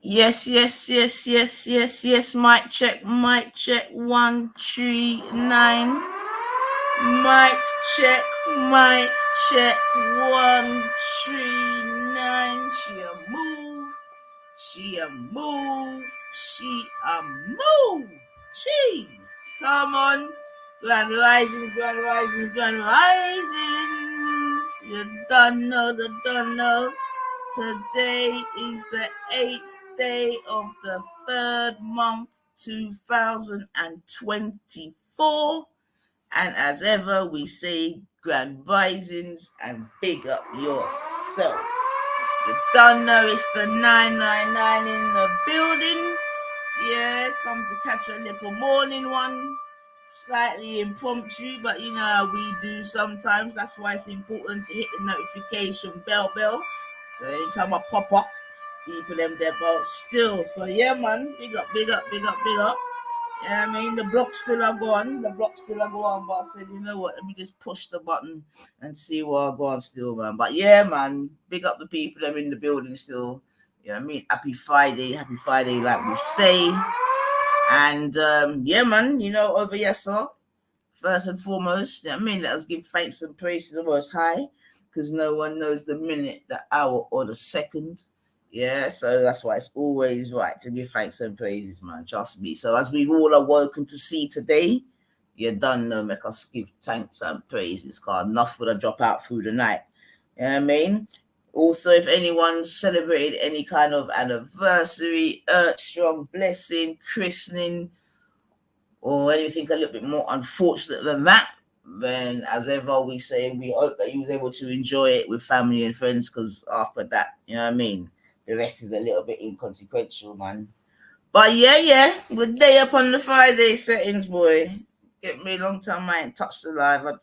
Yes, yes, yes, yes, yes, yes. Mic check, mic check. 139. Mic check, mic check. 139. She a move. She a move. She a move. Jeez. Come on. Grand risings, grand risings, grand risings. You don't know, don't know. Today is the 8th day of the 3rd month, 2024. And as ever, we say grand risings and big up yourself. You don't know it's the 999 in the building. Yeah, come to catch a little morning one. Slightly impromptu, but you know how we do sometimes. That's why it's important to hit the notification bell. So anytime I pop up, people them there about still. So yeah, man, big up. Yeah, I mean, the blocks still are gone. But I said, you know what? Let me just push the button and see what I go on still, man. But yeah, man, big up the people that are in the building still. You know what I mean? Happy Friday, like we say. And yeah, man, you know, over here, sir. First and foremost, you know what I mean, let us give thanks and praise to the Most High, because no one knows the minute, the hour, or the second. Yeah, so that's why it's always right to give thanks and praises, man. Trust me. So as we've all awoken to see today, you done know, make us give thanks and praises, because enough would have drop out through the night. You know what I mean? Also, if anyone's celebrated any kind of anniversary, strong blessing, christening, or anything a little bit more unfortunate than that, then as ever we say, we hope that you was able to enjoy it with family and friends, because after that, you know what I mean, the rest is a little bit inconsequential, man. But yeah, good day up on the Friday settings, boy. Get me a long time I ain't touched the live. I'd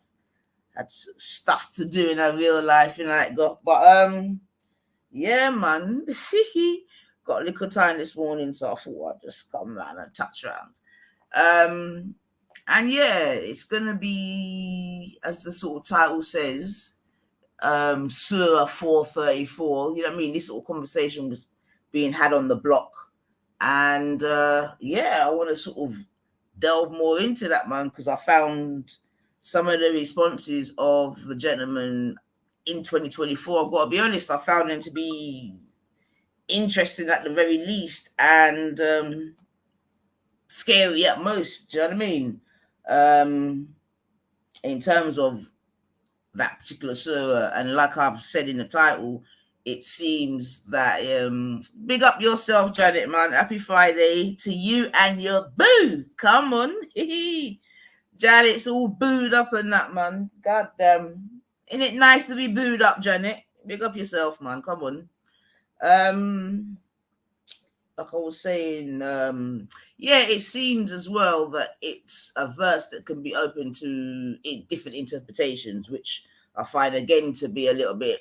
had stuff to do in a real life, you know, like got. But yeah, man. Got a little time this morning, so I thought I'd just come around and touch around. And yeah, it's gonna be, as the sort of title says, Sura 434. You know what I mean? This sort of conversation was being had on the block. And yeah, I want to sort of delve more into that, man, because I found some of the responses of the gentleman in 2024. I've got to be honest, I found them to be interesting at the very least, and scary at most. Do you know what I mean? In terms of that particular surah, and like I've said in the title, it seems that big up yourself, Janet, man. Happy Friday to you and your boo. Come on. Janet's all booed up and that, man. God damn. Isn't it nice to be booed up, Janet? Big up yourself, man. Come on. Like I was saying, yeah, it seems as well that it's a verse that can be open to different interpretations, which I find again to be a little bit,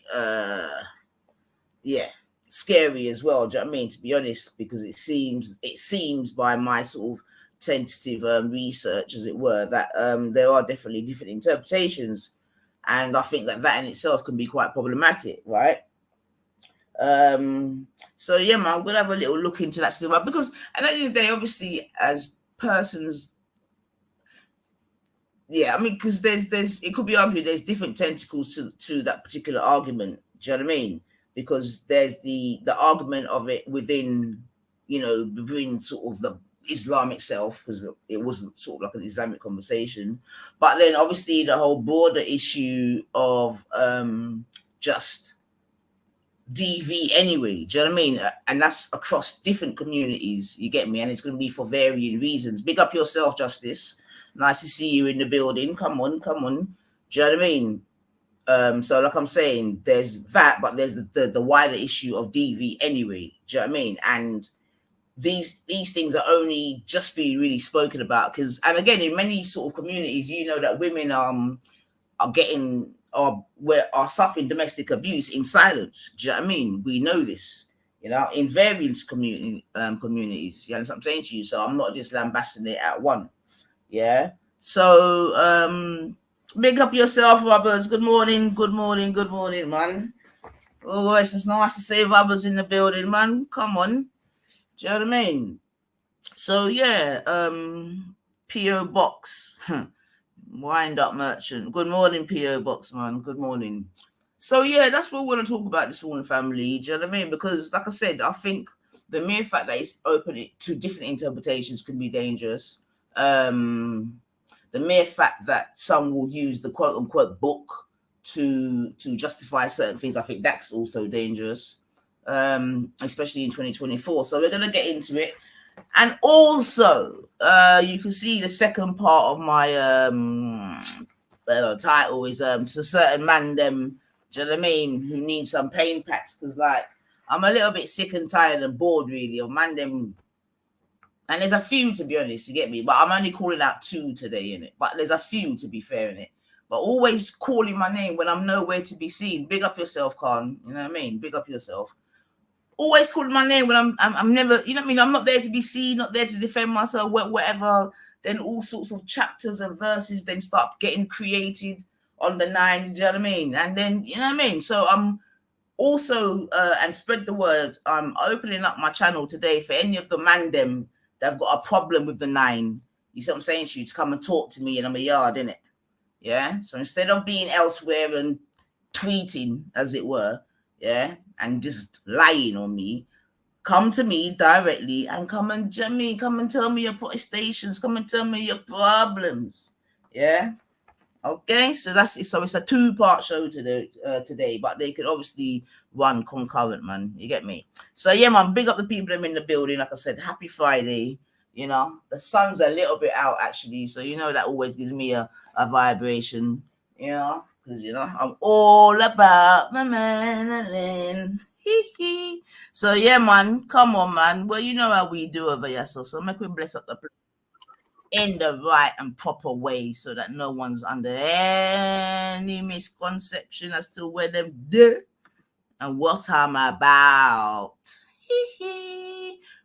scary as well. Do you know what I mean? To be honest, because it seems by my sort of tentative research, as it were, that there are definitely different interpretations, and I think that in itself can be quite problematic, right? So yeah, man, I'm gonna have a little look into that still, because at the end of the day, obviously, as persons, yeah, I mean, because there's it could be argued there's different tentacles to that particular argument. Do you know what I mean? Because there's the argument of it within, within sort of the Islam itself, because it wasn't sort of like an Islamic conversation, but then obviously the whole broader issue of just DV anyway. Do you know what I mean? And that's across different communities. You get me? And it's going to be for varying reasons. Big up yourself, Justice. Nice to see you in the building. Come on. Do you know what I mean? So like I'm saying, there's that, but there's the wider issue of DV anyway. Do you know what I mean? And these things are only just being really spoken about because, and again, in many sort of communities, you know that women are suffering domestic abuse in silence. Do you know what I mean? We know this, in various communities. You know what I'm saying to you? So I'm not just lambasting it at one. Yeah. So big up yourself, Robbers. Good morning, man. Always, it's nice to see Robbers in the building, man. Come on. Do you know what I mean? So yeah, PO Box, wind up merchant. Good morning, PO Box man. Good morning. So yeah, that's what we want to talk about this morning, family. Do you know what I mean? Because like I said, I think the mere fact that it's open to different interpretations can be dangerous. The mere fact that some will use the quote unquote book to justify certain things, I think that's also dangerous. Especially in 2024. So we're gonna get into it. And also, you can see the second part of my title is to certain mandem, do you know what I mean, who need some pain packs, because like I'm a little bit sick and tired and bored really of mandem. And there's a few, to be honest, you get me, but I'm only calling out 2 today in it. But there's a few, to be fair, in it. But always calling my name when I'm nowhere to be seen. Big up yourself, Khan. You know what I mean? Big up yourself. Always calling my name when I'm never, you know what I mean? I'm not there to be seen, not there to defend myself, whatever. Then all sorts of chapters and verses then start getting created on the 9, do you know what I mean? And then, you know what I mean? So I'm also, and spread the word, I'm opening up my channel today for any of the mandem that have got a problem with the 9. You see what I'm saying? To come and talk to me and I'm a yard, innit? Yeah? So instead of being elsewhere and tweeting, as it were, yeah, and just lying on me, come to me directly and come and tell me your protestations, come and tell me your problems. Yeah. Okay, so that's it. So it's a 2-part show today, but they could obviously run concurrent, man. You get me? So yeah, man, big up the people that are in the building. Like I said, happy Friday. You know, the sun's a little bit out actually, so you know that always gives me a vibration. You know, because you know I'm all about the melanin. So yeah, man, come on, man. Well, you know how we do over here, so make we bless up the in the right and proper way so that no one's under any misconception as to where them do and what I'm about.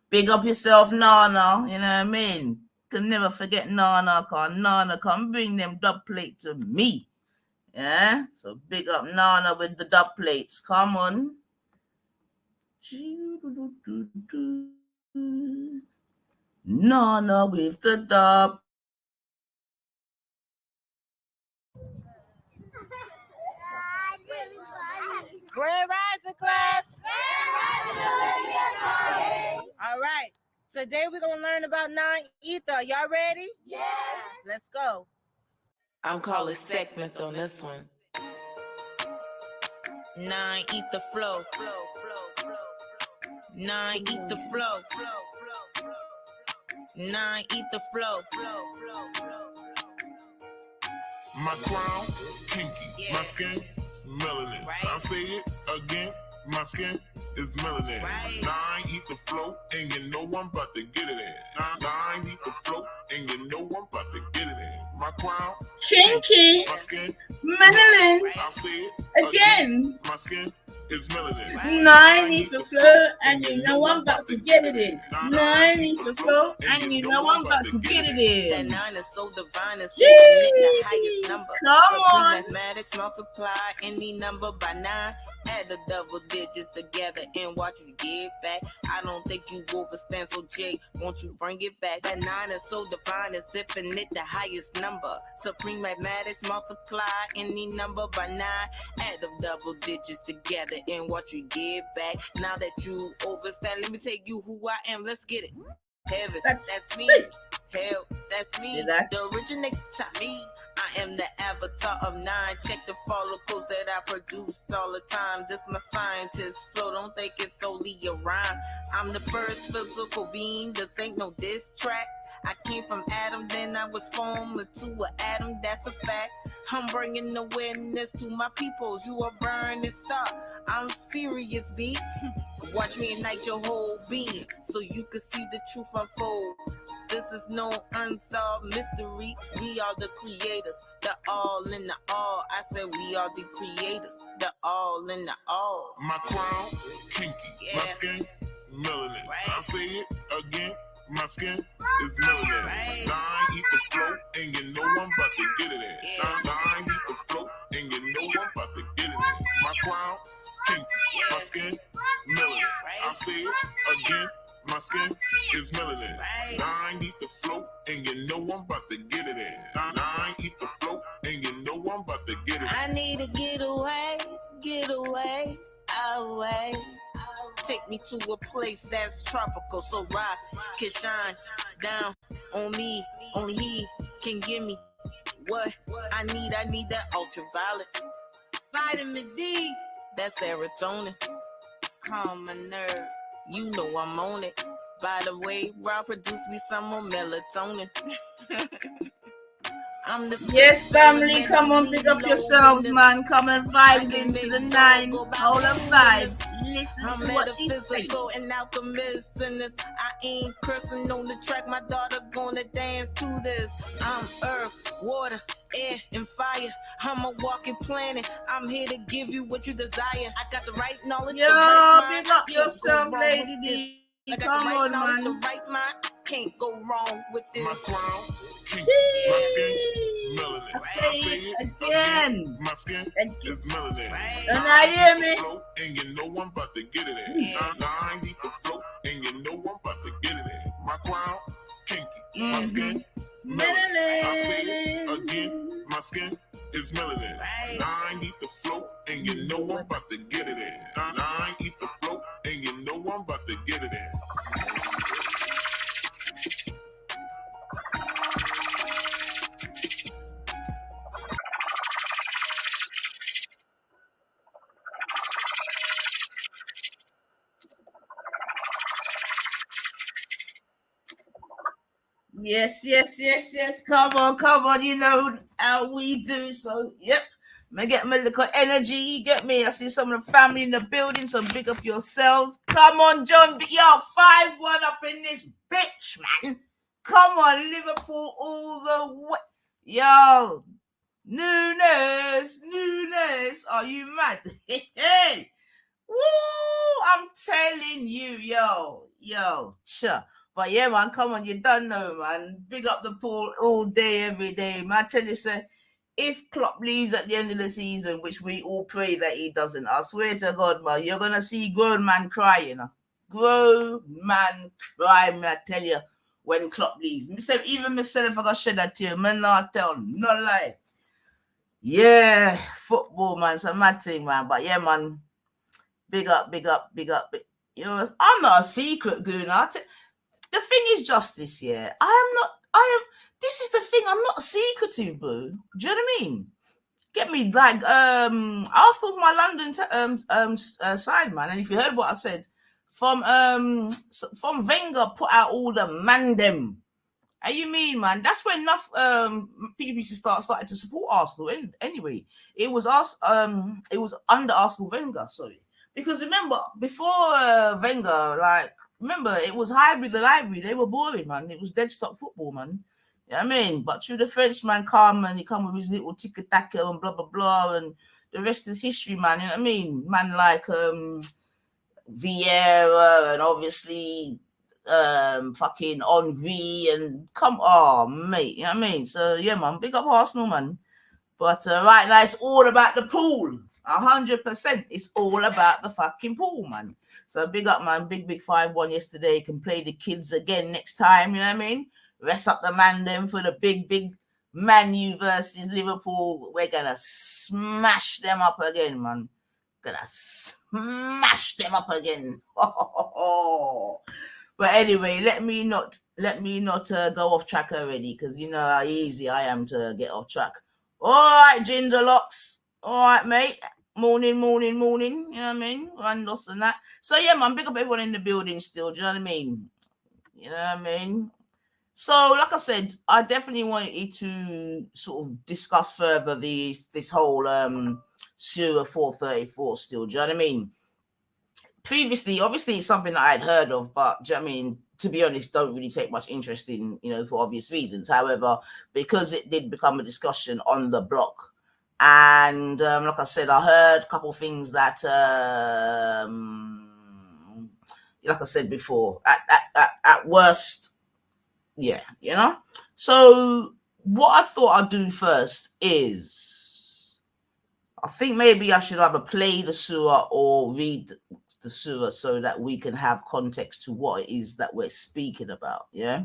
Big up yourself, Nana. You know what I mean? Can never forget Nana, cause Nana can bring them dub plate to me. Yeah? So big up Nana with the dub plates. Come on. Nana with the dub. Grand Rising class. All right. Today we're going to learn about 9 ether. Y'all ready? Yes. Let's go. I'm calling segments on this one. 9 ether flow. 9 ether flow. 9 ether flow. My crown, kinky. Yeah. My skin, melanin. Right. I'll say it again. My skin is melanin. Right. 9 eat the flow, and you know I'm about to get it in. 9 eat the flow, and you know I'm about to get it in. My crown, Kinky. My skin, Melanin. I'll say it Again. My skin is melanin. 9 needs to flow, and you know I'm about to get it in. 9 needs to flow, and you know I'm about to get it That Mm. in. 9 is so divine, it's Jeez, the highest number. come Supreme on. mathematics, multiply any number by 9. Add the double digits together and watch it get back. I don't think you overstand, so Jay, won't you bring it back? That 9 is so divine, it's infinite, the highest number. Supreme mathematics, multiply any number by 9. Add the double digits together and watch you get back. Now that you overstand, let me tell you who I am. Let's get it. Heaven, that's me. Hell, that's me. See that? The originator, me. I am the avatar of 9. Check the follicles that I produce all the time. This my scientist flow. Don't think it's solely a rhyme. I'm the first physical being. This ain't no diss track. I came from Adam, then I was formed to an atom. That's a fact. I'm bringing awareness to my peoples. You a burning star. I'm serious, B. Watch me ignite your whole being so you can see the truth unfold. This is no unsolved mystery. We are the creators, the all in the all. I said we are the creators, the all in the all. My crown, kinky. Yeah. My skin, melanin. Right. I'll say it again. My skin is melanin. Right. 9 eat the flow, and you know I'm about to get it in. Yeah. 9 eat the flow, and you know I'm about to get it in. My crown, kinky. My skin, melanin. Right. I'll say it again. my skin is melanin. I ain't eat the float, and you know I'm about to get it in. I ain't eat the float, and you know I'm about to get it in. I need to get away, away. Take me to a place that's tropical, so rock can shine down on me. Only he can give me what I need. I need that ultraviolet, vitamin D, that serotonin, calm my nerve. You know I'm on it. By the way, Rob, produce me some more melatonin. I'm the Yes, family, come on, pick up yourselves, man. Come and vibes into the 9, all of 5. Listen to what she say. And alchemist in this. I ain't cursing on the track. My daughter gonna dance to this. I'm earth, water, air, and fire. I'm a walking planet. I'm here to give you what you desire. I got the right knowledge. Yo, pick up yourself, Lady D. Come on, man. The right mind, can't go wrong with this. My crown, kinky, my skin, melanin. I say it again. My skin is melanin. Don't I hear me? And you know I'm about to get it in. I ain't eat the float, and you know I'm about to get it in. My crown, kinky, my skin, melanin. I say it again. My skin is melanin. I ain't eat the float, and you know I'm about to get it in. I ain't eat the float, and you know I'm about to get it in. Yes. Come on. You know how we do. So, yep. I get my little energy. You get me? I see some of the family in the building. So, big up yourselves. Come on, John. Yo, 5-1 up in this bitch, man. Come on, Liverpool all the way. Yo, Nunes. Are you mad? Hey. Woo! I'm telling you, yo. Sure. But yeah, man, come on, you don't know, man. Big up the pool all day, every day. Man, I tell you, sir, if Klopp leaves at the end of the season, which we all pray that he doesn't, I swear to God, man, you're going to see grown man cry, you know. Grown man cry, man, I tell you, when Klopp leaves. Even myself, I got shed that tear, man, not tell, no lie. Yeah, football, man, it's a mad thing, man. But yeah, man, big up. You know, I'm not a secret gooner. The thing is just this, yeah. This is the thing, I'm not secretive, boo. Do you know what I mean? Get me, like, Arsenal's my London side, man. And if you heard what I said, from Wenger put out all the mandem. How you mean, man? That's when enough people used to started to support Arsenal. Anyway, it was under Arsenal Wenger, sorry. Because remember, before Wenger, like, remember, it was hybrid, the library. They were boring, man. It was dead stop football, man. You know what I mean? But through the Frenchman come and he come with his little tiki-taka and blah, blah, blah. And the rest is history, man. You know what I mean? Man like Vieira and obviously fucking Henry and mate. You know what I mean? So, yeah, man. Big up Arsenal, man. But right now, it's all about the pool. 100%. It's all about the fucking pool, man. So big up, man. Big 5-1 yesterday. You can play the kids again next time. You know what I mean? Rest up the mandem for the big Man U versus Liverpool. We're gonna smash them up again, man. Gonna smash them up again. But anyway, let me not go off track already, because you know how easy I am to get off track. All right, Ginger Locks. All right, mate. Morning. You know what I mean? Randos and that. So, yeah, man, big up everyone in the building still. Do you know what I mean? You know what I mean? So, like I said, I definitely wanted to sort of discuss further this whole Sura 434 still. Do you know what I mean? Previously, obviously, it's something that I had heard of, but do you know what I mean? To be honest, don't really take much interest in, you know, for obvious reasons. However, because it did become a discussion on the block, and like I said, I heard a couple of things that, like I said before, at worst, yeah, you know. So what I thought I'd do first is, I think maybe I should either play the surah or read the surah so that we can have context to what it is that we're speaking about. Yeah.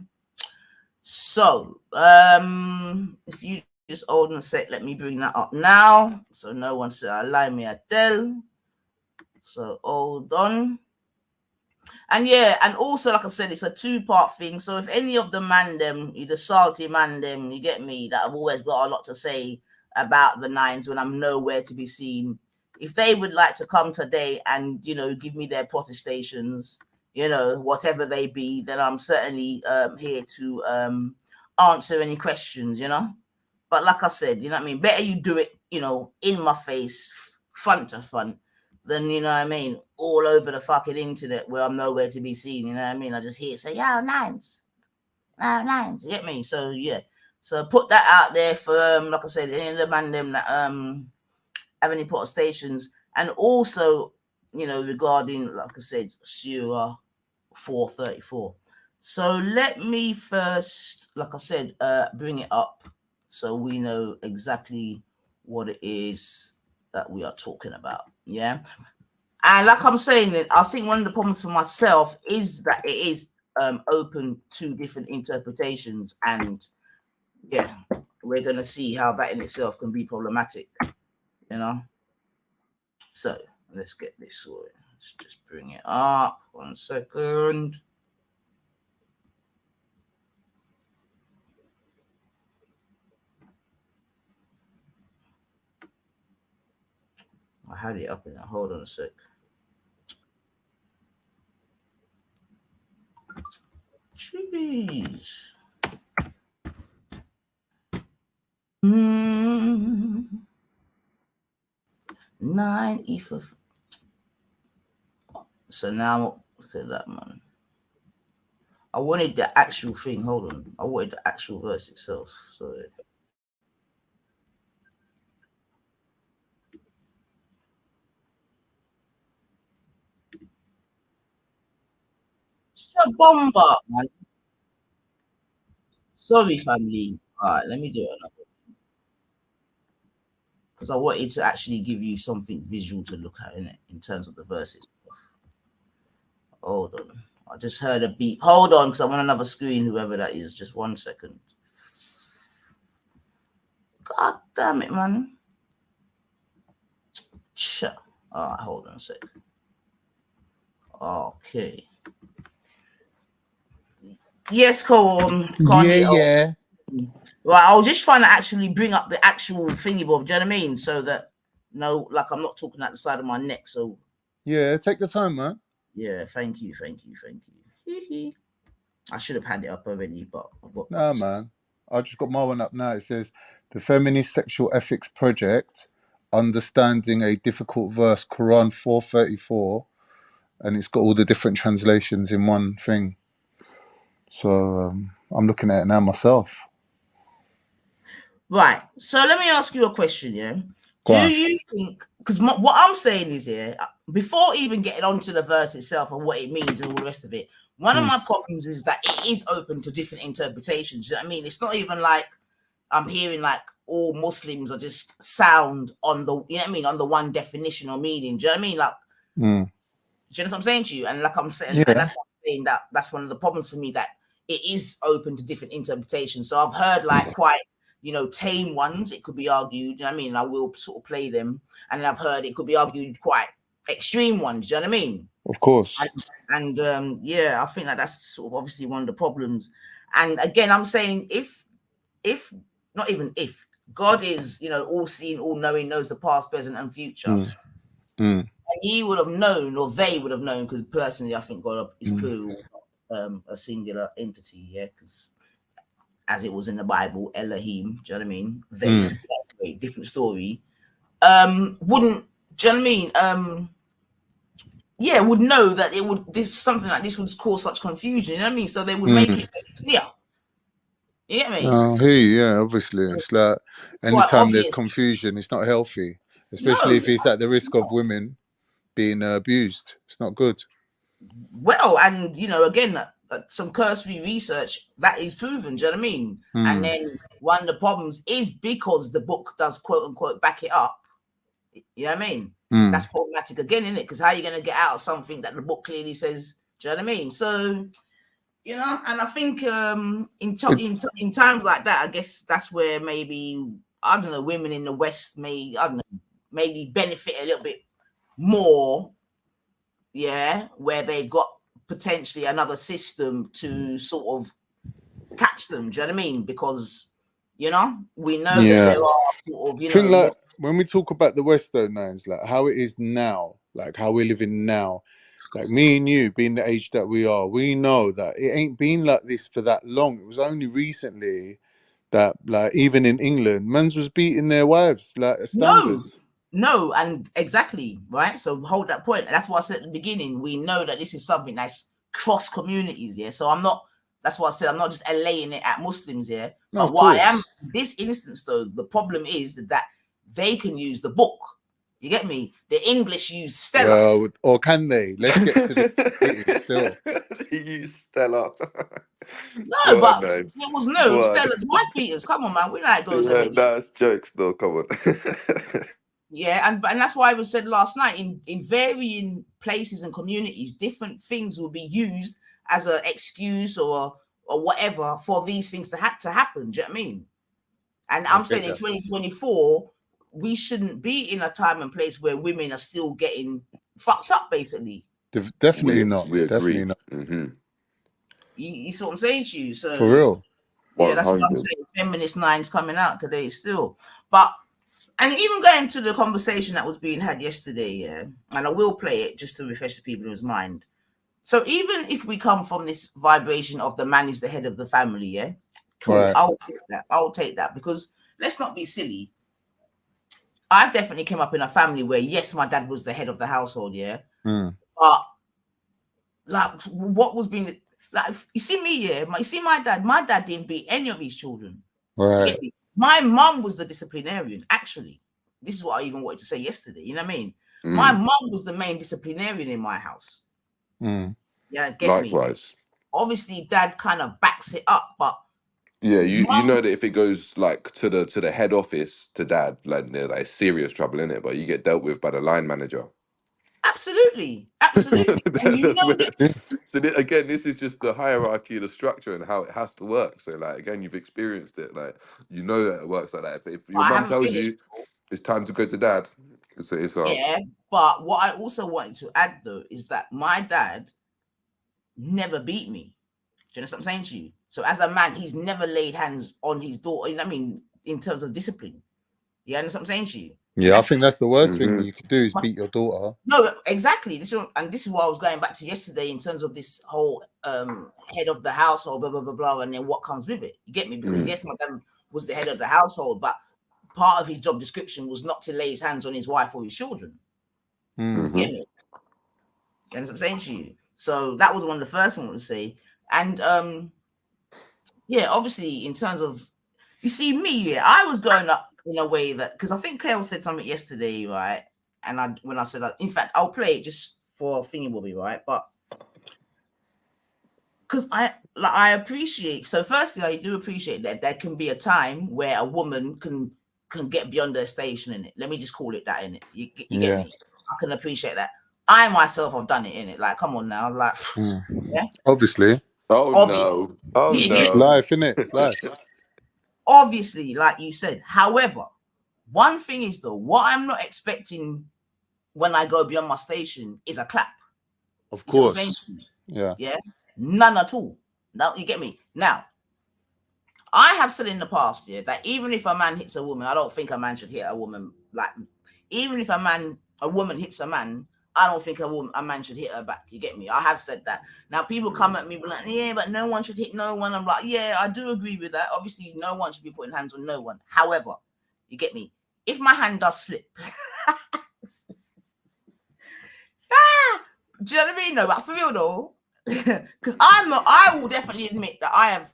So, if you just hold on a sec, let me bring that up now. So no one said align me at Dell. So hold on. And yeah, and also, like I said, it's a 2-part thing. So if any of the mandem, the salty mandem, you get me, that I've always got a lot to say about the nines when I'm nowhere to be seen, if they would like to come today and, give me their protestations, whatever they be, then I'm certainly here to answer any questions, But like I said, you know what I mean? Better you do it, in my face, front to front, than, all over the fucking internet where I'm nowhere to be seen, you know what I mean? I just hear say, yo, nines, you get me? So, yeah. So put that out there for, like I said, any of the mandem that have any protestations. And also, regarding, like I said, Sura 434. So let me first, like I said, bring it up so we know exactly what it is that we are talking about. Yeah. And like I'm saying, I think one of the problems for myself is that it is open to different interpretations. And yeah, we're going to see how that in itself can be problematic, So let's get this sorted. Let's just bring it up. 1 second. I had it up in there. Hold on a sec. Jeez. 9 ether. So now look at that, man. I wanted the actual thing. Hold on. I wanted the actual verse itself. So it's a bomber, man. Sorry, family. All right, let me do it another. Because I wanted to actually give you something visual to look at in terms of the verses. Hold on. I just heard a beep. Hold on, because I'm on another screen, whoever that is. Just 1 second. God damn it, man. Sure. All right, hold on a sec. Okay. Yes, Cole. Yeah. Right, I was just trying to actually bring up the actual thingy, Bob. Do you know what I mean? So that, like I'm not talking out the side of my neck. So yeah, take your time, man. Yeah, thank you. I should have had it up already, but I've got. Nah, man. I just got my one up now. It says the Feminist Sexual Ethics Project, understanding a difficult verse, Quran 434, and it's got all the different translations in one thing. So I'm looking at it now myself. Right. So let me ask you a question. Yeah. Do you think? Because what I'm saying is, before even getting onto the verse itself and what it means and all the rest of it, one of my problems is that it is open to different interpretations. You know what I mean? It's not even like I'm hearing like all Muslims are just sound on the, you know what I mean, on the one definition or meaning. Do you know what I mean? Like, do you know what I'm saying to you? And like I'm saying, and that's what I'm saying, that that's one of the problems for me, that it is open to different interpretations. So I've heard like quite, tame ones, it could be argued, you know what I mean? I will sort of play them. And I've heard it could be argued quite extreme ones, do you know what I mean? Of course. And I think that's sort of obviously one of the problems. And again, I'm saying if not even if God is, all seeing, all knowing, knows the past, present, and future. And he would have known, or they would have known, because personally, I think God is plural, a singular entity, because as it was in the Bible, Elohim, do you know what I mean? Very different story. Wouldn't, do you know what I mean? Would know that it would, something like this would cause such confusion, you know what I mean? So they would make it clear. You get me? Obviously. It's like anytime there's confusion, it's not healthy, especially if it's at the risk of women being abused. It's not good. Well, and again, some cursory research that is proven, do you know what I mean? And then one of the problems is because the book does quote unquote back it up. You know what I mean? That's problematic again, isn't it? Because how are you going to get out of something that the book clearly says? Do you know what I mean? So, you know, and I think in times like that, I guess that's where maybe, I don't know, women in the West may, I don't know, maybe benefit a little bit more, yeah, where they've got potentially another system to sort of catch them. Do you know what I mean? Because, you know, we know that there are sort of, you know, like when we talk about the West though, Nines, like how it is now, like how we're living now, like me and you being the age that we are, we know that it ain't been like this for that long. It was only recently that, like, even in England, men's was beating their wives like a standard. No, and exactly, right? So hold that point. That's what I said at the beginning. We know that this is something that's cross communities, yeah. So that's what I said, I'm not just allaying it at Muslims, yeah. No, but what I am, this instance though, the problem is that they can use the book. You get me? The English use Stella. Well, or can they? Let's get to the still. They use Stella. No, but it was Stella's wife beaters. Come on, man. We know how it goes already. That's jokes though, come on. Yeah, and that's why it was said last night, in varying places and communities, different things will be used as an excuse or whatever for these things to happen. Do you know what I mean? And I'm saying in 2024, we shouldn't be in a time and place where women are still getting fucked up, basically. Definitely not. We agree. Definitely not. Mm-hmm. You see what I'm saying to you? So for real. Yeah, that's what I'm saying. Feminist Nine's coming out today still. But, and even going to the conversation that was being had yesterday, yeah, and I will play it just to refresh the people's mind. So even if we come from this vibration of the man is the head of the family, yeah, cool. Right. I'll take that because let's not be silly. I've definitely came up in a family where, yes, my dad was the head of the household, yeah. But like, what was being like? You see me, yeah. You see my dad. My dad didn't beat any of his children. Right. My mum was the disciplinarian. Actually, this is what I even wanted to say yesterday. You know what I mean? My mum was the main disciplinarian in my house. Yeah, get Likewise. me. Obviously, dad kind of backs it up, but yeah, you know that if it goes like to the head office to dad, like there's like serious trouble in it, but you get dealt with by the line manager. Absolutely. And you know so again, this is just the hierarchy, the structure, and how it has to work. So like again, you've experienced it, like you know that it works like that. If your mum tells you it's time to go to dad, it's yeah. But what I also wanted to add though is that my dad never beat me. Do you know what I'm saying to you? So as a man, he's never laid hands on his daughter. You know what I mean? In terms of discipline. You understand what I'm saying to you? Yeah, I think that's the worst thing that you could do is beat your daughter. No, exactly. This is what I was going back to yesterday in terms of this whole head of the household, blah, blah, blah, blah, and then what comes with it. You get me? Because yes, my dad was the head of the household, but part of his job description was not to lay his hands on his wife or his children. You get me? You understand what I'm saying to you? So that was one of the first ones to say. And yeah, obviously in terms of, you see me, yeah, I was growing up in a way that, because I think Carol said something yesterday, right? And when I said, in fact, I'll play it just for thingy-bobby, right? But because I appreciate, so firstly, I do appreciate that there can be a time where a woman can get beyond their station in it. Let me just call it that in it. You get me? I can appreciate that. I myself have done it in it. Like, come on now, like, yeah. Obviously. No. It's life, innit? It's life. Obviously, like you said. However, one thing is though, what I'm not expecting when I go beyond my station is a clap. Of course. Yeah. None at all. Now you get me. Now, I have said in the past, that even if a man hits a woman, I don't think a man should hit a woman. Like, even if a woman hits a man, I don't think a man should hit her back. You get me? I have said that. Now people come at me like, yeah, but no one should hit no one. I'm like, yeah, I do agree with that. Obviously, no one should be putting hands on no one. However, you get me? If my hand does slip, do you know what I mean? No, but for real though, because I will definitely admit that I have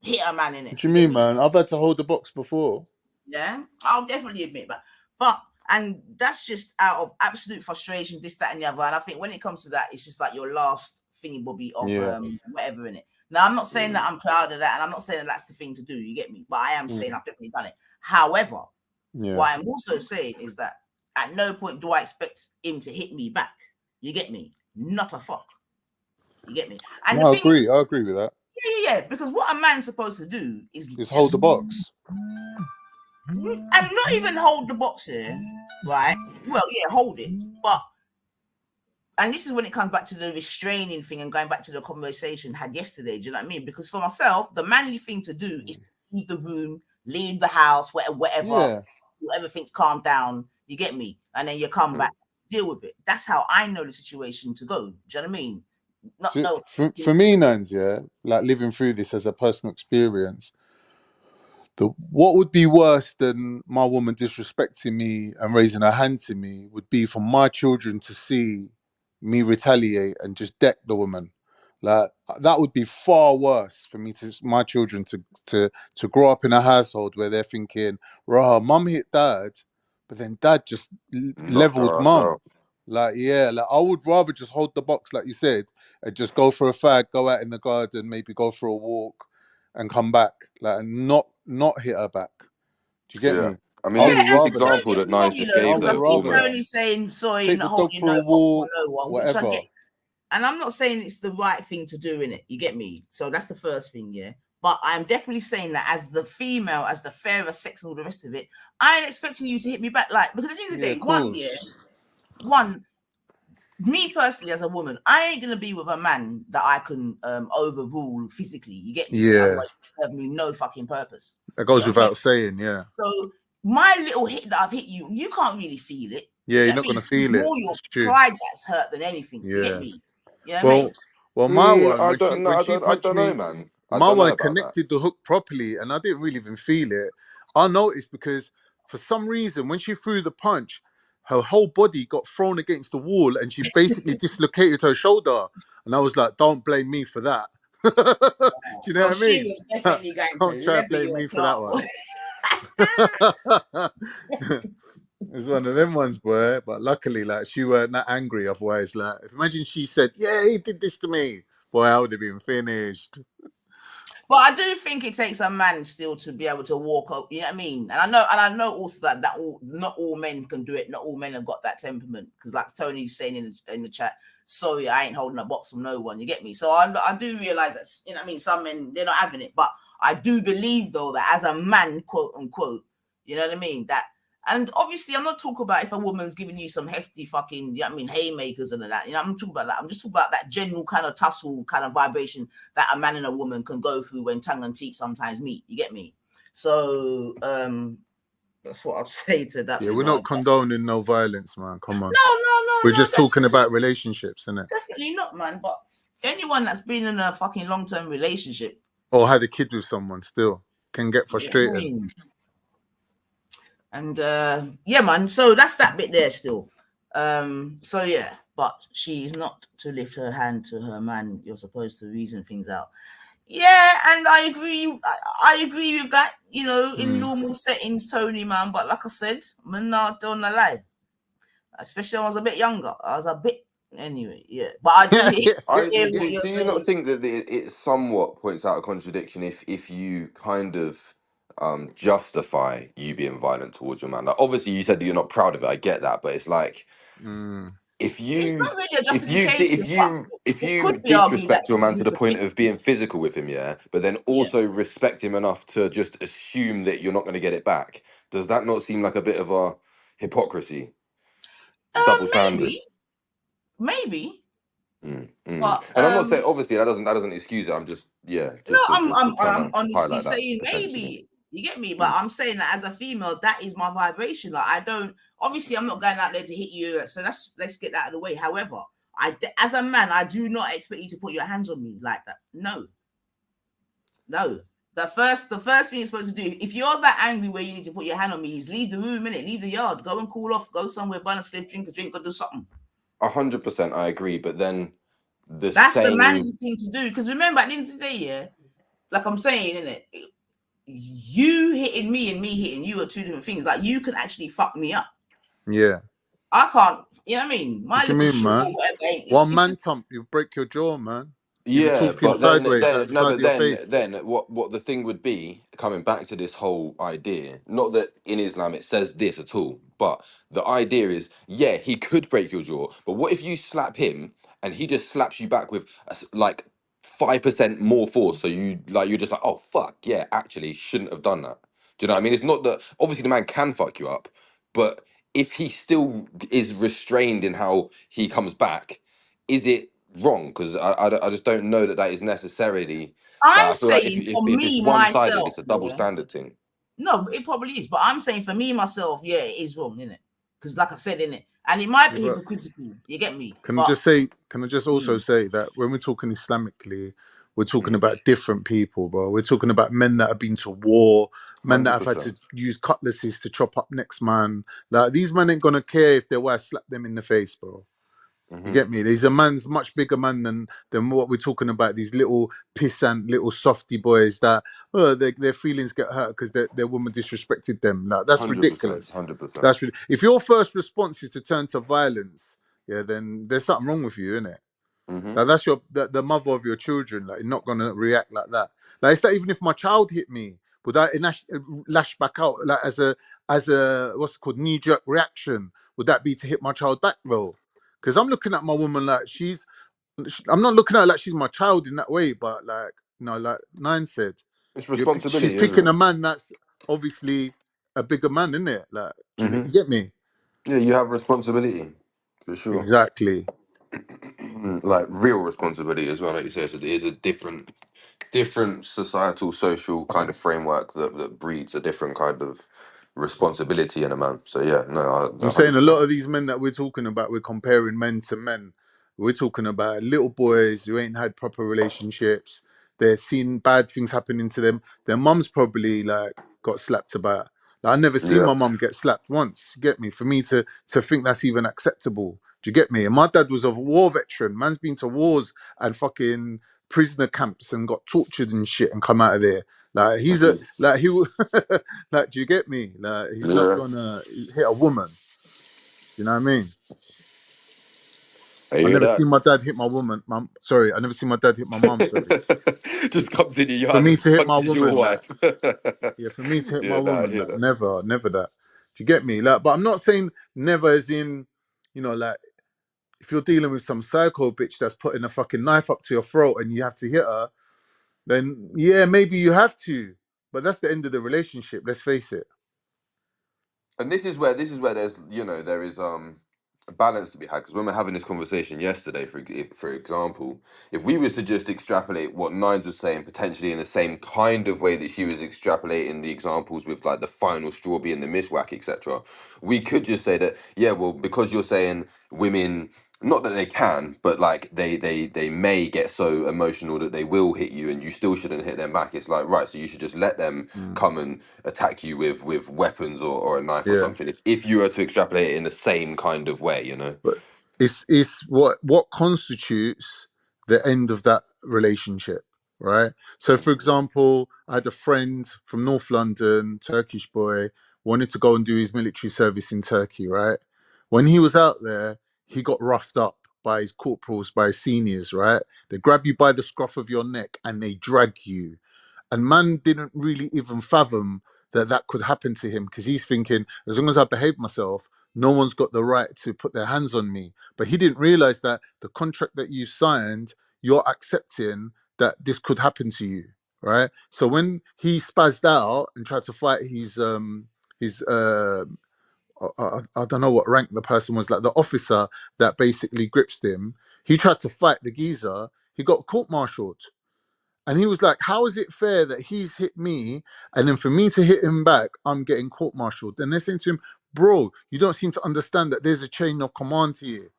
hit a man in it. What do you mean, man? I've had to hold the box before. Yeah, I'll definitely admit that. But and that's just out of absolute frustration, this, that, and the other. And I think when it comes to that, it's just like your last thingy bobby of whatever in it. Now, I'm not saying that I'm proud of that, and I'm not saying that that's the thing to do. You get me? But I am saying I've definitely done it. However, what I'm also saying is that at no point do I expect him to hit me back. You get me? Not a fuck. You get me? And No, the I thing agree. is, I agree with that. yeah, because what a man's supposed to do is Just just hold the box. and not even hold the box here, right? Well, yeah, hold it, but. And this is when it comes back to the restraining thing and going back to the conversation had yesterday. Do you know what I mean? Because for myself, the manly thing to do is leave the room, leave the house, whatever, everything's calmed down. You get me? And then you come back, deal with it. That's how I know the situation to go. Do you know what I mean? For me, Nans, yeah, like living through this as a personal experience, what would be worse than my woman disrespecting me and raising her hand to me would be for my children to see me retaliate and just deck the woman. Like that would be far worse for my children to grow up in a household where they're thinking, "Rah, mum hit dad," but then dad just leveled mum. Like I would rather just hold the box, like you said, and just go for a fag, go out in the garden, maybe go for a walk, and come back, like, and not hit her back. Do you get me? I mean, this example that Nines just gave, because I though, see Tony saying, "Sorry, take not the dog holding for a no box for walk, no one," which I whatever. get. And I'm not saying it's the right thing to do in it. You get me? So that's the first thing, yeah. But I'm definitely saying that as the female, as the fairer sex and all the rest of it, I ain't expecting you to hit me back. Like, because at the end of the day, me personally as a woman, I ain't gonna be with a man that I can overrule physically. You get me? Yeah. Otherwise, it serves me no fucking purpose. That goes without saying, yeah. So my little hit that I've hit you, you can't really feel it. Yeah, you're not gonna feel it. More your pride that's hurt than anything. You get me? You know what I mean? Well, my one, I don't know, man. My one connected the hook properly, and I didn't really even feel it. I noticed because for some reason, when she threw the punch, her whole body got thrown against the wall, and she basically dislocated her shoulder. And I was like, "Don't blame me for that." Do you know what I mean? She was definitely going Don't try to blame me for that one. It's one of them ones, boy. But luckily, like, she weren't that angry. Otherwise, like, imagine she said, "Yeah, he did this to me." Boy, I would have been finished. But I do think it takes a man still to be able to walk up. You know what I mean? And I know also that not all men can do it. Not all men have got that temperament. Because like Tony's saying in the chat, sorry, I ain't holding a box from no one. You get me? So I do realize that, you know what I mean, some men, they're not having it. But I do believe though that as a man, quote unquote, you know what I mean, that. And obviously, I'm not talking about if a woman's giving you some hefty fucking, you know what I mean, haymakers and all that. You know, I'm talking about that. I'm just talking about that general kind of tussle kind of vibration that a man and a woman can go through when tongue and teeth sometimes meet. You get me? So that's what I'll say to that. Yeah, we're not condoning no violence, man. Come on. No. We're just talking about relationships, innit? Definitely not, man. But anyone that's been in a fucking long-term relationship or had a kid with someone still can get frustrated. Yeah, I mean, and yeah, man. So that's that bit there still. So yeah, but she's not to lift her hand to her man. You're supposed to reason things out. Yeah, and I agree. I agree with that. You know, in normal settings, Tony, man. But like I said, man, not don't lie. Especially when I was a bit younger. I was a bit anyway. Yeah, but I do. Do you not think that it somewhat points out a contradiction if you kind of justify you being violent towards your man? Like, obviously, you said that you're not proud of it. I get that, but it's like if you it's not really a justification, if you disrespect your man to the point of being physical with him, yeah, but then also respect him enough to just assume that you're not going to get it back, does that not seem like a bit of a hypocrisy? Double standard. Maybe. But, and I'm not saying obviously that doesn't excuse it. I'm just I'm honestly saying maybe. You get me? But I'm saying that as a female, that is my vibration. Like, I don't. Obviously, I'm not going out there to hit you. So let's get that out of the way. However, as a man, I do not expect you to put your hands on me like that. No. The first thing you're supposed to do, if you're that angry where you need to put your hand on me, is leave the room, innit? Leave the yard, go and cool off, go somewhere, burn a slip, drink a drink, or do something. 100%, I agree. But then that's the manly thing to do. Because remember, at the end of the day, yeah, like I'm saying, innit, you hitting me and me hitting you are two different things. Like, you can actually fuck me up. Yeah. I can't, you know what I mean? What do you mean, man? One man thump, you break your jaw, man. You be Yeah, talking but then sideways at then the no, side of but your face. then what the thing would be, coming back to this whole idea, not that in Islam it says this at all, but the idea is, yeah, he could break your jaw, but what if you slap him and he just slaps you back with like 5% more force, so you're just like, oh fuck, yeah, actually shouldn't have done that. Do you know what I mean? It's not that obviously the man can fuck you up, but if he still is restrained in how he comes back, is it wrong? Because I just don't know that that is necessarily, like, I'm I feel like saying for if it's me one sided, myself, it's a double yeah. standard thing. No, it probably is, but I'm saying for me myself, yeah, it is wrong, isn't it? Because like I said, in it, and it might Yeah, be but hypocritical. You get me? can I But just say? Can I just also mm, say that when we're talking Islamically, we're talking Mm. about different people, bro. We're talking about men that have been to war, men that have had 100%. to use cutlasses to chop up next man. Like these men ain't gonna care if their wife slap them in the face, bro. You Hmm. get me? He's a man's much bigger man than what we're talking about. These little pissant, little softy boys that their feelings get hurt because their woman disrespected them. Like that's 100%. ridiculous. 100%. If your first response is to turn to violence, yeah, then there's something wrong with you, innit? Hmm. Like that's the mother of your children. Like you're not gonna react like that. Like it's that even if my child hit me, would I lash back out like as a what's it called knee jerk reaction? Would that be to hit my child back though? Because I'm looking at my woman like I'm not looking at her like she's my child in that way, but like like Nine said, It's she's responsibility, isn't picking it? a man that's obviously a bigger man, isn't it? Like, Hmm. you get me? Yeah, you have responsibility for sure. Exactly. Like real responsibility as well, like you say. So it is a different societal, social kind of framework that breeds a different kind of responsibility in a man. So yeah, no, I'm saying a 100%. lot of these men that we're talking about, we're comparing men to men. We're talking about little boys who ain't had proper relationships. They're seeing bad things happening to them. Their mum's probably like got slapped about. Like, I never seen Yeah. my mum get slapped once. You get me? For me to think that's even acceptable. Do you get me? And my dad was a war veteran. Man's been to wars and fucking prisoner camps and got tortured and shit and come out of there. Like he's a like he like, do you get me? Like he's not Yeah. gonna hit a woman. You know what I mean? I I hear never that. seen my dad hit my woman. Sorry, I never seen my dad hit my mum. Sorry. Just comes in your For yard me and to hit my punches your woman, like wife. yeah, for me to hit my Yeah, no, I woman, hear like that. never that. Do you get me? Like, but I'm not saying never as in, like if you're dealing with some psycho bitch that's putting a fucking knife up to your throat and you have to hit her, then yeah, maybe you have to. But that's the end of the relationship. Let's face it. And this is where there's there is a balance to be had, because when we're having this conversation yesterday, for example, if we was to just extrapolate what Nines was saying potentially in the same kind of way that she was extrapolating the examples with like the final straw being the miswhack, etc., we could just say that, yeah, well, because you're saying women, not that they can, but like they may get so emotional that they will hit you and you still shouldn't hit them back. It's like, right, so you should just let them Mm, come and attack you with weapons or a knife or yeah. something. If you were to extrapolate it in the same kind of way, But it's what constitutes the end of that relationship, right? So for example, I had a friend from North London, Turkish boy, wanted to go and do his military service in Turkey, right? When he was out there, he got roughed up by his corporals, by his seniors, right? They grab you by the scruff of your neck and they drag you, and man didn't really even fathom that that could happen to him, because he's thinking, as long as I behave myself, no one's got the right to put their hands on me. But he didn't realize that the contract that you signed, you're accepting that this could happen to you, right? So when he spazzed out and tried to fight his I don't know what rank the person was, like the officer that basically grips him, he tried to fight the geezer, he got court-martialed. And he was like, how is it fair that he's hit me and then for me to hit him back, I'm getting court-martialed? And they're saying to him, bro, you don't seem to understand that there's a chain of command here.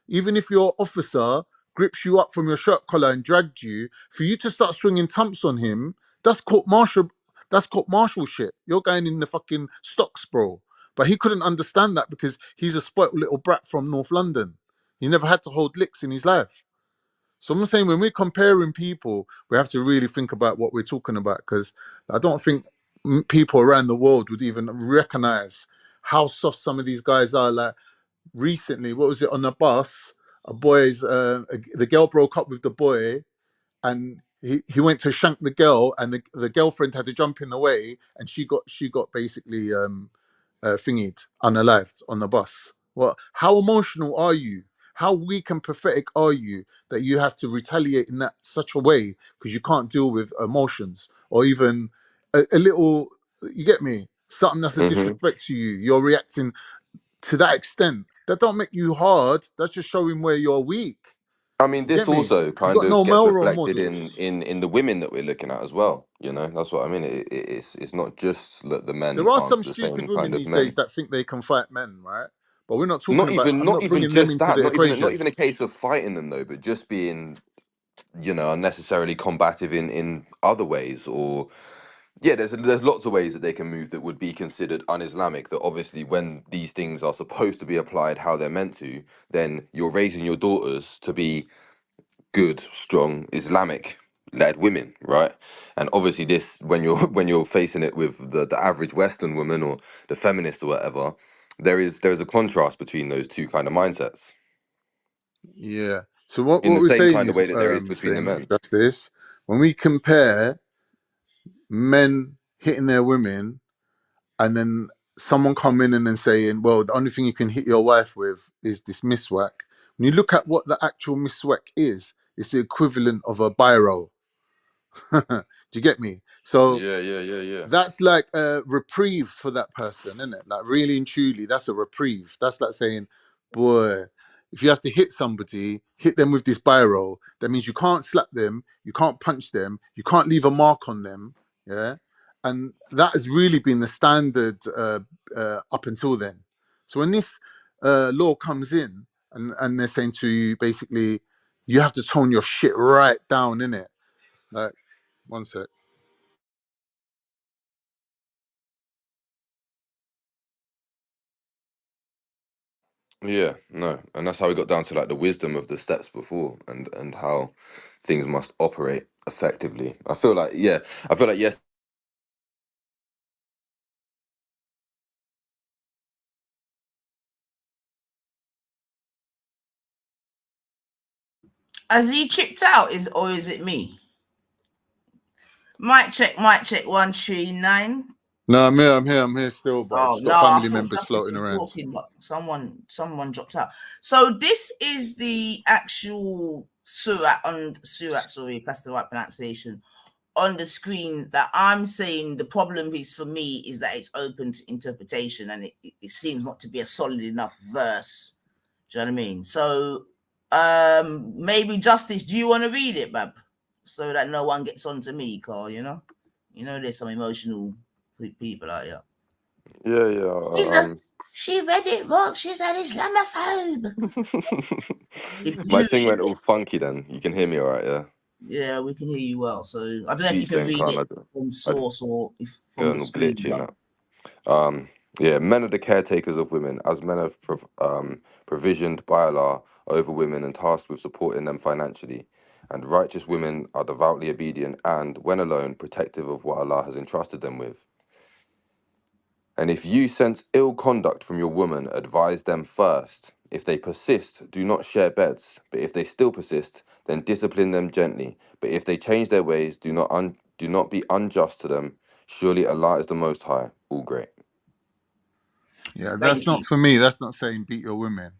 Even if your officer grips you up from your shirt collar and dragged you, for you to start swinging thumps on him, that's court-martial. That's court-martial shit. You're going in the fucking stocks, bro. But he couldn't understand that because he's a spoiled little brat from North London. He never had to hold licks in his life. So I'm saying when we're comparing people, we have to really think about what we're talking about, because I don't think people around the world would even recognize how soft some of these guys are. Like recently, what was it on the bus? The girl broke up with the boy and he went to shank the girl, and the girlfriend had to jump in the way, and she got basically thingied, unalived on the bus. Well, how emotional are you? How weak and pathetic are you that you have to retaliate in that such a way because you can't deal with emotions, or even a little, you get me, something that's a Hmm. disrespect to you, you're reacting to that extent? That don't make you hard, that's just showing where you're weak. I mean, You this get me? also You kind got of no gets moral reflected in models. in the women that we're looking at as well. You know, that's what I mean. It's not just that the men There are aren't some the stupid same women kind of these days men. that think they can fight men, right? But we're not talking Not about, even I'm not not even bringing them just into that. the Not equation. even a case of fighting them though, but just being, you know, unnecessarily combative in other ways. Or yeah, there's lots of ways that they can move that would be considered un-Islamic. That obviously, when these things are supposed to be applied how they're meant to, then you're raising your daughters to be good, strong, Islamic led women, right? And obviously, this when you're when you're facing it with the average Western woman or the feminist or whatever, there is a contrast between those two kind of mindsets Yeah. So what in the we're same saying kind of is, way that there is between the thing, men. that's this. When we compare men hitting their women, and then someone come in and then saying, well, the only thing you can hit your wife with is this miswhack. When you look at what the actual miswhack is, it's the equivalent of a biro. Do you get me? So Yeah, yeah, yeah, yeah. that's like a reprieve for that person, isn't it? Like, really and truly, that's a reprieve. That's like saying, boy, if you have to hit somebody, hit them with this biro. That means you can't slap them, you can't punch them, you can't leave a mark on them. Yeah. And that has really been the standard up until then. So when this law comes in, and they're saying to you, basically, you have to tone your shit right down, innit? Like, one sec. Yeah, no, and that's how we got down to like the wisdom of the steps before, and how things must operate effectively. I feel like yes. Has he chipped out? Or is it me? Mic check, 139. No, I'm here still, but I've Oh just got no, I family thought members Justice floating was around. talking, but someone dropped out. So this is the actual surat, sorry, if that's the right pronunciation, on the screen that I'm saying. The problem is for me is that it's open to interpretation, and it seems not to be a solid enough verse. Do you know what I mean? So maybe Justice, do you want to read it, Bab? So that no one gets on to me, Carl, you know? You know there's some emotional people out here. Yeah, yeah. She read it wrong. She's an Islamophobe. If My you thing read went all it, funky then. You can hear me all right, yeah? yeah, we can hear you well. So I don't know if you can Decent, read can't it I? from I source or if from the going all screen, glitchy and but that. Yeah, men are the caretakers of women, as men are provisioned by Allah over women and tasked with supporting them financially. And righteous women are devoutly obedient and, when alone, protective of what Allah has entrusted them with. And if you sense ill conduct from your woman, advise them first. If they persist, do not share beds. But if they still persist, then discipline them gently. But if they change their ways, do not be unjust to them. Surely Allah is the Most High, all great. Yeah, that's thank not you. for me. That's not saying beat your women.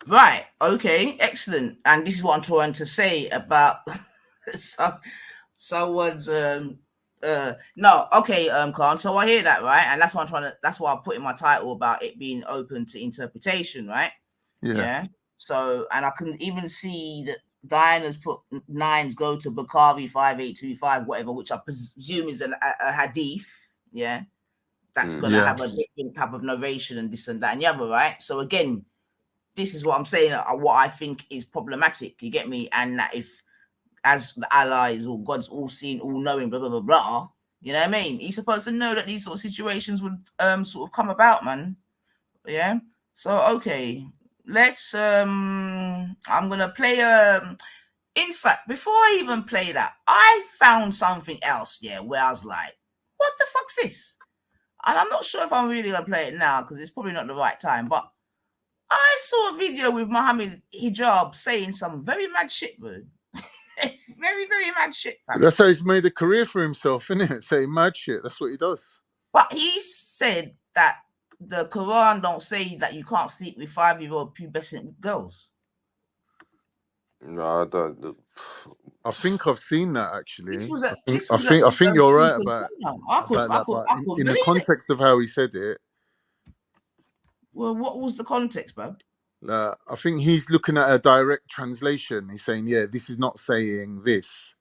Right. Okay. Excellent. And this is what I'm trying to say about someone's no, okay, Khan. So I hear that, right? And that's why I put in my title about it being open to interpretation, right? Yeah. Yeah. So, and I can even see that Diana's put nines go to Bukhari 5825, whatever, which I presume is a hadith. Yeah. That's Mm. gonna Yeah. have a different type of narration and this and that and the other, right? So again, this is what I'm saying, what I think is problematic. You get me? And that if, as the allies or God's all seeing, all knowing, blah blah blah blah, you know what I mean? He's supposed to know that these sort of situations would sort of come about, man. Yeah. So okay, let's I'm gonna play in fact, before I even play that, I found something else, yeah, where I was like, what the fuck's this? And I'm not sure if I'm really gonna play it now because it's probably not the right time, but I saw a video with Mohammed Hijab saying some very mad shit, bro. Very, very mad shit, fam. That's how he's made a career for himself, innit? Saying mad shit. That's what he does. But he said that the Quran don't say that you can't sleep with 5-year-old pubescent girls. No, I don't. I think I've seen that actually. This was I think you're right about that. But I could in the believe context of how he said it, well, what was the context, bro? I think he's looking at a direct translation. He's saying, yeah, this is not saying this.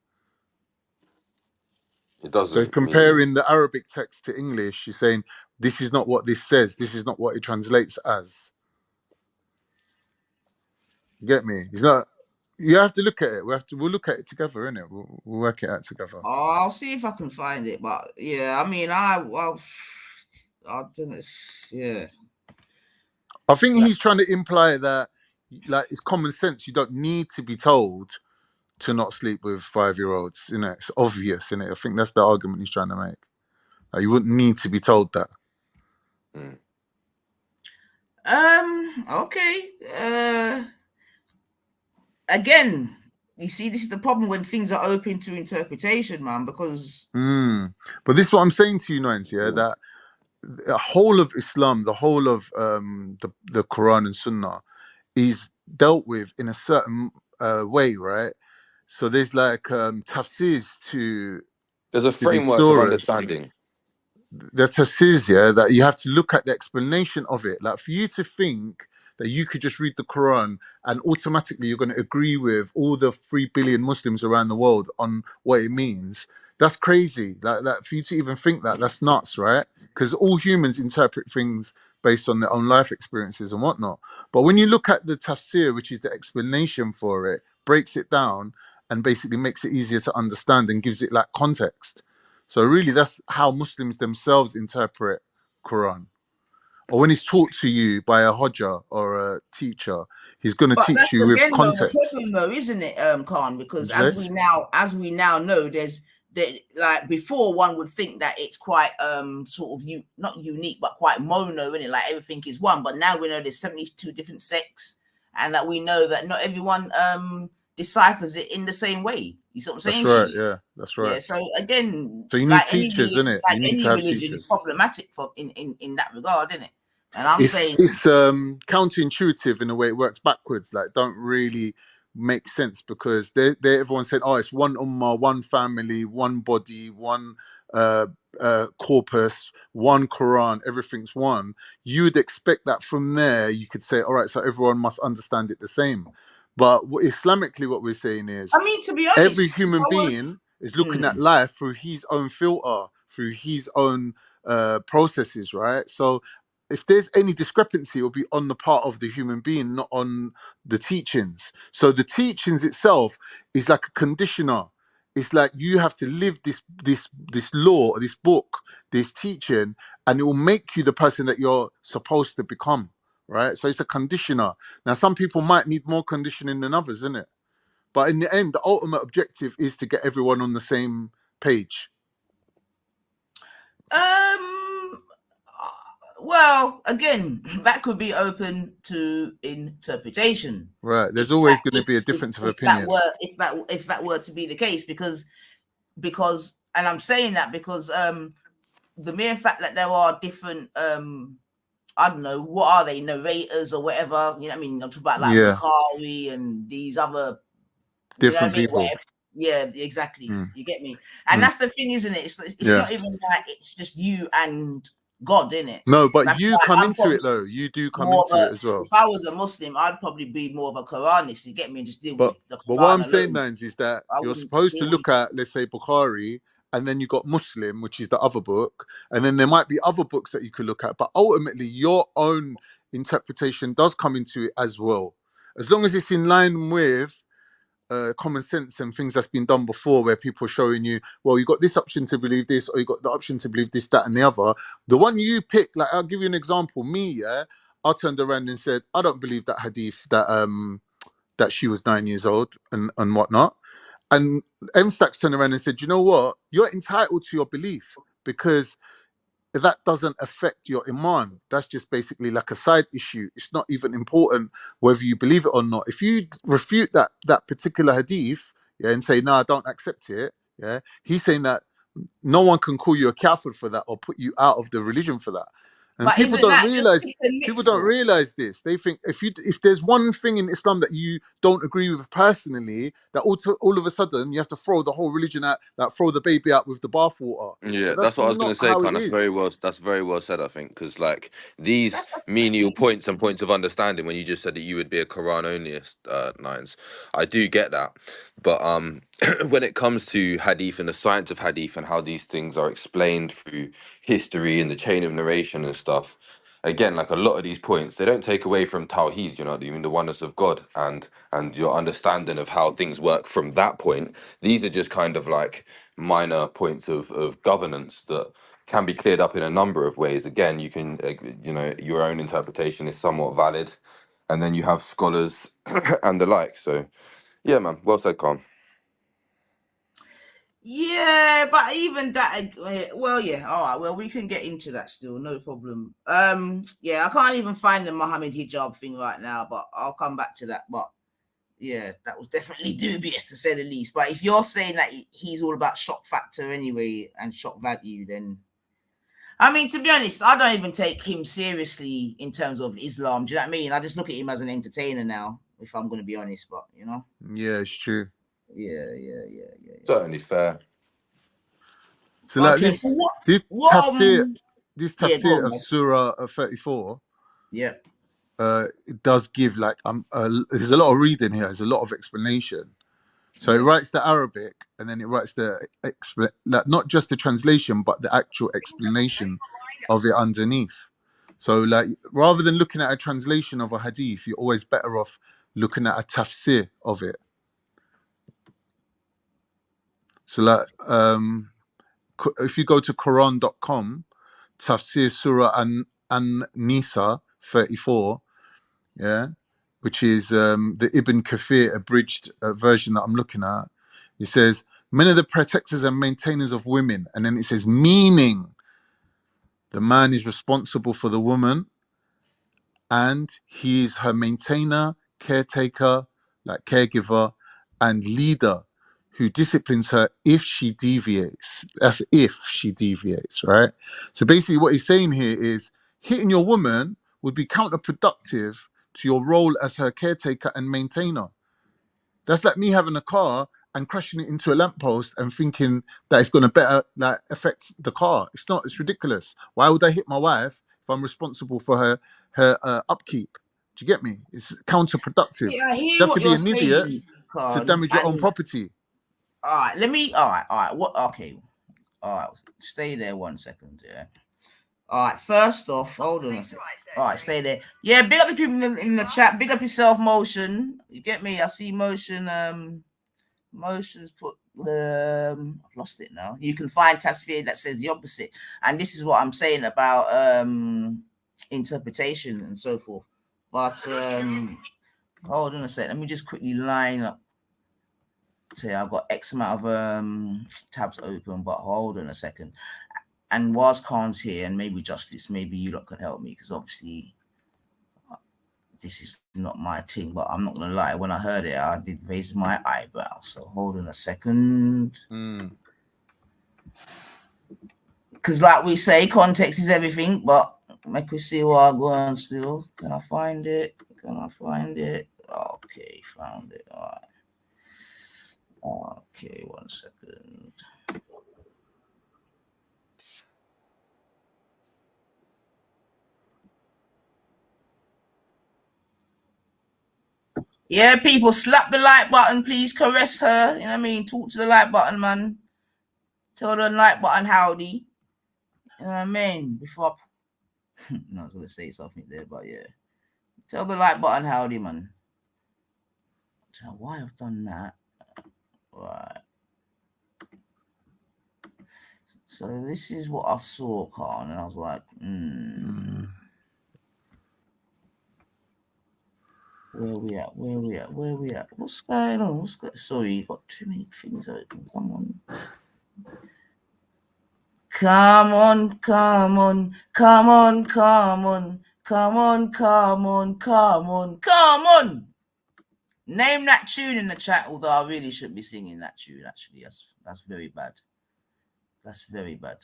It doesn't. So he's comparing the Arabic text to English. He's saying, this is not what this says. This is not what it translates as. You get me? He's not. You have to look at it. We'll look at it together, innit? We'll work it out together. I'll see if I can find it. But yeah, I mean, I don't know. Yeah. I think he's trying to imply that, like, it's common sense. You don't need to be told to not sleep with 5-year-olds. You know, it's obvious, innit? I think that's the argument he's trying to make. Like, you wouldn't need to be told that. Okay. Again, you see, this is the problem when things are open to interpretation, man. Because. But this is what I'm saying to you, Nines. Yeah, that the whole of Islam, the whole of the Quran and Sunnah, is dealt with in a certain way, right? So there's like tafsirs to. There's a framework of understanding. The tafsirs, yeah, that you have to look at the explanation of it. Like, for you to think that you could just read the Quran and automatically you're going to agree with all the 3 billion Muslims around the world on what it means, that's crazy. Like for you to even think that, that's nuts, right? Because all humans interpret things based on their own life experiences and whatnot. But when you look at the tafsir, which is the explanation for it, breaks it down and basically makes it easier to understand and gives it like context. So really, that's how Muslims themselves interpret Quran. Or when it's taught to you by a hodja or a teacher, he's going to teach you with context. That's the problem, though, isn't it, Khan? Because as we now know, like before, one would think that it's quite sort of not unique, but quite mono, isn't it? Like everything is one. But now we know there's 72 different sects, and that we know that not everyone deciphers it in the same way. You see what I'm saying? That's right. Yeah, that's right. Yeah. So again, so you need teachers, isn't it? Like you need any to have religion teachers. is problematic for in that regard, isn't it? And I'm saying it's counterintuitive in a way. It works backwards. Like, don't really make sense, because they everyone said, oh, it's one ummah, one family, one body, one corpus, one Quran, everything's one. You would expect that from there. You could say, all right, so everyone must understand it the same. But Islamically, what we're saying is, I mean, to be honest, every human being is looking at life through his own filter, through his own processes, right? So if there's any discrepancy, it will be on the part of the human being, not on the teachings. So the teachings itself is like a conditioner. It's like you have to live this law, this book, this teaching, and it will make you the person that you're supposed to become. Right, so it's a conditioner. Now, some people might need more conditioning than others, isn't it? But in the end, the ultimate objective is to get everyone on the same page. Well, again, that could be open to interpretation. Right. There's always going to be a difference of opinion. If that were to be the case, because, and I'm saying that because the mere fact that there are different I don't know, what are they, narrators or whatever? You know what I mean? I'm talking about like Bukhari and these other different people. Yeah, exactly. You get me? And that's the thing, isn't it? It's not even like it's just you and God, isn't it? No, but that's you come into it though. You do come into it as well. If I was a Muslim, I'd probably be more of a Quranist. You get me? And just deal with the Quran. But what I'm saying, Nines, is that you're supposed to look at, let's say, Bukhari, and then you got Muslim, which is the other book, and then there might be other books that you could look at, but ultimately your own interpretation does come into it as well, as long as it's in line with common sense and things that's been done before, where people are showing you, well, you got this option to believe this, or you got the option to believe this, that, and the other. The one you pick, like, I'll give you an example. Me, I turned around and said, I don't believe that hadith that she was 9 years old and whatnot. And M-Stacks turned around and said, you know what? You're entitled to your belief, because that doesn't affect your iman. That's just basically like a side issue. It's not even important whether you believe it or not. If you refute that particular hadith, yeah, and say, no, I don't accept it, yeah, he's saying that no one can call you a kafir for that or put you out of the religion for that. And But people isn't don't that just realize pick and people mix don't though? realize this. They think if there's one thing in Islam that you don't agree with personally, that all of a sudden you have to throw the whole religion out, like throw the baby out with the bathwater. Yeah, But that's that's what I was gonna not say, how Khan. it is. That's very well said, I think, because like these That's a menial fact. points and points of understanding. When you just said that you would be a Quran onlyist, Nines, I do get that. But when it comes to hadith and the science of hadith and how these things are explained through history and the chain of narration and stuff, again, like a lot of these points, they don't take away from Tawheed, you know, the oneness of God and your understanding of how things work from that point. These are just kind of like minor points of governance that can be cleared up in a number of ways. Again, you can, you know, your own interpretation is somewhat valid, and then you have scholars and the like. So, yeah, man, well said, Khan. Yeah, but even that, well, yeah, all right, well, we can get into that still, no problem. Yeah, I can't even find the Mohammed hijab thing right now, but I'll come back to that. But yeah, that was definitely dubious to say the least. But if you're saying that he's all about shock factor anyway and shock value, then I mean, to be honest, I don't even take him seriously in terms of Islam. Do you know what I mean? I just look at him as an entertainer now, if I'm going to be honest. But you know, Yeah, it's true. yeah. Certainly fair. So like Okay, this so this what tafsir this yeah, go tafsir on, of man. Surah 34, Yeah. it does give like there's a lot of reading here. There's a lot of explanation. So it Yeah. writes the Arabic and then it writes the like not just the translation but the actual explanation of it underneath. So like rather than looking at a translation of a hadith, you're always better off looking at a tafsir of it. So like if you go to Quran.com, Tafsir Surah An-Nisa 34, yeah, which is the Ibn Kathir abridged version that I'm looking at. It says, many of the protectors and maintainers of women, and then it says, meaning the man is responsible for the woman and he is her maintainer, caretaker, like caregiver, and leader who disciplines her if she deviates. That's if she deviates, right? So basically, what he's saying here is hitting your woman would be counterproductive to your role as her caretaker and maintainer. That's like me having a car and crashing it into a lamppost and thinking that it's going to better like affect the car. It's not. It's ridiculous. Why would I hit my wife if I'm responsible for her upkeep? Do you get me? It's counterproductive. Yeah, I You hear have to what be you're an idiot saying, to Khan. damage your own And property. all right, let me. All right. What? Okay. All right. Stay there 1 second. Yeah. All right. First off, hold on a second. All right, stay there. Yeah, big up the people in the chat. Big up yourself, Motion. You get me? I see Motion. Motion's put. I've lost it now. You can find Tasfir that says the opposite, and this is what I'm saying about interpretation and so forth. But hold on a second. Let me just quickly line up. Say I've got X amount of tabs open, but hold on a second. And whilst Khan's here, and maybe Justice, maybe you lot can help me, because obviously this is not my thing, but I'm not gonna lie, when I heard it, I did raise my eyebrow. So hold on a second. Because like we say, context is everything, but make we see what I go on still. Can I find it? Okay, found it. All right. Okay, 1 second. Yeah, people, slap the like button, please. Caress her. You know what I mean? Talk to the like button, man. Tell the like button howdy. You know what I mean? Before no, I was gonna say something there, but yeah. Tell the like button howdy, man. I don't know why I've done that. Right. So this is what I saw, Khan, and I was like, Where we at? What's going on? Sorry, you got too many things open. Come on. Name that tune in the chat, although I really shouldn't be singing that tune, actually. That's very bad. That's very bad.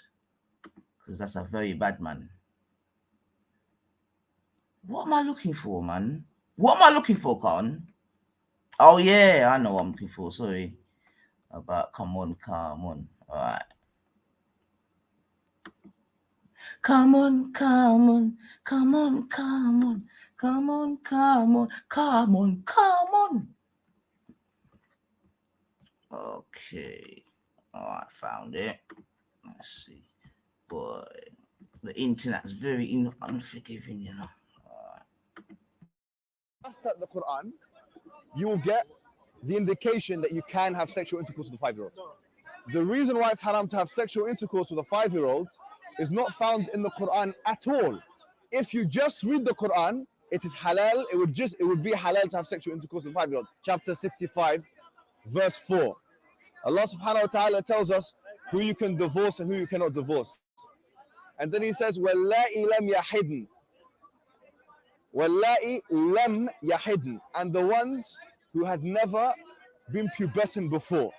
Because that's a very bad man. What am I looking for, man? What am I looking for, Con? Oh, yeah, I know what I'm looking for. Sorry. About come on. All right. Come on. Okay. All right, found it. Let's see. Boy, the internet's very unforgiving, you know. At the Quran, you will get the indication that you can have sexual intercourse with a 5-year-old. The reason why it's haram to have sexual intercourse with a 5-year-old is not found in the Quran at all. If you just read the Quran, it is halal. It would be halal to have sexual intercourse with a 5-year-old. Chapter 65, verse 4. Allah subhanahu wa ta'ala tells us who you can divorce and who you cannot divorce. And then he says, وَاللَّائِ لَمْ يَحِدْنَ. وَاللَّائِ لَمْ يَحِدْنَ. And the ones who had never been pubescent before.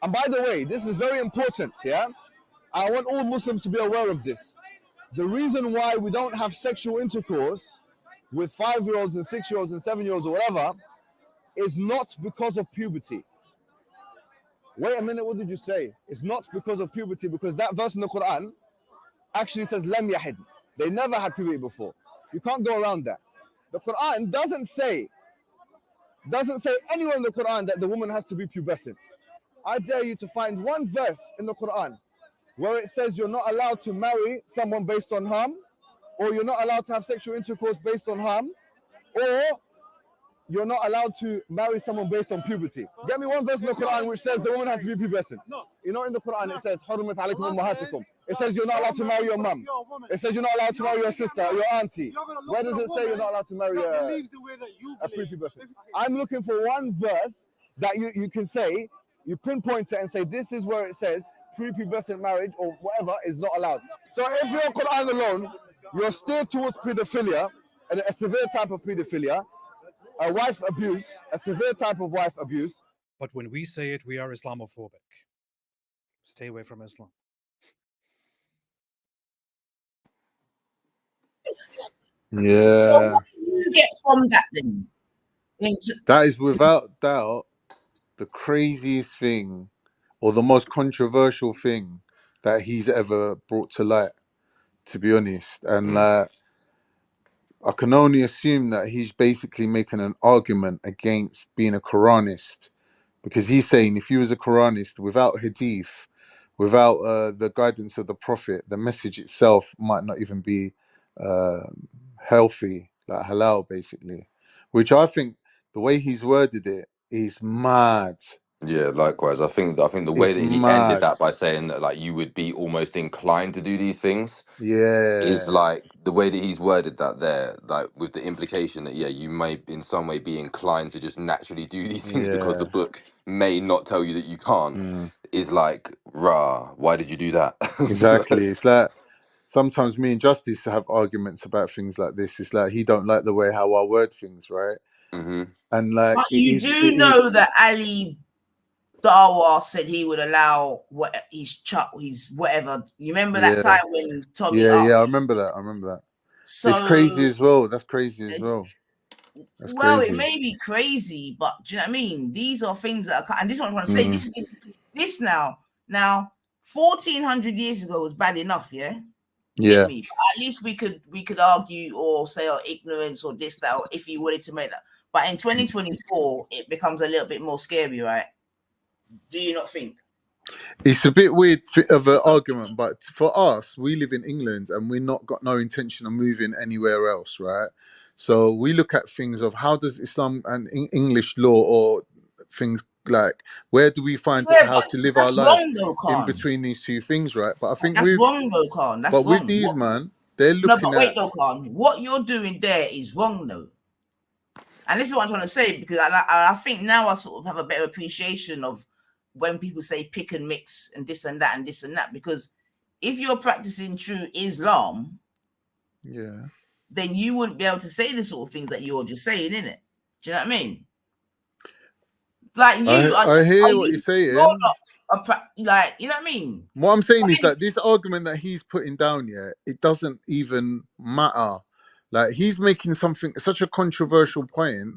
And by the way, this is very important, yeah? I want all Muslims to be aware of this. The reason why we don't have sexual intercourse with 5-year-olds and 6-year-olds and 7-year-olds or whatever is not because of puberty. Wait a minute, what did you say? It's not because of puberty, because that verse in the Quran actually says lam yahid. They never had puberty before. You can't go around that. The Quran doesn't say anywhere in the Quran that the woman has to be pubescent. I dare you to find one verse in the Quran where it says you're not allowed to marry someone based on harm, or you're not allowed to have sexual intercourse based on harm, or you're not allowed to marry someone based on puberty. Get me one verse in the Quran which says the woman has to be pubescent. No. You know, in the Quran it says, حُرِّمَتْ عَلَيْكُمْ أُمَّهَاتُكُم. It says you're not allowed to marry your mum. It says you're not allowed to marry your sister or your auntie. Where does it say you're not allowed to marry a prepubescent? I'm looking for one verse that you can say, you pinpoint it and say, this is where it says prepubescent marriage or whatever is not allowed. So if you're Quran alone, you're steered towards pedophilia, and a severe type of pedophilia, a wife abuse, a severe type of wife abuse. But when we say it, we are Islamophobic. Stay away from Islam. Yeah. So what do you get from that then? That is without doubt the craziest thing or the most controversial thing that he's ever brought to light, to be honest. And I can only assume that he's basically making an argument against being a Quranist, because he's saying if you was a Quranist without hadith, without the guidance of the Prophet, the message itself might not even be healthy, like halal, basically. Which I think the way he's worded it is mad. Yeah, likewise. I think the way It's that he ended mad. that by saying that like you would be almost inclined to do these things is Yeah. like the way that he's worded that there, like with the implication that you may in some way be inclined to just naturally do these things because the Yeah. book may not tell you that you can't, Mm. is like, rah, why did you do that? Exactly. It's like sometimes me and Justice have arguments about things like this. It's like he don't like the way how I word things, right? Mm-hmm. And like but you do know that Ali Dawa said he would allow what his whatever. You remember that time when Tommy? Yeah, I remember that. So it's crazy as well. That's crazy as well. That's crazy. It may be crazy, but do you know what I mean? These are things that are, and this is what I'm trying to say. This is this now. Now, 1400 years ago was bad enough, yeah. Yeah. At least we could argue or say ignorance or this that, or if you wanted to make that. But in 2024, it becomes a little bit more scary, right? Do you not think? It's a bit weird of an argument, but for us, we live in England and we're not got no intention of moving anywhere else, right? So we look at things of how does Islam and English law or things like where do we find how to live our life in between these two things, right? But I think that's wrong, though, Khan. That's but wrong. with these man, they're looking but wait, though, Khan. What you're doing there is wrong, though. And this is what I'm trying to say, because I think now I sort of have a better appreciation of when people say pick and mix and this and that and this and that, because if you're practicing true Islam, then you wouldn't be able to say the sort of things that you're just saying, innit? Do you know what I mean? Like you, I hear what you're you're saying. not like, you know what I mean? What I'm saying is that this argument that he's putting down, yeah, it doesn't even matter. Like he's making something such a controversial point,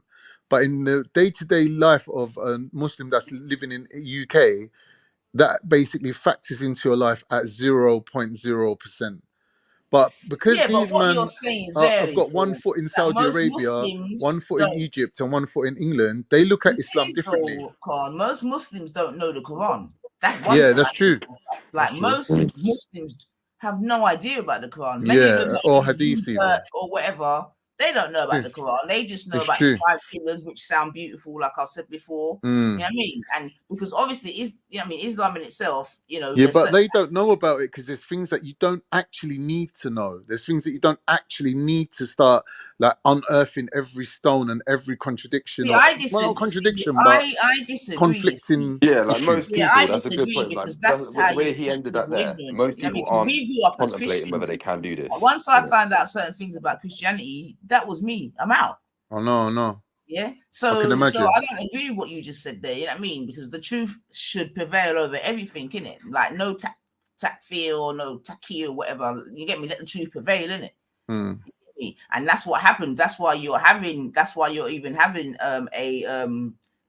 but in the day-to-day life of a Muslim that's living in UK, that basically factors into your life at 0.0%. But because Yeah, but these what you're men saying have varies, got one Paul. foot in That Saudi most Arabia, one Muslims foot in don't. Egypt, and one foot in England, they look at The Islam thing is, differently. though, Khan, most Muslims don't know the Quran. That's one Yeah, thing. that's true. Like That's true. most Muslims have no idea about the Quran. Many of them Yeah, or maybe hadiths even. or whatever. They don't know It's about true. the Quran. They just know It's about the true. 5 pillars, which sound beautiful, like I've said before. You know what I mean? And because obviously, you know what I mean, Islam in itself, you know, Yeah, but they don't know about it because there's things that you don't actually need to know. There's things that you don't actually need to start like unearthing every stone and every contradiction, See, or I well, not disagree. See, contradiction, but I disagree. conflicting Yeah, like issue. most Yeah, people, I that's a good disagree point. Like because that's how the way you he teach ended that people there, ignorant. most You know what I mean? people Because aren't we grew up as contemplating whether Christians. they can do this. Once I found out certain things about Christianity, that was me. I'm out. Oh no. Yeah. I can So imagine. I don't agree with what you just said there. You know what I mean? Because the truth should prevail over everything, innit? Like no takfir or no taqi or whatever. You get me? Let the truth prevail, innit? And that's what happens. That's why you're even having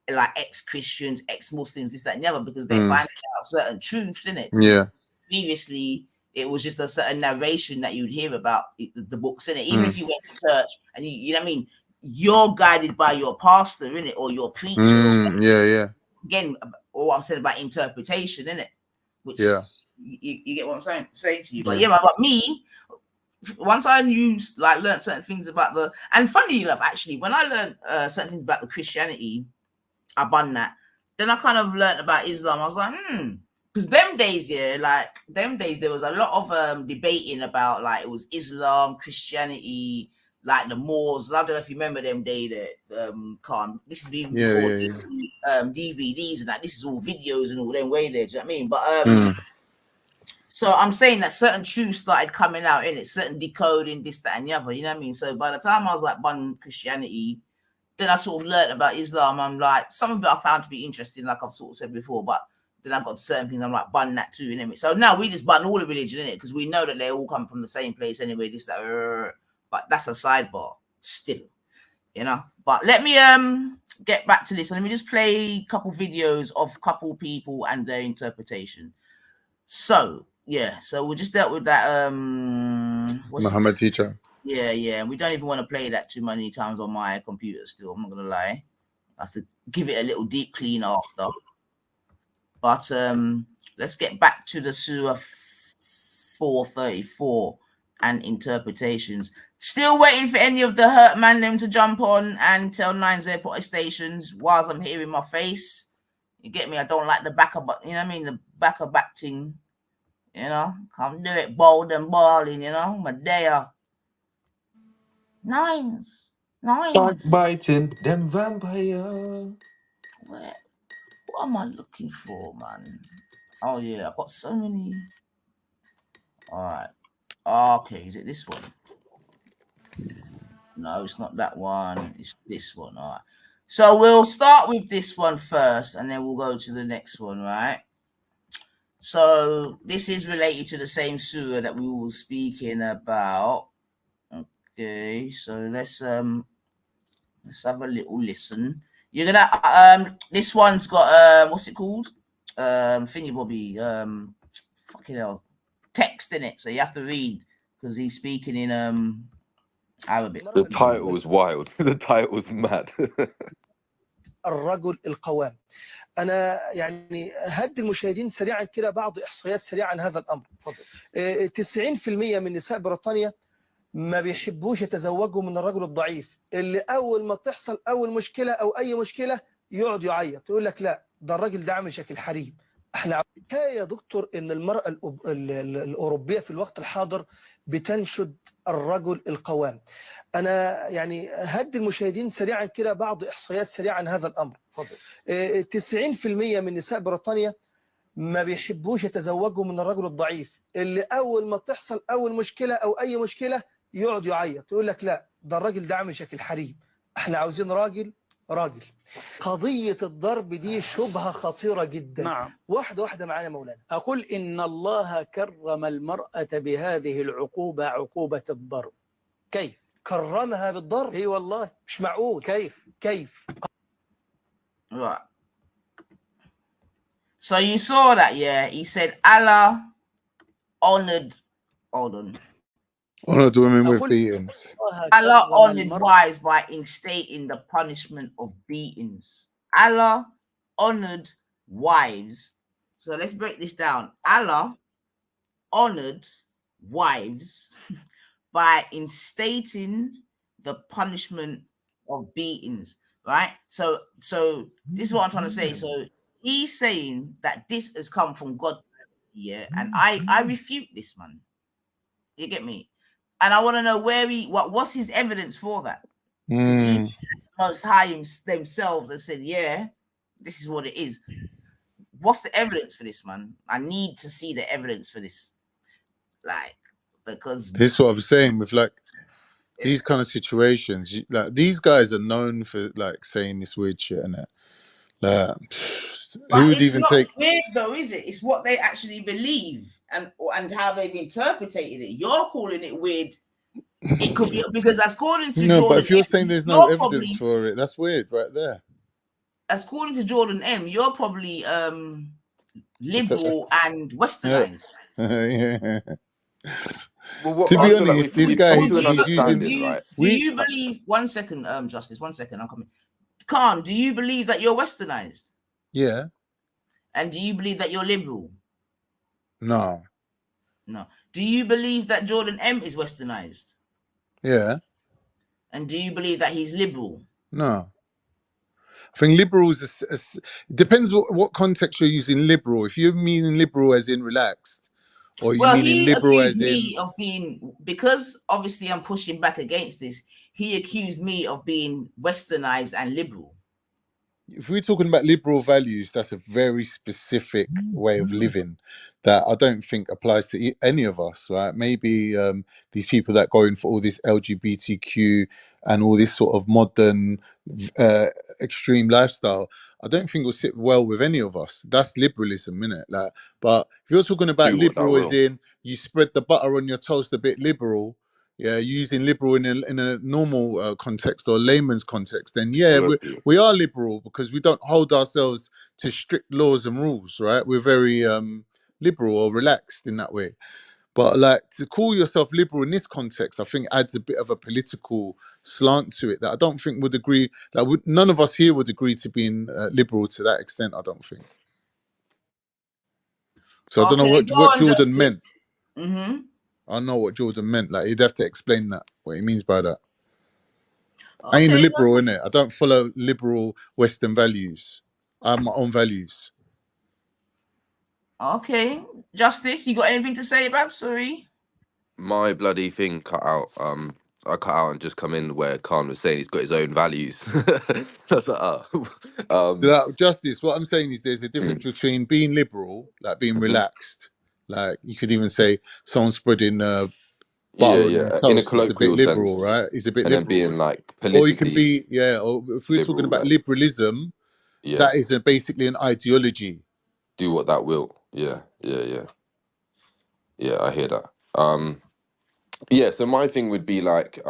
like ex-Christians, ex-Muslims, this, that, and the other, because they're finding out certain truths, in it. Yeah. Previously, it was just a certain narration that you'd hear about the books, in it. Even if you went to church and you know what I mean, you're guided by your pastor, in it, or your preacher. Yeah. Again, or what I'm saying about interpretation, in it, which you get what I'm saying to you. But but me, once I learned certain things about and funny enough, actually, when I learned certain things about the Christianity, I bun that. Then I kind of learned about Islam. I was like, because them days, there was a lot of debating about like it was Islam, Christianity, like the Moors. I don't know if you remember them days that Khan. This is even before DVDs and that. This is all videos and all them way there. Do you know what I mean? But so I'm saying that certain truths started coming out in it, certain decoding, this, that, and the other. You know what I mean? So by the time I was like bun Christianity, then I sort of learned about Islam. I'm like, some of it I found to be interesting, like I've sort of said before, but then I got certain things I'm like, bun that too, you know. So now we just bun all the religion in it because we know that they all come from the same place anyway. This, that, but that's a sidebar still, you know. But let me get back to this and let me just play a couple videos of a couple people and their interpretation. So so we just dealt with that Muhammad teacher. Yeah. We don't even want to play that too many times on my computer still. I'm not gonna lie. I have to give it a little deep clean after. But let's get back to the Surah 434 and interpretations. Still waiting for any of the hurt mandem to jump on and tell Nines Airport stations whilst I'm hearing my face. You get me? I don't like the back of, you know what I mean? The back of back thing. You know, come do it bold and balling, you know, Medea. Nines. Biting them vampire. What am I looking for, man? Oh, yeah, I've got so many. All right. Okay, is it this one? No, it's not that one. It's this one. All right. So we'll start with this one first, and then we'll go to the next one, right? So this is related to the same surah that we were speaking about. Okay, so let's have a little listen. You're gonna this one's got what's it called? Thingy Bobby, fucking hell, text in it. So you have to read because he's speaking in Arabic. The title was wild. The title was mad. الرجل القوام. أنا يعني هدي المشاهدين سريعا كده بعض إحصائيات سريعة عن هذا الأمر. 90% من نساء بريطانيا ما بيحبوش يتزوجوا من الرجل الضعيف اللي أول ما تحصل أول مشكلة أو أي مشكلة يقعد يعيط يقول لك لا ده الراجل ده عامل شكل حريم. احنا يا دكتور إن المرأة الأوروبية في الوقت الحاضر بتنشد الرجل القوام. أنا يعني هدي المشاهدين سريعا كده بعض إحصائيات سريعة عن هذا الأمر. 90% من نساء بريطانيا ما بيحبوش يتزوجوا من الرجل الضعيف اللي أول ما تحصل أول مشكلة أو أي مشكلة يقعد يعيط يقول لك لا ده الراجل ده عامل شكل حريم. احنا عاوزين راجل راجل. قضية الضرب دي شبهة خطيرة جدا. نعم. واحدة واحدة معانا مولانا. أقول إن الله كرم المرأة بهذه العقوبة، عقوبة الضرب. كيف؟ كرمها بالضرب؟ إي والله. مش معقول. كيف؟ كيف؟ Right. So you saw that, yeah? He said Allah honored. Hold on. Honored women with beatings. Allah honored wives by instating the punishment of beatings. Allah honored wives. So let's break this down. Allah honored wives by instating the punishment of beatings, right? So this is what I'm trying to say. So he's saying that this has come from God, yeah, and I refute this, man. You get me? And I want to know what's his evidence for that? Mm. Most High themselves have said, yeah, this is what it is. What's the evidence for this, man? I need to see the evidence for this. Like, because this is what I'm saying with like these kind of situations. Like these guys are known for like saying this weird shit, innit? Like, who would even take? Weird though, is it? It's what they actually believe and how they've interpreted it. You're calling it weird. It could be because according to no, Jordan but if you're M, saying there's no evidence for it, that's weird, right there. According to Jordan M, you're probably liberal and westernized. Yeah. Well, to be honest, this guy he's using right. Do you believe? One second, Justice. 1 second, I'm coming. Khan, do you believe that you're westernized? Yeah. And do you believe that you're liberal? No. No. Do you believe that Jordan M is westernized? Yeah. And do you believe that he's liberal? No. I think liberal is depends what context you're using liberal. If you're meaning liberal as in relaxed, or you meaning liberal as in of being, because obviously I'm pushing back against this, he accused me of being westernized and liberal. If we're talking about liberal values, that's a very specific way of living that I don't think applies to any of us, right? Maybe these people that go in for all this LGBTQ and all this sort of modern extreme lifestyle, I don't think will sit well with any of us. That's liberalism, innit? Like, but if you're talking about liberal as in you spread the butter on your toast a bit liberal, yeah, using liberal in a normal context or layman's context, then yeah, we are liberal because we don't hold ourselves to strict laws and rules, right? We're very liberal or relaxed in that way. But like to call yourself liberal in this context, I think adds a bit of a political slant to it that I don't think would agree. Like none of us here would agree to being liberal to that extent. I don't think. So I don't know what Jordan meant. Mm-hmm. I don't know what Jordan meant. Like he'd have to explain that, what he means by that. I ain't a liberal, innit? I don't follow liberal Western values. I have my own values. Okay. Justice, you got anything to say, Bab? Sorry. My bloody thing cut out. I cut out and just come in where Khan was saying he's got his own values. That's like, Justice, what I'm saying is there's a difference between being liberal, like being relaxed. Like you could even say someone spreading butter on their toast. in a It's a bit liberal, sense, right? It's a bit and liberal. then being like or you can politically be, or if we're talking about liberalism, that is basically an ideology. Do what that will. Yeah, I hear that. Yeah, so my thing would be like,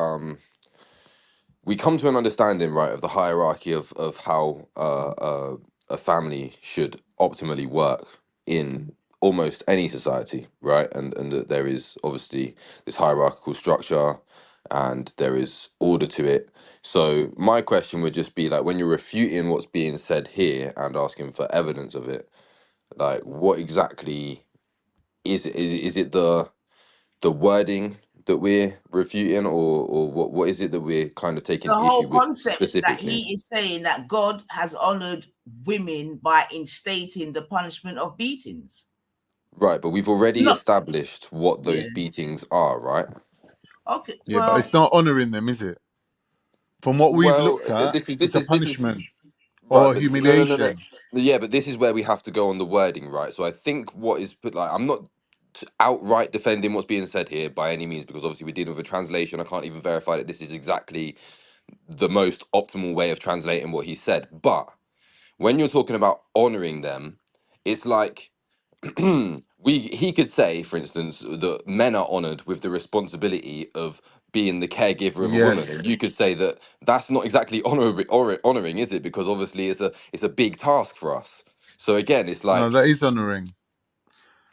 we come to an understanding, right, of the hierarchy of how a family should optimally work in almost any society, right? And that there is obviously this hierarchical structure and there is order to it. So my question would just be like, when you're refuting what's being said here and asking for evidence of it, like what exactly is it? Is it the wording that we're refuting, or what is it that we're kind of taking the whole issue with concept specifically? that he is saying that God has honored women by instating the punishment of beatings. Right, but we've already established what those beatings are, right? Okay. Yeah, but it's not honoring them, is it? From what we've looked at, this it's a punishment right, or humiliation. No. Yeah, but this is where we have to go on the wording, right? So I think what is put, like, I'm not outright defending what's being said here by any means, because obviously we're dealing with a translation. I can't even verify that this is exactly the most optimal way of translating what he said. But when you're talking about honoring them, it's like he could say, for instance, that men are honored with the responsibility of being the caregiver of a woman, Yes. and you could say that that's not exactly honoring, is it? Because obviously it's a big task for us. So again, it's No, like that is honouring.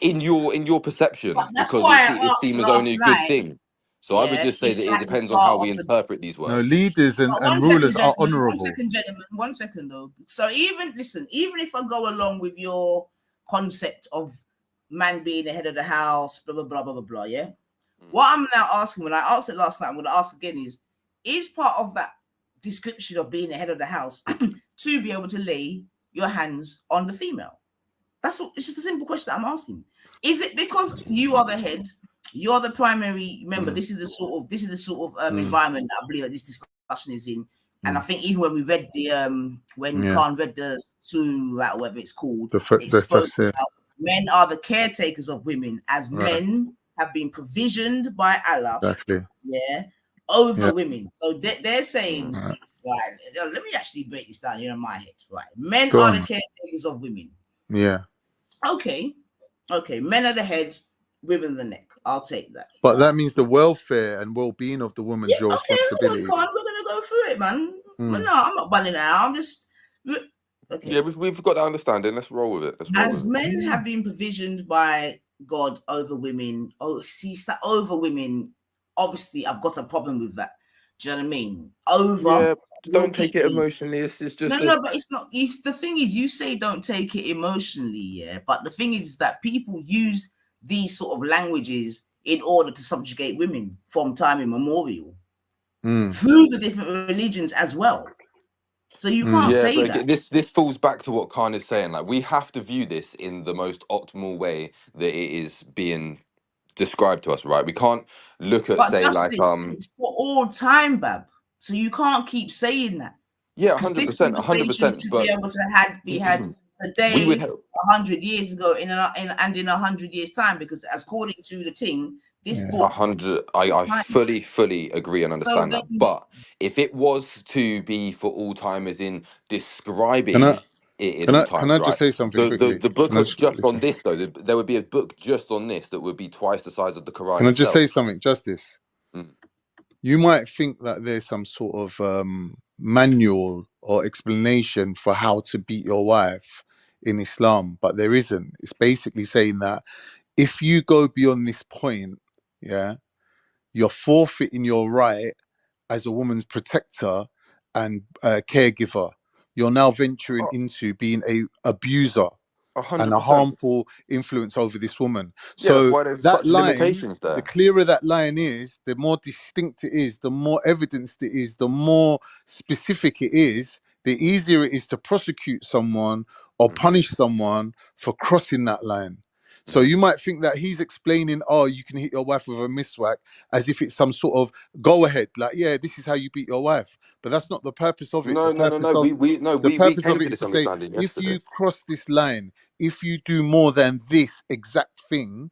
in your But perception, that's because why I it asked seems only last a good night, thing. So I would yeah, just say if that it that is depends on how part we of the. interpret these No, words. leaders But and one second, rulers are gentlemen. One honourable. second, gentlemen. 1 second, though. So even if I go along with your concept of man being the head of the house, blah blah blah blah blah blah, yeah. What I'm now asking, when I asked it last night, I'm going to ask again: is part of that description of being the head of the house to be able to lay your hands on the female? That's what. It's just a simple question that I'm asking. Is it because you are the head? You're the primary member. This is the sort of environment that I believe that this discussion is in. And I think even when we read when Khan read the Sura, whatever it's called, it spoke about men are the caretakers of women, as men have been provisioned by Allah, over women. So they're saying, right, let me actually break this down in my head. Right, men are the caretakers of women. Yeah. Okay. Men are the head, women the neck. I'll take that. But that means the welfare and well-being of the woman's your responsibility. We're gonna go through it, man. No, I'm not banning out. I'm just okay. Yeah, we've got that understanding. Let's roll with it. As men have been provisioned by God over women, over women. Obviously, I've got a problem with that. Do you know what I mean? Yeah, don't take it emotionally. It's just no, but it's not. The thing is, you say don't take it emotionally, yeah. But the thing is that people use these sort of languages in order to subjugate women from time immemorial through the different religions as well. So you can't say but that. This falls back to what Khan is saying. Like, we have to view this in the most optimal way that it is being described to us, right? We can't look at it's for all time, Bab. So you can't keep saying that. Yeah, 100%. This 100%. should But be able to be had today, 100 years ago, in 100 years' time, because according to the thing, this book 100. I fully agree and understand that. But if it was to be for all time, as in describing it in all times, can I just say something quickly? The book just on this, though, there would be a book just on this that would be twice the size of the Quran Can I itself. just say something, Justice? You might think that there's some sort of manual or explanation for how to beat your wife in Islam, but there isn't. It's basically saying that if you go beyond this point, you're forfeiting your right as a woman's protector and caregiver. You're now venturing into being a abuser and a 100%. harmful influence over this woman. Yeah, that's So why there's that such line, limitations there. the clearer that line is, the more distinct it is, the more evidence it is, the more specific it is, the easier it is to prosecute someone or punish someone for crossing that line. So you might think that he's explaining, oh, you can hit your wife with a miswak, as if it's some sort of go ahead, like, yeah, this is how you beat your wife. But that's not the purpose of it. No. We Purpose came of to it is this to say, understanding if yesterday. you cross this line, if you do more than this exact thing,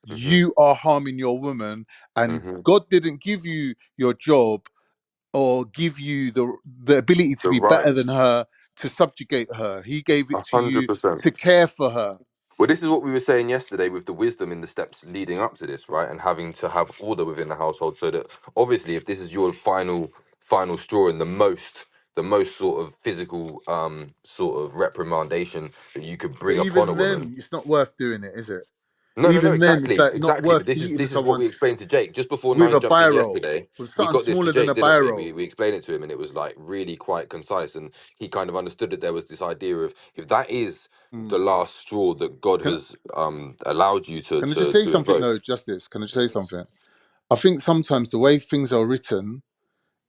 you are harming your woman, and God didn't give you your job or give you the ability to be better than her, to subjugate her. He gave it to you 100%. to care for her. Well, this is what we were saying yesterday with the wisdom in the steps leading up to this, right? And having to have order within the household, so that obviously, if this is your final straw and the most sort of physical sort of reprimandation that you could But bring upon a even woman. then, it's not worth doing it, is it? No, Even then, it's exactly. like not worth But this beating is what someone we explained to Jake just before with Nine a jumped in biro, yesterday. with We something got this to smaller than Jake, a didn't we? biro. We explained it to him, and it was like really quite concise, and he kind of understood that there was this idea of, if that is the last straw that God Can, has allowed you to can I just say something invoke. though, Justice? Can I just say something? I think sometimes the way things are written,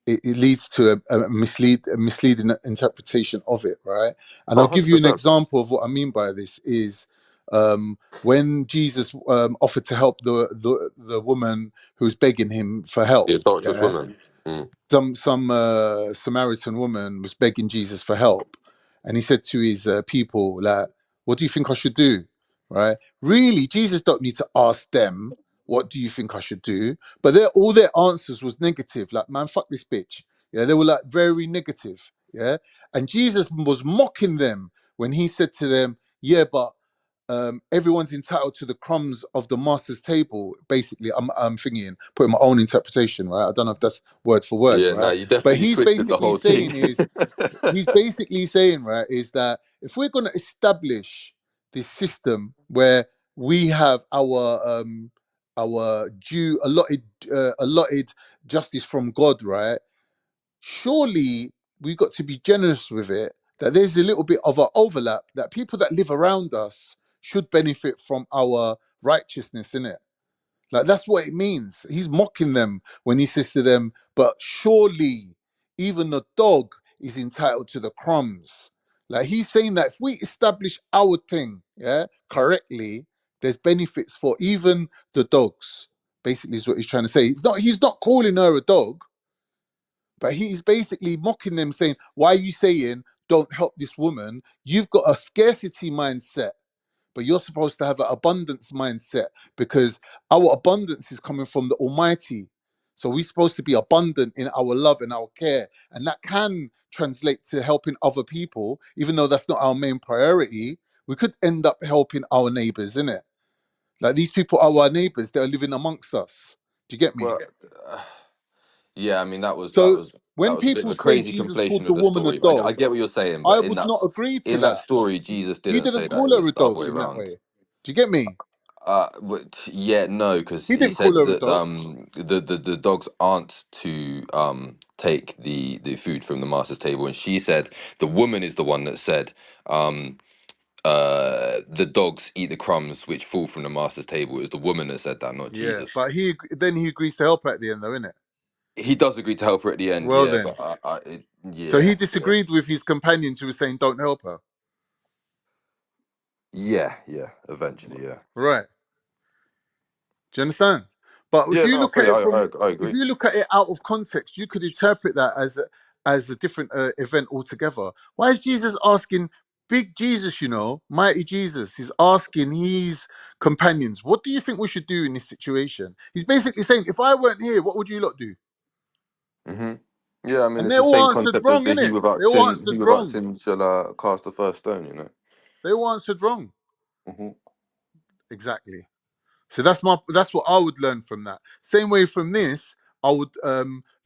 it leads to a misleading interpretation of it, right? And I'll give you an 100%. example of what I mean by this is when Jesus offered to help the woman who's begging him for help. The adulterous woman. Some Samaritan woman was begging Jesus for help, and he said to his people, like, what do you think I should do? Right? Really, Jesus don't need to ask them, what do you think I should do? But all their answers was negative, like, man, fuck this bitch. Yeah, they were like very negative. Yeah, and Jesus was mocking them when he said to them, "Yeah, but everyone's entitled to the crumbs of the master's table." Basically, I'm thinking, putting my own interpretation, right? I don't know if that's word for word, Yeah, no, right? you But definitely he's twisted the basically whole thing. saying is that if we're going to establish this system where we have our due allotted justice from God, right? Surely we got to be generous with it. That there's a little bit of an overlap that people that live around us should benefit from our righteousness in it. Like that's what it means. He's mocking them when he says to them, "But surely even the dog is entitled to the crumbs." Like he's saying that if we establish our thing, yeah, correctly, there's benefits for even the dogs. Basically, is what he's trying to say. He's not calling her a dog, but he's basically mocking them, saying, "Why are you saying don't help this woman? You've got a scarcity mindset, but you're supposed to have an abundance mindset because our abundance is coming from the Almighty. So we're supposed to be abundant in our love and our care, and that can translate to helping other people, even though that's not our main priority. We could end up helping our neighbors, innit? Like these people are our neighbors; they're living amongst us. Do you get me? Well, uh, yeah, I mean that was So that when was a bit of people a say crazy Jesus called conflation the of the woman a story. I dog, get what you're saying, I but would not agree to in that that. story, Jesus He didn't didn't say that. call It her was a the other dog way in that around. way. Do you get me? Yeah, no, because He he didn't call said her a that dog. the dogs aren't to take the food from the master's table, and she said the woman is the one that said the dogs eat the crumbs which fall from the master's table. It was the woman that said that, not Yeah, Jesus. but he agrees to help her at the end, though, innit? He does agree to help her at the end, Well yeah, then, but so he yeah, disagreed with his companions who were saying don't help her. yeah, eventually, yeah. Right? Do you understand? But if Yeah, you no, look at fully. it from, I if agree. you look at it out of context, you could interpret that as a different event altogether. Why is Jesus asking? Big Jesus, mighty Jesus, he's asking his companions, what do you think we should do in this situation? He's basically saying, if I weren't here, what would you lot do? hmm Yeah, I mean, And it's they the all same answered concept as wrong, the innit? They all he answered without wrong. sin shall cast the first stone. They all answered wrong. Hmm Exactly. So that's what I would learn from that. Same way from this, I would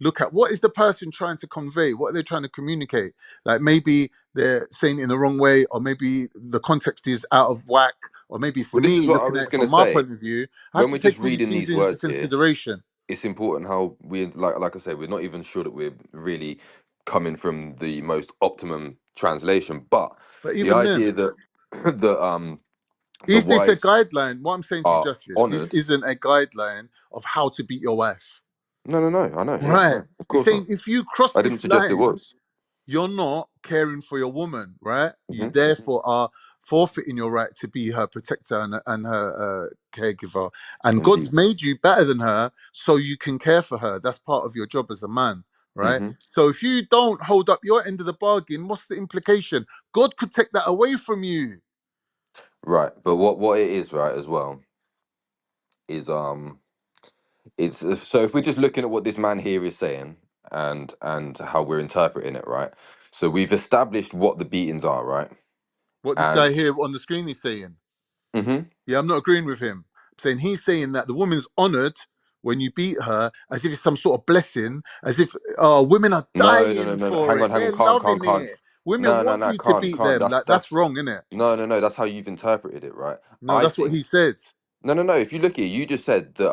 look at what is the person trying to convey, what are they trying to communicate. Like maybe they're saying it in the wrong way, or maybe the context is out of whack, or maybe it's Well, this is me what I looking was at it gonna from my say. point of view. I have When to we're just take all these reading things these into words here, consideration. it's important how we like I say, we're not even sure that we're really coming from the most optimum translation, but But the even then, idea that the is this a wives guideline? What I'm saying to you, are Justice, this honored. isn't a guideline of how to beat your wife. No, I know, yeah, Right. no, of It's course not. saying if you cross I didn't this suggest it line, was. you're not caring for your woman, right? You Hmm therefore are forfeiting your right to be her protector and her caregiver. And God's Indeed. made you better than her so you can care for her. That's part of your job as a man, right? hmm So if you don't hold up your end of the bargain, what's the implication? God could take that away from you. Right, but what it is, right, as well, is it's so if we're just looking at what this man here is saying and how we're interpreting it, right? So we've established what the beatings are, right? What this And guy here on the screen is saying. hmm Yeah, I'm not agreeing with him. I'm saying he's saying that the woman's honored when you beat her as if it's some sort of blessing, as if women are dying no. for it. Hang on, They're loving can't. it. Women want No, you to beat can't. them. Like that's That's wrong, isn't it? no. That's how you've interpreted it, right? No, I that's what think he said. no. If you look at it, you just said that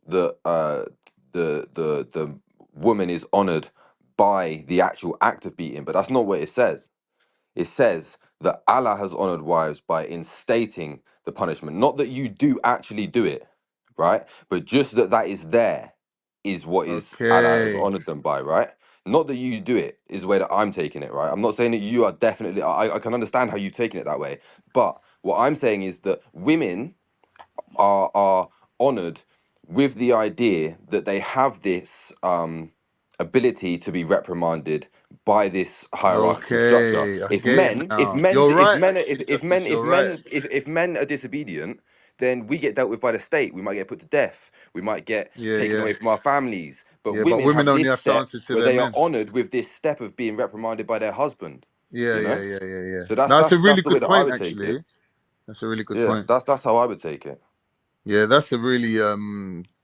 the the woman is honored by the actual act of beating, but that's not what it says. It says that Allah has honored wives by instating the punishment. Not that you do actually do it, right? But just that is there is what is Allah has Okay. honored them by, right? Not that you do it is the way that I'm taking it, right? I'm not saying that you are definitely, I can understand how you've taken it that way. But what I'm saying is that women are honored with the idea that they have this ability to be reprimanded by this hierarchical structure. Okay. I get it now. If You're right, men actually, Justice. You're right. if men are disobedient, then we get dealt with by the state. We might get put to death. We might get Yeah, taken yeah. away from our families. But Yeah, but women women have only this have to step answer to where their they are men. honoured with this step of being reprimanded by their husband. Yeah, You know? yeah. So That's a really that's the way good that I point, would take it. actually. That's a really good Yeah, point. that's how I would take it. Yeah, that's a really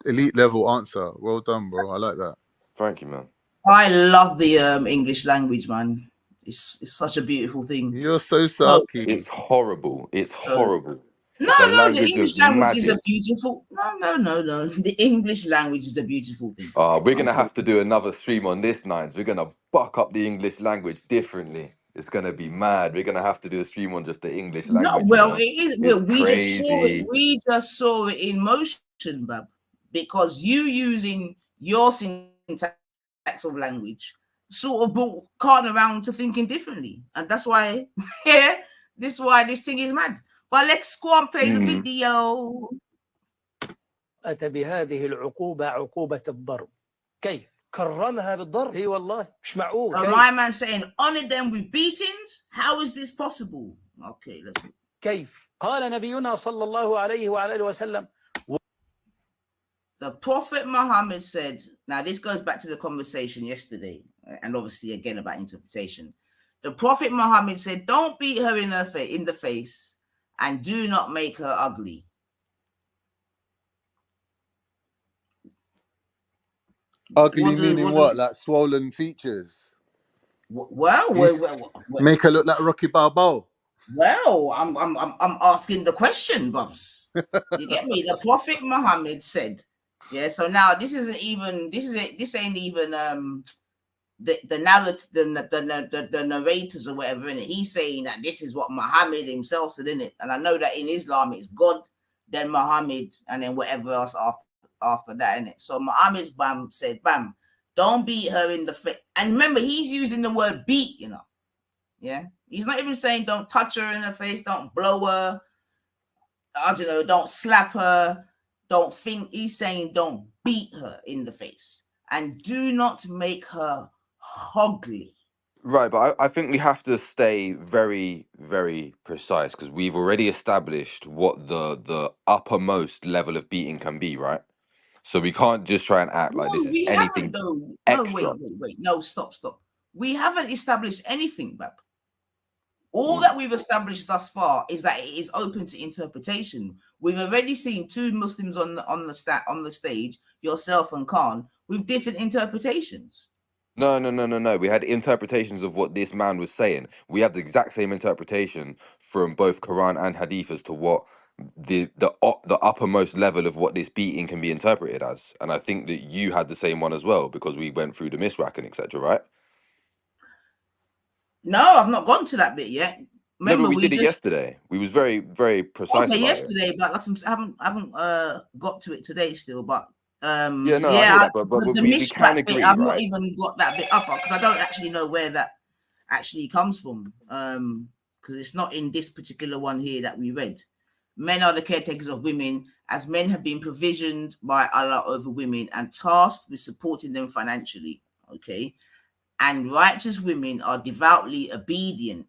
elite level answer. Well done, bro. I like that. Thank you, man. I love the English language, man. It's such a beautiful thing. You're so sarky. It's horrible. It's horrible. No, It's a the language English of language is a magic. beautiful. No. The English language is a beautiful thing. We're gonna have to do another stream on this, Nines. We're gonna buck up the English language differently. It's gonna be mad. We're gonna have to do a stream on just the English No, language. well, You know? it is. It's Well, we crazy. just saw it in motion, Bab, because you using your syntax of language sort of brought Khan around to thinking differently, and that's why, yeah, this is why this thing is mad. But let's go and play the video. أتى بهذه العقوبة عقوبة الضرب. كيف؟ كرمها بالضرب؟ اي والله مش معقول. My man saying honor them with beatings. How is this possible? Okay, let's see. كيف؟ قال نبينا صلى الله عليه وعلى آله وسلم. The Prophet Muhammad said, now this goes back to the conversation yesterday, and obviously again about interpretation. The Prophet Muhammad said, don't beat her in the face, and do not make her ugly. Ugly meaning what? Like swollen features? Well, make her look like Rocky Balboa. Well, I'm asking the question, Bubs. You get me? The Prophet Muhammad said, yeah. So now this ain't even the narrative, the narrators or whatever in it. He's saying that this is what Muhammad himself said in it, and I know that in Islam it's God, then Muhammad, and then whatever else after that in it. So Muhammad's said, don't beat her in the face. And remember, he's using the word beat, you know. Yeah, he's not even saying don't touch her in the face, don't blow her, I don't know, don't slap her, don't think. He's saying don't beat her in the face, and do not make her ugly. Right, but I think we have to stay very, very precise because we've already established what the uppermost level of beating can be, right? So we can't just try and act like this is anything extra. Wait. No, stop. We haven't established anything, Bab. All that we've established thus far is that it is open to interpretation. We've already seen two Muslims on the stage, yourself and Khan, with different interpretations. No. We had interpretations of what this man was saying. We have the exact same interpretation from both Quran and Hadith as to what the uppermost level of what this beating can be interpreted as. And I think that you had the same one as well because we went through the miswak and etc. Right? No, I've not gone to that bit yet. Remember, no, but we did it yesterday. We was very, very precise. Okay, yesterday, but like I haven't got to it today still. But I hear that, but we can agree, I've right? not even got that bit up because I don't actually know where that actually comes from. Because it's not in this particular one here that we read. Men are the caretakers of women, as men have been provisioned by Allah over women and tasked with supporting them financially. Okay, and righteous women are devoutly obedient.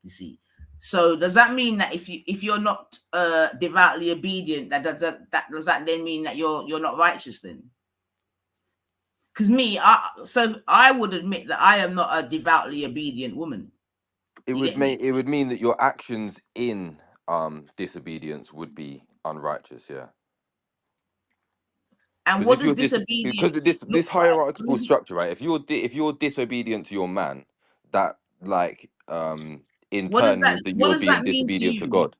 You see, so does that mean that if you're not devoutly obedient, does that then mean that you're not righteous then? Because I would admit that I am not a devoutly obedient woman. It would mean that your actions in disobedience would be unrighteous, yeah. And what does disobedience? Because this hierarchical structure, right? If you're disobedient to your man, that like in turn means that you're being disobedient to God.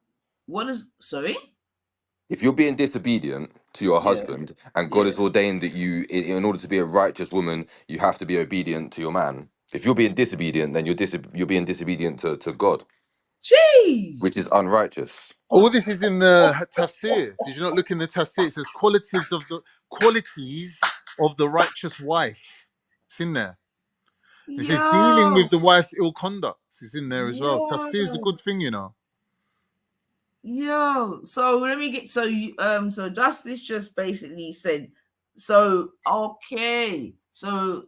If you're being disobedient to your husband and God has ordained that you, in order to be a righteous woman, you have to be obedient to your man. If you're being disobedient, then you're being disobedient to God. Jeez. Which is unrighteous. All this is in the tafsir. Did you not look in the tafsir? It says qualities of the righteous wife. It's in there. It says dealing with the wife's ill conduct. It's in there as well. Tafsir is a good thing, you know. So let me get so Justice just basically said, so okay, so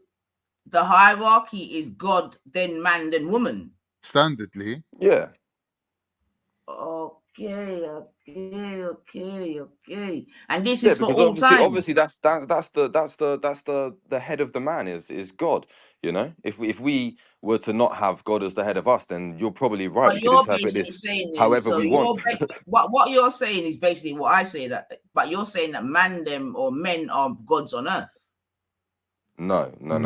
the hierarchy is God, then man, then woman. Standardly. Yeah. And this Yeah, is for because all time. obviously that's the head of the man is God. You know, if we were to not have God as the head of us, then you're probably right. But We could you're interpret basically this saying then, however so we want. what you're saying is basically what I say, that, but you're saying that mandem or men are gods on earth. No. No,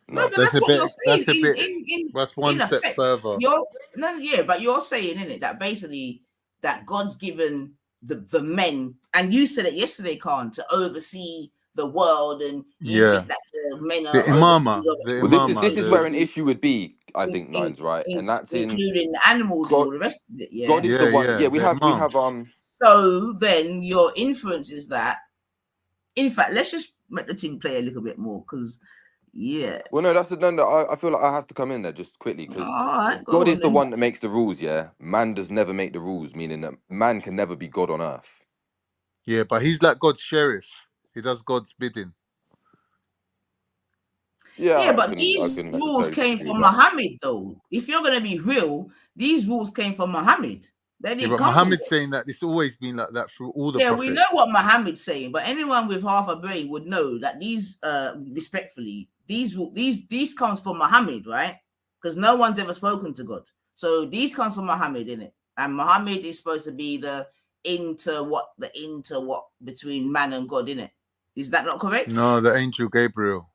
but that's what you're saying. That's one step effect, further. But you're saying in it that basically that God's given the men, and you said it yesterday, Khan, to oversee the world, and you think that the men are overseers of it. Well, this is where an issue would be, I think, Nines, right? And that's including the animals and all the rest of it. Yeah, God is the one. Yeah, we have So then your inference is that, in fact, let's just make the team play a little bit more, because yeah. Well, no, I feel like I have to come in there just quickly, because God is the one that makes the rules. Yeah, man does never make the rules, meaning that man can never be God on earth. Yeah, but he's like God's sheriff. He does God's bidding. Yeah, but these rules came from Muhammad, though. If you're going to be real, these rules came from Muhammad. They didn't but come Muhammad's saying that it's always been like that through all the prophets. We know what Muhammad's saying, but anyone with half a brain would know that these, respectfully, these comes from Muhammad, right? Because no one's ever spoken to God. So these comes from Muhammad, innit? And Muhammad is supposed to be the inter what between man and God, innit? Is that not correct? No, the angel Gabriel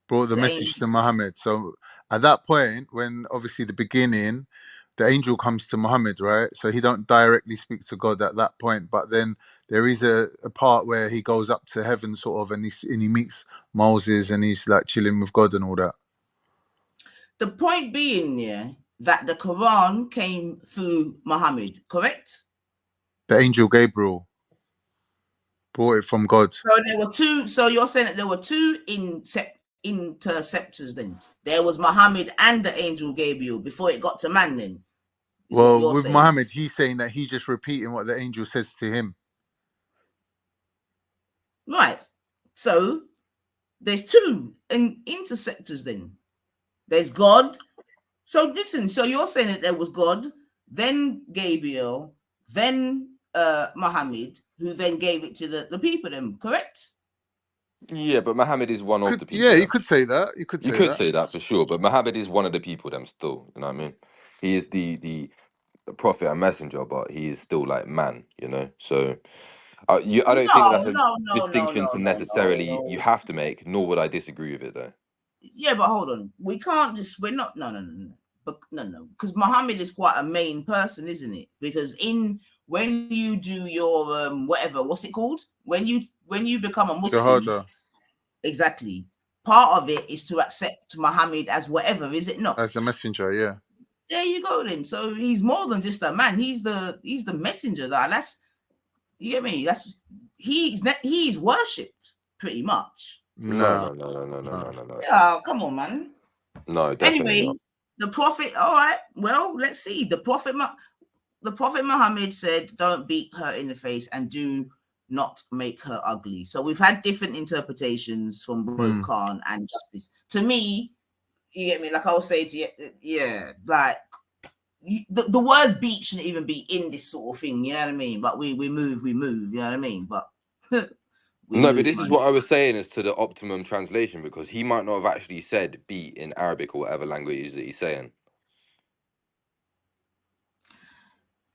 brought the message to Muhammad. So at that point, when obviously the beginning, the angel comes to Muhammad, right? So he don't directly speak to God at that point, but then there is a part where he goes up to heaven, sort of, and he meets Moses, and he's like chilling with God and all that. The point being, yeah, that the Quran came through Muhammad, correct? The angel Gabriel brought it from God. So there were two. So you're saying that there were two interceptors then? There was Muhammad and the angel Gabriel before it got to man then? Well, with Muhammad, he's saying that he's just repeating what the angel says to him. Right. So there's two interceptors then. There's God. So listen, so you're saying that there was God, then Gabriel, then Muhammad, who then gave it to the people then, correct? Yeah, but Muhammad is one of the people. Yeah, you could say that. You could say that for sure. But Muhammad is one of the people them still. You know what I mean? He is the prophet and messenger, but he is still like man. You know, so I don't think that's a distinction to necessarily you have to make. Nor would I disagree with it though. Yeah, but hold on. We can't just. We're not. No. But no. Because Muhammad is quite a main person, isn't it? Because when you do your whatever, what's it called? When you become a Muslim, Shahada. Exactly. Part of it is to accept Muhammad as whatever, is it not? As the messenger, yeah. There you go then. So he's more than just a man. He's the messenger. That's, you get me? That's he's worshipped pretty much. No. Yeah, come on, man. No, definitely anyway, not. The Prophet. All right. Well, let's see. The Prophet Muhammad said, "Don't beat her in the face and do not make her ugly." So we've had different interpretations from both Khan and Justice. To me, you get me? Like I was saying to you, yeah, like the word beat shouldn't even be in this sort of thing. You know what I mean? But we move. You know what I mean? But no, but this is what I was saying as to the optimum translation, because he might not have actually said beat in Arabic or whatever language it is that he's saying.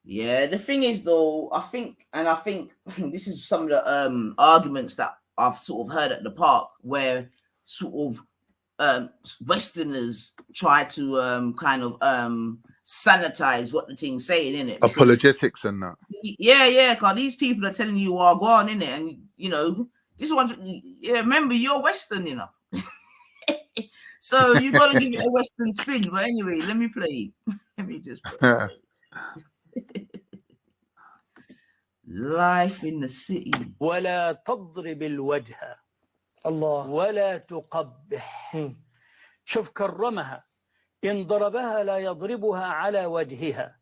Yeah, the thing is though, I think this is some of the arguments that I've sort of heard at the park, where sort of Westerners try to kind of sanitize what the thing's saying, innit? Apologetics and that. Yeah, because these people are telling you are gone, innit? And you know, this one, yeah, remember you're Western, you know. So you gotta give it a Western spin. But anyway, let me play. Let me just play. Life in the city. ولا تضرب الوجه الله ولا تقبح. شوف كرمها، إن ضربها لا يضربها على وجهها،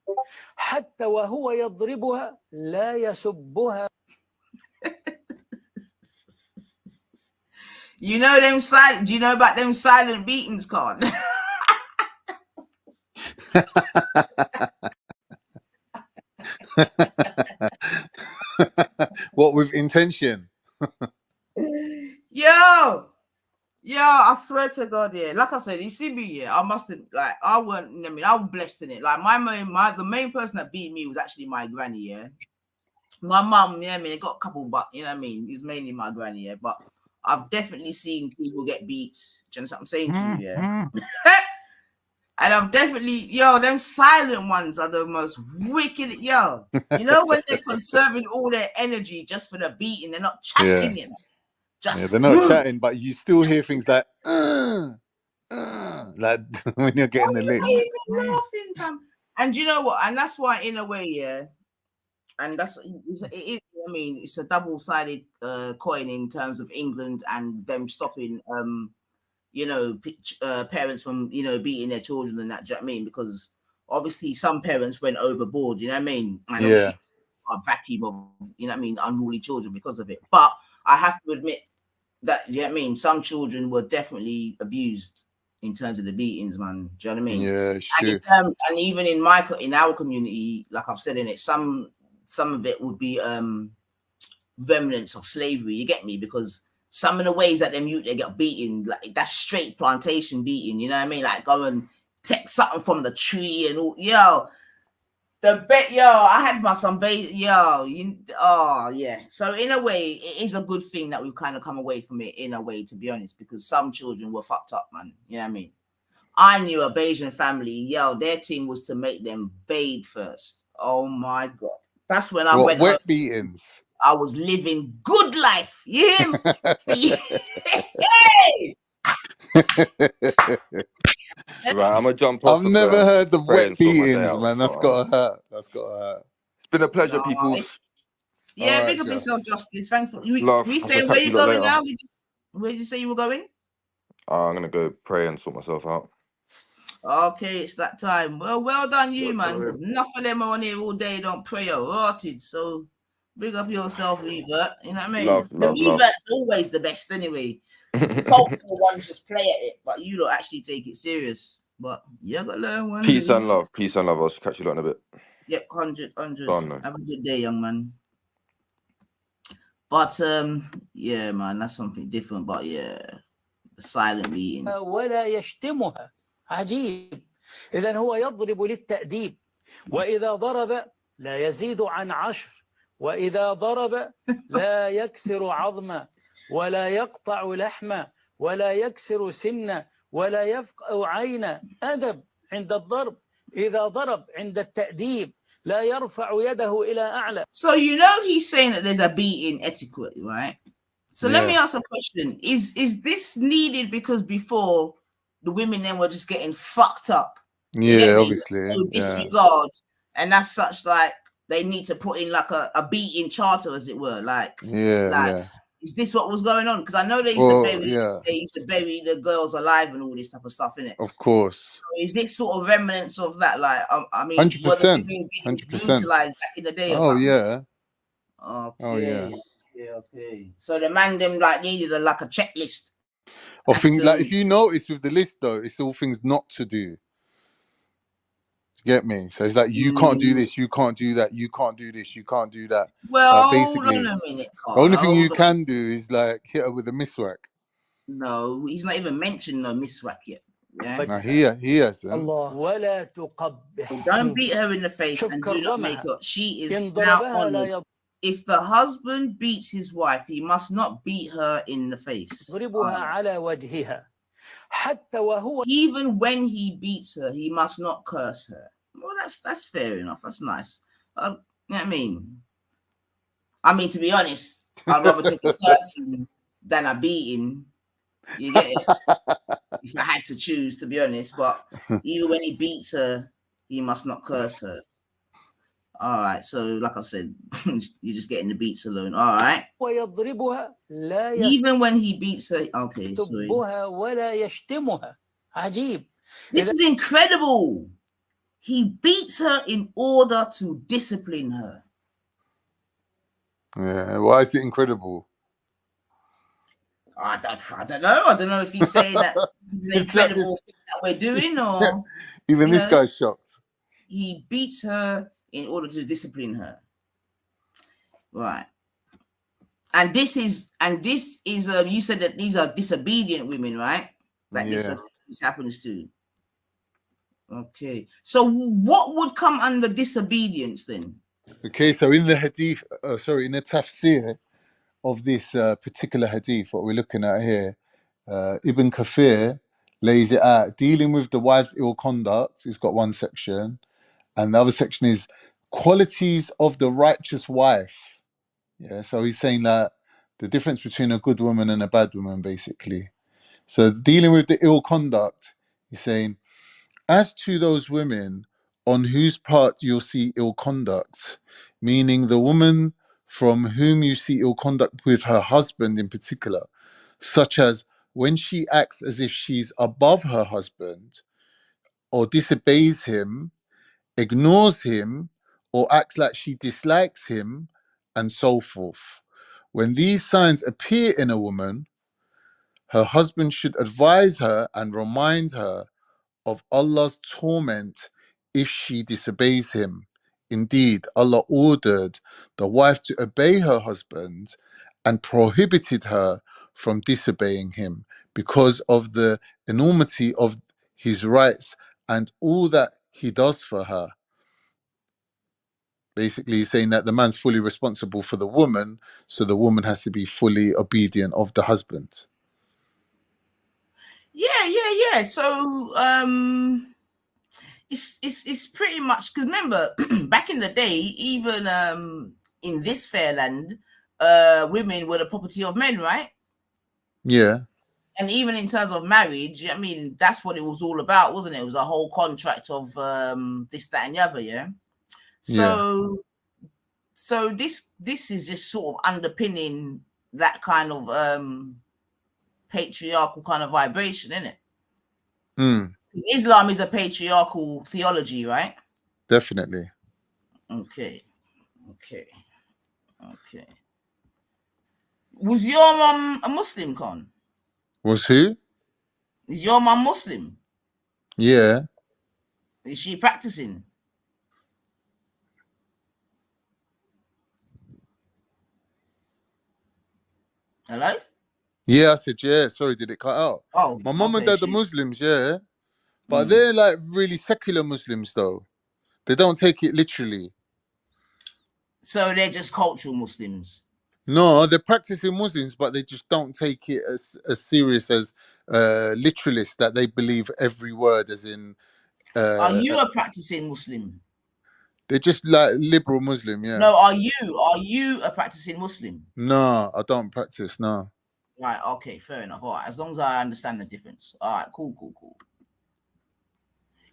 حتى وهو يضربها لا يسبها. You know them silent. Do you know about them silent beatings, Con? What with intention? Yo, I swear to God, yeah. Like I said, you see me, yeah. I must have, like, I weren't. I mean, I was blessed in it. Like the main person that beat me was actually my granny, yeah. My mum, yeah, I mean, it got a couple, but you know what I mean. It was mainly my granny, yeah. But I've definitely seen people get beat. Do you understand what I'm saying to you, yeah? And I've definitely, them silent ones are the most wicked, You know when they're conserving all their energy just for the beating, they're not chatting, Yeah. you know. Just they're not chatting, but you still hear things like like when you're getting the lick. Laughing, fam. And you know what? And that's why, in a way, yeah. And it is. I mean, it's a double-sided coin in terms of England and them stopping, parents from, beating their children and that. Do you know what I mean? Because obviously some parents went overboard. You know what I mean? And obviously a vacuum of, you know what I mean, unruly children because of it. But I have to admit that, you know what I mean, some children were definitely abused in terms of the beatings, man. Do you know what I mean? Yeah, it's and true. And even in our community, like I've said in it, some of it would be remnants of slavery. You get me? Because some of the ways that they get beaten, like that's straight plantation beating. You know what I mean? Like go and take something from the tree and all. I had my some yeah. So in a way, it is a good thing that we've kind of come away from it in a way, to be honest, because some children were fucked up, man. You know what I mean? I knew a Bayesian family, their team was to make them bathe first. Oh my God. That's when I went wet home. beatings. I was living good life. You hear me? Right, I'm gonna jump off. I've never heard the pray wet and sort my day beatings, out. man. That's gotta hurt. That's gotta hurt. It's been a pleasure, people. Yeah, right, big up yourself, Justice. Thanks for Love. we I say shall where catch you you lot going later. now? Where did you say you were going? I'm gonna go pray and sort myself out. Okay, it's that time. Well done, you, man. Because enough of them on here all day don't pray or rotted. So big up yourself, Revert. You know what I mean? Love. Revert's always the best anyway. The cults the ones just play at it, but you don't actually take it serious. But you gotta learn one. Peace and love. Peace and love. I'll catch you lot in a bit. Yep, 100. Done, Have a good day, young man. But yeah, man, that's something different. But yeah, the silent beating. ولا يشتمها. عجيب. إذا هو يضرب للتأديب، وإذا ضرب لا يزيد عن 10، وإذا ضرب لا يكسر عظما ولا يقطع لحما ولا يكسر سنا ولا يفقع عينا. أدب عند الضرب. إذا ضرب عند التأديب لا يرفع يده إلى أعلى. So he's saying that there's a beating etiquette, right? So let me ask a question. Is this needed because before the women then were just getting fucked up? Yeah, obviously. So disregard. And that's such like they need to put in like a beating charter, as it were. Is this what was going on? Because I know they used to bury the girls alive and all this type of stuff, innit? Of course. So is this sort of remnants of that? Like, I mean, 100%. were the women being brutalized back in the day or something? Yeah. Okay. Oh yeah. Okay. So the man them like needed a checklist of things like, if you notice with the list though, it's all things not to do. Get me? So it's like you can't do this, you can't do that, you can't do this, you can't do that. Well, basically, hold on a minute. The only thing you can do is like hit her with a miswak. No, he's not even mentioned no miswak yet. Yeah. Now he hasn't. ولا تقبح. So don't beat her in the face and do not make her. She is now honored. If the husband beats his wife, he must not beat her in the face. على وجهها. Even when he beats her, he must not curse her. Well, that's fair enough. That's nice. You know what I mean? I mean, to be honest, I'd rather take a cursing than a beating. You get it? If I had to choose, to be honest. But even when he beats her, he must not curse her. All right. So, like I said, you're just getting the beats alone. All right. Even when he beats her, okay. Sorry. This is incredible. He beats her in order to discipline her. Yeah. Why is it incredible? I don't know. I don't know if he's saying that this is incredible thing that we're doing, or even this guy's shocked. He beats her in order to discipline her. Right. And this is you said that these are disobedient women, right? That this happens to. Okay, so what would come under disobedience then? Okay, so in the hadith, in the tafsir of this particular hadith, what we're looking at here, Ibn Kathir lays it out. Dealing with the wife's ill conduct, it's got one section, and the other section is qualities of the righteous wife. Yeah, so he's saying that the difference between a good woman and a bad woman, basically. So dealing with the ill conduct, he's saying, as to those women on whose part you'll see ill conduct, meaning the woman from whom you see ill conduct with her husband in particular, such as when she acts as if she's above her husband, or disobeys him, ignores him, or acts like she dislikes him, and so forth. When these signs appear in a woman, her husband should advise her and remind her of Allah's torment if she disobeys him. Indeed, Allah ordered the wife to obey her husband and prohibited her from disobeying him because of the enormity of his rights and all that he does for her. Basically, he's saying that the man's fully responsible for the woman, so the woman has to be fully obedient of the husband. Yeah. So it's pretty much, because remember back in the day, even in this fair land, women were the property of men, right? Yeah. And even in terms of marriage, I mean, that's what it was all about, wasn't it? It was a whole contract of this, that, and the other, yeah. So this is just sort of underpinning that kind of patriarchal kind of vibration, isn't it? Islam is a patriarchal theology, right? Definitely. Okay. Was your mum a Muslim, Con? Was who? Is your mum Muslim? Yeah. Is she practicing? Hello? Yeah, I said, yeah. Sorry, did it cut out? Oh, my mum and dad are Muslims, yeah. But they're like really secular Muslims, though. They don't take it literally. So they're just cultural Muslims? No, they're practicing Muslims, but they just don't take it as serious as literalists, that they believe every word as in... are you a practicing Muslim? They're just like liberal Muslim, yeah. No, are you a practicing Muslim? No, I don't practice, no. Right, okay, fair enough. All right, as long as I understand the difference. All right, cool.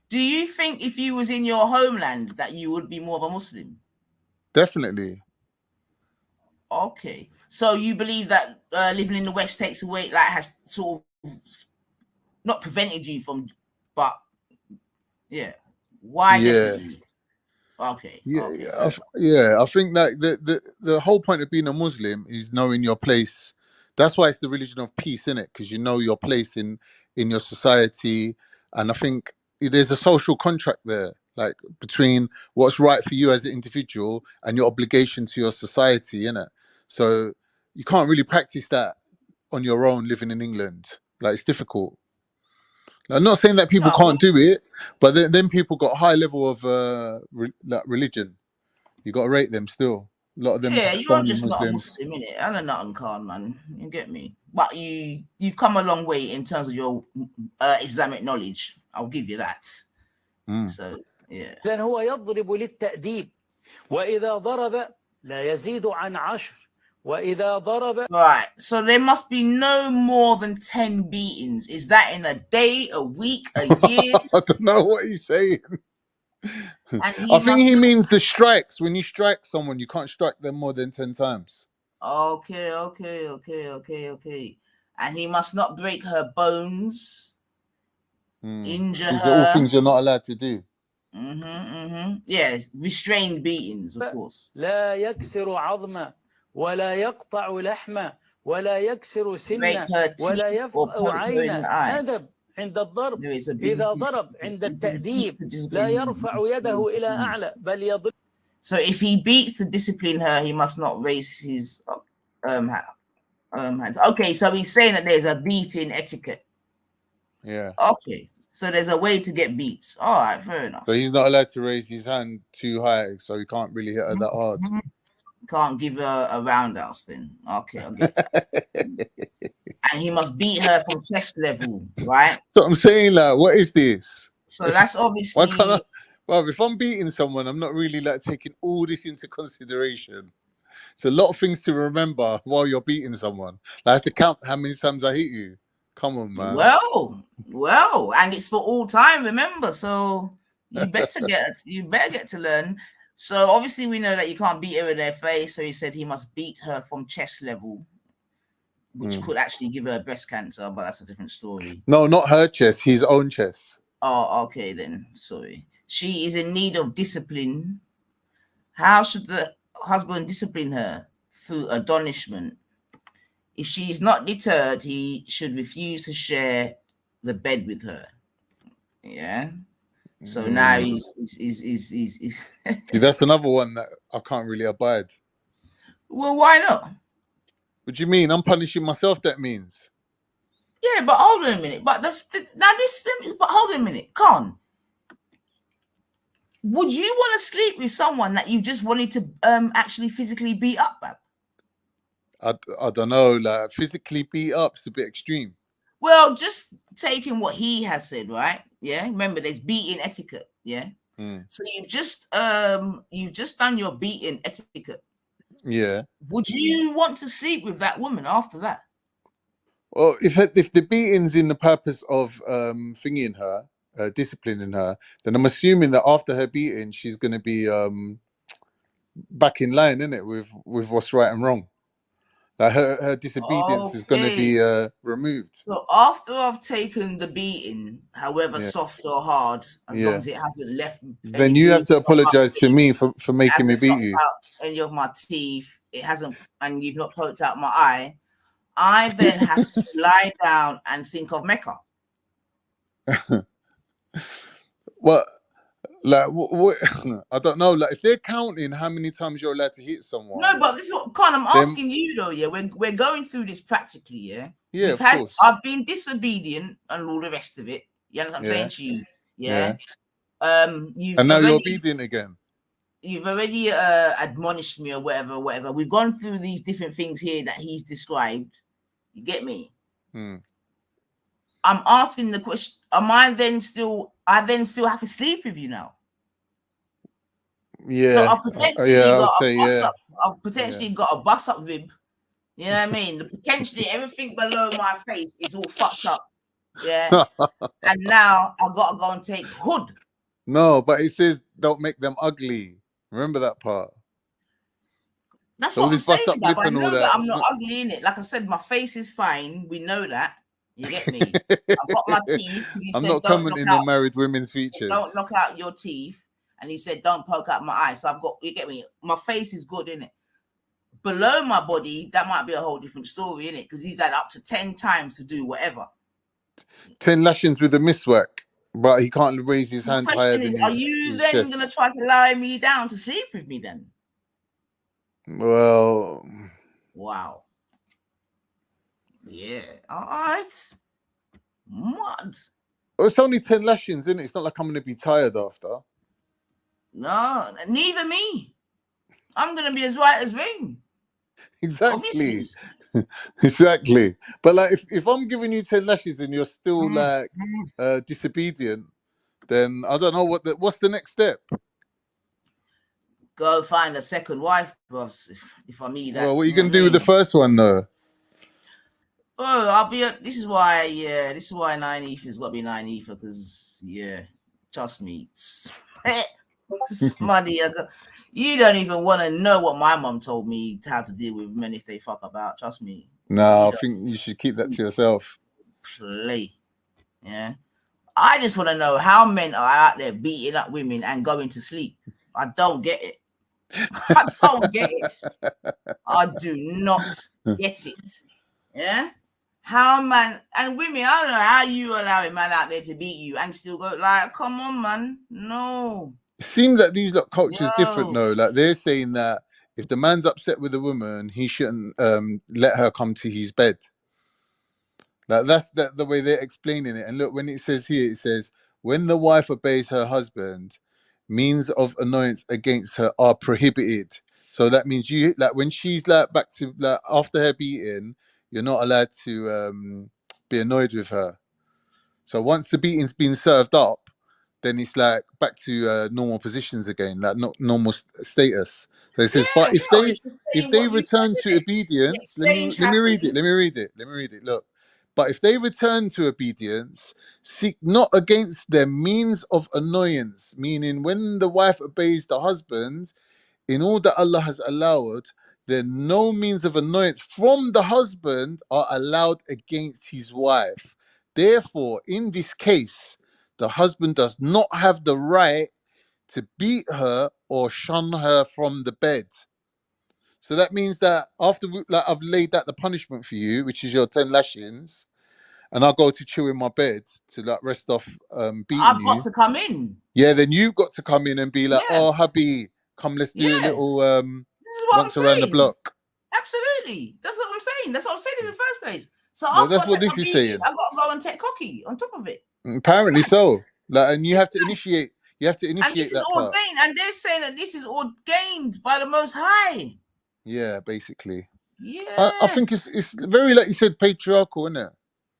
Do you think if you was in your homeland that you would be more of a Muslim? Definitely. Okay, so you believe that living in the West takes away, like, has sort of not prevented you from, but yeah, why? Yeah. Definitely. Okay. I think that the whole point of being a Muslim is knowing your place. That's why it's the religion of peace, isn't it? Because you know your place in your society, and I think there's a social contract there, like between what's right for you as an individual and your obligation to your society, innit? So you can't really practice that on your own living in England. Like, it's difficult. I'm not saying that people can't do it, but then people got high level of religion. You got to rate them still. A lot of them. Yeah, you're just Muslims. Not a Muslim, innit? I don't know, Khan, man. You get me? But you've come a long way in terms of your Islamic knowledge. I'll give you that. So yeah. إذن هو يضرب للتأديب وإذا ضرب لا يزيد عن 10 وإذا ضرب. Right. So there must be no more than 10 beatings. Is that in a day, a week, a year? I don't know what he's saying. I think he means the strikes. When you strike someone, you can't strike them more than 10 times. Okay. And he must not break her bones, injure her. These are all things you're not allowed to do. Yeah, restrained beatings, of course. لا يكسر عظمه ولا يقطع لحمه ولا يكسر سنه ولا يفقع عينه. أدب عند الضرب. إذا ضرب عند التأديب لا يرفع يده إلى أعلى بل يضرب. So if he beats to discipline her, he must not raise his... Okay, so he's saying that there's a beating etiquette. Yeah. Okay, so there's a way to get beats. All right, fair enough. So he's not allowed to raise his hand too high, so he can't really hit her that hard. Can't give her a roundhouse then. Okay, I get that. And he must beat her from chest level, right? So I'm saying, like, what is this? So that's obviously. Why can't I? Well, if I'm beating someone, I'm not really like taking all this into consideration. It's a lot of things to remember while you're beating someone. Like, I have to count how many times I hit you. Come on, man. Well, and it's for all time, remember. So you better get to learn. So obviously we know that you can't beat her in their face. So he said he must beat her from chest level, which could actually give her breast cancer, but that's a different story. No, not her chest, his own chest. Oh, okay then. Sorry. She is in need of discipline. How should the husband discipline her? Through admonishment. If she is not deterred, he should refuse to share the bed with her. Yeah. So now he's See, that's another one that I can't really abide. Well, why not? What do you mean? I'm punishing myself, that means. Yeah, but hold on a minute. But hold on a minute. Con, would you want to sleep with someone that you just wanted to actually physically beat up, man? I don't know, like physically beat up is a bit extreme. Well, just taking what he has said, right? Yeah. Remember, there's beating etiquette. Yeah. So you've just done your beating etiquette. Yeah. Would you want to sleep with that woman after that? Well, if the beating's in the purpose of thingying her, disciplining her, then I'm assuming that after her beating, she's going to be back in line, isn't it, with what's right and wrong. Like her disobedience is going to be removed. So after I've taken the beating, however soft or hard, as long as it hasn't left, then you have to apologize to me for making me beat you. Any of my teeth, it hasn't, and you've not poked out my eye. I then have to lie down and think of Mecca. Well, like what, I don't know. Like if they're counting how many times you're allowed to hit someone. No, but this is what I'm asking you though. Yeah, we're going through this practically. Yeah. Yeah, of course. I've been disobedient and all the rest of it. You understand what I'm saying to you? Yeah. And now you're obedient again. You've already admonished me or whatever. We've gone through these different things here that he's described. You get me? I'm asking the question: I then still have to sleep with you now? Yeah. So I've potentially got a bust up rib. You know what I mean? Potentially everything below my face is all fucked up. Yeah. And now I've got to go and take hood. No, but it says don't make them ugly. Remember that part. That's what I'm saying. But I know that I'm not ugly in it. Like I said, my face is fine. We know that. You get me? I've got my teeth. I'm not commenting on married women's features. Don't knock out your teeth. And he said, don't poke out my eyes. So I've got, you get me? My face is good, innit? Below my body, that might be a whole different story, innit? Because he's had up to 10 times to do whatever. 10 lashings with a miswhack, but he can't raise his hand higher than his chest. Are you then going to try to lie me down to sleep with me then? Well. Wow. Yeah. All right. Mud. Well, it's only 10 lashings, isn't it? It's not like I'm going to be tired after. No, neither me. I'm going to be as white as rain. Exactly. Exactly. But like, if I'm giving you 10 lashes and you're still like disobedient, then I don't know what's the next step. Go find a second wife, boss. If I need that. Well, what are you going to do with the first one, though? Oh, I'll be. This is why 9 ether's got to be 9 ether, because trust me, it's money. You don't even want to know what my mom told me how to deal with men if they fuck about. Trust me. No, I think you should keep that to yourself. Play. Yeah. I just want to know how men are out there beating up women and going to sleep. I don't get it. I don't get it. I do not get it. Yeah. How man and women, I don't know how you allow a man out there to beat you and still go like, come on, man. No. It seems that these cultures different though. Like they're saying that If the man's upset with the woman, he shouldn't let her come to his bed. Like that's the way they're explaining it. And look, when it says here, it says, when the wife obeys her husband, means of annoyance against her are prohibited. So that means you, like, when she's like back to, like, after her beating, you're not allowed to be annoyed with her. So once the beating's been served up, then it's like back to normal positions again, like not normal status. So it says, but it's just if saying they what you said, return to isn't it? The obedience, let exchange me read it. happened. Let me read it. Let me read it. Look, but if they return to obedience, seek not against them means of annoyance, meaning when the wife obeys the husband, in all that Allah has allowed, then no means of annoyance from the husband are allowed against his wife. Therefore, in this case, the husband does not have the right to beat her or shun her from the bed. So that means that after I've laid out the punishment for you, which is your 10 lashings, and I go to chill in my bed to like rest off beating I've got you. to come in. Yeah, then you've got to come in and be like, Yeah, oh, hubby, come, let's do a yeah. little This is what I'm once around the saying. block. Absolutely. That's what I'm saying. That's what I said in the first place. So No, I've that's got to what take my this is beating. saying. I've got to go and take cocky on top of it. It's Apparently mad. so. Like, and you It's have to mad. initiate. You have to And this initiate is that part. ordained. And they're saying that this is ordained by the Most High. Yeah, basically. Yeah. I think it's very, like you said, patriarchal, isn't it?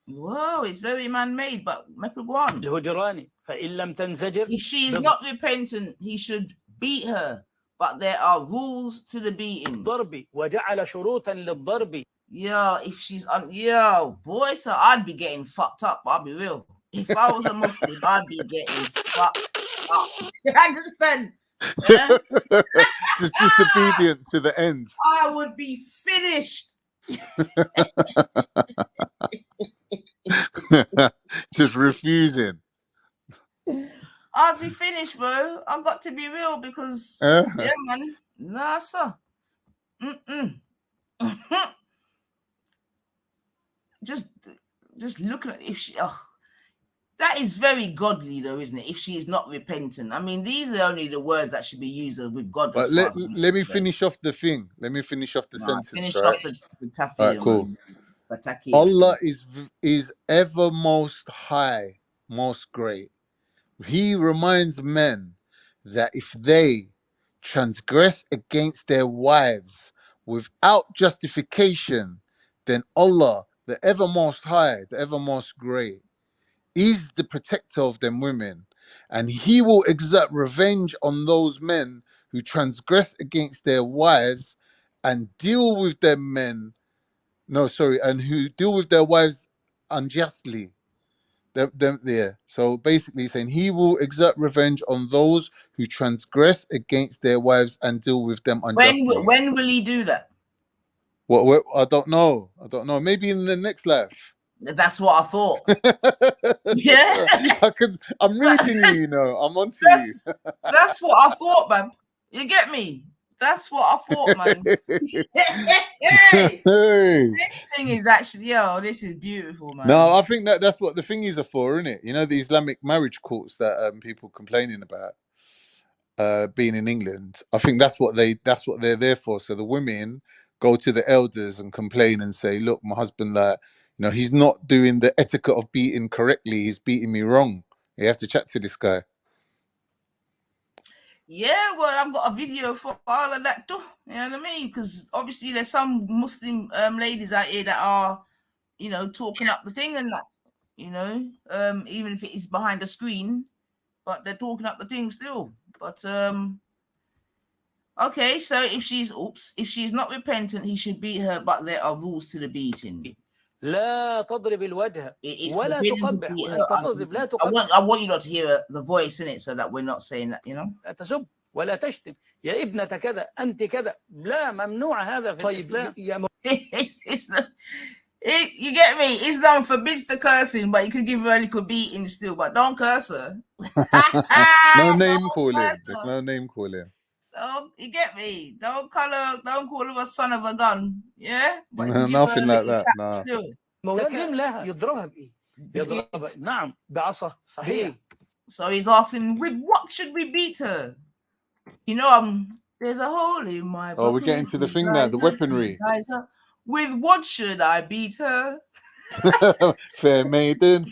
Whoa, it's very man-made, but make it go on. الهجران فإن لم تنزجر If she is not repentant, he should beat her. But there are rules to the beating. بالضرب وجعل شروطا للضرب. Yo, if she's boy, so I'd be getting fucked up. I'll be real. If I was a Muslim, I'd be getting fucked up. You understand? Yeah? Just disobedient to the end. I would be finished. Just refusing. I'd be finished, bro. I've got to be real because yeah, man. Nah, sir. Just looking at if she that is very godly though, isn't it? If she is not repentant. I mean, these are only the words that should be used with God. But let me finish off the thing. Let me finish off the sentence. Finish right? off the tafsir, right, cool. man. Allah is ever most high, most great. He reminds men that if they transgress against their wives without justification, then Allah, the ever most high, the ever most great, is the protector of them women, and he will exert revenge on those men who transgress against their wives and deal with them men and who deal with their wives unjustly. So basically saying he will exert revenge on those who transgress against their wives and deal with them unjustly. When will he do that? What I don't know. Maybe in the next life. That's what I thought. Yeah. I'm reading you, I'm onto you. That's what I thought, man. You get me? That's what I thought, man. Hey. This thing is actually, this is beautiful, man. No, I think that's what the thingies are for, isn't it? You know, the Islamic marriage courts that people complaining about being in England. I think that's what they're there for. So the women go to the elders and complain and say, look, my husband, he's not doing the etiquette of beating correctly. He's beating me wrong. You have to chat to this guy. Yeah, well, I've got a video for all of that too. You know what I mean? Because obviously there's some Muslim ladies out here that are, talking up the thing and that, even if it is behind the screen, but they're talking up the thing still. But okay, so if she's not repentant, he should beat her, but there are rules to the beating. لا تضرب الوجه ولا تقبح وأنت تضرب لا تقبح. I want you not to hear the voice in it so that we're not saying that, لا تسب ولا تشتم يا ابنة كذا أنت كذا لا ممنوع هذا في الإسلام. You get me? Islam forbids the cursing, but you could give her a little beating still, but don't curse her. No name calling. There's no name calling. You get me? Don't call her a son of a gun. Yeah? But nothing like that. Nah. تكريم لها. يضربها بإيه؟ يضربها نعم بعصا. صحيح. So he's asking, with what should we beat her? There's a hole in my Oh, we're getting to the thing now, the weaponry. With what should I beat her? Fair maiden,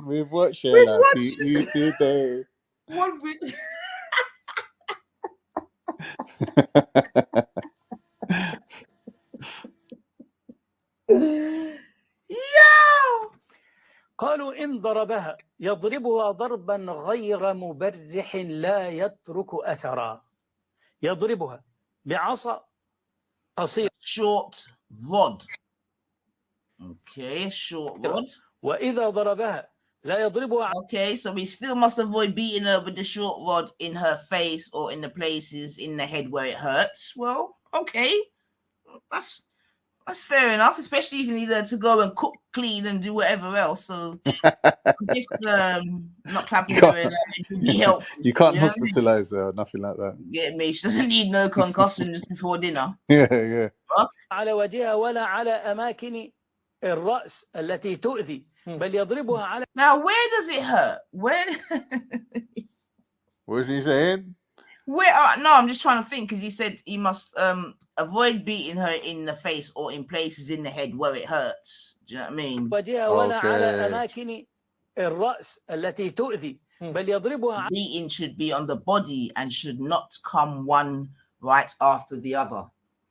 with what shall I beat you today? What with... Yo! قالوا إن ضربها يضربها ضربا غير مبرح لا يترك أثرا. يضربها بعصا قصير. Short rod. Okay, short rod. وإذا ضربها لا يضربها. Okay, so we still must avoid beating her with the short rod in her face or in the places in the head where it hurts. Well, okay, that's fair enough, especially if you need her to go and cook, clean, and do whatever else. So just not clapping her in be helpful. You can't hospitalize her, nothing like that. Get me? She doesn't need no concussion just before dinner. Yeah. على وجهها ولا على أماكن الرأس التي تؤذي بل يضربها على. Now, where does it hurt? Where? What was he saying? Where? No, I'm just trying to think because he said he must avoid beating her in the face or in places in the head where it hurts. Do you know what I mean? وجهها ولا على أماكن الرأس التي تؤذي بل يضربها. Beating should be on the body and should not come one right after the other.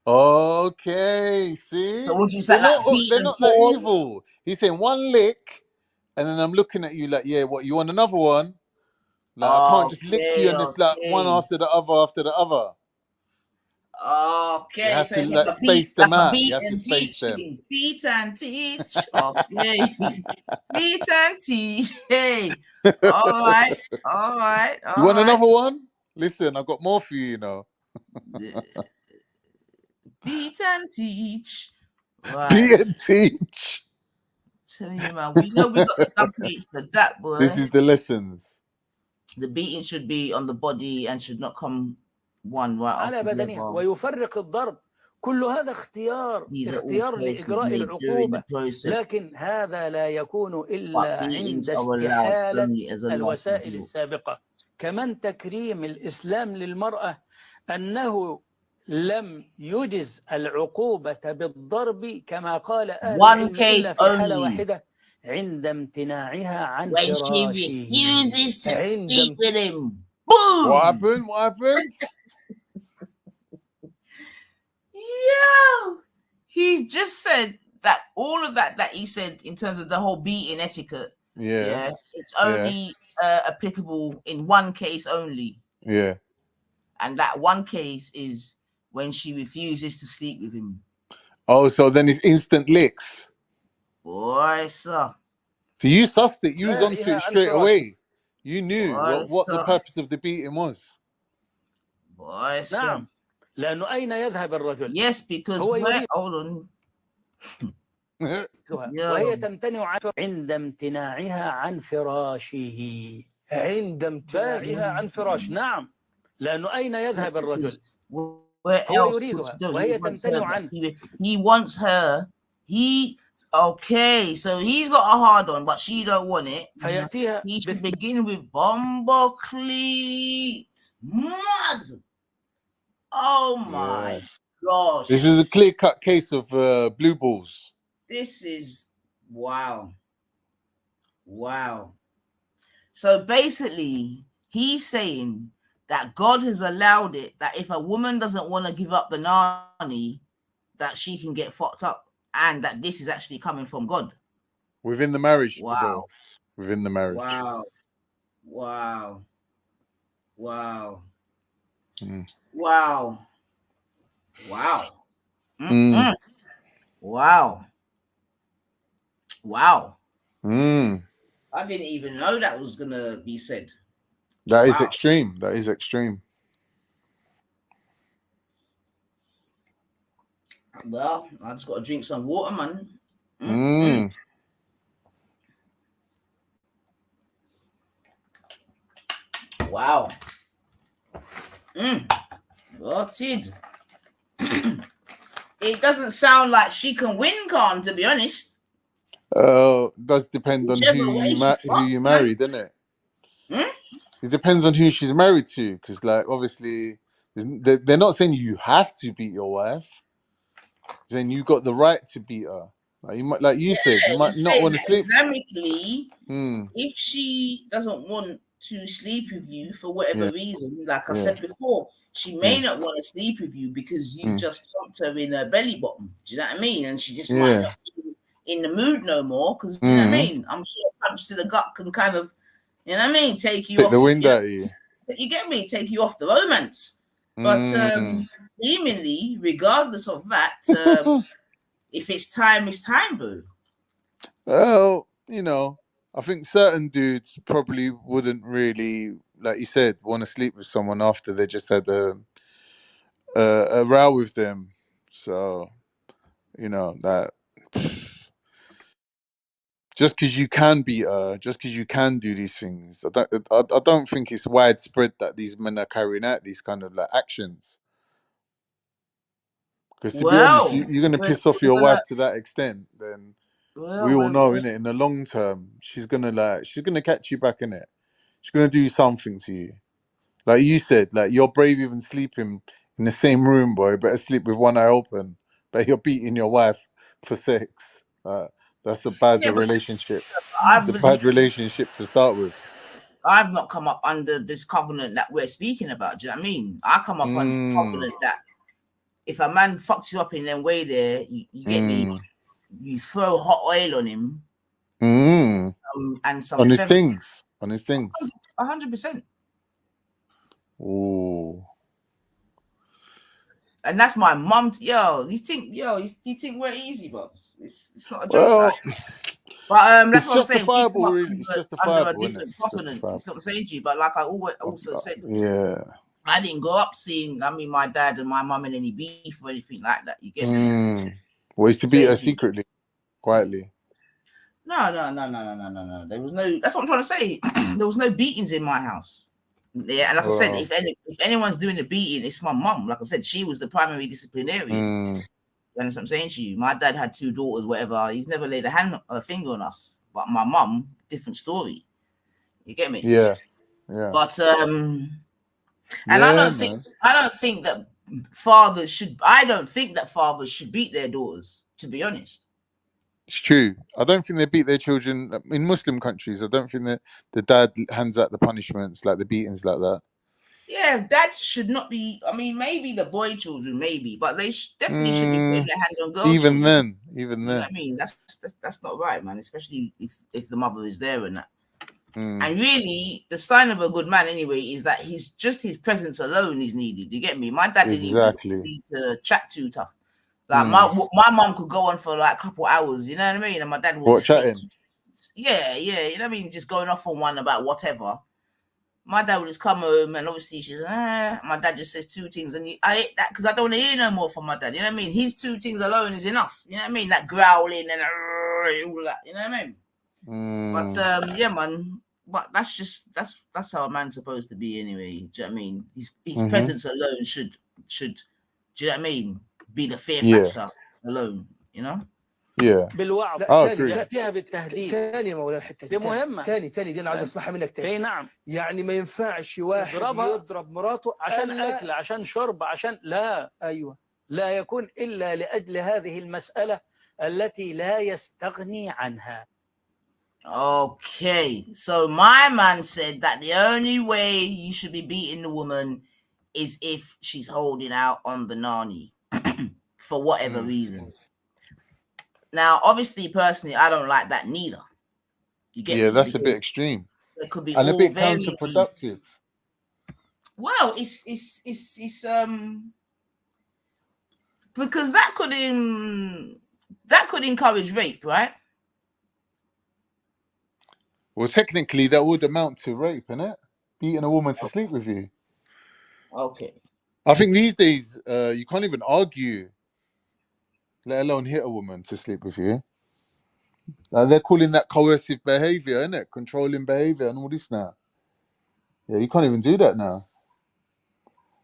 Okay, see? So would you they're say not that evil. He's saying one lick, and then I'm looking at you like, yeah, what, you want another one? Like, I can't just lick you and it's like one after the other. Okay, you have so to it's like space them out. You have to space them. Beat and teach. Okay. Beat and teach. Hey. All right. You want another one? Listen, I got more for you, you know. Beat and teach. Right. Beat and teach. Telling you, man, we know we got some beats for that, boy. This is the lessons. The beating should be on the body and should not come one right على بدنها ويفرق الضرب. كل هذا اختيار لإجراء العقوبة، لكن هذا لا يكون إلا عند استحالة الوسائل السابقة. كمان تكريم الإسلام للمرأة أنه لم يجز العقوبة بالضرب كما قال أهل العلم إلا في حالة واحدة عند امتناعها عن فراشه. What happened? Yo, he just said that all of that he said in terms of the whole beating etiquette. Yeah, it's only applicable in one case only. Yeah, and that one case is when she refuses to sleep with him. Oh, so then it's instant licks. Boy, sir. So you sussed it. You was onto it straight away. You knew what the purpose of the beating was. Boy, sir. نعم. لأنه أين يذهب الرجل؟ Yes, because hold on. وهي تمتنع عند امتناعها عن فراشه. عند امتناعها عن فراشه. نعم. لأنه أين يذهب الرجل؟ Where else يريدها وهي تمتنع عنه. He wants her. Okay, so he's got a hard on, but she don't want it. فيأتيها. He should begin with bomber cleat. Mud. Oh my gosh. This is a clear-cut case of blue balls. This is wow. So basically, he's saying that God has allowed it, that if a woman doesn't want to give up the nanny, that she can get fucked up, and that this is actually coming from God. Within the marriage. Wow. Though. Within the marriage. Wow. Mm. Wow. I didn't even know that was going to be said. That is extreme. Well, I just got to drink some water, man. Wow. What's it? It doesn't sound like she can win, Khan, to be honest. Does depend on who you married, doesn't it? It depends on who she's married to, because, like, obviously, They're not saying you have to beat your wife. They're saying you got the right to beat her. Like you might, like you said, you might not want to sleep. Islamically, if she doesn't want to sleep with you for whatever reason, like I said before, she may not want to sleep with you because you just thumped her in her belly bottom. Do you know what I mean? And she just might not feel in the mood no more because, do you know what I mean? I'm sure a punch to the gut can kind of, you know what I mean, take you Take off the wind out of you. You get me? Take you off the romance. But seemingly, regardless of that, if it's time, it's time, boo. Well, you know, I think certain dudes probably wouldn't really, like you said, want to sleep with someone after they just had a row with them. So, you know, that just because you can beat her, just because you can do these things, I don't think it's widespread that these men are carrying out these kind of like actions. Because to be honest, you're going to piss off your wife to that extent, then we all know, innit, in the long term, she's gonna catch you back in it. She's gonna do something to you. Like you said, like you're brave even sleeping in the same room, boy. Better sleep with one eye open. But you're beating your wife for sex. That's a bad relationship. The bad relationship to start with. I've not come up under this covenant that we're speaking about. Do you know what I mean? I come up under the covenant that if a man fucks you up in them way there, you get me, you throw hot oil on him. And some on his things. 100%. Ooh. And that's my mum. You think we're easy, bubs? It's not a joke. Well, but that's it's what I'm saying. justifiable, really. It's justifiable, under a different covenant. That's what I'm saying to you. But like I also said, I didn't grow up seeing. I mean, my dad and my mum in any beef or anything like that. You get me? Well, it's to beat her secretly, quietly. No. There was no. That's what I'm trying to say. There was no beatings in my house. Yeah, and like I said, if anyone's doing the beating, it's my mum. Like I said, she was the primary disciplinarian. You understand what I'm saying to you? My dad had 2 daughters, whatever. He's never laid a finger on us. But my mum, different story. You get me? Yeah. But and I don't think that fathers should beat their daughters, to be honest. It's true. I don't think they beat their children in Muslim countries. I don't think that the dad hands out the punishments, like the beatings like that. Yeah, dads should not be. I mean, maybe the boy children, maybe, but they definitely should be putting their hands on girl children. Even then. You know what I mean? That's not right, man. Especially if the mother is there and that. And really, the sign of a good man, anyway, is that his presence alone is needed. You get me? My dad didn't even need to chat too tough. Like my mom could go on for like a couple hours. You know what I mean? And my dad would chatting. Yeah. You know what I mean? Just going off on one about whatever. My dad would just come home and obviously she's my dad just says 2 things and I hate that because I don't want to hear no more from my dad. You know what I mean? His 2 things alone is enough. You know what I mean? That growling and all that. You know what I mean? But yeah, man. But that's how a man's supposed to be anyway. Do you know what I mean? His presence alone should. Do you know what I mean? Be the fear factor alone. You know? Yeah. بالوعظ يأتيها بالتهديد. ثاني مولانا الحته دي مهمه. ثاني دي انا عايز اسمعها منك تاني. اي نعم. يعني ما ينفعش واحد يضرب مراته عشان اكل، عشان شرب، عشان لا. ايوه. لا يكون الا لاجل هذه المساله التي لا يستغني عنها. Okay, so my man said that the only way you should be beating the woman is if she's holding out on the nanny for whatever reason. Now, obviously, personally, I don't like that neither. You get me? That's a bit extreme. It could be and a bit counterproductive. Well, it's because that could encourage rape, right? Well, technically, that would amount to rape, innit? Beating a woman to sleep with you. Okay. I think these days, you can't even argue, let alone hit a woman to sleep with you. They're calling that coercive behavior, innit? Controlling behavior and all this now. Yeah, you can't even do that now.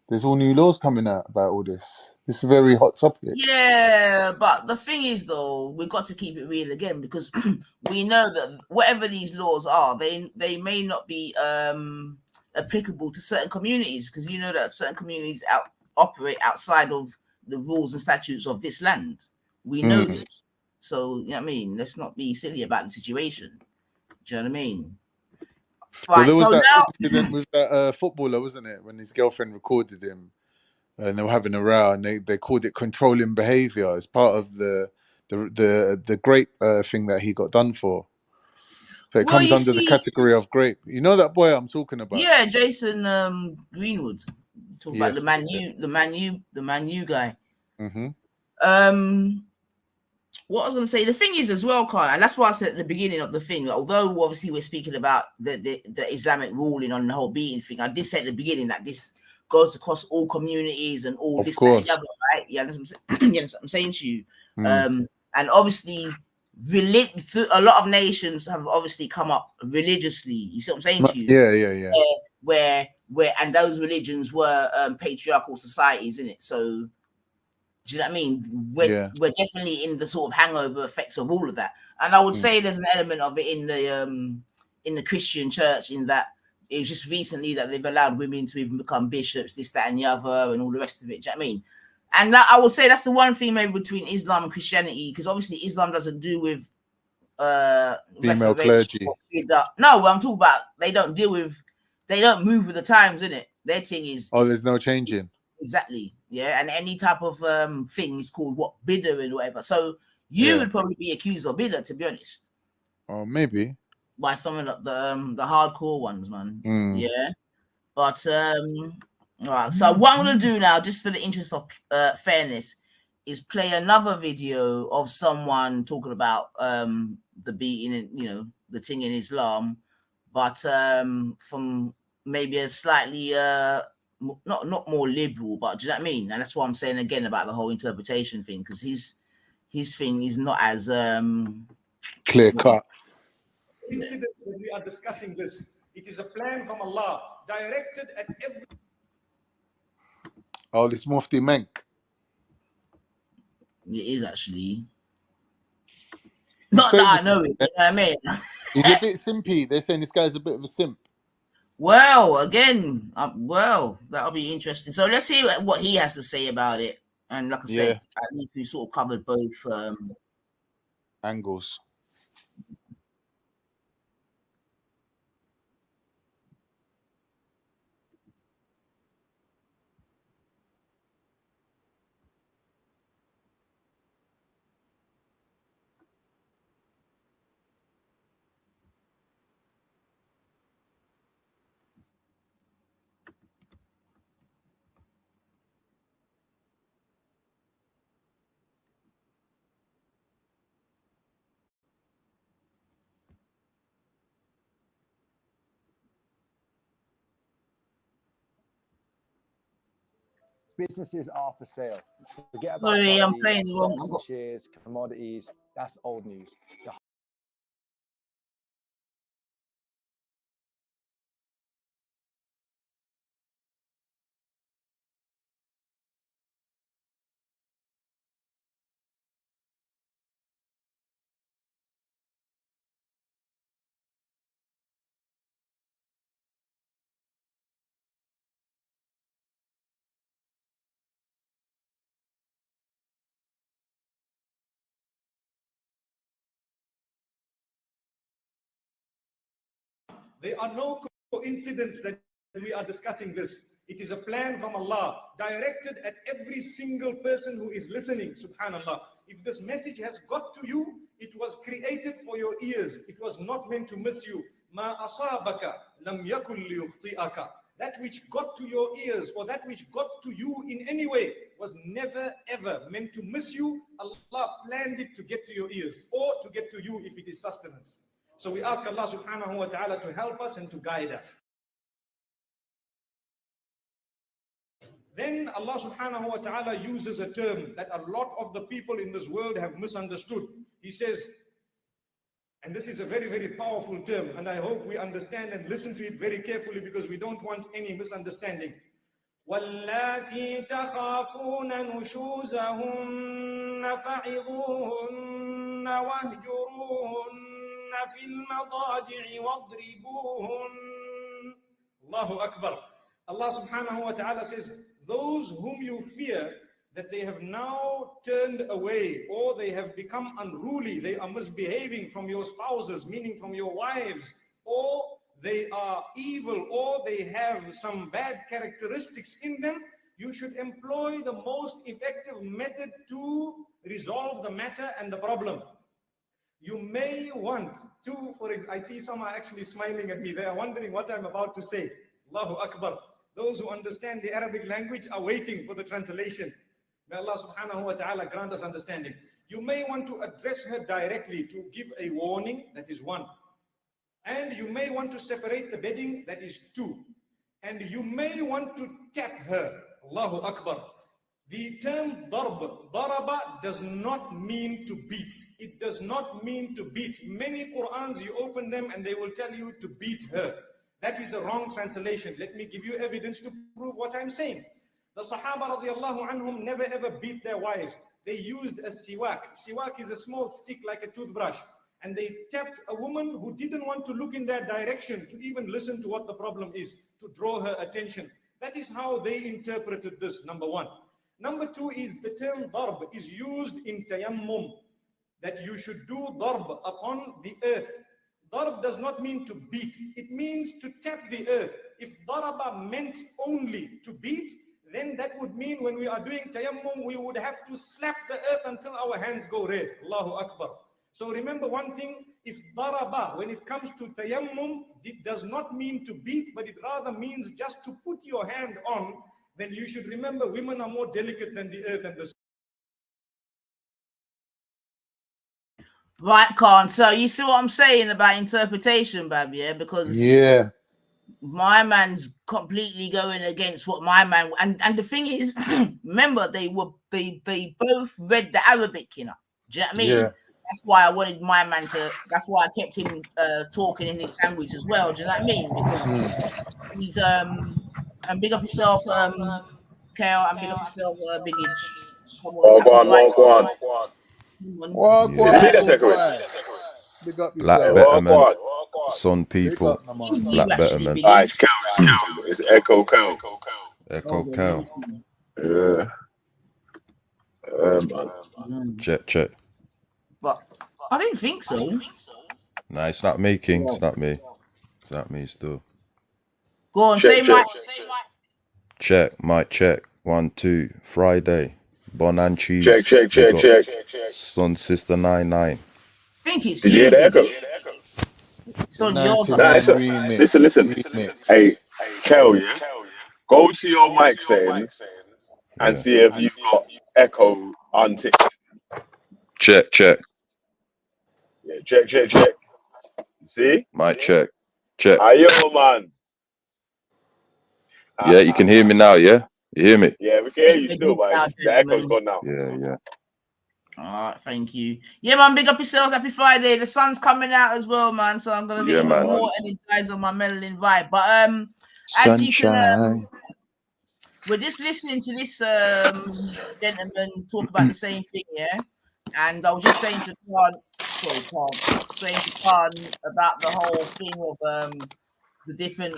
There's all new laws coming out about all this. This is a very hot topic. Yeah, but the thing is, though, we've got to keep it real again because we know that whatever these laws are, they may not be applicable to certain communities, because you know that certain communities operate outside of the rules and statutes of this land. We know this. So, you know what I mean? Let's not be silly about the situation. Do you know what I mean? Well, Right, there was so that now incident with that footballer, wasn't it? When his girlfriend recorded him and they were having a row, and they called it controlling behaviour as part of the grape thing that he got done for. So it well, comes you under the see, category of grape. You know that boy I'm talking about? yeah, Jason Greenwood. Talking about the Yes. Man U guy. Mm-hmm. What I was going to say, the thing is as well, Kyle, and that's why I said at the beginning of the thing, although obviously we're speaking about the Islamic ruling on the whole beating thing, I did say at the beginning that this goes across all communities and all Of this, course. that, and the other, right? Yeah, that's what I'm saying to you. And obviously, a lot of nations have obviously come up religiously. You see what I'm saying to you? Yeah. Where and those religions were patriarchal societies, isn't it? So, do you know what I mean? We're definitely in the sort of hangover effects of all of that. And I would say there's an element of it in the Christian church, in that it's just recently that they've allowed women to even become bishops, this, that, and the other, and all the rest of it. Do you know what I mean? And that, I would say that's the one thing maybe between Islam and Christianity, because obviously Islam doesn't do with female clergy. No, I'm talking about they don't move with the times, innit? Their thing is there's no changing. Exactly. Yeah. And any type of thing is called bidder and whatever. So you would probably be accused of bidder, to be honest. Oh, maybe. By some of the hardcore ones, man. Yeah. But all right. So what I'm gonna do now, just for the interest of fairness, is play another video of someone talking about the beating and the thing in Islam, but from maybe a slightly not more liberal, but do you know what I mean? And that's what I'm saying again about the whole interpretation thing, because his thing is not as clear cut. Incident when we are discussing this, it is a plan from Allah directed at every. Oh, this Mufti Menk. It is actually. Not that I know it, you know what I mean? He's a bit simpy. They're saying this guy's a bit of a simp. Well, again, that'll be interesting. So let's see what he has to say about it. And like I said, at least we sort of covered both angles. Businesses are for sale. Forget about Sorry, I'm playing the wrong. stocks, shares, commodities. That's old news. There are no coincidences that we are discussing this. It is a plan from Allah directed at every single person who is listening. Subhanallah. If this message has got to you, it was created for your ears. It was not meant to miss you. Ma asabaka lam yakun liyukhti'aka. That which got to your ears, or that which got to you in any way, was never ever meant to miss you. Allah planned it to get to your ears, or to get to you if it is sustenance. So we ask Allah subhanahu wa ta'ala to help us and to guide us. Then Allah subhanahu wa ta'ala uses a term that a lot of the people in this world have misunderstood. He says, and this is a very, very powerful term, and I hope we understand and listen to it very carefully, because we don't want any misunderstanding. وَاللَّاتِي تَخَافُونَ نُشُوزَهُنَّ فَعِظُوهُنَّ وَاهْجُرُوهُنَّ فِي الْمَضَاجِعِ Allahu Akbar. Allah subhanahu wa ta'ala says, those whom you fear that they have now turned away or they have become unruly, they are misbehaving from your spouses, meaning from your wives, or they are evil, or they have some bad characteristics in them, you should employ the most effective method to resolve the matter and the problem. You may want to, I see some are actually smiling at me. They are wondering what I'm about to say. Allahu Akbar. Those who understand the Arabic language are waiting for the translation. May Allah subhanahu wa ta'ala grant us understanding. You may want to address her directly to give a warning, that is one. And you may want to separate the bedding, that is two. And you may want to tap her. Allahu Akbar. The term daraba does not mean to beat. It does not mean to beat. Many Qur'ans, you open them and they will tell you to beat her. That is a wrong translation. Let me give you evidence to prove what I'm saying. The Sahaba radiallahu anhum never ever beat their wives. They used a siwak. Siwak is a small stick like a toothbrush. And they tapped a woman who didn't want to look in their direction to even listen to what the problem is, to draw her attention. That is how they interpreted this, number one. Number two is the term darb is used in tayammum, that you should do darb upon the earth. Darb does not mean to beat. It means to tap the earth. If daraba meant only to beat, then that would mean when we are doing tayammum, we would have to slap the earth until our hands go red. Allahu Akbar. So remember one thing, if daraba, when it comes to tayammum, it does not mean to beat, but it rather means just to put your hand on, then you should remember women are more delicate than the earth and the sun. Right, Khan. So you see what I'm saying about interpretation, Bab, yeah? Because my man's completely going against what my man, and the thing is, remember they both read the Arabic, you know. Do you know what I mean? Yeah. That's why I wanted my man to. That's why I kept him talking in his language as well. Do you know what I mean? Because he's and big up yourself, Kel, and big up yourself, Big Itch. Big up Black yourself. betterment, Sun people, Black betterment. It's Cal. It's Echo Cal. Echo Cal. Yeah. Check. But I didn't think so. Nah, it's not me, King. It's not me. It's not me still. Go on, say Mike. Check, mic check. 1, 2. Friday. Bon and cheese. Check. Sun Sister 99. Think it's Did you hear the echo? It's on yours. Listen. Hey, Kel, yeah? Go to your mic settings and see if you've got echo unticked. Check. Yeah, check. See? Mic check. Ayo, man. Yeah, you can hear me now, yeah? You hear me? Yeah, we can hear you still, but the echo's gone now. Yeah. All right, thank you. Yeah, man, big up yourselves. Happy Friday. The sun's coming out as well, man. So I'm gonna get even more energized on my melanin vibe. But as you can, we're just listening to this gentleman talk about the same thing, yeah. And I was just saying to Khan about the whole thing of the different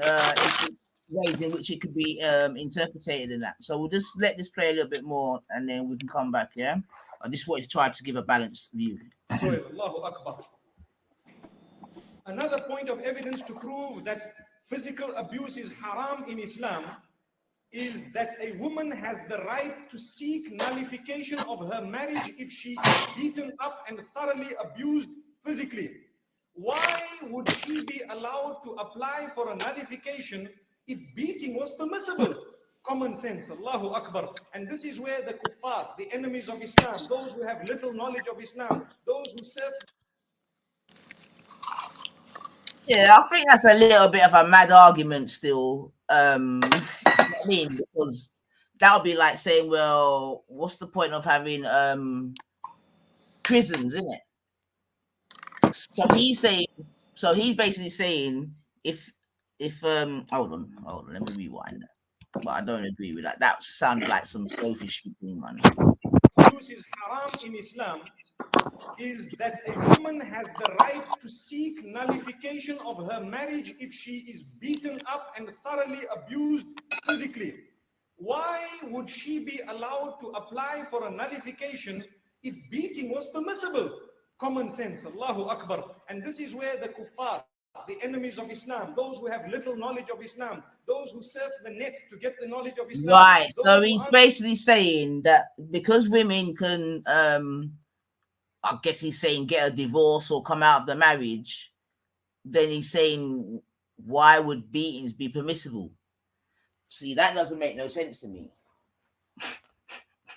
ways in which it could be interpreted and that. So we'll just let this play a little bit more, and then we can come back, yeah. I just wanted to try to give a balanced view. Allahu Akbar. Another point of evidence to prove that physical abuse is haram in Islam is that a woman has the right to seek nullification of her marriage if she is beaten up and thoroughly abused physically. Why would she be allowed to apply for a nullification if beating was permissible? Common sense, Allahu Akbar. And this is where the kuffar, the enemies of Islam, those who have little knowledge of Islam, those who serve. Yeah, I think that's a little bit of a mad argument still. You know what I mean? Because that would be like saying, well, what's the point of having prisons, isn't it? So he's basically saying if hold on, let me rewind that. But I don't agree with that. That sounded like some Sophie thing, man. Abuse is haram in Islam is that a woman has the right to seek nullification of her marriage if she is beaten up and thoroughly abused physically. Why would she be allowed to apply for a nullification if beating was permissible? Common sense, Allahu Akbar. And this is where the kuffar, the enemies of Islam, those who have little knowledge of Islam, those who surf the net to get the knowledge of Islam. Right. So he's basically saying that because women can, I guess he's saying get a divorce or come out of the marriage, then he's saying, why would beatings be permissible? See, that doesn't make no sense to me.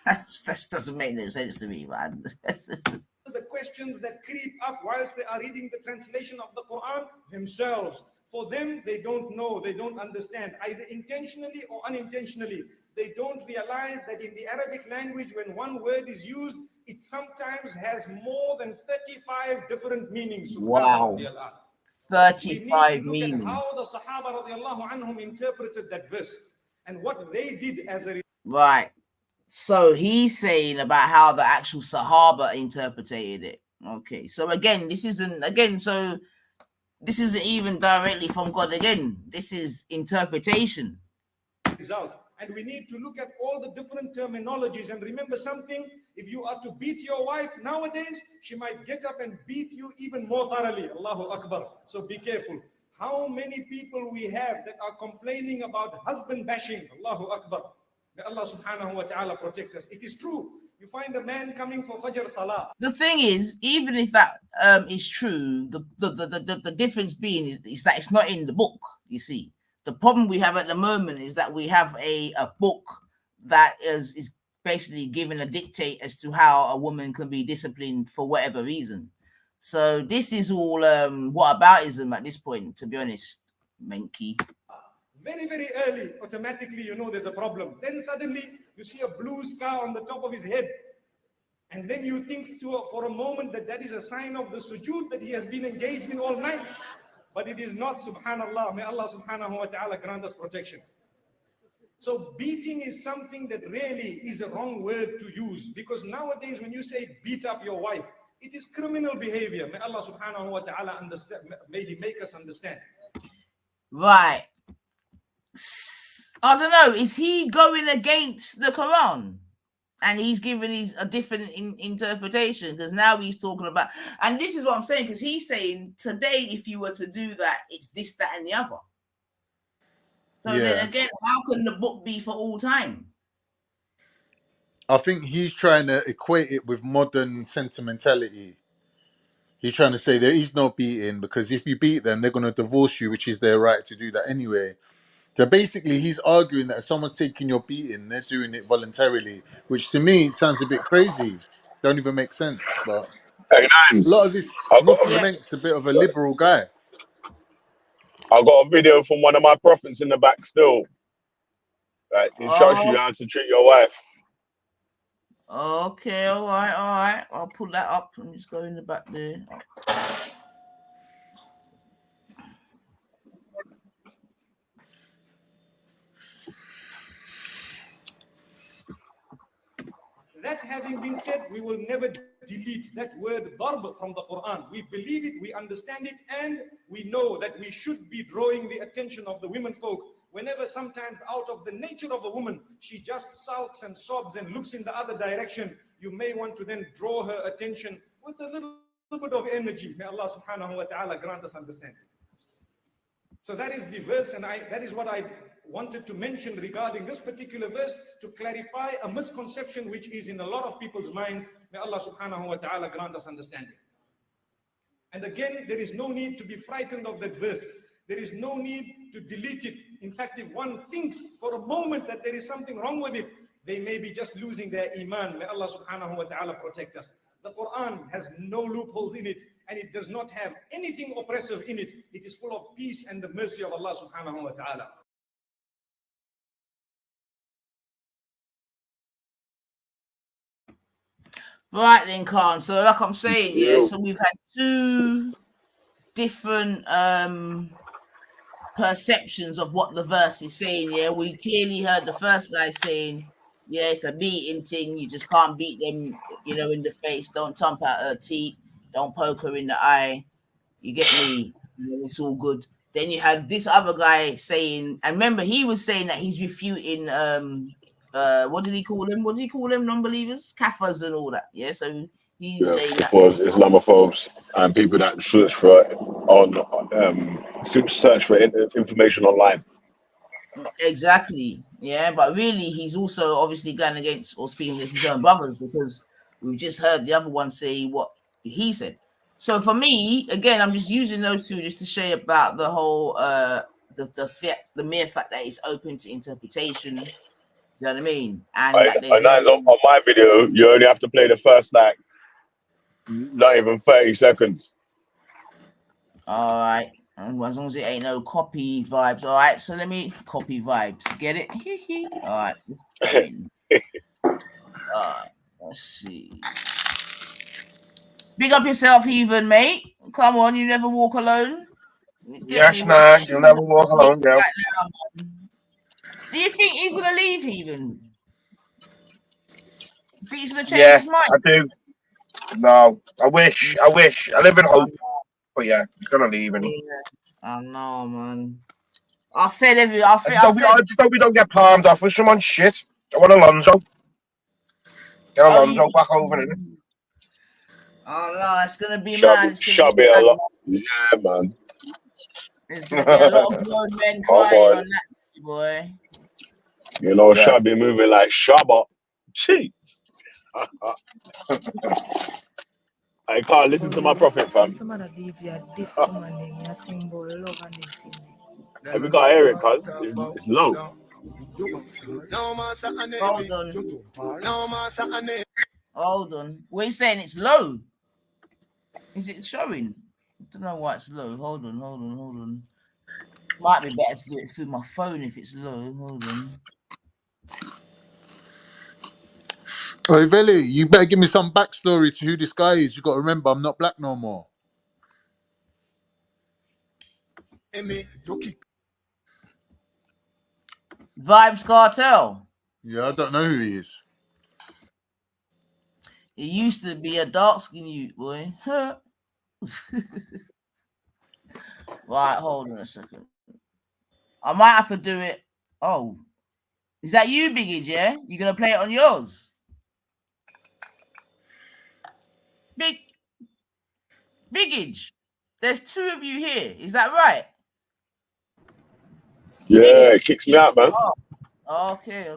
That doesn't make no sense to me, man. The questions that creep up whilst they are reading the translation of the Quran themselves. For them, they don't know, they don't understand, either intentionally or unintentionally. They don't realize that in the Arabic language, when one word is used, it sometimes has more than 35 different meanings. Wow. 35 we need to meanings. look at how the Sahaba radiallahu anhum interpreted that verse and what they did as a right. So he's saying about how the actual Sahaba interpreted it. Okay. So again, this isn't even directly from God again. This is interpretation. Result. And we need to look at all the different terminologies and remember something. If you are to beat your wife nowadays, she might get up and beat you even more thoroughly. Allahu Akbar. So be careful. How many people we have that are complaining about husband bashing? Allahu Akbar. May Allah subhanahu wa ta'ala protect us. It is true. You find a man coming for Fajr Salah. The thing is, even if that is true, the difference being is that it's not in the book, you see. The problem we have at the moment is that we have a book that is basically giving a dictate as to how a woman can be disciplined for whatever reason. So this is all whataboutism at this point, to be honest, Menki. Very, very early, automatically you know there's a problem. Then suddenly you see a blue scar on the top of his head. And then you think for a moment that is a sign of the sujood that he has been engaged in all night. But it is not, subhanallah. May Allah subhanahu wa ta'ala grant us protection. So beating is something that really is a wrong word to use. Because nowadays when you say beat up your wife, it is criminal behavior. May Allah subhanahu wa ta'ala understand, may He make us understand. Right. I don't know. Is he going against the Quran? And he's giving a different interpretation, because now he's talking about, and this is what I'm saying, because he's saying today, if you were to do that, it's this, that, and the other. So then again, how can the book be for all time? I think he's trying to equate it with modern sentimentality. He's trying to say there is no beating, because if you beat them, they're going to divorce you, which is their right to do that anyway. So basically, he's arguing that if someone's taking your beating, they're doing it voluntarily, which to me sounds a bit crazy. Don't even make sense. But Hey, a Nines, lot of this Mufti Menk's a bit of a liberal guy. I got a video from one of my prophets in the back still. Like, it shows you how to treat your wife. Okay, all right. I'll pull that up and just go in the back there. That having been said, we will never delete that word darb from the Quran. We believe it, we understand it, and we know that we should be drawing the attention of the women folk. Whenever sometimes out of the nature of a woman, she just sulks and sobs and looks in the other direction, you may want to then draw her attention with a little bit of energy. May Allah subhanahu wa ta'ala grant us understanding. So that is the verse, and that is what I wanted to mention regarding this particular verse, to clarify a misconception which is in a lot of people's minds. May Allah subhanahu wa ta'ala grant us understanding. And again, there is no need to be frightened of that verse. There is no need to delete it. In fact, if one thinks for a moment that there is something wrong with it, they may be just losing their iman. May Allah subhanahu wa ta'ala protect us. The Quran has no loopholes in it, and it does not have anything oppressive in it. It is full of peace and the mercy of Allah subhanahu wa ta'ala. Right then, Khan. So like I'm saying, so we've had two different perceptions of what the verse is saying. We clearly heard the first guy saying Yeah, it's a beating thing. You just can't beat them, you know, in the face. Don't thump out her teeth. Don't poke her in the eye. You get me? It's all good. Then you had this other guy saying, and remember, he was saying that he's refuting what did he call them? What did he call them? Non-believers, kafirs, and all that. Yeah, so he's saying that Islamophobes and people that search for information online. exactly. Yeah, but really, he's also obviously going against or speaking against his own brothers, because we've just heard the other one say what he said. So for me, again, I'm just using those two just to say about the whole the mere fact that it's open to interpretation. You know what I mean? And that there's no. On my video, you only have to play the first like not even 30 seconds. All right. As long as it ain't no copy vibes. All right. So let me copy vibes. Get it? All right. Let's go in. Let's see. Big up yourself, heathen, mate. Come on, you never walk alone. Yes, man. You'll never walk alone, girl. Do you think he's gonna leave, heathen? You think he's gonna change his mind? I do. No, I wish. I live in hope. But yeah, he's gonna leave. And I know, man. I said just hope we don't get palmed off with someone shit. I want Alonso. Get Alonso back over it. Oh no, it's gonna be mad. Should be a lot. Yeah, man. There's gonna be a lot of grown men crying on that, boy. You know, should be moving like Shabba. Jeez. I can't listen to my prophet, fam. Have you got to hear it, cuz? It's low. Hold on. What are you saying? It's low? Is it showing? I don't know why it's low. Hold on. Might be better to do it through my phone if it's low. Hold on. Hey, Veli, you better give me some backstory to who this guy is. You got to remember, I'm not black no more. Vibes Cartel. Yeah, I don't know who he is. He used to be a dark skin youth, boy. Right, hold on a second. I might have to do it. Oh, is that you, Biggage? Yeah, you gonna play it on yours? Biggage. There's two of you here. Is that right? Yeah, it kicks me out, man. Oh, okay.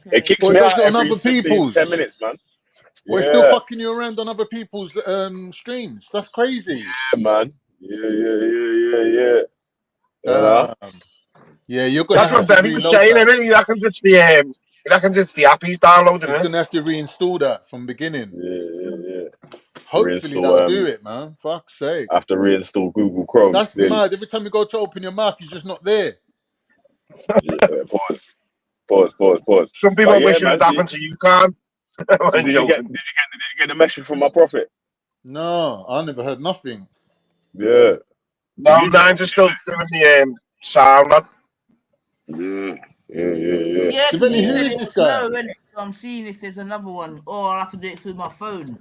It kicks me out on other people's 10 minutes, man. We're still fucking you around on other people's streams. That's crazy. Yeah, man. Yeah. Yeah, you're gonna have to reload that. You reckons it's the app he's downloading. He's gonna have to reinstall that from beginning. Yeah. Hopefully that'll do it, man. Fuck's sake. I have to reinstall Google Chrome. That's mad. Every time you go to open your mouth, you're just not there. Pause. Some people wish it had happened to you, Khan. Did you get the message from my prophet? No, I never heard nothing. Yeah. No, mine's just still doing the sound. Yeah. Yeah, because he said it was low, innit? So I'm seeing if there's another one, or I can do it through my phone.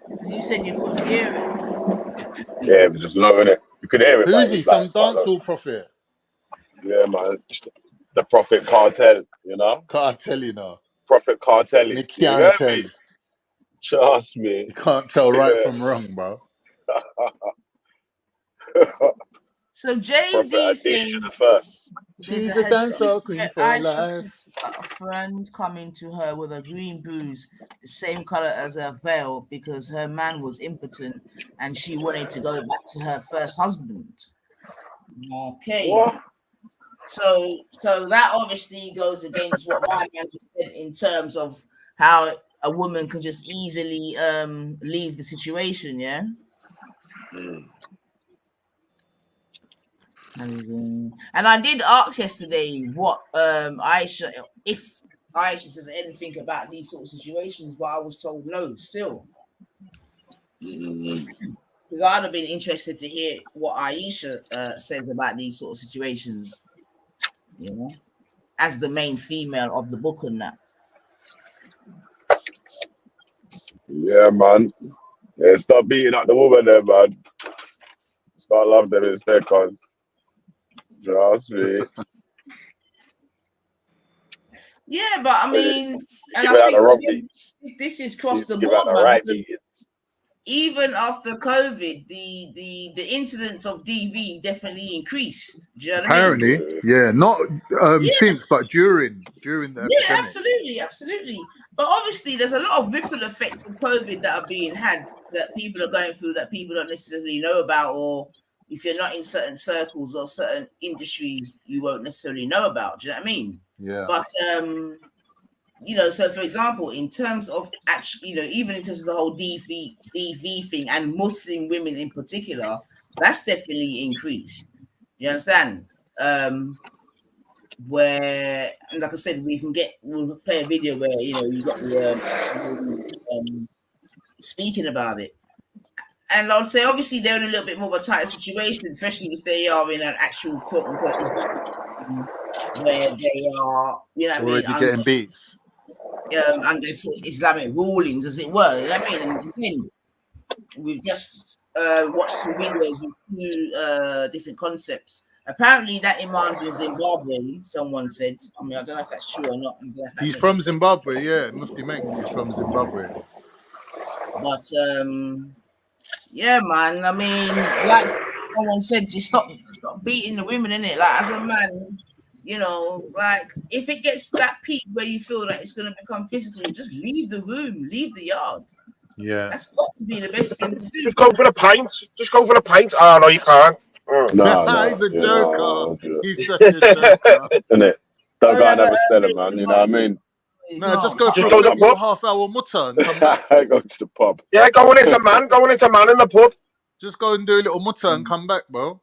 Because you said you couldn't hear it. Yeah, it was just low, innit? You could hear it. Who is he? Some dancehall prophet? Yeah, man. The prophet cartel, you know? Cartel, you know. Prophet cartel. You can't tell. Trust me. You can't tell right from wrong, bro. So JD saying she's a dancehall queen for life. A friend coming to her with a green booze, the same color as her veil, because her man was impotent and she wanted to go back to her first husband. Okay. What? So that obviously goes against what my man just said in terms of how a woman can just easily leave the situation, yeah? And I did ask yesterday what Aisha, if Aisha says anything about these sort of situations, but I was told no still. Because I'd have been interested to hear what Aisha says about these sort of situations, you know, as the main female of the book and that. Yeah, man. Yeah, stop beating up the woman there, man. Start loving them instead, cause trust me. Yeah, but I mean, and Give I out the think wrong again, beats. this is across the Give out board, the man. right Because beats. even after COVID, the incidence of DV definitely increased. Do you know what I mean? Apparently, yeah, not Yeah. since, but during the Yeah, epidemic. absolutely. But obviously, there's a lot of ripple effects of COVID that are being had that people are going through that people don't necessarily know about, or if you're not in certain circles or certain industries, you won't necessarily know about. Do you know what I mean? Yeah. But you know, so for example, in terms of actually, you know, even in terms of the whole DV thing and Muslim women in particular, that's definitely increased. You understand? Where, and like I said, we'll play a video where, you know, you got the speaking about it. And I would say, obviously, they're in a little bit more of a tighter situation, especially if they are in an actual quote unquote where they are, you know what I mean, Already getting beats. Under sort of Islamic rulings, as it were. You know what I mean? And again, we've just watched some videos with two different concepts. Apparently, that imam's in Zimbabwe, someone said. I mean, I don't know if that's true or not. He's from Zimbabwe, yeah. Mufti Menk is from Zimbabwe. But yeah, man. I mean, like someone said, just stop beating the women, innit? Like, as a man, you know, like if it gets to that peak where you feel like it's gonna become physical, just leave the room, leave the yard. Yeah, that's got to be the best thing to do. Just go for the pint. Just go for the pint. Oh no, you can't. No, he's a joker. He's such a joker. Isn't it? Don't Oh, go yeah, and have but, a Stella, man. You know what I mean? No, just go Just for go a to the little pub. half-hour mutta and come back. Go to the pub. Yeah, go and it's a man. Go and it's a man in the pub. Just go and do a little mutta and come back, bro.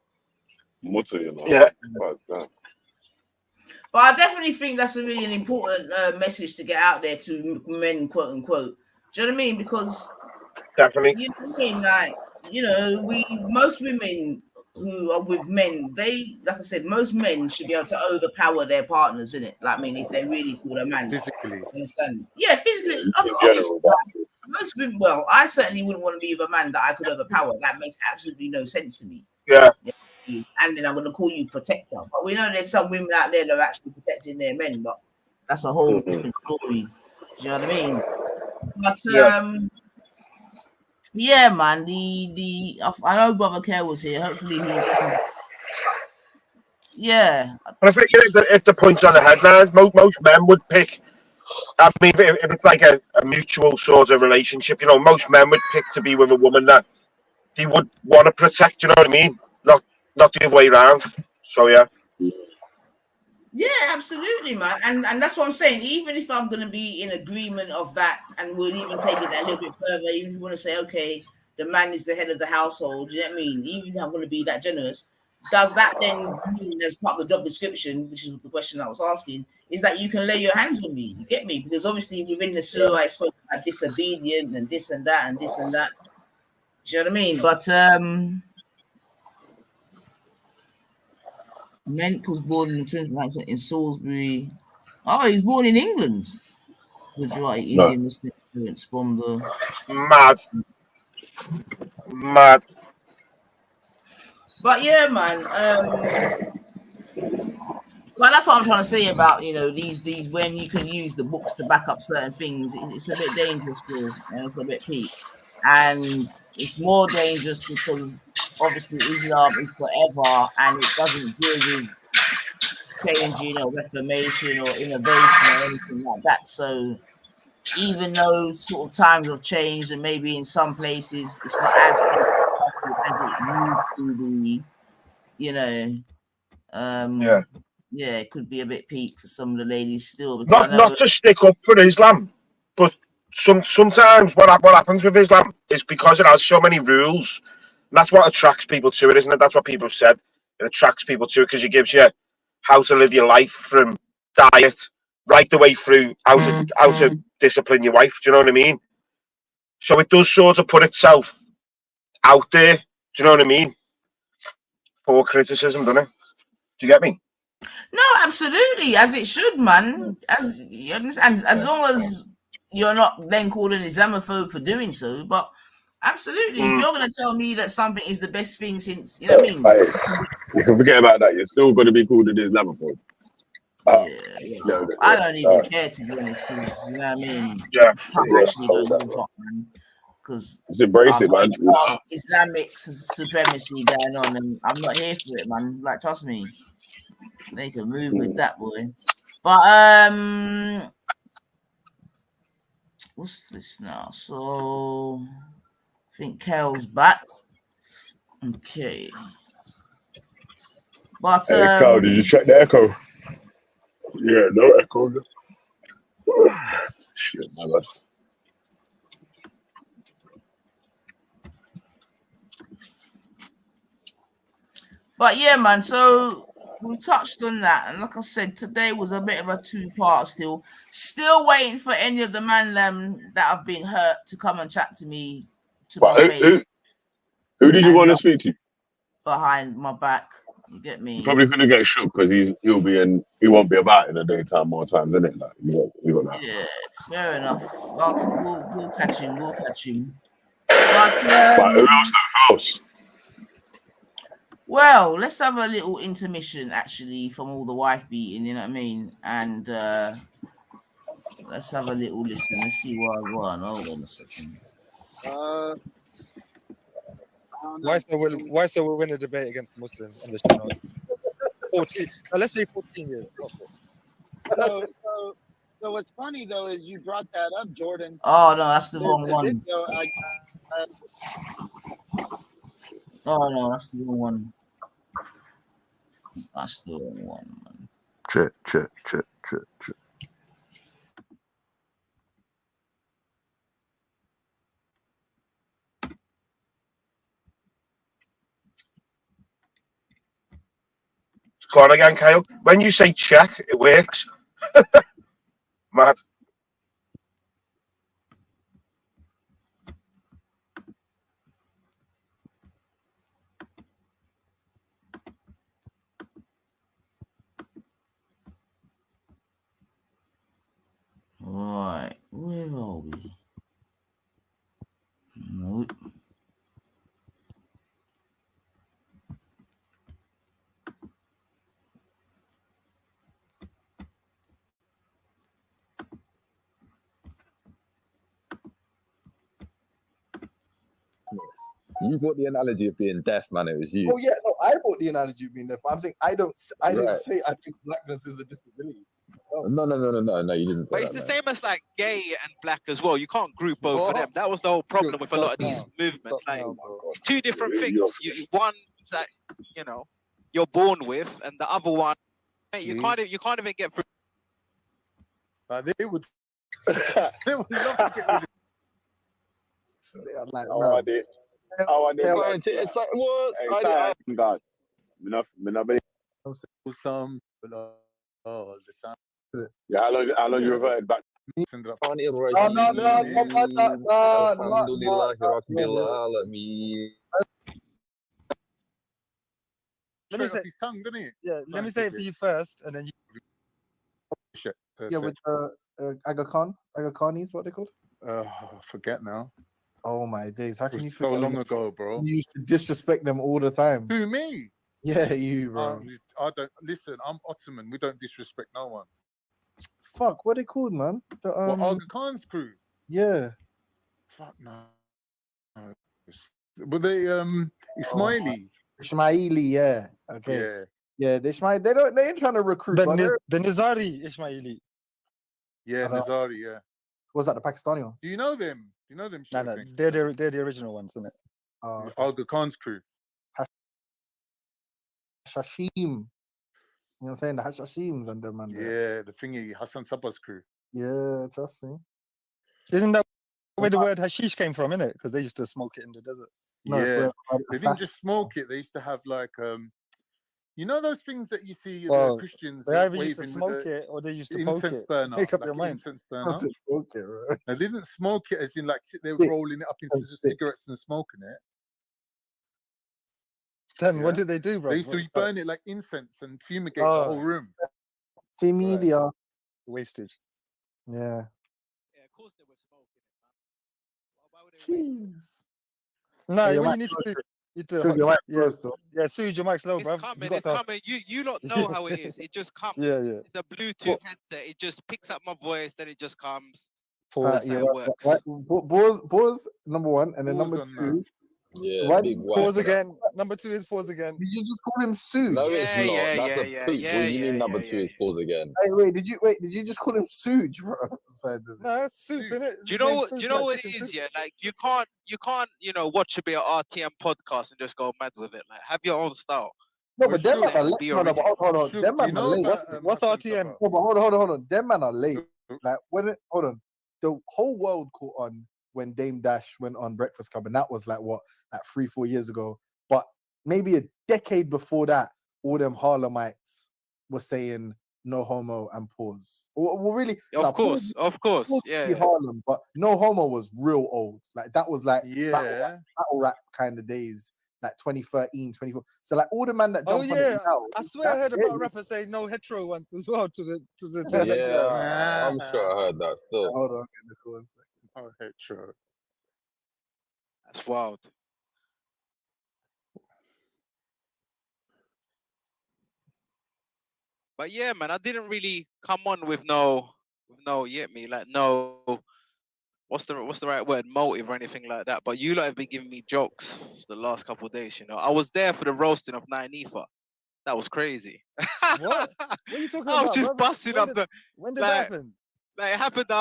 Mutta, you know. Yeah. But I definitely think that's a really an important message to get out there to men, quote unquote. Do you know what I mean? Because definitely, you know what I mean, like, you know, most women who are with men, they, like I said, most men should be able to overpower their partners, innit? Like, I mean, if they're really called a man, physically. Understand? Yeah, physically. In Obviously, general, most women. Well, I certainly wouldn't want to be with a man that I could overpower. That makes absolutely no sense to me. Yeah. And then I'm going to call you protector. But we know there's some women out there that are actually protecting their men, but that's a whole different story. Do you know what I mean? But yeah, man. I know Brother Care was here. Hopefully he. Yeah. And I think at the point on the head now, most men would pick. I mean, if it's like a mutual sort of relationship, you know, most men would pick to be with a woman that they would want to protect. You know what I mean? Not the other way around. So yeah. Yeah, absolutely, man. And that's what I'm saying. Even if I'm going to be in agreement of that, and we'll even take it a little bit further, even if you want to say, okay, the man is the head of the household, you know what I mean? Even if I'm going to be that generous, does that then mean, as part of the job description, which is the question I was asking, is that you can lay your hands on me? You get me? Because obviously within the Surah, I spoke about disobedient and this and that and this and that. Do you know what I mean? But Menk was born in Salisbury. Oh, he was born in England. Gujarati Indian Muslim influence from the mad. But yeah, man. Well, that's what I'm trying to say about, you know, these when you can use the books to back up certain things. It's a bit dangerous, and it's a bit peak, and it's more dangerous because obviously Islam is forever and it doesn't deal with changing or reformation or innovation or anything like that. So even though sort of times have changed and maybe in some places it's not as as it used to be, you know, yeah, it could be a bit peak for some of the ladies still. Not to stick up for Islam, but sometimes what happens with Islam is because it has so many rules. And that's what attracts people to it, isn't it? That's what people have said. It attracts people to it because it gives you how to live your life from diet right the way through how to discipline your wife. Do you know what I mean? So it does sort of put itself out there. Do you know what I mean? For criticism, doesn't it? Do you get me? No, absolutely, as it should, man. As you understand, as long as you're not then called an Islamophobe for doing so. But absolutely, if you're going to tell me that something is the best thing since, you know what I mean? Like, you can forget about that. You're still going to be called an Islamophobe. Yeah, I don't even care, to be honest, because, you know what I mean? Yeah. I actually don't give a fuck, man. Because just embrace it, man. You know? Islamic supremacy going on, and I'm not here for it, man. Like, trust me, they can move with that, boy. But what's this now? So I think Kel's back. Okay. But hey, Carl, did you check the echo? Yeah, no echo. Shit, my bad. But yeah, man, so we touched on that, and like I said, today was a bit of a two-part still waiting for any of the man that have been hurt to come and chat to me to my face. Who did you want to speak to? Behind my back. You get me? You're probably gonna get shook because he won't be about in the daytime more times, isn't it? Like you got that. Yeah, fair enough. We'll catch him. But who else? Well, let's have a little intermission actually from all the wife beating, you know what I mean? And let's have a little listen. Let's see what I want. Hold on a second. Why so we'll win a debate against a Muslim on this channel? 14. Let's say 14 years. So what's funny though is you brought that up, Jordan. Oh no, that's the wrong one. Video, Oh no, that's the wrong one. That's the wrong one, man. Check. Go on again, Kyle. When you say check, it works. Mad. Right, where are we? Nope. You brought the analogy of being deaf, man. It was you. Oh yeah, no, I brought the analogy of being deaf. I'm saying I didn't say I think blackness is a disability. Oh. No, you didn't say but it's the same as like gay and black as well. You can't group both of them. That was the whole problem with a lot of these movements. Like it's two different things. One that you're born with, and the other one you can't even get through. They would love to get rid of. I'm like, no. It's like what? God, some all the time. Yeah, how long you reverted back? Let me say his tongue, didn't he? Yeah, let me say it for you first, and then you. Yeah, with Aga Khan. Aga Khan is what they called. I forget now. Oh my days! How can you forget? So long ago, bro. You used to disrespect them all the time. Who, me? Yeah, you, bro. I don't listen. I'm Ottoman. We don't disrespect no one. Fuck, what are they called, man? What, Aga Khan's crew? Yeah. Fuck no. Were they Ismaili? Ismaili, yeah. Okay. Yeah. They ain't trying to recruit. The Nizari Ismaili. Yeah, Nizari. Yeah. Was that the Pakistani one? Do you know them? No, they're the original ones, isn't it? Aga Khan's crew. Hashim. You know what I'm saying? The Hashims and them, man. Yeah, the thingy, Hassan Sabbah's crew. Yeah, trust me. Isn't that where the word hashish came from, innit? Because they used to smoke it in the desert. No, they didn't just smoke it. They used to have like you know those things that you see the Christians they either used to smoke it or they used to poke it. Burner, make up like your mind. Incense burner. Smoke it, right? They didn't smoke it as in like they were rolling it up into cigarettes and smoking it. Then what did they do, bro? They used to burn it like incense and fumigate the whole room. See media wastage. Yeah. course they were smoking it, man. Why would they waste it? No, Hey, what you need to do, yeah, Suge, your mic's low, It's bruv. coming, it's coming. You lot know how it is. It just comes. Yeah, yeah. It's a Bluetooth headset. It just picks up my voice, then it just comes. Pause. That's how it works. Pause, number one, and then number two. Yeah, Why big did Pause again. Number two is pause again. Did you just call him Suge? No, it's not. That's a poop. What do you mean number two is pause again? Hey, wait, did you just call him Suge, bro? No, it's soup, innit? Do you know what it is? Yeah, like you can't, watch a bit of RTM podcast and just go mad with it. Like, have your own style. No, but them man are late. Be Hold on. Them man are late. What's RTM? No, but hold on. Them man are late. Like hold on. The whole world caught on when Dame Dash went on Breakfast Club, and that was like 3-4 years ago. But maybe a decade before that, all them Harlemites were saying no homo and pause. Well, really, of course, yeah. Harlem, but no homo was real old. Like that was like battle rap kind of days, like 2013, 2014. So like all the man that jumped on it now, I swear I heard about a rapper say no hetero once as well to the yeah, I'm sure I heard that still. Hold on, no hetero. That's wild. But yeah, man, I didn't really come on with no, what's the right word, motive or anything like that. But you lot have been giving me jokes the last couple of days. I was there for the roasting of 9 Ether. That was crazy. What? What are you talking about? I was just busting up the. When did that happen? Like, it happened the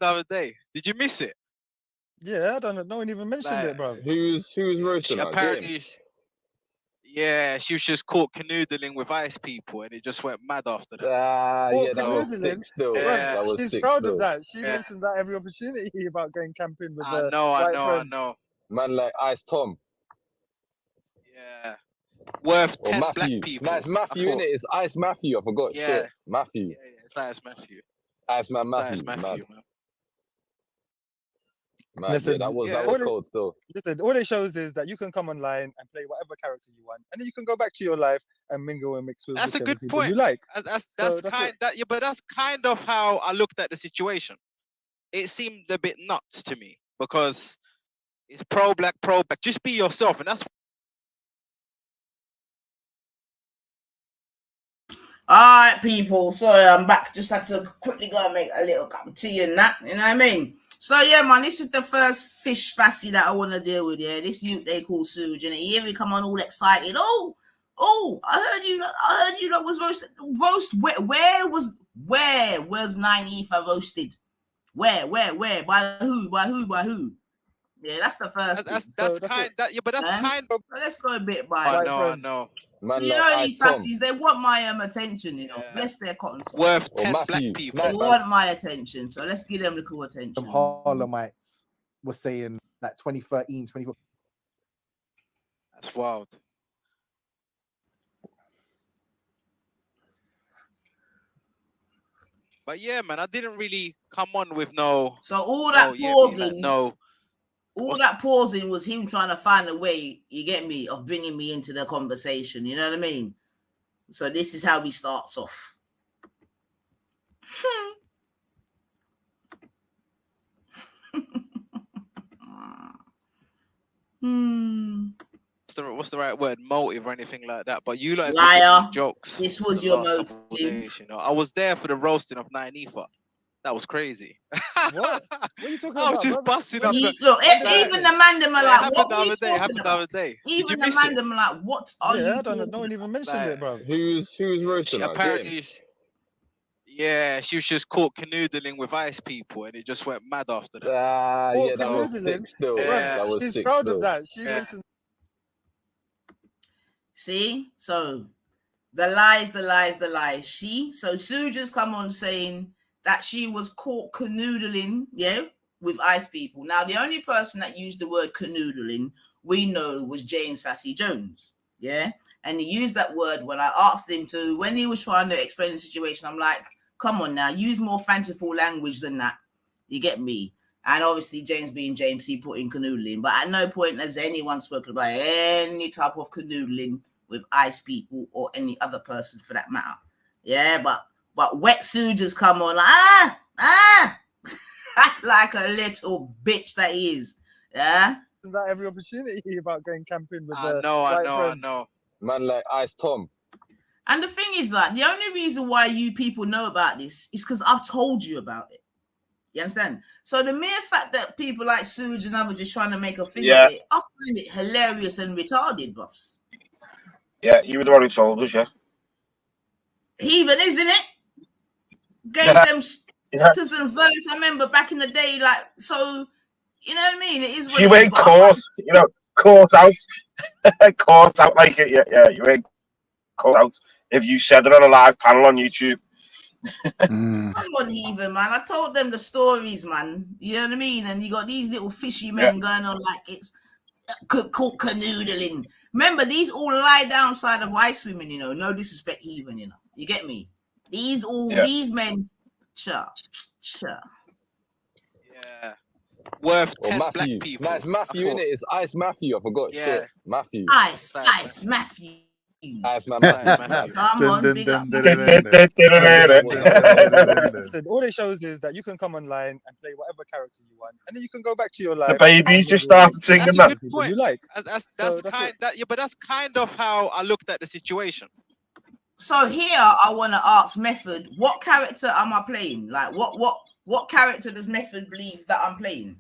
other day. Did you miss it? Yeah, I don't know. No one even mentioned it, bro. Who's roasting that? Apparently, yeah, she was just caught canoodling with ice people, and it just went mad after that. Yeah, that was sick still. Yeah, that was she's sick proud still. of that. She mentions that every opportunity about going camping with I her. I know. Man like Ice Tom. Yeah. Worth 10 Matthew. black people. No, it's Matthew, innit? It's Ice Matthew. I forgot. Yeah. Shit. Matthew. Yeah, it's Ice Matthew. Iceman Matthew. It's Matthew, man. Listen, that was cold still. Listen, all it shows is that you can come online and play whatever character you want, and then you can go back to your life and mingle and mix with. That's a good point. You like. That's kind of how I looked at the situation. It seemed a bit nuts to me because it's pro-black. Just be yourself, and that's. All right, people. Sorry, I'm back. Just had to quickly go and make a little cup of tea and that. You know what I mean? So yeah, man, this is the first fish fassy that I want to deal with. Yeah, this youth they call Suge, and here we come on all excited. Oh, I heard you lot was roasted. Where was 9 Ether roasted? Where? By who? Yeah, that's the first. That's kind of. Let's go a bit by. I know. Man, you know these fassies, they want my attention, Bless their cotton. Worth 10 black people. They want my attention, so let's give them little attention. Some Harlemites were saying like 2013, 2014. That's wild. But yeah, man, I didn't really come on with no. So all that pausing, all that pausing was him trying to find a way, you get me, of bringing me into the conversation. You know what I mean? So this is how he starts off. What's the right word, motive or anything like that? But you like liar jokes. This was your motive. Days, I was there for the roasting of 9 Ether. That was crazy. What are you talking about? I was just busting up. Look, even the mandem are like, what are you talking about? The other day. Even the mandem are like, what are you talking about? No one even mentioned it, bro. Who's roasting that? Apparently, yeah, she was just caught canoodling with ice people, and it just went mad after that. Yeah, that was sick still. Yeah. That was She's sick proud still. of that. She mentioned. See, so the lies. So Sue just come on saying that she was caught canoodling, with ice people. Now, the only person that used the word canoodling we know was James Fassy Jones, and he used that word when I asked him to, when he was trying to explain the situation. I'm like, come on now, use more fanciful language than that. You get me? And obviously, James being James, he put in canoodling. But at no point has anyone spoken about any type of canoodling with ice people or any other person for that matter. Yeah, but wet Sue just come on, like a little bitch that he is. Yeah. Isn't that every opportunity about going camping with I know. Man, like Ice Tom. And the thing is that the only reason why you people know about this is because I've told you about it. You understand? So the mere fact that people like Suge and others is trying to make a thing of it, I find it hilarious and retarded, boss. Yeah, you were the one who told us, yeah. Heathen, isn't it? Gave them letters and verse. I remember back in the day, like, so, you know what I mean? It is what you ain't caught, caught out. Caught out like it, yeah, you ain't caught out. If you said it on a live panel on YouTube. Come on, Heathen, man. I told them the stories, man. You know what I mean? And you got these little fishy men going on like it's called canoodling. Remember, these all lie down side of ice women, no disrespect, Heathen, You get me? These men, sure. Yeah. Worth 10 Matthew. black people. No, it's Matthew, innit? It's Ice Matthew. I forgot. Yeah. Shit. Matthew. Ice Matthew. Ice Man. Come on, big up. All it shows is that you can come online and play whatever character you want, and then you can go back to your life. The babies just started singing That's that. a good point. You like. But that's kind of how I looked at the situation. So here I want to ask Method, what character am I playing? Like what character does Method believe that I'm playing?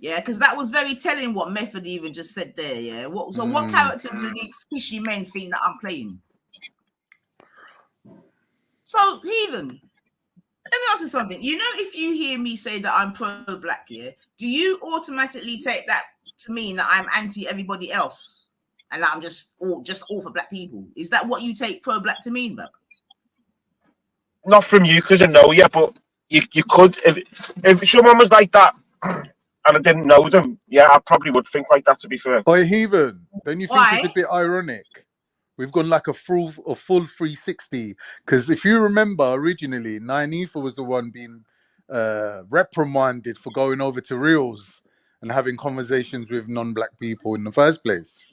Yeah, because that was very telling what Method even just said there. Yeah. What character do these fishy men think that I'm playing? So, Heathen, let me ask you something. If you hear me say that I'm pro-black, yeah, do you automatically take that to mean that I'm anti everybody else and that I'm just all for black people? Is that what you take pro-black to mean, bro? Not from you, because I know you, but you could if someone was like that. And I didn't know them. Yeah, I probably would think like that, to be fair. Oi, Heathen, don't you think it's a bit ironic? We've gone like a full 360. Because if you remember, originally, Nyanifa was the one being reprimanded for going over to Reels and having conversations with non-black people in the first place.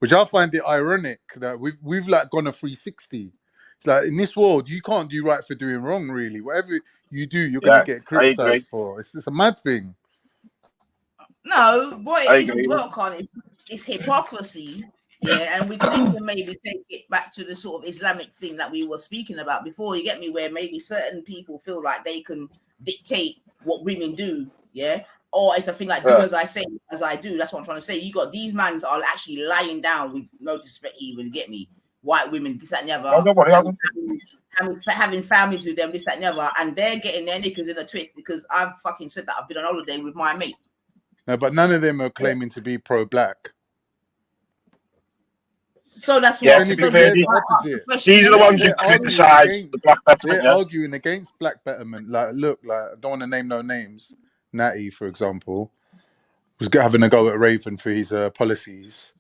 Which I find it ironic that we've like gone a 360. It's like in this world, you can't do right for doing wrong, really. Whatever you do, you're going to get criticized for. It's a mad thing. No, boy, it's hypocrisy. Yeah, and we could even maybe take it back to the sort of Islamic thing that we were speaking about before, you get me, where maybe certain people feel like they can dictate what women do, yeah? Or it's a thing like do as I say, as I do. That's what I'm trying to say. You got these mans are actually lying down with no disrespect even, get me? White women, this, that, and the other. Having families with them, this, that, and the other, and they're getting their knickers in a twist because I've fucking said that I've been on holiday with my mate. No, but none of them are claiming to be pro-black. So that's why to be fair, these are the ones who criticise the black betterment. They're arguing against black betterment. Like, look, I don't want to name no names. Natty, for example, was having a go at Raven for his policies.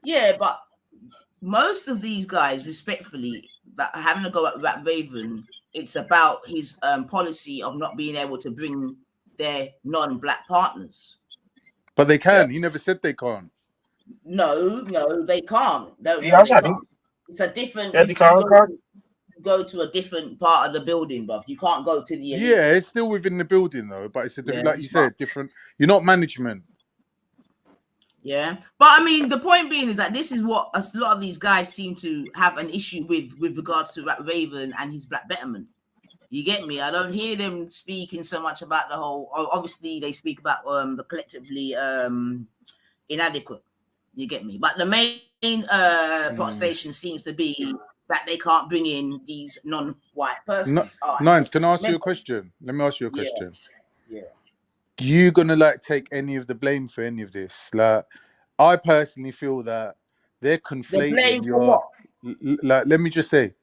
Yeah, but most of these guys, respectfully, that are having a go at Raven, it's about his policy of not being able to bring their non-black partners. But they can. He never said they can't. No, they can't. No, it's a different. Yeah, they can't. Go to a different part of the building, but you can't go to the. Yeah, it's still within the building though. But it's like you said, different. You're not management. Yeah, but I mean, the point being is that this is what a lot of these guys seem to have an issue with regards to Raven and his black betterment. You get me? I don't hear them speaking so much about the whole. Obviously, they speak about the collectively inadequate. You get me? But the main protestation seems to be that they can't bring in these non-white persons. Nines, can I ask you a question? Let me ask you a question. Yeah. You gonna like take any of the blame for any of this? Like, I personally feel that they're conflating your. Like, let me just say.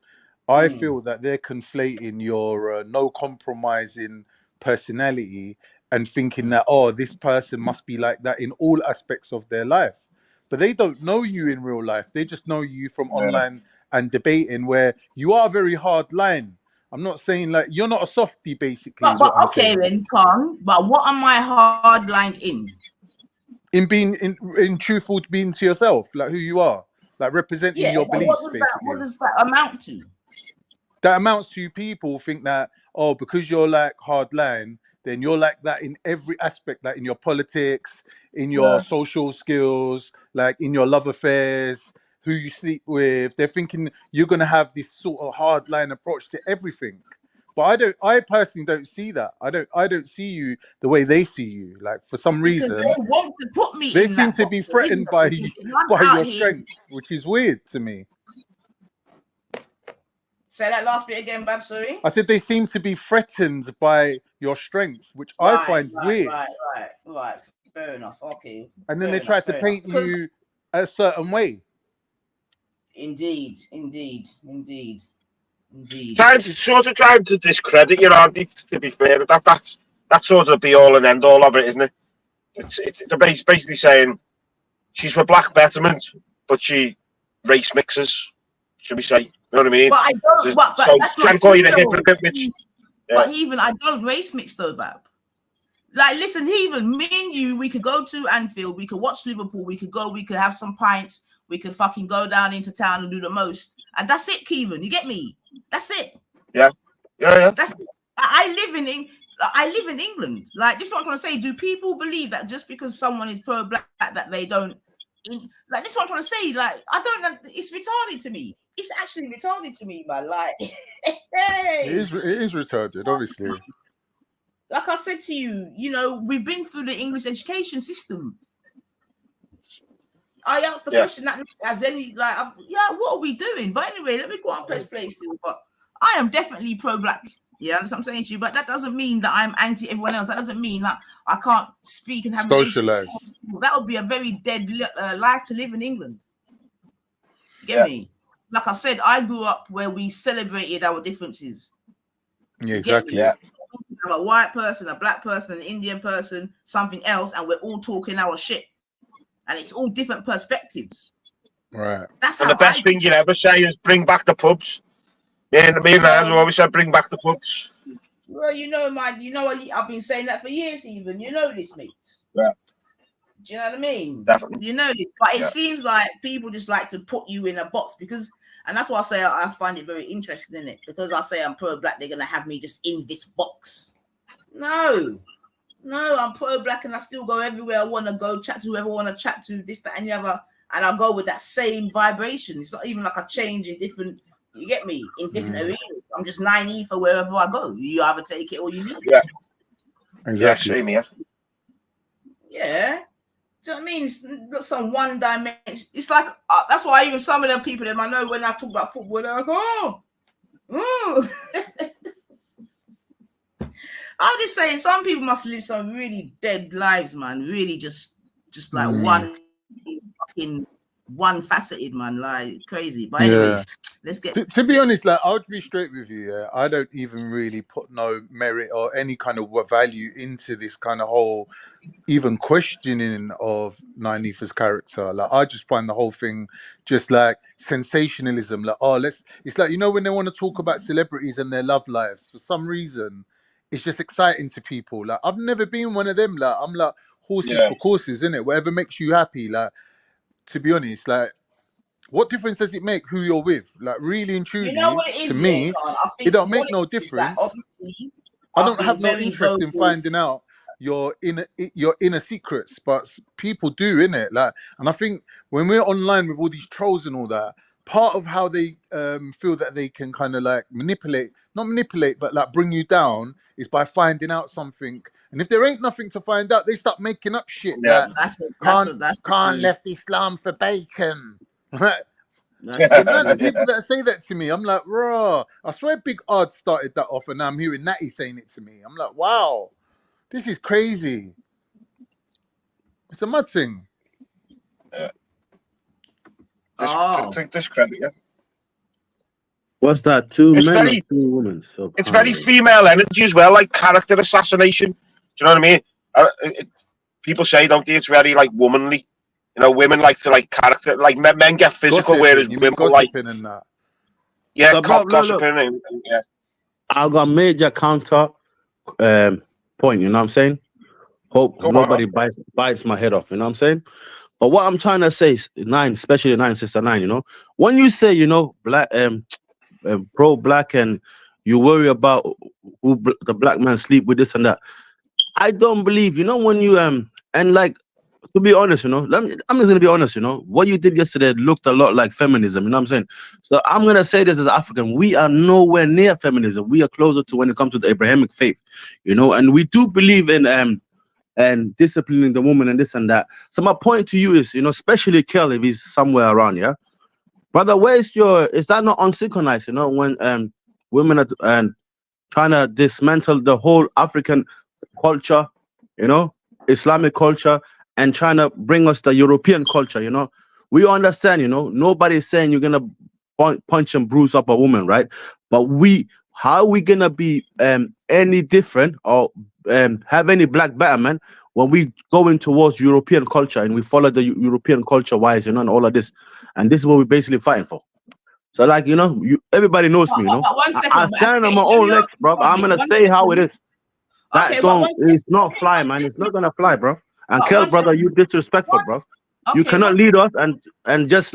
I feel that they're conflating your no compromising personality and thinking that, this person must be like that in all aspects of their life. But they don't know you in real life. They just know you from online and debating, where you are very hard line. I'm not saying like you're not a softie, basically. But okay, then, Khan. But what am I hard lined in? In being in truthful, to being to yourself, like who you are, like representing your beliefs. Basically, what does that amount to? That amounts to people think that, oh, because you're like hardline, then you're like that in every aspect, like in your politics, in your social skills, like in your love affairs, who you sleep with. They're thinking you're gonna have this sort of hardline approach to everything. But I personally don't see that. I don't see you the way they see you. Like for some Because reason, they want to put me they in seem that to box. be threatened by If I'm by out your here, strength, which is weird to me. say that last bit again, Bab, sorry. I said they seem to be threatened by your strength, which I find weird. Right. Fair enough. Okay. And then they try to paint you a certain way. Indeed. Sort of trying to discredit you, aren't they? To be fair, that's sort of the be all and end all of it, isn't it? It's they're basically saying she's for black betterment, but she race mixes. Should we say? You know what I mean? But I don't. But so that's trying not to call you a hypocrite, which. But even I don't race mix though, Bab. Like, listen, even me and you, we could go to Anfield, we could watch Liverpool, we could have some pints, we could fucking go down into town and do the most. And that's it, Kevin. You get me? That's it. Yeah. That's it. I live in England. Like, this is what I'm trying to say. Do people believe that just because someone is pro-black that they don't like, this is what I'm trying to say. Like, I don't know, it's retarded to me. It's actually retarded to me, man. Like, It is retarded, obviously. Like I said to you, you know, we've been through the English education system. I asked the question that as any what are we doing? But anyway, let me go on press play still. But I am definitely pro-black. Yeah, that's what I'm saying to you. But that doesn't mean that I'm anti everyone else. That doesn't mean that I can't speak and have socialize. That would be a very dead life to live in England. You get me? Like I said, I grew up where we celebrated our differences. Yeah, exactly. Yeah. A white person, a black person, an Indian person, something else, and we're all talking our shit. And it's all different perspectives. Right. That's and the best thing you'd ever say is bring back the pubs. Me and Naz always said bring back the pubs. Well, you know I've been saying that for years even. You know this, mate. Yeah. Do you know what I mean? Definitely. You know this. But it seems like people just like to put you in a box because, and that's why I say I find it very interesting in it. Because I say I'm pro-black, they're gonna have me just in this box. No, I'm pro-black and I still go everywhere I want to go, chat to whoever I want to chat to, this, that, and the other, and I'll go with that same vibration. It's not even like a change in different, you get me, in different arenas. I'm just naive for wherever I go. You either take it or you leave it. Yeah, exactly. Yeah, same here. Yeah. Do you know what I mean? It's not some one dimension. It's like, that's why even some of them people that I know when I talk about football, they're like, oh. I'm just saying, some people must live some really dead lives, man. Really, just like one faceted, man. Like crazy. But anyway, let's get. To be honest, like I'll be straight with you. Yeah, I don't even really put no merit or any kind of value into this kind of whole, even questioning of Nyanifa's character. Like I just find the whole thing just like sensationalism. Like it's like, you know, when they want to talk about celebrities and their love lives, for some reason it's just exciting to people. Like I've never been one of them. Like I'm like horses for courses, innit? Whatever makes you happy. Like, to be honest, like what difference does it make who you're with? Like really and truly, you know what it is, to me, it don't make no difference. I don't have no interest in finding out your inner secrets, but people do, innit? Like, and I think when we're online with all these trolls and all that, part of how they feel that they can kind of like not manipulate, but like bring you down is by finding out something. And if there ain't nothing to find out, they start making up shit. Yeah, like, can't left Islam for bacon. The amount of people that say that to me, I'm like, raw. I swear Big Odd started that off, and now I'm hearing Natty saying it to me. I'm like, wow, this is crazy. It's a mad thing. Discredit, yeah. What's that? Two men or two women? So it's very female energy as well, like character assassination. Do you know what I mean? People say, don't they? It's very like womanly. You know, women like to like character, like men get physical, gossiping, whereas women like and that. Yeah, so gossiping and yeah. I got major counter point. You know what I'm saying? Hope nobody bites my head off. You know what I'm saying? But what I'm trying to say is especially Sister 9. You know, when you say black, pro-black, and you worry about who the black man sleep with, this and that. I don't believe, when you and like, to be honest, I'm just gonna be honest, what you did yesterday looked a lot like feminism, you know what I'm saying? So I'm gonna say this as African, we are nowhere near feminism. We are closer to when it comes to the Abrahamic faith, and we do believe in and disciplining the woman and this and that. So my point to you is, especially Kel, if he's somewhere around, yeah, brother, is that not unsynchronized, when women are trying to dismantle the whole African culture, Islamic culture, and trying to bring us the European culture, we understand, nobody's saying you're gonna punch and bruise up a woman, right? But how are we gonna be any different or have any black better man when we go in towards European culture and we follow the European culture wise, and all of this, and this is what we're basically fighting for. So like, everybody knows me, I stand on my own legs, bro. I'm gonna say how it is. It's not fly, man. It's not gonna fly, bro. And Kel, brother, you disrespectful, bro. You cannot lead us and just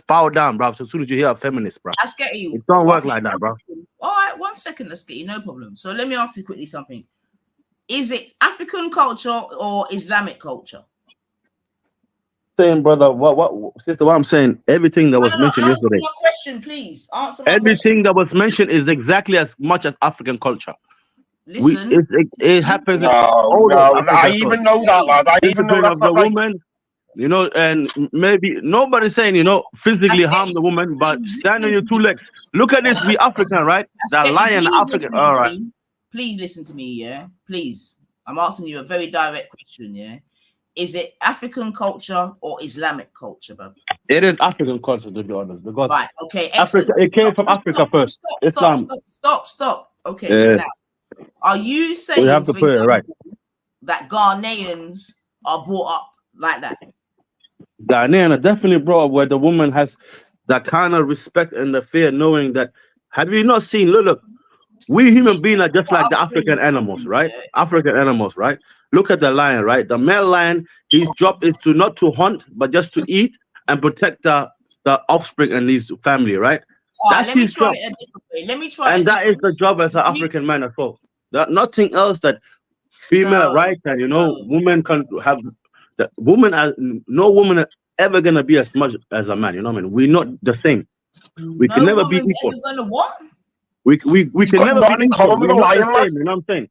bow down, bro. So as soon as you hear a feminist, bro, let's get you. It don't work like that, bro. All right, 1 second, let's get you, no problem. So let me ask you quickly something. Is it African culture or Islamic culture? Saying, brother, sister, what I'm saying, everything that was mentioned yesterday. Answer my question, please. Answer my everything that was mentioned is exactly as much as African culture. Listen, it happens. No, I even know that, lad. I even know that's not right. Woman, and maybe nobody's saying, physically harm the woman, but stand on your two legs. Look at this. We African, right? That lion African. All right. Please listen to me, yeah? Please. I'm asking you a very direct question, yeah? Is it African culture or Islamic culture, bro? It is African culture, to be honest. Because right, okay. Africa, it came from Africa first. Stop. Okay, now, are you saying, we have to put it right, that Ghanaians are brought up like that? Ghanaians are definitely brought up where the woman has that kind of respect and the fear, knowing that. Have you not seen? Look. We human beings are just like the African animals, right? African animals, right? Look at the lion, right? The male lion, his job is not to hunt, but just to eat and protect the offspring and his family, right? That's his job. Let me try. And that is the job as an African man as well. Nothing else that female rights and women can have. The woman, no woman is ever gonna be as much as a man. You know what I mean? We're not the same. We can never be equal. What? We can never be equal. We're not the same, you know what I'm saying?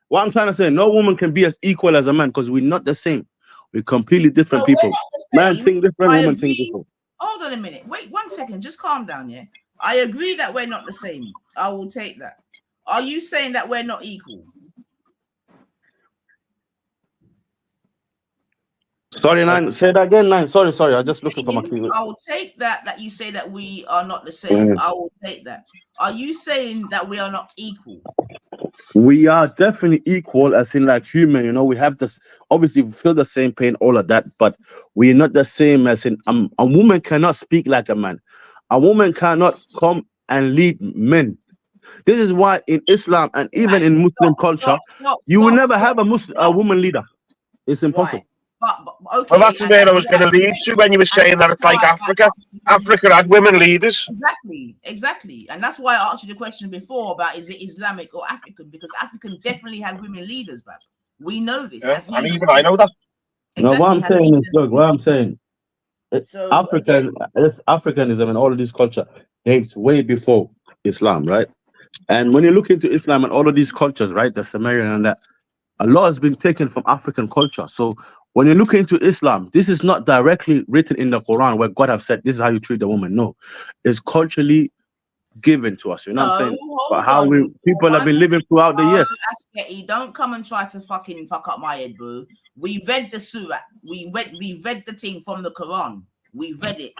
What I'm trying to say, no woman can be as equal as a man because we're not the same. We're completely different people. Man think different, woman think different. Hold on a minute. Wait 1 second. Just calm down, yeah? I agree that we're not the same. I will take that. Are you saying that we're not equal? Sorry, Nine. Say that again, Nine. Sorry. I'm just looking for my key. I will take that you say that we are not the same. I will take that. Are you saying that we are not equal? We are definitely equal, as in like human. We have this. Obviously, we feel the same pain, all of that, but we're not the same. As in, a woman cannot speak like a man. A woman cannot come and lead men. This is why in Islam and even in Muslim culture, you will never have a woman leader. It's impossible. Right. Okay, well, that's where I was going to lead to when you were saying that it's like Africa. Africa had women leaders. Exactly. And that's why I asked you the question before about is it Islamic or African? Because African definitely had women leaders, but we know this. Yeah, and even I know that. Exactly. No, what I'm saying is, look, what I'm saying, Africanism and all of this culture dates way before Islam, right? And when you look into Islam and all of these cultures, right, the Sumerian and that, a lot has been taken from African culture. So when you look into Islam, this is not directly written in the Quran where God have said this is how you treat the woman. No, it's culturally given to us. You know what I'm saying? But how people have been living throughout the years. Don't come and try to fucking fuck up my head, bro. We read the surah. We read the thing from the Quran. We read it.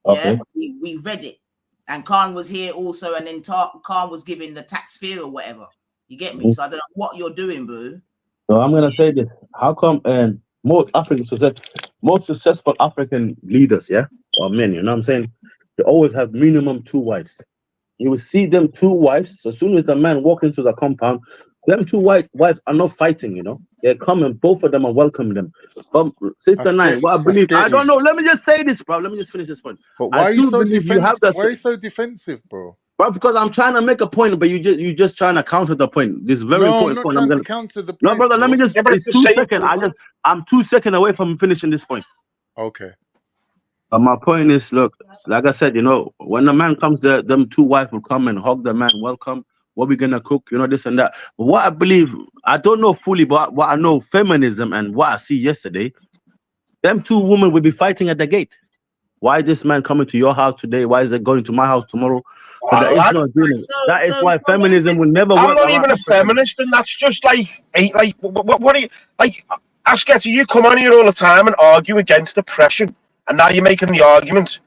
Okay. Yeah, we read it. And Khan was here also, and then Khan was giving the tax fear or whatever. You get me? So I don't know what you're doing, bro. So I'm gonna say this: how come most successful African leaders, or men, you know what I'm saying, they always have minimum 2 wives. You will see them 2 wives. So as soon as the man walk into the compound, them 2 wives are not fighting. They come and both of them are welcoming them. Sister Nine, what I believe, I don't know. Let me just say this, bro. Let me just finish this point. But why are you so defensive? Why are you so defensive, bro? But because I'm trying to make a point, but you just trying to counter the point. This very No, I'm important not point. trying I'm to gonna. counter the No, point, brother. Let me bro. just. It's 2 seconds. I'm 2 seconds away from finishing this point. Okay. But my point is, look, like I said, when the man comes there, them two wives will come and hug the man, welcome. What we gonna cook, this and that. But what I believe, I don't know fully, but what I know, feminism and what I see yesterday, them two women will be fighting at the gate. Why this man coming to your house today? Why is it going to my house tomorrow? So there is no agreement. That is why feminism will never I'm work not around even a Africa. feminist, and that's just what are you like? Asketty, you come on here all the time and argue against oppression, and now you're making the argument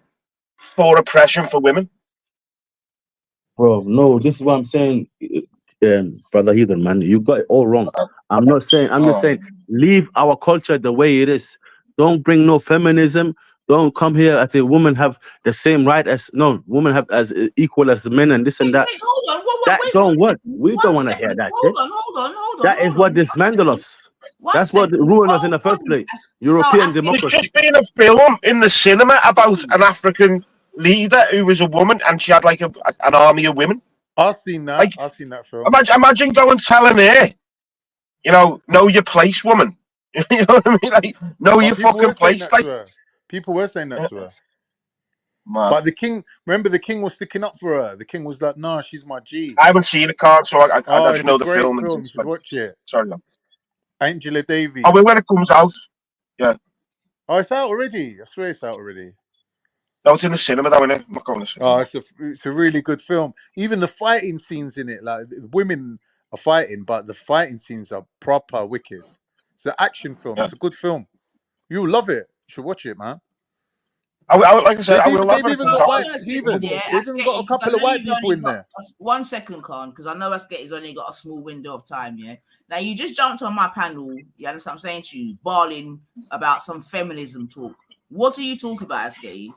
for oppression for women. Bro, no, this is what I'm saying, brother Heathen, man. You got it all wrong. I'm not saying. I'm just saying, leave our culture the way it is. Don't bring no feminism. Don't come here at the women have the same right as women have as equal as the men and this and that. Wait, hold on. That don't work. We don't want to hear that. Hold on. That is what dismantled us. That's what ruined us in the first place. European democracy. There's just been a film in the cinema about an African leader who was a woman, and she had like an army of women. I've seen that. I've seen that film. Imagine going telling her, know your place, woman. You know what I mean? Like, know your fucking place. Like, people were saying that to her. Man. But the king, remember, the king was sticking up for her. The king was like, "Nah, she's my G." I haven't seen the card, so I don't know the film. You should watch it. Sorry, Angela Davies. Oh, when it comes out, yeah. Oh, it's out already. I swear it's out already. No, it's in the cinema, though, innit? I'm not going to see it. Oh, it's a really good film. Even the fighting scenes in it, like women are fighting, but the fighting scenes are proper wicked. It's an action film. Yeah. It's a good film. You'll love it. You should watch it, man. Like I said, they've even got a couple of white people in there. 1 second, Khan, because I know Asketty's only got a small window of time, yeah? Now, you just jumped on my panel, you understand what I'm saying to you, bawling about some feminism talk. What are you talking about, Asketty?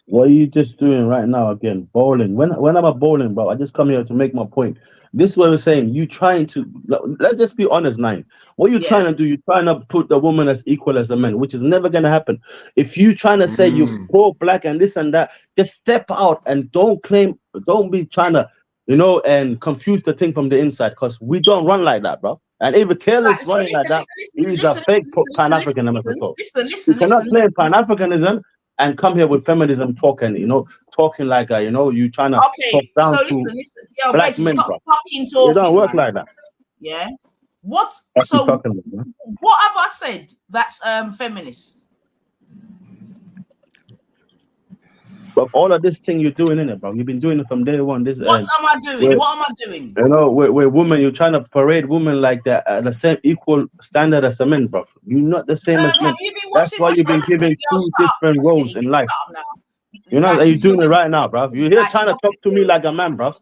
What are you just doing right now again? Bowling. When I'm a bowling, bro, I just come here to make my point. This is what we're saying. You trying to, let's just be honest, Nine. What you trying to do, you're trying to put the woman as equal as the man, which is never going to happen. If you trying to say you're poor, black, and this and that, just step out and don't be trying to, and confuse the thing from the inside, because we don't run like that, bro. And if a kid is running like that, he's a fake Pan-Africanism. You cannot claim Pan-Africanism and come here with feminism talking, talking like you trying to talk down to black men, bro. It don't work like that. Yeah. What have I said that's feminist? But all of this thing you're doing in it, bro. You've been doing it from day one. What am I doing? What am I doing? With women, you're trying to parade women like that at the same equal standard as a man, bro. You're not the same as men. That's why you've been given two different roles in life. You're doing it right now, bro. You're here trying to talk to me like a man, bro.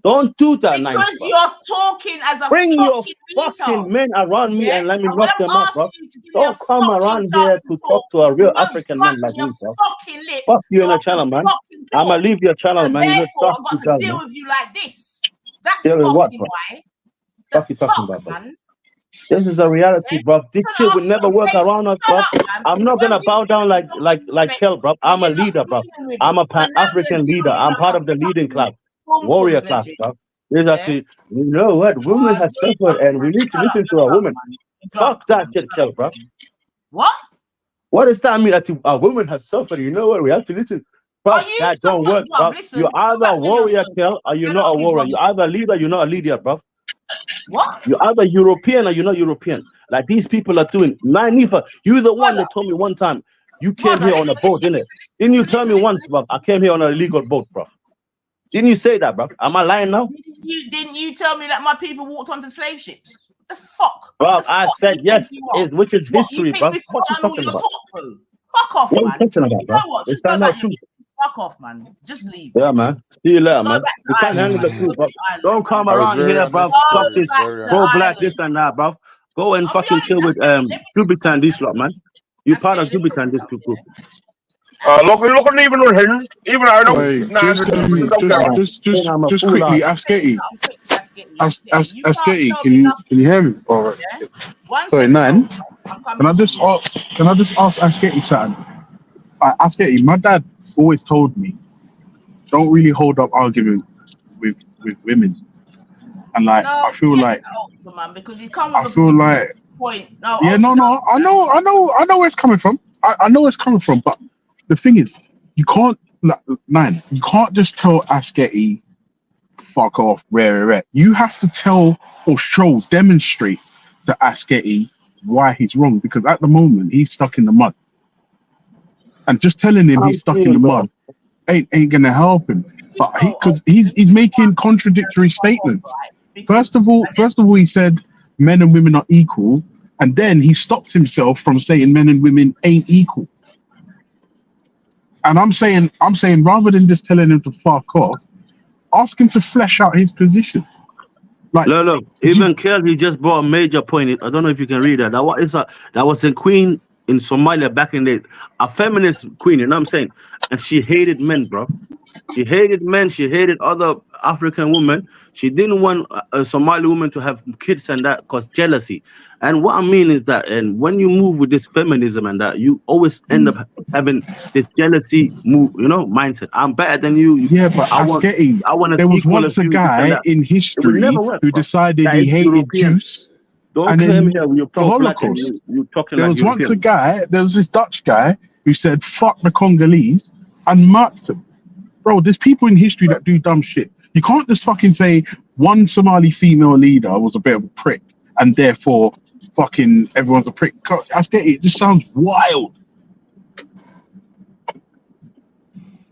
Don't do that, because you're talking as a bring your fucking fucking men around me and let me rock them up, bro. Don't come around here to talk to a real African man like me, bro. Fuck you in the channel, man. I'ma leave your channel, man. Therefore, I've got to deal with you like this. That's deal with what, fucking bro? why. Fuck you talking about, bro? This is a reality, bro. This shit will never work around us, bro. I'm not gonna bow down like Kel, bro. I'm a leader, bro. I'm a Pan-African leader. I'm part of the leading class. Warrior class, bro. Exactly. You know what? Women have suffered, and we need to listen to a woman. Fuck that shit, Kel, bro. What? What does that mean? That a woman has suffered? You know what? We have to listen. Bro, that don't work, bro. You're either a warrior, Kel, or you're not a warrior. You're either a leader, you're not a leader, bro. What? You're either European or you're not European. Like these people are doing. Nifa, you're the one that told me one time you came here on a boat, didn't it? Didn't you tell me once, bro? I came here on an illegal boat, bro. Didn't you say that, bro? Am I lying now? Didn't you tell me that my people walked onto slave ships? What the fuck? Bro, I said yes, which is history, bro. What you talking about? Fuck off, man. What you talking about, bro? You know what? Just go back to fuck off, man. Just leave. Yeah, man. See you later, man. You can't handle the truth, bro. Don't come around here, bro. Go black, this and that, bro. Go and fucking chill with Jubitan, this lot, man. You part of Jubitan, this people. Look at even I don't. Just quickly, Asketty. Asketty, can you hear me? All right. Sorry, Nine. Can I just ask Asketty something? Asketty, my dad always told me don't really hold up argument with women, and like No, I feel like man, because he's come I with a feel particular like point. No, yeah, no, I know where it's coming from. I know where it's coming from, but the thing is, you can't you can't just tell Asketi fuck off, rare. You have to tell or demonstrate to Asketi why he's wrong, because at the moment he's stuck in the mud, and just telling him he's stuck in the mud ain't gonna help him. But he's making contradictory statements. First of all, he said men and women are equal, and then he stopped himself from saying men and women ain't equal. And I'm saying rather than just telling him to fuck off, ask him to flesh out his position. Like, look, even Kelly just brought a major point. I don't know if you can read that. That was a queen in Somalia back in the day, a feminist queen, you know what I'm saying? And she hated men, bro. She hated men. She hated other African women. She didn't want a Somali woman to have kids and that cause jealousy. And what I mean is that, and when you move with this feminism and that, you always end up having this jealousy mindset. I'm better than you. Yeah, but I want there was once a guy in history who decided he hated Jews. Don't claim here you're pro-black and you're talking there like was European. Once a guy, there was this Dutch guy who said fuck the Congolese and marked them. Bro, there's people in history that do dumb shit. You can't just fucking say one Somali female leader was a bit of a prick and therefore fucking everyone's a prick. It just sounds wild.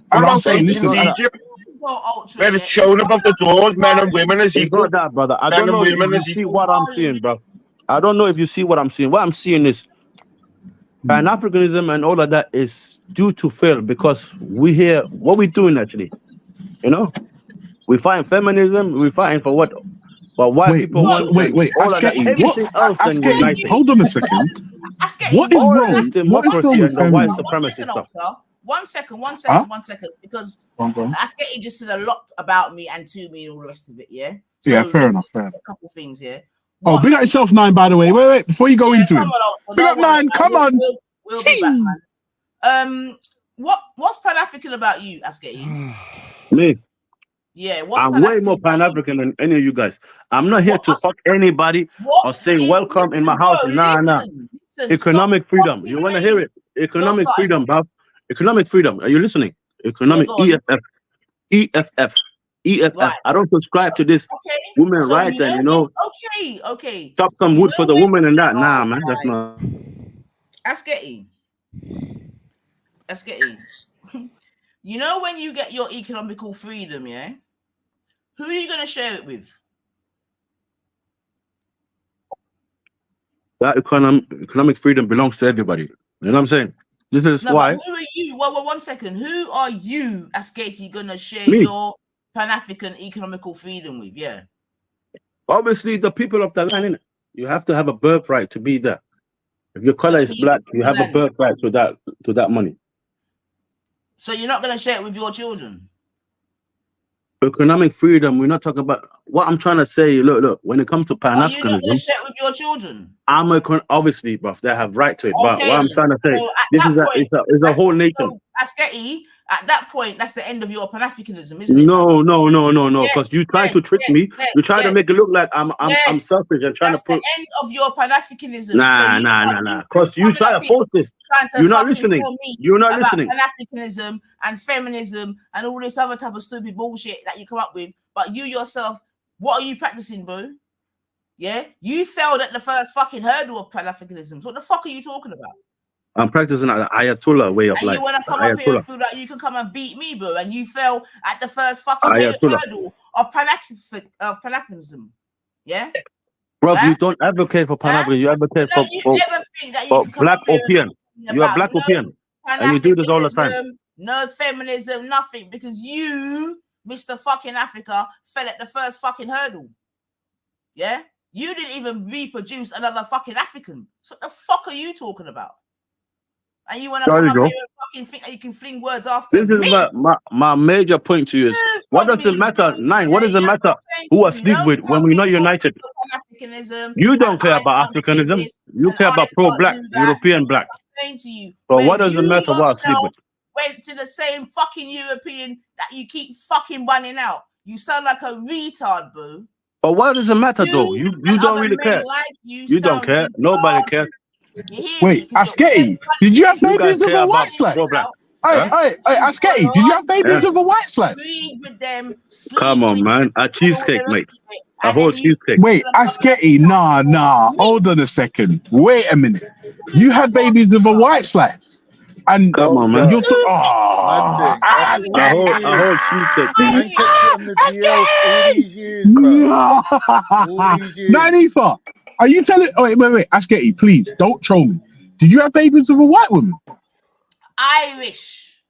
What about ancient Egypt? Where it's shown above the doors, men and women as equal. That, brother. I don't know if you see what I'm seeing, bro. I don't know if you see what I'm seeing. What I'm seeing is Pan-Africanism and all of that is due to fail because we hear what we're doing actually. We find feminism, we fighting for what? But why people want all of that? Everything else then united. Hold on a second. What is wrong? Democracy and the white supremacy stuff. 1 second, because Asketi just said a lot about me and to me and all the rest of it, yeah? So yeah, fair enough. A couple things, yeah? Big up yourself, 9, by the way. Wait, before you go into him. Big up 9, come on. We'll be back, man. What's Pan-African about you, Asketi? Me? Yeah, I'm way more Pan-African than any of you guys. I'm not here to fuck anybody or say welcome in my house. Nah. Economic freedom. You want to hear it? Economic freedom, bro. Economic freedom. Are you listening? Economic EFF. Right. I don't subscribe to this women rights and Okay. Chop some wood for the woman and that. Nah, man, that's not. Asketi. You know when you get your economical freedom, yeah? Who are you gonna share it with? That economic freedom belongs to everybody. You know what I'm saying? This is why. But who are you? Well, 1 second. Who are you, Asketi, gonna share your Pan-African economical freedom with? Yeah. Obviously, the people of the land, innit? You have to have a birthright to be there. If your color is black, you have a birthright to that money. So you're not gonna share it with your children? Economic freedom. We're not talking about what I'm trying to say. Look. When it comes to Pan-Africanism, you're not gonna share it with your children? Obviously, bruv, they have right to it. But what I'm trying to say, this is a whole nation. So, Asketi, at that point, that's the end of your Pan-Africanism, isn't it? No. Because you try to trick me. You try to make it look like I'm selfish and trying to put. That's the end of your Pan-Africanism. Nah. Because you try to force this. You're not listening. You're not listening. Pan-Africanism and feminism and all this other type of stupid bullshit that you come up with, but you yourself, what are you practicing, bro? Yeah, you failed at the first fucking hurdle of Pan-Africanism. So what the fuck are you talking about? I'm practicing an Ayatollah way of life. You want to come up here and feel like you can come and beat me, bro, and you fell at the first fucking hurdle of Pan-Africanism. Yeah? Bro, you don't advocate for Pan-Africanism. You advocate for black opium. You are black opium. And you do this all the time. No feminism, nothing. Because you, Mr. fucking Africa, fell at the first fucking hurdle. Yeah? You didn't even reproduce another fucking African. So what the fuck are you talking about? And you want to come up here and fucking think that you can fling words after me? This is my major point to you is, what does it matter, 9? What does it matter who I sleep with when we're not united? You don't care about Africanism. You care about pro-black, European black. So what does it matter what I sleep with? went to the same fucking European that you keep fucking running out. You sound like a retard, boo. But what does it matter though? You don't really care. You don't care. Nobody cares. Wait, Asketi, did you have babies with a white slice? Hey, Asketi, did you have babies with a white slice? With them, come on, man. A cheesecake, mate. A whole cheesecake. Wait, Asketi, nah. Hold on a second. Wait a minute. You had babies with a white slice. And come on, man. You're a whole cheesecake. Man kept it on the DL all these years, bro. All these years. Nanifa, are you telling? Oh, wait, Asketi, please don't troll me. Did you have babies with a white woman? Irish.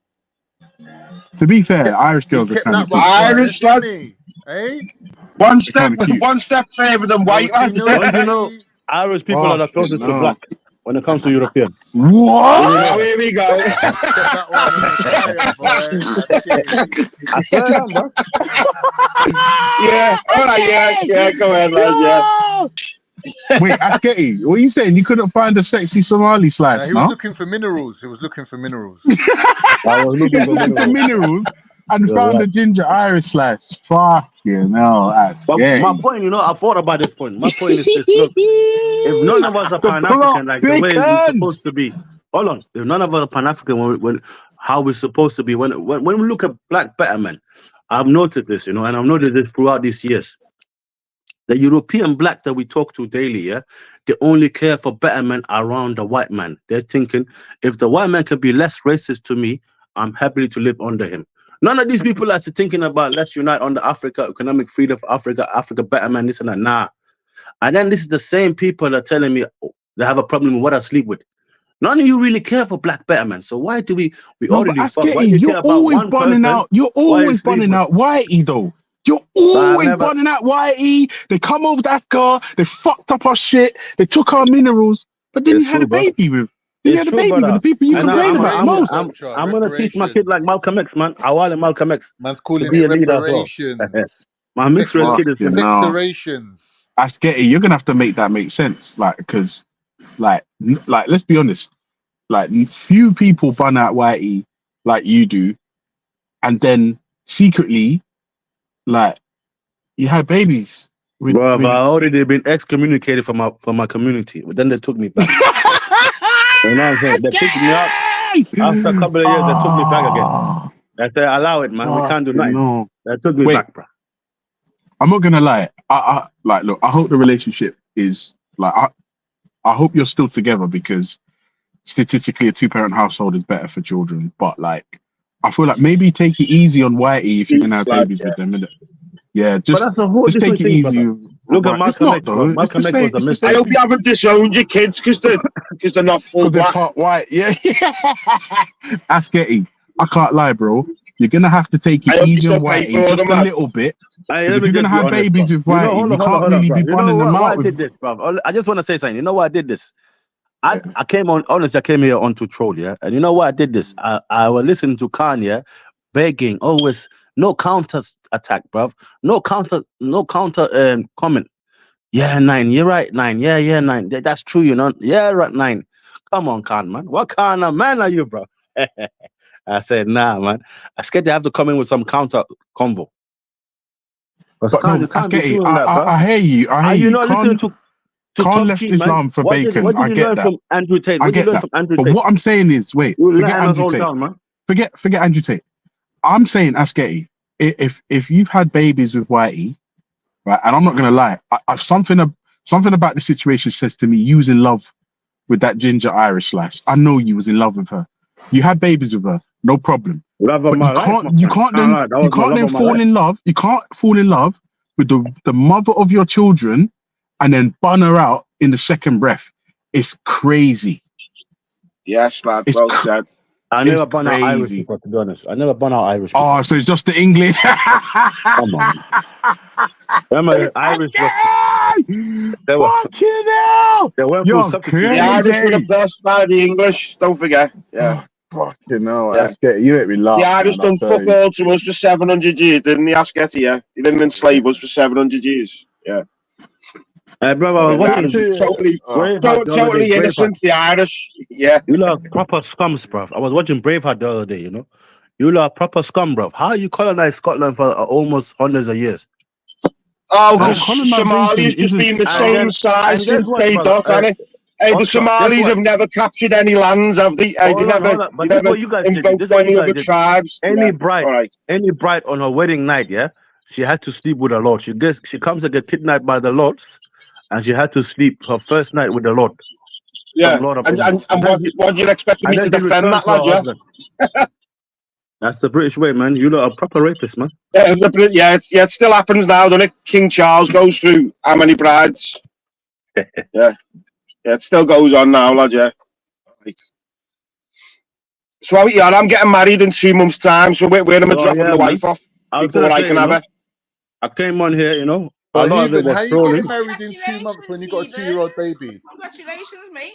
To be fair, Irish girls are kind of cute. Irish lad. Eh? One step further than white lad. You know, Irish people are the closest to black when it comes to European. What? Here we go. I swear down, bro. Yeah, all right, yeah, go ahead, lad, yeah. Wait, Asketi, what are you saying? You couldn't find a sexy Somali slice, He was looking for minerals. I was looking for minerals and found a ginger Irish slice. Fucking hell, Asketi. My point, I thought about this point. My point is this: look, if none of us are Pan-African like the way we're supposed to be, hold on. If none of us are Pan-African, when how we're supposed to be, when we look at black better men, I've noted this, and I've noted this throughout these years. The European black that we talk to daily, they only care for better men around the white man. They're thinking, if the white man can be less racist to me, I'm happy to live under him. None of these people are thinking about let's unite under Africa, economic freedom for Africa, Africa better man, this and that. Nah. And then this is the same people that are telling me they have a problem with what I sleep with. None of you really care for black better men. So why do we already fuck? Why do you care about one person? You're always bunning out Whitey though. You're always bunning out Whitey. They come over that girl. They fucked up our shit. They took our minerals. But then you had a baby with. You had a baby with the people you complain about most. I'm gonna teach my kid like Malcolm X, man. I want Malcolm X. Man's calling it reparations. My mixed race kid is Fixerations. Asketi, you're gonna have to make that make sense, because let's be honest, few people bun out Whitey like you do, and then secretly, you had babies. Bro, I already been excommunicated from my community, but then they took me back. You know what I'm saying? They picked me up after a couple of years. They took me back again. They said, "Allow it, man. We can't do nothing." No. They took me back, bro. I'm not gonna lie. Look. I hope the relationship is I hope you're still together, because statistically, a 2-parent household is better for children. But I feel like maybe take it easy on Whitey if you're gonna have babies with them, innit? Yeah, just take it easy. Look at Malcolm X. Malcolm X was a mistake. I hope you haven't disowned your kids because they're not full black. They're part white. Yeah. Asketi, I can't lie, bro. You're gonna have to take it easy on Whitey just a little bit. If you're gonna have babies with Whitey, you can't really be bunning them out. I did this, bro. I just want to say something. You know why I did this? I came here on to troll, and you know why I did this? I was listening to Kanye begging, always no counter attack, bruv. No counter comment. Yeah, 9. You're right, 9. Yeah, 9. That's true, Yeah, right, 9. Come on, Khan, man. What kind of man are you, bro? I said, nah, man. I'm scared they have to come in with some counter convo. I hear you. Are you not listening to Khan left Islam for bacon. What did you learn from Andrew Tate? What did you learn from Andrew Tate? But what I'm saying is, wait, forget Andrew Tate. Forget Andrew Tate. I'm saying, Asketi, if you've had babies with Whitey, right, and I'm not gonna lie, something about the situation says to me you was in love with that ginger Irish slice. I know you was in love with her. You had babies with her, no problem. But you can't then fall in love. You can't fall in love with the mother of your children and then bun her out in the second breath. It's crazy. Yes, lad. Well said. I never bun out Irish people, to be honest. I never bun out Irish people. Oh, so it's just the English. Come on. Remember, the Irish they were fucking hell. They went through substitute. The Irish were the best by the English. Don't forget. Yeah. Fucking hell. Asketi, you make me laugh. The Irish done fuck all to us for 700 years, didn't they, Asketi? Yeah. They didn't enslave us for 700 years. Yeah. Brother, totally innocent, the Irish. Yeah. You lot are proper scums, bruv. I was watching Braveheart the other day, you know. You lot are proper scum, bruv. How you colonize Scotland for almost hundreds of years? Oh, Huh? because Somalia's just been the same size and guess since what, day brother? dot, hasn't it? Hey, the Oscar, guess Somalis what? have never captured any lands, have they? Hey, Hold on. you But this is never what you guys did. invoked This is what you any guys other did. tribes. Any Yeah. All right. bride on her wedding night, yeah, she had to sleep with a lord. She comes to get kidnapped by the lords, and she had to sleep her first night with the lord. Yeah. Some lord of And England. what you're expecting me And to then she defend returned that, to her lad? Yeah. husband. That's the British way, man. You lot are proper rapists, man. Yeah, it still happens now, doesn't it? King Charles goes through how many brides? Yeah, it still goes on now, lad. Yeah. Right. So I'm getting married in 2 months' time. So where am I dropping the wife off I was before gonna I say, can you have know, her? I came on here, you know, a Oh, lot of it Heathen, was how you trolling. getting married in 2 months when you got a 2-year-old baby? Congratulations, mate.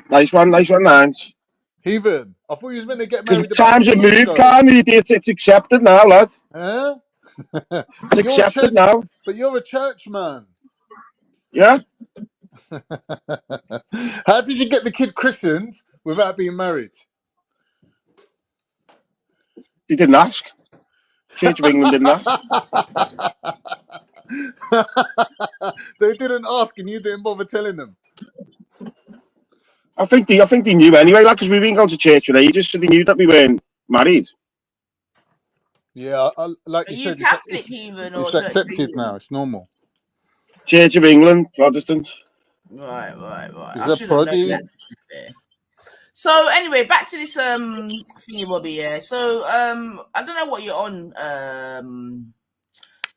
Nice one, Nines. Heathen, I thought you was meant to get Because married about times 2 have years moved, ago. Carl. It's accepted now, lad. Huh? It's accepted now. But you're a church man. Yeah. How did you get the kid christened without being married? They didn't ask. Church of England didn't ask. They didn't ask and you didn't bother telling them. I think they knew anyway, like, because we've been going to church for ages, so they knew that we weren't married. Yeah, like Are you you said, Catholic, heathen, or it's Church of accepted England? now. It's normal. Church of England, Protestants. Right. Is I that should have known Proddy? that. So anyway, back to this thingy bobby, yeah. So I don't know what you're on,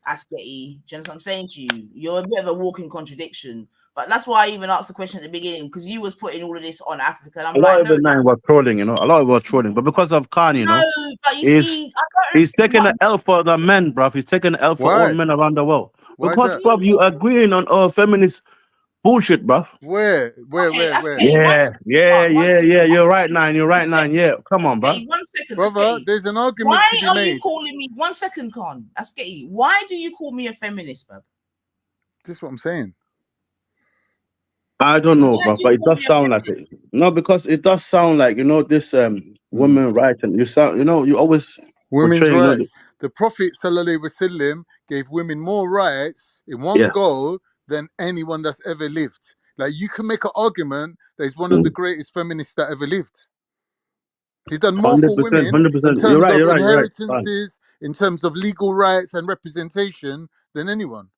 Askety. Do you know what I'm saying to you? You're a bit of a walking contradiction. But that's why I even asked the question at the beginning, because you was putting all of this on Africa. And I'm A lot like, of no, it now was trolling, you know. A lot of it was trolling, but because of Khan, you know, but you see, I don't he's taking understand. the L for the men, bruv. He's taking the L for all Why? men around the world. Why is Because, that? bruv, you agreeing on feminist bullshit, bruv. Where? Yeah. You're right, Nine. Yeah. Come on, bruv. Askety, 1 second. Brother, Askety. there's an argument Why to be are you made. calling me 1 second, Con? Askety. Why do you call me a feminist, bruv? This is what I'm saying. I don't know, Why bruv, do but you it call does me a sound like feminist? it. No, because it does sound like, you know, this women rights, and you sound, you know, you always Women's portray, you know, rights. The Prophet Sallallahu Alaihi Wasallam gave women more rights in one yeah. go than anyone that's ever lived. Like, you can make an argument that he's one of the greatest feminists that ever lived. He's done more for 100%, women in 100%. terms of You're right. Fine. inheritances, in terms of legal rights and representation than anyone.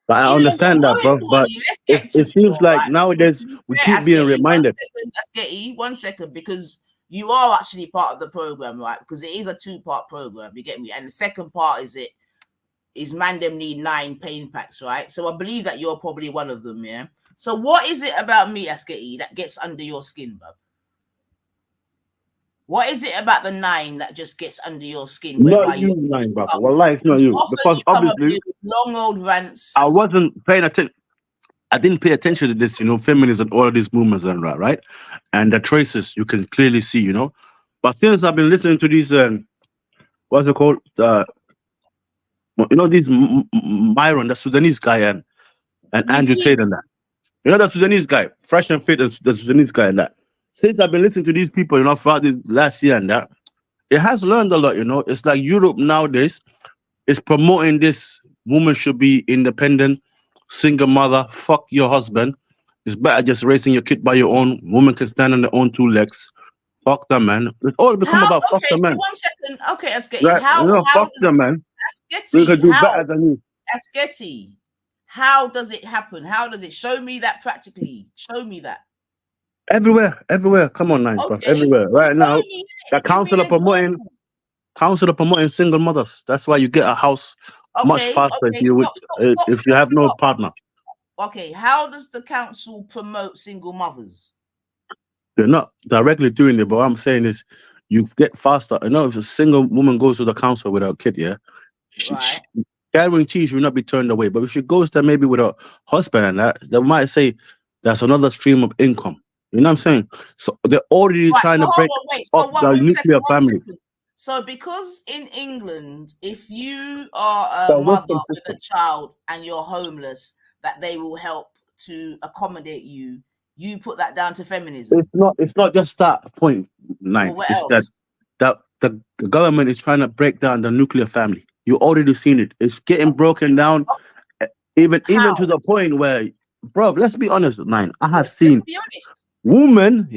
But I You know what? understand that, More bro. But importantly, let's get to it the seems law, like right? Because nowadays to be we fair, keep being Askety, 1 reminded. second, Askety, 1 second, because you are actually part of the program, right? Because it is a 2-part program, you get me? And the second part is mandem need 9 pain packs, right? So I believe that you're probably one of them, yeah? So what is it about me, Askety, that gets under your skin, bub? What is it about the 9 that just gets under your skin? Not you, Nine, brother. Wallahi, it's not you. Often Because you come up obviously with long old rants. I wasn't paying attention. I didn't pay attention to this, you know, feminism and all of these movements and right? And the traces you can clearly see, you know. But since I've been listening to these, what's it called? You know, these Myron, the Sudanese guy, and Andrew Tate and that. You know, the Sudanese guy, Fresh and Fit, the Sudanese guy and that. Since I've been listening to these people, you know, throughout this last year and that, it has learned a lot, you know. It's like Europe nowadays is promoting this woman should be independent, single mother, fuck your husband. It's better just raising your kid by your own. Woman can stand on their own 2 legs. Fuck them, man. It's all become about fuck them, So man. 1 second. Okay, Askety. Right? You know, fuck them, man. We Askety, could do better than you. Askety, how does it happen? How does it? Show me that practically. Show me that. Everywhere. Come on, Nine, bro. Everywhere. Right now, the council are promoting single mothers. That's why you get a house much faster if you have no partner. Okay, how does the council promote single mothers? They're not directly doing it, but what I'm saying is you get faster. I know if a single woman goes to the council with her kid, yeah, she guarantee she will not be turned away. But if she goes there maybe with her husband and that, they might say that's another stream of income. You know what I'm saying? So they're already trying to break up the nuclear family. So because in England, if you are a mother with a child and you're homeless, that they will help to accommodate you you put that down to feminism. It's not just that point, Nine. Well, what It's else? that the government is trying to break down the nuclear family. You already seen it. It's getting broken down, even to the point where, bro, let's be honest, Nine. I have seen women,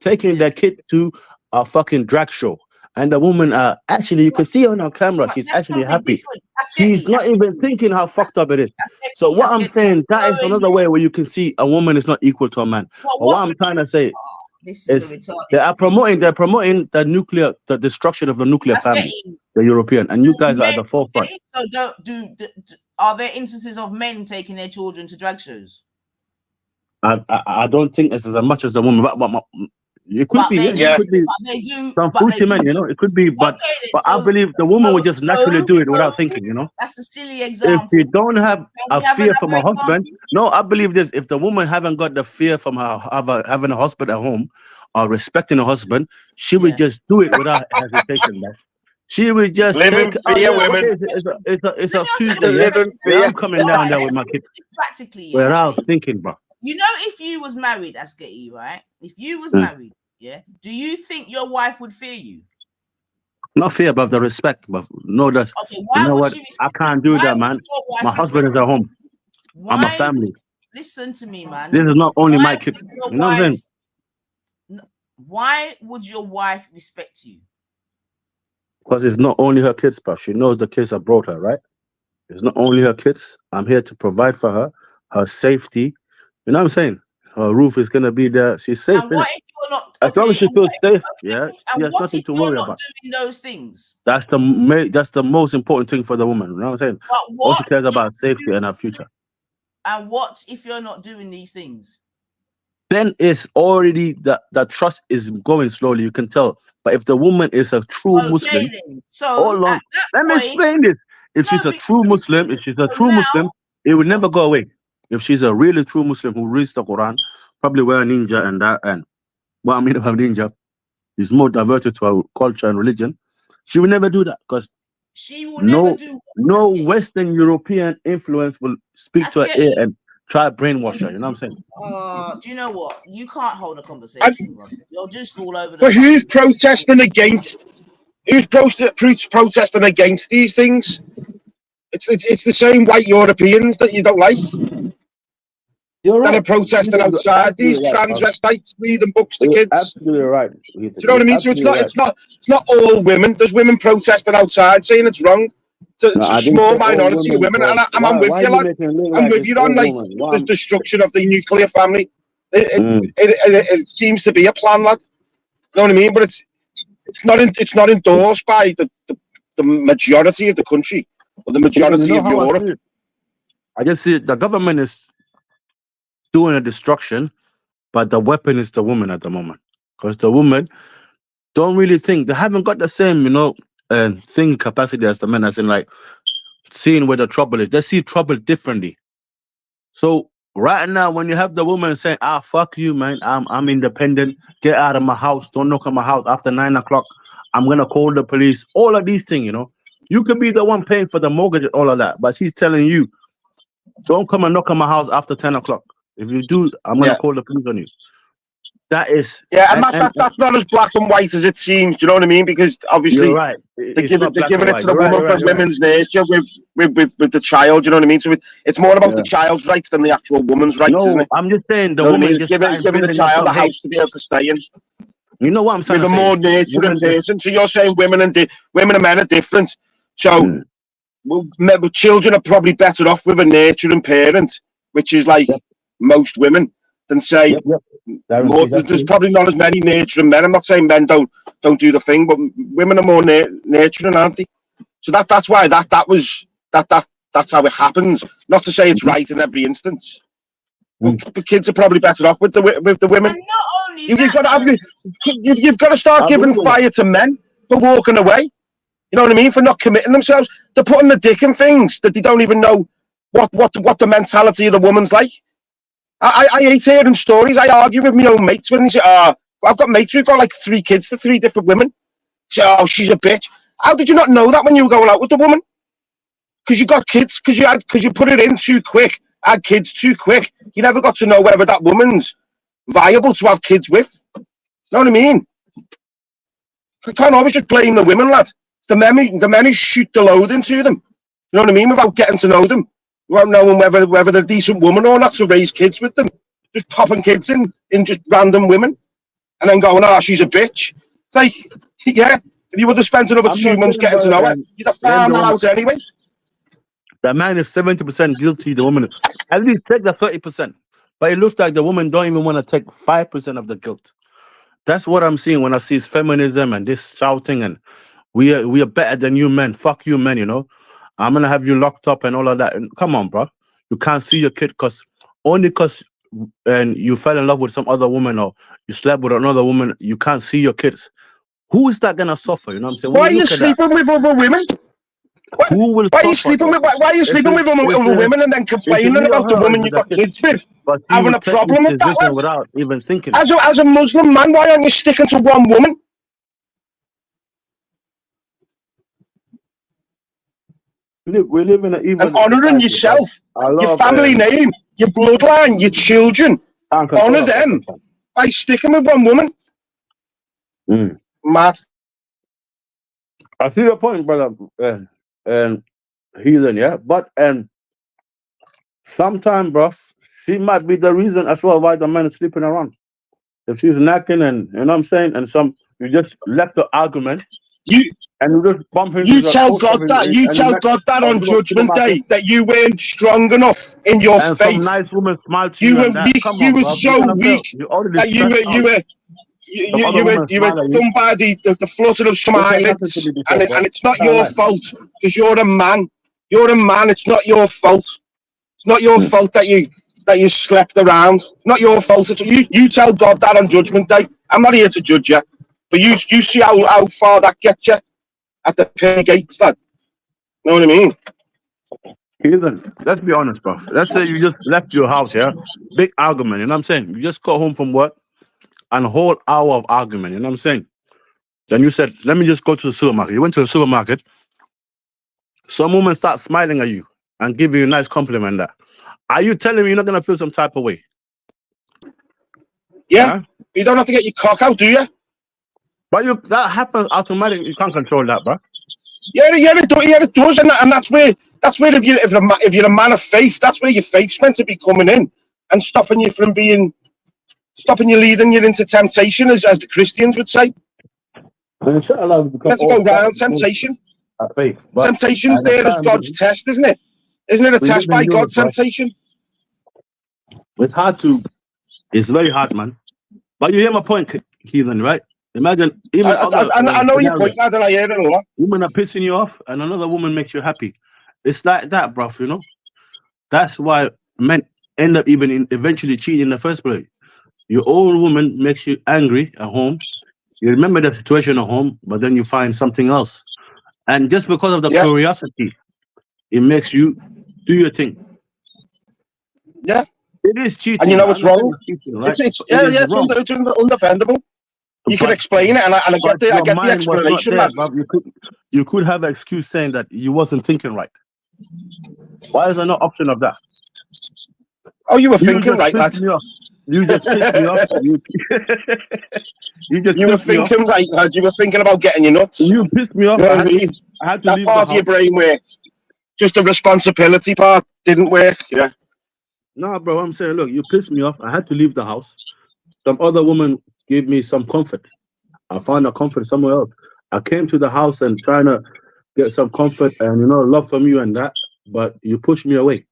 taking their kid to a fucking drag show. And the woman, actually, you can see her on camera. She's actually happy. She's not even thinking how fucked up it is. So what I'm saying, that is another way where you can see a woman is not equal to a man. But what I'm trying to say is they are promoting the nuclear, the destruction of the nuclear family, the European, and you guys are at the forefront. So are there instances of men taking their children to drag shows? I don't think it's as much as the woman, but it could be, it could be some fruity men, you know, it could be, but I believe the woman would just naturally do it without thinking, you know. That's a silly example. If you don't have a fear from her husband, no, I believe this. If the woman haven't got the fear from her having a husband at home or respecting her husband, she would just do it without hesitation, man. She would just take. It's a Tuesday. I'm coming down there with my kids. Practically, without thinking, bro. You know, if you was married, Asketi, right? If you was married, do you think your wife would fear you? Not fear, but the respect. But no, that's you know what? I can't do that, man. My husband is at home. I'm a family. Listen to me, man. This is not only my kids. You know what I'm saying? Why would your wife respect you? Because it's not only her kids, but she knows the kids that brought her, right? It's not only her kids. I'm here to provide for her safety. You know what I'm saying? Her roof is gonna be there. She's safe. And what if you're not? As long as she feels safe, she has nothing to worry about. Doing those things. That's the most important thing for the woman. You know what I'm saying? All she cares about is safety and her future. And what if you're not doing these things? Then it's already the trust is going slowly. You can tell. But if the woman is a true Muslim, let me explain this. If she's a true Muslim, it will never go away. If she's a really true Muslim who reads the Quran, probably wear a ninja and that, and what I mean about ninja is more diverted to our culture and religion, she will never do that because she will never do no Western European influence will speak to her ear and try to brainwash her. You know what I'm saying? Do you know what? You can't hold a conversation, bro. You're just all over the But who's protesting against? Who's protesting against these things? It's the same white Europeans that you don't like. That are protesting outside. These transvestites reading books to kids. Absolutely right. Do you know what I mean? So it's not all women. There's women protesting outside saying it's wrong. It's a small minority of women, and I'm with you, lad. I'm with you on like the destruction of the nuclear family. It seems to be a plan, lad. You know what I mean? But it's not endorsed by the majority of the country or the majority of Europe. I just see the government is doing a destruction, but the weapon is the woman at the moment, because the woman don't really think. They haven't got the same, thinking capacity as the men, as in like seeing where the trouble is. They see trouble differently. So right now, when you have the woman saying, fuck you, man, I'm independent, get out of my house, don't knock on my house after 9 o'clock, I'm gonna call the police, all of these things, you could be the one paying for the mortgage and all of that, but she's telling you, don't come and knock on my house after 10 o'clock. If you do, I'm going to call the police on you. That is... Yeah, and that's not as black and white as it seems. Do you know what I mean? Because obviously they're giving it to the woman for women's nature with the child. Do you know what I mean? So it's more about the child's rights than the actual woman's rights, isn't it? I'm just saying the woman is giving the child a house to be able to stay in. You know what I'm saying? With a more nurturing person. So you're saying women and men are different. So children are probably better off with a nurturing parent, which is like most women, than say there's probably not as many nurturing men. I'm not saying men don't do the thing, but women are more nurturing, aren't they? So that's why that's how it happens. Not to say it's right in every instance, but kids are probably better off with the women. And not only you've got to start giving fire to men for walking away. You know what I mean? For not committing themselves. They're putting the dick in things that they don't even know what the mentality of the woman's like. I hate hearing stories. I argue with my own mates when they say, I've got mates who've got like 3 kids to 3 different women. Say, she's a bitch. How did you not know that when you were going out with the woman? Because you got kids, because you put it in too quick, had kids too quick. You never got to know whether that woman's viable to have kids with. Know what I mean? I can't always just blame the women, lad. It's the men who shoot the load into them. You know what I mean? Without getting to know them, without knowing whether they're a decent woman or not to raise kids with them. Just popping kids in just random women, and then going, "Oh, she's a bitch." It's like, yeah, if you would have spent another 2 months getting to know her, you'd have found that out anyway. The man is 70% guilty. The woman, at least take the 30%. But it looks like the woman don't even want to take 5% of the guilt. That's what I'm seeing when I see feminism and this shouting and we are better than you men. Fuck you men, you know. I'm gonna have you locked up and all of that. And come on, bro. You can't see your kid because you fell in love with some other woman or you slept with another woman. You can't see your kids. Who is that gonna suffer? You know what I'm saying? Why are you sleeping with other women? Why are you sleeping with other women and then complaining about the woman you got kids with? Having a problem with that, lad? Without even thinking. As a Muslim man, why aren't you sticking to one woman? We live in an evil and honouring yourself, your family name, your bloodline, your children. Honour them by sticking with one woman. Mad. I see your point, brother. Heathen, yeah, but sometimes, bro, she might be the reason as well why the man is sleeping around. If she's knacking and you know what I'm saying, and you just left the argument. You just bump into you tell God that on Judgment Day that you weren't strong enough in your faith. Some nice woman smiled to you. You were weak. You were so weak that you were done by the flutter of some eyelids, and it's not your fault because you're a man. You're a man. It's not your fault. It's not your fault that you slept around. Not your fault. You tell God that on Judgment Day. I'm not here to judge you, but you see how far that gets you at the pay gates, lad. Know what I mean? Heathen, let's be honest, bro. Let's say you just left your house, yeah? Big argument, you know what I'm saying? You just got home from work and a whole hour of argument, you know what I'm saying? Then you said, let me just go to the supermarket. You went to the supermarket. Some woman starts smiling at you and give you a nice compliment. That are you telling me you're not going to feel some type of way? Yeah. Huh? You don't have to get your cock out, do you? But that happens automatically. You can't control that, bro. Yeah, it does, and that's where if you're a man of faith, that's where your faith's meant to be coming in and stopping you leading you into temptation, as the Christians would say. Let's go round temptation. Temptation's there as God's test, isn't it? Isn't it a test by God, temptation? It's very hard, man. But you hear my point, Keelan, right? Imagine even I know your point, lad, and I hear it a lot. Women are pissing you off, and another woman makes you happy. It's like that, bruv. You know, that's why men end up eventually cheating in the first place. Your old woman makes you angry at home. You remember the situation at home, but then you find something else, and just because of the curiosity, it makes you do your thing. Yeah, it is cheating. And you know what's wrong? Cheating, right? It's undefendable. You can explain it, and I get the explanation. There, you could have an excuse saying that you wasn't thinking right. Why is there no option of that? Oh, you were thinking right, lad. You just pissed me off. You were thinking right, lad. You were thinking about getting your nuts. You pissed me off. You know what I mean? That part of your brain worked. Just the responsibility part didn't work. Yeah. No, bro. I'm saying, look, you pissed me off. I had to leave the house. Some other woman gave me some comfort. I found a comfort somewhere else. I came to the house and trying to get some comfort and love from you and that, but you pushed me away.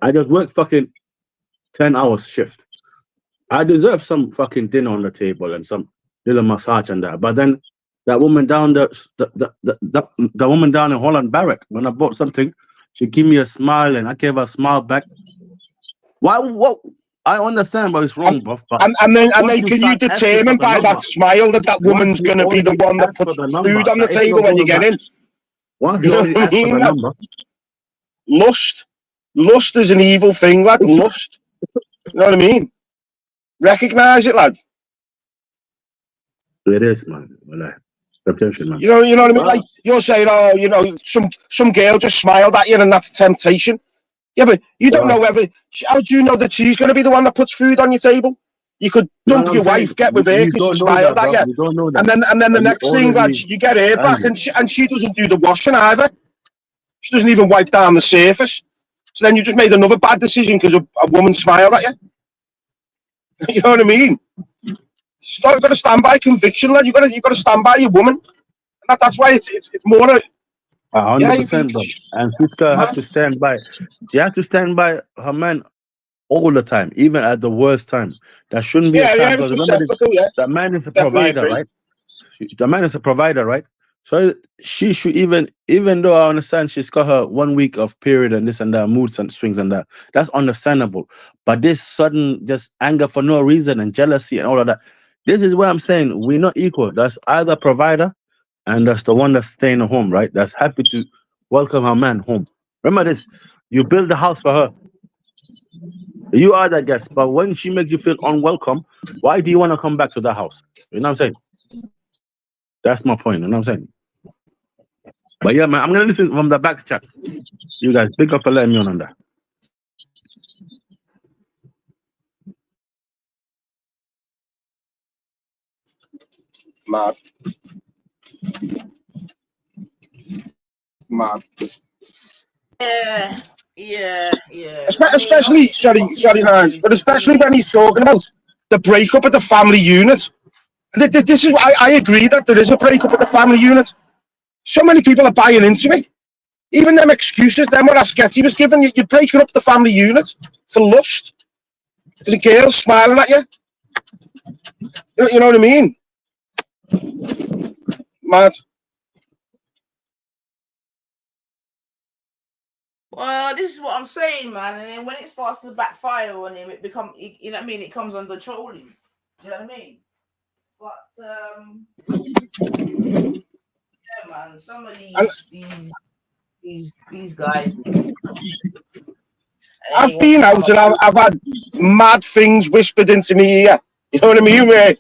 I just worked fucking 10 hours shift. I deserve some fucking dinner on the table and some little massage and that. But then that woman down the woman down in Holland Barrack, when I bought something, she gave me a smile and I gave her a smile back. Why? What? I understand, but it's wrong, bro. And then can you determine by that smile that woman's going to be the one that puts food on the table when you get in? What? You know what I mean? Lust is an evil thing, lad. Lust. You know what I mean? Recognise it, lad. It is, man. Temptation, man. You know what I mean? Like you're saying, some girl just smiled at you and that's temptation. Yeah, but you don't know whether. How do you know that she's going to be the one that puts food on your table? You could You know dump what I'm your saying? wife, get with her You because she don't know smiled that, at bro. you, You don't know that. and then the But you next thing, lad, already you get her back, angry. and she doesn't do the washing either. She doesn't even wipe down the surface. So then you just made another bad decision because a woman smiled at you. You know what I mean? You've got to stand by conviction, lad. You've got to stand by your woman. And that's why it's more. Yeah, 100%, bro. And sister have mad. to stand by. She has to stand by her man all the time, even at the worst time. That shouldn't be a Yeah, time it's because remember this, acceptable. Yeah, that man is a definitely provider, agree. right? The man is a provider, right? So she should even though I understand she's got her 1 week of period and this and that, mood swings and that. That's understandable. But this sudden just anger for no reason and jealousy and all of that. This is where I'm saying we're not equal. That's either provider and that's the one that's staying at home, right? That's happy to welcome her man home. Remember this, you build the house for her. You are that guest, but when she makes you feel unwelcome, why do you want to come back to that house? You know what I'm saying? That's my point. You know what I'm saying? But yeah, man, I'm gonna listen from the back chat. You guys pick up and let me on that. Mad. Yeah. Especially, sorry, Nines, but especially when he's talking about the breakup of the family unit. This is I agree that there is a breakup of the family unit. So many people are buying into it. Even them excuses, them what Asketti was giving, you're breaking up the family unit for lust. Because a girl's smiling at you. You know what I mean? Mad. Well, this is what I'm saying, man. And then when it starts to backfire on him, you know what I mean? It comes under trolling. You know what I mean? But yeah, man. Some of these guys. I've been out and I've had mad things whispered into me ear. You know what I mean? Where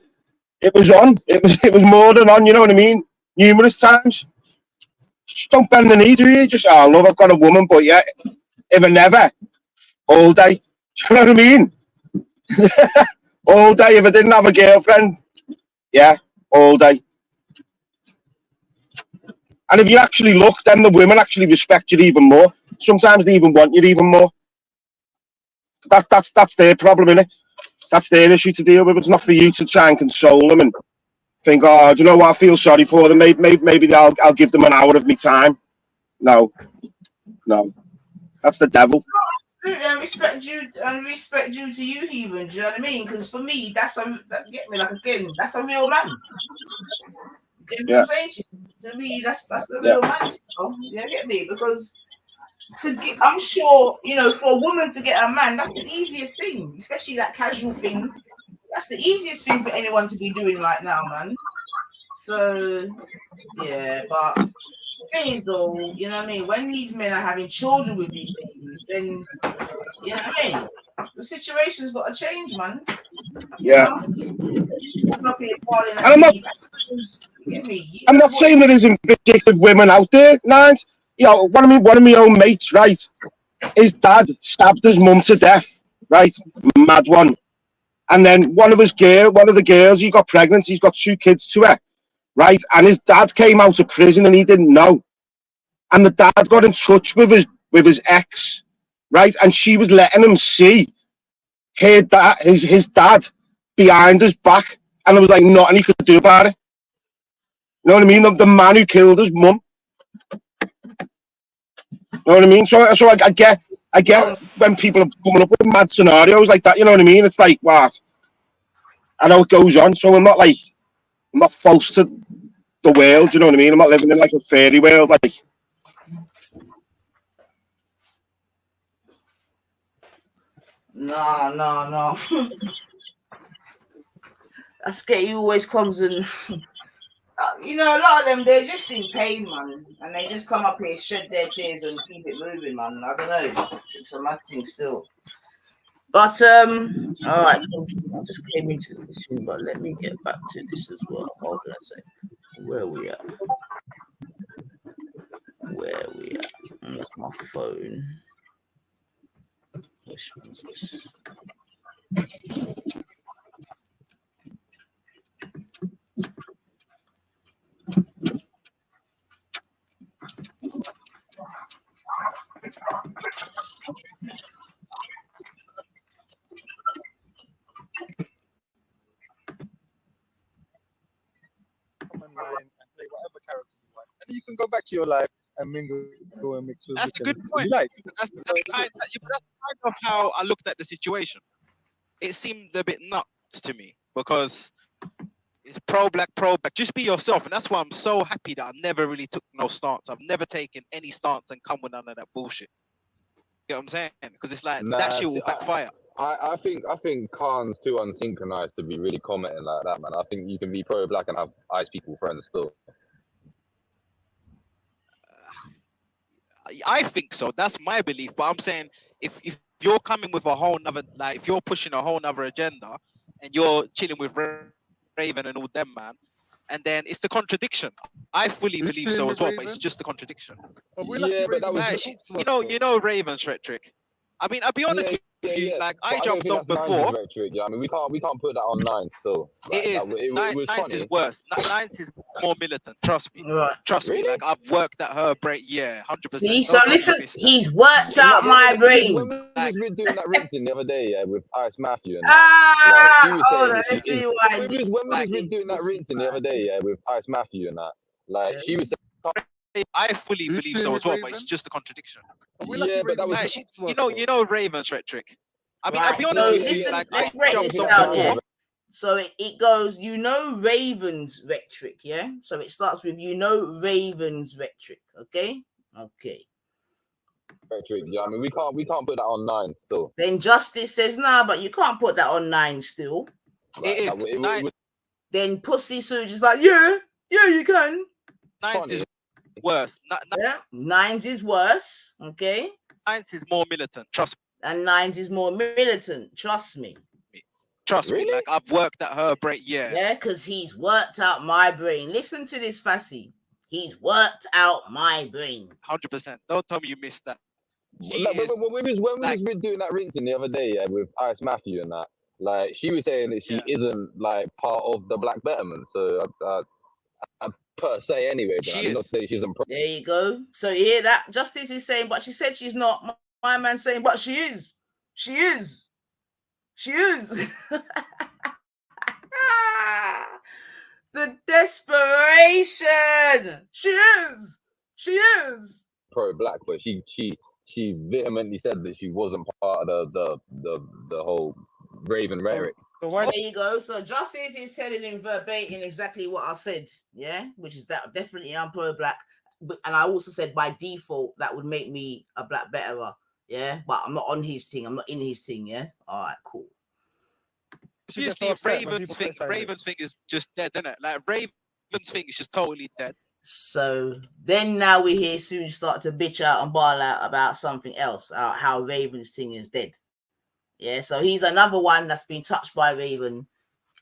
it was on. It was more than on. You know what I mean? Numerous times. Just don't bend the knee, do you? Just love, I've got a woman, but yeah, if I never, all day. Do you know what I mean? All day. If I didn't have a girlfriend, yeah, all day. And if you actually look, then the women actually respect you even more. Sometimes they even want you even more. That's their problem, innit? That's their issue to deal with. It's not for you to try and console them and think, oh, do you know what? I feel sorry for them. Maybe I'll give them an hour of my time. No, that's the devil. And respect due to you, even. Do you know what I mean? Because for me, get me, like, again, that's a real man. You know what I'm saying? To me, that's a real man. So, you get me? Because I'm sure, you know, for a woman to get a man, that's the easiest thing, especially that casual thing. That's the easiest thing for anyone to be doing right now, man. So yeah, but the thing is, though, you know what I mean, when these men are having children with these ladies, then you know what I mean, the situation's got to change, man. Yeah. And I'm not saying there isn't vindictive women out there, Nines. You know, one of my own mates, right? His dad stabbed his mum to death, right? Mad one. And then one of the girls, he got pregnant. He's got 2 kids to her, right? And his dad came out of prison and he didn't know. And the dad got in touch with his ex, right? And she was letting him see his dad behind his back, and there was like nothing he could do about it. You know what I mean? The man who killed his mum. You know what I mean? So I get when people are coming up with mad scenarios like that. You know what I mean? It's like, what? I know it goes on, so I'm not false to the world. You know what I mean? I'm not living in like a fairy world, like. No. That scary always comes and you know, a lot of them, they're just in pain, man, and they just come up here, shed their tears, and keep it moving, man. I don't know, it's a mad thing still. But all right, I just came into this thing, but let me get back to this as well. Hold on a sec. Where we at? That's my phone. Which one's this? online and play whatever character you want, and then you can go back to your life and mingle and mix with That's a good whichever point. you like. That's kind of how I looked at the situation. It seemed a bit nuts to me because it's pro-black. Just be yourself, and that's why I'm so happy that I never really took no stance. I've never taken any stance and come with none of that bullshit. You know what I'm saying? Because it's like that shit will backfire. I think Khan's too unsynchronized to be really commenting like that, man. I think you can be pro-black and have ice people friends still. I think so. That's my belief. But I'm saying if you're coming with a whole nother, like if you're pushing a whole nother agenda and you're chilling with Raven and all them, man, and then it's the contradiction. I fully believe so as well, but it's just the contradiction. Yeah, but that was you know Raven's rhetoric. I mean, I'll be honest with you. Like I jumped on before. Rhetoric, yeah. I mean, we can't put that on Nines still. Like, it is. Was Nines is worse. Nines is more militant. Trust me. Right. Trust me. Like I've worked at her brain. Yeah, 100%. See, so listen, he's worked out my brain. When we was doing that rinsing the other day, yeah, with Ice Matthew and let's rewind. When we was doing that rinsing the other day, yeah, with Ice Matthew and that, like she was saying. I fully believe so as well, but it's just a contradiction. Yeah, but that was you know Raven's rhetoric. I mean, Right, I'll be honest so with listen, you. Like, let's break this down, yeah? So it goes, you know Raven's rhetoric, yeah? So it starts with, you know Raven's rhetoric, okay? Okay. Rhetoric, yeah. I mean, we can't put that on Nine still. Then Justice says, nah, but you can't put that on Nine still. It is. Then Pussy Suge is like, yeah, you can. Nines is worse. Yeah, Nines is worse, okay? Nines is more militant, trust me. And Nines is more militant, trust me. Trust me, like I've worked at her brain, yeah. Yeah, because he's worked out my brain. Listen to this, Fassi. He's worked out my brain. 100%. Don't tell me you missed that. When we was doing that rinsing the other day, yeah, with Ice Matthew and that, like she was saying that she isn't like part of the Black Betterment. So per se, anyway, but I did not say she's There you go. So you hear that? Justice is saying, but she said she's not. My man saying, but she is. She is. She is. The desperation. She is. She is. Pro-black, but she vehemently said that she wasn't part of the whole Raven rhetoric. There you go. So Justice is telling him verbatim exactly what I said. Yeah, which is that definitely I'm pro-black, and I also said by default that would make me a black betterer. Yeah, but I'm not on his thing. I'm not in his thing. Yeah. All right, cool. Seriously, Raven's thing is just dead, isn't it? Like Raven's thing is just totally dead. So then now we hear soon start to bitch out and ball out about something else, how Raven's thing is dead. Yeah, so he's another one that's been touched by Raven,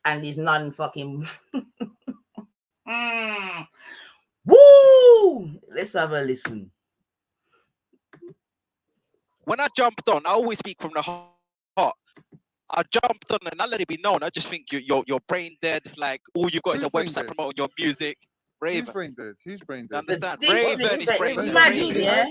and he's none fucking. Woo! Let's have a listen. When I jumped on, I always speak from the heart. I jumped on and I let it be known. I just think you're brain dead. Like all you got is a website promoting your music. Raven. Who's brain dead? Who's brain dead? Understand? Raven is brain dead. Imagine, yeah.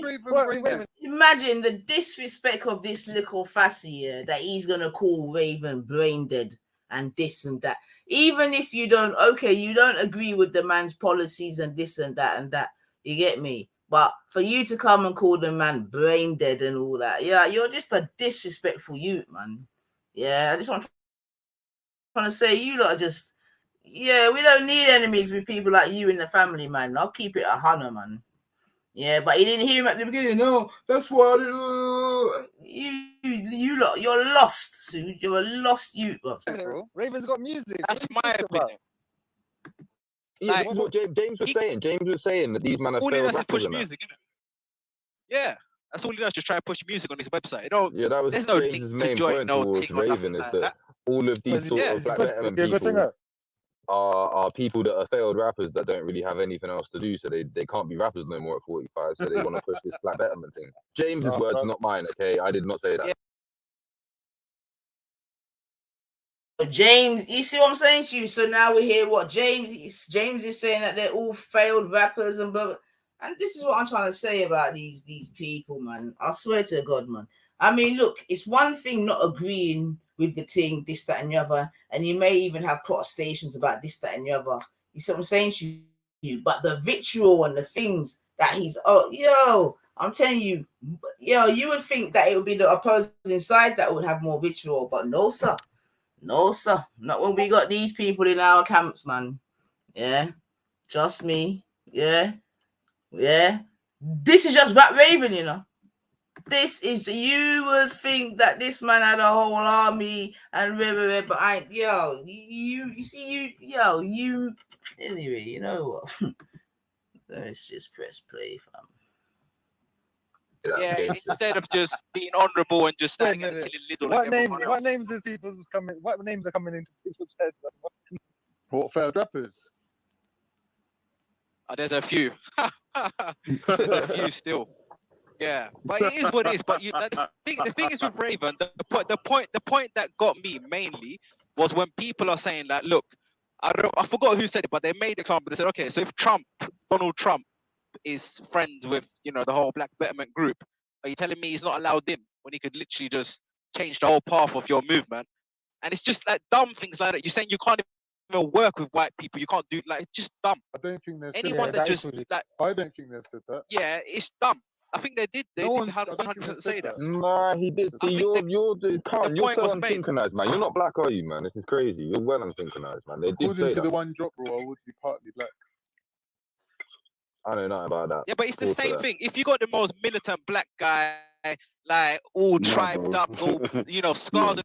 Imagine the disrespect of this little Fassi here that he's gonna call Raven brain dead and this and that. Even if you don't agree with the man's policies and this and that, you get me? But for you to come and call the man brain dead and all that, yeah, you're just a disrespectful youth, man. Yeah, I just want to say you lot are just, yeah, we don't need enemies with people like you in the family, man. I'll keep it 100, man. Yeah, but he didn't hear him at the beginning. No, that's why you lot, you're lost, Sue. You're a lost youth, bro. Raven's got music. That's my opinion. Yeah, like, this is what James was saying. James was saying that these men are failed rappers. Push music, innit? Yeah, that's all he does. Just try to push music on his website. Yeah, that was James's main point towards Raven is that all of these sort of Black Betterment people are people that are failed rappers that don't really have anything else to do, so they can't be rappers no more at 45. So they want to push this Black Betterment thing. James's words, not mine. Okay, I did not say that. Yeah. James, you see what I'm saying to you? So now we hear what James is saying, that they're all failed rappers and blah, blah. And this is what I'm trying to say about these people, man. I swear to God, man. I mean, look, it's one thing not agreeing with the thing, this, that, and the other, and you may even have protestations about this, that, and the other. You see what I'm saying to you? you, but the vitriol and the things that he's I'm telling you, you would think that it would be the opposing side that would have more vitriol, but no, sir. No, sir. Not when we got these people in our camps, man. Yeah. Trust me. Yeah. Yeah. This is just Rat Raven, you know. This is, you would think that this man had a whole army and but anyway, you know what? Let's just press play, fam. Yeah, instead of just being honourable and just standing and killing little. What names is people's coming? What names are coming into people's heads? What failed rappers? Oh, there's a few. There's a few still. Yeah, but it is what it is. But the thing is with Raven, the point that got me mainly was when people are saying that, look, I forgot who said it, but they made the example. They said, okay, so if Donald Trump is friends with, the whole Black Betterment group, are you telling me he's not allowed in when he could literally just change the whole path of your movement? And it's just like dumb things like that. You're saying you can't even work with white people. You can't do, like, it's just dumb. I don't think they've anyone said that that. just like. I don't think they've said that. Yeah, it's dumb. I think they did. They did 100% say that. Nah, he did. See, you're so unsynchronized, man. You're not black, are you, man? This is crazy. You're well unsynchronized, man. They did According say to that. the one drop rule, I would be partly black. I don't know about that. Yeah, but it's the same thing. If you got the most militant black guy, like all tribed up, all scars.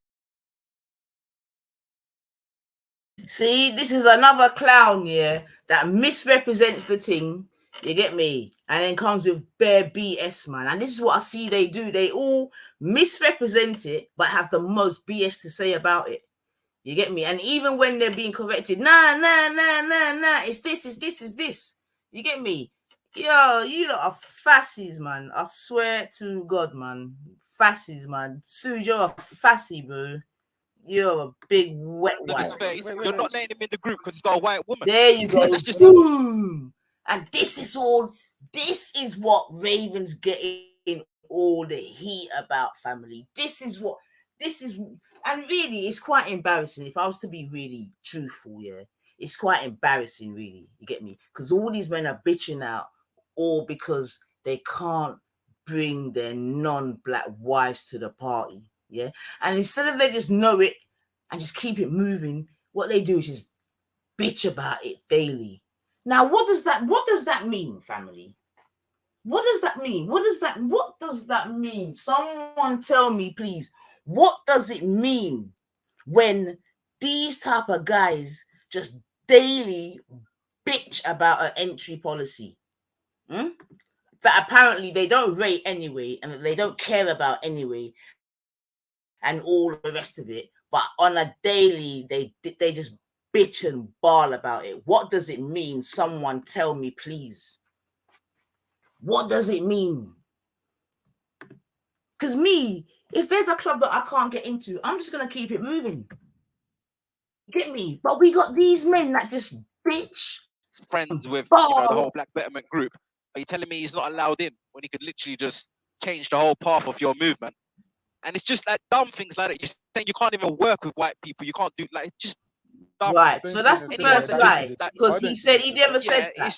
See, this is another clown, that misrepresents the thing. You get me? And then comes with bare BS, man. And this is what I see they do. They all misrepresent it, but have the most BS to say about it. You get me? And even when they're being corrected, nah, it's this. You get me? Yo, you lot are fascies, man. I swear to God, man. Fascies, man. Sue, you're a fassie, bro. You're a big wet white. You're not letting him in the group because he's got a white woman. There you go. Boom. And this is what Raven's getting all the heat about, family. And really, it's quite embarrassing. If I was to be really truthful, it's quite embarrassing, really. You get me? Because all these men are bitching out, all because they can't bring their non-black wives to the party. Yeah. And instead of they just know it and just keep it moving, what they do is just bitch about it daily. Now, what does that mean, family? What does that mean? What does that mean? Someone tell me, please. What does it mean when these type of guys just daily bitch about an entry policy? That apparently they don't rate anyway, and they don't care about anyway, and all the rest of it. But on a daily, they just bitch and bawl about it. What does it mean? Someone tell me, please. What does it mean? Because if there's a club that I can't get into, I'm just going to keep it moving. Get me? But we got these men that just bitch. Friends with the whole Black Betterment group. Are you telling me he's not allowed in when he could literally just change the whole path of your movement? And it's just like dumb things like that. You're saying you can't even work with white people. You can't do, like, it's just dumb. Right. So that's the first lie. Because he never said that.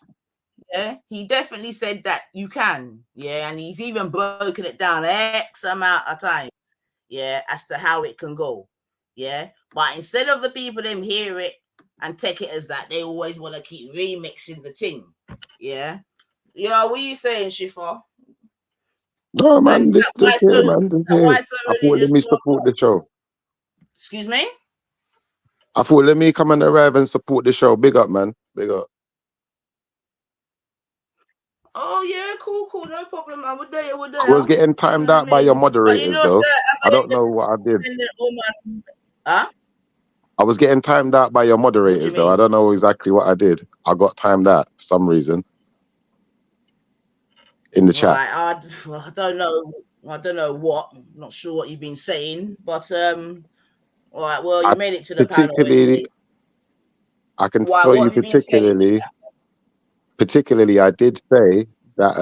Yeah, he definitely said that you can. Yeah, and he's even broken it down X amount of times. Yeah, as to how it can go. Yeah, but instead of the people them hear it and take it as that, they always want to keep remixing the thing. Yeah. What are you saying, Shifa? No, man, this here, man. I thought let me support the show. Excuse me? I thought let me come and arrive and support the show. Big up, man. Big up. Oh yeah, cool, no problem. I would there. I was getting timed out by your moderators, though. I don't know what I did. Huh? I was getting timed out by your moderators, though. I don't know exactly what I did. I got timed out for some reason. In the chat. I don't know. I don't know what. I'm not sure what you've been saying, but all right. Well, you made it to the panel. I can tell you particularly, I did say that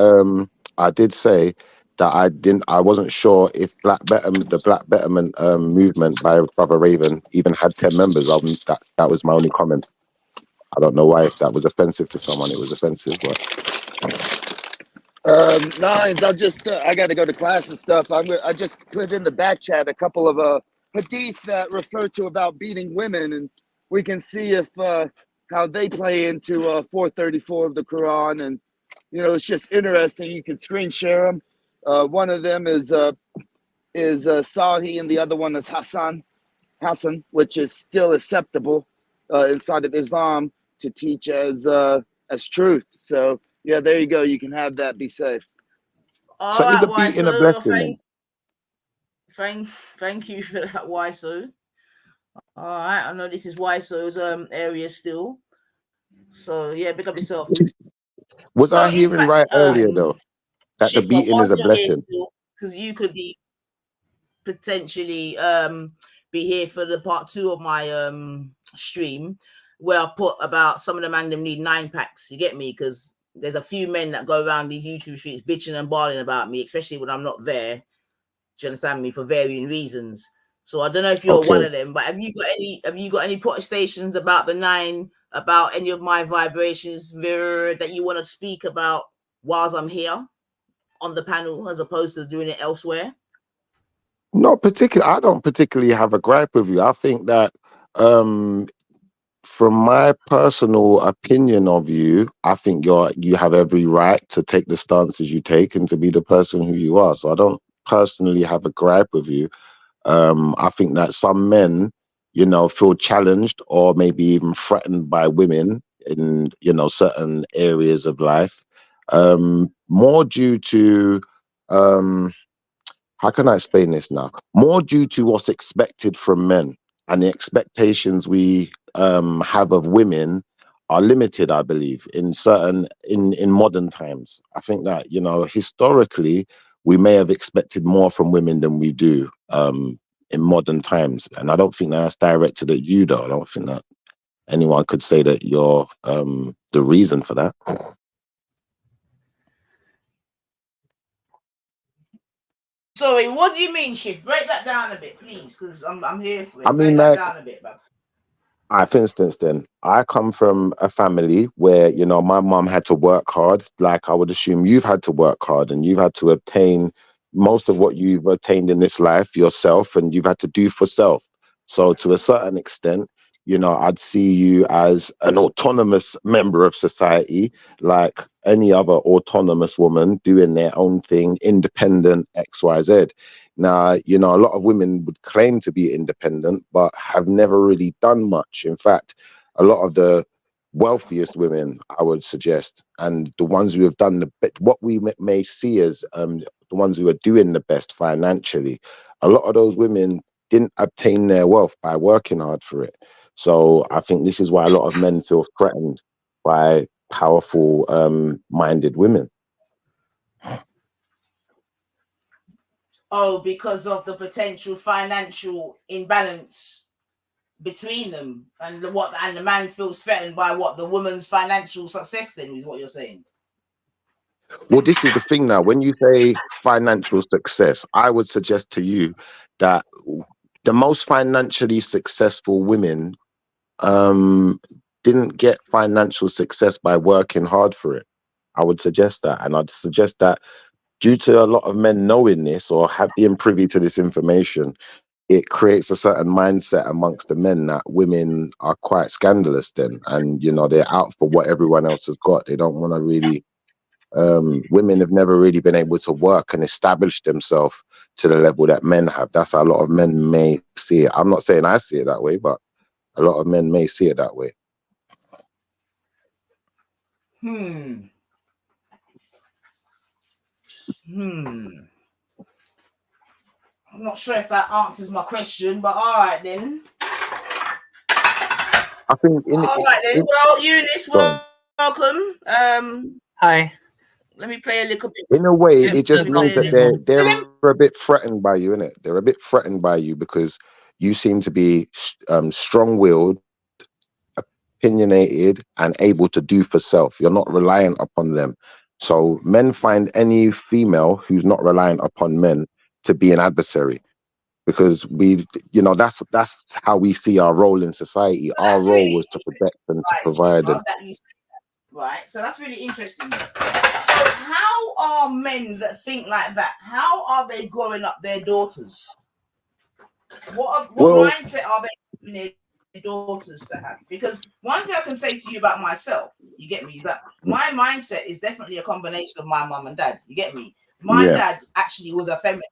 I wasn't sure if the Black Betterment movement by Brother Raven even had 10 members. That was my only comment. I don't know why if that was offensive to someone, it was offensive, but. Nines, I got to go to class and stuff. I just put in the back chat a couple of hadiths that refer to about beating women, and we can see if how they play into 434 of the Quran. And it's just interesting. You can screen share them. One of them is Sahi, and the other one is Hassan, which is still acceptable inside of Islam to teach as truth. So yeah, there you go. You can have that. Be safe. So is a beating a blessing? Thank you for that, Waiso. All right, I know this is Waiso's area still. So yeah, pick up yourself. Was I hearing right earlier though that the beating is a blessing? Because you could be potentially be here for the part 2 of my stream, where I put about some of the mandem need 9-packs. You get me? Because there's a few men that go around these YouTube streets bitching and bawling about me, especially when I'm not there. Do you understand me? For varying reasons. So I don't know if you're one of them, but have you got any protestations about the 9, about any of my vibrations that you want to speak about whilst I'm here on the panel, as opposed to doing it elsewhere? Not particularly. I don't particularly have a gripe with you. I think that from my personal opinion of you, I think you have every right to take the stances you take and to be the person who you are. So I don't personally have a gripe with you. I think that some men, feel challenged or maybe even threatened by women in, certain areas of life, more due to, how can I explain this now? More due to what's expected from men, and the expectations we have of women are limited, I believe, in modern times. I think that, historically, we may have expected more from women than we do in modern times. And I don't think that's directed at you, though. I don't think that anyone could say that you're the reason for that. Sorry, what do you mean, Shift? Break that down a bit, please, because I'm here for it. I mean, break that down a bit, man. For instance, then I come from a family where, my mom had to work hard. Like I would assume you've had to work hard, and you've had to obtain most of what you've attained in this life yourself, and you've had to do for self. So to a certain extent, I'd see you as an autonomous member of society, like any other autonomous woman doing their own thing, independent, XYZ. Now, a lot of women would claim to be independent, but have never really done much. In fact, a lot of the wealthiest women, I would suggest, and the ones who have done what we may see as the ones who are doing the best financially, a lot of those women didn't obtain their wealth by working hard for it. So I think this is why a lot of men feel threatened by powerful, minded women. Oh, because of the potential financial imbalance between them, and the man feels threatened by what the woman's financial success then is what you're saying. Well, this is the thing now. When you say financial success, I would suggest to you that the most financially successful women didn't get financial success by working hard for it. I would suggest that. And I'd suggest that due to a lot of men knowing this or being privy to this information, it creates a certain mindset amongst the men that women are quite scandalous then. And, they're out for what everyone else has got. They don't want to really... women have never really been able to work and establish themselves to the level that men have. That's how a lot of men may see it. I'm not saying I see it that way, but a lot of men may see it that way. I'm not sure if that answers my question, but all right then. I think well, Eunice, welcome. Hi. Let me play a little bit. In a way, it just means that they're a bit threatened by you, innit? They're a bit threatened by you because you seem to be strong-willed, opinionated, and able to do for self. You're not reliant upon them. So men find any female who's not reliant upon men to be an adversary. because we, you know, that's how we see our role in society. But Our that's role really was to protect and to right, provide. And that you said that, right? So that's really interesting. So how are men that think like that? How are they growing up their daughters? What mindset are they giving their daughters to have? Because one thing I can say to you about myself, you get me, is that my mindset is definitely a combination of my mum and dad. You get me? My dad actually was a feminist.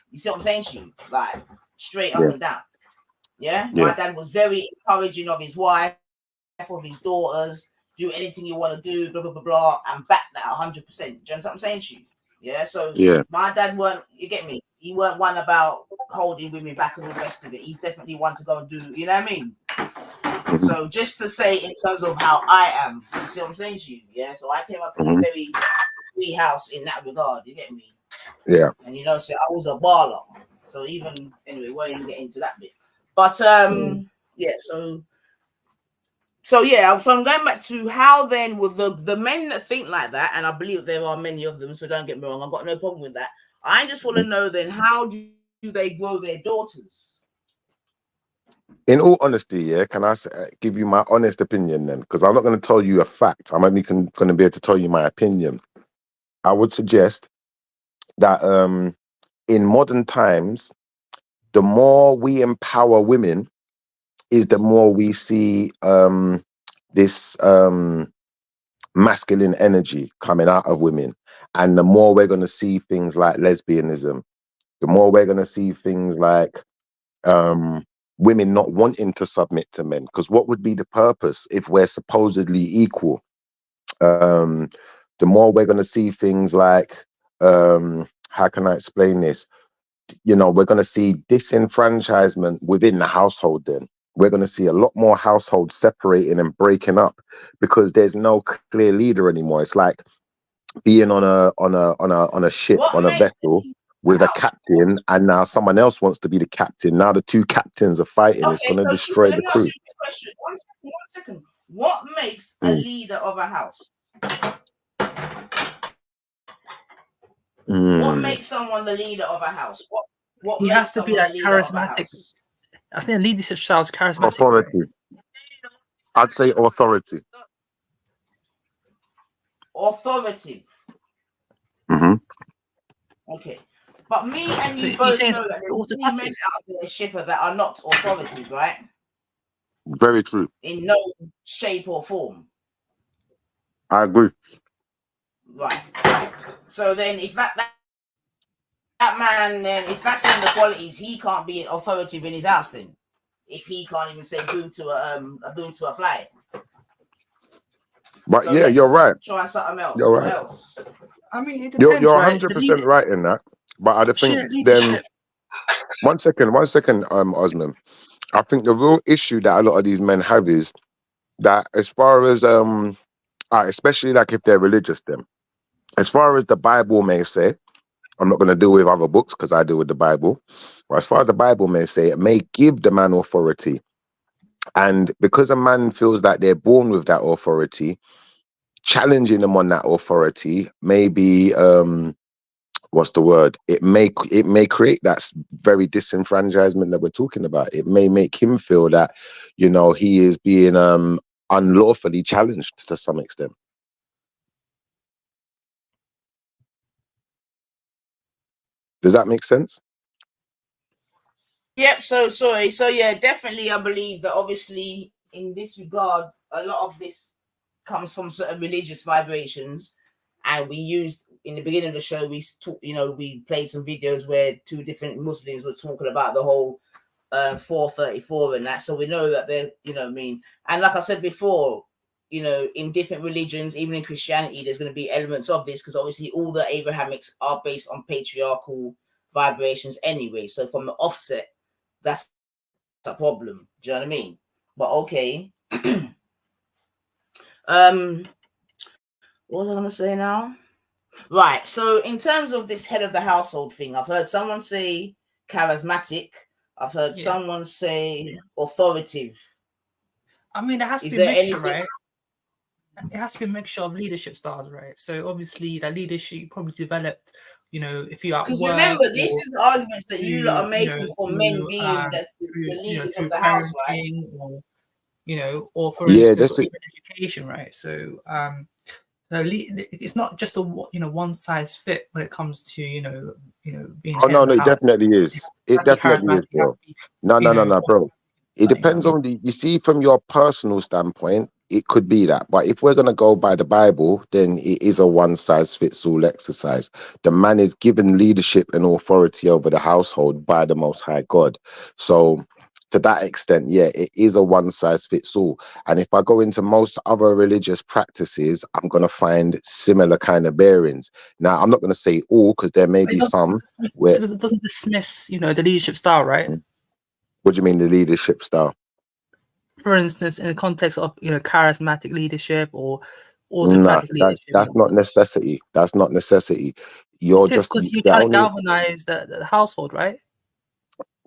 You see what I'm saying to you? Like straight up and down. Yeah? My dad was very encouraging of his wife, of his daughters, do anything you want to do, blah, blah, blah, blah, and back that 100%. Do you understand what I'm saying to you? Yeah, so my dad weren't, you get me? He weren't one about holding women back and all the rest of it. He's definitely one to go and do, you know what I mean? So just to say in terms of how I am, you see what I'm saying to you? Yeah, so I came up in a very free house in that regard, you get me? Yeah. And you know, so I was a baller. So even, anyway, we won't even get into that bit. But yeah, so I'm going back to how then with the men that think like that, and I believe there are many of them, so don't get me wrong, I've got no problem with that. I just want to know then, how do they grow their daughters? In all honesty, can I give you my honest opinion then? Because I'm not going to tell you a fact. I'm only going to be able to tell you my opinion. I would suggest that in modern times, the more we empower women, is the more we see this masculine energy coming out of women, and the more we're going to see things like lesbianism, the more we're going to see things like women not wanting to submit to men. Because what would be the purpose if we're supposedly equal? The more we're going to see things like how can I explain this? You know, we're going to see disenfranchisement within the household. Then we're going to see a lot more households separating and breaking up because there's no clear leader anymore. It's like being on a ship, on a vessel with a captain, and now someone else wants to be the captain. Now the two captains are fighting. It's going to destroy the crew. Let me ask you a question. One second. What makes a leader of a house? What makes someone the leader of a house? What he makes has to be like charismatic. I think a leadership style is charismatic. Authority. I'd say authority. Authoritative. Okay. But me and you both know that there's many men out there, Schiffer, that are not authoritative, right? Very true. In no shape or form. I agree. Right. So then if that man, then if that's one of the qualities, he can't be authoritative in his house then. If he can't even say boom to a fly. But so yeah, you're right. Try something else. You're what right. else? I mean, it depends, you're right? 100% right in that. But I think then one second, Osman. I think the real issue that a lot of these men have is that as far as especially like if they're religious, then as far as the Bible may say, I'm not going to deal with other books because I deal with the Bible. But as far as the Bible may say, it may give the man authority. And because a man feels that they're born with that authority, challenging them on that authority may be, what's the word? It may create that very disenfranchisement that we're talking about. It may make him feel that, you know, he is being unlawfully challenged to some extent. Does that make sense? Yep. So yeah, definitely. I believe that obviously in this regard, a lot of this comes from certain religious vibrations, and we used in the beginning of the show. We played some videos where two different Muslims were talking about the whole 434 and that. So we know that they're, you know what I mean. And like I said before, you know, in different religions, even in Christianity, there's going to be elements of this because obviously all the Abrahamics are based on patriarchal vibrations anyway. So from the offset, that's a problem. Do you know what I mean? But okay. What was I gonna say now? Right. So in terms of this head of the household thing, I've heard someone say charismatic. I've heard someone say authoritative. I mean, it has to be a mixture, right? It has to be a mixture of leadership styles, right? So obviously that leadership probably developed you know, if you're at Because work, remember, this or is the arguments that you lot are through, you know, making for men being through, the you know, leaders of through the house, right? parenting, or, you know, or for Yeah, instance, that's or it. even education, right? So, it's not just a one size fit when it comes to, you know, being Oh head no, of the no, it house. definitely You is. It have to be definitely is, charismatic. You have bro. to be, No, you no, no, know, no, bro. It you know what I depends mean? on you see, from your personal standpoint, it could be that. But if we're gonna go by the Bible, then it is a one size fits all exercise. The man is given leadership and authority over the household by the Most High God. So to that extent, yeah, it is a one size fits all. And if I go into most other religious practices, I'm gonna find similar kind of bearings. Now, I'm not gonna say all, because there may But be some where. it doesn't dismiss, you know, the leadership style, right? What do you mean, the leadership style? For instance, in the context of, you know, charismatic leadership or No, autocratic that's leadership, not necessity. That's not necessity. You're it is just because you're the trying to only galvanize the household, right?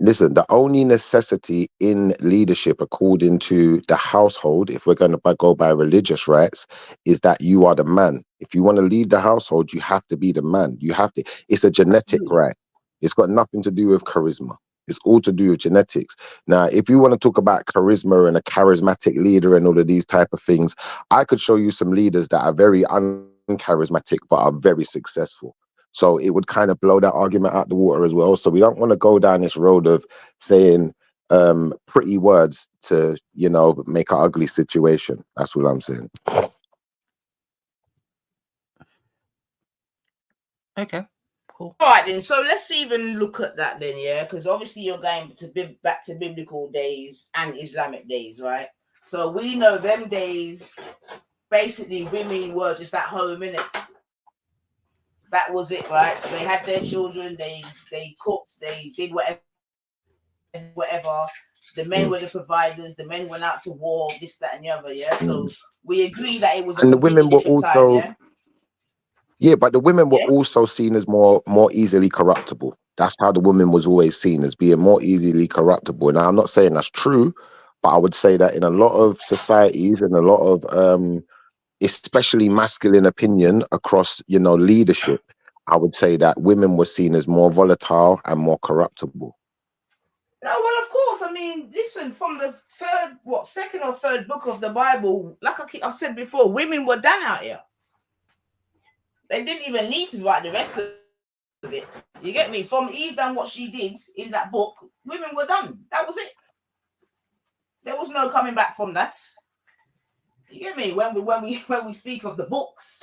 listen. The only necessity in leadership, according to the household, if we're going to go by religious rights, is that you are the man. If you want to lead the household, you have to be the man. You have to. It's a genetic Absolutely. right. It's got nothing to do with charisma. It's all to do with genetics. Now, if you want to talk about charisma and a charismatic leader and all of these type of things, I could show you some leaders that are very uncharismatic but are very successful. So it would kind of blow that argument out the water as well. So we don't want to go down this road of saying pretty words to, you know, make an ugly situation. That's what I'm saying. Okay, cool. All right, then. So let's even look at that then, yeah? Because obviously you're going to back to biblical days and Islamic days, right? So we know them days, basically women were just at home, innit? That was it, right? They had their children, they cooked, they did whatever. The men were the providers, the men went out to war, this, that, and the other, yeah? So we agree that it was a And the completely women were different time, also, yeah? yeah, but the women were Yeah? also seen as more easily corruptible. That's how the woman was always seen, as being more easily corruptible. Now, I'm not saying that's true, but I would say that in a lot of societies and a lot of especially masculine opinion across, you know, leadership, I would say that women were seen as more volatile and more corruptible. No, well, of course. I mean, listen, from the second or third book of the Bible, like I've said before, women were done out here. They didn't even need to write the rest of it. You get me? From Eve done what she did in that book, women were done. That was it. There was no coming back from that. You get me? When we speak of the books,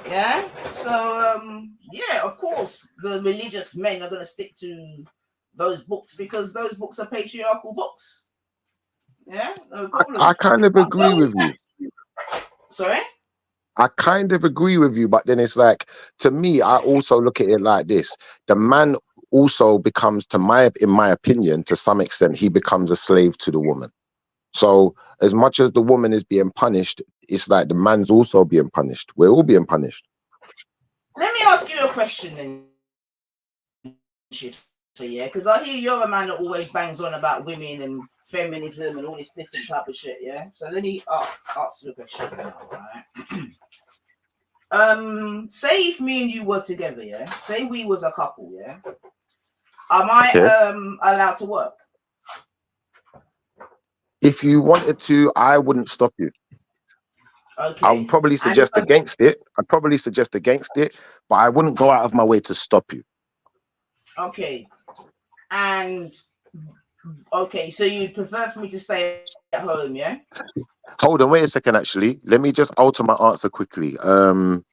yeah. So yeah, of course, the religious men are going to stick to those books because those books are patriarchal books. Yeah, no problem. I kind of agree with you. Sorry? I kind of agree with you, but then it's like, to me, I also look at it like this. The man also becomes, in my opinion, to some extent, he becomes a slave to the woman. So as much as the woman is being punished, it's like the man's also being punished. We're all being punished. Let me ask you a question then, yeah, because I hear you're a man that always bangs on about women and feminism and all this different type of shit, yeah. So let me ask you a question now, right? Say if me and you were together, yeah. Say we was a couple, yeah. Am I allowed to work? If you wanted to, I wouldn't stop you. Okay. I would probably suggest against it. But I wouldn't go out of my way to stop you. Okay. And okay, so you'd prefer for me to stay at home, yeah? Hold on, wait a second, actually. Let me just alter my answer quickly.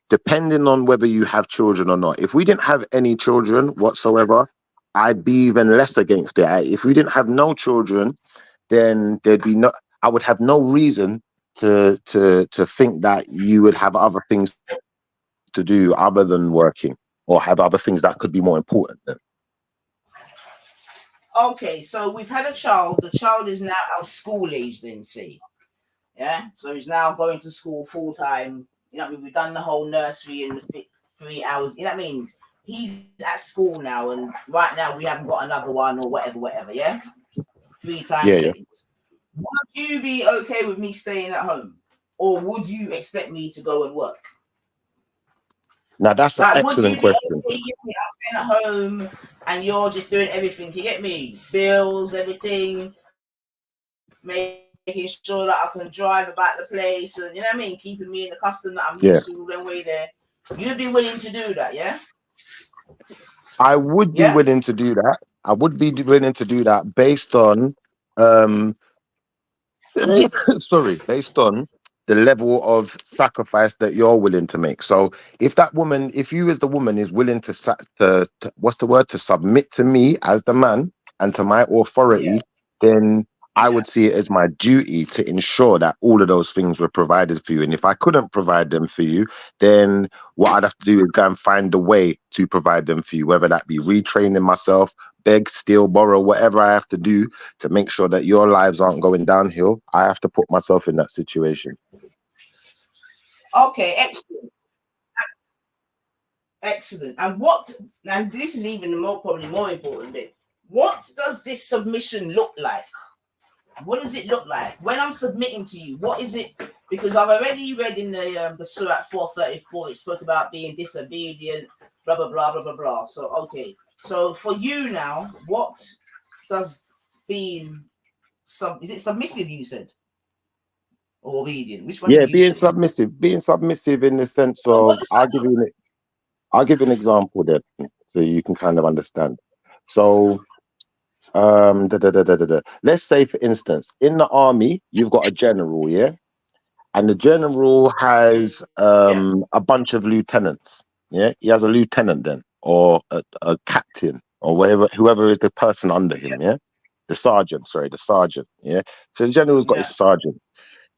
Depending on whether you have children or not. If we didn't have any children whatsoever, I'd be even less against it. If we didn't have no children, then I would have no reason to think that you would have other things to do other than working, or have other things that could be more important then. Okay, so we've had a child. The child is now out of school age, then see. Yeah, so he's now going to school full time. You know what I mean? We've done the whole nursery in the 3 hours. You know what I mean? He's at school now, and right now we haven't got another one or whatever. Yeah, 3 times settings. Would you be okay with me staying at home, or would you expect me to go and work? Now that's an Like, would you excellent be question. okay, you get me, I'm staying at home and you're just doing everything, you get me? Bills, everything, making sure that I can drive about the place, and you know what I mean, keeping me in the custom that I'm used to when way there. You'd be willing to do that, yeah? I would be willing to do that. I would be willing to do that based on based on the level of sacrifice that you're willing to make. So if that woman, if you as the woman is willing to what's the word, to submit to me as the man and to my authority, then I would see it as my duty to ensure that all of those things were provided for you. And if I couldn't provide them for you, then what I'd have to do is go and find a way to provide them for you, whether that be retraining myself, beg, steal, borrow, whatever I have to do to make sure that your lives aren't going downhill. I have to put myself in that situation. Okay, excellent. Excellent. And this is even the probably more important bit. What does this submission look like? What does it look like when I'm submitting to you? What is it? Because I've already read in the Sura 434, it spoke about being disobedient, blah blah blah blah blah blah. So okay, so for you now, what does being is it submissive? You said, or obedient? Which one? Yeah, did you being say? submissive. Being submissive in the sense of I'll give you an example there, so you can kind of understand. So let's say, for instance, in the army, you've got a general, yeah, and the general has a bunch of lieutenants. Yeah, he has a lieutenant then, or a captain, or whoever is the person under him. Yeah, the sergeant. Yeah, so the general's got his sergeant.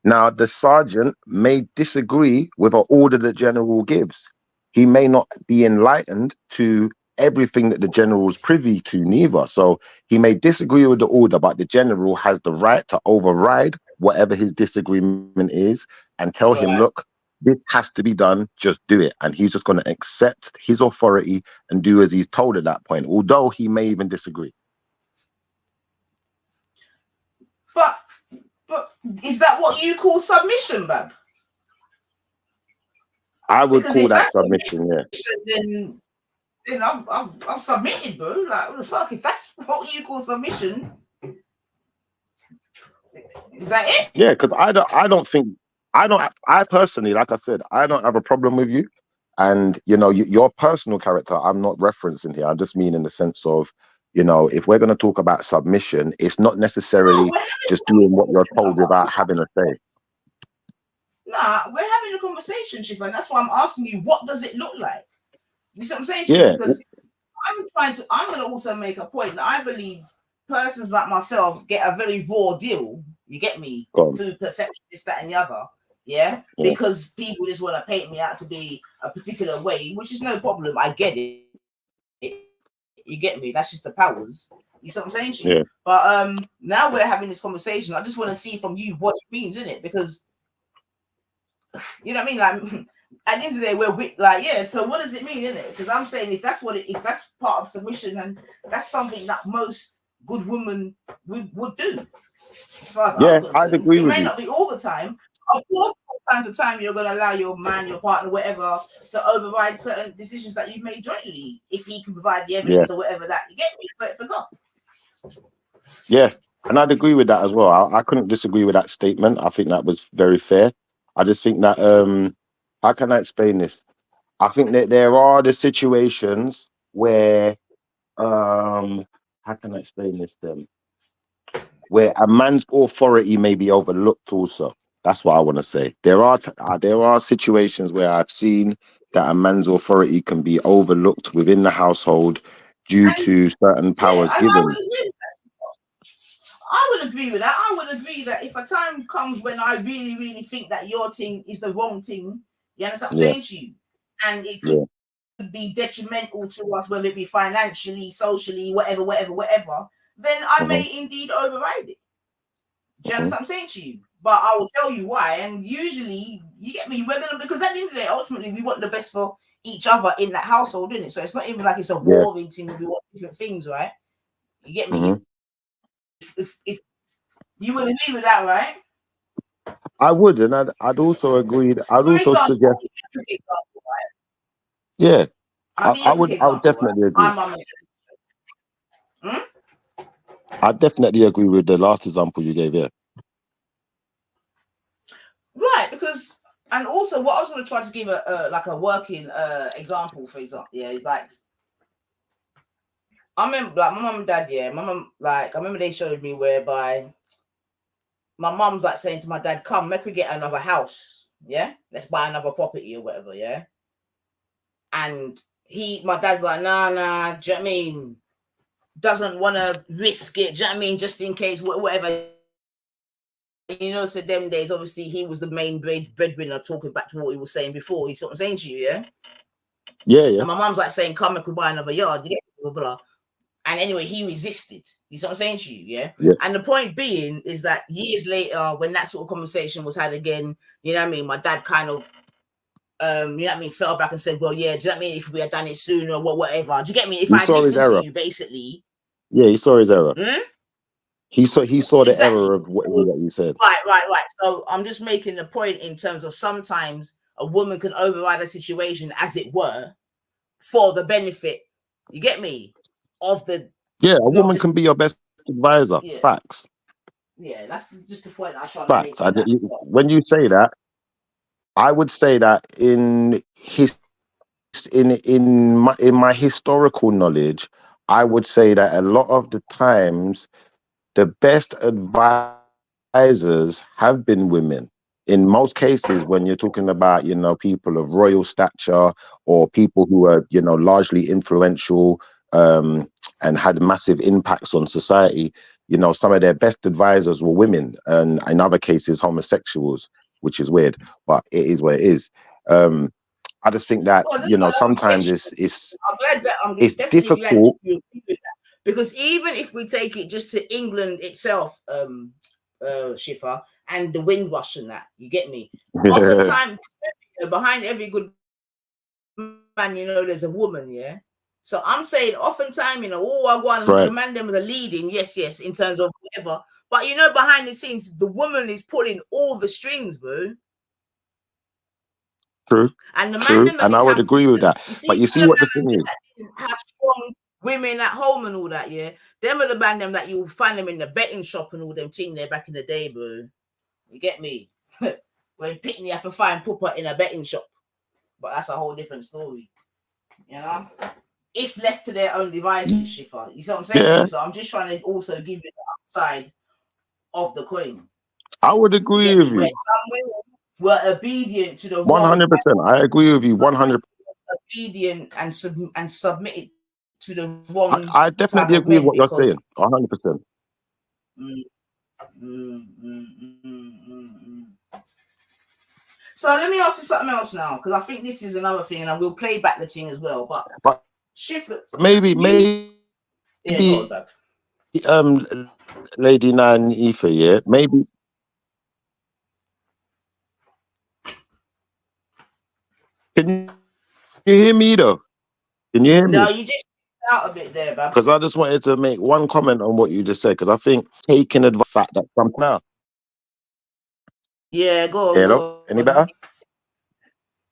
Now, the sergeant may disagree with an order the general gives. He may not be enlightened to everything that the general is privy to, neither. So he may disagree with the order, but the general has the right to override whatever his disagreement is and tell him, look, this has to be done, just do it. And he's just going to accept his authority and do as he's told at that point, although he may even disagree. But is that what you call submission, Bab? I would call that submission, then I've submitted, bro. Like, what the fuck? If that's what you call submission, is that it? Yeah, because I personally, like I said, I don't have a problem with you. And, you know, your personal character, I'm not referencing here. I just mean in the sense of, you know, if we're going to talk about submission, it's not necessarily just doing what you're told without having a say. Nah, we're having a conversation, Shifa, and that's why I'm asking you, what does it look like? You see what I'm saying? Yeah. Because I'm going to also make a point that I believe persons like myself get a very raw deal. You get me? Food perception, this, that, and the other. Yeah? Because people just want to paint me out to be a particular way, which is no problem. I get it. You get me? That's just the powers. You see what I'm saying? Yeah. But now we're having this conversation. I just want to see from you what it means, isn't it? Because you know what I mean? Like at the end of the day, we're like, yeah. So what does it mean, isn't it? Because I'm saying if that's part of submission, and that's something that most good women would do. As far as I'm concerned. I'd agree it with may you. not be all the time. Of course, from time to time, you're going to allow your man, your partner, whatever, to override certain decisions that you've made jointly, if he can provide the evidence or whatever that you get me. So I forgot. Yeah, and I'd agree with that as well. I couldn't disagree with that statement. I think that was very fair. I just think that how can I explain this? I think that there are the situations where how can I explain this then? Where a man's authority may be overlooked also. That's what I want to say. There are situations where I've seen that a man's authority can be overlooked within the household due to certain powers given. I would agree with that. I would agree that if a time comes when I really, really think that your thing is the wrong thing, you understand what I'm saying to you? And it could be detrimental to us, whether it be financially, socially, whatever, then I may indeed override it. Do you understand what I'm saying to you? But I will tell you why. And usually, you get me, because at the end of the day, ultimately, we want the best for each other in that household, isn't it? So it's not even like it's a warring thing, we want different things, right? You get me? If you would agree with that, right? I would, and I'd also agree. I'd also suggest. Yeah, I'll give you I a quick would example, right? definitely agree. My mum is. I definitely agree with the last example you gave. Yeah. Right, because and also what I was going to try to give a like a working example, for example, yeah, is like I remember like my mum and dad, yeah, my mum like I remember they showed me whereby my mum's like saying to my dad, "Come, make we get another house, yeah, let's buy another property or whatever, yeah," and my dad's like, nah, do you know what I mean? Doesn't want to risk it, do you know what I mean? Just in case, whatever. You know, so them days, obviously, he was the main breadwinner, talking back to what he was saying before. You see what I'm saying to you, yeah? Yeah, yeah. And my mum's like saying, come, we could buy another yard, you get blah, blah, blah. And anyway, he resisted. You see what I'm saying to you, yeah? Yeah. And the point being is that years later, when that sort of conversation was had again, you know what I mean? My dad kind of, you know what I mean, fell back and said, well, yeah, do you know what I mean? If we had done it sooner or whatever. Do you get me? If He I saw his listened to error. you, basically. Yeah, he saw his error. He saw the Exactly. error of what you said. Right. So I'm just making the point in terms of sometimes a woman can override a situation, as it were, for the benefit. You get me? Of the Yeah, a woman can be your best advisor. yeah. Facts. Yeah, that's just the point I try to make Facts. on that. When you say that, I would say that in my historical knowledge, I would say that a lot of the times the best advisors have been women. In most cases, when you're talking about, people of royal stature or people who are, largely influential, and had massive impacts on society, some of their best advisors were women, and in other cases, homosexuals, which is weird, but it is what it is. I just think that, sometimes it's I'm glad that I'm it's definitely glad that difficult. you agree with that. Because even if we take it just to England itself, Shifa, and the Windrush and that, you get me? Oftentimes, behind every good man, there's a woman, yeah? So I'm saying oftentimes, I go on, Right. the man them are leading, yes, in terms of whatever. But behind the scenes, the woman is pulling all the strings, bro. True. And the man True. them that And I didn't would have agree with that. you see, But you see what the thing is. that didn't have strong women at home and all that, yeah. Them are the man them that you find them in the betting shop and all them thing there back in the day, bro. You get me? When Pitney have to find Pupper in a betting shop. But that's a whole different story. You know? If left to their own devices, Shifa. You see what I'm saying? Yeah. So I'm just trying to also give you the upside of the coin. I would agree with Where you. some women were obedient to the 100%. I agree with you 100%. Obedient and submitted to the wrong I type definitely of agree with men what you're because saying. 100%. So let me ask you something else now, because I think this is another thing, and I will play back the thing as well. But shift maybe yeah, go on, back. Lady Nine Ether, yeah, maybe. Can you hear me though? Can you hear me? No, you just out a bit there, Bab. Because I just wanted to make one comment on what you just said, because I think taking advantage of the fact that something now. Yeah, go on. Hello, Go any on. better?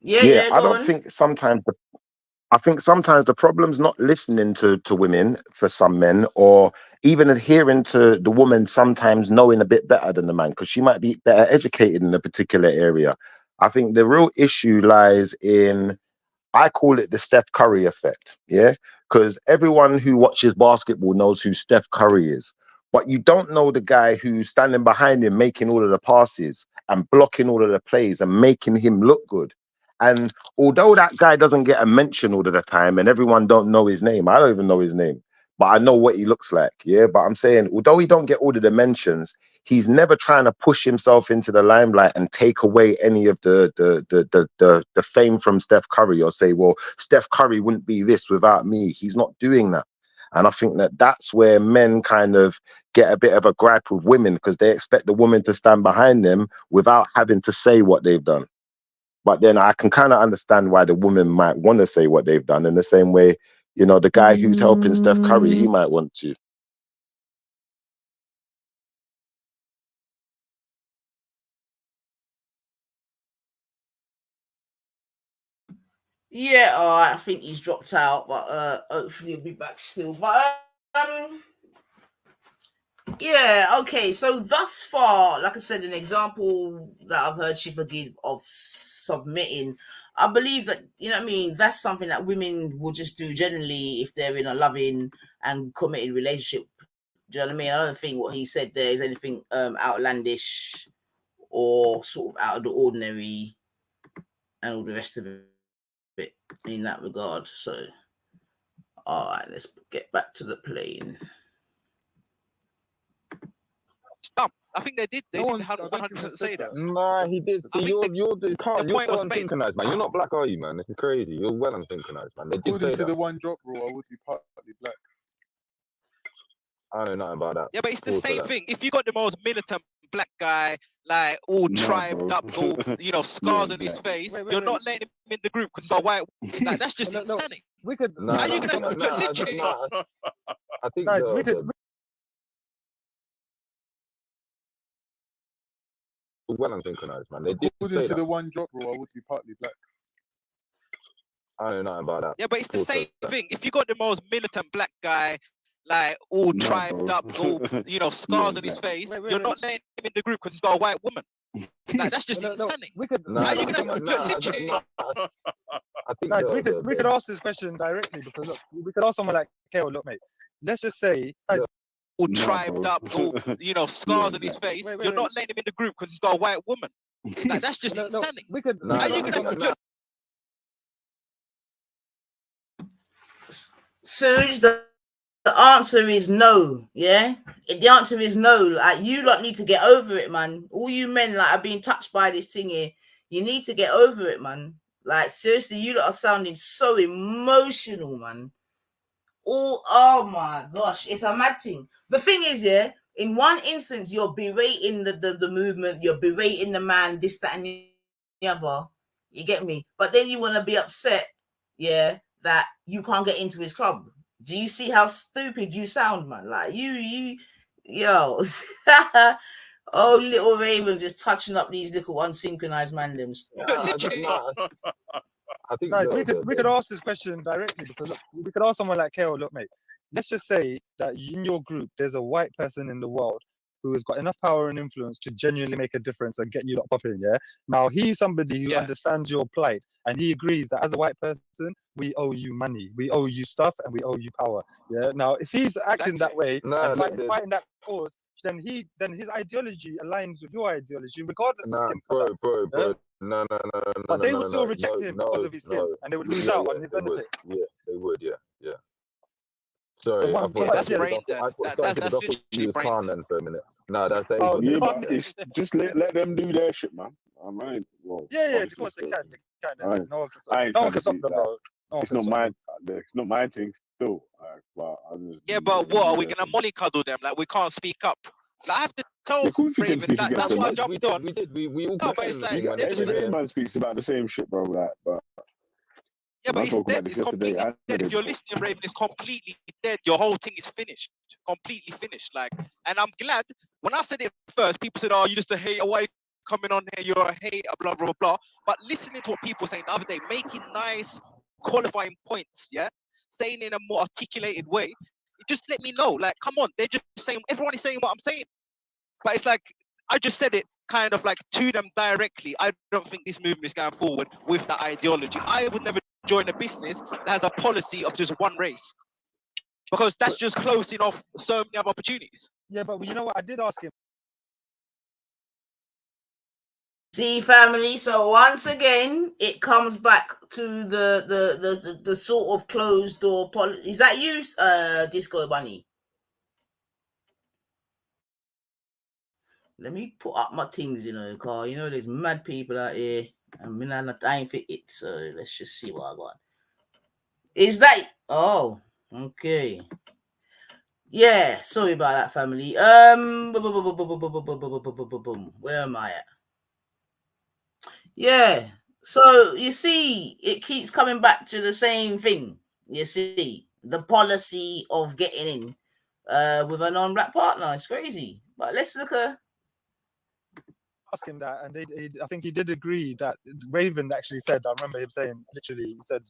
Yeah, I go don't on. think sometimes the problem's not listening to women for some men, or even adhering to the woman sometimes knowing a bit better than the man, because she might be better educated in a particular area. I think the real issue lies in, I call it the Steph Curry effect, yeah? Because everyone who watches basketball knows who Steph Curry is, but you don't know the guy who's standing behind him making all of the passes and blocking all of the plays and making him look good. And although that guy doesn't get a mention all of the time and everyone don't know his name, I don't even know his name, but I know what he looks like, yeah? But I'm saying, although he don't get all of the mentions, he's never trying to push himself into the limelight and take away any of the fame from Steph Curry, or say, well, Steph Curry wouldn't be this without me. He's not doing that. And I think that that's where men kind of get a bit of a gripe with women, because they expect the woman to stand behind them without having to say what they've done. But then I can kind of understand why the woman might want to say what they've done, in the same way, the guy who's helping Steph Curry, he might want to. Yeah, all right. I think he's dropped out, but hopefully he'll be back still. But yeah, okay. So thus far, like I said, an example that I've heard Shiva give of submitting, I believe that, you know what I mean, that's something that women will just do generally if they're in a loving and committed relationship. Do you know what I mean? I don't think what he said there is anything outlandish or sort of out of the ordinary and all the rest of it in that regard. So, all right, let's get back to the plane. Stop. I think they did. They didn't 100% say that. Nah, he did. See, you're so unsynchronized, man. You're not black, are you, man? This is crazy. You're well unsynchronized, man. They did According say to that. the one drop rule, I would be partly black. I don't know nothing about that. Yeah, but it's the same thing. If you got the most militant black guy, like all tribed up, all, you know, scars on his face, you're not letting him in the group because he's a white. Like, that's just insanity. We could. How you gonna literally? I think guys, we could. Well unsynchronized, man. They did According say to that. the one drop rule, I would be partly black. I don't know nothing about that. Yeah, but it's the same thing. If you got the most militant black guy, like all tribed up, all, you know, scars on his face, you're not letting him in the group because he's got a white woman. Like, that's just insanity. We could. How you gonna literally? I think guys, we could ask this question directly because look, we could ask someone like Kale. Look, mate. Let's just say. All tribed up, all, you know, scars on his face. You're not letting him in the group because he's got a white woman. Like, that's just insanity. We could. How you gonna? Surge, the answer is no. Yeah, the answer is no. Like, you lot need to get over it, man. All you men like are being touched by this thing here. You need to get over it, man. Like, seriously, you lot are sounding so emotional, man. Oh my gosh, it's a mad thing. The thing is, yeah, in one instance, you're berating the movement, you're berating the man, this, that, and the other. You get me? But then you want to be upset, yeah, that you can't get into his club. Do you see how stupid you sound, man? Like, yo. Oh, little Raven just touching up these little unsynchronized mandems. I think guys, we could ask this question directly because look, we could ask someone like Kale. Look, mate. Let's just say that in your group there's a white person in the world who has got enough power and influence to genuinely make a difference and get you lot popping. Yeah. Now he's somebody who understands your plight and he agrees that as a white person we owe you money, we owe you stuff, and we owe you power. Yeah. Now if he's acting that way and fighting that cause, then his ideology aligns with your ideology, regardless of skin color. Bro. No. But they would still reject him because of his skin, and they would lose out on his benefit. Yeah, they would. Yeah. Sorry, that's brain dead. That's literally brain dead. Then for a minute. No, that's yeah, but it's just let them do their shit, man. I mean, well, yeah, of course they can. No one can stop them, bro. It's not my thing still. But what are we gonna mollycoddle them? Like, we can't speak up. Like, I have to tell Raven that's why I jumped on. We all. No, but it's like every man speaks about the same shit, bro. Like, but yeah, but it's dead. It's completely dead. If you're listening, Raven, it's completely dead. Your whole thing is finished, completely finished. Like, and I'm glad when I said it first, people said, "Oh, you're just a hater. Why are you coming on here? You're a hater." Blah blah blah. But listening to what people were saying the other day, making nice, qualifying points, yeah, saying in a more articulated way, it just let me know. Like, come on, they're just saying. Everyone is saying what I'm saying, but it's like I just said it kind of like to them directly. I don't think this movement is going forward with that ideology. I would never join a business that has a policy of just one race, because that's just closing off so many other opportunities. Yeah, but you know what? I did ask him. See, family. So once again, it comes back to the sort of closed door policy. Is that you, Disco Bunny? Let me put up my things, because there's mad people out here, and we not time for it. So let's just see what I got. Is that? Oh, okay. Yeah, sorry about that, family. Where am I at? Yeah. So you see, it keeps coming back to the same thing. You see, the policy of getting in with a non-black partner. It's crazy. But let's look at. ask him that, and I think he did agree that Raven actually said. I remember him saying, literally, he said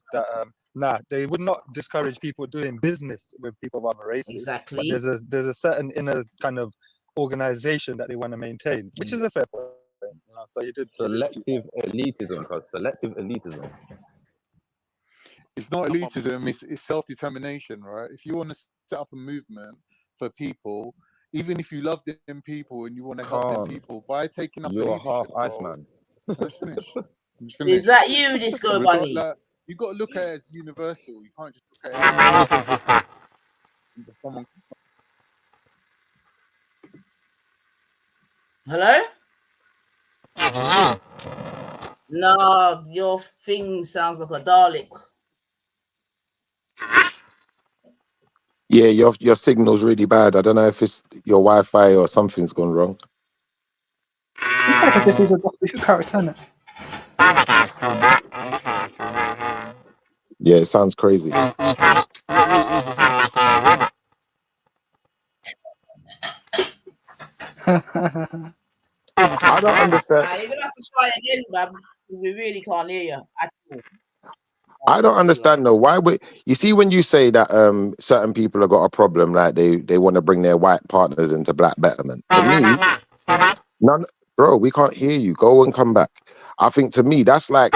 that they would not discourage people doing business with people of other races. Exactly. But there's a certain inner kind of organization that they want to maintain, which is a fair point. You know? So he did. Selective elitism, cause selective elitism. It's not elitism, it's self-determination, right? If you want to set up a movement for people, even if you love them people and you want to help them people, by taking up a leadership role, let's finish. Is that you, Disco Bunny? You got to look at it as universal. You can't just look at it as Hello? No, your thing sounds like a Dalek. Yeah, your signal's really bad. I don't know if it's your Wi-Fi or something's gone wrong. It's like as if he's a Doctor Who character, isn't it? Yeah, it sounds crazy. I don't understand. You're gonna have to try again, man. We really can't hear you at all. I don't understand though. Why would you see when you say that certain people have got a problem, like they want to bring their white partners into black betterment? To me, none, bro. We can't hear you. Go and come back. I think to me that's like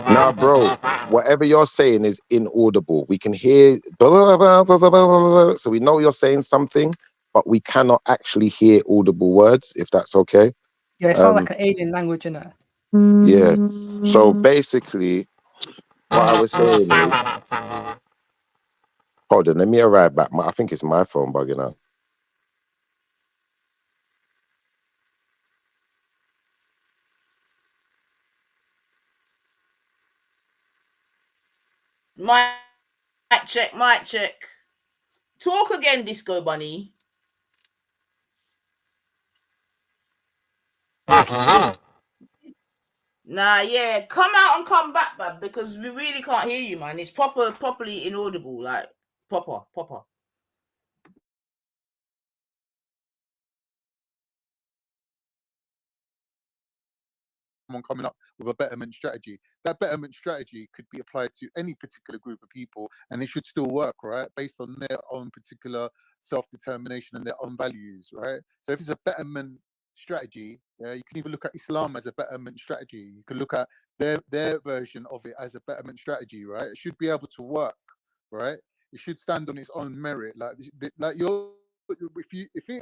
nah, bro. Whatever you're saying is inaudible. We can hear, so we know you're saying something, but we cannot actually hear audible words. If that's okay. Yeah, it sounds like an alien language, innit? Yeah. So basically, what I was saying is, hold on, let me arrive back. I think it's my phone bugging out. Mic check, mic check. Talk again, Disco Bunny. Nah, yeah, come out and come back, man, because we really can't hear you, man. It's properly inaudible, like proper. Someone coming up with a betterment strategy. That betterment strategy could be applied to any particular group of people, and it should still work, right? Based on their own particular self-determination and their own values, right? So if it's a betterment strategy, you can even look at Islam as a betterment strategy. You can look at their version of it as a betterment strategy, right? It should be able to work, right? It should stand on its own merit. Like if it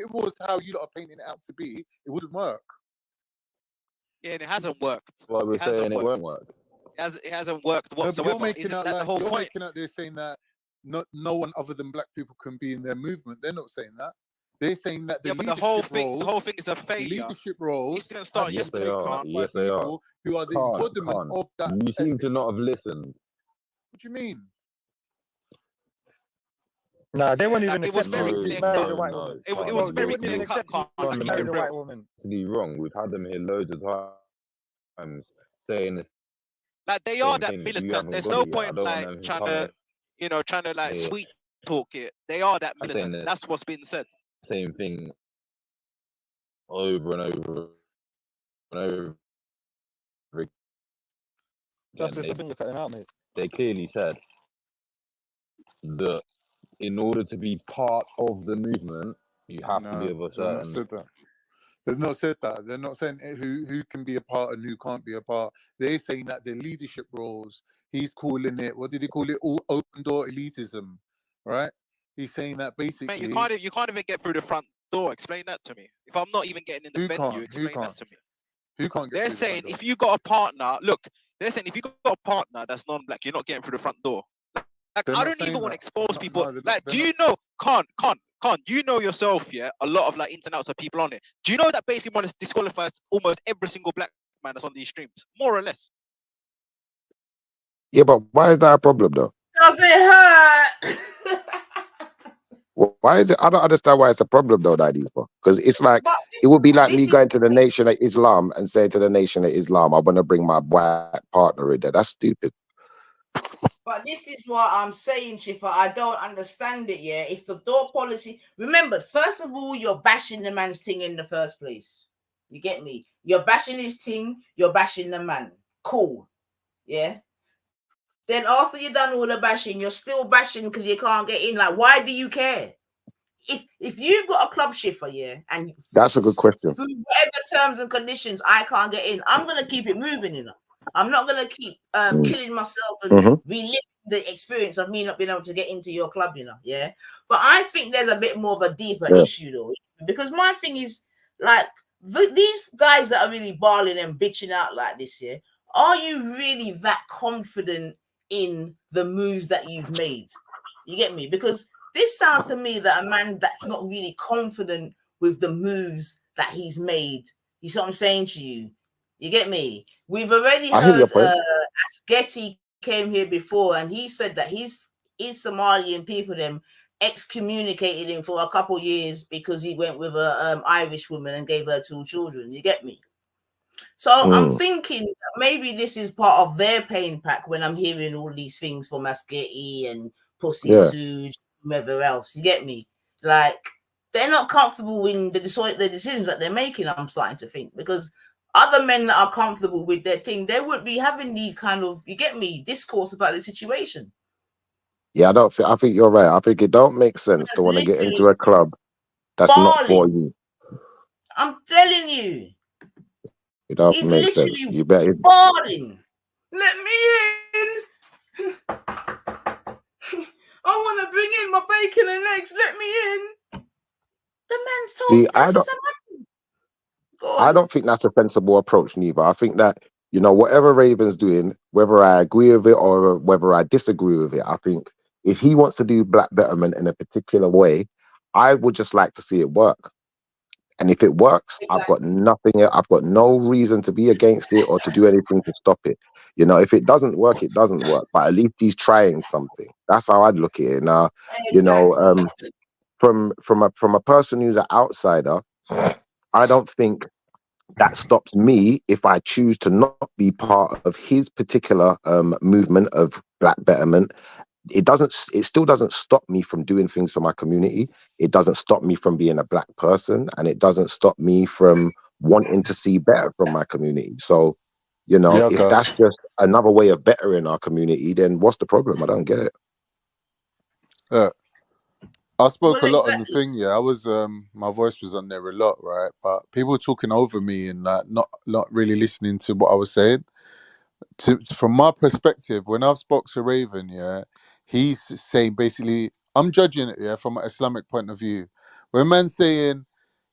was how you lot are painting it out to be, it wouldn't work. Yeah, and it hasn't worked. Well, we're saying it won't work. It hasn't worked whatsoever. No, but Isn't that the whole point? making out there saying that no one other than black people can be in their movement. They're not saying that. They're saying that but the whole thing is a failure. Leadership roles. It's gonna start yesterday. Yes, they are. Who are the embodiment of that? You seem to not have listened. What do you mean? Nah, they weren't even accepting married a white woman. It was very clear cut. Married a white woman. To be wrong, we've had them here loads of times saying this. Like they are that militant. There's no point like trying to like sweet talk it. They are that militant. That's what's been said. Same thing over and over and over. Justice, I think you're cutting out, mate. They clearly said that in order to be part of the movement, you have to be of a certain. They've not said that. They're not saying who can be a part and who can't be a part. They're saying that the leadership roles, he's calling it, what did he call it? All open door elitism, right? He's saying that basically. Mate, you can't even get through the front door. Explain that to me. If I'm not even getting in the venue, explain that to me. Who can't get They're saying if you got a partner, look, they're saying if you got a partner that's non-black, you're not getting through the front door. Like, I don't even want to expose people. Like, do you know, Khan, you know yourself, yeah, a lot of like ins and outs of people on it. Do you know that basically one disqualifies almost every single black man that's on these streams, more or less? Yeah, but why is that a problem though? Does it hurt? Why is it? I don't understand why it's a problem though, Nadifa. Because it's like it would be like me going to the Nation of Islam and saying to the Nation of Islam, I want to bring my white partner in there. That's stupid. But this is what I'm saying, Shifa. I don't understand it. Yeah, if the door policy, remember, first of all, you're bashing the man's thing in the first place. You get me? You're bashing his thing. You're bashing the man. Cool. Yeah. Then after you've done all the bashing, you're still bashing because you can't get in. Like, why do you care? If you've got a club Shifa, yeah, and That's a good question. through whatever terms and conditions I can't get in, I'm gonna keep it moving, you know. I'm not gonna keep killing myself and reliving the experience of me not being able to get into your club, you know. Yeah. But I think there's a bit more of a deeper issue though, because my thing is like these guys that are really bawling and bitching out like this, yeah. Are you really that confident in the moves that you've made? You get me? Because this sounds to me that a man that's not really confident with the moves that he's made. You see what I'm saying to you? You get me? We've already heard Asgeti came here before and he said that his Somalian people them excommunicated him for a couple years because he went with a Irish woman and gave her 2 children. You get me? So I'm thinking that maybe this is part of their pain pack when I'm hearing all these things from Asgeti and Pussy Suge, whoever else. You get me? Like they're not comfortable in the decisions that they're making. I'm starting to think because other men that are comfortable with their thing, they would be having these kind of, you get me, discourse about the situation. Yeah, I think you're right. I think it don't make sense to want to get into a club that's not for you. I'm telling you. It don't make sense. You better boring. Let me in. I want to bring in my bacon and eggs. Let me in. The man told I don't think that's a sensible approach, neither. I think that, you know, whatever Raven's doing, whether I agree with it or whether I disagree with it, I think if he wants to do black betterment in a particular way, I would just like to see it work. And if it works, I've got nothing, I've got no reason to be against it or to do anything to stop it. You know, if it doesn't work, it doesn't work. But at least he's trying something. That's how I'd look at it. Now, you know, from a person who's an outsider, I don't think that stops me if I choose to not be part of his particular movement of black betterment. It still doesn't stop me from doing things for my community. It doesn't stop me from being a black person, and it doesn't stop me from wanting to see better from my community. So, you know, if that's just another way of bettering our community, then what's the problem? I don't get it. I spoke a lot on the thing, yeah. I was my voice was on there a lot, right? But people talking over me and like not really listening to what I was saying. From my perspective, when I've spoke to Raven, yeah, he's saying basically, I'm judging it, yeah, from an Islamic point of view. When man's saying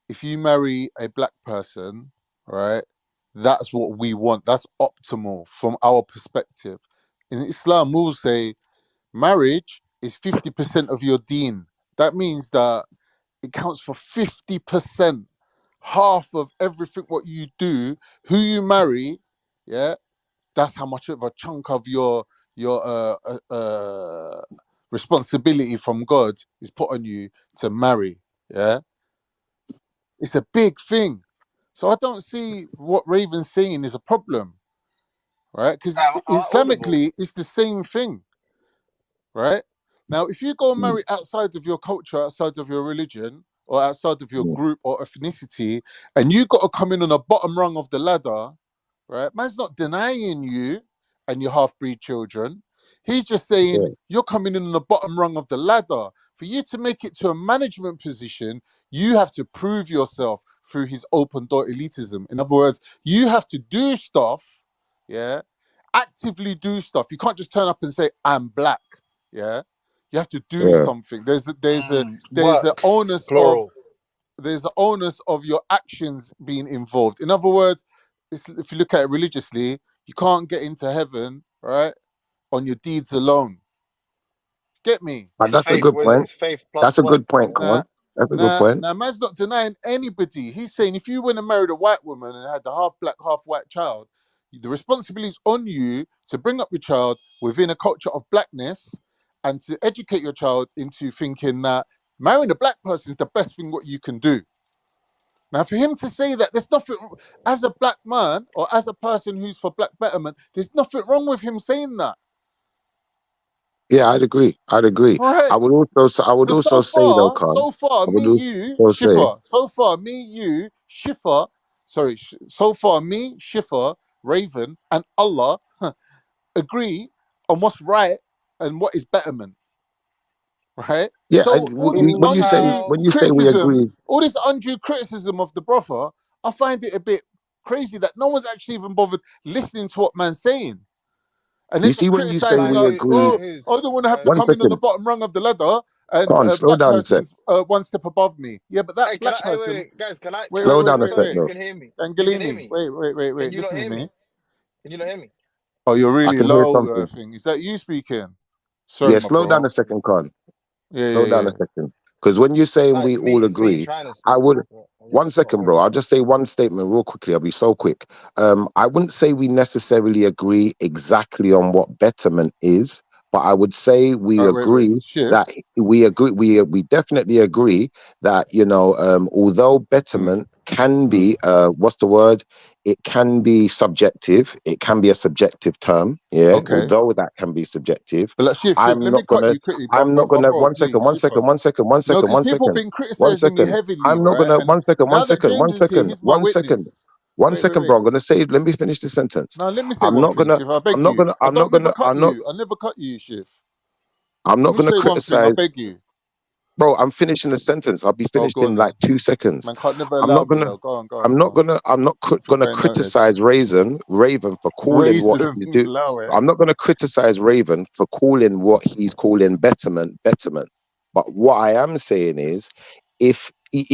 if you marry a black person, right, that's what we want. That's optimal from our perspective. In Islam, we'll say marriage is 50% of your deen. That means that it counts for 50%, half of everything what you do, who you marry, yeah, that's how much of a chunk of your responsibility from God is put on you to marry, yeah. It's a big thing. So I don't see what Raven's saying is a problem, right? Because Islamically, it's the same thing, right? Now, if you go and marry outside of your culture, outside of your religion, or outside of your group or ethnicity, and you got to come in on the bottom rung of the ladder, right? Man's not denying you and your half-breed children. He's just saying you're coming in on the bottom rung of the ladder. For you to make it to a management position, you have to prove yourself through his open door elitism. In other words, you have to do stuff, yeah, actively do stuff. You can't just turn up and say, I'm black, yeah. You have to do something. There's the onus of there's the onus of your actions being involved. In other words, if you look at it religiously, you can't get into heaven, right, on your deeds alone. Get me? But that's a good point. That's a good point, Quan. That's a good point. Now, man's not denying anybody. He's saying if you went and married a white woman and had a half black, half white child, the responsibility is on you to bring up your child within a culture of blackness and to educate your child into thinking that marrying a black person is the best thing what you can do. Now, for him to say that, there's nothing, as a black man or as a person who's for black betterment, there's nothing wrong with him saying that. Yeah, I'd agree. I'd agree. Right. I would also say though, Khan. So far, I me, would you, also say, Schiffer. So far, me, you, Schiffer. Sorry. So far, me, Schiffer, Raven, and Allah agree on what's right and what is betterment. Right. yeah. So all this When you say we agree, criticism of the brother, I find it a bit crazy that no one's actually even bothered listening to what man's saying. And you then see just when you say criticizing, we like, agree. oh, I don't want to have to One come in on the second, bottom rung of the ladder, and Khan, a slow black down a sec. person's one step above me. Yeah, but that Hey, black person. wait, guys, can I? Slow down a sec, You though. can hear me. You can hear Angelini, me. wait. Can you not Listen to hear me. me? Can you not hear me? Oh, you're I really can hear low, something. thing. Is that you speaking? Sorry, Yeah, my slow down bro. a second, Khan. Slow down Yeah. a second. Because when you're saying No, we all it's me agree, trying to I speak. would. You're One just not second, bro. ready I'll for it. just say one statement real quickly. I'll be so quick. I wouldn't say we necessarily agree exactly on what betterment is, but I would say we All right, wait. agree Shift. that we definitely agree that, although betterment can be what's the word? It can be subjective. It can be a subjective term. Yeah. Okay. Although that can be subjective, But like, shift. I'm Let me not cut gonna you quickly, I'm not my gonna bro. one second, Please, one second, Schiffer. one second, one No, second, because one people have second, been one criticizing me second. heavily, I'm not right? gonna And one now that second, one James is here, second, he's my one second, witness. one Wait. second, bro. I'm gonna say let me finish the sentence. Now let me say I'm one not thing, gonna Shiv. I beg I'm not you. gonna I I'm not don't never gonna cut I'm not you. I never cut you, Shiv. I'm Let not me gonna say one thing. I criticize. beg you. Bro, I'm finishing the sentence. I'll be Oh, finished go on in then. like 2 seconds. Man can't never I'm allow not me gonna though. Go on. I'm not Think gonna I noticed. criticize Raven for calling what Raisin, he do. allow it. I'm not gonna criticize Raven for calling what he's calling betterment. But what I am saying is, if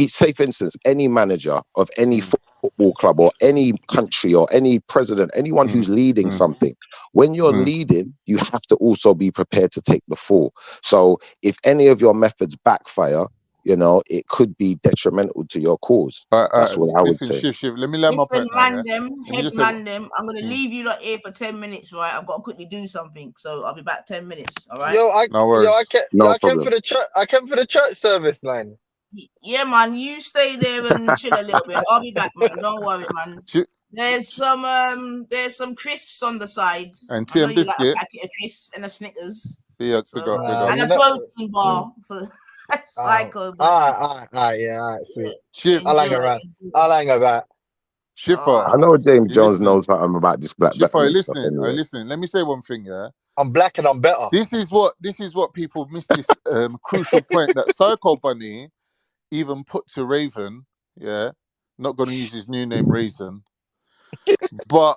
say for instance, any manager of any football club or any country or any president, anyone who's leading something, when you're leading, you have to also be prepared to take the fall. So if any of your methods backfire, it could be detrimental to your cause. All That's right. what I would Listen, say. Shiv. Let me land my Listen, point now, yeah? Let me head just say mandem. I'm gonna leave you lot here for 10 minutes, right? I've got to quickly do something, so I'll be back 10 minutes. All right. no worries. No I came problem. for the church. I came for the church service, man. Yeah, man. You stay there and chill a little bit. I'll be back, man. Don't worry, man. There's some crisps on the side. And I tea know and you like a biscuit. packet of crisps and a Snickers. Big up. And a protein bar for Psycho. Yeah, sweet. Shiv. I'll hang around. Schiffer. I know James You Jones listening? knows something about this black Schiffer, are you betterment stuff listening? Are you anyway. listening? Let me say one thing, yeah. I'm black and I'm better. This is what people miss, this crucial point that Psycho Bunny even put to Raven, yeah. Not gonna use his new name Raisin. But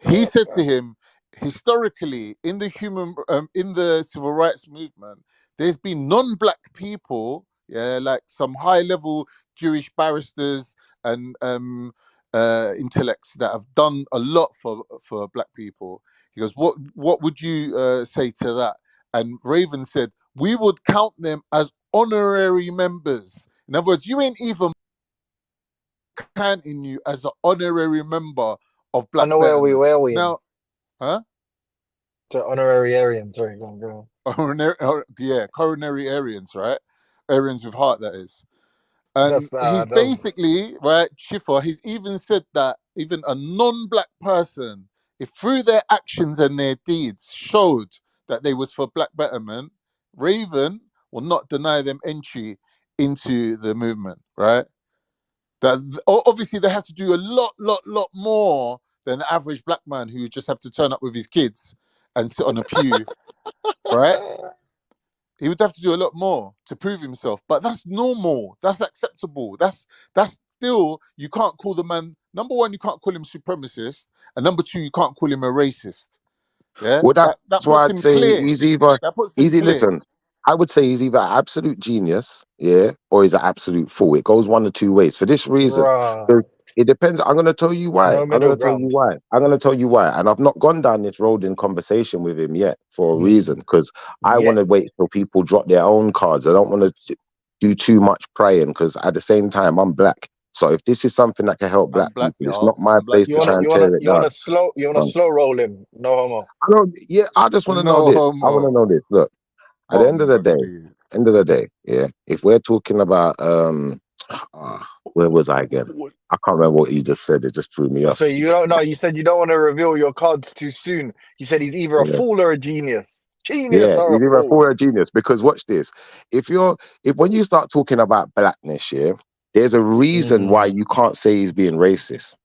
he said to him, historically, in the civil rights movement, there's been non-black people, yeah, like some high-level Jewish barristers and intellects that have done a lot for black people. He goes, what would you say to that? And Raven said, we would count them as honorary members. In other words, you ain't even counting you as an honorary member of Black Betterment. Where are we? Now, huh? To honorary Aryan. Sorry, go on. Yeah, coronary Aryans, right? Aryans with heart, that is. And he's That's basically, right, Schiffer, he's even said that even a non-black person, if through their actions and their deeds showed that they was for Black Betterment, Raven will not deny them entry into the movement, right? That obviously they have to do a lot more than the average black man who just have to turn up with his kids and sit on a pew, right? He would have to do a lot more to prove himself, but that's normal. That's acceptable. That's still, you can't call the man. Number one, you can't call him supremacist, and number two, you can't call him a racist. Yeah, Well, that that's why puts I'd him say clear. he's either That puts him clear. listen. I would say he's either an absolute genius, yeah, or he's an absolute fool. It goes one of two ways. For this reason, Bruh. it depends. I'm going to tell you why. No middle ground. I'm going to tell you why. And I've not gone down this road in conversation with him yet for a reason, because I want to wait till people drop their own cards. I don't want to do too much praying, because at the same time, I'm black. So if this is something that can help black I'm black, people, it's y'all. not my I'm black, place to try and tear it down. You wanna slow roll him? No homo. I just want to know No this. homo. I want to know this. Look, at the end of the day, yeah, if we're talking about where was I again? I can't remember what you just said. It just threw me off. So you don't know. You said you don't want to reveal your cards too soon. You said he's either a Yeah. fool or a genius. Yeah, or a he's either a fool. fool or a genius. Because watch this: if when you start talking about blackness, yeah, there's a reason why you can't say he's being racist.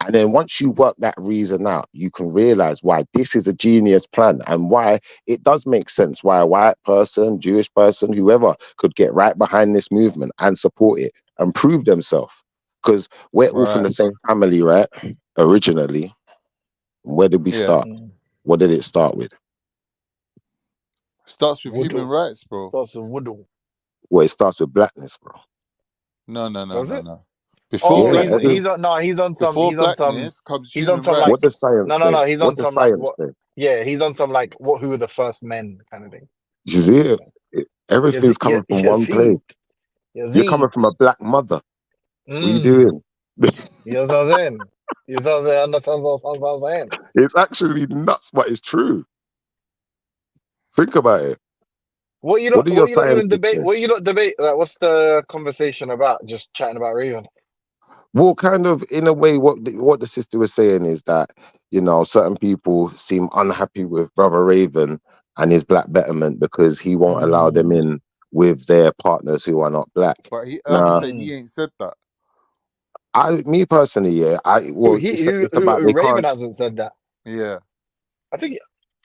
And then once you work that reason out, you can realize why this is a genius plan and why it does make sense why a white person, Jewish person, whoever could get right behind this movement and support it and prove themselves. Because we're all from Right. the same family, right? Originally. Where did we Yeah. start? What did it start with? Starts with Woodle. human rights, bro. Starts with Woodle. Well, it starts with blackness, bro. No. Does it? Before Oh, Yeah. he's on blackness comes he's human on some like What does rights. science say? he's What on does some like science what say? he's on some like who were the first men kind of thing. You That's see what he's it? saying. Everything's coming from one place. You're coming from a black mother. What are you doing? You know what I'm saying? You know what I'm saying? What I'm saying? It's actually nuts, but it's true. Think about it. What you What not do your even scientists debate? say? What you not debate? Like, what's the conversation about? Just chatting about Raven. Well, kind of in a way, what the sister was saying is that, certain people seem unhappy with Brother Raven and his black betterment because he won't allow them in with their partners who are not black. But I'm Now, saying he ain't said that. me personally, yeah, it's about they Raven can't. hasn't said that. Yeah. I think.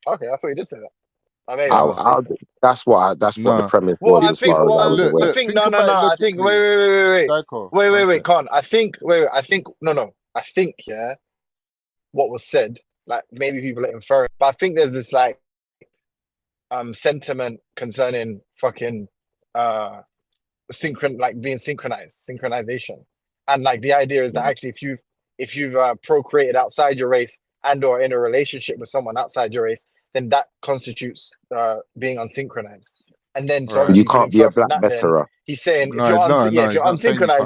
Okay, I thought he did say that. I may be mistaken. That's what the No. premise Well, was I as think. far as I was Well, aware. I think think no. about it I think logically. wait. Daiko, Wait, Con. I think I think no. I think what was said, like maybe people are inferring, but I think there's this like sentiment concerning fucking being synchronization, and like the idea is that actually if you've procreated outside your race and or in a relationship with someone outside your race, then that constitutes being unsynchronized. And then so Right. You obviously to can't be a infer from black that, then betterer. he's saying if No, he's you're not saying you can't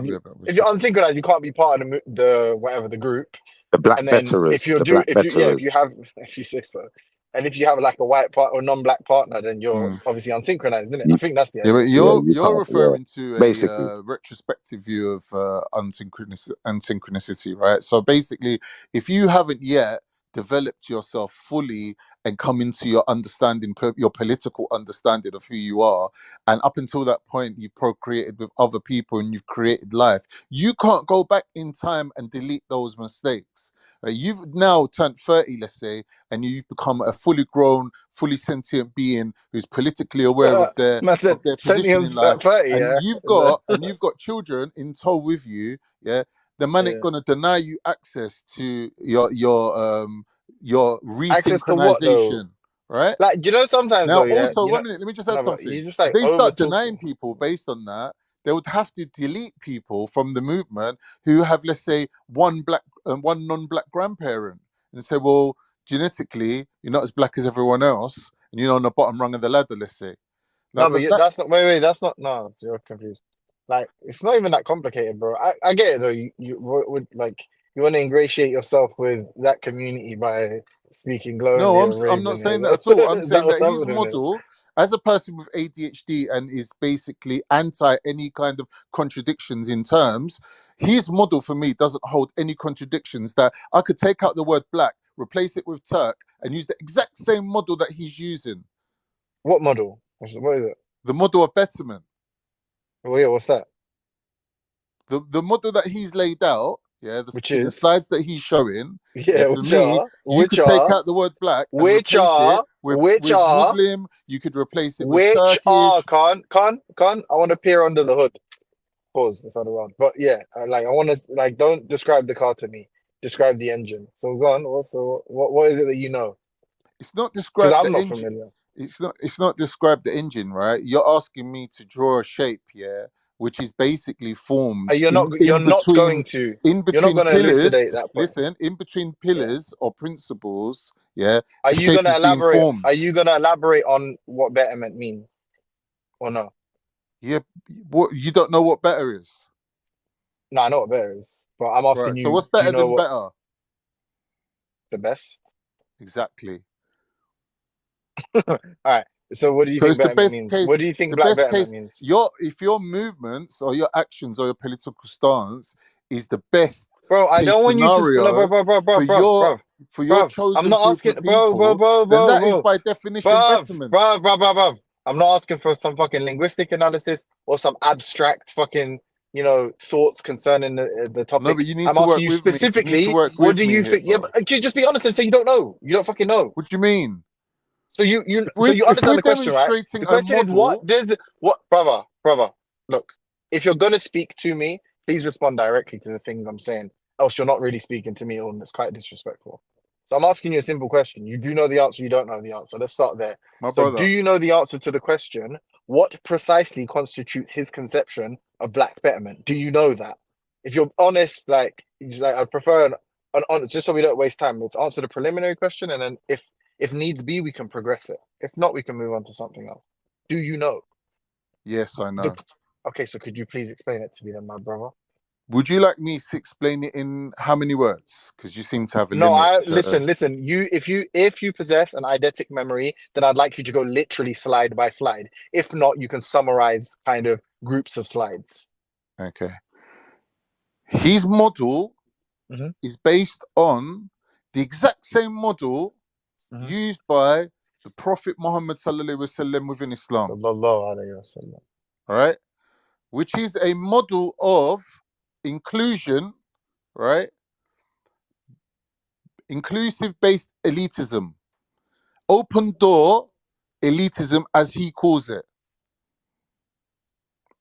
be unsynchronized, a black if you're unsynchronized, you can't be part of the whatever the group. The black And then betterers. The black betterers. if you say so, and if you have like a white part or non-black partner, then you're Mm. obviously unsynchronized, isn't it? I You, think that's the Yeah, idea. but yeah, you you're can't. Yeah, referring to basically. a retrospective view of unsynchronicity, right? So basically, if you haven't yet developed yourself fully and come into your understanding, your political understanding of who you are, and up until that point, you procreated with other people and you've created life, you can't go back in time and delete those mistakes. You've now turned 30, let's say, and you've become a fully grown, fully sentient being who's politically aware of their Man said position in sentience life, at 30, and yeah. you've got children in tow with you. Yeah, the man ain't gonna deny you access to your Access to what though? resynchronization, right? Like, sometimes Now, though, yeah, also, 1 minute, let me just add no, but something. you just If like they over start talk. denying people based on that, they would have to delete people from the movement who have, let's say, one non-black grandparent, and say, well, genetically, you're not as black as everyone else, and you're on the bottom rung of the ladder, let's say. No, Like but that. that's not. Wait, that's not. No, you're confused. Like, it's not even that complicated, bro. I get it though. You would like you want to ingratiate yourself with that community by speaking No, glowingly of I'm not Raven. saying Is that at all. I'm that saying what's that his happening here? model, as a person with ADHD and is basically anti any kind of contradictions in terms, his model for me doesn't hold any contradictions. That I could take out the word black, replace it with Turk, and use the exact same model that he's using. What model? What is it? The model of betterment. Oh yeah, what's that? The model that he's laid out, yeah, the slides that he's showing, yeah, for me, you could take out the word black and replace it with Muslim. You could replace it with Turkish. Con. I want to peer under the hood. Pause. That's not around. But yeah, I want to don't describe the car to me. Describe the engine. So go on. Also, what is it that you know? It's not Because described I'm the not engine. familiar. It's not described the engine, right? You're asking me to draw a shape, yeah, which is basically formed You're not going to pillars. elucidate that point. Listen, in between pillars or principles, yeah. Are the you shape gonna is being elaborate? formed. Are you gonna elaborate on what betterment means, or no? Yeah, what you don't know what better is? No, I know what better is, but I'm asking Right. you. So what's Do you better know than what better? the best? Exactly. All right. So what do you So think it's the betterment best means? case. What do you think The black best betterment case. means? If your movements or your actions or your political stance is the best Bro, I case don't want you to scenario bro. for your for your I'm chosen not group asking, of people, then that is by definition betterment. bro. I'm not asking for some fucking linguistic analysis or some abstract fucking, thoughts concerning the topic. No, but you need I'm to asking work you with me. You need to specifically, work what with do me you here, think? Yeah, bro. but just be honest and say you don't know. You don't fucking know. What do you mean? So you If understand we're the question, right? demonstrating The a question is model, brother, look, if you're gonna speak to me, please respond directly to the things I'm saying. Else you're not really speaking to me, or it's quite disrespectful. So I'm asking you a simple question. You do know the answer, you don't know the answer. Let's start there. my So brother. do you know the answer to the question? What precisely constitutes his conception of black betterment? Do you know that? If you're honest, I'd prefer an honest, just so we don't waste time. Let's answer the preliminary question, and then if needs be, we can progress it. If not, we can move on to something else. Do you know? Yes, I know. Okay, so could you please explain it to me then, my brother? Would you like me to explain it in how many words? Because you seem to have a limit. Listen. If you possess an eidetic memory, then I'd like you to go literally slide by slide. If not, you can summarize kind of groups of slides. Okay. His model is based on the exact same model used by the Prophet Muhammad sallallahu alaihi wasallam within Islam. All right, which is a model of inclusion, right? Inclusive-based elitism, open door elitism, as he calls it.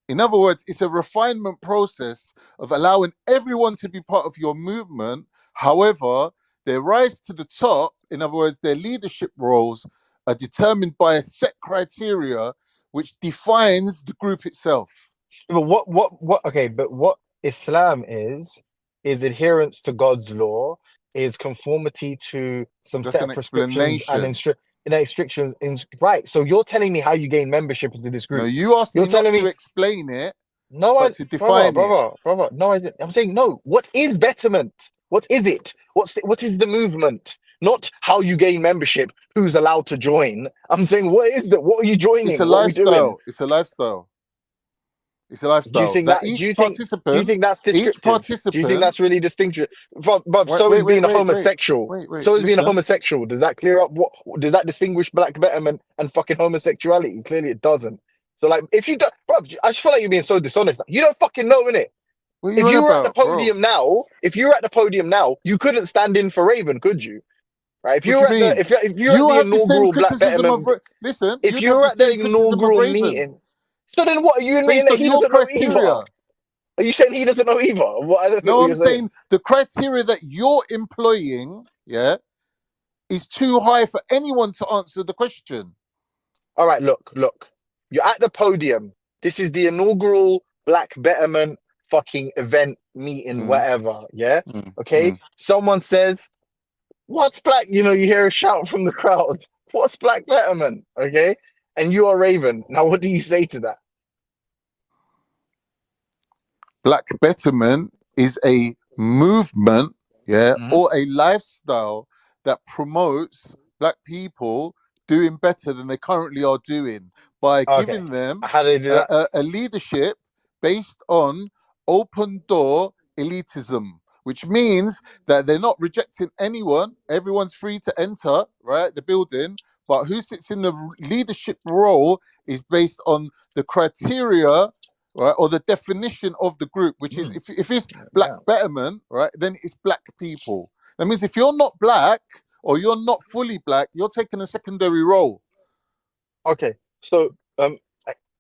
In other words, it's a refinement process of allowing everyone to be part of your movement. However, their rise to the top, in other words, their leadership roles, are determined by a set criteria which defines the group itself. But what Islam is adherence to God's law, is conformity to some That's set an of prescriptions and explanation. right. So you're telling me how you gain membership into this group. No, you asked You're me not telling to me explain it, no, but to define it. brother. No, I didn't. I'm saying no. What is betterment? What is it? What is the movement? Not how you gain membership. Who's allowed to join? I'm saying what is that? What are you joining? It's a What are we doing? lifestyle. It's a lifestyle. It's a lifestyle. Do you think that? Do you think that's descriptive? Do you think that's really distinctive? But so is being a homosexual. So is being a homosexual. Does that clear up what? Does that distinguish black betterment and fucking homosexuality? Clearly, it doesn't. So like, if you don't, bro, I just feel like you're being so dishonest. You don't fucking know, innit? If you were at the podium now, you couldn't stand in for Raven, could you? Right? If you were at the if you were at the inaugural black betterment, if you were at the inaugural meeting. So then what are you admitting that he doesn't know either? Are you saying he doesn't know either? What, I don't know no, what I'm you're saying the criteria that you're employing, is too high for anyone to answer the question. All right, look. You're at the podium. This is the inaugural Black Betterment fucking event meeting, whatever. Yeah? Okay? Someone says, what's black? You hear a shout from the crowd. What's Black Betterment? Okay? And you are Raven. Now, what do you say to that? Black betterment is a movement, or a lifestyle that promotes black people doing better than they currently are doing by giving them a leadership based on open door elitism, which means that they're not rejecting anyone. Everyone's free to enter, right, the building, but who sits in the leadership role is based on the criteria, right, or the definition of the group, which is if it's black betterment, right, then it's black people. That means if you're not black or you're not fully black, you're taking a secondary role. Okay, so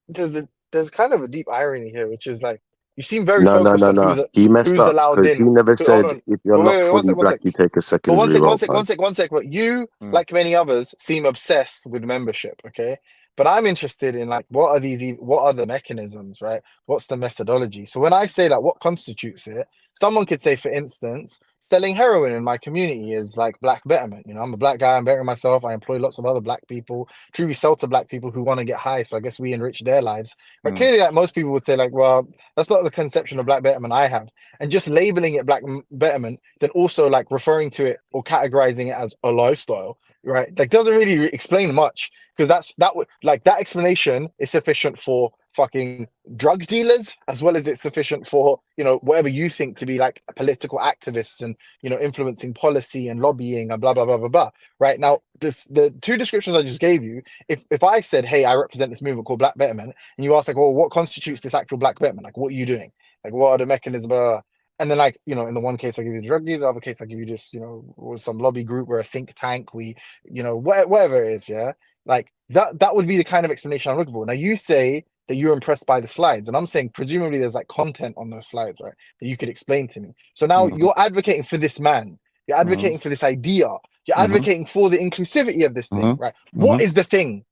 there's kind of a deep irony here, which is like you seem very focused on He messed who's up allowed because in. he never said if you're not fully One black, sec. you take a But secondary role. one sec. But you, like many others, seem obsessed with membership. Okay, but I'm interested in like what are the mechanisms, right? What's the methodology? So when I say like what constitutes it, someone could say, for instance, selling heroin in my community is like black betterment. I'm a black guy, I'm bettering myself, I employ lots of other black people. True, we sell to black people who want to get high, so I guess we enrich their lives. But clearly, like most people would say, like, well, that's not the conception of black betterment I have. And just labeling it black betterment, then also like referring to it or categorizing it as a lifestyle, right? Like doesn't really explain much, because that explanation is sufficient for fucking drug dealers, as well as it's sufficient for, you know, whatever you think to be like political activists and, you know, influencing policy and lobbying and blah, blah, blah, blah, blah. Right now, the two descriptions I just gave you, if I said, hey, I represent this movement called Black Betterment, and you ask like, well, what constitutes this actual Black Betterment? Like, what are you doing? Like, what are the mechanisms? And then, like, you know, in the one case I give you the drug dealer, the other case I give you this, you know, with some lobby group or a think tank, we, you know, whatever it is, yeah. Like that would be the kind of explanation I'm looking for. Now you say that you're impressed by the slides, and I'm saying presumably there's like content on those slides, right? That you could explain to me. So now you're advocating for this man, you're advocating for this idea, you're advocating for the inclusivity of this thing, right? What is the thing?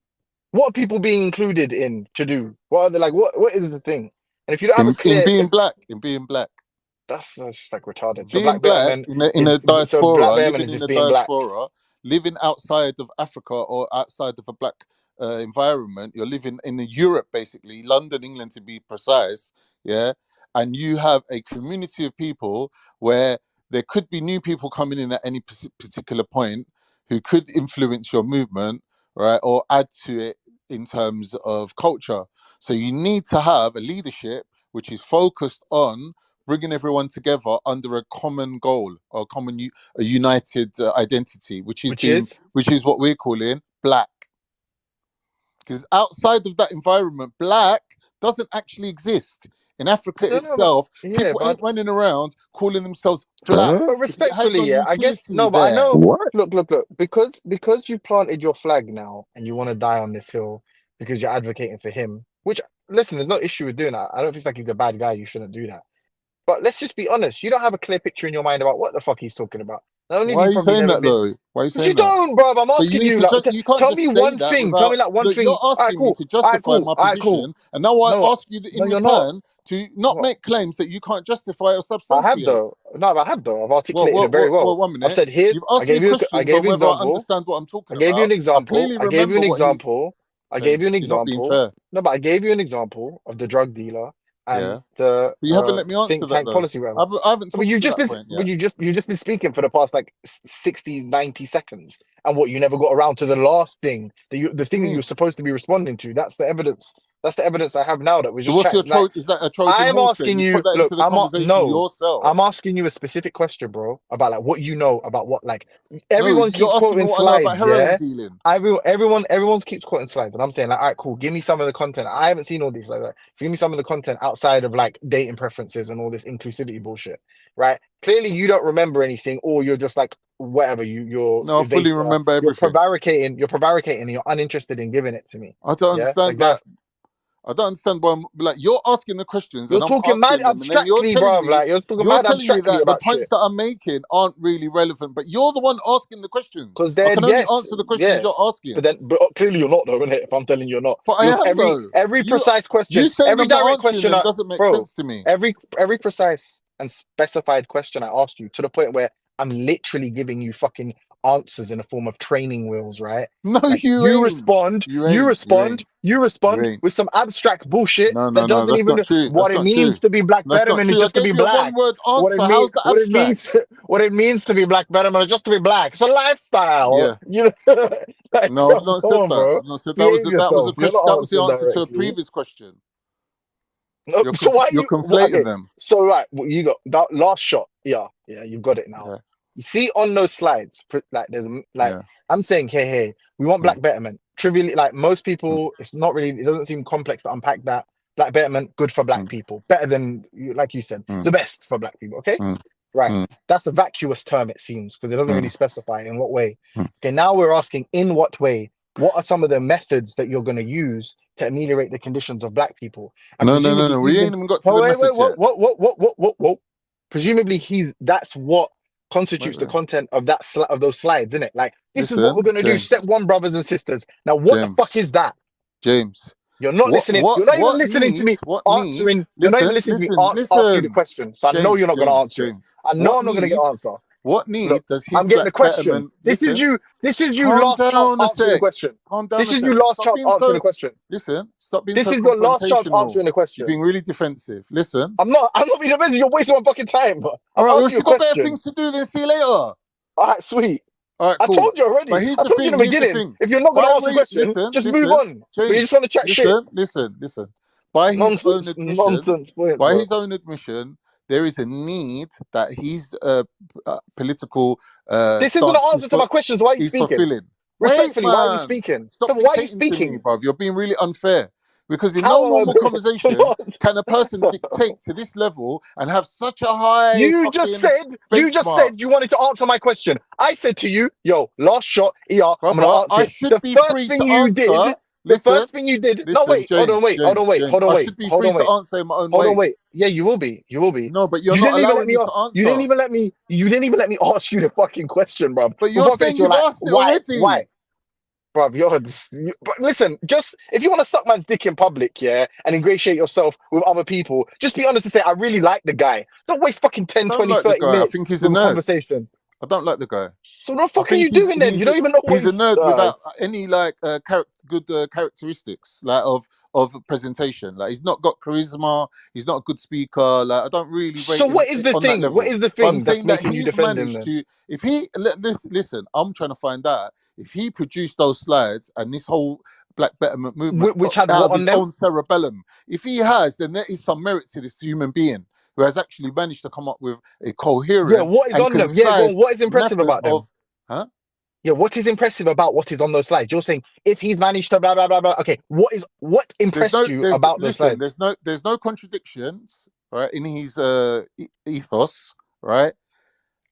What are people being included in to do? What are they like? What is the thing? And if you don't have a clear, in being black. That's just like retarded. So being black in a diaspora, living in the diaspora, living outside of Africa or outside of a black environment, you're living in Europe, basically, London, England to be precise, yeah? And you have a community of people where there could be new people coming in at any particular point who could influence your movement, right? Or add to it in terms of culture. So you need to have a leadership which is focused on bringing everyone together under a common goal or a united identity, which is what we're calling black. Because outside of that environment, black doesn't actually exist. In Africa itself, people ain't running around calling themselves black. But respectfully, I guess no, but I know. What? Look, because you've planted your flag now and you want to die on this hill because you're advocating for him. Which, listen, there's no issue with doing that. I don't think like he's a bad guy. You shouldn't do that. But let's just be honest. You don't have a clear picture in your mind about what the fuck he's talking about. Why are you saying that though? Why are you saying that? You don't, bro. I'm asking you. Like, you can't tell me one thing. Tell me like one thing. You're asking me to justify my position, and now I ask you in return to not make claims that you can't justify or substantiate. I have though. No, I have though. I've articulated it very well. Well, 1 minute. I've said here. You've asked me questions on whether I understand what I'm talking about. I gave you an example. I gave you an example. No, but I gave you an example of the drug dealer. And the you haven't let me answer think tank that, policy. I haven't. But you've just been speaking for the past like 60, 90 seconds, and what you never got around to the last thing the thing that you're supposed to be responding to. That's the evidence. That's the evidence I have now that was just. So is that a Trojan I'm horse asking then? you. Put that into the conversation yourself. I'm asking you a specific question, bro, about like what you know about what like everyone keeps quoting slides. About heroin dealing. Everyone keeps quoting slides, and I'm saying like, all right, cool. Give me some of the content. I haven't seen all these like that. So give me some of the content outside of like dating preferences and all this inclusivity bullshit, right? Clearly, you don't remember anything, or you're just like whatever. You're no, I fully remember everything. You're prevaricating, and you're uninterested in giving it to me. I don't understand that. I don't understand why like you're asking the questions. You're talking mad abstractly, bro. Like you're talking mad abstractly that the points that I'm making aren't really relevant, but you're the one asking the questions. Because I can only answer the questions you're asking. But clearly you're not, though, isn't it? If I'm telling you you're not. But I am though. Every precise question, you saying every direct question doesn't make sense to me. Every precise and specified question I asked you, to the point where I'm literally giving you fucking answers in the form of training wheels, right? No, like you respond with some abstract bullshit that doesn't even know what it means to be black betterment is just to be black. What it means to be black betterment is just to be black. It's a lifestyle. Yeah. You know? Like, no, I've not said that. Bro. I've not said that was the answer to a previous question. No, so why you're conflating them. So right, you got that last shot. Yeah, you've got it now. Yeah. You see on those slides, like there's like I'm saying, hey, we want black betterment. Trivially, like most people, it's not really. It doesn't seem complex to unpack that. Black betterment, good for black people, better than like you said, the best for black people. Okay, right. That's a vacuous term, it seems, because it doesn't really specify in what way. Okay, now we're asking in what way. What are some of the methods that you're going to use to ameliorate the conditions of black people? And no. We ain't even got to the methods yet. What? Presumably, that's what constitutes the content of of those slides, isn't it? Like this is what we're going to do. Step one, brothers and sisters. Now, what the fuck is that, James? You're not listening. You're not even listening to me answering. You're not even listening to me ask you the question. So I know you're not going to answer it. I know I'm not going to get an answer. What need does his I'm getting the question. Betterment, this is you last chance answering the question. This is your last chance answering the question. Listen, stop being This so is your last chance answering the question. You're being really defensive. Listen. I'm not being defensive. You're wasting my fucking time. All right, if you've got better things to do, then see you later. All right, sweet. All right, cool. I told you already. I told you in the beginning. If you're not going to answer the question, just move on. But you just want to chat shit. Listen. by his own nonsense point, by bro. his own admission, there is a need that his political This isn't an stance answer to my questions. Why are you is speaking? fulfilling. Respectfully, Wait, why are you man. speaking? Stop No, but why are you dictating to me, speaking? bruv. You're being really unfair. Because in How no am I normal being- conversation can a person dictate to this level and have such a high You just said benchmark. you wanted to answer my question. I said to you, yo, last shot, ER, I'm Brother, gonna answer I it. should The be first free thing to you answer. did, the first thing you did. No, Listen, wait, hold on, wait. I should be free to answer in my own Hold way. on, wait. Yeah, you will be. No, but you're You not didn't even allowing let me. me to answer. You didn't even let me. You didn't even let me ask you the fucking question, bro. But you're saying you've asked it already. Why? Bruv, but listen, just if you want to suck man's dick in public, yeah, and ingratiate yourself with other people, just be honest and say, I really like the guy. Don't waste fucking 10, I don't 20, like 30 the guy. minutes I think he's a with a nerd. conversation. I don't like the guy. So what the fuck are you doing then? You don't even know what he's a nerd without any like good characteristics like of presentation. Like he's not got charisma. He's not a good speaker. Like I don't really rate So him what is the on that thing? level. What is the But I'm thing that's saying that making you he's defend him managed then? to. If he listen, I'm trying to find out if he produced those slides and this whole Black Betterment movement Which had out what of on his them? own cerebellum. If he has, then there is some merit to this human being who has actually managed to come up with a coherent Yeah, what is and on them? Yeah, go on. concise What is impressive method about them? of, huh? Yeah, what is impressive about what is on those slides? You're saying if he's managed to blah blah blah blah. Okay, what impressed you about those slides? There's no contradictions, right, in his ethos, right,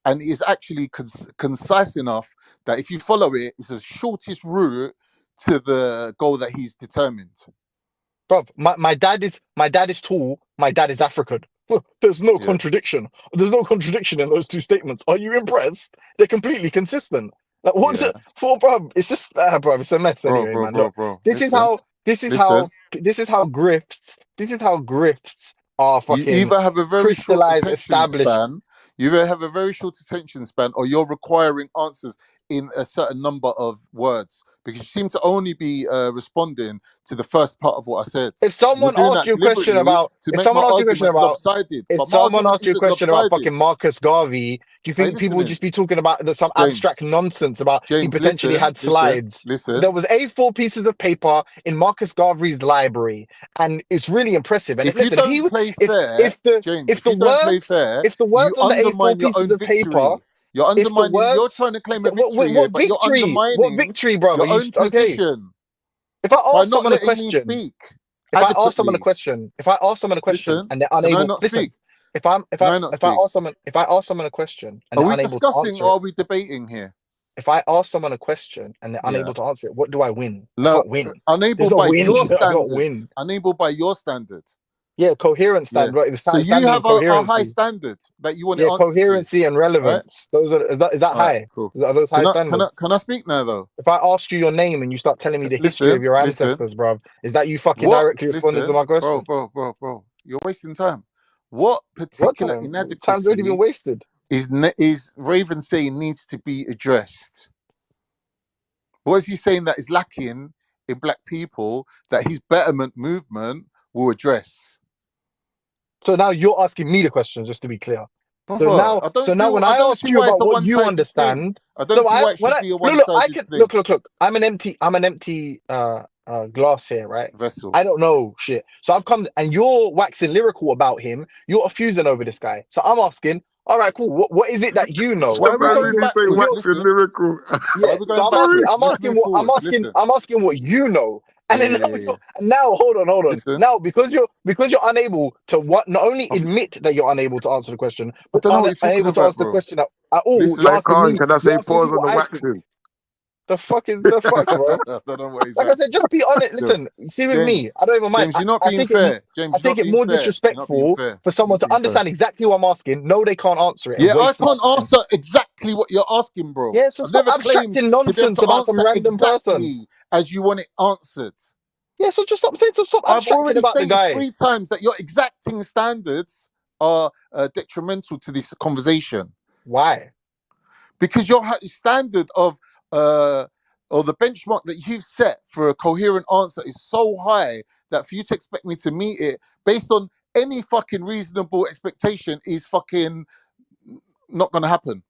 and it's actually concise enough that if you follow it, it's the shortest route to the goal that he's determined. Bro, my dad is tall. My dad is African. There's no contradiction. There's no contradiction in those two statements. Are you impressed? They're completely consistent. Like what? Yeah. Bro, it's just bro, it's a mess anyway, man. Look, this is how grifts are fucking you either have a very short crystallized, attention established. span. You either have a very short attention span, or you're requiring answers in a certain number of words because you seem to only be responding to the first part of what I said. If someone asks you a question about, lopsided, if someone asks you a question about fucking Marcus Garvey, do you think people would just be talking about some abstract nonsense about he potentially had slides? Listen. There was A4 pieces of paper in Marcus Garvey's library, and it's really impressive. And if you don't play fair, if the words on the A4 pieces of paper. You're undermining. You're trying to claim a victory, but you're undermining. What victory, bro? Your own position. If I ask someone a question, and they're unable, listen. If I ask someone a question, and are they're we unable discussing to answer or are we debating here? If I ask someone a question and they're unable to answer it, what do I win? No, I can't win. Unable by your standards. Unable by your standards. Yeah, coherent standard. Right? So you have a high standard that you want to answer coherency and relevance. Right? Those is that high? Cool. Are those high standards? Can I speak now though? If I ask you your name and you start telling me the history of your ancestors, bro, is that you fucking directly responding to my question? Bro, you're wasting time. What particular inadequacy? Time's already been wasted. Is Raven saying needs to be addressed? What is he saying that is lacking in black people that his betterment movement will address? So now you're asking me the question, just to be clear. Brother, So now when I ask you about what you understand, I don't see why it should be a one-sided thing. Look. I'm an empty glass here, right? Vessel. I don't know shit. So I've come and you're waxing lyrical about him. You're effusing over this guy. So I'm asking, all right, cool. What is it that you know? Why are we going back? Lyrical. Yeah. So I'm asking what you know. And then now, hold on. Listen. Now, because you're unable to not only admit that you're unable to answer the question, but unable to answer the question at all. You're asking me. Can I say pause on the waxing? The fuck, bro? I don't know what he's like I said, just be honest. Listen, see with me, I don't even mind. James, you're not being fair. James, I take it more disrespectful for someone to understand exactly what I'm asking. No, they can't answer it. Yeah, I can't answer exactly what you're asking, bro. Yeah, so stop abstracting nonsense about some random person as you want it answered. Yeah, so just stop abstracting about the guy. I've already stated 3 times that your exacting standards are detrimental to this conversation. Why? Because your standard of or the benchmark that you've set for a coherent answer is so high that for you to expect me to meet it based on any fucking reasonable expectation is fucking not gonna happen.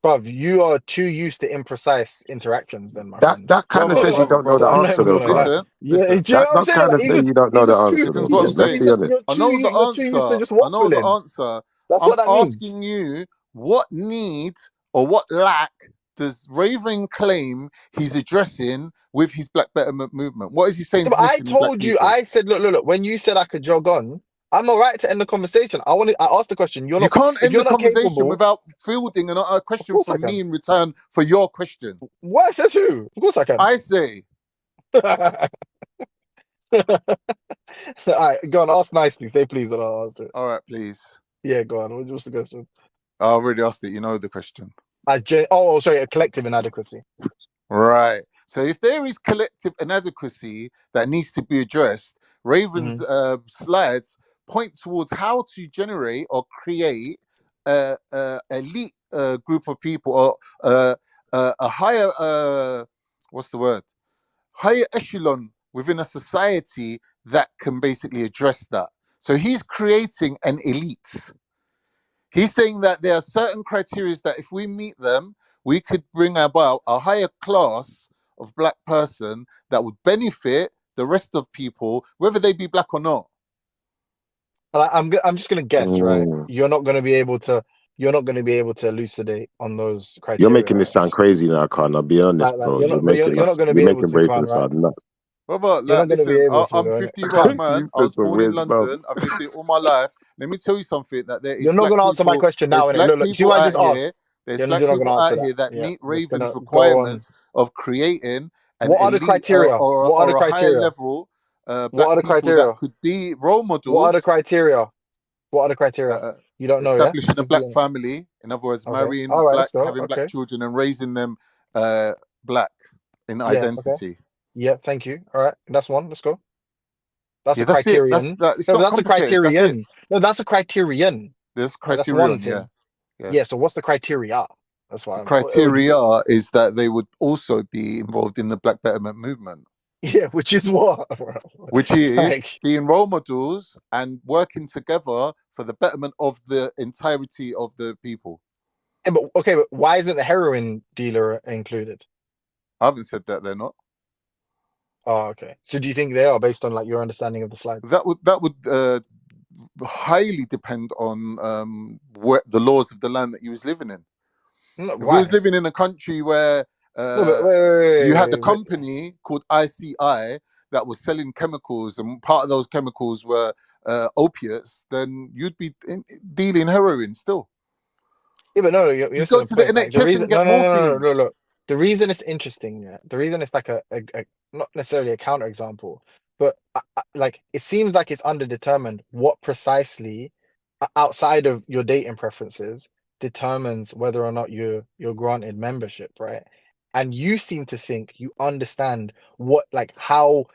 Bruv, you are too used to imprecise interactions, then, my friend. That kind of I'm not says you even. don't know the I'm not answer, even though, gonna lie. bro. Listen, Yeah, listen. do you know That what I'm does saying? kind Like of say you don't know the answer, Listen though, to what I'm bro. Let's saying. be honest. I know the You're too used to answer. just I know the waffling. answer. That's I'm what that means. asking you what need or what lack does Raven claim he's addressing with his Black Betterment movement? What is he saying Yeah, is but I missing in black told you. people? I said, look. When you said I could jog on, I'm alright to end the conversation. I asked the question. You can't If end the you're not conversation capable, without fielding a of question course I from me can. in return for your question. What I said to you? Of course I can. I say, Alright, go on. Ask nicely. Say please, and I'll answer it. all right, please. Yeah, go on. What's the question? I already asked it. You know the question. Sorry, a collective inadequacy. Right. So if there is collective inadequacy that needs to be addressed, Raven's slides point towards how to generate or create a elite group of people, or a higher what's the word? Higher echelon within a society that can basically address that. So he's creating an elite. He's saying that there are certain criteria that if we meet them, we could bring about a higher class of black person that would benefit the rest of people, whether they be black or not. I'm just gonna guess, right? Mm. You're not gonna be able to elucidate on those You're criteria, making this right? sound crazy now, Khan. I'll be honest, bro. You're not, but you're not gonna You're be able making to, Khan, Raven right? sound nuts. Brother, You're like, not gonna be listen, able to, I'm right? 50-year-old man. You I said was some born in weird stuff. London. I've lived it all my life. Let me tell you something: that there is You're not black gonna answer my people. question There's now, innit? black Look. See people what I out just here. asked? There's You're black not gonna people answer out that. here that Yeah, meet I'm just Raven's gonna go on. requirements of creating an What are the elite criteria? What are the or a higher criteria? level What black are the people that criteria? could be role What are the models. criteria? What are the criteria? Uh, You don't know, yeah? establishing a Just be black honest. family, in other words, Okay. marrying All right. black, Let's go. having black Okay. children, and raising them black in Yeah. Okay. identity. Yeah. Thank you. All right. That's one. Let's go. That's Yeah, a that's it. That's criterion. that. It's No, but not that's a complicated. That's it. criterion. No, that's a criterion. There's Right, that's one criterion. Yeah, thing. yeah. Yeah. So what's the criteria? That's The why what would you criteria say? is that they would also be involved in the Black Betterment movement, Yeah, which is what? which is Like, being role models and working together for the betterment of the entirety of the people. yeah, but okay, but why isn't the heroin dealer included? I haven't said that they're not. Oh, okay. So do you think they are based on like your understanding of the slides? That would highly depend on what the laws of the land that you was living in. No, If we was why? living in a country where No, but wait, you had a wait. company called ICI that was selling chemicals, and part of those chemicals were opiates, then you'd be dealing heroin still. Yeah, but no, you're You missing go the to the point. Like the NHS reason, and get no, morphine. look. The reason it's interesting, yeah. The reason it's like a not necessarily a counterexample, but like it seems like it's underdetermined what precisely outside of your dating preferences determines whether or not you're granted membership, right? And you seem to think you understand what like how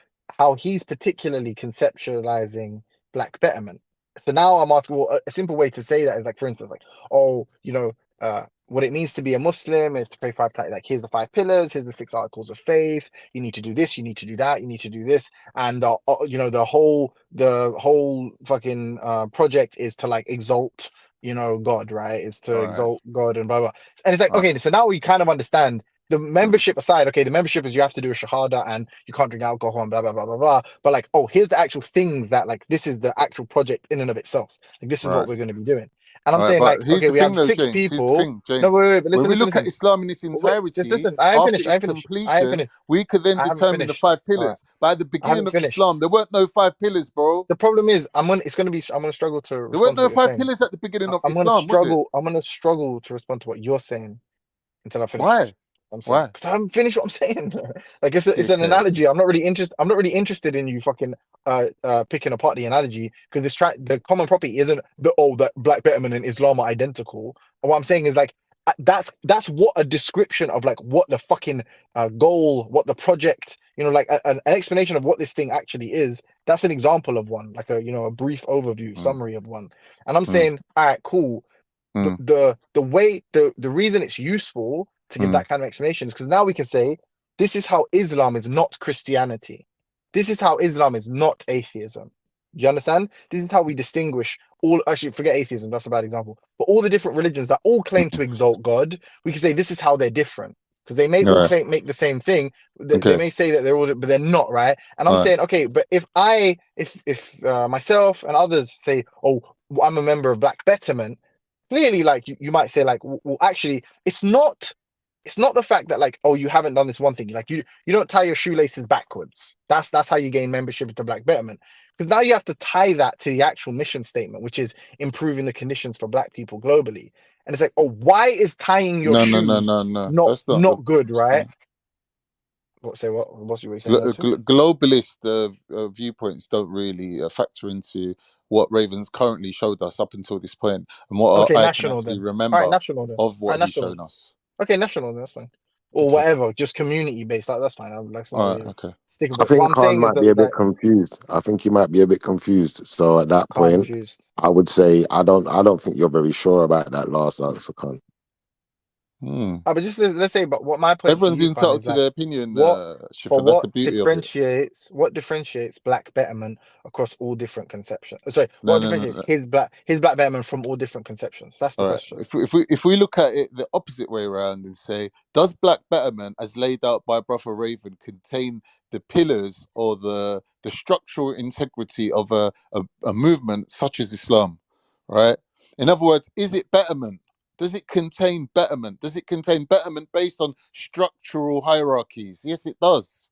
he's particularly conceptualizing black betterment. So now I'm asking, well, a simple way to say that is like, for instance, like, oh, what it means to be a Muslim is to pray 5 times. Like, here's the 5 pillars, here's the 6 articles of faith. You need to do this, you need to do that, you need to do this, and the whole fucking project is to like exalt, God, right? It's to All right, exalt God and blah blah. And it's like, all right, okay, so now we kind of understand. The membership aside, okay, the membership is you have to do a shahada and you can't drink alcohol and blah blah blah blah blah. But like, oh, here's the actual things that like this is the actual project in and of itself. Like this is what right, we're going to be doing. And I'm all right. saying But like, here's okay, the we thing, have though, 6 James. Here's the people. thing, No, James. wait, but When listen, we listen, look at listen. Islam in its Wait, just entirety, listen. I ain't after finished. I its ain't finished. I ain't completion, finished. we could then I haven't determine the finished. 5 All right. pillars. But at the I beginning haven't of finished. Islam, there weren't no 5 pillars, bro. The problem is, I'm gonna struggle to There weren't respond to no what you're 5 saying. pillars at the beginning of I'm gonna Islam, was it? struggle. I'm gonna struggle to respond to what you're saying until I finish. Why? I'm saying Why? because I haven't finished what I'm saying. Like it's an Dickhead. analogy. I'm not really interested in you fucking picking apart the analogy because the common property isn't that black betterment and Islam are identical. And what I'm saying is like that's what a description of like what the fucking goal, what the project, like an explanation of what this thing actually is. That's an example of one, like a brief overview Mm, summary of one. And I'm mm, saying, all right, cool. mm, The way the reason it's useful to give mm. that kind of explanation is because now we can say this is how Islam is not Christianity. This is how Islam is not atheism. Do you understand? This is how we distinguish all. Actually, forget atheism. That's a bad example. But all the different religions that all claim to exalt God, we can say this is how they're different because they may all Right. make the same thing. They Okay. may say that they're all, but they're not, right? And I'm Right. saying, okay, but if myself and others say, oh, I'm a member of Black Betterment, clearly, like you might say, like, well, actually, it's not the fact that, like, oh, you haven't done this one thing. Like, you don't tie your shoelaces backwards. That's how you gain membership into Black Betterment. Because now you have to tie that to the actual mission statement, which is improving the conditions for Black people globally. And it's like, oh, why is tying your shoes No. That's not good, right? What's you saying? Globalist viewpoints don't really factor into what Ravens currently showed us up until this point, and what Okay, I can national actually then. remember All right, national then. of what All right, he's national. shown us. Okay, national then, that's fine. Or Okay. whatever, just community based. Like, that's fine. That's not really Okay. stick with I it. What think I'm Khan saying is might that be a it's bit like confused. I think he might be a bit confused. So at that point, confused. I would say I don't think you're very sure about that last answer, Khan. But just let's say, but what my point Everyone's to you, Khan, entitled is to like, their opinion, but Shifa. That's the beauty of it. what differentiates Black Betterment across all different conceptions? Sorry, No. what differentiates his Black Betterment from all different conceptions? That's the All right. question. If we look at it the opposite way around and say, does Black Betterment, as laid out by Brother Raven, contain the pillars or the structural integrity of a movement such as Islam? Right. In other words, is it betterment? Does it contain betterment? Does it contain betterment based on structural hierarchies? Yes, it does.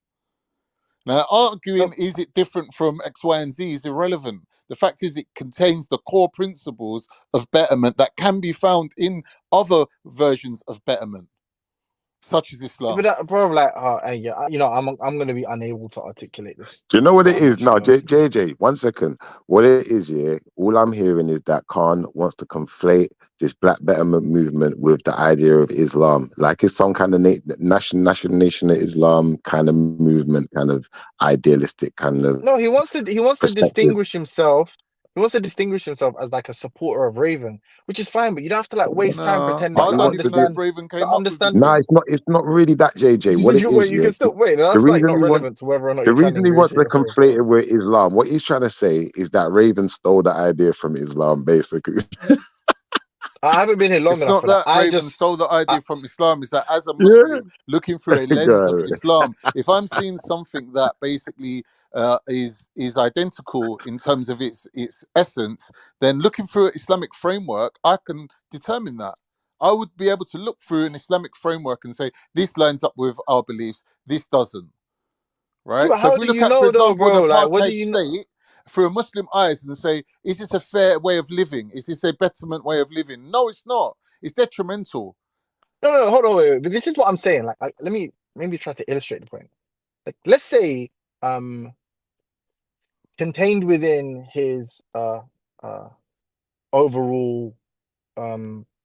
Now, arguing is it different from X, Y, and Z is irrelevant. The fact is, it contains the core principles of betterment that can be found in other versions of betterment, such as Islam. But bro, like, I'm gonna be unable to articulate this. Do you know what it is? No, JJ, 1 second. What it is, yeah, all I'm hearing is that Khan wants to conflate this Black Betterment movement with the idea of Islam. Like it's some kind of national nation of Islam kind of movement, kind of idealistic kind of. No, he wants to distinguish himself. He wants to distinguish himself as like a supporter of Raven, which is fine, but you don't have to like waste time pretending I to don't even know understand. if Raven came To up with this understand. No, thing. it's not really that, JJ. What it is, You can still wait. the That's like reason not he wants, relevant to whether or not the you're trying to reason he wants to ingratiate yourself. conflate it with Islam, what he's trying to say is that Raven stole the idea from Islam, basically. I haven't been here long It's enough not for that. that Raven stole the idea from Islam. It's that as a Yeah. Muslim looking through a lens of God. Islam, if I'm seeing something that basically is identical in terms of its essence, then looking through an Islamic framework, I can determine that. I would be able to look through an Islamic framework and say this lines up with our beliefs, this doesn't. Right? But So if how we do look you at, for know though, example, an bro? Like, what do apartheid you know? state through a Muslim eyes and say, is this a fair way of living? Is this a betterment way of living? No, it's not. It's detrimental. No, hold on, wait. But this is what I'm saying. Like, let me maybe try to illustrate the point. Like, let's say, contained within his overall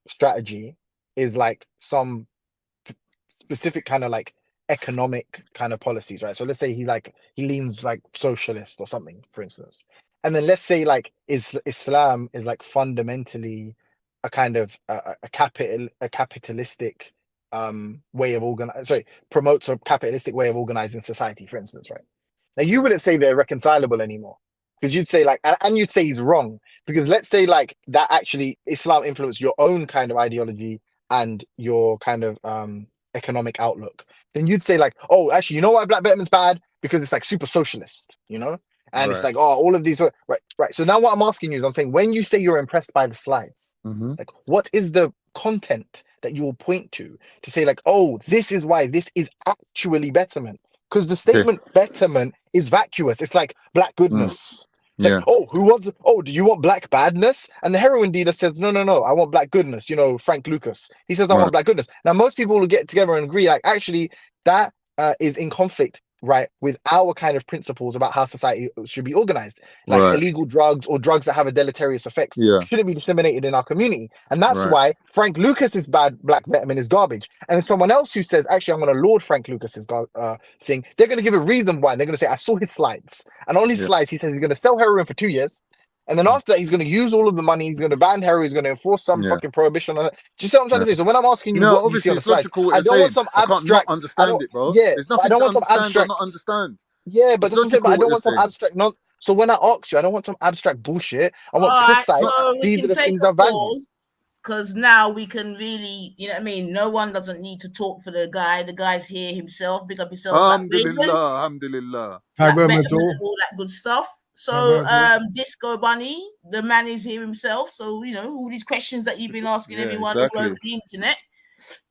strategy is like some specific kind of like economic kind of policies, right? So let's say he leans like socialist or something, for instance. And then let's say like Islam is like fundamentally a kind of a capitalistic way of promotes a capitalistic way of organizing society, for instance, right? Now you wouldn't say they're reconcilable anymore. Because you'd say like, and you'd say he's wrong. Because let's say like that actually Islam influenced your own kind of ideology and your kind of economic outlook. Then you'd say like, oh, actually, you know why Black Betterment's bad? Because it's like super socialist, you know? And it's like, oh, all of these, right. So now what I'm asking you is, I'm saying, when you say you're impressed by the slides, like, what is the content that you will point to say like, oh, this is why this is actually betterment? Because the statement betterment is vacuous. It's like black goodness. It's like, do you want black badness? And the heroin dealer says, no, I want black goodness. You know, Frank Lucas. He says, I want black goodness. Now, most people will get together and agree, like, actually, that is in conflict, right, with our kind of principles about how society should be organized. Like illegal drugs or drugs that have a deleterious effect shouldn't be disseminated in our community. And that's why Frank Lucas's bad black betterment is garbage. And someone else who says, actually, I'm going to laud Frank Lucas's thing, they're going to give a reason why. They're going to say, I saw his slides. And on his slides, he says he's going to sell heroin for 2 years. And then after that, he's going to use all of the money. He's going to ban heroin. He's going to enforce some fucking prohibition on it. Do you see what I'm trying to say? So when I'm asking you what you see on the slides, I don't want some abstract. Understand it, bro. Yeah, there's I nothing don't to want some understand abstract. or not understand. Yeah, but that's what I'm saying. But I don't want some abstract. So when I ask you, I don't want some abstract bullshit. I want All right, precise. so we These are can the take things a I value. pause because now we can really, you know what I mean? No one doesn't need to talk for the guy. The guy's here himself. Big up yourself, Black Raven. Alhamdulillah, alhamdulillah. Black Tag Betterman at all. and all that good stuff. So, Tag Disco Bunny, the man is here himself. So, you know, all these questions that you've been asking Yeah, everyone all exactly. over the internet,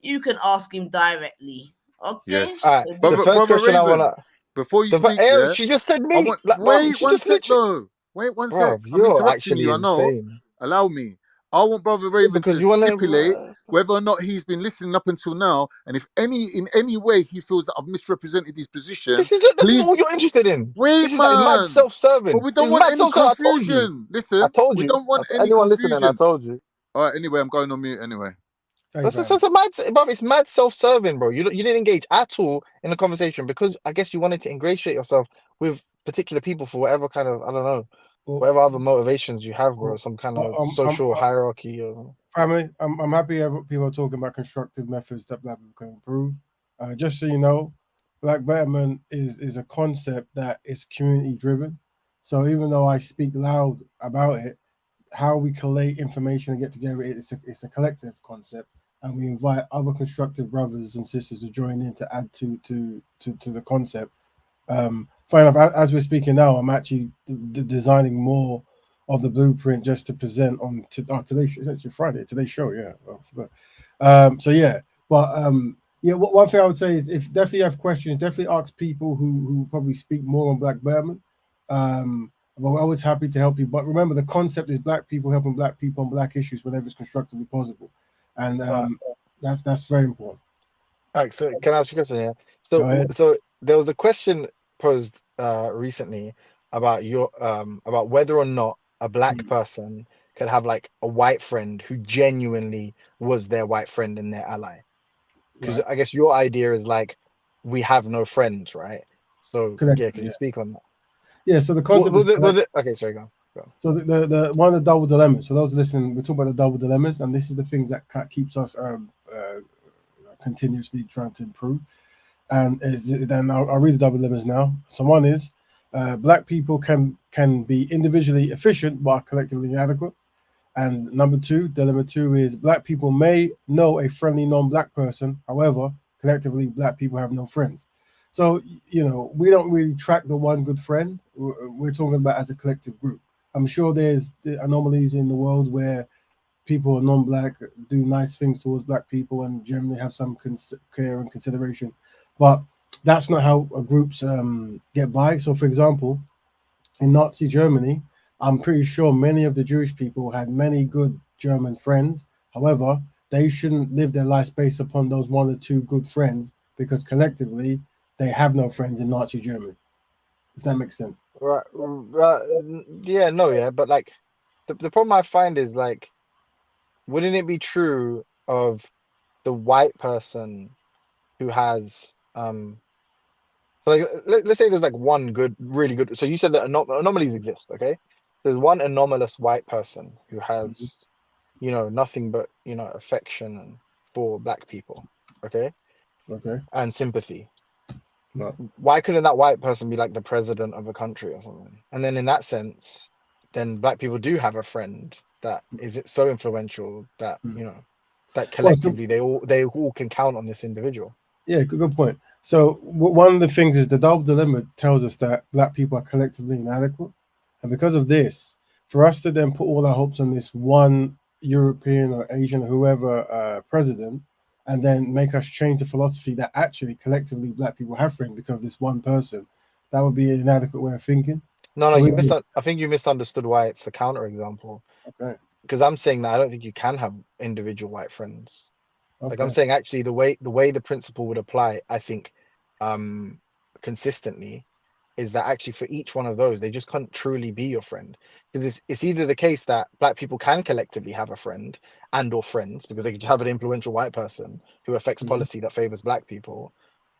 you can ask him directly. Okay. Yes. All right. So The first Brother question I Raven, wanna. before you speak, yeah, She just said I me. want Like, bro, wait she one just sec literally. though. Wait one Bro, sec. I'm you're interrupting actually you. I know. insane. Allow me. I want Brother Raven Because to you wanna. stipulate whether or not he's been listening up until now, and if in any way he feels that I've misrepresented his position, This is not please all you're interested in. wait, This is like mad man. self-serving. But we don't It's want mad any self-serving. I told you. confusion. Listen, we don't want any Anyone listening, I confusion. told you. All right. Anyway, I'm going on mute. Anyway. It's mad self-serving, bro. You didn't engage at all in the conversation because I guess you wanted to ingratiate yourself with particular people for whatever kind of, I don't know, whatever other motivations you have, bro. Some kind of social hierarchy. Or... Family, I'm happy people are talking about constructive methods that Black people can improve. Just so you know, Black Betterment is a concept that is community driven. So even though I speak loud about it, how we collate information and get together, it's a collective concept, and we invite other constructive brothers and sisters to join in to add to the concept. Fair enough. As we're speaking now, I'm actually designing more of the blueprint just to present on today's actually Friday, today's show. Yeah, so yeah, but yeah. One thing I would say is if definitely you have questions, definitely ask people who probably speak more on Black Betterment. We're always happy to help you. But remember, the concept is Black people helping Black people on Black issues whenever it's constructively possible, and that's very important. All right, so can I ask you a question here? So there was a question posed recently about about whether or not a Black person could have like a white friend who genuinely was their white friend and their ally. Because I guess your idea is like we have no friends, right? So yeah, can you speak on that? Yeah, so the concept okay, sorry, go. So the one of the double dilemmas. So those listening, we're talking about the double dilemmas, and this is the things that keeps us continuously trying to improve. And then I'll read the double dilemmas now. So one is Black people can be individually efficient but are collectively inadequate. And number two, dilemma two is Black people may know a friendly non-Black person, however, collectively Black people have no friends. So, you know, we don't really track the one good friend. We're talking about as a collective group. I'm sure there's anomalies in the world where people who are non-Black do nice things towards Black people and generally have some care and consideration. But that's not how groups get by. So, for example, in Nazi Germany, I'm pretty sure many of the Jewish people had many good German friends. However, they shouldn't live their lives based upon those one or two good friends because collectively they have no friends in Nazi Germany. If that makes sense. Right. But like the problem I find is like, wouldn't it be true of the white person who has so like let's say there's like one good, really good. So you said that anomalies exist, okay? There's one anomalous white person who has, you know, nothing but, you know, affection for Black people, okay? Okay. And sympathy. No. Why couldn't that white person be like the president of a country or something? And then in that sense, then Black people do have a friend that is so influential that, you know, that collectively they all can count on this individual. Yeah, good point. So one of the things is the double dilemma tells us that Black people are collectively inadequate. And because of this, for us to then put all our hopes on this one European or Asian, whoever president, and then make us change the philosophy that actually collectively Black people have friends because of this one person, that would be an inadequate way of thinking. No, I think you misunderstood why it's a counterexample. Okay. Because I'm saying that I don't think you can have individual white friends. Okay. Like I'm saying actually the way the principle would apply, I think, consistently, is that actually for each one of those, they just can't truly be your friend. Because it's either the case that Black people can collectively have a friend and or friends because they could have an influential white person who affects policy that favors Black people,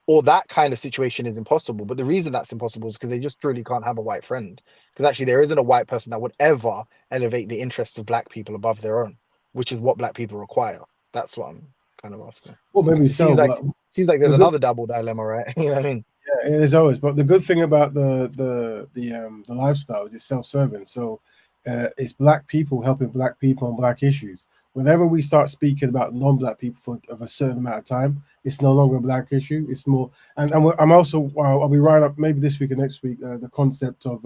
or that kind of situation is impossible. But the reason that's impossible is because they just truly can't have a white friend. Because actually there isn't a white person that would ever elevate the interests of Black people above their own, which is what Black people require. That's what I'm kind of asking. Well, maybe it seems like there's another double dilemma, right? You know what I mean? Yeah, it is always. But the good thing about the lifestyle is it's self-serving. So it's black people helping black people on black issues. Whenever we start speaking about non-black people of a certain amount of time, it's no longer a black issue. It's more, I'm also I'll be right up maybe this week or next week the concept of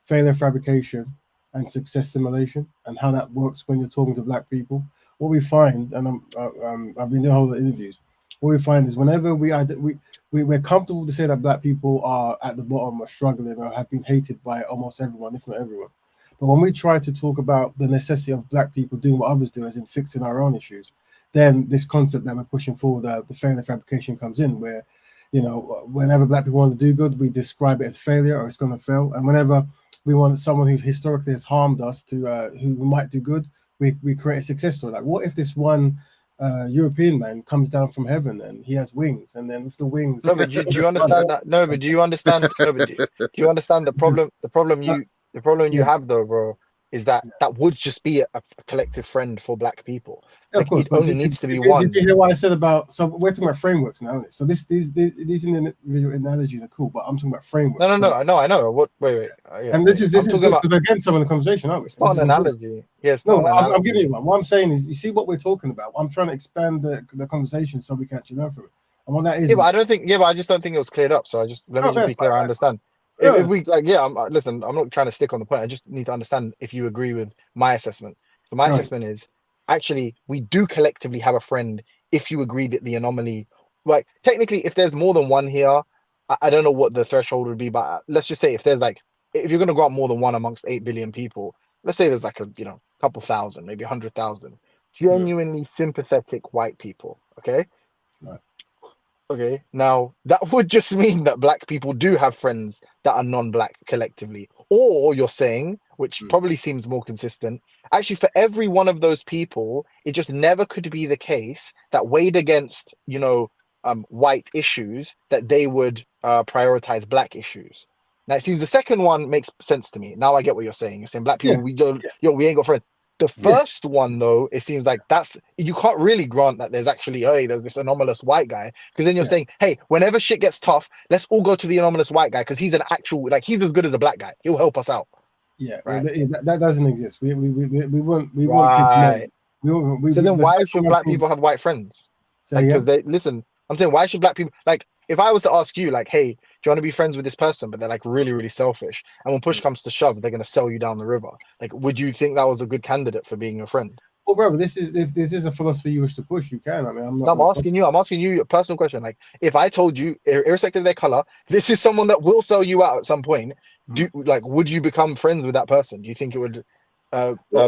failure fabrication and success simulation and how that works when you're talking to black people. What we find, and I've been doing a whole lot of interviews. What we find is whenever we're comfortable to say that black people are at the bottom or struggling or have been hated by almost everyone, if not everyone. But when we try to talk about the necessity of black people doing what others do, as in fixing our own issues, then this concept that we're pushing forward, the failure fabrication comes in, where, whenever black people want to do good, we describe it as failure or it's going to fail. And whenever we want someone who historically has harmed us to who might do good, we create a success story. Like, what if this one European man comes down from heaven and he has wings, and then with the wings. No, but do you understand that? No, but do you understand? No, but do you understand the problem? The problem you have though, bro, is that would just be a collective friend for black people. Yeah, like, of course, it only needs to be did one. Did you hear what I said about? So we're talking about frameworks now. Isn't it? So these individual analogies are cool, but I'm talking about frameworks. No, I know. What? Wait. Yeah, and this is talking about again some of the conversation, aren't we? It's not an analogy. Yeah, it's not an analogy. I'm giving you one. What I'm saying is, you see what we're talking about. I'm trying to expand the conversation so we can actually learn from it. And what that is, but I don't think. Yeah, but I just don't think it was cleared up. So let me just be clear. I understand. If we listen, I'm not trying to stick on the point. I just need to understand if you agree with my assessment. So my assessment is actually we do collectively have a friend. If you agree that the anomaly, like technically, if there's more than one here, I don't know what the threshold would be, but let's just say if there's if you're going to go out more than one amongst 8 billion people, let's say there's a couple thousand, maybe 100,000 genuinely sympathetic white people. Okay. Right. Okay, now that would just mean that black people do have friends that are non-black collectively. Or you're saying, which probably seems more consistent, actually for every one of those people, it just never could be the case that weighed against, white issues, that they would prioritize black issues. Now it seems the second one makes sense to me. Now I get what you're saying. You're saying black people, we ain't got friends. The first one, though, it seems like you can't really grant that there's actually, there's this anomalous white guy. Because then you're saying, hey, whenever shit gets tough, let's all go to the anomalous white guy because he's an actual, he's as good as a black guy. He'll help us out. Yeah, right. That doesn't exist. We want right. people. So then why should black people have white friends? Because they listen. I'm saying, why should black people if I was to ask you, hey, do you want to be friends with this person, but they're really, really selfish, and when push comes to shove, they're going to sell you down the river. Would you think that was a good candidate for being your friend? Well, brother, if this is a philosophy you wish to push, you can. I mean, I'm asking you a personal question. If I told you, irrespective of their color, this is someone that will sell you out at some point, would you become friends with that person? Do you think it would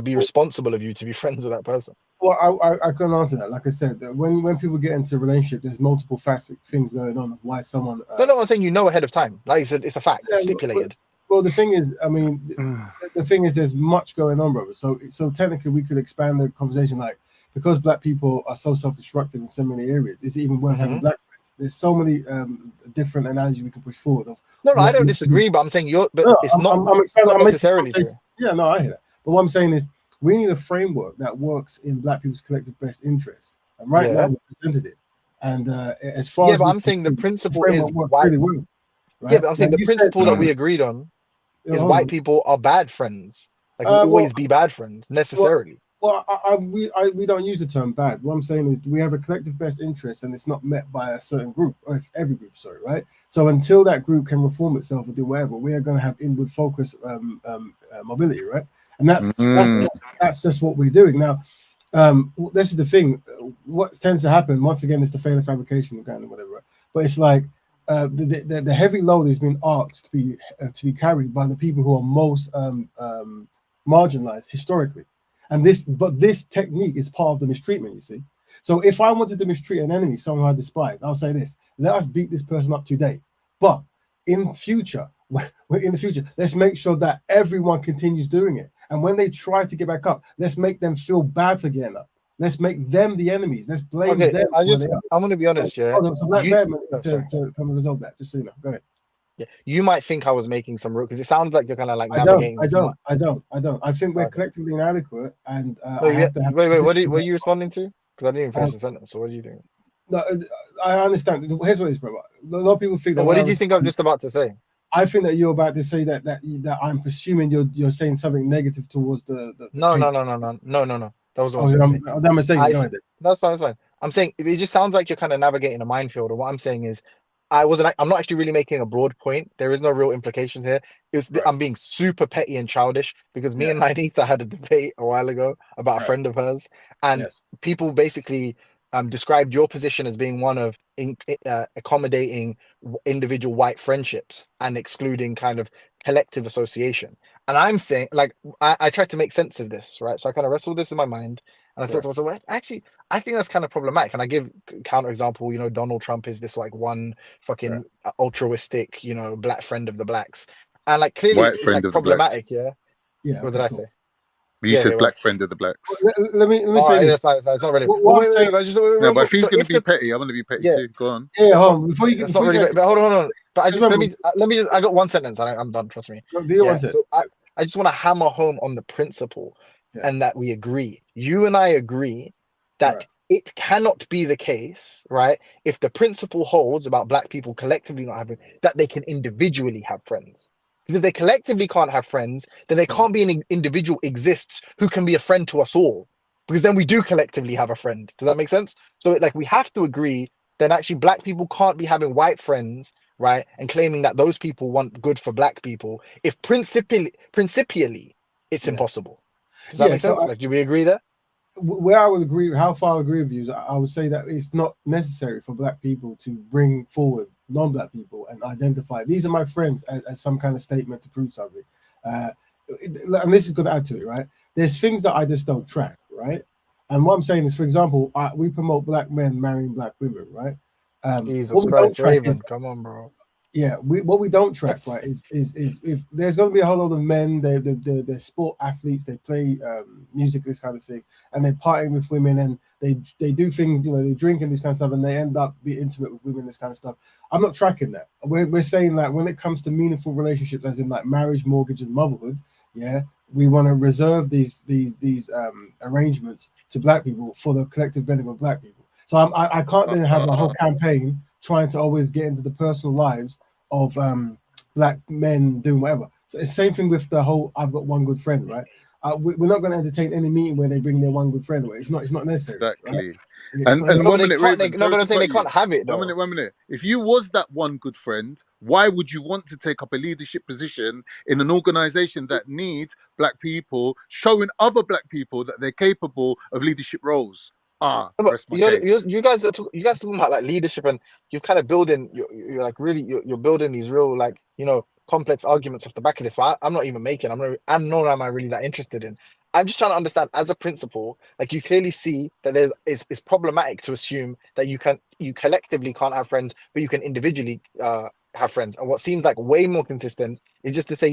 be responsible of you to be friends with that person? Well, I couldn't answer that. Like I said, when people get into a relationship, there's multiple facet things going on of why someone. No, I'm saying ahead of time. It's a fact. It's stipulated. Well, the thing is, I mean, the thing is, there's much going on, brother. So technically, we could expand the conversation, because black people are so self-destructive in so many areas. Is it even worth having black friends? There's so many different analogies we can push forward. No, I don't disagree, but I'm saying it's not necessarily true. Yeah, no, I hear that. But what I'm saying is, we need a framework that works in black people's collective best interests. And right now, we presented it. And as far as but I'm saying the principle is white. Really well, right? Yeah, but I'm saying the principle that we agreed on is white people are bad friends. We'll always be bad friends necessarily. Well, we don't use the term bad. What I'm saying is we have a collective best interest, and it's not met by a certain group, or every group, sorry, right? So until that group can reform itself or do whatever, we are going to have inward focus mobility, right? And that's just what we're doing now. This is the thing. What tends to happen once again is the failure fabrication kind of whatever. Right? But it's the heavy load is being asked to be carried by the people who are most marginalized historically, and this technique is part of the mistreatment. You see, so if I wanted to mistreat an enemy, someone I despise, I'll say this: let us beat this person up today, but in future, let's make sure that everyone continues doing it. And when they try to get back up, let's make them feel bad for getting up. Let's make them the enemies. Let's blame them. I'm going to be honest, to resolve that. Just so you know, go ahead. Yeah, you might think I was making some route because it sounds like you're kind of navigating. I don't. I think we're collectively inadequate. And wait. What are you responding to? Because I didn't even finish the sentence. So what do you think? No, I understand. Here's what it is, bro. A lot of people think that. What did you think I'm just about to say? I think that you're about to say that I'm presuming you're saying something negative towards the No. case. No. That was what I was saying. I'm mistaken. That's fine. I'm saying it just sounds like you're kind of navigating a minefield. And what I'm saying is, I'm not actually really making a broad point. There is no real implication here. I'm being super petty and childish because me and Nidetha had a debate a while ago about a friend of hers, and people basically described your position as being one of accommodating individual white friendships and excluding kind of collective association. And I'm saying, like, I tried to make sense of this, right? So I kind of wrestled this in my mind, and I thought to myself, well, actually, I think that's kind of problematic. And I give counter example, Donald Trump is this like one fucking altruistic, black friend of the blacks, and like clearly White it's friend like of the problematic. blacks. Yeah. What did I say? You said black friend of the blacks. Let me say this. That's fine. It's not really. No, but if he's going to be petty, I'm going to be petty too. Go on. Yeah, hold on. Before you It's not really. But hold on. But let me just. I got one sentence. I'm done. Trust me. So I just want to hammer home on the principle, and that we agree. You and I agree that it cannot be the case, right? If the principle holds about black people collectively not having, that they can individually have friends. Because if they collectively can't have friends, then there can't be an individual exists who can be a friend to us all. Because then we do collectively have a friend. Does that make sense? So we have to agree that actually black people can't be having white friends, right? And claiming that those people want good for black people. If principially it's impossible. Does that make sense? Do we agree there? Where I would agree, how far I agree with you, is I would say that it's not necessary for black people to bring forward non-black people and identify these are my friends as some kind of statement to prove something. And this is going to add to it, right? There's things that I just don't track, right? And what I'm saying is, for example, we promote black men marrying black women, right? Jesus Christ, Raven, come on, bro. Yeah, what we don't track, right, is if there's going to be a whole lot of men, they're sport athletes, they play music, this kind of thing, and they're partying with women, and they do things, they drink and this kind of stuff, and they end up being intimate with women, this kind of stuff. I'm not tracking that. We're saying that when it comes to meaningful relationships, as in like marriage, mortgage, and motherhood, we want to reserve these arrangements to black people for the collective benefit of black people. So I can't then have a whole campaign trying to always get into the personal lives of black men doing whatever. So it's the same thing with the whole I've got one good friend, right? We're not going to entertain any meeting where they bring their one good friend away. It's not necessary. Exactly. Right? And 1 minute, Raven. No, but I'm saying they can't have it. Though. 1 minute. If you was that one good friend, why would you want to take up a leadership position in an organization that needs black people, showing other black people that they're capable of leadership roles? You guys talking about like leadership, and you're kind of building. You're like really you're building these real complex arguments off the back of this. So I'm not even making. Nor am I really that interested in. I'm just trying to understand as a principle. Like you clearly see that it's problematic to assume that you collectively can't have friends, but you can individually have friends. And what seems like way more consistent is just to say,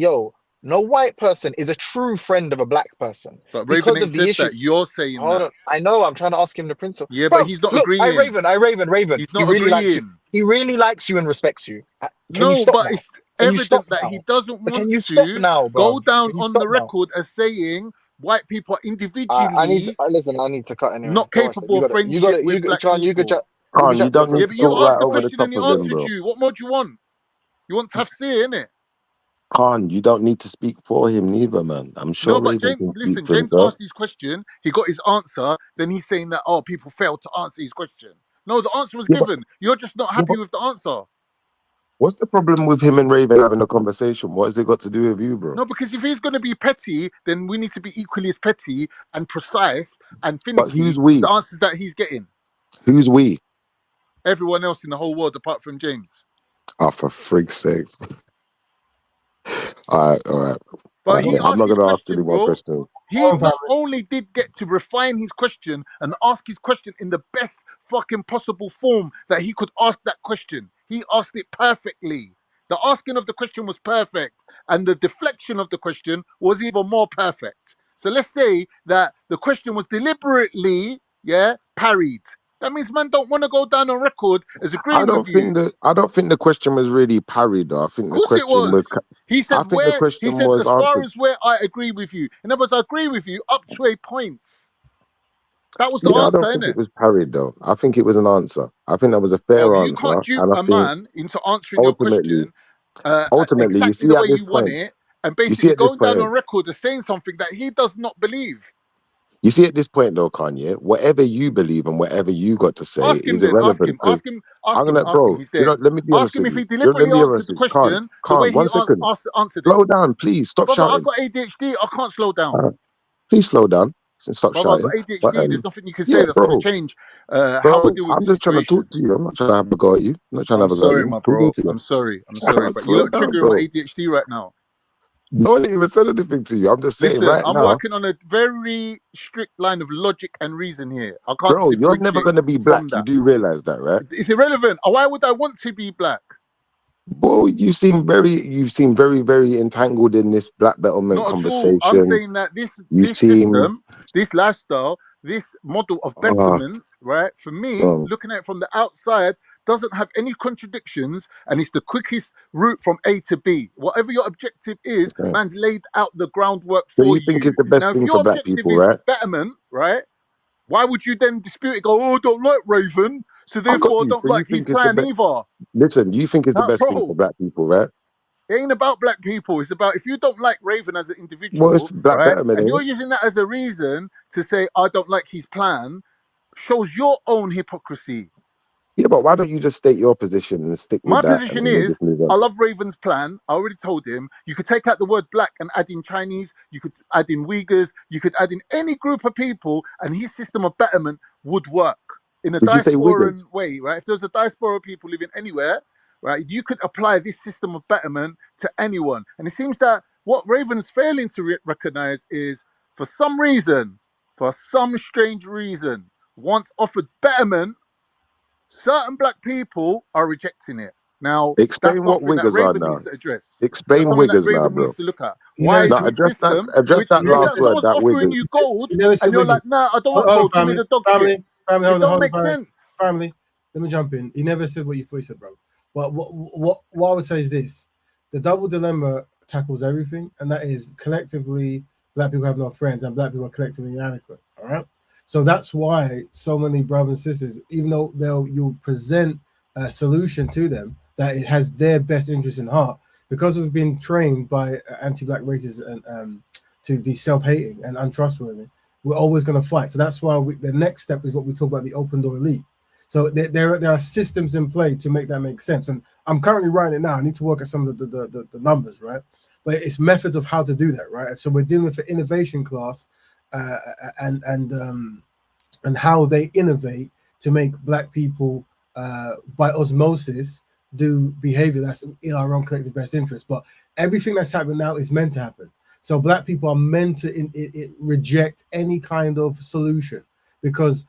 no white person is a true friend of a black person. But Raven ain't said that. You're saying Hold on. I know. I'm trying to ask him the principle. Yeah, but he's not agreeing. I Raven. He's not agreeing. He really likes you and respects you. It's evident that he doesn't want to go down on the record as saying white people are individually I need to cut anyway. Not capable of friendship with black people. You don't need but to you talk asked the over the question top and he of him, answered bro. you. What more do you want? You want tough say, innit? Khan, you don't need to speak for him neither, man. I'm sure. No, but James asked his question. He got his answer. Then he's saying that people failed to answer his question. No, the answer was given. You're just not happy with the answer. What's the problem with him and Raven having a conversation? What has it got to do with you, bro? No, because if he's going to be petty, then we need to be equally as petty and precise and finicky. But who's we? The answers that he's getting. Who's we? Everyone else in the whole world apart from James. Oh, for frig's sakes. All right. But he I'm not going to ask any more questions. He not only did get to refine his question and ask his question in the best fucking possible form that he could ask that question. He asked it perfectly. The asking of the question was perfect, and the deflection of the question was even more perfect. So let's say that the question was deliberately, parried. That means man don't want to go down on record as agreeing with you. I don't think the question was really parried, though. I think the question was. He said as far as where I agree with you. In other words, I agree with you up to a point. That was the Yeah, I answer, don't think innit? it was parried though. I think it was an answer. I think that was a Well, fair you can't answer, dupe and I a think man into answering your ultimately, question you exactly see the at way this you want point, it, and you see basically at this going down point, on record as saying something that he does not believe. you see at this point though, Kanye, whatever you believe and whatever you got to say Ask him is then. Ask irrelevant him. because Ask him. I'm Ask him. gonna, Ask him. bro. He's there. Let me be Ask honest him with if you. he Let deliberately me be honest answered the with you. Can't, question the way he 1 second. answered it. Slow down, please. Stop Brother, I've shouting. got ADHD. I can't slow down. Please slow down and stop Brother, I've got shouting. But ADHD. There's nothing you can say yeah, that's going to bro, change how I deal with I'm the just trying to talk situation. to you. I'm not trying to have a go at you. I'm not trying to I'm have a go at sorry, you. I'm my talking bro. to you. I'm sorry. I'm sorry. But you Slow lot down, triggering my bro. ADHD right now. No one even said anything to you. I'm just saying Listen, right I'm now, working on a very strict line of logic and reason here. I can't bro, you're never differentiate gonna be black. from You that. do realize that, right? It's irrelevant. Why would I want to be black? Well, you seem very, very entangled in this black betterment Not at all. I'm conversation. saying that You this seem, system, this lifestyle, this model of uh, betterment, right? For me, looking at it from the outside, doesn't have any contradictions, and it's the quickest route from A to B. Whatever your objective is, okay. man's laid out the groundwork So for you think you. it's the best Now, if thing for your black objective people, is right? betterment, right? Why would you then dispute it? Go, oh, I don't like Raven, so I got therefore I you. don't So you like his think it's the plan best? either. Listen, you think it's the Now, best thing for bro, black people, right? it ain't about black people. It's about if you don't like Raven as an Well, it's individual, black right? betterment, And ain't you're it? using that as a reason to say, I don't like his plan, shows your own hypocrisy. Yeah, but why don't you just state your position and stick with My that, and position then we is, just move I on? love Raven's plan. I already told him. You could take out the word black and add in Chinese. You could add in Uyghurs. You could add in any group of people, and his system of betterment would work in a Did you say diasporan Wiggers? way, right? If there's a diaspora of people living anywhere, right, you could apply this system of betterment to anyone. And it seems that what Raven's failing to recognize is, for some reason, for some strange reason, once offered betterment, certain black people are rejecting it. Now, that's Explain what something that Wiggers are Raven needs now. to address. That's Explain something that Wiggers now, Raven bro. needs to look at. You Why never is said. Now his address system, address which that You never is last that said. word, someone's that offering Wiggers. you gold You never and said you're Wiggins. like, nah, I don't want Hold on, gold. Give me family, the dog shit. family, family. It Hold on, don't hold on, make family, sense. family. Let me jump in. You never said what you thought you said, bro. But what I would say is this: the double dilemma tackles everything, and that is collectively, black people have no friends, and black people are collectively inadequate. All right. So that's why so many brothers and sisters, even though you'll present a solution to them that it has their best interest in heart, because we've been trained by anti-black racists and to be self-hating and untrustworthy, we're always going to fight. So that's why the next step is what we talk about, the open door elite. So there are systems in play to make that make sense. And I'm currently writing it now. I need to work at some of the numbers, right? But it's methods of how to do that, right? And so we're dealing with an innovation class and how they innovate to make black people by osmosis do behavior that's in our own collective best interest. But everything that's happening now is meant to happen. So black people are meant to reject any kind of solution, because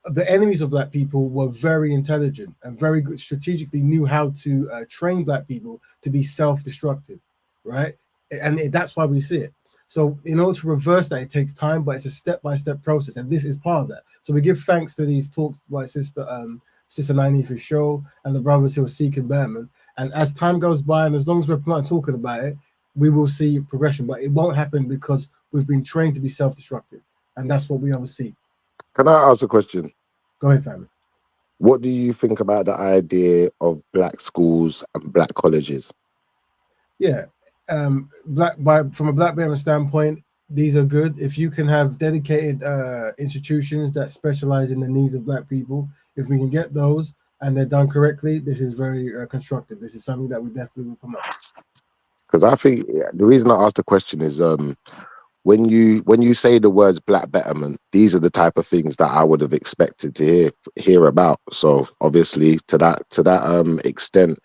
the enemies of black people were very intelligent and very good, strategically knew how to train black people to be self-destructive, right? And that's why we see it. So in order to reverse that, it takes time, but it's a step-by-step process, and this is part of that. So we give thanks to these talks by Sister Nani for show and the brothers who are seeking betterment. And as time goes by, and as long as we're talking about it, we will see progression. But it won't happen because we've been trained to be self-destructive, and that's what we always see. Can I ask a question? Go ahead, family. What do you think about the idea of black schools and black colleges? Yeah, from a black betterment standpoint, these are good. If you can have dedicated institutions that specialize in the needs of black people, if we can get those and they're done correctly, this is very constructive. This is something that we definitely will promote. Because I think the reason I asked the question is when you say the words black betterment, these are the type of things that I would have expected to hear about. So obviously to that extent,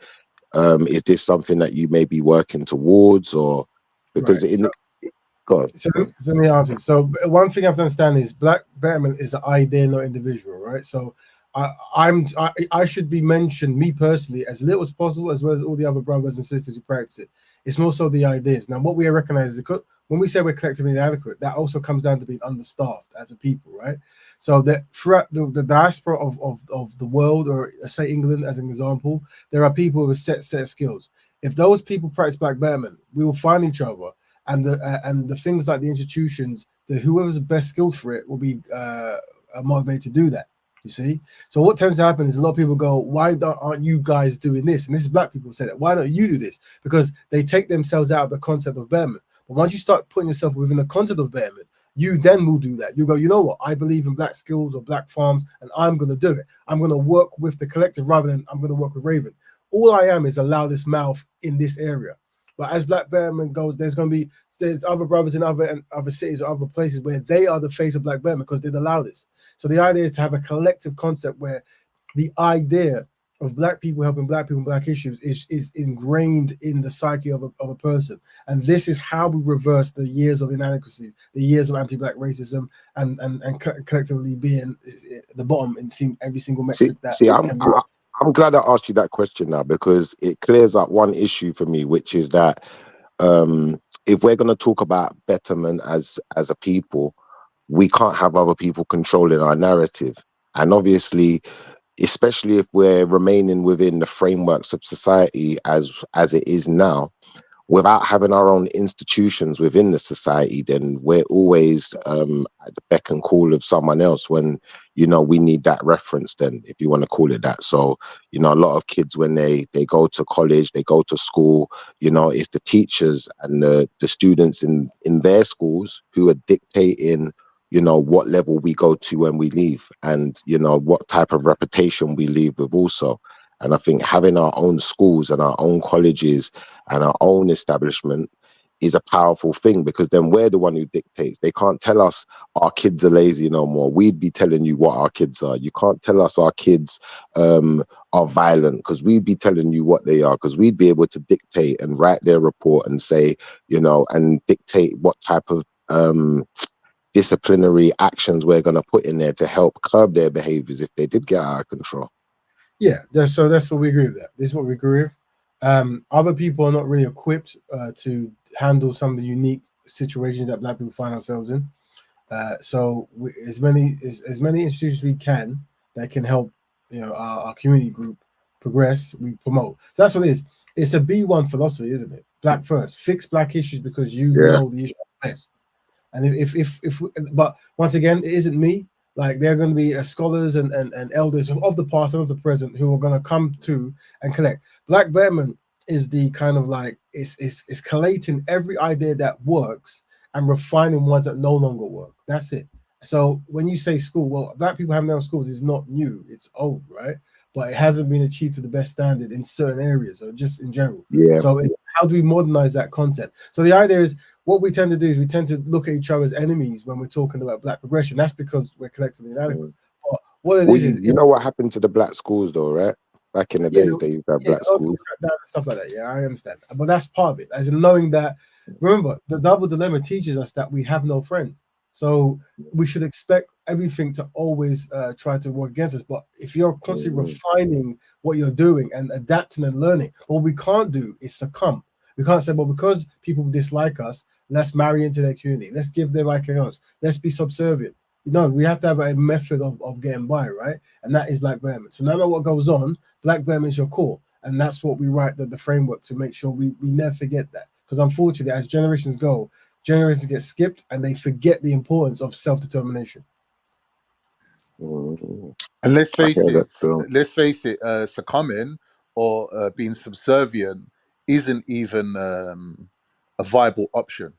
is this something that you may be working towards, or because Right. God. So let me answer. So one thing I have to understand is black betterment is an idea, not individual, right? So I should be mentioned, me personally, as little as possible, as well as all the other brothers and sisters who practice it. It's more so the ideas. Now, what we recognize is when we say we're collectively inadequate, that also comes down to being understaffed as a people, right? So that throughout the diaspora of the world, or say England as an example, there are people with a set of skills. If those people practice black betterment, we will find each other. And the things like the institutions, whoever's best skilled for it will be motivated to do that. You see? So what tends to happen is a lot of people go, why aren't you guys doing this? And this is black people say that. Why don't you do this? Because they take themselves out of the concept of betterment. But once you start putting yourself within the concept of betterment, you then will do that. You go, you know what? I believe in black skills or black farms, and I'm going to do it. I'm going to work with the collective rather than I'm going to work with Raven. All I am is a loudest mouth in this area. But as black betterment goes, there's other brothers in other cities or other places where they are the face of black betterment because they're the loudest. So the idea is to have a collective concept where the idea of black people helping black people and black issues is ingrained in the psyche of a person. And this is how we reverse the years of inadequacies, the years of anti-black racism, and collectively being the bottom in every single metric I'm glad I asked you that question now, because it clears up one issue for me, which is that if we're going to talk about betterment as a people, we can't have other people controlling our narrative. And obviously, especially if we're remaining within the frameworks of society as it is now, without having our own institutions within the society, then we're always at the beck and call of someone else when, we need that reference, then, if you want to call it that. So, a lot of kids, when they go to college, they go to school, it's the teachers and the students in their schools who are dictating, what level we go to when we leave, and, what type of reputation we leave with also. And I think having our own schools and our own colleges and our own establishment is a powerful thing, because then we're the one who dictates. They can't tell us our kids are lazy no more. We'd be telling you what our kids are. You can't tell us our kids are violent, because we'd be telling you what they are, because we'd be able to dictate and write their report and say, and dictate what type of disciplinary actions we're going to put in there to help curb their behaviors if they did get out of control. Yeah, so that's what we agree with. This is what we agree with. Other people are not really equipped to handle some of the unique situations that black people find ourselves in. So as many institutions we can that can help, our community group progress, we promote. So that's what it is. It's a B1 philosophy, isn't it? Black first, fix black issues because you know the issue best. And but once again, it isn't me. Like, there are going to be scholars and elders of the past and of the present who are going to come to and collect. Black betterment is the kind of like, it's collating every idea that works and refining ones that no longer work. That's it. So when you say school, well, black people having their own schools is not new. It's old, right? But it hasn't been achieved to the best standard in certain areas, or just in general. Yeah. So how do we modernize that concept? So the idea is, what we tend to do is we tend to look at each other as enemies when we're talking about black progression. That's because we're collectively inadequate. But what it is you know what happened to the black schools, though, right? Back in the days, they used to have black schools. Stuff like that. Yeah, I understand. But that's part of it. As in knowing that, remember, the double dilemma teaches us that we have no friends. So we should expect everything to always try to work against us. But if you're constantly refining what you're doing and adapting and learning, what we can't do is succumb. We can't say, well, because people dislike us, let's marry into their community. Let's give them like else. Let's be subservient. We have to have a method of getting by, right? And that is black betterment. So no matter what goes on, black betterment is your core. And that's what we write the framework to make sure we never forget that. Because unfortunately, as generations go, generations get skipped and they forget the importance of self-determination. And let's face it, succumbing or being subservient isn't even a viable option.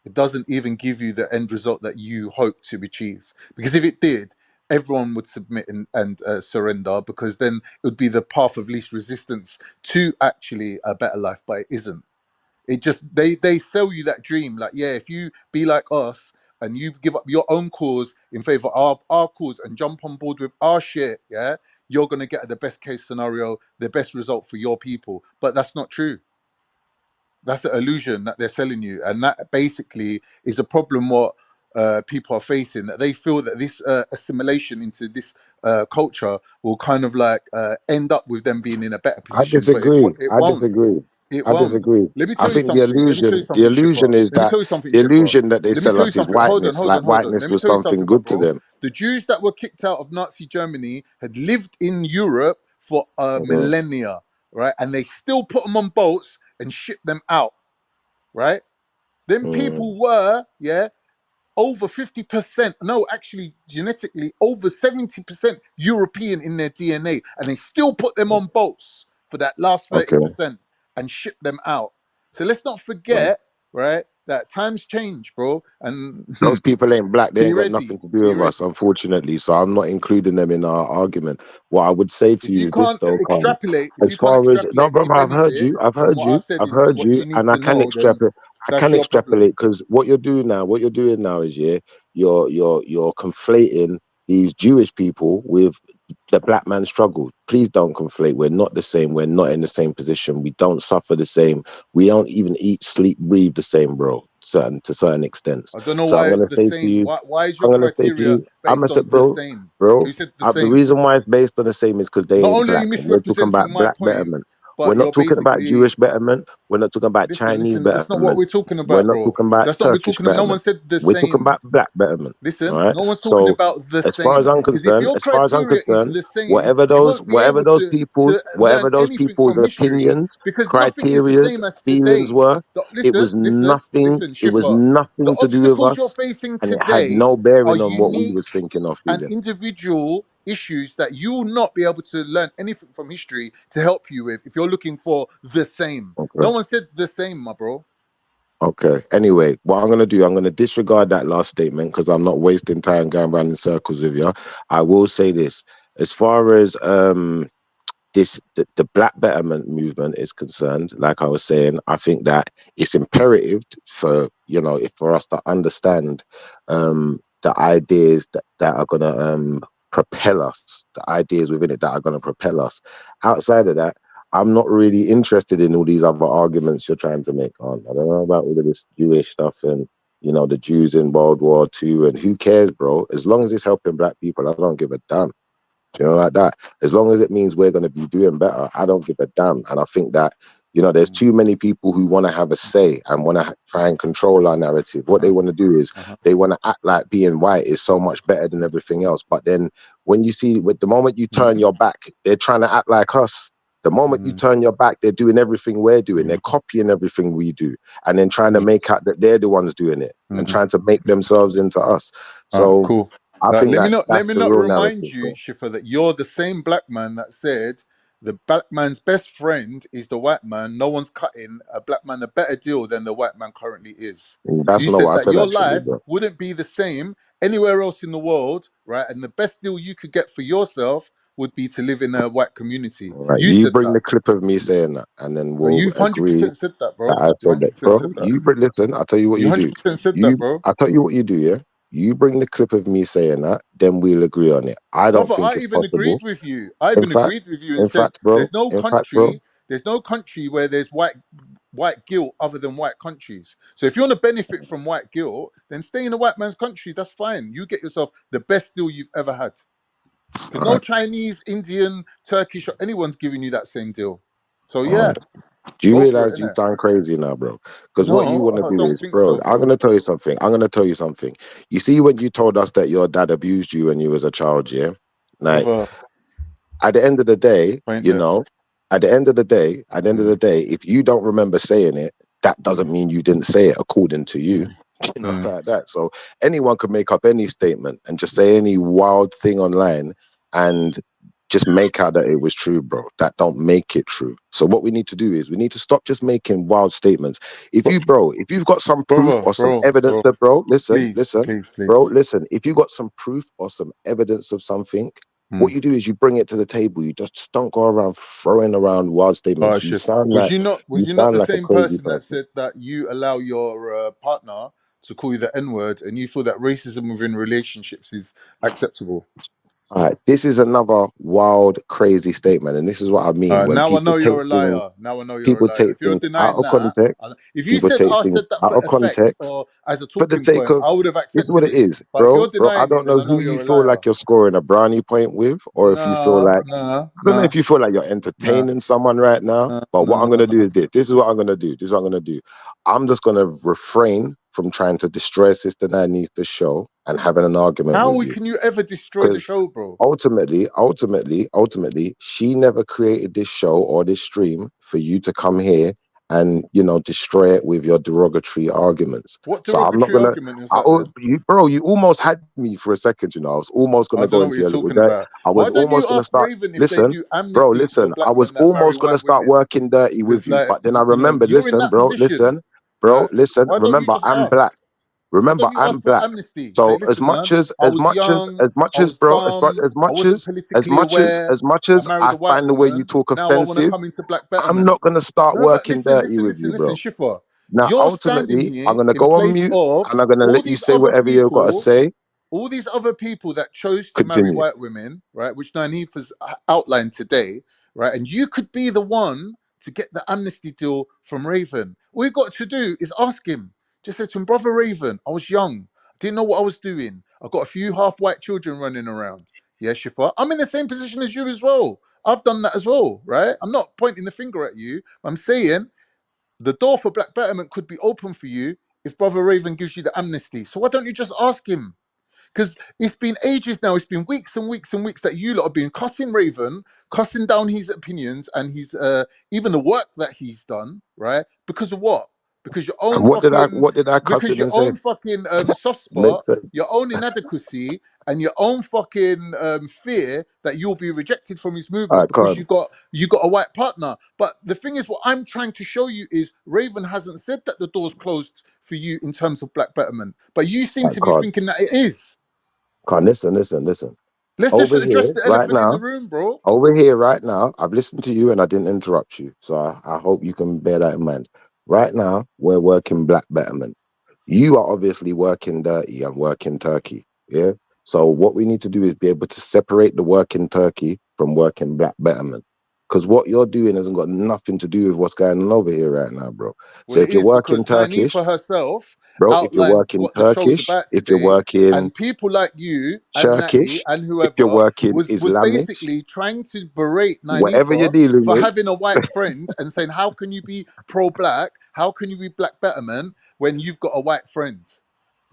It doesn't even give you the end result that you hope to achieve. Because if it did, everyone would submit and surrender, because then it would be the path of least resistance to actually a better life, but it isn't. It just, they sell you that dream, like, yeah, if you be like us and you give up your own cause in favor of our cause and jump on board with our shit, yeah, you're going to get the best case scenario, the best result for your people. But that's not true. That's the illusion that they're selling you. And that basically is a problem what people are facing, that they feel that this assimilation into this culture will kind of like end up with them being in a better position. I disagree. It I won't. disagree. Let me I tell you think something. the illusion is that the illusion that they Let me sell tell you us is something. Hold whiteness, like on. whiteness Let me was tell you something something, my good to bro. them. The Jews that were kicked out of Nazi Germany had lived in Europe for millennia, right? And they still put them on boats and ship them out, right? Then people were, over 50%, no, actually genetically over 70% European in their DNA, and they still put them on boats for that last Okay. 30% and ship them out. So let's not forget, right, that times change, bro. And Those people ain't black. They be ain't got ready, nothing to do be with us, ready. unfortunately. So I'm not including them in our argument. What I would say to If you you is this, can't though, Carl. extrapolate, As far as no, any brother, I've heard benefit you. I've from heard what I you. said I've into heard what you, you need and I to can know, then extrapolate. I that's can your problem. extrapolate because what you're doing now, is you're conflating these Jewish people with the black man struggle. Please don't conflate. We're not the same. We're not in the same position. We don't suffer the same. We don't even eat, sleep, breathe the same, bro. To certain extents. I don't know So I'm why gonna the say to same. you, Why is I'm your gonna say to criteria you, I'm gonna based say, on the bro, same? bro. Who said the The same? reason why it's based on the same is because they Not ain't only are black, you and we're talking misrepresenting about my black point, betterment. We're but not you're talking about basically Jewish betterment. We're not talking about Chinese listen. That's not what betterment. we're talking We're about, not bro. talking about That's not what we're Turkish talking about. No one betterment. said the We're talking same. about black betterment. All Listen, right. no one's talking So about the as far as same. I'm Because if concerned, your as far as I'm criteria is concerned, the same, you whatever won't be able those people's, to learn whatever those anything people's from history opinions, because nothing is the criterias, same as feelings today. were, it Listen, was nothing. It was Shifa. The nothing to do with obstacles you're us, facing and it had today no are bearing on what we unique was thinking or and feeling. individual issues that you will not be able to learn anything from history to help you with if you're looking for the same. No Okay. one said the same, my bro. Okay. Anyway, what I'm gonna do, I'm gonna disregard that last statement because I'm not wasting time going around in circles with you. I will say this: as far as the black betterment movement is concerned, like I was saying, I think that it's imperative for for us to understand the ideas that are gonna propel us, the ideas within it that are gonna propel us. Outside of that, I'm not really interested in all these other arguments you're trying to make on. I don't know about all of this Jewish stuff and the Jews in World War II, and who cares, bro? As long as it's helping black people, I don't give a damn. Like that. As long as it means we're going to be doing better, I don't give a damn. And I think that, there's too many people who want to have a say and want to try and control our narrative. What they want to do is they want to act like being white is so much better than everything else. But then when you see, with the moment you turn your back, they're trying to act like us. The moment you turn your back, they're doing everything we're doing. They're copying everything we do and then trying to make out that they're the ones doing it and trying to make themselves into us. So Cool. I think Let that me that's the not real remind narrative, you, bro. Shifa, that you're the same black man that said the black man's best friend is the white man. No one's cutting a black man a better deal than the white man currently is. That's You not said what I that said, your actually, life bro. wouldn't be the same anywhere else in the world, right? And the best deal you could get for yourself would be to live in a white community. All right, You you said bring that. the clip of me saying that, and then we'll You've agree 100% said that, that bro. I You said that, 100% bro. said that. Listen. I'll tell you what You you do. 100% said that, bro. I'll tell you what you do. Yeah, you bring the clip of me saying that, then we'll agree on it. I don't Brother, think I it's even agreed possible. with you. I In even fact, agreed with you and in said fact, bro. In fact, bro. there's no country where there's white guilt other than white countries. So if you want to benefit from white guilt, then stay in a white man's country. That's fine. You get yourself the best deal you've ever had. Because All no right, Chinese, Indian, Turkish, or anyone's giving you that same deal. So all yeah, right. Do you go for it, realize you've innit? done crazy now, bro? Because what you No, want to I do don't is, think bro, so, I'm bro. going to tell you something. You see, when you told us that your dad abused you when you was a child, yeah? Like, Brother, at the end of the day, pointless. at the end of the day, if you don't remember saying it, that doesn't mean you didn't say it according to you. Like that. So anyone could make up any statement and just say any wild thing online and just make out that it was true, bro. That don't make it true. So what we need to do is we need to stop just making wild statements. If you've got some proof or some evidence that, bro, listen, Please. bro, listen. If you got some proof or some evidence of something, what you do is you bring it to the table. You just don't go around throwing around wild All statements. right, You Shiv. sound Was like you not the a same crazy person that person. said that you allow your partner to call you the N word and you feel that racism within relationships is acceptable? All right, this is another wild, crazy statement, and this is what I mean when Now I know people take you're a things, liar. Now I know you're a liar. take If you're things out denying of that, context. if you People said take I things said that out for of effect context or as a for the talking sake point, of. I would have This is what accepted it it. is, But if you're bro. I denying it, don't then know I know who you're you a feel like liar. you're scoring a brownie point with, or if you feel like I don't know if you feel like you're entertaining someone right now. But what I'm gonna do is this. This is what I'm gonna do. I'm just gonna refrain from trying to destroy Sister Nanny the show and having an argument with you. Can you ever destroy the Because show, bro? ultimately, she never created this show or this stream for you to come here and destroy it with your derogatory arguments. What So I'm not derogatory gonna. argument is that then? You almost had me for a second. I was almost I gonna don't go know what into you're your little talking day. about. I was Why don't almost you gonna ask start. Raven if they Listen, do bro. amnesties for Listen. I black was men that marry almost gonna white start women? working dirty with Because, you, like, but then I remembered. you're in Listen, that bro. position. Bro. Like, Listen. why don't you Remember, just I'm ask? black. Why Remember, don't you I'm ask for black. amnesty? Say, So as listen, much man, as I was young, I was bro, dumb, I much wasn't as politically aware, as much I as married I a white find the way you woman, talk now I want to offensive, come into black I'm betterment. not gonna start No, but working listen, dirty listen, with listen, you, listen, bro. Shifa. Now, You're standing ultimately, I'm here gonna in go on place mute of and I'm gonna all let you these say other whatever you gotta people, say. all these other people that chose to marry Continue. white women, right, which Nanif has outlined today, right, and you could be the one to get the amnesty deal from Raven. All you got to do is ask him. Just say to him, brother Raven, I was young, didn't know what I was doing. I got a few half-white children running around. Yeah, Shifa, I'm in the same position as you as well. I've done that as well, right? I'm not pointing the finger at you. I'm saying the door for black betterment could be open for you if brother Raven gives you the amnesty. So why don't you just ask him? Because it's been ages now, it's been weeks and weeks and weeks that you lot have been cussing Raven, cussing down his opinions and his even the work that he's done, right? Because of what? Because your own And fucking what did I cuss because him your and say? own fucking soft spot, Makes sense. your own inadequacy, and your own fucking fear that you'll be rejected from his All movement right, because Khan. you got a white partner. But the thing is, what I'm trying to show you is Raven hasn't said that the door's closed for you in terms of black betterment, but you seem All to right, be Khan. thinking that it is. Khan, listen. Let's just Over address here, the right elephant in the now, room, bro. I've listened to you and I didn't interrupt you. So I hope you can bear that in mind. Right now, we're working black betterment. You are obviously working dirty and working turkey. Yeah. So what we need to do is be able to separate the working turkey from working black betterment. Because what you're doing hasn't got nothing to do with what's going on over here right now, bro. So Well, it if you're is working because Turkish, Nyanifa herself bro, if you're outlined working what the show's Turkish, about if you're today, working and people like you and Natty Turkish, and if you're whoever working was Islamic, basically trying to berate whatever you're Nyanifa dealing for with, having a white friend and saying, "How can you be pro-black? How can you be black betterment when you've got a white friend?"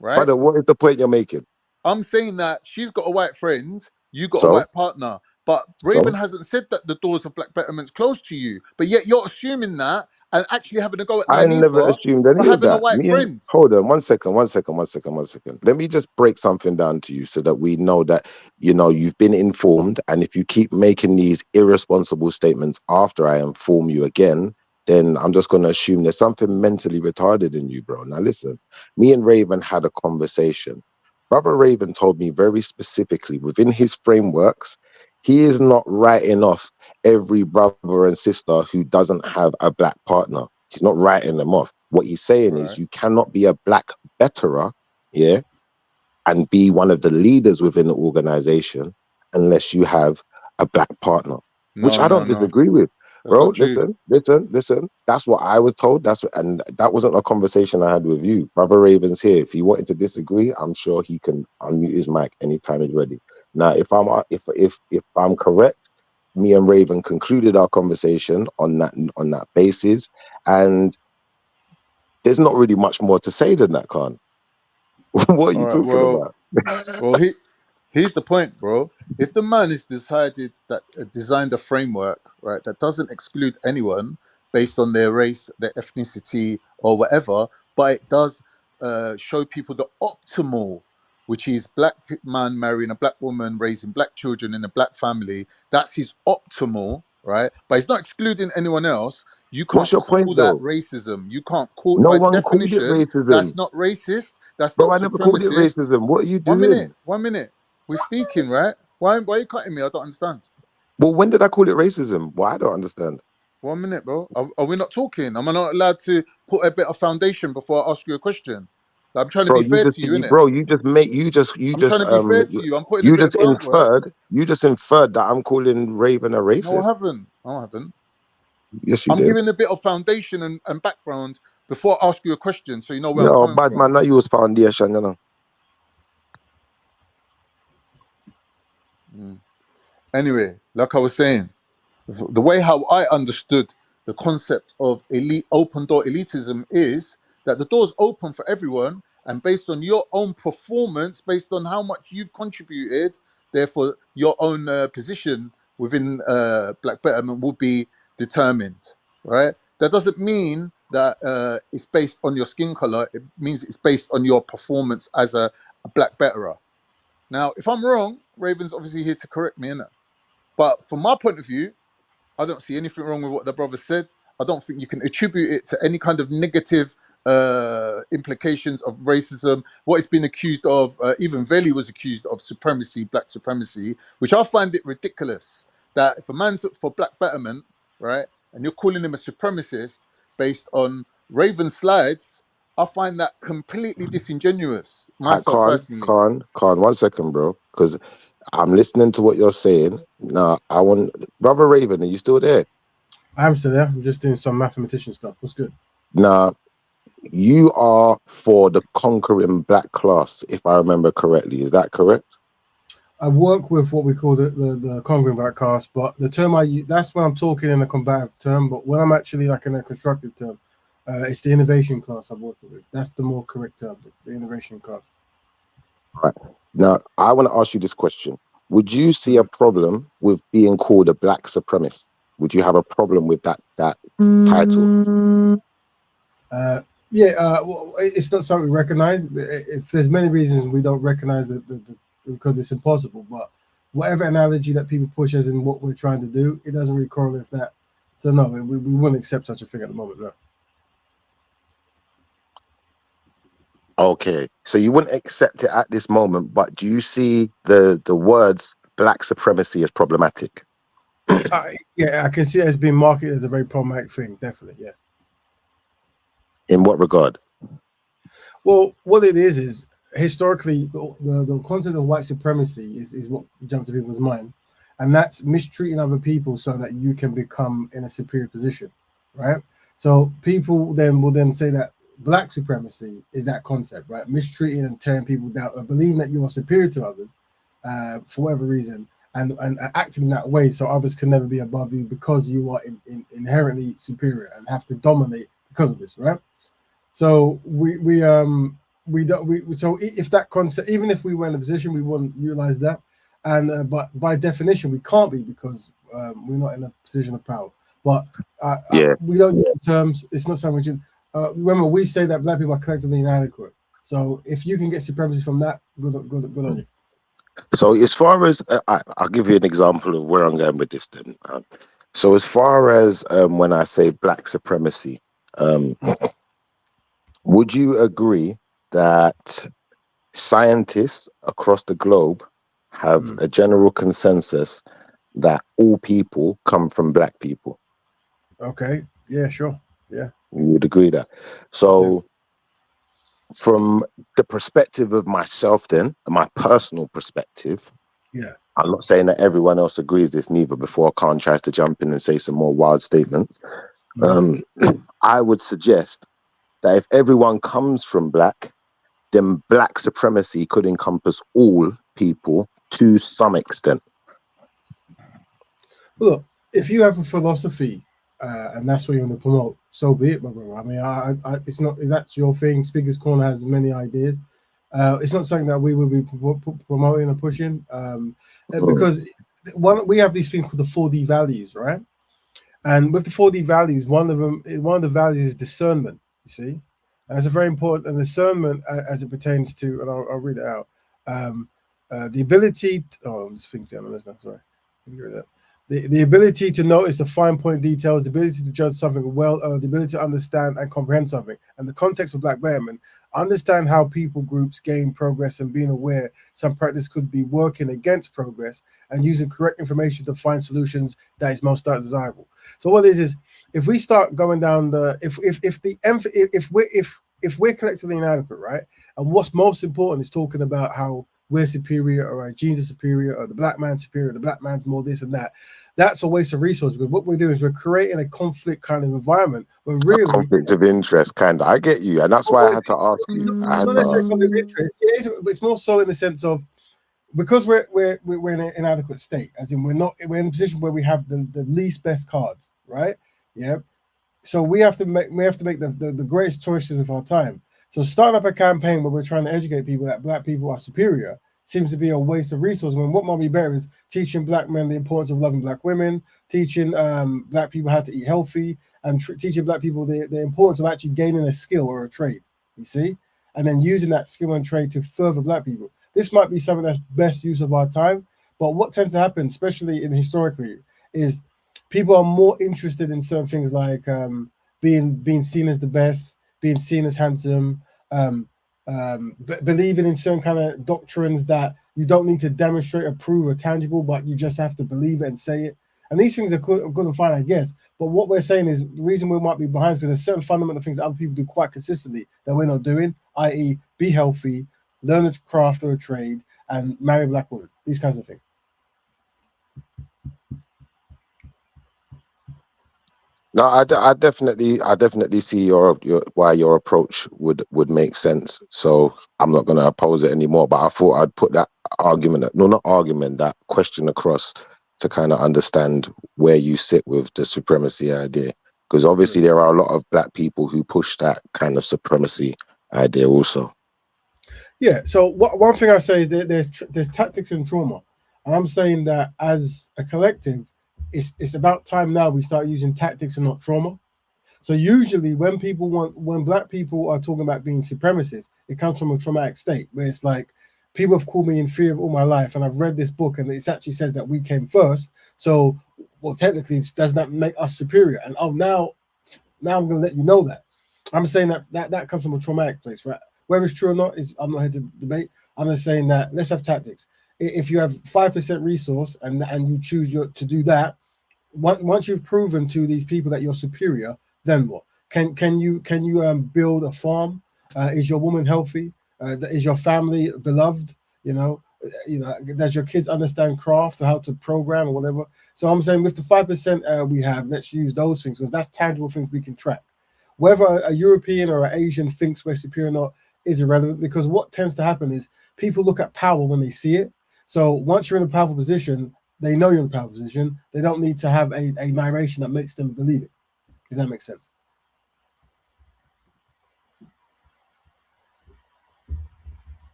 Right? brother, what is the point you're making? I'm saying that she's got a white friend, you got a So, white partner. But Raven so hasn't said that the doors of black betterment's closed to you. But yet you're assuming that and actually having a go at I never Nyanifa assumed for any of having a that. white Me and friend. hold on one second. Let me just break something down to you so that we know that you've been informed. And if you keep making these irresponsible statements after I inform you again, then I'm just going to assume there's something mentally retarded in you, bro. Now listen, me and Raven had a conversation. Brother Raven told me very specifically within his frameworks, he is not writing off every brother and sister who doesn't have a black partner. He's not writing them off. What he's saying is Right. you cannot be a black betterer, yeah, and be one of the leaders within the organization unless you have a black partner, which No, I no, don't no. disagree with. That's Bro, not true. listen. That's what I was told. And that wasn't a conversation I had with you. Brother Raven's here. If he wanted to disagree, I'm sure he can unmute his mic anytime he's ready. Now, if I'm correct, me and Raven concluded our conversation on that basis, and there's not really much more to say than that, Khan. What are All you right. talking about? Well, here's the point, bro. If the man has decided that designed a framework, right, that doesn't exclude anyone based on their race, their ethnicity, or whatever, but it does show people the optimal, which is man marrying a black woman, raising black children in a black family. That's his optimal, right? But it's not excluding anyone else. You What's can't your call point, that though? racism. You can't call, No by one called it definition, that's racism. not racist. That's Bro, not I never called it supremacist. racism. What are you 1 minute, doing? 1 minute. We're speaking, right? Why are you cutting me? I don't understand. Well, when did I call it racism? Well, I don't understand. 1 minute, bro. Are we not talking? Am I not allowed to put a bit of foundation before I ask you a question? Like, I'm trying to Bro, be fair to you, innit? you just make, I'm trying to be fair to you. I'm putting a bit of groundwork. you just inferred that I'm calling Raven a No, I racist. haven't. No, I haven't. Yes, you I'm did. giving a bit of foundation and background before I ask you a question so you know where I'm No, coming bad from. man, not use foundation, you know. Anyway, like I was saying, the way how I understood the concept of elite open door elitism is that the door's open for everyone, and based on your own performance, based on how much you've contributed, therefore your own position within Black Betterment will be determined. right? That doesn't mean that it's based on your skin color. It means it's based on your performance as a black betterer. Now, if I'm wrong, Raven's obviously here to correct me, innit? But from my point of view, I don't see anything wrong with what the brother said. I don't think you can attribute it to any kind of negative implications of racism. What it's been accused of, even Veli was accused of supremacy, black supremacy, which I find it ridiculous that if a man's for black betterment, right, and you're calling him a supremacist based on Raven slides, I find that completely disingenuous, myself personally. Khan, 1 second, bro, because I'm listening to what you're saying. Now, I want Brother Raven. Are you still there? I'm still there. I'm just doing some mathematician stuff. What's good? Now, you are for the conquering black class, if I remember correctly. Is that correct? I work with what we call the conquering black class, but the term I use, that's when I'm talking in a combative term. But when I'm actually like in a constructive term, it's the innovation class I'm working with. That's the more correct term, the innovation class. Right. Now, I want to ask you this question. Would you see a problem with being called a black supremacist? Would you have a problem with that title? Well, it's not something we recognize. If there's many reasons we don't recognize it because it's impossible. But whatever analogy that people push as in what we're trying to do, it doesn't really correlate with that. So no, we wouldn't accept such a thing at the moment. No. Okay, so you wouldn't accept it at this moment, but do you see the words black supremacy as problematic? Yeah, I can see it as being marketed as a very problematic thing. Definitely, yeah. In what regard? Well, what it is historically the concept of white supremacy is what jumped to people's mind, and that's mistreating other people so that you can become in a superior position, right? So people will then say that black supremacy is that concept, right? Mistreating and tearing people down, or believing that you are superior to others for whatever reason, and acting that way so others can never be above you because you are inherently superior and have to dominate because of this, right? So so if that concept, even if we were in a position, we wouldn't utilize that, and but by definition we can't be because we're not in a position of power. But we don't use the terms. It's not something which. Remember, we say that black people are collectively inadequate. So if you can get supremacy from that, good on you. So as far as I'll give you an example of where I'm going with this then. So as far as when I say black supremacy, would you agree that scientists across the globe have a general consensus that all people come from black people? Okay. Yeah, sure. Yeah. You would agree that. So from the perspective of myself then, my personal perspective, I'm not saying that everyone else agrees this neither before Khan tries to jump in and say some more wild statements. I would suggest that if everyone comes from black, then black supremacy could encompass all people to some extent. Look, if you have a philosophy and that's what you want to promote, so be it, my brother. I mean, it's not, that's your thing. Speaker's Corner has many ideas. It's not something that we will be promoting and pushing because we have these things called the 4D values, right? And with the 4D values, one of the values is discernment, you see? And it's a very important, and discernment as it pertains to, and I'll read it out, the ability, I'm just thinking down on this now, sorry. Let me hear that. The ability to notice the fine point details, the ability to judge something well, the ability to understand and comprehend something. And the context of black betterment, understand how people groups gain progress and being aware some practice could be working against progress and using correct information to find solutions that is most desirable. So what it is if we start going down the if we're collectively inadequate, right? And what's most important is talking about how we're superior or our genes are superior or the black man's superior, the black man's more this and that. That's a waste of resources because what we're doing is we're creating a conflict kind of environment when really conflict of interest kind of. I get you, and that's why I had to ask you. It's more so in the sense of because we're in an inadequate state, as in we're in a position where we have the least best cards, right? Yeah. So we have to make the greatest choices of our time. So starting up a campaign where we're trying to educate people that black people are superior seems to be a waste of resources. When what might be better is teaching black men the importance of loving black women, teaching black people how to eat healthy, and teaching black people the importance of actually gaining a skill or a trade, you see, and then using that skill and trade to further black people. This might be something that's best use of our time, but what tends to happen, especially in historically, is people are more interested in certain things like being seen as the best, being seen as handsome, believing in certain kind of doctrines that you don't need to demonstrate or prove or tangible, but you just have to believe it and say it. And these things are good and fine, I guess. But what we're saying is the reason we might be behind is because there's certain fundamental things that other people do quite consistently that we're not doing, i.e., be healthy, learn a craft or a trade, and marry a black woman. These kinds of things. No, I definitely see your why your approach would make sense. So I'm not going to oppose it anymore. But I thought I'd put that that question across to kind of understand where you sit with the supremacy idea, because obviously there are a lot of black people who push that kind of supremacy idea also. Yeah. So one thing I say is there's tactics and trauma, and I'm saying that as a collective, it's about time now we start using tactics and not trauma. So usually when black people are talking about being supremacists, it comes from a traumatic state where it's like people have called me inferior all my life, and I've read this book and it actually says that we came first. So, well, technically, does that make us superior? And now I'm going to let you know that. I'm saying that comes from a traumatic place, right? Whether it's true or not, I'm not here to debate. I'm just saying that let's have tactics. If you have 5% resource and you choose to do that, once you've proven to these people that you're superior, then what? Can you build a farm? Is your woman healthy? Is your family beloved? Does your kids understand craft or how to program or whatever? So I'm saying with the 5% we have, let's use those things because that's tangible things we can track. Whether a European or an Asian thinks we're superior or not is irrelevant, because what tends to happen is people look at power when they see it. So once you're in a powerful position, they know you're in a powerful position. They don't need to have a narration that makes them believe it. If that makes sense.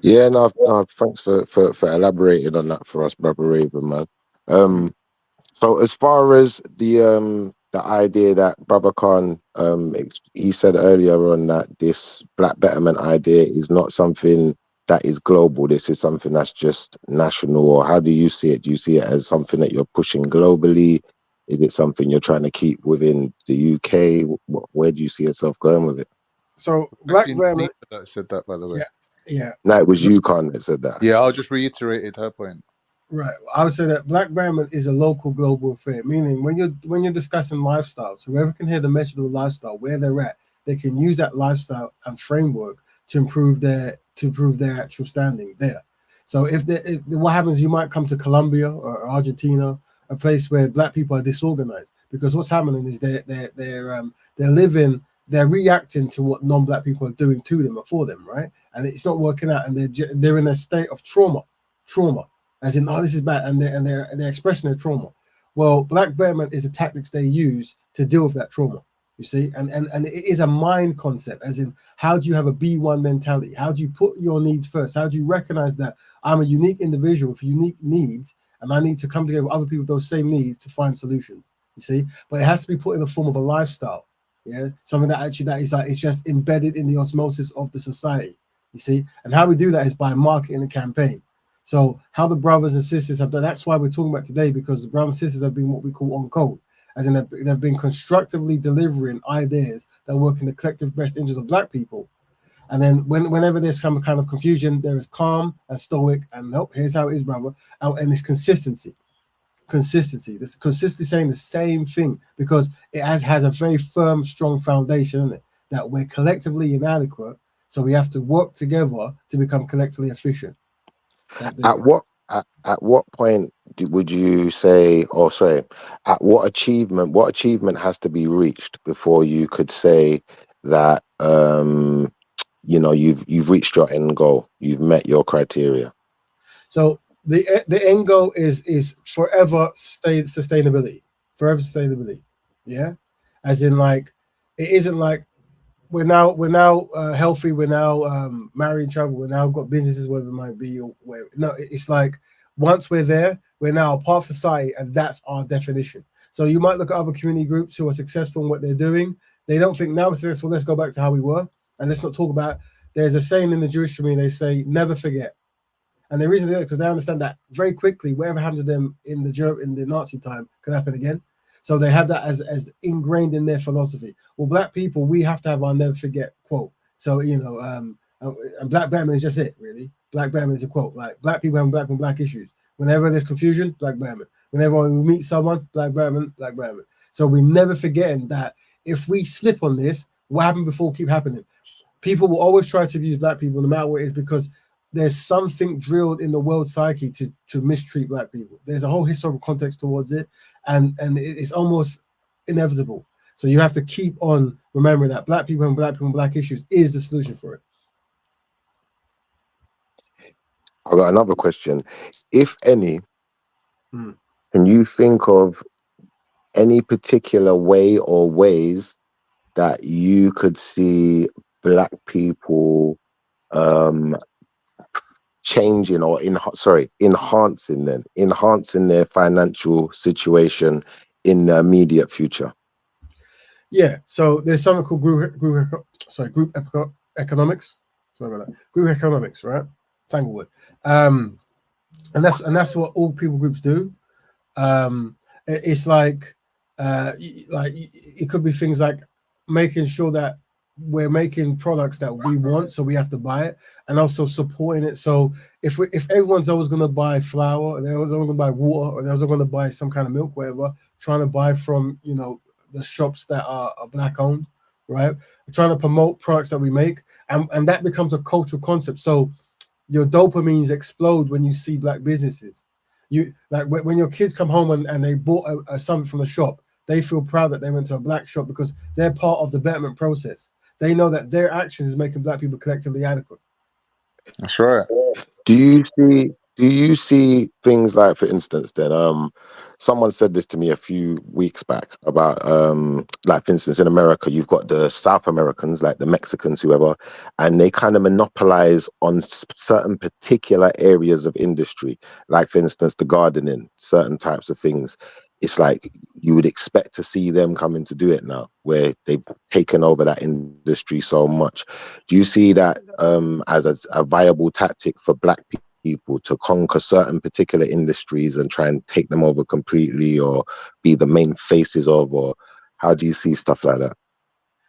Yeah, no, thanks for elaborating on that for us, Brother Raven, man. So as far as the idea that Brother Khan he said earlier on that this black betterment idea is not something that is global. This is something that's just national. Or how do you see it? Do you see it as something that you're pushing globally? Is it something you're trying to keep within the UK? Where do you see yourself going with it? So black betterment that said that, by the way. Yeah. No, it was you, Khan, that said that. Yeah, I'll just reiterate her point. Right. I would say that black betterment is a local global affair, meaning when you're discussing lifestyles, whoever can hear the message of the lifestyle, where they're at, they can use that lifestyle and framework to improve their actual standing there. So if what happens, you might come to Colombia or Argentina, a place where black people are disorganized, because what's happening is they're reacting to what non-black people are doing to them or for them, right? And it's not working out, and they're in a state of trauma, as in, oh, this is bad, and they're expressing their trauma. Well, black betterment is the tactics they use to deal with that trauma. You see, and it is a mind concept, as in, how do you have a B1 mentality? How do you put your needs first? How do you recognize that I'm a unique individual with unique needs, and I need to come together with other people with those same needs to find solutions? You see, but it has to be put in the form of a lifestyle. Yeah, something that is like it's just embedded in the osmosis of the society. You see, and how we do that is by marketing a campaign. So how the brothers and sisters have done, that's why we're talking about today, because the brothers and sisters have been what we call on code, as in they've been constructively delivering ideas that work in the collective best interest of black people. And then whenever there's some kind of confusion, there is calm and stoic, and nope, here's how it is, brother. And it's consistency. This consistently saying the same thing, because it has a very firm, strong foundation, isn't it? That we're collectively inadequate, so we have to work together to become collectively efficient. At what point would you say, or sorry, at what achievement has to be reached before you could say that you've reached your end goal, you've met your criteria? So the end goal is forever sustainability. Yeah, as in, like, it isn't like we're now healthy. We're now married, travel. We're now got businesses, whatever it might be. Or where, no, it's like once we're there, we're now a part of society, and that's our definition. So you might look at other community groups who are successful in what they're doing. They don't think now we're successful. Let's go back to how we were, and let's not talk about. There's a saying in the Jewish community. They say, "Never forget." And the reason they do it because they understand that very quickly, whatever happened to them in the Nazi time could happen again. So they have that as ingrained in their philosophy. Well, black people, we have to have our never forget quote. So, and Black Batman is just it, really. Black Batman is a quote. Like, black people have black and black issues. Whenever there's confusion, Black Batman. Whenever we meet someone, Black Batman, Black Batman. So we never forgetting that if we slip on this, what happened before keep happening. People will always try to abuse black people no matter what it is because there's something drilled in the world psyche to mistreat black people. There's a whole historical context towards it, and it's almost inevitable. So you have to keep on remembering that black people and black issues is the solution for it. I've got another question. If any, can you think of any particular way or ways that you could see black people changing or enhancing their financial situation in the immediate future? Yeah, so there's something called group economics. Sorry about that. Group economics, right? Tanglewood. And that's what all people groups do. It's like it could be things like making sure that we're making products that we want, so we have to buy it, and also supporting it. So if everyone's always going to buy flour, or they're always going to buy water, or they're always going to buy some kind of milk, whatever, trying to buy from the shops that are black owned, right? We're trying to promote products that we make, and that becomes a cultural concept. So your dopamines explode when you see black businesses. You like when your kids come home and they bought something from the shop, they feel proud that they went to a black shop because they're part of the betterment process. They know that their actions is making black people collectively adequate. That's right. Do you see things like, for instance, then someone said this to me a few weeks back about like, for instance, in America, you've got the South Americans, like the Mexicans, whoever, and they kind of monopolize on certain particular areas of industry, like, for instance, the gardening, certain types of things. It's like you would expect to see them coming to do it now, where they've taken over that industry so much. Do you see that as a viable tactic for black people to conquer certain particular industries and try and take them over completely, or be the main faces of, or how do you see stuff like that?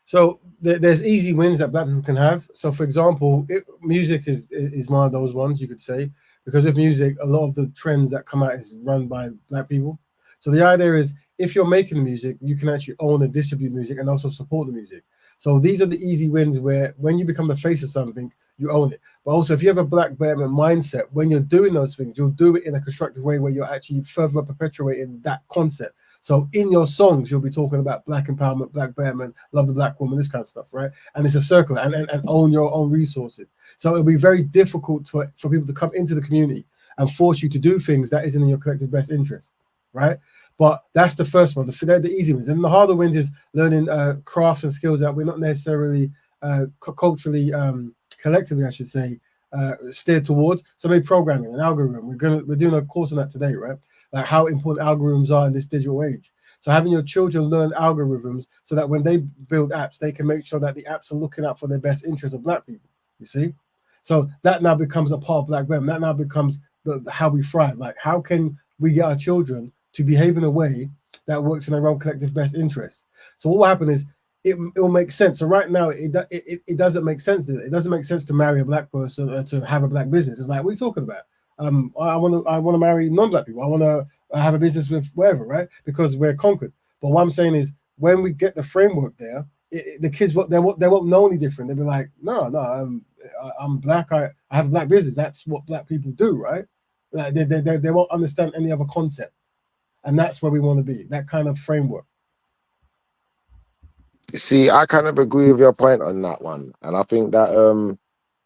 So there's easy wins that black people can have. So, for example, music is one of those ones, you could say, because with music, a lot of the trends that come out is run by black people. So the idea is, if you're making music, you can actually own and distribute music and also support the music. So these are the easy wins where when you become the face of something, you own it. But also, if you have a black betterment mindset, when you're doing those things, you'll do it in a constructive way where you're actually further perpetuating that concept. So in your songs, you'll be talking about black empowerment, black betterment, love the black woman, this kind of stuff, right? And it's a circle, and own your own resources. So it'll be very difficult for people to come into the community and force you to do things that isn't in your collective best interest, right? But that's the first one. They're the easy wins. And the harder wins is learning crafts and skills that we're not necessarily culturally, collectively, I should say, steered towards. So maybe programming, an algorithm. We're doing a course on that today, right? Like how important algorithms are in this digital age. So having your children learn algorithms so that when they build apps, they can make sure that the apps are looking out for the best interests of black people. You see? So that now becomes a part of black betterment. That now becomes how we thrive. Like, how can we get our children to behave in a way that works in their own collective best interest? So what will happen is it will make sense. So right now it doesn't make sense. It doesn't make sense to marry a black person or to have a black business. It's like, what are you talking about? I want to marry non-black people. I want to have a business with whatever, right? Because we're conquered. But what I'm saying is, when we get the framework there, the kids they won't know any different. They'll be like, no, I'm black. I have a black business. That's what black people do, right? Like they won't understand any other concept. And that's where we want to be, that kind of framework. See, I kind of agree with your point on that one. And I think that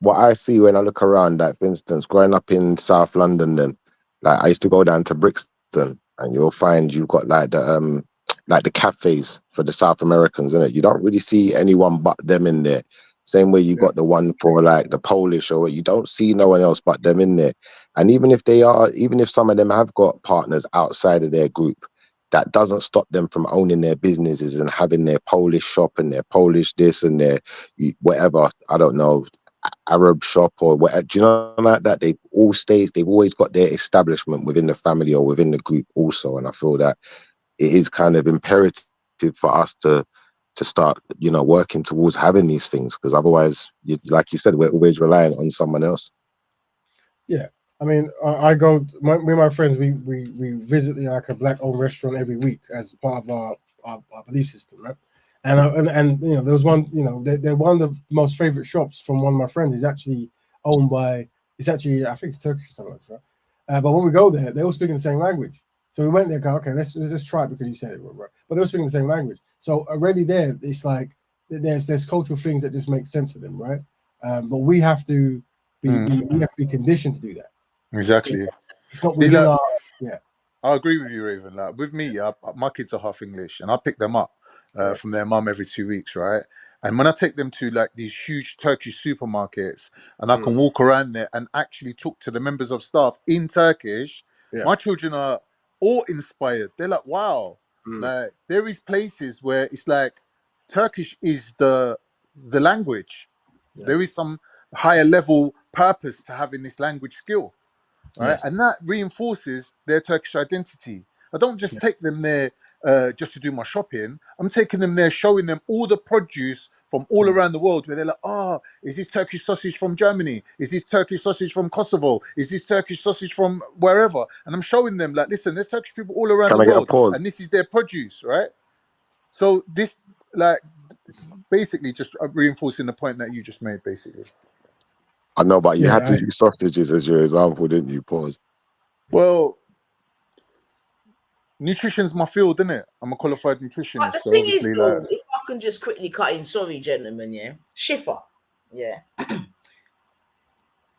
what I see when I look around, like, for instance, growing up in South London, then, like, I used to go down to Brixton, and you'll find you've got like the like the cafes for the South Americans, isn't it? You don't really see anyone but them in there. Same way you got the one for like the Polish, or you don't see no one else but them in there. And even if some of them have got partners outside of their group, that doesn't stop them from owning their businesses and having their Polish shop and their Polish this and their whatever, I don't know, Arab shop or whatever. Do you know, like that? They've always got their establishment within the family or within the group also. And I feel that it is kind of imperative for us to start, working towards having these things, because otherwise, like you said, we're always relying on someone else. Yeah, I mean, I go. Me and my friends, we visit like a black-owned restaurant every week as part of our belief system, right? And there was one. They're one of the most favorite shops from one of my friends. It's actually owned by. I think it's Turkish or something like that, right? But when we go there, they all speak in the same language. So we went there, okay, let's try it because you said it, right? But they were speaking the same language. So already there, it's like there's cultural things that just make sense for them, right? But we have to be conditioned to do that. Exactly. It's not within our. I agree with you, Raven. Like with me, my kids are half English, and I pick them up from their mum every 2 weeks, right? And when I take them to like these huge Turkish supermarkets, and I can walk around there and actually talk to the members of staff in Turkish, my children are all inspired. They're like, wow, like there is places where it's like Turkish is the language. There is some higher level purpose to having this language skill. Right, and that reinforces their Turkish identity. I don't just take them there just to do my shopping. I'm taking them there, showing them all the produce from all around the world, where they're like, "Oh, is this Turkish sausage from Germany? Is this Turkish sausage from Kosovo? Is this Turkish sausage from wherever?" And I'm showing them, like, listen, there's Turkish people all around the world, and this is their produce, right? So this, like, basically just reinforcing the point that you just made, basically. I know, but you had to use sausages as your example, didn't you? Pause. Well, nutrition's my field, isn't it? I'm a qualified nutritionist. But the thing is, though, if I can just quickly cut in, sorry, gentlemen, Shifa,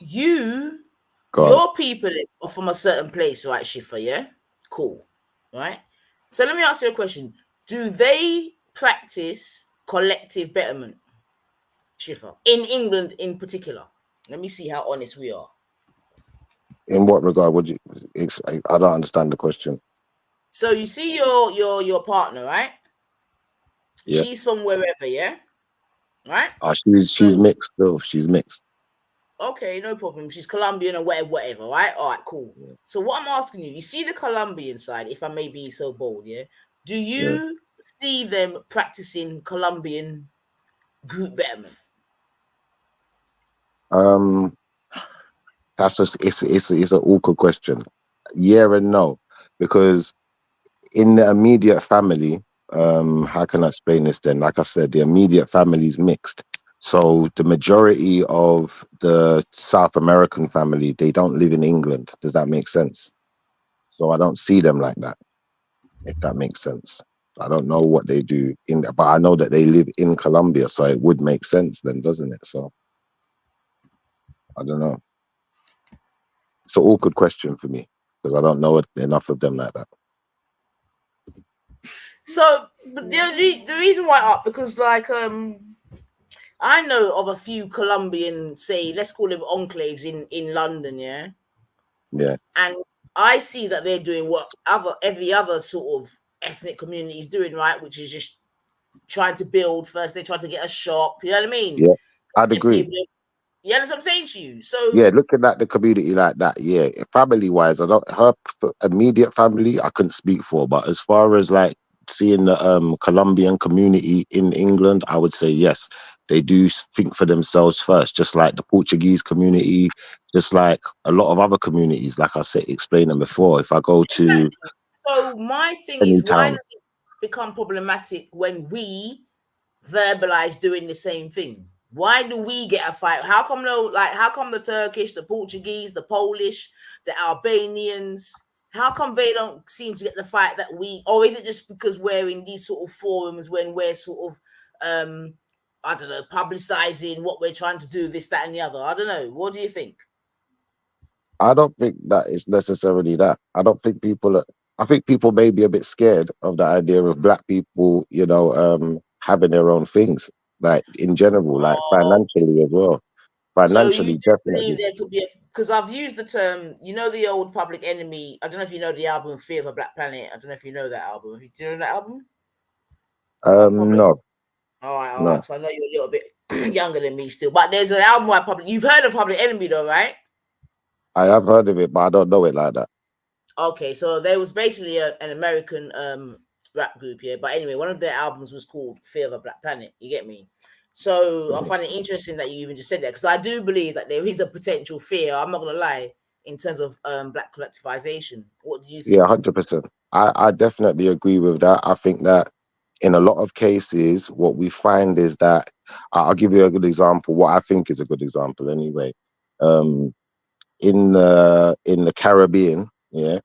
your people are from a certain place, right, Shifa, cool, right? So let me ask you a question. Do they practice collective betterment, Shifa, in England in particular? Let me see how honest we are. In what regard would you? I don't understand the question. So you see your partner, right? Yeah. She's from wherever, right? She's mixed though. She's mixed. Okay, no problem. She's Colombian or whatever, right? All right, cool. Yeah. So what I'm asking you see the Colombian side, if I may be so bold, do you see them practicing Colombian group betterment? It's an awkward question. Yeah and no, because in the immediate family, how can I explain this then? Like I said, the immediate family is mixed. So the majority of the South American family, they don't live in England. Does that make sense? So I don't see them like that, if that makes sense. I don't know what they do but I know that they live in Colombia, so it would make sense then, doesn't it? So I don't know. It's an awkward question for me because I don't know enough of them like that. So the reason why because like I know of a few Colombian, say, let's call them enclaves in London, yeah, and I see that they're doing what every other sort of ethnic community is doing, right, which is just trying to build. First they try to get a shop, you know what I mean? Yeah, I'd agree. Yeah, that's what I'm saying to you. So yeah, looking at the community like that, family wise, her immediate family I couldn't speak for, but as far as like seeing the Colombian community in England, I would say yes, they do think for themselves first, just like the Portuguese community, just like a lot of other communities, like I said, explaining before. If I go to so my thing is, why does it become problematic when we verbalize doing the same thing? Why do we get a fight? How come how come the Turkish, the Portuguese, the Polish, the Albanians, how come they don't seem to get the fight that we, or is it just because we're in these sort of forums when we're sort of I don't know, publicizing what we're trying to do, this, that, and the other? I don't know. What do you think? I don't think that it's necessarily that. I don't think people I think people may be a bit scared of the idea of black people, you know, having their own things, like in general, like financially as well. So you Financially, do believe definitely. there could be because I've used the term, you know, the old Public Enemy. I don't know if you know the album Fear of a Black Planet. I don't know if you know that album. Do you know that album? No, All right, all no. right. So I know you're a little bit younger than me still, but there's an album by Public. You've heard of Public Enemy though, right? I have heard of it, but I don't know it like that. Okay, so there was basically an American rap group, yeah. But anyway, one of their albums was called Fear of a Black Planet. You get me? So I find it interesting that you even just said that because I do believe that there is a potential fear. I'm not gonna lie in terms of black collectivization. What do you think? Yeah, 100%. I definitely agree with that. I think that in a lot of cases, what we find is that I'll give you a good example. What I think is a good example, anyway. In the Caribbean, yeah,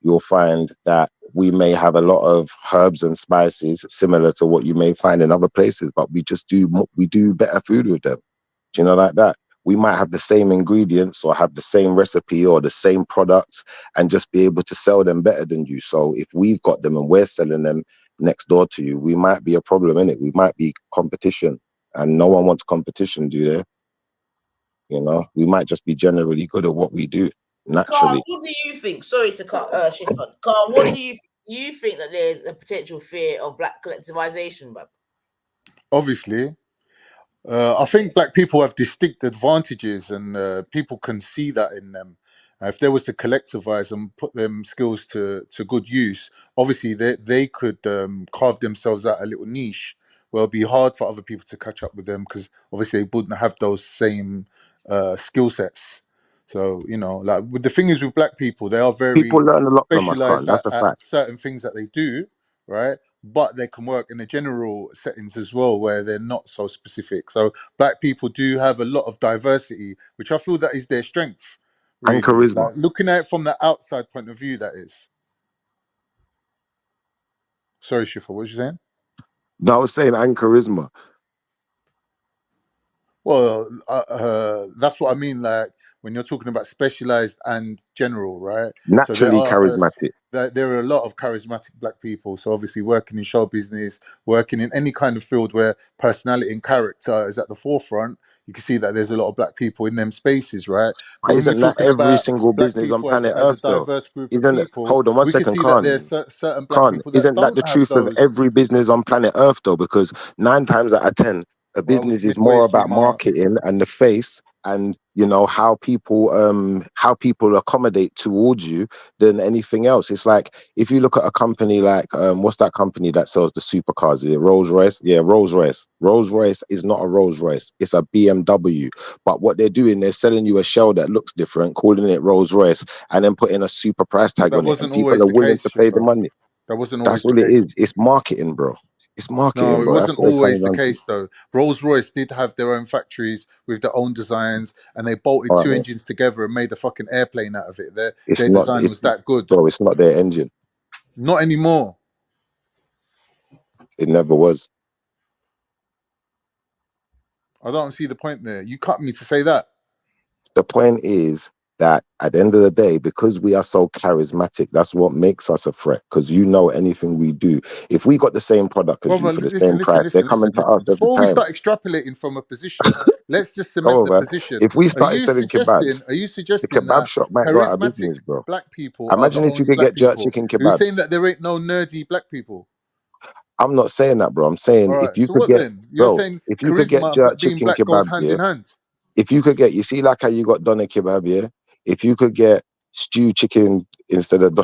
you'll find that we may have a lot of herbs and spices similar to what you may find in other places, but we do better food with them. Do you know, like that? We might have the same ingredients or have the same recipe or the same products and just be able to sell them better than you. So if we've got them and we're selling them next door to you, we might be a problem in it. We might be competition, and no one wants competition, do they? You know, we might just be generally good at what we do Carl, naturally. what do you think? Sorry to cut shift on. Carl, what do you think that there's a potential fear of black collectivization, bro? Obviously, I think black people have distinct advantages, and people can see that in them. If they was to collectivize and put them skills to good use, obviously they could carve themselves out a little niche where it'll be hard for other people to catch up with them because obviously they wouldn't have those same skill sets. So, you know, like with the thing is with black people, they are People very learn a lot from us, Carl. specialized That's a at fact. certain things that they do, right? But they can work in the general settings as well where they're not so specific. So black people do have a lot of diversity, which I feel that is their strength, And really. charisma. Like looking at it from the outside point of view, that is. Sorry, Shifa, what was you saying? No, I was saying and charisma. Well, that's what I mean. Like when you're talking about specialized and general, right? So Naturally charismatic. there are a lot of charismatic black people. So obviously, working in show business, working in any kind of field where personality and character is at the forefront, you can see that there's a lot of black people in them spaces, right? But But when we're isn't that talking every about single black business on people planet as a Earth, though? diverse group of Isn't it? people, Hold on one we can second, see that Khan. there's certain black people that Isn't that don't the have truth of those. every business on planet Earth, though? Because 9 times out of 10, a Well, I was business is midway more through about my. marketing and the face and, you know, how people accommodate towards you than anything else. It's like if you look at a company like what's that company that sells the supercars? Is it Rolls Royce? Yeah, Rolls Royce. Rolls Royce is not a Rolls Royce, it's a BMW. But what they're doing, they're selling you a shell that looks different, calling it Rolls Royce, and then putting a super price But tag that on it, and wasn't people always are the willing case, to pay the Shifa. money. That wasn't That's always the all it case. is. It's marketing, bro. It's No, marketing, it bro. That's wasn't what they're always coming the down to. case though. Rolls-Royce did have their own factories with their own designs, and they bolted All two right, engines together and made a fucking airplane out of it. it's Their not. design It's was that good. bro. It's not their engine. Not anymore. It never was. I don't see the point there. You cut me to say that. The point is that at the end of the day, because we are so charismatic, that's what makes us a threat. Because you know, anything we do, if we got the same product as you Brother, for the listen, same listen, price, they're listen, coming listen, to us listen. every Before we time. start extrapolating from a position, let's just cement Oh the man, position. if we Are started you selling kebabs, suggesting? Are you the suggesting kebab that shop might go out of charismatic business, bro. black people are the Imagine if you only could black get jerk people? chicken Are you saying kebabs. that there ain't no nerdy black people? I'm not saying that, bro. I'm All saying if right. you So could what get, then? You're bro, saying if you could get charisma and jerk being chicken black goes kebabs, hand yeah. in hand. If you could get, you see, like how you got doner kebab, yeah. If you could get stew chicken instead of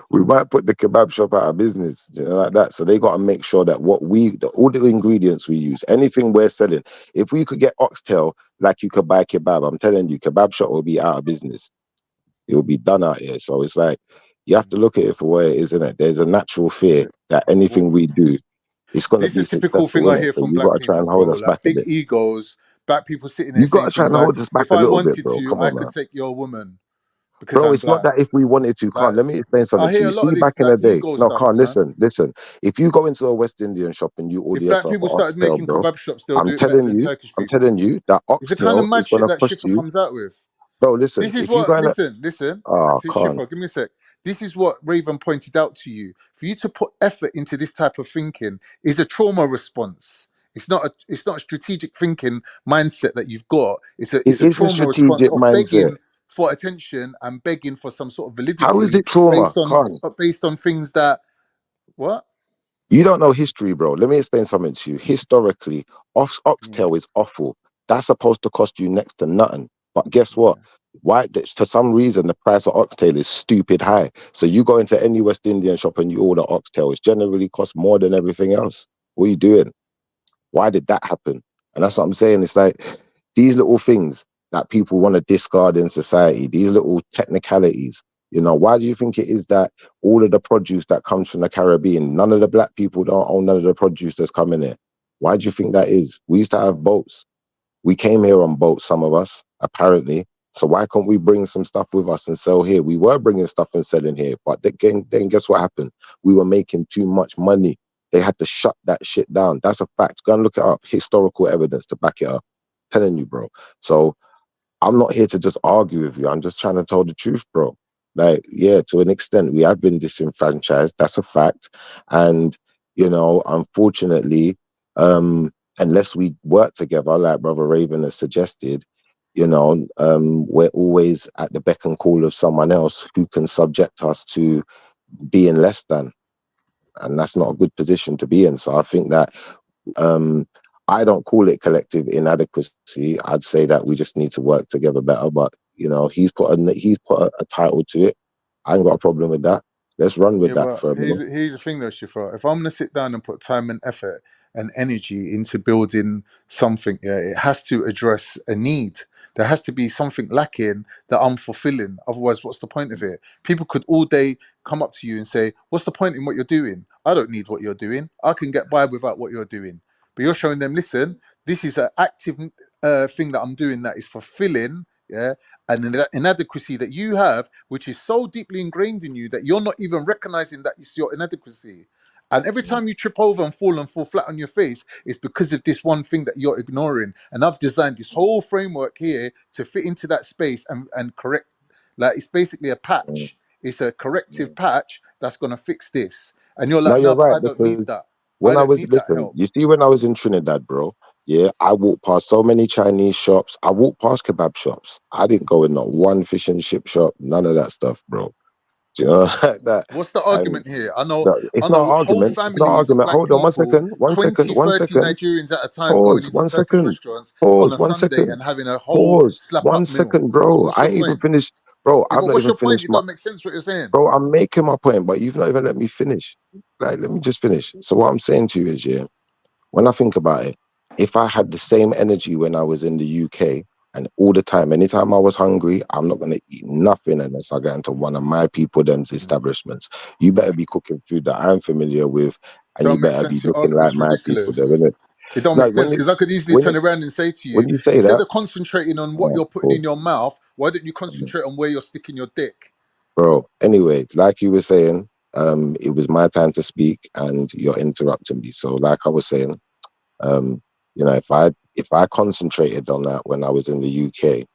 we might put the kebab shop out of business, you know, like that. So they got to make sure that all the ingredients we use, anything we're selling, if we could get oxtail like you could buy kebab, I'm telling you, kebab shop will be out of business. It will be done out here. So it's like you have to look at it for what it is, isn't it? There's a natural fear that anything we do, it's gonna This is be a typical thing successful in I it. hear So from you got black to try people, and hold bro. us back Like a big bit. egos, black people sitting there You got saying to try things and like, hold us back if a I little bit, wanted bro. to, Come I on, could man. take your woman because Bro, I'm it's not black. that if we wanted to, Like, Khan. Let me explain I something to hear you. a lot See, of back this in like the day, ego no, stuff, Khan, man. listen. If you go into a West Indian shop and you order If black yourself an people started oxtail, making bro, kebab shops, they'll I'm do it better telling than you, Turkish people. that It's the kind of oxtail mad is shit gonna that cost Schiffer you. comes out with. Bro, listen, This is if you what, go in, listen. oh, can't. Shifa, give me a sec. This is what Raven pointed out to you. For you to put effort into this type of thinking is a trauma response. It's not a strategic thinking mindset that you've got. It's It a is a trauma response strategic of mindset. begging for attention and begging for some sort of How is validity it trauma? based on Can't. things that what? You don't know history, bro. Let me explain something to you. Historically, Yeah. oxtail is awful. That's supposed to cost you next to nothing. But guess what? Why? For some reason, the price of oxtail is stupid high. So you go into any West Indian shop and you order oxtail, it generally costs more than everything else. What are you doing? Why did that happen? And that's what I'm saying. It's like these little things that people want to discard in society, these little technicalities. You know, why do you think it is that all of the produce that comes from the Caribbean, none of the black people don't own none of the produce that's coming here? Why do you think that is? We used to have boats. We came here on boats, some of us, apparently. So why can't we bring some stuff with us and sell here? We were bringing stuff and selling here, but then guess what happened? We were making too much money. They had to shut that shit down. That's a fact. Go and look it up. Historical evidence to back it up. Telling you, bro. So I'm not here to just argue with you. I'm just trying to tell the truth, bro. Like, yeah, to an extent, we have been disenfranchised. That's a fact. And, you know, unfortunately, unless we work together, like Brother Raven has suggested, you know, we're always at the beck and call of someone else who can subject us to being less than. And that's not a good position to be in. So I think that I don't call it collective inadequacy. I'd say that we just need to work together better. But you know, he's put a title to it. I ain't got a problem with that. Let's run with Yeah, that but for a minute. here's the thing though, Shifa. If I'm gonna sit down and put time and effort and energy into building something, yeah, it has to address a need. There has to be something lacking that I'm fulfilling. Otherwise, what's the point of it? People could all day come up to you and say, "What's the point in what you're doing? I don't need what you're doing. I can get by without what you're doing." But you're showing them, listen, this is an active thing that I'm doing that is fulfilling, yeah, and an inadequacy that you have, which is so deeply ingrained in you that you're not even recognizing that it's your inadequacy. And every time you trip over and fall flat on your face, it's because of this one thing that you're ignoring. And I've designed this whole framework here to fit into that space and correct. Like it's basically a patch. It's a corrective patch that's gonna fix this. And you're No, like, you're no, but I right, don't need because that. I when I don't was need that listen, help. you see, when I was in Trinidad, bro, yeah, I walked past so many Chinese shops. I walked past kebab shops. I didn't go in not one fish and chip shop. None of that stuff, bro. Do you know like that? What's the And argument here? I it's not an know whole argument. It's not an families of argument. black Hold on one people, second. One second. 20, One 30 second. Nigerians at a time going Pause. into One Turkish second. restaurants on Pause. a 1 second. Sunday and having a whole Pause. slap up 1 meal. second, bro. What's I your ain't even point? finished. Bro, Yeah, I've but not what's even your point? finished It my. don't make sense what you're saying. Bro, I'm making my point, but you've not even let me finish. Like, let me just finish. So what I'm saying to you is, yeah, when I think about it, if I had the same energy when I was in the UK and all the time, anytime I was hungry, I'm not gonna eat nothing unless I get into one of my people them's establishments. You better be cooking food that I'm familiar with, and you Don't make better be sense. Your looking like argument's my people there, ridiculous. innit? It don't make Like sense because I could easily turn around and say to you, when you say instead that, of concentrating on what you're putting in your mouth, why don't you concentrate on where you're sticking your dick? bro. Anyway, like you were saying, it was my time to speak, and you're interrupting me. So, like I was saying, you know, if I concentrated on that when I was in the UK,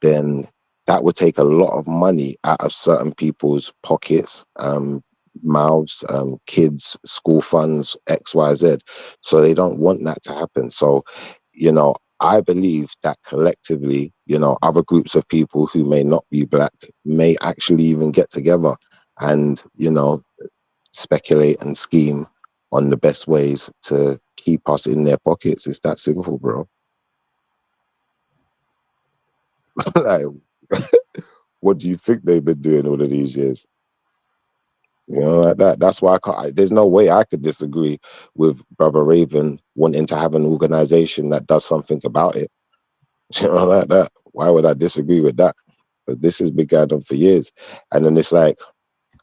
then that would take a lot of money out of certain people's pockets, mouths, kids, school funds, X, Y, Z. So they don't want that to happen. So, you know, I believe that collectively, you know, other groups of people who may not be black may actually even get together and, you know, speculate and scheme on the best ways to keep us in their pockets. It's that simple, bro. Like, what do you think they've been doing all of these years? You know, like that. That's why there's no way I could disagree with Brother Raven wanting to have an organization that does something about it. You know, like that. Why would I disagree with that? But this has been going on for years. And then it's like,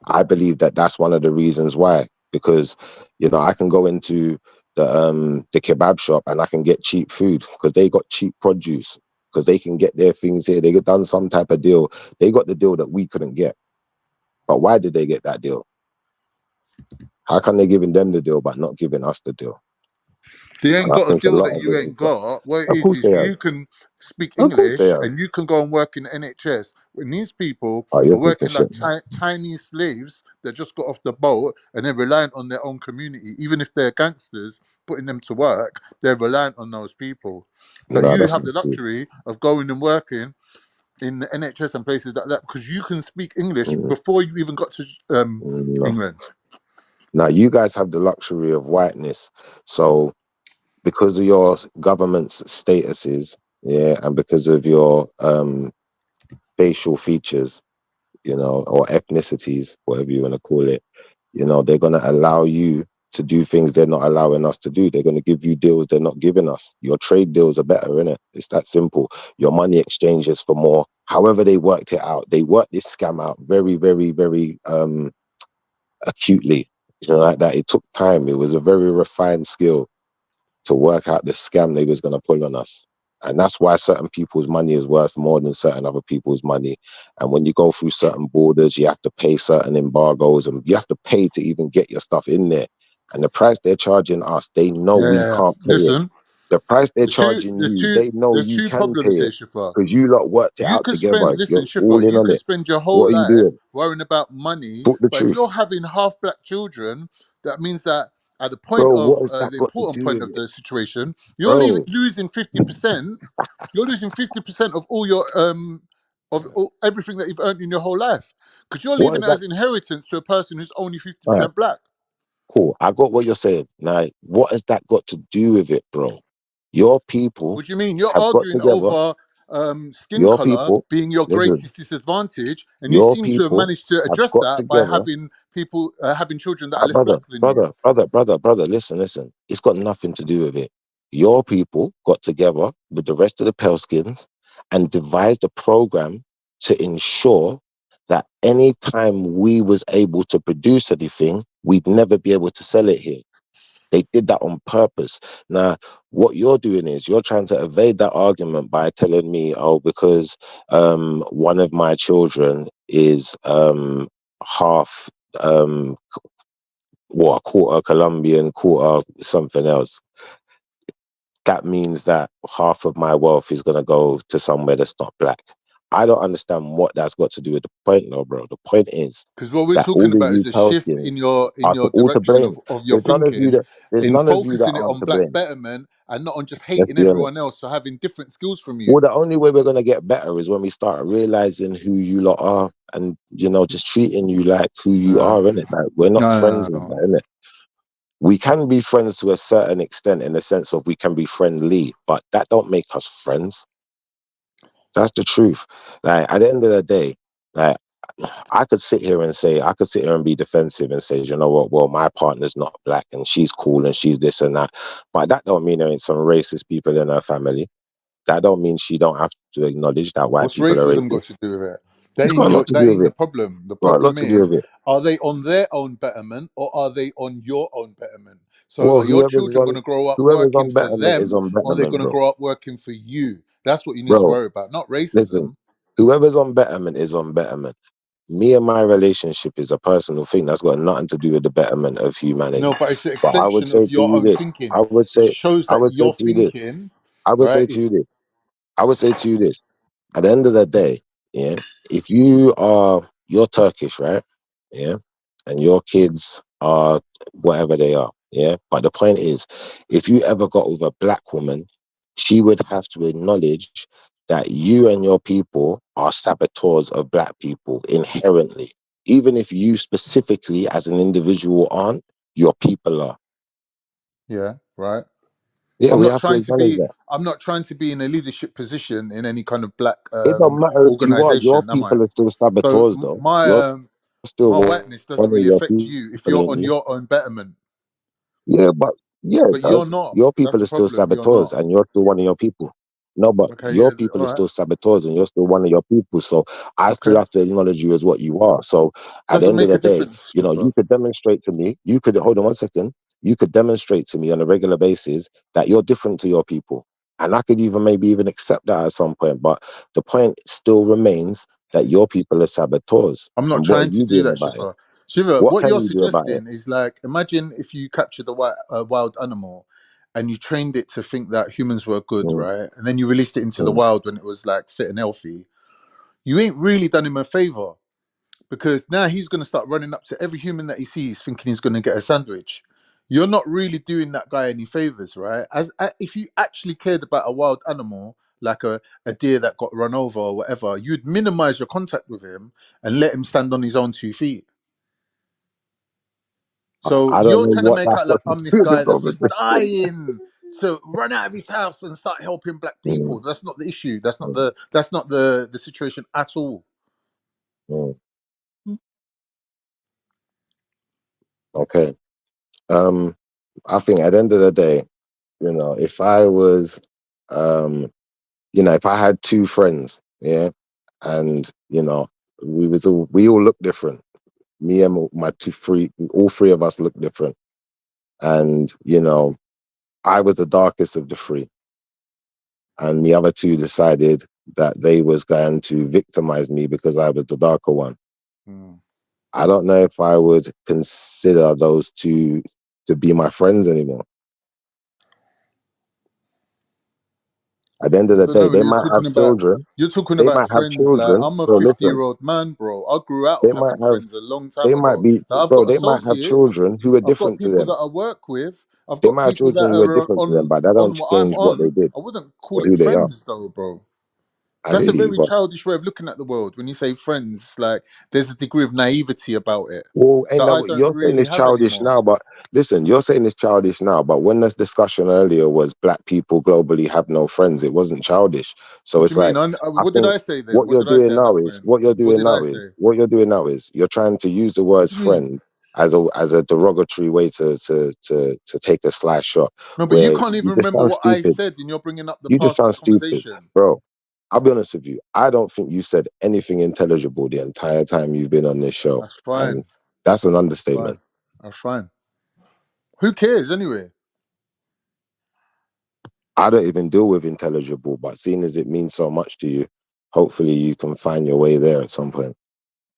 I believe that that's one of the reasons why, because, you know, I can go into the kebab shop and I can get cheap food because they got cheap produce, because they can get their things here. They get done some type of deal. They got the deal that we couldn't get. But why did they get that deal? How come they're giving them the deal but not giving us the deal? They ain't And I got a think a deal lot that of you it ain't is that. got. What it Of course is they have. you can speak Of course they English have. and you can go and work in the NHS. When these people Oh, are you're talking working like shit, man. Chinese slaves that just got off the boat and they're reliant on their own community, even if they're gangsters, putting them to work, they're reliant on those people. But No, you that's have not the true. luxury of going and working in the NHS and places like that because you can speak English Mm, before you even got to no. England. Now, you guys have the luxury of whiteness. So, because of your government's statuses, yeah, and because of your facial features, you know, or ethnicities, whatever you want to call it, you know, they're going to allow you to do things they're not allowing us to do. They're going to give you deals they're not giving us. Your trade deals are better, innit? It's that simple. Your money exchanges for more. However they worked it out, they worked this scam out very, very, very acutely. You know, like that. It took time. It was a very refined skill to work out the scam they was going to pull on us. And that's why certain people's money is worth more than certain other people's money. And when you go through certain borders, you have to pay certain embargoes and you have to pay to even get your stuff in there. And the price they're charging us, they know we Yeah. can't pay it. Listen, The price they're charging you, they know there's you two can pay problems here, it Shifa. because you lot worked it You out could spend, together. listen, You're Shifa, all in you on could it. spend your whole What are you life doing? worrying about money, Talk the but if truth. you're having half black children, that means that at the point Bro, of what has that the got to important do point with of it? the situation, you're Bro, losing 50%. You're losing 50% of all your of all, everything that you've earned in your whole life because you're what leaving has it that? as inheritance to a person who's only All right. 50% black. Cool. I got what you're saying. Now, what has that got to do with it, bro? Your people What do you mean? You're have got arguing together. over skin Your color people, being your listen, greatest disadvantage, and you your seem to have people managed to have address got that by together. having people having children that are less Brother, black than you. brother, listen. It's got nothing to do with it. Your people got together with the rest of the pale skins and devised a program to ensure that any time we was able to produce anything, we'd never be able to sell it here. They did that on purpose. Now, what you're doing is you're trying to evade that argument by telling me, oh, because one of my children is half, a quarter Colombian, quarter something else. That means that half of my wealth is going to go to somewhere that's not black. I don't understand what that's got to do with the point, though, bro. The point is Because what we're that all talking of about is you a shift Palestinians in are your all to direction blame. of your There's none of you thinking, that there's in none of you that focusing it aren't on to black blame. betterment and not on just Let's hating be honest. everyone else for having different skills from Well, you. the only way we're gonna get better is when we start realizing who you lot are, and just treating you like who you are, innit? Like we're not friends with that, innit? We can be friends to a certain extent in the sense of we can be friendly, but that don't make us friends. That's the truth. Like at the end of the day, like I could sit here and be defensive and say, you know what, well, my partner's not black and she's cool and she's this and that. But that don't mean there ain't some racist people in her family. That don't mean she don't have to acknowledge that white What's people are racism got racist. to do with it? It's got a lot to That do with ain't the it. problem. The Got a lot problem to do is, with it. are they on their own betterment or are they on your own betterment? So Well, are your children going to grow up whoever's working on for betterment is them on or are they betterment, going to bro. grow up working for you? That's what you need to Bro, worry about, not listen, racism. whoever's on betterment is on betterment. Me and my relationship is a personal thing that's got nothing to do with the betterment of No, humanity. but it's an But I would extension say of to your you own this. thinking. I would It say shows I that would say your to you this. thinking, I would right, say to is you this. I would say to you this. At the end of the day, yeah, if you're Turkish, right? Yeah. And your kids are whatever they are, yeah. But the point is, if you ever got with a black woman, she would have to acknowledge that you and your people are saboteurs of black people inherently. Even if you specifically as an individual aren't, your people are. yeah, right. Yeah, I'm we not have to trying to acknowledge be. that. I'm not trying to be in a leadership position in any kind of black It don't matter if you are, your organization, am I? people are still So saboteurs though. my You're still my whiteness doesn't one of really your affect you if people you're in on you. your own betterment. Yeah, but yeah, it But you're does. not. Your That's people the are still problem. You're saboteurs not. and you're still one of your people. No, but Okay. your Yeah. people All are right. still saboteurs and you're still one of your people. So I still Okay. have to acknowledge you as what you are. So at the Doesn't end of make the a day, difference, you Shiva. could demonstrate to me, hold on one second, you could demonstrate to me on a regular basis that you're different to your people. And I could maybe even accept that at some point. But the point still remains that your people are saboteurs. I'm not And what are trying to you do doing that, about it? Shiva. Shiva, What what can you're you do about it? suggesting is like, imagine if you capture the wild animal, and you trained it to think that humans were good, Mm, right? And then you released it into the mm. wild when it was like fit and healthy. You ain't really done him a favor, because now he's going to start running up to every human that he sees thinking he's going to get a sandwich. You're not really doing that guy any favors, right? If you actually cared about a wild animal like a deer that got run over or whatever, you'd minimize your contact with him and let him stand on his own 2 feet. So I don't you're know trying to what make that's out like got to I'm this do with the guy that's just conversation. dying to run out of his house and start helping black Mm, people. That's not the issue. That's not mm, the situation at all. mm. Okay. I think at the end of the day, if I was, if I had 2 friends, yeah, and we all look different. Me and my all 3 of us look different, and I was the darkest of the 3, and the other 2 decided that they was going to victimize me because I was the darker one. Mm. I don't know if I would consider those 2 to be my friends anymore. At the end of I the don't day, know. they might have children. You're talking They about might have friends. Like, children. I'm a Bro, listen. 50-year-old man, bro. I grew out of They might having have. friends a long They time might ago. be. Like, I've Bro, got they might have associates. children who are I've got different to people them. that I work with. I've They got might have people that children who are are different to them, but that on don't what I'm change what they on. did I wouldn't call or it who they are. friends, though, bro. I That's hear a you, very but childish way of looking at the world. When you say friends, like there's a degree of naivety about it well, that ain't I that don't you're saying really it's have childish anymore. now? But listen, you're saying it's childish now. But when this discussion earlier was black people globally have no friends, it wasn't childish. So What do it's you mean? like I What did think I say then? what What you're did I doing say at now that is point? What did I say? you're trying to use the words What do you mean? friend as a derogatory way to take a sly shot, No, but you where can't you even just remember sound what I stupid. said, and you're bringing up the You just past sound stupid, conversation. bro. I'll be honest with you. I don't think you said anything intelligible the entire time you've been on this show, That's fine. and that's an That's understatement. fine. That's fine. Who cares anyway? I don't even deal with intelligible, but seeing as it means so much to you, hopefully you can find your way there at some point.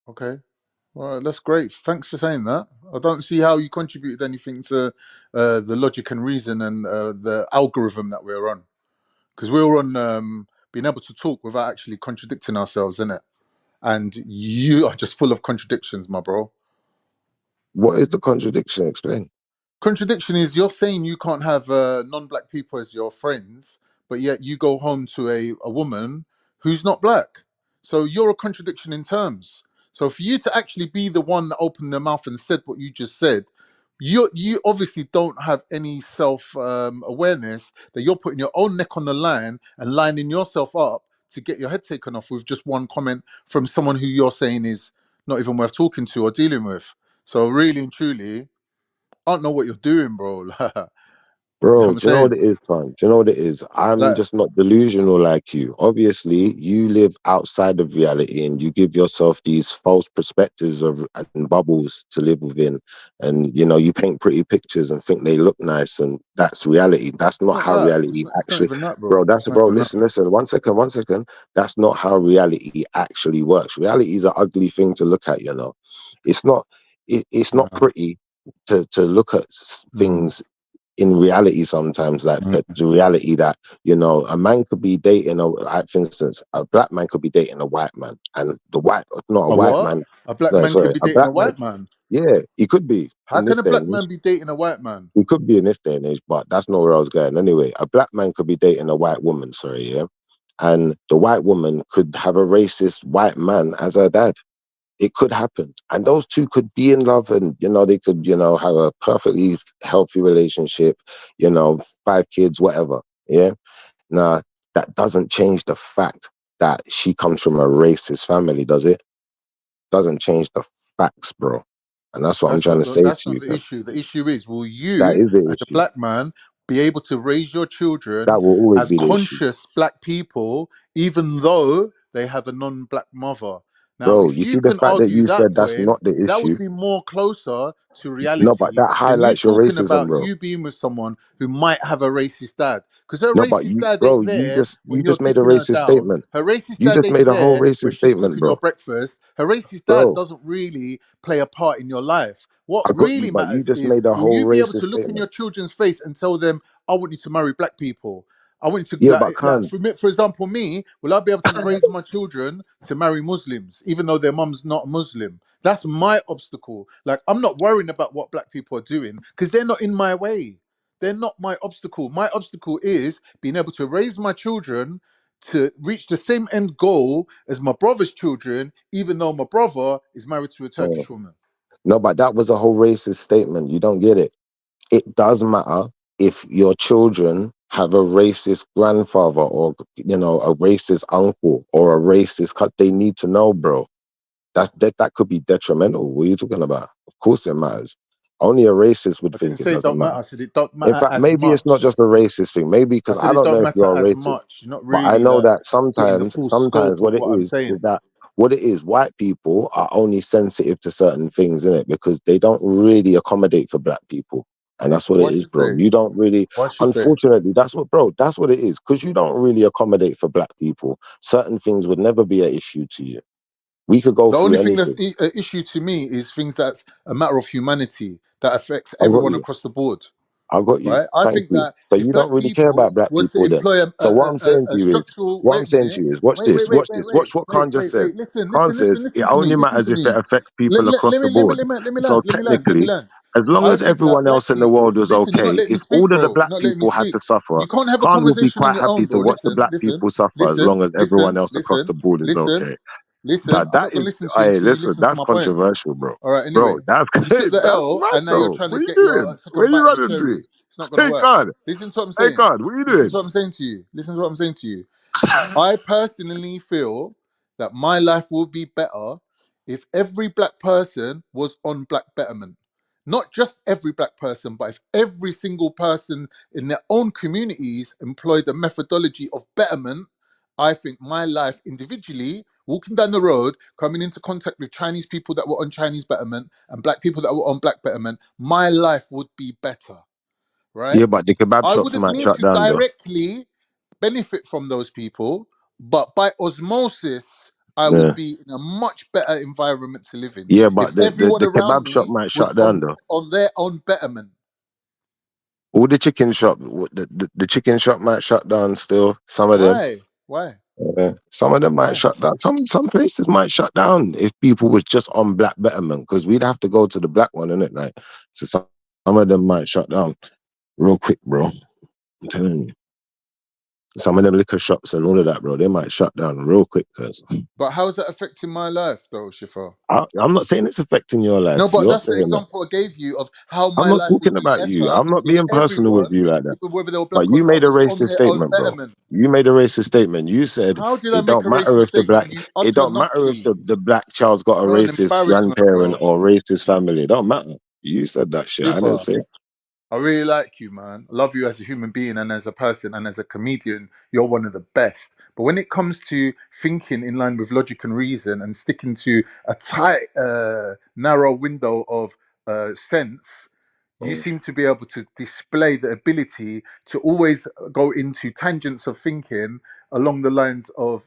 Okay. All right, that's great. Thanks for saying that. I don't see how you contributed anything to the logic and reason and the algorithm that we're on, because we're on being able to talk without actually contradicting ourselves, innit? And you are just full of contradictions, my bro. What is the contradiction? Explain. Contradiction is you're saying you can't have non-black people as your friends, but yet you go home to a woman who's not black. So you're a contradiction in terms. So for you to actually be the one that opened their mouth and said what you just said, you obviously don't have any self awareness that you're putting your own neck on the line and lining yourself up to get your head taken off with just one comment from someone who you're saying is not even worth talking to or dealing with. So really and truly, I don't know what you're doing, bro. You know what Bro, I'm do you know what saying? it is, fam? Do you know what it is? I'm Like, just not delusional like you. Obviously, you live outside of reality and you give yourself these false perspectives and bubbles to live within. And, you paint pretty pictures and think they look nice, and that's reality. That's it's not not how that. reality It's not actually, even that, bro, bro. that's, It's not bro, even that. listen, 1 second. That's not how reality actually works. Reality is an ugly thing to look at, It's not, it's not pretty to look at Mm, things in reality sometimes, like mm. the reality that a man could be dating like, for instance, a black man could be dating a white man, and not a A white what? man, A black no, man can sorry, be a dating black a man, white man. yeah, he could be How in can this a day black and age. man be dating a white man? He could be in this day and age, but that's not where I was going. Anyway, a black man could be dating a white woman, sorry, yeah, and the white woman could have a racist white man as her dad. It could happen, and those 2 could be in love, and they could have a perfectly healthy relationship, 5 kids, whatever. Yeah. Now that doesn't change the fact that she comes from a racist family, does it? Doesn't change the facts, bro. And that's what I'm trying to say That's to not you, the fam. issue. The issue is, will That you, is the as a issue. black man, be able to raise your children That will always as be the issue. conscious black people, even though they have a non-black mother? Now, Bro, if you you see the can fact that argue you that said that's point, not the that would issue. be more closer to No, but reality that than you highlights your talking racism, about bro. you being with someone who might have a racist dad. Because her No, but racist you, dad bro, ain't you there just when you you're just made a dicking her racist down. statement. Her racist You dad just ain't made a whole there when racist she's statement, cooking your bro. breakfast. Her racist dad Bro, doesn't really play a part in your life. What I got you, really but you matters just is, made a will whole you be able to racist look in statement. your children's face and tell them, I want you to marry black people? I want you to, Yeah, but like can't. for example, me, will I be able to raise my children to marry Muslims, even though their mum's not Muslim? That's my obstacle. Like, I'm not worrying about what black people are doing because they're not in my way. They're not my obstacle. My obstacle is being able to raise my children to reach the same end goal as my brother's children, even though my brother is married to a Oh. Turkish woman. No, but that was a whole racist statement. You don't get it. It does matter if your children have a racist grandfather or a racist uncle or a racist cut. They need to know, bro. That could be detrimental. What are you talking about? Of course it matters. Only a racist would I didn't think it say it doesn't don't matter. matter. I said it don't In matter fact, as maybe it's not much. just a racist thing. Maybe I because said I it don't know don't if matter you're a as racist, much. You're not but I really know like that getting the sometimes, full sometimes scope what of it what I'm is saying. that what it is, white people are only sensitive to certain things in it because they don't really accommodate for black people. And that's what it Why is, should bro. they? You don't really, Why should they? unfortunately, that's what it is. Because you don't really accommodate for black people. Certain things would never be an issue to you. We could go The through only thing that's anything. an issue to me is things that's a matter of humanity that affects I got everyone you. across the board. I got you. Right? I Thank think you. that So if you don't black really care people about black was to people then. employ So what I'm saying to a you is, structural, what wait I'm a saying to minute, you is, watch this, watch this, watch what Khan just said. Khan says it only matters if it affects people across the board. So Let me technically, land. as long I as think that everyone black else in the people, world was listen, you're not okay, letting me if speak, all of the bro. black You're not letting me people had speak. to suffer, You can't have a Khan would be conversation on quite your own, happy to bro. watch the black people suffer as long as everyone else across the board is okay. Listen. But I'm that not gonna is, listen to you hey, until you listen, listen to that's my point. controversial, bro. All right, Bro, anyway. that's You took the that's L mad and now you're though. trying to What are you get your doing? second Where you bite of the running to? cherry. It's not gonna Hey, work. God. Listen to what I'm Hey, saying. God, what are you Listen doing? to what I'm saying to you. Listen to what I'm saying to you. I personally feel that my life would be better if every black person was on black betterment. Not just every black person, but if every single person in their own communities employed the methodology of betterment, I think my life individually, walking down the road, coming into contact with Chinese people that were on Chinese betterment and black people that were on black betterment, my life would be better, Yeah, right? but the kebab I shops wouldn't might need shut to down though. directly benefit from those people, but by osmosis, I would Yeah. be in a much better environment to live in Yeah, if but everyone the around kebab shop me might was shut down though. on their own betterment. All the chicken shop, the chicken shop might shut down still. Some of them. Why? Why? Yeah. Some of them might Why? shut down. Some places might shut down if people was just on black betterment because we'd have to go to the black one, innit? Like, so some of them might shut down real quick, bro. I'm telling you. Some of them liquor shops and all of that, bro, they might shut down real quick. Cause But how's that affecting my life, though, Shifa? I'm not saying it's affecting your No, life. but You're that's the saying that. example I gave you of how I'm my not life would talking be about you. better I'm not if being personal with everyone, you like that. whether they were black But or you not, made a was on racist their own statement, bro. betterment. You made a racist statement. You said How did I it make don't a matter racist if the statement, black you it utter don't matter if numpty? the black child's got a You're an racist embarrassment, grandparent bro. or racist family. It don't matter. You said that shit. I didn't Shifa, say it. I really like you, man. I love you as a human being and as a person and as a comedian. You're one of the best. But when it comes to thinking in line with logic and reason and sticking to a tight, narrow window of sense, you seem to be able to display the ability to always go into tangents of thinking along the lines of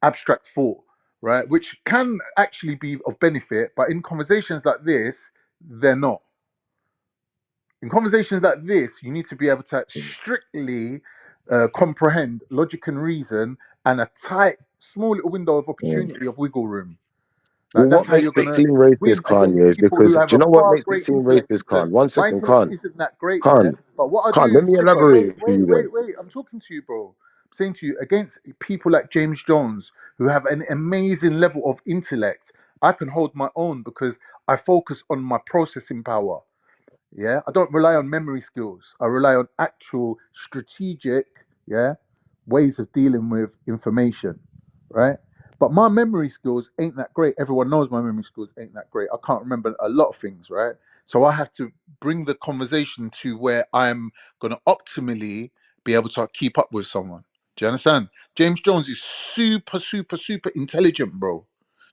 abstract thought, right? Which can actually be of benefit, but in conversations like this, they're not. In conversations like this, you need to be able to strictly comprehend logic and reason and a tight, small little window of Mm. opportunity of wiggle room. Well, Like that's what how makes you're it gonna seem racist, win against Kanye, is people because who do have you a know what far makes it great seem intellect. racist, Listen, Khan? One my second, intellect Khan. isn't that great, yeah. Khan, But what I Khan, do, let me Shipper, elaborate for you then. I'm talking to you, bro. I'm saying to you, against people like James Jones, who have an amazing level of intellect, I can hold my own because I focus on my processing power. Yeah, I don't rely on memory skills. I rely on actual strategic, yeah, ways of dealing with information, right? But my memory skills ain't that great. Everyone knows my memory skills ain't that great. I can't remember a lot of things, right? So I have to bring the conversation to where I'm going to optimally be able to keep up with someone. Do you understand? James Jones is super, super, super intelligent, bro.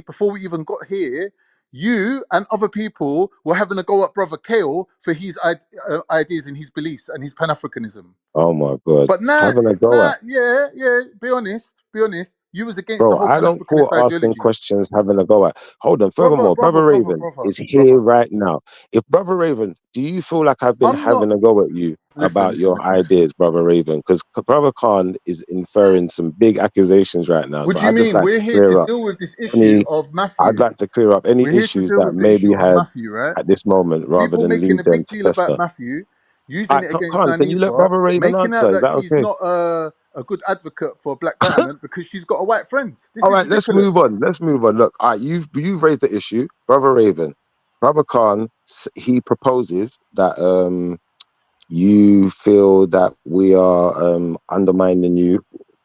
before we even got here, you and other people were having a go at brother Kale for his ideas and his beliefs and his Pan-Africanism. Oh my God. But now, Having a go at. yeah, be honest. You was against the Bro, whole I don't Pan-Africanist call asking ideology. questions having a go at. Hold on. Furthermore, Brother Raven is here right now. If Brother Raven, do you feel like I've been having a go at you about your ideas, Brother Raven? Because Brother Khan is inferring some big accusations right now. What So do you I'd just mean? like We're to here to clear up deal with this issue any. of I'd Matthew. like to clear up any We're here to issues deal that with the maybe issue of had Matthew, right? at this moment, rather People than making leave a them big to deal fester. about Matthew, using it against Khan, can you let Nanifa, Brother Raven making out answer? Is that that she's okay? not a good advocate for black betterment because she's got a white friend. This All is right, let's move ridiculous. on. Let's move on. Look, all right, you've raised the issue, Brother Raven. Brother Khan, he proposes that you feel that we are undermining you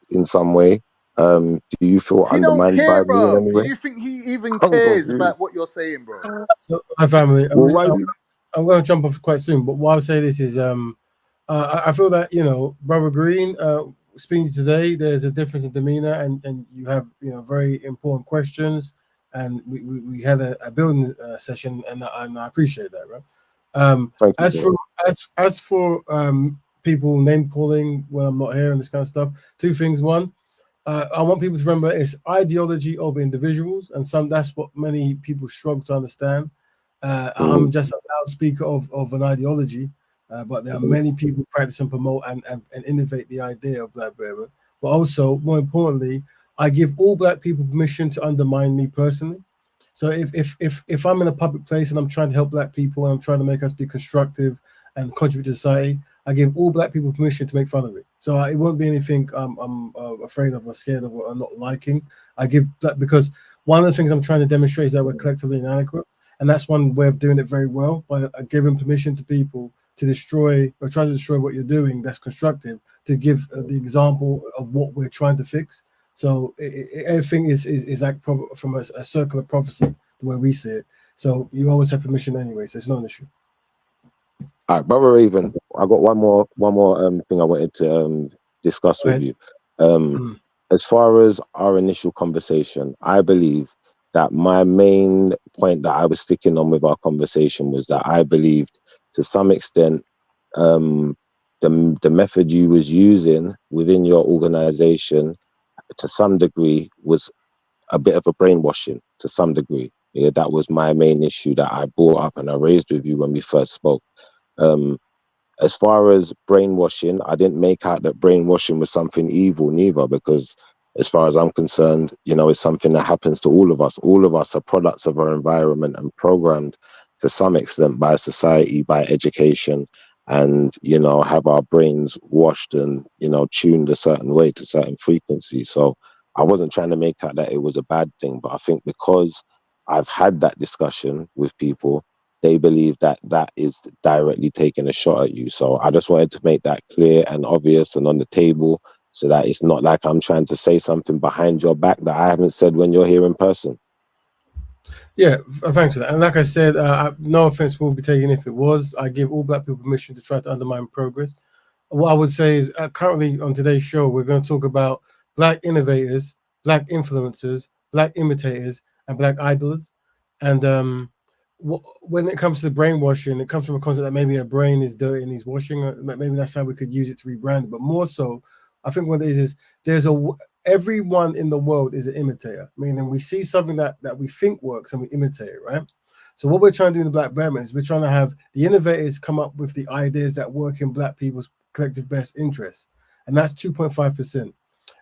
in some way. Do you feel He don't undermined by care, me in bro. any Do way? you think he even I'm cares confused. about what you're saying, bro? So, my family, Well, why do you... I'm going to jump off quite soon, but what I'll say this is, I feel that, Brother Green, speaking today, there's a difference in demeanor, and you have, very important questions, and we had a building session, and I appreciate that, right? Thank you, As for people name calling when I'm not here and this kind of stuff, two things. One, I want people to remember it's ideology of individuals, and that's what many people struggle to understand. I'm just a loudspeaker of an ideology, but there are many people practice and promote and innovate the idea of black betterment. But also, more importantly, I give all black people permission to undermine me personally. So if I'm in a public place and I'm trying to help black people and I'm trying to make us be constructive and contribute to society, I give all black people permission to make fun of it. So it won't be anything I'm afraid of or scared of or not liking. I give that because one of the things I'm trying to demonstrate is that we're collectively inadequate. And that's one way of doing it very well, by giving permission to people to destroy or try to destroy what you're doing that's constructive, to give the example of what we're trying to fix. So everything is like from a circular prophecy, the way we see it. So you always have permission anyway, so it's not an issue. All right, Brother Raven, I got one more thing I wanted to discuss with you. As far as our initial conversation, I believe that my main point that I was sticking on with our conversation was that I believed to some extent the method you was using within your organization to some degree was a bit of a brainwashing to some degree. Yeah, that was my main issue that I brought up and I raised with you when we first spoke. As far as brainwashing, I didn't make out that brainwashing was something evil neither, because as far as I'm concerned, it's something that happens to all of us. All of us are products of our environment and programmed to some extent by society, by education, and, have our brains washed and, tuned a certain way to certain frequencies. So I wasn't trying to make out that it was a bad thing, but I think because I've had that discussion with people, they believe that that is directly taking a shot at you. So I just wanted to make that clear and obvious and on the table, so that it's not like I'm trying to say something behind your back that I haven't said when you're here in person. Yeah, thanks for that. And like I said, no offense will be taken if it was. I give all black people permission to try to undermine progress. What I would say is currently on today's show, we're going to talk about black innovators, black influencers, black imitators, and black idlers. And when it comes to brainwashing, it comes from a concept that maybe a brain is dirty and needs washing. Maybe that's how we could use it to rebrand it. But more so, I think what it is everyone in the world is an imitator. Meaning we see something that we think works and we imitate it, right? So what we're trying to do in the Black Betterment is we're trying to have the innovators come up with the ideas that work in black people's collective best interests, and that's 2.5%.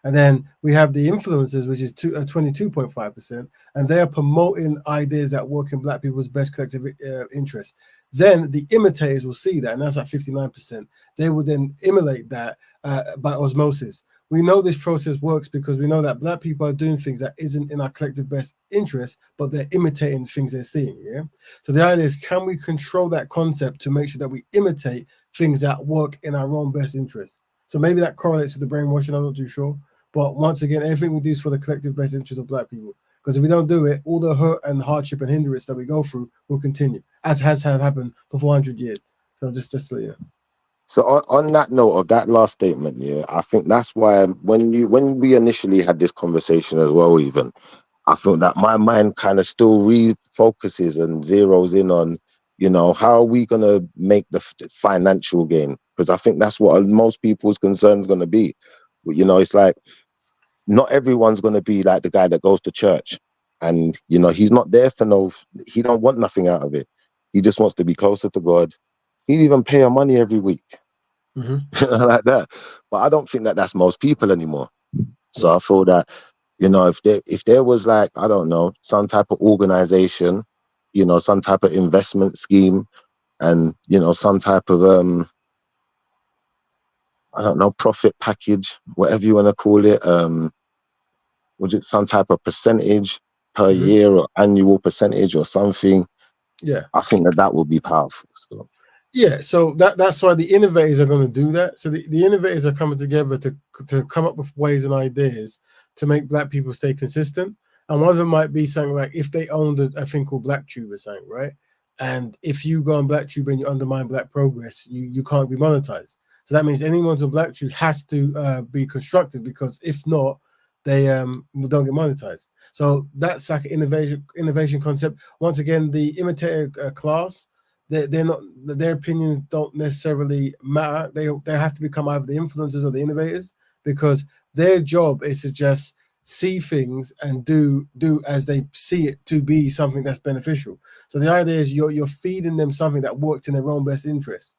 And then we have the influencers, which is 22.5%, and they are promoting ideas that work in black people's best collective interests. Then the imitators will see that, and that's at 59%. They will then emulate that by osmosis. We know this process works because we know that black people are doing things that isn't in our collective best interest, but they're imitating things they're seeing. Yeah. So the idea is, can we control that concept to make sure that we imitate things that work in our own best interest? So maybe that correlates with the brainwashing. I'm not too sure. But once again, everything we do is for the collective best interest of black people. Because if we don't do it, all the hurt and hardship and hindrance that we go through will continue, as has happened for 400 years. So just to let you know. So on that note of that last statement, yeah, I think that's why when we initially had this conversation as well, even I feel that my mind kind of still refocuses and zeroes in on, you know, how are we going to make the financial gain? Because I think that's what most people's concern is going to be. You know, it's like, not everyone's going to be like the guy that goes to church and, you know, he's not there for he don't want nothing out of it. He just wants to be closer to God. He'd even pay her money every week. Like that. But I don't think that that's most people anymore. So I feel that, you know, if there was like, I don't know, some type of organization, you know, some type of investment scheme and, you know, some type of, I don't know, profit package, whatever you want to call it, was it some type of percentage per year or annual percentage or something? Yeah. I think that would be powerful. So. Yeah, so that's why the innovators are going to do that. So the innovators are coming together to come up with ways and ideas to make Black people stay consistent. And one of them might be something like if they owned a thing called BlackTube or something, right? And if you go on BlackTube and you undermine Black progress, you can't be monetized. So that means anyone on BlackTube has to be constructed, because if not, they don't get monetized. So that's like an innovation concept. Once again, the imitator class, they're not, their opinions don't necessarily matter. They have to become either the influencers or the innovators, because their job is to just see things and do as they see it to be something that's beneficial. So the idea is you're feeding them something that works in their own best interest.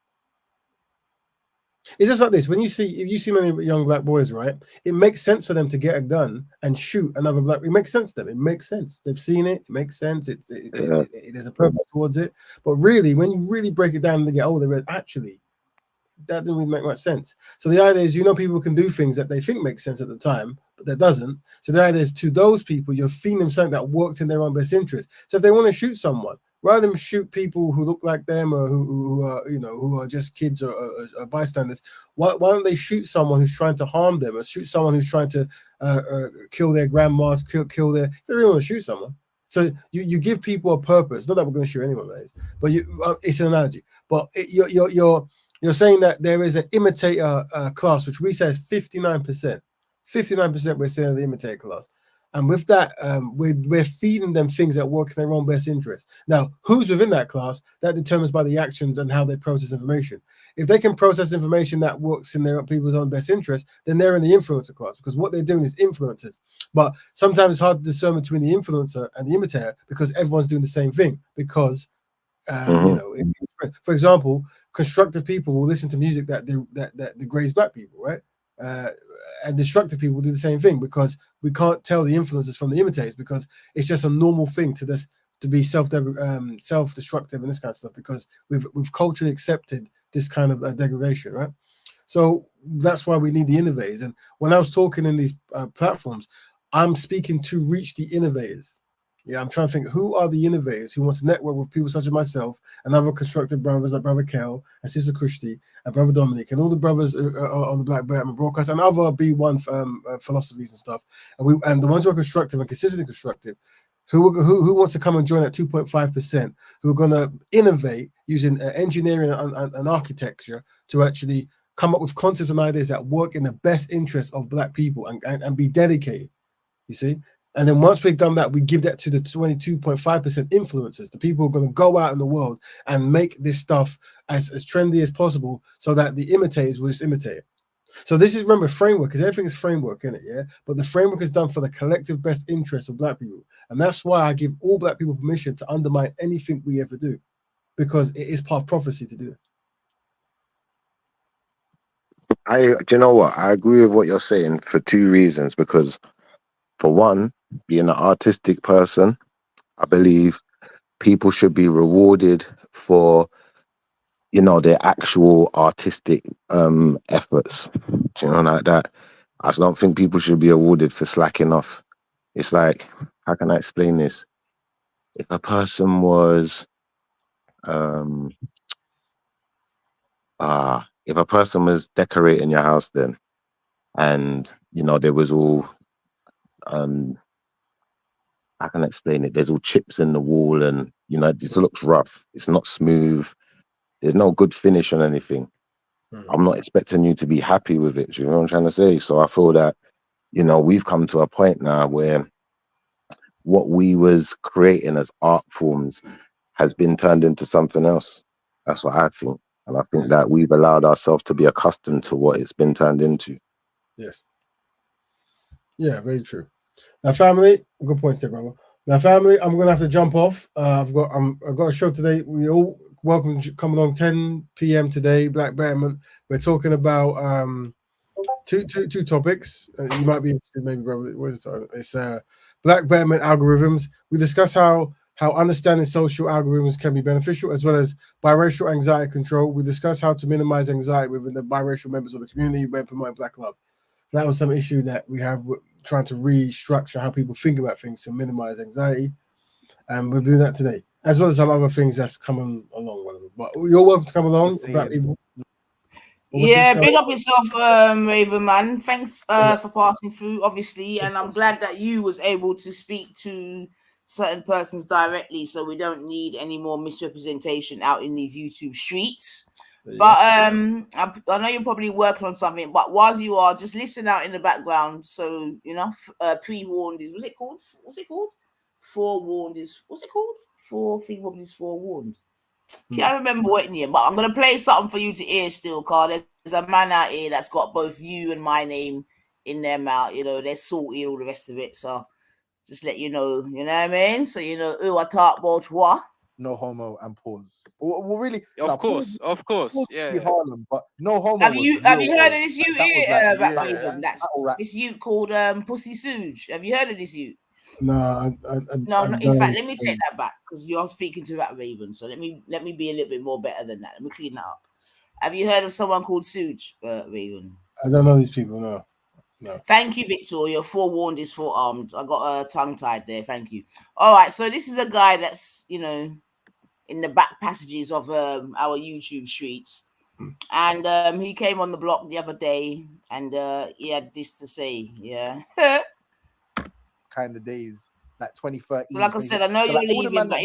It's just like this. If you see many young Black boys, right, it makes sense for them to get a gun and shoot another Black. It makes sense to them. It makes sense. They've seen it. It makes sense. There's a purpose towards it. But really, when you really break it down and they get older, actually, that doesn't really make much sense. So the idea is, you know, people can do things that they think make sense at the time, but that doesn't. So the idea is, to those people, you're feeding them something that works in their own best interest. So if they want to shoot someone, rather than shoot people who look like them or who are, you know, who are just kids or bystanders, why don't they shoot someone who's trying to harm them, or shoot someone who's trying to kill their grandmas, kill their. They really want to shoot someone. So you give people a purpose. Not that we're going to shoot anyone, but it's an analogy. But you're saying that there is an imitator class, which we say is 59%. 59% we're saying the imitator class. And with that, we're feeding them things that work in their own best interest. Now, who's within that class, that determines by the actions and how they process information. If they can process information that works in their people's own best interest, then they're in the influencer class, because what they're doing is influencers. But sometimes it's hard to discern between the influencer and the imitator, because everyone's doing the same thing. Because you know, for example, constructive people will listen to music that degrades Black people, right? And destructive people will do the same thing, because we can't tell the influencers from the imitators, because it's just a normal thing to be self-destructive and this kind of stuff, because we've culturally accepted this kind of degradation, right? So that's why we need the innovators. And when I was talking in these platforms, I'm speaking to reach the innovators. Yeah, I'm trying to think, who are the innovators who wants to network with people such as myself and other constructive brothers like Brother Kel and Sister Kushti and Brother Dominic and all the brothers on the Black Batman broadcast and other B1 philosophies and stuff. And the ones who are constructive and consistently constructive, who wants to come and join that 2.5%, who are going to innovate using engineering and architecture to actually come up with concepts and ideas that work in the best interest of Black people and be dedicated, you see? And then once we've done that, we give that to the 22.5% influencers, the people who are going to go out in the world and make this stuff as trendy as possible, so that the imitators will just imitate it. So this is, remember, framework, because everything is framework in it, yeah? But the framework is done for the collective best interest of Black people. And that's why I give all Black people permission to undermine anything we ever do, because it is part of prophecy to do it. Do you know what? I agree with what you're saying for two reasons. Because for one, being an artistic person, I believe people should be rewarded for, you know, their actual artistic efforts. You know, like that. I just don't think people should be awarded for slacking off. It's like, how can I explain this? If a person was decorating your house then, and, you know, there was all how can I explain it? There's all chips in the wall, and, you know, this looks rough. It's not smooth. There's no good finish on anything. I'm not expecting you to be happy with it. Do you know what I'm trying to say? So I feel that, you know, we've come to a point now where what we was creating as art forms has been turned into something else. That's what I think. And I think that we've allowed ourselves to be accustomed to what it's been turned into. Yes. Yeah, very true. Now, family, good points there, brother. Now, family, I'm gonna have to jump off. I've got a show today. We all welcome to come along 10 p.m. today. Black Betterment. We're talking about two topics. You might be interested, maybe, brother. What is it? It's Black Betterment algorithms. We discuss how understanding social algorithms can be beneficial, as well as biracial anxiety control. We discuss how to minimize anxiety within the biracial members of the community when promoting Black love. So that was some issue that we have with trying to restructure how people think about things to minimize anxiety. And we're doing that today, as well as some other things that's coming along. Whatever. But you're welcome to come along. Yeah, big up yourself, Raven man. Thanks for passing through, obviously, and I'm glad that you was able to speak to certain persons directly, so we don't need any more misrepresentation out in these YouTube streets. Yeah. But I know you're probably working on something, but whilst you are, just listen out in the background. So you know, pre-warned is what's it called? Forewarned is what's it called? Forewarned. Can't remember what in here, but I'm gonna play something for you to hear still, Carl. There's a man out here that's got both you and my name in their mouth. You know, they're salty and all the rest of it. So just let you know what I mean? So you know who I talk about what. No homo and pause. Well really, of course. Yeah. Harlem, but no homo. Have you heard of this youth here, Raven? This youth called Pussy Suge. Have you heard of this youth? No, no. In fact, let me take that back because you're speaking to that Raven. So let me be a little bit more better than that. Let me clean that up. Have you heard of someone called Suge, Raven? I don't know these people. No. Thank you, Victor. You're forewarned is forearmed. I got tongue tied there. Thank you. All right. So this is a guy that's in the back passages of our YouTube streets, and he came on the block the other day, and he had this to say. Yeah. Kind of days, like 2013. So like I said, I know you're leaving, but I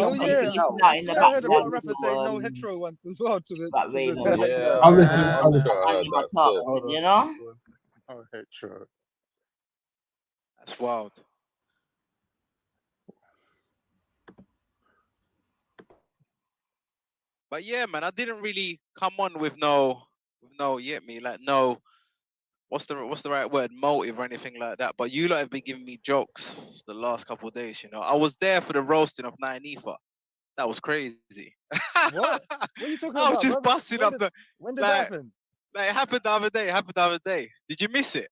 heard about rappers saying no hetero once as well to the. You know. No hetero. That's wild. But yeah, man, I didn't really come on with no, what's the right word, motive or anything like that. But you lot have been giving me jokes the last couple of days. You know, I was there for the roasting of 9 Ether. That was crazy. What? What are you talking about? I was just busting up the. When did that happen? Like, it happened the other day. Did you miss it?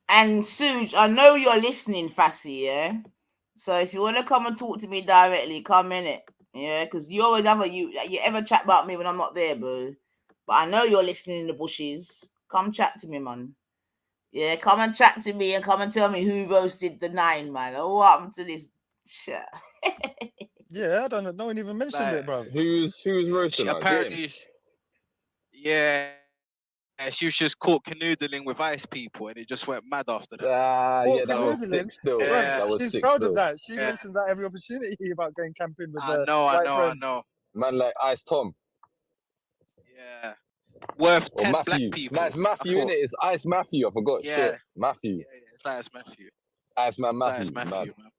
And Suge, I know you're listening, Fassi, yeah? So if you want to come and talk to me directly, come in it. Yeah, because you're another you ever chat about me when I'm not there, bro. But I know you're listening in the bushes. Come chat to me, man. Yeah, come and chat to me and come and tell me who roasted the 9, man. Oh, what happened to this shit? Yeah, I don't know. No one even mentioned it, bro. Who's roasting? Apparently, yeah. She was just caught canoodling with ice people, and it just went mad after that. Yeah, that was sick still. Yeah. That was She's sick proud still. of that. She mentions that every opportunity about going camping with I know. Man like Ice Tom. Yeah. Worth 10 Matthew. black people. No, it's Matthew, innit? It's Ice Matthew. I forgot. Yeah. Shit. Matthew. Yeah, it's Ice Matthew. Iceman Matthew. Ice Matthew, man.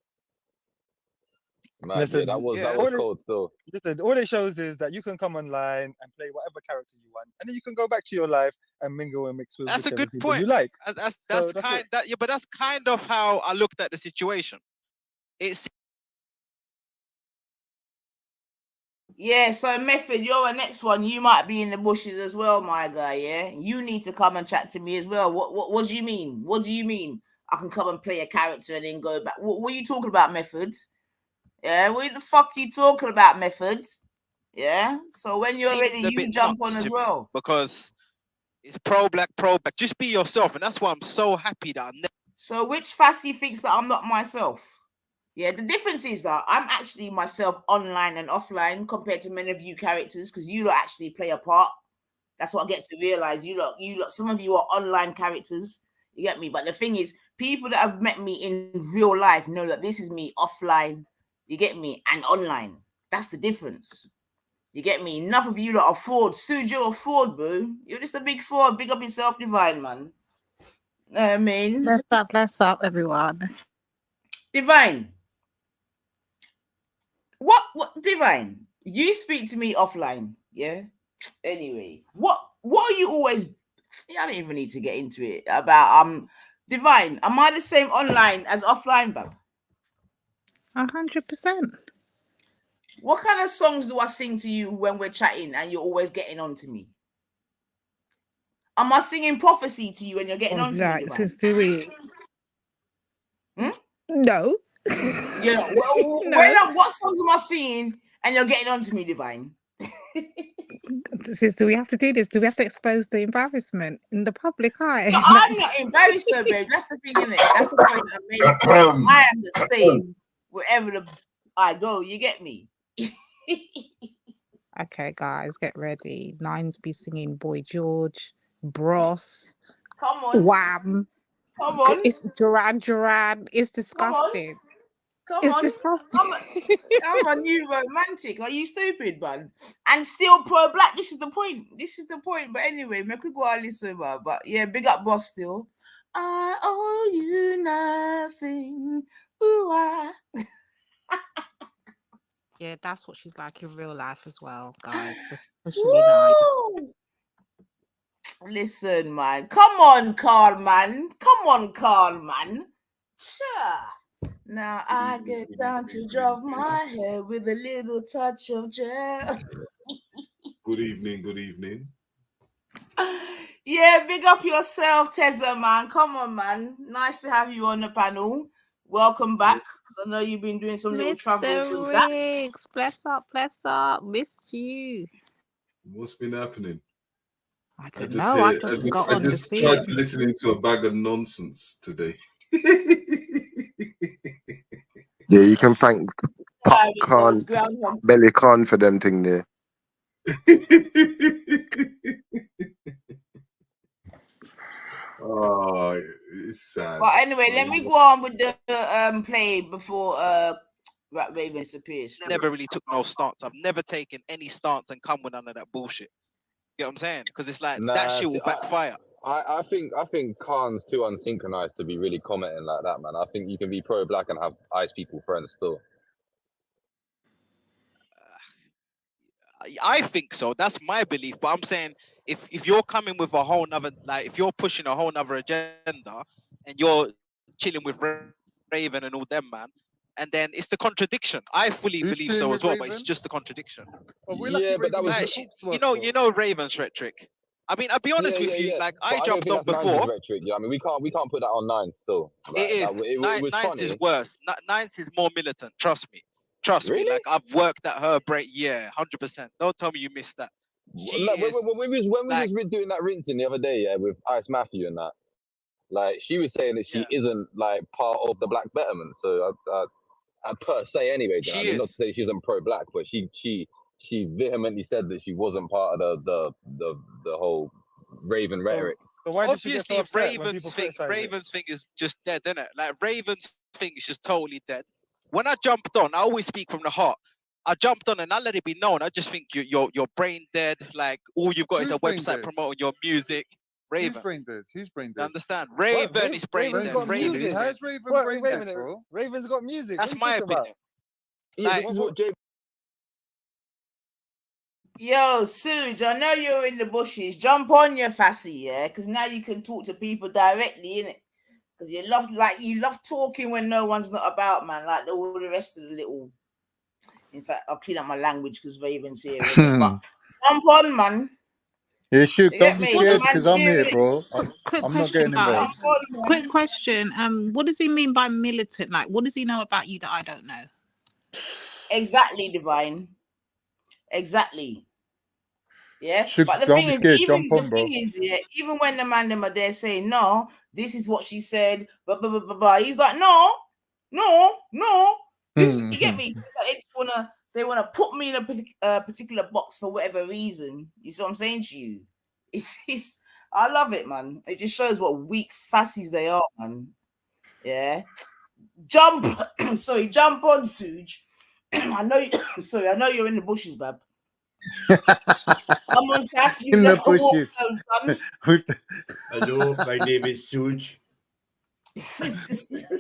Listen, yeah, that was cold still. Listen, all it shows is that you can come online and play whatever character you want, and then you can go back to your life and mingle and mix with. That's a good point. You like. That's kind of how I looked at the situation. Yeah, so Method, you're the next one. You might be in the bushes as well, my guy. Yeah, you need to come and chat to me as well. What do you mean? What do you mean? I can come and play a character and then go back. What are you talking about, Method? Yeah, what the fuck are you talking about, Method? Yeah, so when you're ready, you jump on as well. Because it's pro-black. Just be yourself, and that's why I'm so happy that I'm never. So which Fassi thinks that I'm not myself? Yeah, the difference is that I'm actually myself online and offline compared to many of you characters, because you lot actually play a part. That's what I get to realize. You lot, some of you are online characters. You get me? But the thing is, people that have met me in real life know that this is me offline. You get me? And online. That's the difference. You get me? Enough of you lot are fraud. Suge, you're a fraud, bro. You're just a big fraud. Big up yourself, divine, man. I mean, bless up, everyone. Divine. What Divine? You speak to me offline, yeah? Anyway, what are you always... I don't even need to get into it about Divine. Am I the same online as offline, bub? 100%. What kind of songs do I sing to you when we're chatting and you're always getting on to me? Am I singing prophecy to you and you're getting on to me, Divine? Since 2 weeks. No. Yeah. Well, No. what songs am I singing and you're getting on to me, Divine? Do we have to do this? Do we have to expose the embarrassment in the public eye? No, I'm not embarrassed though, babe. That's the thing, isn't it? That's the point I made. I am the same wherever I go. You get me? Okay, guys, get ready. Nines be singing Boy George, Bros, Come on. Wham. Come on. It's Duran. It's disgusting. Come on. Disgusting. I'm a new romantic. Are you stupid, man? And still pro-black. This is the point. But anyway, make we go and listen, man. But yeah, big up, boss. Still, I owe you nothing. Ooh, Yeah, that's what she's like in real life as well, guys. Especially now. Listen, man. Come on, Carl, man. Sure. Now I get down to drop my hair with a little touch of gel. Good evening. Yeah, big up yourself, Tezza, man. Come on, man. Nice to have you on the panel. Welcome back, because I know you've been doing some little travel. Mr. Riggs, bless up. Missed you. What's been happening? I don't know. I just tried to listen into a bag of nonsense today. Yeah, you can thank Belly Khan for them thing there. Oh, it's sad. But anyway, let me go on with the play before Raven disappears. Never really took no stance. I've never taken any stance and come with none of that bullshit. You know what I'm saying? Because it's like that shit will backfire. I think Khan's too unsynchronized to be really commenting like that, man. I think you can be pro-black and have ice people friends still. I think so. That's my belief. But I'm saying if you're coming with a whole nother, like if you're pushing a whole nother agenda and you're chilling with Raven and all them, man, and then it's the contradiction. I fully believe so as well, but it's just the contradiction. Yeah, but that was like, you know Raven's rhetoric. I mean, I'll be honest with you. Like I jumped on before. Rhetoric, yeah. I mean, we can't put that on Nines still. Like, it is. Nines is worse. Nines is more militant. Trust me. Really? Like I've worked at her break. Yeah, 100%. Don't tell me you missed that. When we was doing that rinsing the other day, yeah, with Ice Matthew and that, like she was saying that she isn't like part of the black betterment. So I per se anyway. She I mean, is. not to say she isn't pro-black, but she vehemently said that she wasn't part of the whole Raven rhetoric. So why did she get so upset when people Raven's thing is just dead, isn't it? Like Raven's thing is just totally dead. When I jumped on, I always speak from the heart. I jumped on and I let it be known. I just think you're brain dead. Like all you've got is a website promoting your music. Raven. Who's brain dead? You understand? Raven is brain dead. How's Raven brain dead, bro? Raven's got music. That's my opinion. Like, this is what Jay... Yo, Suge, I know you're in the bushes. Jump on your Fassy, yeah? Because now you can talk to people directly, innit? Because you love talking when no one's not about, man. Like all the rest of the little... In fact, I'll clean up my language because Raven's here. But jump on, man. Yeah, shoot. Don't be scared because I'm here, bro. I'm not getting involved. Quick question. What does he mean by militant? Like, what does he know about you that I don't know? Exactly, Divine. Exactly. Yeah. Shoot, but the don't thing be is, scared. Jump on, bro. Even when the man them are there saying, no, this is what she said, blah, blah, blah, blah, blah. He's like, no. You get me? So they wanna put me in a particular box for whatever reason. You see what I'm saying to you? It's I love it, man. It just shows what weak fassies they are, man. Yeah. Jump on, Suge. I know you're in the bushes, bab. Come on, Kath, in the bushes. Hello, my name is Suge.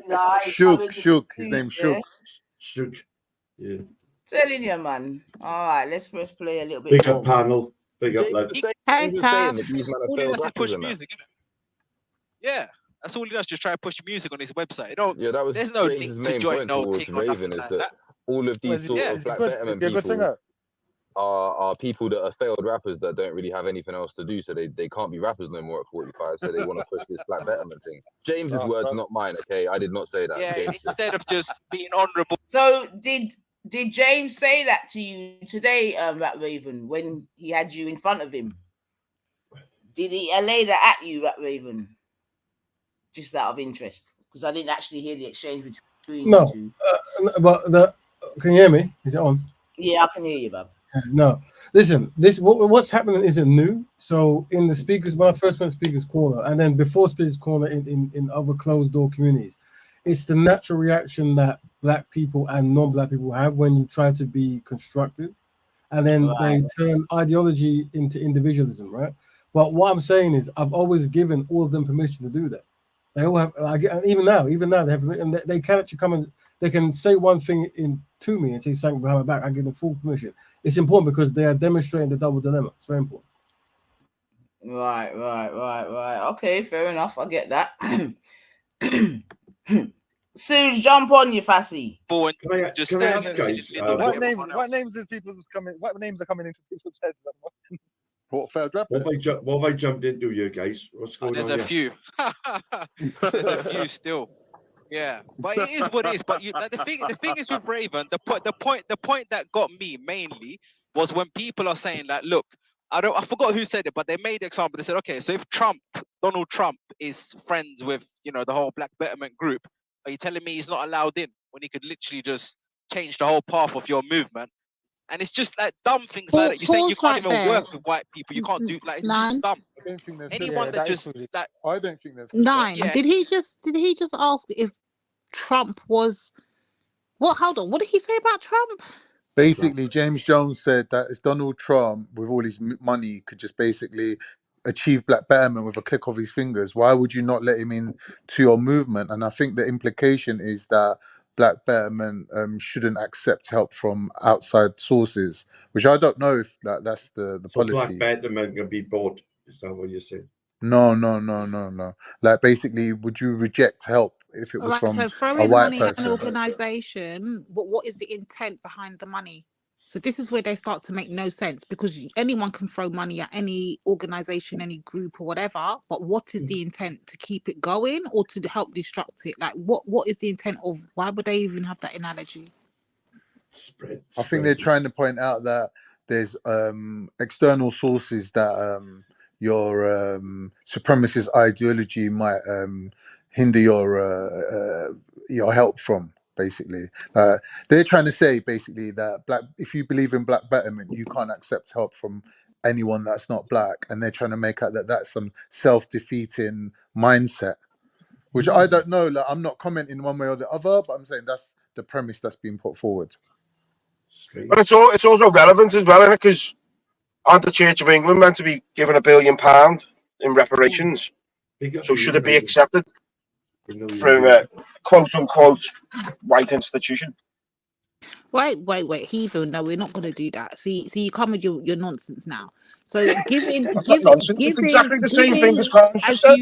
Nah, Shook. His name's Shook. Shook. Yeah. Telling you, man. All right, let's press play a little bit Big more. up panel. Big up, James lad. was saying, Hey, he was saying that Taff. these men are All he failed does is rappers push and that. music, innit? Yeah, that's all he does. Just try to push music on his website. You know, Yeah, that was there's no James's link to main join point no towards thing or Raven nothing is like that that. all of these sort of black betterment people are people that are failed rappers that don't really have anything else to do, so they can't be rappers no more at 45, so they want to push this black betterment thing. James's words, not mine, okay? I did not say that. Yeah, James instead of just being honourable. So did James say that to you today, Rat Raven, when he had you in front of him? Did he lay that at you, Rat Raven? Just out of interest, because I didn't actually hear the exchange between you two. But can you hear me? Is it on? Yeah, I can hear you, Bob. No, listen. What's happening isn't new. So in the speakers, when I first went Speakers Corner, and then before Speakers Corner in other closed door communities, it's the natural reaction that black people and non-black people have when you try to be constructive, and then they turn ideology into individualism, right? But what I'm saying is, I've always given all of them permission to do that. They all have. Even now, they have, and they can actually come and they can say one thing to me and say something behind my back. I give them full permission. It's important because they are demonstrating the double dilemma. It's very important. Right. Okay, fair enough. I get that. Suze, jump on you, Fassi. Can I ask, guys? What names are coming into people's heads? What failed rappers? What have I jumped into here, guys? What's going on? There's a few. There's a few still. Yeah, but it is what it is. But the thing is with Raven, the point that got me mainly was when people are saying that, look, I forgot who said it, but they made the example. They said, okay, so if Donald Trump is friends with, the whole Black Betterment group, are you telling me he's not allowed in when he could literally just change the whole path of your movement? And it's just like dumb things like that. You say you can't even work with white people. You can't do it's just dumb. I don't think they've anyone that just like. I don't think they've. Nine. Yeah. Did he just ask if Trump was what? Hold on. What did he say about Trump? Basically, James Jones said that if Donald Trump, with all his money, could just basically achieve black betterment with a click of his fingers, why would you not let him in to your movement? And I think the implication is that black betterment shouldn't accept help from outside sources, which I don't know if that's the so policy. Black betterment can be bought. Is that what you're saying? No. Like, basically, would you reject help if it was from so a throwing white money at person? an organization, but what is the intent behind the money? So this is where they start to make no sense, because anyone can throw money at any organization, any group or whatever, but what is the intent? To keep it going or to help destruct it? Like what is the intent of, why would they even have that analogy? I think they're trying to point out that there's external sources that your supremacist ideology might hinder your help from. Basically, they're trying to say basically that if you believe in black betterment, you can't accept help from anyone that's not black, and they're trying to make out that that's some self-defeating mindset, which I don't know. Like, I'm not commenting one way or the other, but I'm saying that's the premise that's being put forward. But it's also relevant as well, isn't it? Because aren't the Church of England meant to be given £1 billion in reparations? So should it be accepted from a quote-unquote white institution? Wait, Heathen. No, we're not going to do that. See, you come with your nonsense now. So giving, it's exactly the same thing as Collins just said.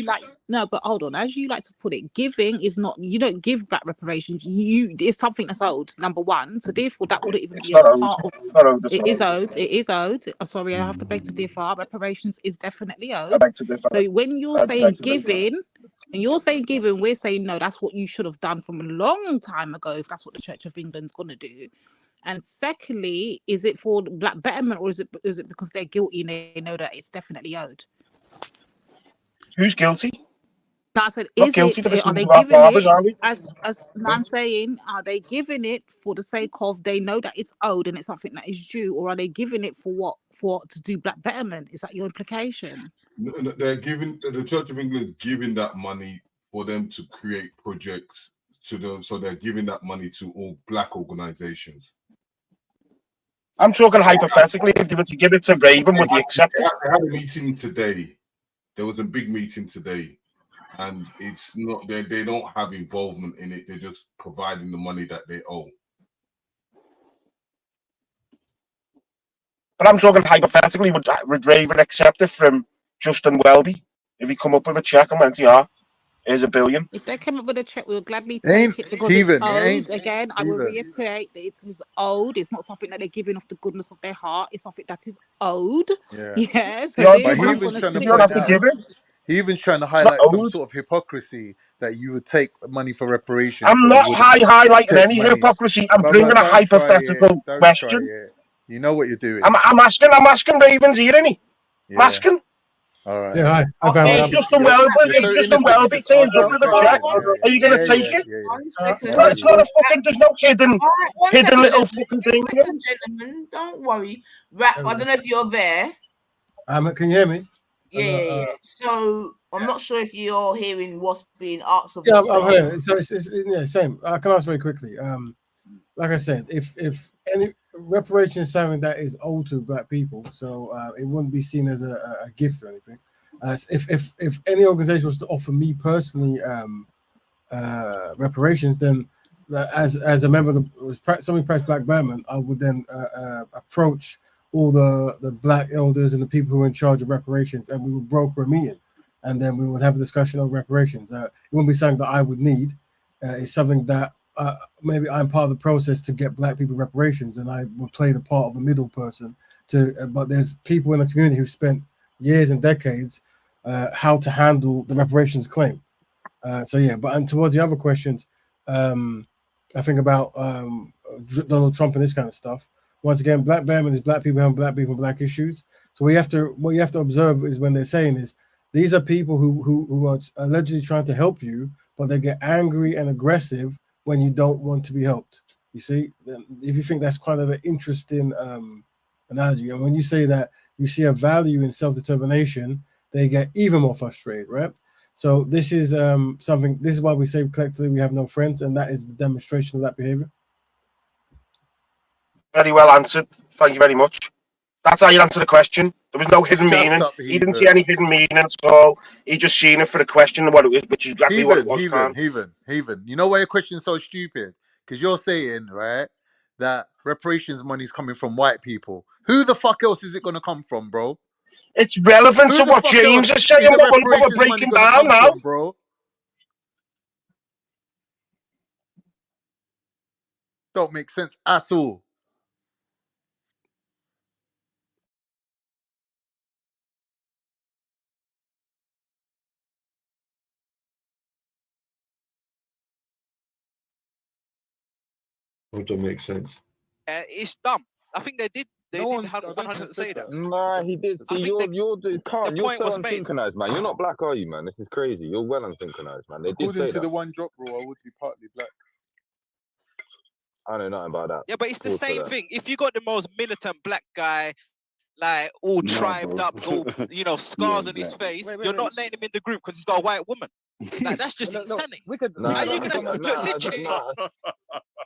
No, but hold on. As you like to put it, giving is not. You don't give back reparations. It's something that's owed. Number one. So therefore, that wouldn't even be a part of. It is owed. It is owed. Sorry, I have to beg to differ. Reparations is definitely owed. So when you're saying giving. And you're saying giving, we're saying no, that's what you should have done from a long time ago, if that's what the Church of England's going to do. And secondly, is it for black betterment, or is it because they're guilty and they know that it's definitely owed? Who's guilty? No, I said, are they giving it, I'm saying, are they giving it for the sake of they know that it's owed and it's something that is due, or are they giving it for what? For to do black betterment? Is that your implication? No, they're giving, the Church of England is giving that money for them to create projects to them, so they're giving that money to all black organizations. I'm talking hypothetically, if they were to give it to Raven, would they accept it? They had a meeting today. There was a big meeting today and it's not they don't have involvement in it. They're just providing the money that they owe. But I'm talking hypothetically, would Raven accept it from Justin Welby if he come up with a check and went, yeah, here's $1 billion? If they came up with a check, we'll gladly take it because it's owed. Again, I will reiterate that it is owed. It's not something that they're giving off the goodness of their heart. It's something that is owed. Yeah. So but he even trying to point out. He even trying to highlight some sort of hypocrisy that you would take money for reparations. I'm not highlighting any hypocrisy. I'm bringing a hypothetical question. You know what you're doing. I'm asking Ravens here, innit? I'm asking. All right. Yeah, hi. Justin Welby turns up with a check. Are you going to take it? It's not a fucking. There's no hidden little fucking thing. Gentlemen, don't worry. I don't know if you're there. Can you hear me? Yeah. So I'm not sure if you're hearing what's being asked of Yeah, you. I'm hearing. So it's same. I can answer very quickly. Like I said, if any reparation is something that is owed to black people, so it wouldn't be seen as a gift or anything. If any organization was to offer me personally reparations, then as a member of somebody pressed Black Batman, I would then approach all the black elders and the people who are in charge of reparations, and we would broker a meeting, and then we would have a discussion on reparations. It wouldn't be something that I would need. It's something that maybe I'm part of the process to get black people reparations, and I would play the part of a middle person but there's people in the community who spent years and decades how to handle the reparations claim. And towards the other questions, I think about Donald Trump and this kind of stuff. Once again, Black Batman is black people having black people, black issues. So what you have to observe is when they're saying is these are people who are allegedly trying to help you, but they get angry and aggressive when you don't want to be helped. You see, if you think that's kind of an interesting analogy, and when you say that you see a value in self-determination, they get even more frustrated, right? So this is something. This is why we say collectively we have no friends, and that is the demonstration of that behavior. Very well answered. Thank you very much. That's how you answer the question. There was no hidden meaning. He didn't see any hidden meaning at all. He just seen it for the question of what it was, which is exactly what it was. Heathen. You know why your question is so stupid? Because you're saying, right, that reparations money is coming from white people. Who the fuck else is it going to come from, bro? It's relevant to what James is saying. What we're breaking down now, bro. Don't make sense at all. It don't make sense. It's dumb. I think they did. They didn't have 100% say that. Nah, he did. See, you're so unsynchronized, man. You're not black, are you, man? This is crazy. You're well unsynchronized, man. They did say According to that. the one drop rule, I would be partly black. I know nothing about that. Yeah, but it's the same thing. If you got the most militant black guy, like all tribed up, all scars on his face, you're not letting him in the group because he's got a white woman. Like that's just insanity. We could.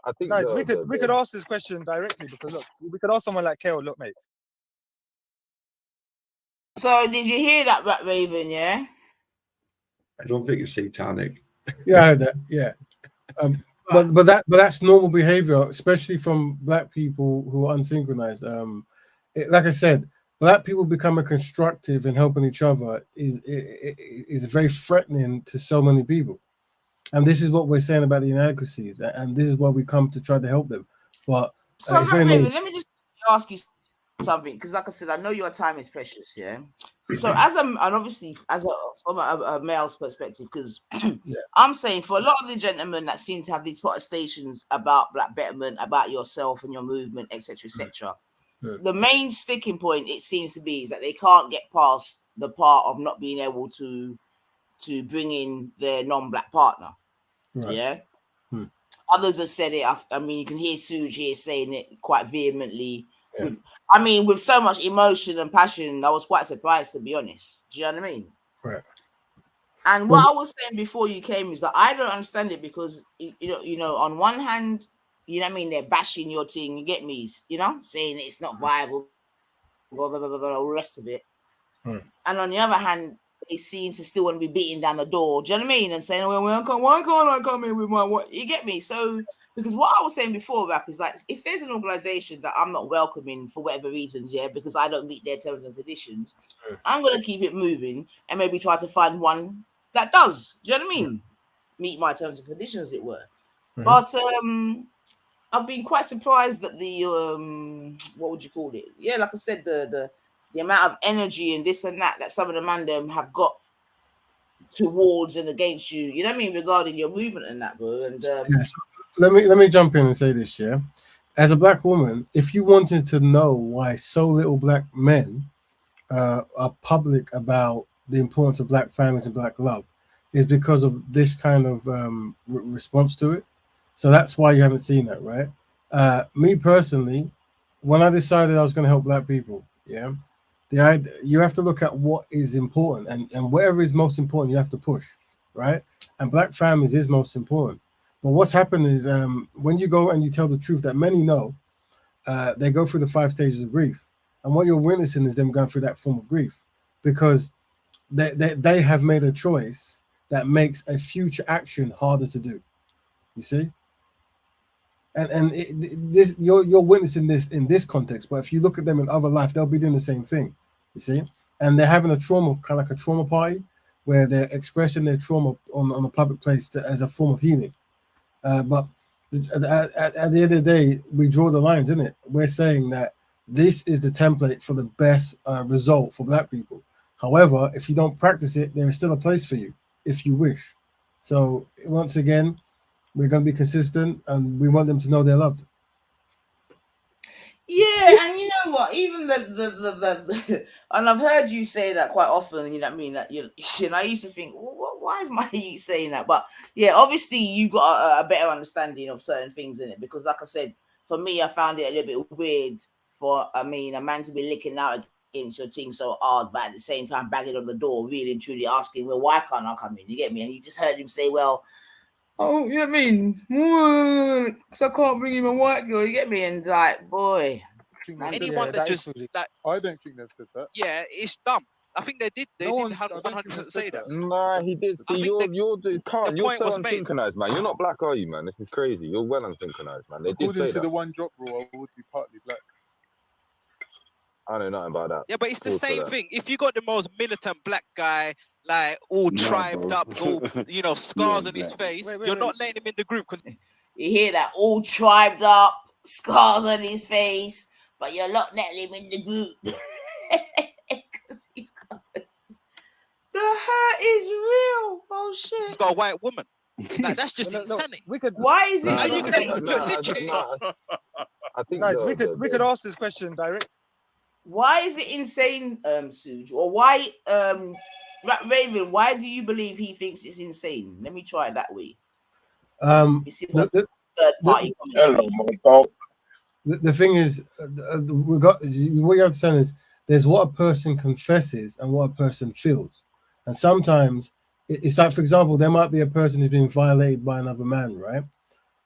I think guys, we could ask this question directly because look, we could ask someone like Kale. Look, mate. So did you hear that, Rat Raven? Yeah. I don't think it's satanic. Yeah, I heard that. Yeah. But that's normal behavior, especially from black people who are unsynchronized. Like I said, black people becoming constructive and helping each other is very threatening to so many people. And this is what we're saying about the inadequacies, and this is why we come to try to help them. But so let me just ask you something, because like I said, I know your time is precious, yeah. So from a male's perspective, because I'm saying for a lot of the gentlemen that seem to have these protestations about black betterment, about yourself and your movement, etc., etc., the main sticking point it seems to be is that they can't get past the part of not being able to bring in their non-black partner. Right. Yeah. Others have said it. I mean, you can hear Suj here saying it quite vehemently. Yeah. With so much emotion and passion, I was quite surprised, to be honest. Do you know what I mean? Right. And what I was saying before you came is that I don't understand it because you know, on one hand, you know what I mean, they're bashing your thing. You get me? Saying it's not viable, blah blah blah blah, all the rest of it. And on the other hand, they seem to still want to be beating down the door. Do you know what I mean? And saying, well, why can't I come in with my what? You get me? So, because what I was saying before, Rap, is like, if there's an organization that I'm not welcoming for whatever reasons, yeah, because I don't meet their terms and conditions, I'm going to keep it moving and maybe try to find one that does. Do you know what I mean? Meet my terms and conditions, as it were. But I've been quite surprised that the what would you call it? Yeah, like I said, the amount of energy and this and that some of the mandem have got towards and against you. You know what I mean, regarding your movement and that, bro. And yes. Let me jump in and say this, yeah. As a black woman, if you wanted to know why so little black men are public about the importance of black families and black love, is because of this kind of response to it. So that's why you haven't seen that, right? Me personally, when I decided I was going to help black people, yeah, you have to look at what is important, and whatever is most important, you have to push, right? And black families is most important. But what's happened is when you go and you tell the truth that many know, they go through the 5 stages of grief. And what you're witnessing is them going through that form of grief because they have made a choice that makes a future action harder to do. You see? And this you're witnessing this in this context, but if you look at them in other life, they'll be doing the same thing. You see? And they're having a trauma, kind of like a trauma party, where they're expressing their trauma on a public place as a form of healing. But at the end of the day, we draw the lines, isn't it? We're saying that this is the template for the best result for black people. However, if you don't practice it, there is still a place for you if you wish. So once again, we're going to be consistent, and we want them to know they're loved. Yeah, and you know what? Even the and I've heard you say that quite often. You know what I mean? That you know, I used to think, well, why is my youth saying that? But yeah, obviously you've got a better understanding of certain things in it, because, like I said, for me, I found it a little bit weird for a man to be licking out against your thing so hard, but at the same time banging on the door, really and truly asking, well, why can't I come in? You get me? And you just heard him say, well, oh, you know what I mean? So I can't bring him a white girl, you get me? And like, boy, anyone that just that, I don't think they've said that. Yeah, it's dumb. I think they did. They didn't 100% say that. Nah, he did. See, you're so unsynchronized, man. You're not black, are you, man? This is crazy. You're well unsynchronized, man. They did say According to that. the one drop rule, I would be partly black. I know nothing about that. Yeah, but it's the same thing. If you got the most militant black guy, like all tribed up, all scars on his face, you're not letting him in the group because you hear that, all tribed up, scars on his face, but you're not letting him in the group. The hurt is real. Oh shit! He's got a white woman. Like, that's just insanity. Why is it? I think guys, we could ask this question direct. Why is it insane, Suj? Or why, Raven? Why do you believe he thinks it's insane? Let me try it that way. The thing is, what you have to say is there's what a person confesses and what a person feels, and sometimes it's like, for example, there might be a person who's been violated by another man, right?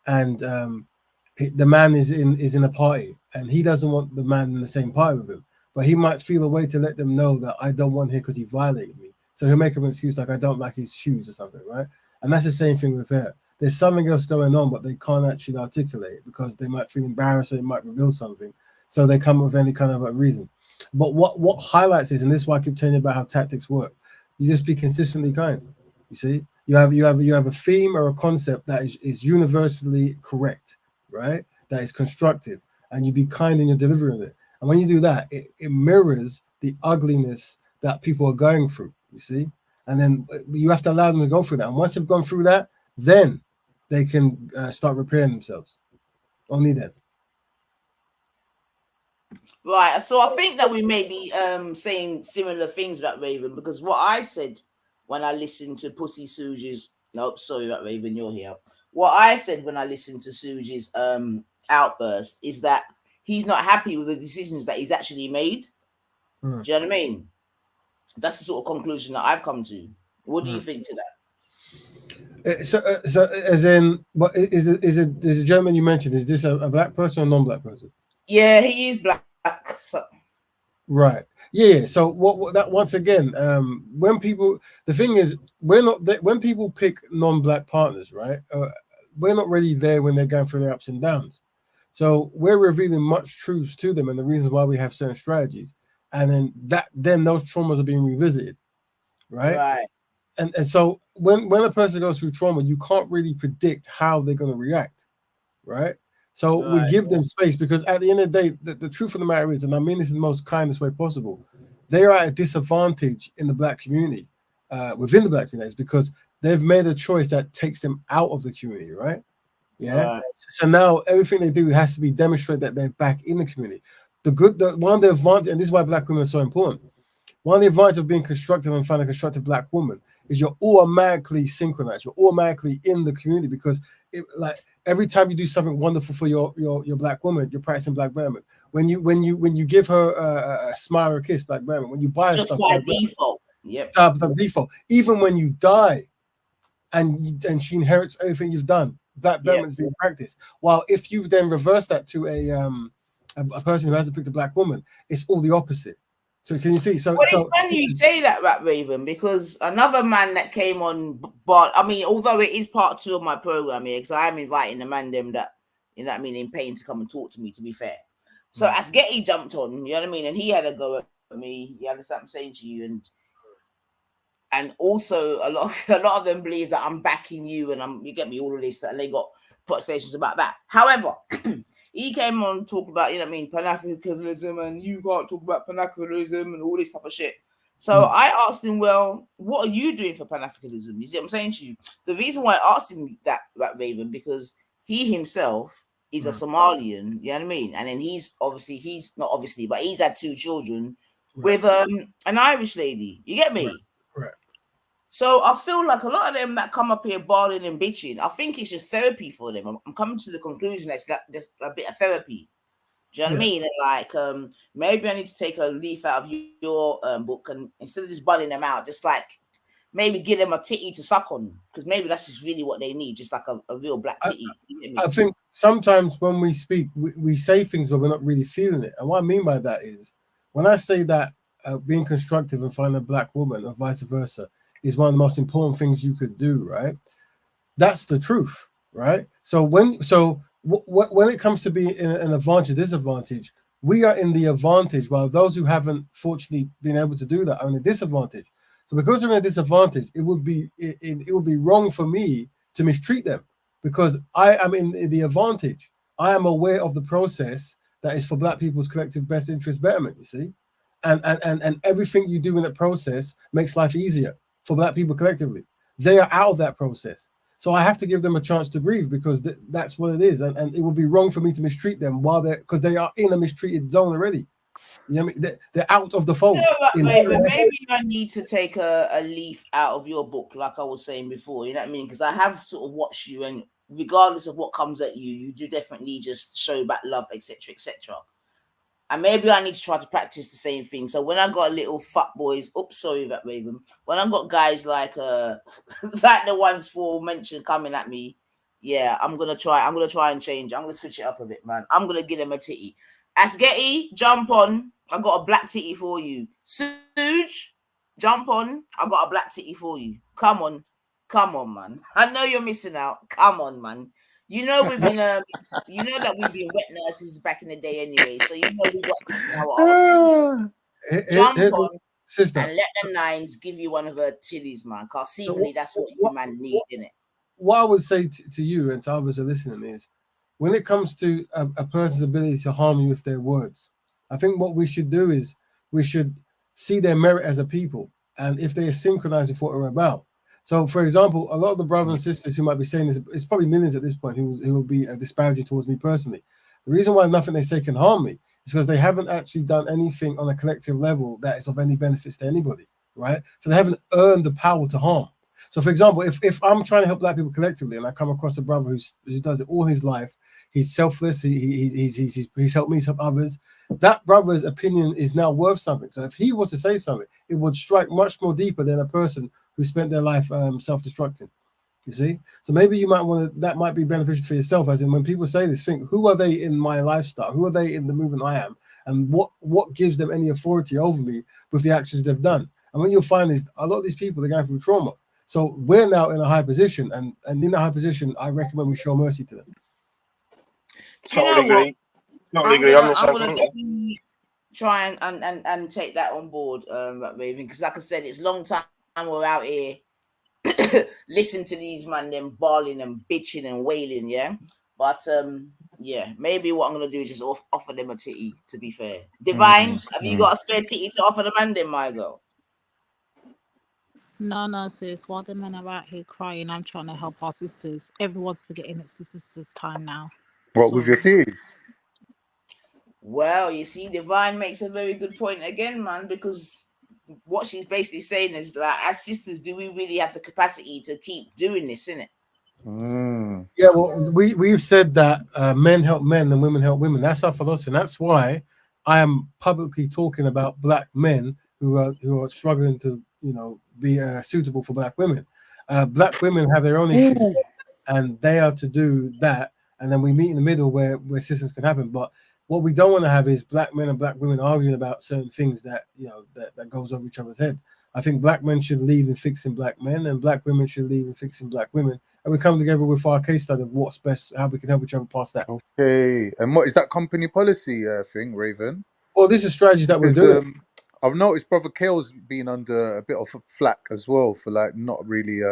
And the man is in a party, and he doesn't want the man in the same party with him, but he might feel a way to let them know that I don't want him because he violated me. So he'll make up an excuse like I don't like his shoes or something, right? And that's the same thing with her. There's something else going on, but they can't actually articulate it because they might feel embarrassed or it might reveal something. So they come with any kind of a reason. But what highlights this, and this is why I keep telling you about how tactics work, you just be consistently kind. You see, you have a theme or a concept that is universally correct, right? That is constructive, and you be kind in your delivery of it. And when you do that, it mirrors the ugliness that people are going through, you see? And then you have to allow them to go through that. And once they've gone through that, then they can start repairing themselves. Only then. Right. So I think that we may be saying similar things about Raven, because what I said when I listened to Pussy Suge's, nope, sorry, that Raven, you're here. What I said when I listened to Suge's outburst is that he's not happy with the decisions that he's actually made. Do you know what I mean? That's the sort of conclusion that I've come to. What do you think to that? So as in, what is the gentleman you mentioned? Is this a black person or non-black person? Yeah, he is black. So. Right. Yeah. So what that once again, when people, the thing is, when people pick non-black partners, right? We're not really there when they're going through their ups and downs. So we're revealing much truths to them and the reasons why we have certain strategies, and then those traumas are being revisited, right? Right. And so when a person goes through trauma, you can't really predict how they're going to react, right? So we give them space because at the end of the day, the truth of the matter is, and I mean this in the most kindest way possible, they are at a disadvantage in the black community, within the black community, because they've made a choice that takes them out of the community, right? Yeah. Right. So now everything they do has to be demonstrated that they're back in the community. One of the advantage, and this is why black women are so important. One of the advantages of being constructive and finding a constructive black woman is you're automatically synchronized. You're automatically in the community because like every time you do something wonderful for your black woman, you're practicing black betterment. When you give her a smile or a kiss, black betterment. When you buy her Just stuff, by default. Yep. By default. Even when you die, and she inherits everything you've done, black betterment is being practiced. While if you then reverse that to a person who hasn't picked a black woman, it's all the opposite. So can you see? So well, it's funny you say that, Rat Raven, because another man that came on, but I mean, although it is part 2 of my program here, because I am inviting the mandem that, you know what I mean, in pain to come and talk to me, to be fair. So as Getty jumped on, you know what I mean, and he had a go at me. You understand what I'm saying to you, and also a lot of them believe that I'm backing you, and you get me, all of this, and they got protestations about that. However, he came on to talk about, you know what I mean, Pan-Africanism, and you can't talk about Pan-Africanism and all this type of shit. So I asked him, well, what are you doing for Pan-Africanism? You see what I'm saying to you? The reason why I asked him that Raven, because he himself is a Somalian, you know what I mean? And then he's had 2 children with an Irish lady. You get me? Right. So I feel like a lot of them that come up here bawling and bitching, I think it's just therapy for them. I'm coming to the conclusion that's just a bit of therapy. Do you know what I mean? And like, maybe I need to take a leaf out of your book, and instead of just bawling them out, just like maybe give them a titty to suck on, because maybe that's just really what they need, just like a real black titty. I think sometimes when we speak, we say things but we're not really feeling it. And what I mean by that is, when I say that being constructive and finding a black woman or vice versa is one of the most important things you could do, right? That's the truth, right? So when it comes to being an advantage, disadvantage, we are in the advantage, while those who haven't fortunately been able to do that are in a disadvantage. So because they're in a disadvantage, it would be wrong for me to mistreat them, because I am in the advantage. I am aware of the process that is for black people's collective best interest betterment, you see? And everything you do in that process makes life easier for black people collectively. They are out of that process. So I have to give them a chance to breathe, because that's what it is. And it would be wrong for me to mistreat them because they are in a mistreated zone already. You know what I mean? They're out of the fold. Maybe I need to take a leaf out of your book, like I was saying before. You know what I mean? Because I have sort of watched you, and regardless of what comes at you, you do definitely just show back love, etc., etc. And maybe I need to try to practice the same thing. So when I got little fuck boys, that Raven. When I got guys like like the ones for mentioned coming at me, yeah, I'm gonna try and change. I'm gonna switch it up a bit, man. I'm gonna give them a titty. Asgeti, jump on. I got a black titty for you. Suge, jump on. I got a black titty for you. Come on, man. I know you're missing out. Come on, man. You know we've been you know that we've been wet nurses back in the day anyway. So you know we got jump on sister, and let the nines give you one of her titties, man. Cause seemingly that's what you man need, innit? What I would say to you and to others who are listening is, when it comes to a person's ability to harm you with their words, I think what we should do is we should see their merit as a people, and if they are synchronized with what we're about. So, for example, a lot of the brothers and sisters who might be saying this, it's probably millions at this point who will be disparaging towards me personally. The reason why nothing they say can harm me is because they haven't actually done anything on a collective level that is of any benefits to anybody, right? So they haven't earned the power to harm. So, for example, if I'm trying to help black people collectively, and I come across a brother who does it all his life, he's selfless, he's helped me, some others, that brother's opinion is now worth something. So if he was to say something, it would strike much more deeper than a person who spent their life self-destructing. You see? So maybe you might want to, that might be beneficial for yourself, as in when people say this, think, who are they in my lifestyle? Who are they in the movement I am? and what gives them any authority over me with the actions they've done. And what you'll find is a lot of these people are going through trauma. So we're now in a high position, and in that high position, I recommend we show mercy to them. Totally agree. Totally agree on this. I'm gonna definitely try and take that on board, Raven, because like I said, it's long time we're out here listen to these man them bawling and bitching and wailing, yeah. But yeah, maybe what I'm gonna do is just offer them a titty. To be fair, Divine, have you got a spare titty to offer the man them, my girl? No, sis. While the men are out here crying, I'm trying to help our sisters. Everyone's forgetting it's the sisters' time now. What, with your tears? Well, you see, Divine makes a very good point again, man, because what she's basically saying is that as sisters, do we really have the capacity to keep doing this, innit? Yeah, well, we've said that men help men and women help women. That's our philosophy. And that's why I am publicly talking about black men who are struggling to, be suitable for black women. Black women have their own issues, and they are to do that. And then we meet in the middle where systems can happen. But what we don't want to have is black men and black women arguing about certain things that that goes over each other's head. I think black men should lead in fixing black men, and black women should lead in fixing black women. And we come together with our case study of what's best, how we can help each other past that. Okay. And what is that company policy thing, Raven? Well, this is a strategy that we're doing. I've noticed Brother Kale's been under a bit of flack as well for like not really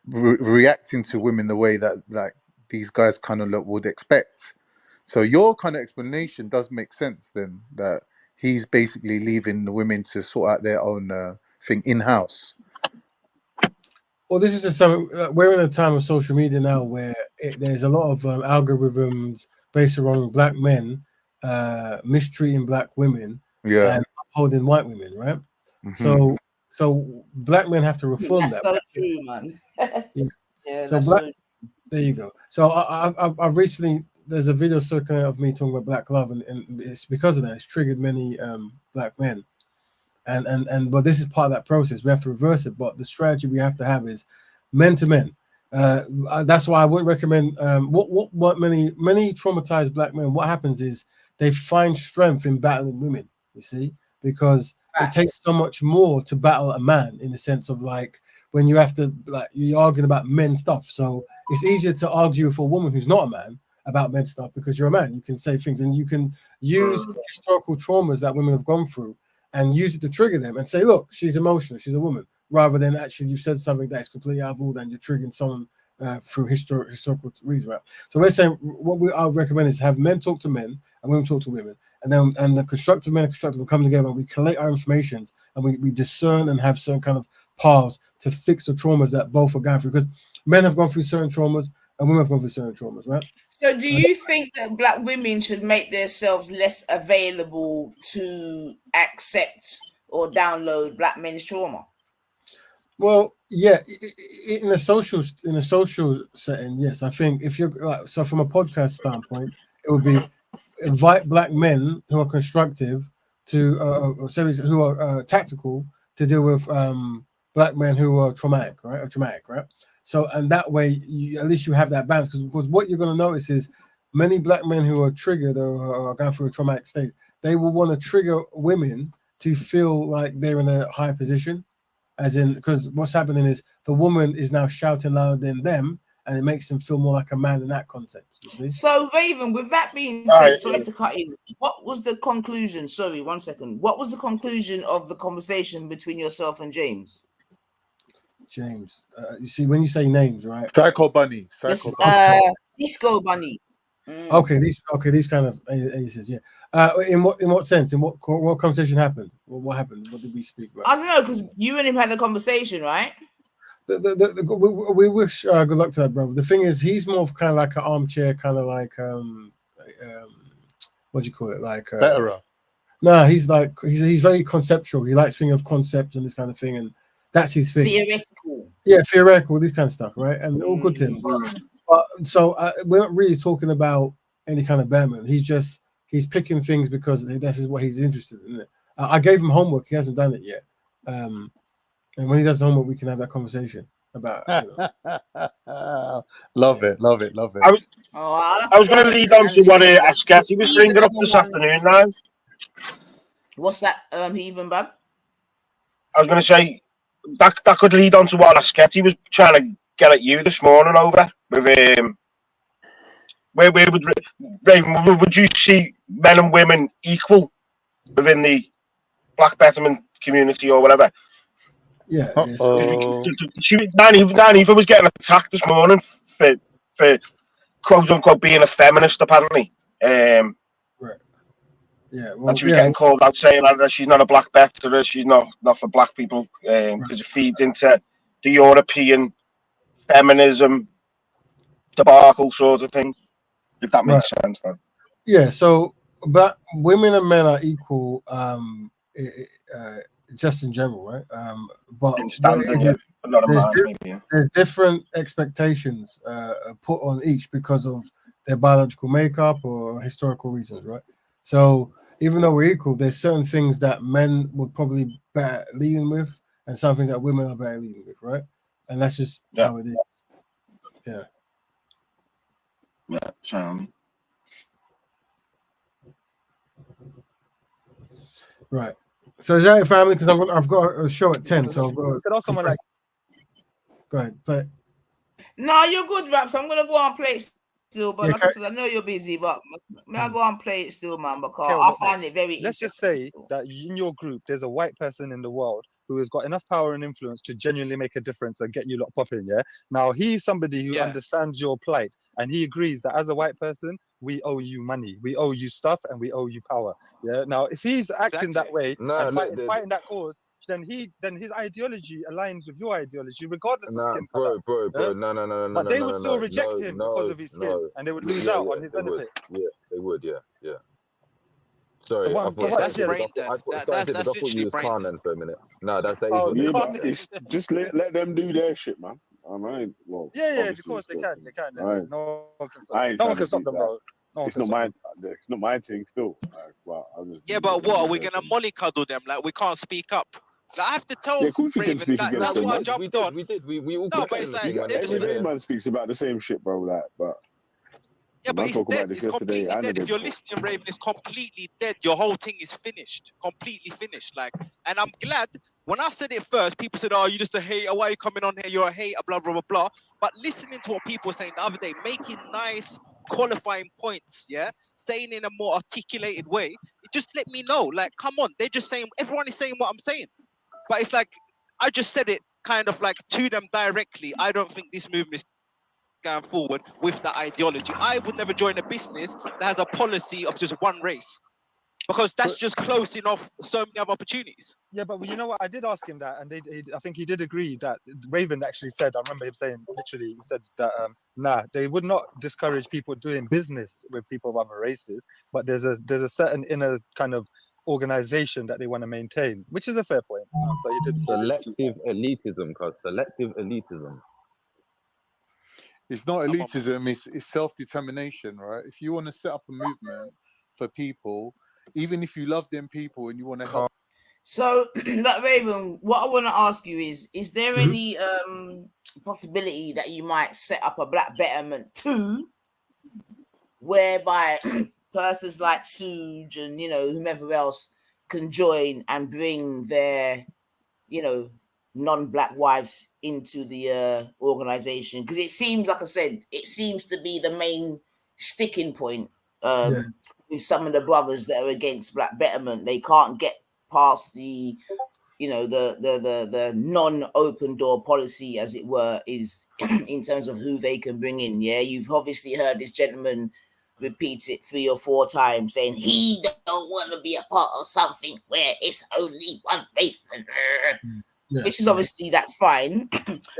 reacting to women the way that like these guys kind of would expect. So your kind of explanation does make sense then, that he's basically leaving the women to sort out their own thing in-house. Well, this is we're in a time of social media now where there's a lot of algorithms based around black men mistreating black women and upholding white women, right? So black men have to reform that. That's so true, man. Yeah, so there you go. So I've recently, there's a video circulating of me talking about black love, and it's because of that. It's triggered many black men. But this is part of that process. We have to reverse it. But the strategy we have to have is men to men. That's why I wouldn't recommend what many traumatized black men. What happens is they find strength in battling women. You see, because it takes so much more to battle a man, in the sense of like when you have to you're arguing about men stuff. So it's easier to argue for a woman who's not a man about men stuff because you're a man. You can say things and you can use historical traumas that women have gone through and use it to trigger them and say, look, she's emotional, she's a woman, rather than actually you said something that is completely out of order and you're triggering someone through historical reasons. Right? So we're saying what I recommend is have men talk to men and women talk to women, and the constructive men and constructive will come together and we collate our information and we discern and have certain kind of paths to fix the traumas that both are going through, because men have gone through certain traumas and women have gone through certain traumas, right? So do you think that black women should make themselves less available to accept or download black men's trauma? Well, yeah, in a social setting, yes. I think if you're so from a podcast standpoint, it would be invite black men who are constructive to who are tactical to deal with black men who are traumatic, right? So, and that way, at least you have that balance, because what you're going to notice is many black men who are triggered or are going through a traumatic state, they will want to trigger women to feel like they're in a higher position, as in, because what's happening is the woman is now shouting louder than them, and it makes them feel more like a man in that context, you see? So, Raven, with that being said, sorry to cut in, what was the conclusion? Sorry, 1 second. What was the conclusion of the conversation between yourself and James? James, you see, when you say names, right? Psycho Bunny. Disco Bunny. Okay, these kind of aliases, yeah. In what sense? In what conversation happened? What happened? What did we speak about? I don't know, because you and him had a conversation, right? We wish good luck to that, brother. The thing is, he's more of kind of like an armchair, kind of like what do you call it? Like betterer. No, he's very conceptual. He likes thinking of concepts and this kind of thing, and that's his thing. Theoretical. Yeah, theoretical, this kind of stuff, right? And all good to him. But so we're not really talking about any kind of betterment. He's picking things because this is what he's interested in. I gave him homework. He hasn't done it yet. And when he does homework, we can have that conversation. about. Love it. I was going to lead on to what Asketti was bringing up this afternoon, now. What's that, Heathen Bab? I was going to say that could lead on to what Asketti was trying to get at you this morning over with where would you see men and women equal within the black betterment community or whatever? Yeah. Naiva was getting attacked this morning for quote unquote being a feminist, apparently. Right. Yeah. Well, and she was getting called out saying that she's not a black betterer, she's not for black people, because it feeds into the European feminism debacle sort of thing. If that makes sense, then. Yeah. So, but women and men are equal, just in general, right? But in standard, yeah. But not a man, maybe, yeah. There's different expectations put on each because of their biological makeup or historical reasons, right? So even though we're equal, there's certain things that men would probably be better leading with, and some things that women are better leading with, right? And that's just how it is. Yeah. Yeah. So. Right. So is that it, family? Because I've got a show at 10. So could also someone like. Go ahead, play it. No, you're good, Raps. I'm gonna go and play it still, but like I said, I know you're busy, but I'll go and play it still, man, because I find it very. Let's just say that in your group, there's a white person in the world who has got enough power and influence to genuinely make a difference and get you lot popping. Yeah. Now he's somebody who understands your plight, and he agrees that as a white person, we owe you money, we owe you stuff, and we owe you power. Yeah. Now, if he's acting that way and fighting that cause, then his ideology aligns with your ideology, regardless of skin color. Bro, no. But they would still reject him because of his skin, and they would lose out on his benefit. Yeah, they would. Yeah. Sorry, I thought you was calm then for a minute. No, that's just let them do their shit, man. I mean, well, yeah, of course they can. Right. No one can stop. No one can stop them, bro. It's not my thing still. But but what are we gonna mollycoddle them? Like we can't speak up. Like, I have to tell Raven that's why I jumped on. We did. We all. No, but it's like every man speaks about the same shit, bro. Like, but. Yeah, but it's dead. It's completely dead. If you're listening, Raven, it's completely dead. Your whole thing is finished. Completely finished. Like, and I'm glad when I said it first, people said, "Oh, you're just a hater. Why are you coming on here? You're a hater." Blah blah blah blah. But listening to what people were saying the other day, making nice qualifying points, saying in a more articulated way, it just let me know. Like, come on, they're just saying. Everyone is saying what I'm saying, but it's like I just said it kind of like to them directly. I don't think this movement is going forward with that ideology. I would never join a business that has a policy of just one race, because that's just closing off so many other opportunities. Yeah, but you know what? I did ask him that, and I think he did agree that Raven actually said. I remember him saying literally, he said that they would not discourage people doing business with people of other races, but there's a certain inner kind of organization that they want to maintain, which is a fair point. So he did selective elitism, cause selective elitism. It's not elitism, it's self-determination, right? If you want to set up a movement for people, even if you love them people and you want to help. So, like Raven, what I want to ask you is there any possibility that you might set up a black betterment too, whereby persons like Suge and, whomever else can join and bring their, non-black wives into the organization? Because it seems, like I said, it seems to be the main sticking point with some of the brothers that are against black betterment. They can't get past the the non-open door policy, as it were, is in terms of who they can bring in. You've obviously heard this gentleman repeat it 3 or 4 times, saying he don't want to be a part of something where it's only one race. Which is obviously, that's fine.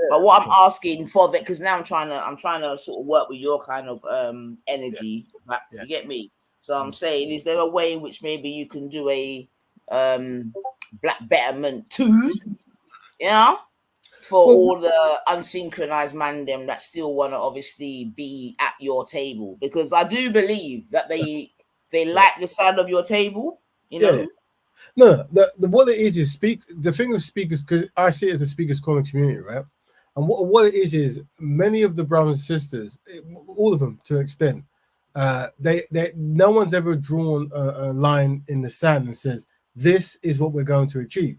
But what I'm asking for that, because now I'm trying to sort of work with your kind of energy. You get me? So I'm saying, is there a way in which maybe you can do a black betterment too? For all the unsynchronized mandem that still want to obviously be at your table, because I do believe that they like the sound of your table. No, what it is the thing with speakers, because I see it as a speakers corner community, right? And what it is many of the brothers and sisters, all of them to an extent, they no one's ever drawn a line in the sand and says this is what we're going to achieve.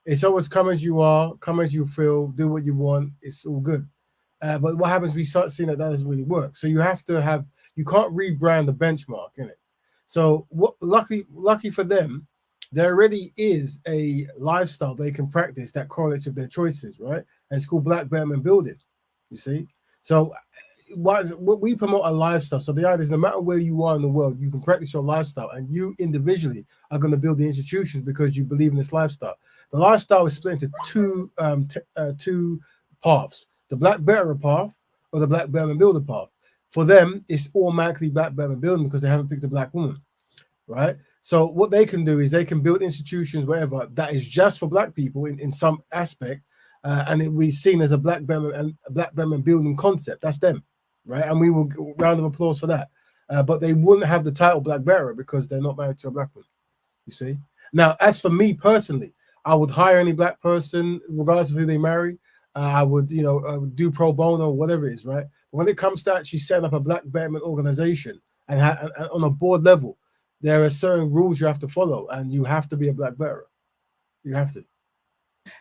It's always come as you are, come as you feel, do what you want. It's all good. But what happens? We start seeing that doesn't really work. So you have to have. You can't rebrand the benchmark in it. So what? Lucky for them, there already is a lifestyle they can practice that correlates with their choices, right? And it's called Black Betterment Building. You see, so what we promote a lifestyle. So the idea is, no matter where you are in the world, you can practice your lifestyle, and you individually are going to build the institutions because you believe in this lifestyle. The lifestyle is split into two paths: the Black Betterer path or the Black Betterment Builder path. For them, it's automatically Black Betterment Building because they haven't picked a Black woman, right? So what they can do is they can build institutions, whatever, that is just for Black people in some aspect, and it will be seen as a Black Betterment Building concept. That's them, right? And we will round of applause for that. But they wouldn't have the title Black Betterer because they're not married to a Black woman. You see? Now, as for me personally, I would hire any Black person, regardless of who they marry. I would, do pro bono or whatever it is, right? But when it comes to actually setting up a Black Betterment organization and on a board level, there are certain rules you have to follow, and you have to be a Black Betterer. You have to.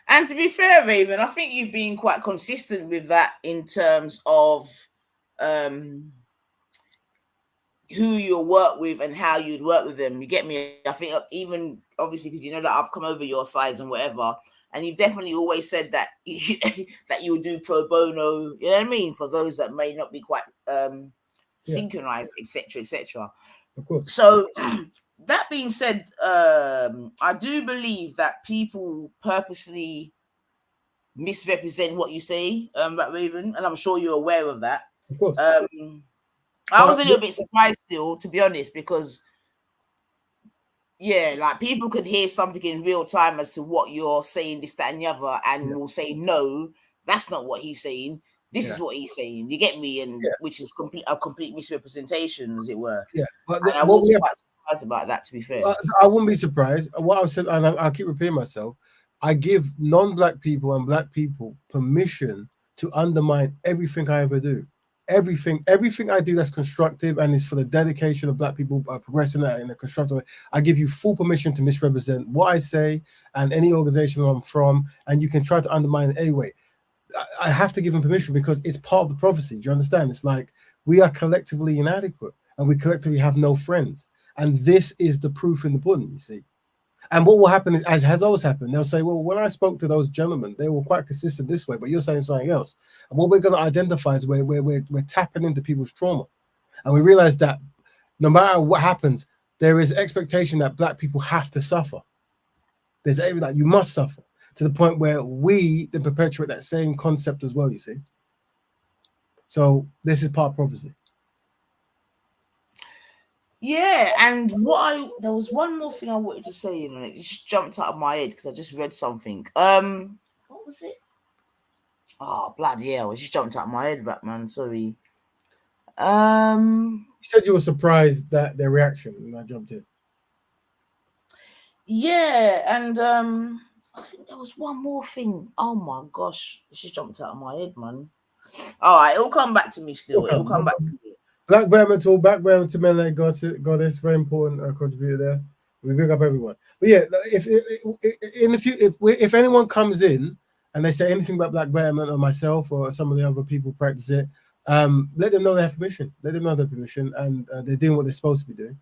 And to be fair, Raven, I think you've been quite consistent with that in terms of who you'll work with and how you'd work with them. You get me? I think even obviously because you know that I've come over your sides and whatever, and you've definitely always said that that you would do pro bono. You know what I mean? For those that may not be quite synchronized, etc., etc. Of course. So that being said, I do believe that people purposely misrepresent what you say, about Raven, and I'm sure you're aware of that. Of course. I was a little bit surprised still, to be honest, because like people could hear something in real time as to what you're saying, this, that, and the other, and will say, no, that's not what he's saying. This is what he's saying. You get me? And which is a complete misrepresentation, as it were. Yeah, but I was quite surprised about that, to be fair. I wouldn't be surprised. What I've said, and I'll keep repeating myself, I give non-Black people and Black people permission to undermine everything I ever do. Everything I do that's constructive and is for the dedication of Black people progressing that in a constructive way. I give you full permission to misrepresent what I say and any organization I'm from, and you can try to undermine it anyway. I have to give them permission because it's part of the prophecy. Do you understand? It's like we are collectively inadequate and we collectively have no friends. And this is the proof in the pudding, you see. And what will happen is, as has always happened, they'll say, well, when I spoke to those gentlemen, they were quite consistent this way, but you're saying something else. And what we're going to identify is we're tapping into people's trauma. And we realize that no matter what happens, there is expectation that Black people have to suffer. There's like you must suffer, to the point where we then perpetuate that same concept as well, you see. So this is part of prophecy. Yeah, and there was one more thing I wanted to say, and it just jumped out of my head because I just read something. What was it? Oh, bloody hell, it just jumped out of my head, Batman. Sorry. You said you were surprised that their reaction when I jumped in. Yeah, and I think there was one more thing. Oh my gosh, it just jumped out of my head, man. All right, it'll come back to me still. It'll come back to me. Black Betterment to Melanie Goddess, very important contributor there. We bring up everyone. But yeah, if anyone comes in and they say anything about Black Betterment or myself or some of the other people who practice it, let them know they have permission. Let them know their permission, and they're doing what they're supposed to be doing.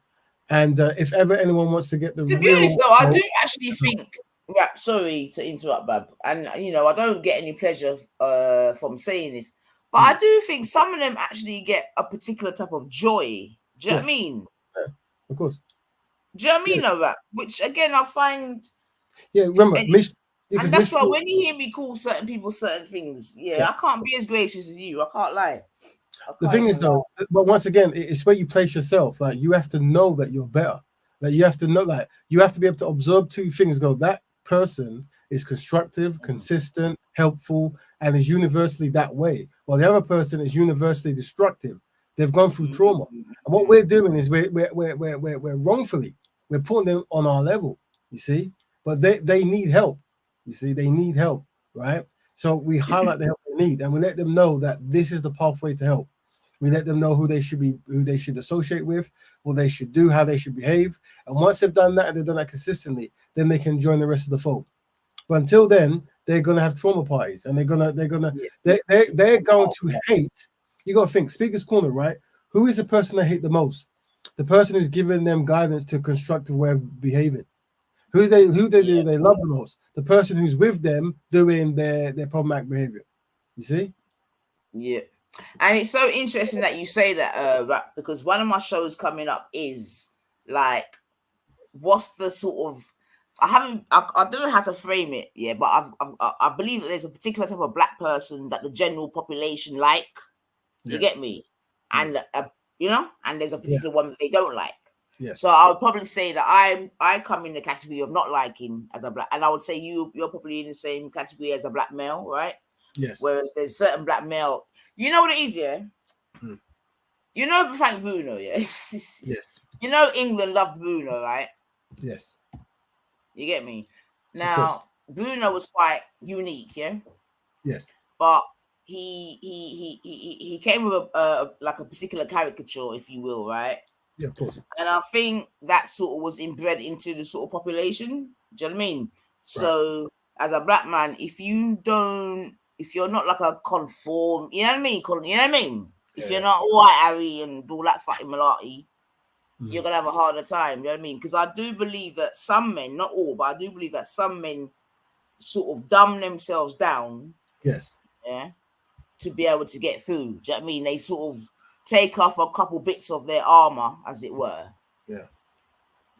And if ever anyone wants to get the to be honest, though, I do actually think. Yeah, sorry to interrupt, Bab, and I don't get any pleasure from saying this. But I do think some of them actually get a particular type of joy. Do you know what I mean? Yeah, of course. Do you know what I mean, that? Which, again, I find... Yeah, remember... and that's why when you hear me call certain people certain things, I can't be as gracious as you. I can't lie. The thing is, though, but once again, it's where you place yourself. Like, you have to know that you're better. Like, you have to know that. You have to be able to observe two things. Go, that person is constructive, consistent, helpful, and is universally that way, while the other person is universally destructive. They've gone through trauma, and what we're doing is we're wrongfully putting them on our level, you see. But they need help, you see. They need help, right? So we highlight the help they they need, and we let them know that this is the pathway to help. We let them know who they should associate with, what they should do, how they should behave. And once they've done that and they've done that consistently, then they can join the rest of the fold. But until then, they're gonna have trauma parties, and they're going to hate. You gotta think, Speaker's Corner, right? Who is the person they hate the most? The person who's giving them guidance to a constructive way of behaving. Who they love the most? The person who's with them doing their problematic behavior. You see? Yeah. And it's so interesting that you say that, because one of my shows coming up is like, what's the sort of, I don't know how to frame it, yeah, but I believe that there's a particular type of black person that the general population like. You get me? And you know, and there's a particular one that they don't like. Yes. So I would probably say that I come in the category of not liking as a black, and I would say you're probably in the same category as a black male, right? Yes. Whereas there's certain black male. You know what it is, yeah? You know Frank Bruno, yeah? Yes. You know England loved Bruno, right? Yes. You get me? Now, Bruno was quite unique, yeah? Yes. But he came with a particular caricature, if you will, right? Yeah, of course. And I think that sort of was inbred into the sort of population. Do you know what I mean? So as a black man, if you're not like a conform, you know what I mean? If you're not white Harry and all that fucking malarkey, you're gonna have a harder time. You know what I mean? Because I do believe that some men, not all, but I do believe that some men sort of dumb themselves down. Yes. Yeah. To be able to get food. Do you know what I mean? They sort of take off a couple bits of their armor, as it were. Yeah.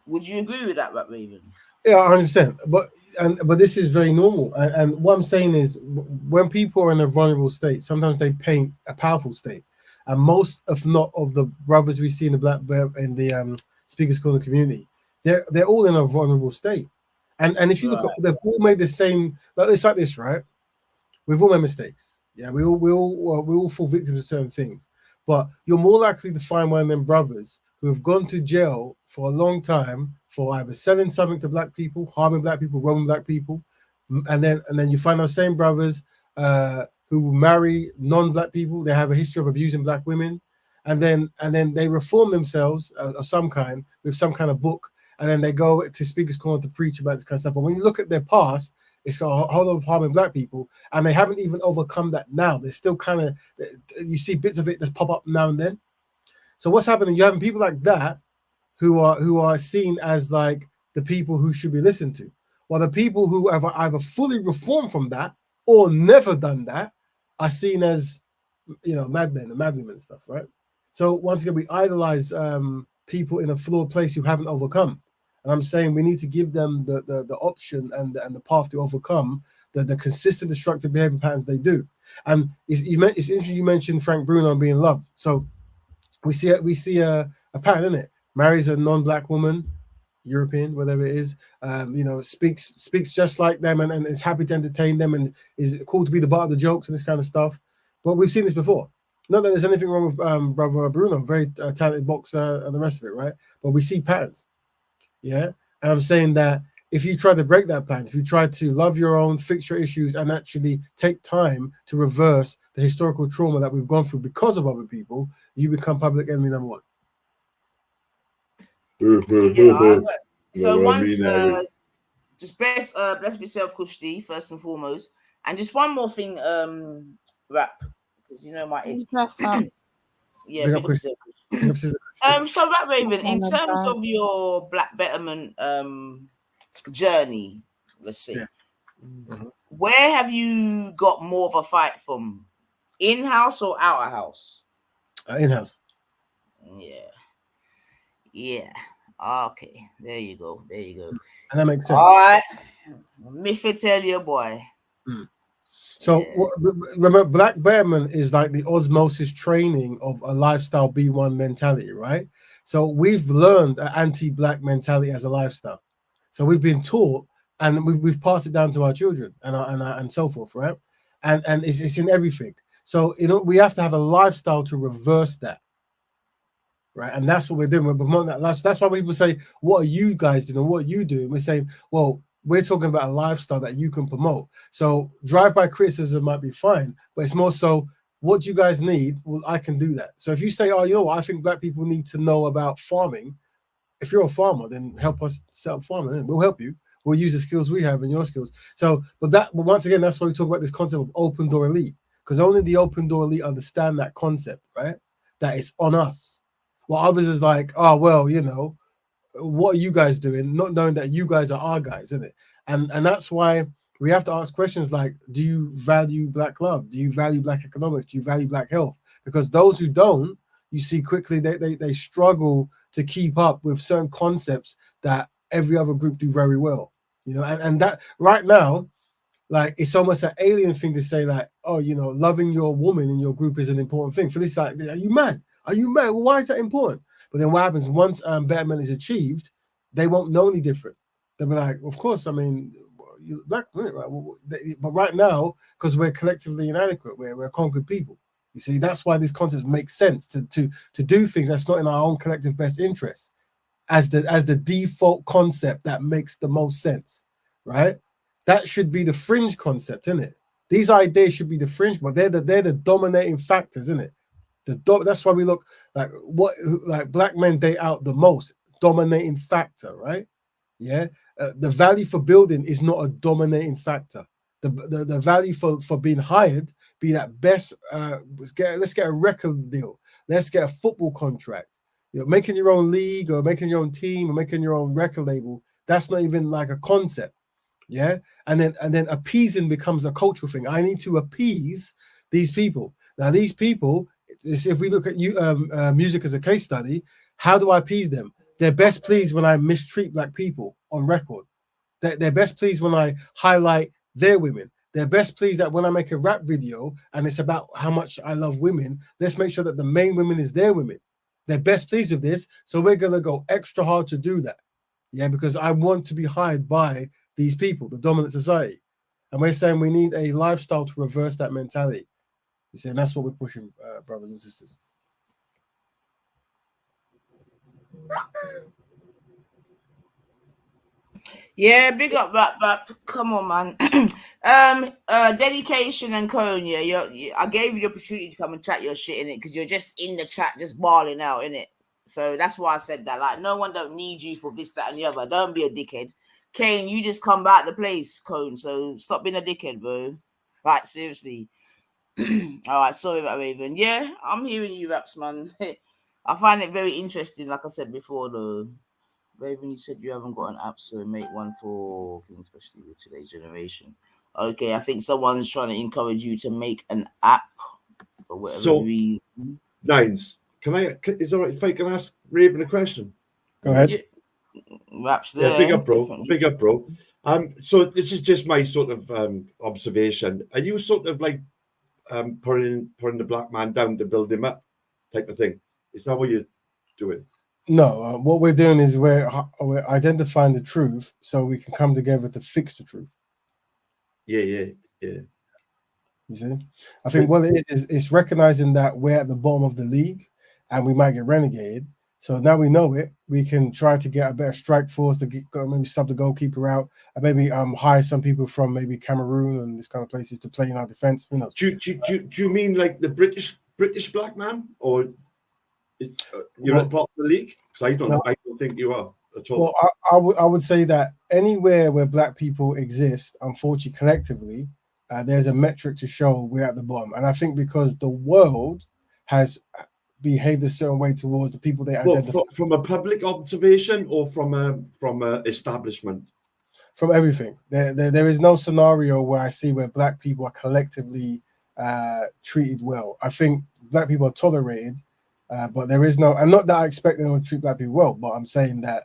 Would you agree with that, Raven? Yeah, 100%. But this is very normal. And what I'm saying is, when people are in a vulnerable state, sometimes they paint a powerful state. And most, if not of the brothers we see in the Speaker's Corner community, they're all in a vulnerable state. And if you look at, they've all made the same. It's like this, right? We've all made mistakes. Yeah, we all fall victims of certain things. But you're more likely to find one of them brothers who have gone to jail for a long time for either selling something to black people, harming black people, robbing black people, and then you find those same brothers who marry non-black people. They have a history of abusing black women, and then they reform themselves of some kind with some kind of book, and then they go to Speaker's Corner to preach about this kind of stuff. But when you look at their past, it's got a whole lot of harming black people, and they haven't even overcome that now. They're still kind of, you see bits of it that pop up now and then. So what's happening? You're having people like that who are seen as like the people who should be listened to, while the people who have either fully reformed from that or never done that are seen as, madmen and madwomen and stuff, right? So once again, we idolize people in a flawed place who haven't overcome. And I'm saying we need to give them the option and the path to overcome the consistent destructive behavior patterns they do. And it's interesting you mentioned Frank Bruno being loved. So we see a pattern in it. Marries a non-black woman, European, whatever it is, speaks just like them and is happy to entertain them and is cool to be the butt of the jokes and this kind of stuff. But we've seen this before. Not that there's anything wrong with Brother Bruno, very talented boxer and the rest of it, right? But we see patterns. Yeah, and I'm saying that if you try to break that pattern, if you try to love your own, fix your issues, and actually take time to reverse the historical trauma that we've gone through because of other people, you become public enemy number one. So just bless yourself, Kushti, first and foremost, and just one more thing, Rap, because you know my age. Yeah. So Rap Raven, in terms of your Black Betterment journey, let's see, where have you got more of a fight from? In-house or out-of-house? In-house. Yeah. Okay. There you go. And that makes sense. All right. Me tell you, boy. So remember, Black Betterment is like the osmosis training of a lifestyle B1 mentality, right? So we've learned an anti-black mentality as a lifestyle. So we've been taught, and we've passed it down to our children and so forth, right? And it's in everything. So we have to have a lifestyle to reverse that, right? And that's what we're doing. We're promoting that lifestyle. That's why people say, "What are you guys doing? What are you doing?" We're saying, "Well, We're talking about a lifestyle that you can promote. So drive-by criticism might be fine, but it's more so, what do you guys need? Well, I can do that. So if you say, oh, you know what, I think black people need to know about farming. If you're a farmer, then help us set up farming. And we'll help you. We'll use the skills we have and your skills. So, but once again, that's why we talk about this concept of open door elite, because only the open door elite understand that concept, right? That it's on us. While others is like, oh, well, you know, what are you guys doing? Not knowing that you guys are our guys, isn't it? And that's why we have to ask questions like, do you value black love? Do you value black economics? Do you value black health? Because those who don't, you see quickly they struggle to keep up with certain concepts that every other group do very well. You know, and that right now, like, it's almost an alien thing to say, like, oh, you know, loving your woman in your group is an important thing. For this, like, are you mad? Are you mad? Well, why is that important? But then what happens once betterment is achieved, they won't know any different. They'll be like, of course, I mean, you're black, right? But right now, because we're collectively inadequate, we're conquered people. You see, that's why this concept makes sense to do things that's not in our own collective best interest as the default concept that makes the most sense, right? That should be the fringe concept, isn't it? These ideas should be the fringe, but they're the dominating factors, isn't it? That's why we look like black men date out the most dominating factor, right? Yeah, the value for building is not a dominating factor. The value for being hired, be that best. Let's get a record deal. Let's get a football contract. You know, making your own league or making your own team or making your own record label. That's not even like a concept. Yeah, and then appeasing becomes a cultural thing. I need to appease these people. Now these people, if we look at music as a case study, how do I appease them? They're best pleased when I mistreat black people on record. They're best pleased when I highlight their women. They're best pleased that when I make a rap video and it's about how much I love women, let's make sure that the main women is their women. They're best pleased with this, so we're gonna go extra hard to do that. Yeah, because I want to be hired by these people, the dominant society. And we're saying we need a lifestyle to reverse that mentality. You see, and that's what we're pushing, brothers and sisters. Yeah, big up rap. Come on, man. Dedication and Cone, yeah, I gave you the opportunity to come and chat your shit in it because you're just in the chat, just balling out in it. So that's why I said that. Like, no one don't need you for this, that, and the other. Don't be a dickhead. Kane, you just come back to the place, Cone. So stop being a dickhead, bro. Like, seriously. All right, sorry about Raven. Yeah, I'm hearing you raps, man. I find it very interesting, like I said before, though. Raven, you said you haven't got an app, so make one for things, especially with today's generation. Okay, I think someone's trying to encourage you to make an app for whatever reason. Nines, is it all right if I can ask Raven a question? Go ahead. Yeah. Raps there. Yeah, big up, bro. Definitely. Big up, bro. So this is just my sort of observation. Are you sort of like putting the black man down to build him up, type of thing? Is that what you're doing? No, what we're doing is we're identifying the truth so we can come together to fix the truth. Yeah. You see, I think what it is recognizing that we're at the bottom of the league and we might get relegated. So now we know it. We can try to get a better strike force to maybe sub the goalkeeper out, and maybe hire some people from maybe Cameroon and this kind of places to play in our defense. Who knows? Do you mean like the British black man, or you're not part of the league? Because I don't think you are at all. Well, I would say that anywhere where black people exist, unfortunately, collectively, there's a metric to show we're at the bottom. And I think because the world has behaved a certain way towards the people they identify. From a public observation or from a establishment? From everything. There is no scenario where I see where black people are collectively treated well. I think black people are tolerated. But there is no, and not that I expect them to treat black people well, but I'm saying that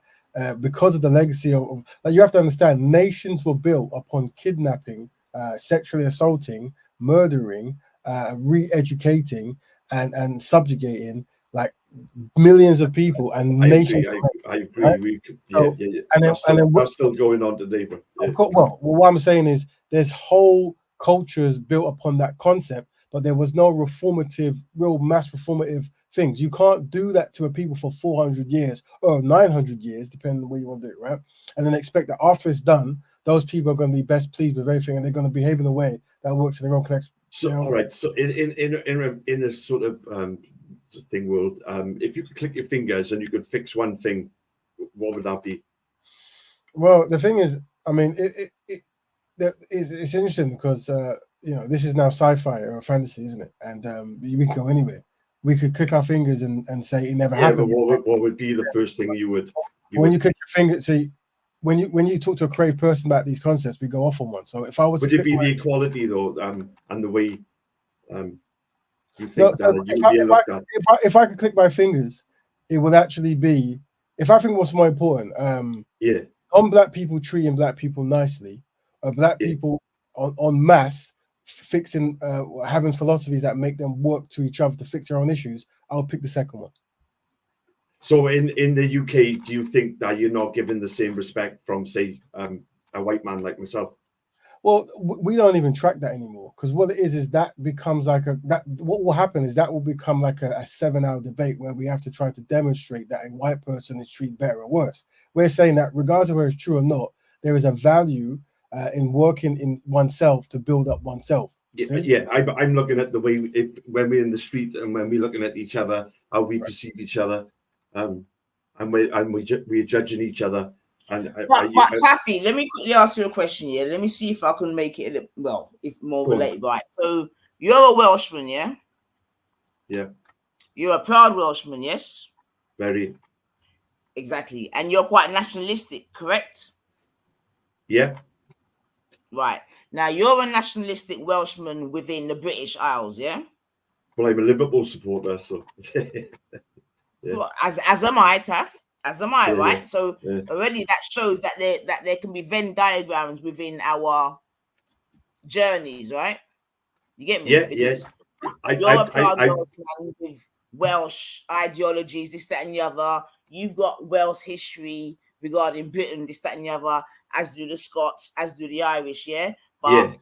because of the legacy of like, you have to understand, nations were built upon kidnapping, sexually assaulting, murdering, re-educating, and subjugating like millions of people and nations. I agree. Right? And that's still going on today. But well, what I'm saying is there's whole cultures built upon that concept, but there was no real mass reformative things. You can't do that to a people for 400 years or 900 years, depending on where you want to do it, right? And then expect that after it's done, those people are going to be best pleased with everything, and they're going to behave in a way that works in their own connection. So, all right. So, in a sort of thing world, if you could click your fingers and you could fix one thing, what would that be? Well, the thing is, I mean, it's interesting because you know, this is now sci-fi or fantasy, isn't it? And we can go anywhere. We could click our fingers and say it never happened. But what would be the first thing you would? You click your finger, see, when you talk to a crave person about these concepts, we go off on one. So if I was, would it be the equality though, and the way you think that you would be looked at? If I could click my fingers, it would actually be. If I think what's more important, on black people treating black people nicely, black people en masse fixing, having philosophies that make them work to each other to fix their own issues, I'll pick the second one. So in the UK, do you think that you're not given the same respect from, say, a white man like myself? Well, we don't even track that anymore, because what it is that becomes like what will happen is that will become like a 7-hour debate where we have to try to demonstrate that a white person is treated better or worse. We're saying that regardless of whether it's true or not, there is a value in working in oneself to build up oneself. I'm looking at the way when we're in the street and when we're looking at each other, how we perceive each other, and we're judging each other. But Taffy, let me quickly ask you a question here. Let me see if I can make it a little, well, if more related. Right. So you're a Welshman, yeah? Yeah. You're a proud Welshman, yes? Very. Exactly. And you're quite nationalistic, correct? Yeah. Right. Now you're a nationalistic Welshman within the British Isles, yeah? Well, I'm a Liverpool supporter, so well, as am I, Taff. As am I, right? So already that shows that there can be Venn diagrams within our journeys, right? You get me? Because you're a proud Welshman with Welsh ideologies, this, that, and the other. You've got Welsh history regarding Britain, this, that, and the other, as do the Scots, as do the Irish, yeah? But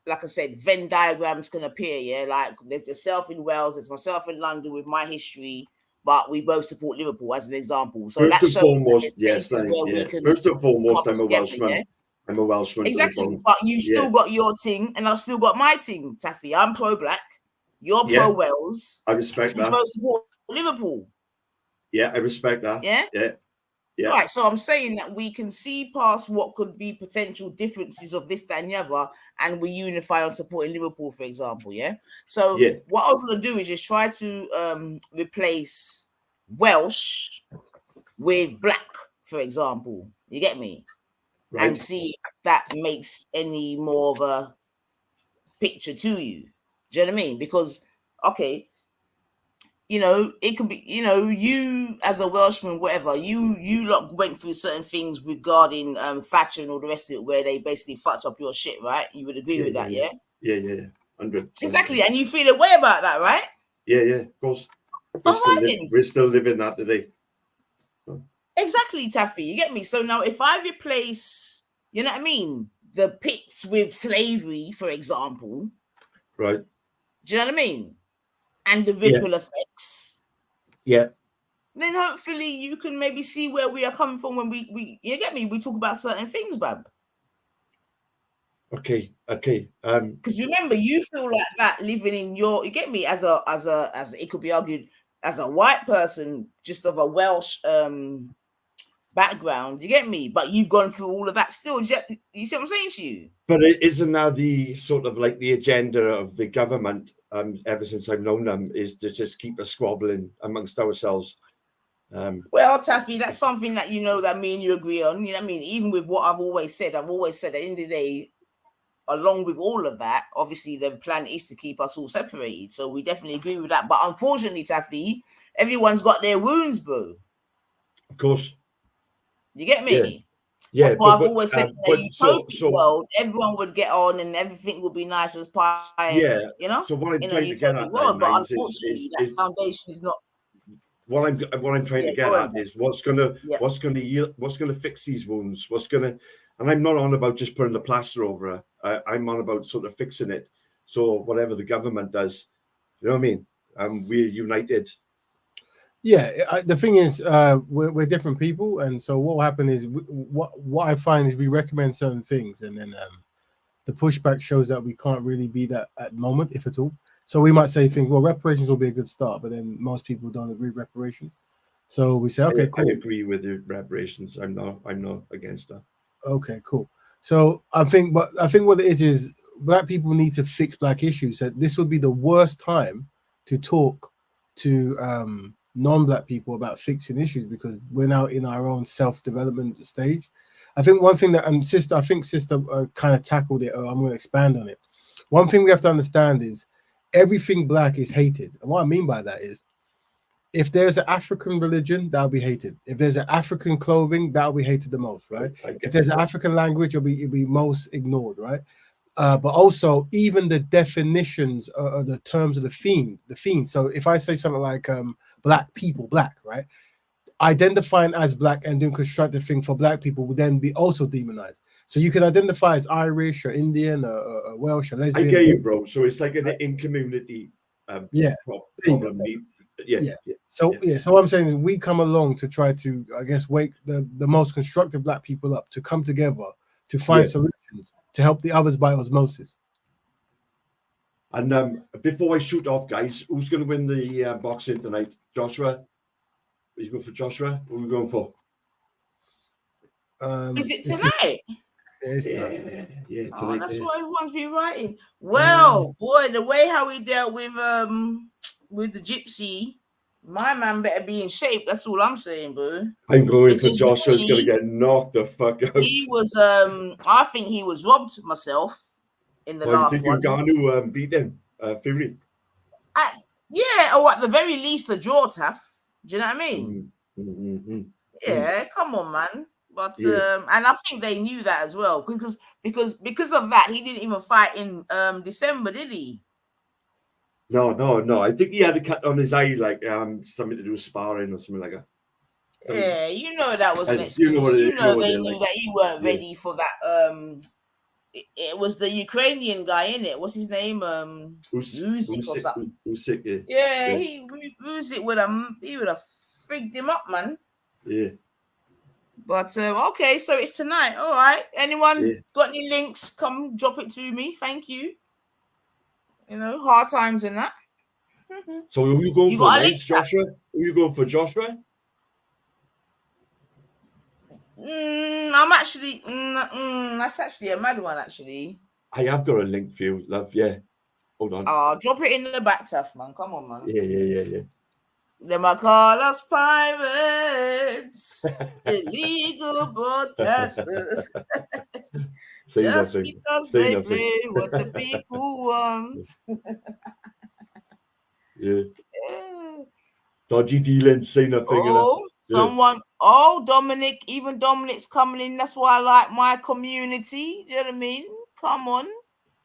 like I said, Venn diagrams can appear, yeah? Like there's yourself in Wales, there's myself in London with my history, but we both support Liverpool as an example. So first and foremost, first and foremost, I'm a Welshman. Yeah? I'm a Welshman. Exactly, but you still got your thing, and I've still got my thing, Taffy. I'm pro-black. You're pro-Wales. I respect that. We both support Liverpool. Yeah, I respect that. Yeah? Yeah. Right, so I'm saying that we can see past what could be potential differences of this, that, and the other, and we unify on supporting Liverpool, for example, yeah? So what I was going to do is just try to replace Welsh with black, for example. You get me? Right. And see if that makes any more of a picture to you. Do you know what I mean? Because, okay, you know, it could be, you know, you as a Welshman, whatever, you lot went through certain things regarding Thatcher and all the rest of it, where they basically fucked up your shit, right? You would agree with that, yeah? Yeah, 100%. Exactly, and you feel a way about that, right? Yeah, of course. We're still living that today. Exactly, Taffy, you get me? So now if I replace, you know what I mean, the pits with slavery, for example. Right. Do you know what I mean? And the ripple effects. Yeah. Then hopefully you can maybe see where we are coming from when we you get me? We talk about certain things, Bab. Okay. Because remember, you feel like that living in you get me, as it could be argued as a white person, just of a Welsh background, you get me? But you've gone through all of that still. You see what I'm saying to you? But isn't that the sort of like the agenda of the government, ever since I've known them, is to just keep us squabbling amongst ourselves? Well, Taffy, that's something that you know that me and you agree on. You know what I mean? Even with what I've always said at the end of the day, along with all of that, obviously the plan is to keep us all separated. So we definitely agree with that. But unfortunately, Taffy, everyone's got their wounds, bro. Of course. You get me? Yeah. That's why I've always said in a utopian world, everyone would get on and everything would be nice as pie. Yeah. You know? So what I'm trying to get at world, but unfortunately, that foundation is not. What I'm trying to get at is what's gonna fix these wounds. And I'm not on about just putting the plaster over it. I'm on about sort of fixing it. So whatever the government does, you know what I mean? we're united. Yeah, the thing is, we're different people, and so what will happen is what I find is we recommend certain things, and then the pushback shows that we can't really be that at the moment, if at all. So we might say things, well, reparations will be a good start, but then most people don't agree with reparations. So we say, okay, cool. I agree with the reparations. I'm not against that. Okay, cool. So I think what it is black people need to fix black issues. So this would be the worst time to talk to non-black people about fixing issues, because we're now in our own self-development stage. I think one thing that sister kind of tackled it. I'm going to expand on it. One thing we have to understand is everything black is hated, and what I mean by that is, if there's an African religion, that'll be hated. If there's an African clothing, that'll be hated the most, right? If there's an African language, it'll be most ignored, right? But also, even the definitions or the terms of the fiend. So if I say something like black people, black, right? Identifying as black and doing constructive thing for black people would then be also demonized. So you can identify as Irish or Indian or Welsh or lesbian. I get you, bro. So it's like an in-community problem. So what I'm saying is we come along to try to, I guess, wake the most constructive black people up to come together to find solutions to help the others by osmosis. And before I shoot off, guys, who's going to win the boxing tonight? Joshua? Are you going for Joshua? What are we going for? Is it tonight? Yeah, tonight. That's what everyone's been writing. Well, boy, the way how we dealt with the gypsy, my man better be in shape. That's all I'm saying, bro. I'm going for Joshua's going to get knocked the fuck out. He was, I think he was robbed myself in the last one. You think Ngannou beat him, Fury? Yeah, or at the very least, a draw, Taff. Do you know what I mean? Yeah, come on, man. But and I think they knew that as well, because of that, he didn't even fight in December, did he? No. I think he had a cut on his eye, like something to do with sparring or something like that. Yeah, you know that was an excuse. They knew that he weren't ready for that. It was the Ukrainian guy, innit? What's his name? Usyk or something. Usyk, yeah. Usyk would have frigged him up, man. Yeah. But okay, so it's tonight. All right. Anyone got any links? Come drop it to me. Thank you. You know, hard times in that. So who are you going for, Joshua? Who are you going for, Joshua? I'm actually. That's actually a mad one, actually. I have got a link for you, love. Yeah. Hold on. Oh, drop it in the back, Tough, man. Come on, man. Yeah. They might call us pirates, illegal broadcasters. Just because they play what the people want. Yeah. Dodgy dealings, say nothing. Someone. Dominic. Even Dominic's coming in. That's why I like my community. Do you know what I mean? Come on.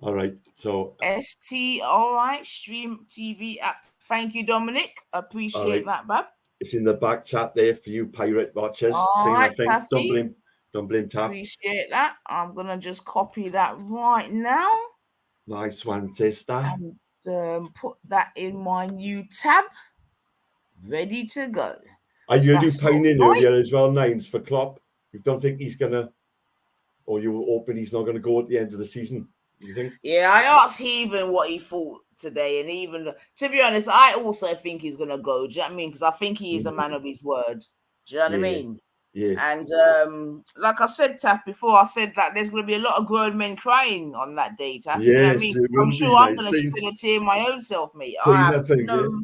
All right. So ST. All right. Stream TV app. Thank you, Dominic. Appreciate that, bub. It's in the back chat there for you pirate watchers. All right, Don't blame Taff. Appreciate that. I'm gonna just copy that right now. Nice one, sister. And put that in my new tab. Ready to go. Are you pining earlier as well, Nines, for Klopp? You don't think he's gonna, or you were hoping he's not gonna go at the end of the season? You think? Yeah, I asked Heaven what he thought today, and even to be honest, I also think he's gonna go. Do you know what I mean? Because I think he is a man of his word. Do you know what I mean? Yeah. And like I said, Taff, before, I said that there's gonna be a lot of grown men crying on that day, Taff. You know what I mean? I'm sure I'm gonna shed a tear my own self, mate. I have no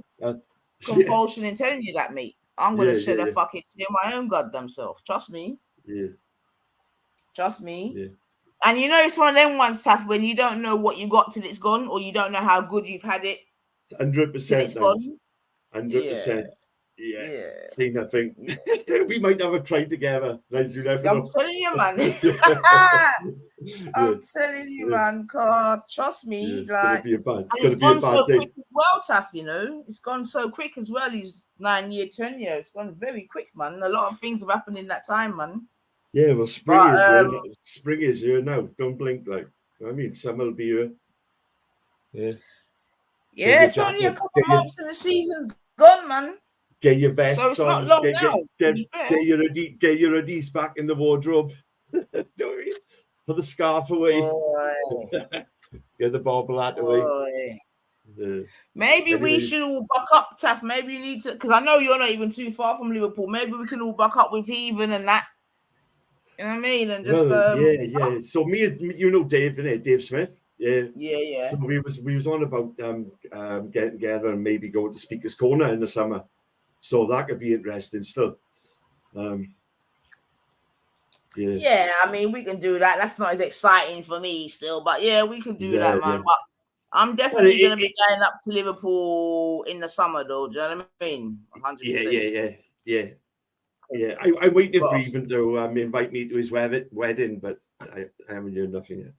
compulsion in telling you that, mate. I'm gonna shed a fucking tear my own goddamn self. Trust me. Yeah. Trust me. Yeah. And you know, it's one of them ones, Taff, when you don't know what you got till it's gone, or you don't know how good you've had it. 100%. It's gone. 100%. Yeah. See nothing. We might have a cry together. I'm telling you, man. I'm telling you, man. God, trust me. Like, it's gone so quick as well, Taff. You know, it's gone so quick as well. He's 9-year tenure. It's gone very quick, man. A lot of things have happened in that time, man. Yeah, well, spring is here now. Don't blink, like. You know what I mean, summer will be here. Yeah. Yeah, it's only a couple of months and the season's gone, man. Get your vests So it's on. not long now. Get your hoodies back in the wardrobe. Put the scarf away. Get the bobble hat away. Maybe we should all buck up, Taff. Maybe you need to, because I know you're not even too far from Liverpool. Maybe we can all buck up with Heathen and that. You know what I mean? And just yeah. So me and you know Dave, innit? Dave Smith. Yeah. So we was on about getting together and maybe going to Speaker's Corner in the summer. So that could be interesting still. Yeah, I mean, we can do that. That's not as exciting for me still, but yeah, we can do that, man. But I'm definitely going to be going up to Liverpool in the summer, though. Do you know what I mean? 100%. Yeah. I'm waiting for Even to invite me to his wedding, but I haven't heard nothing yet.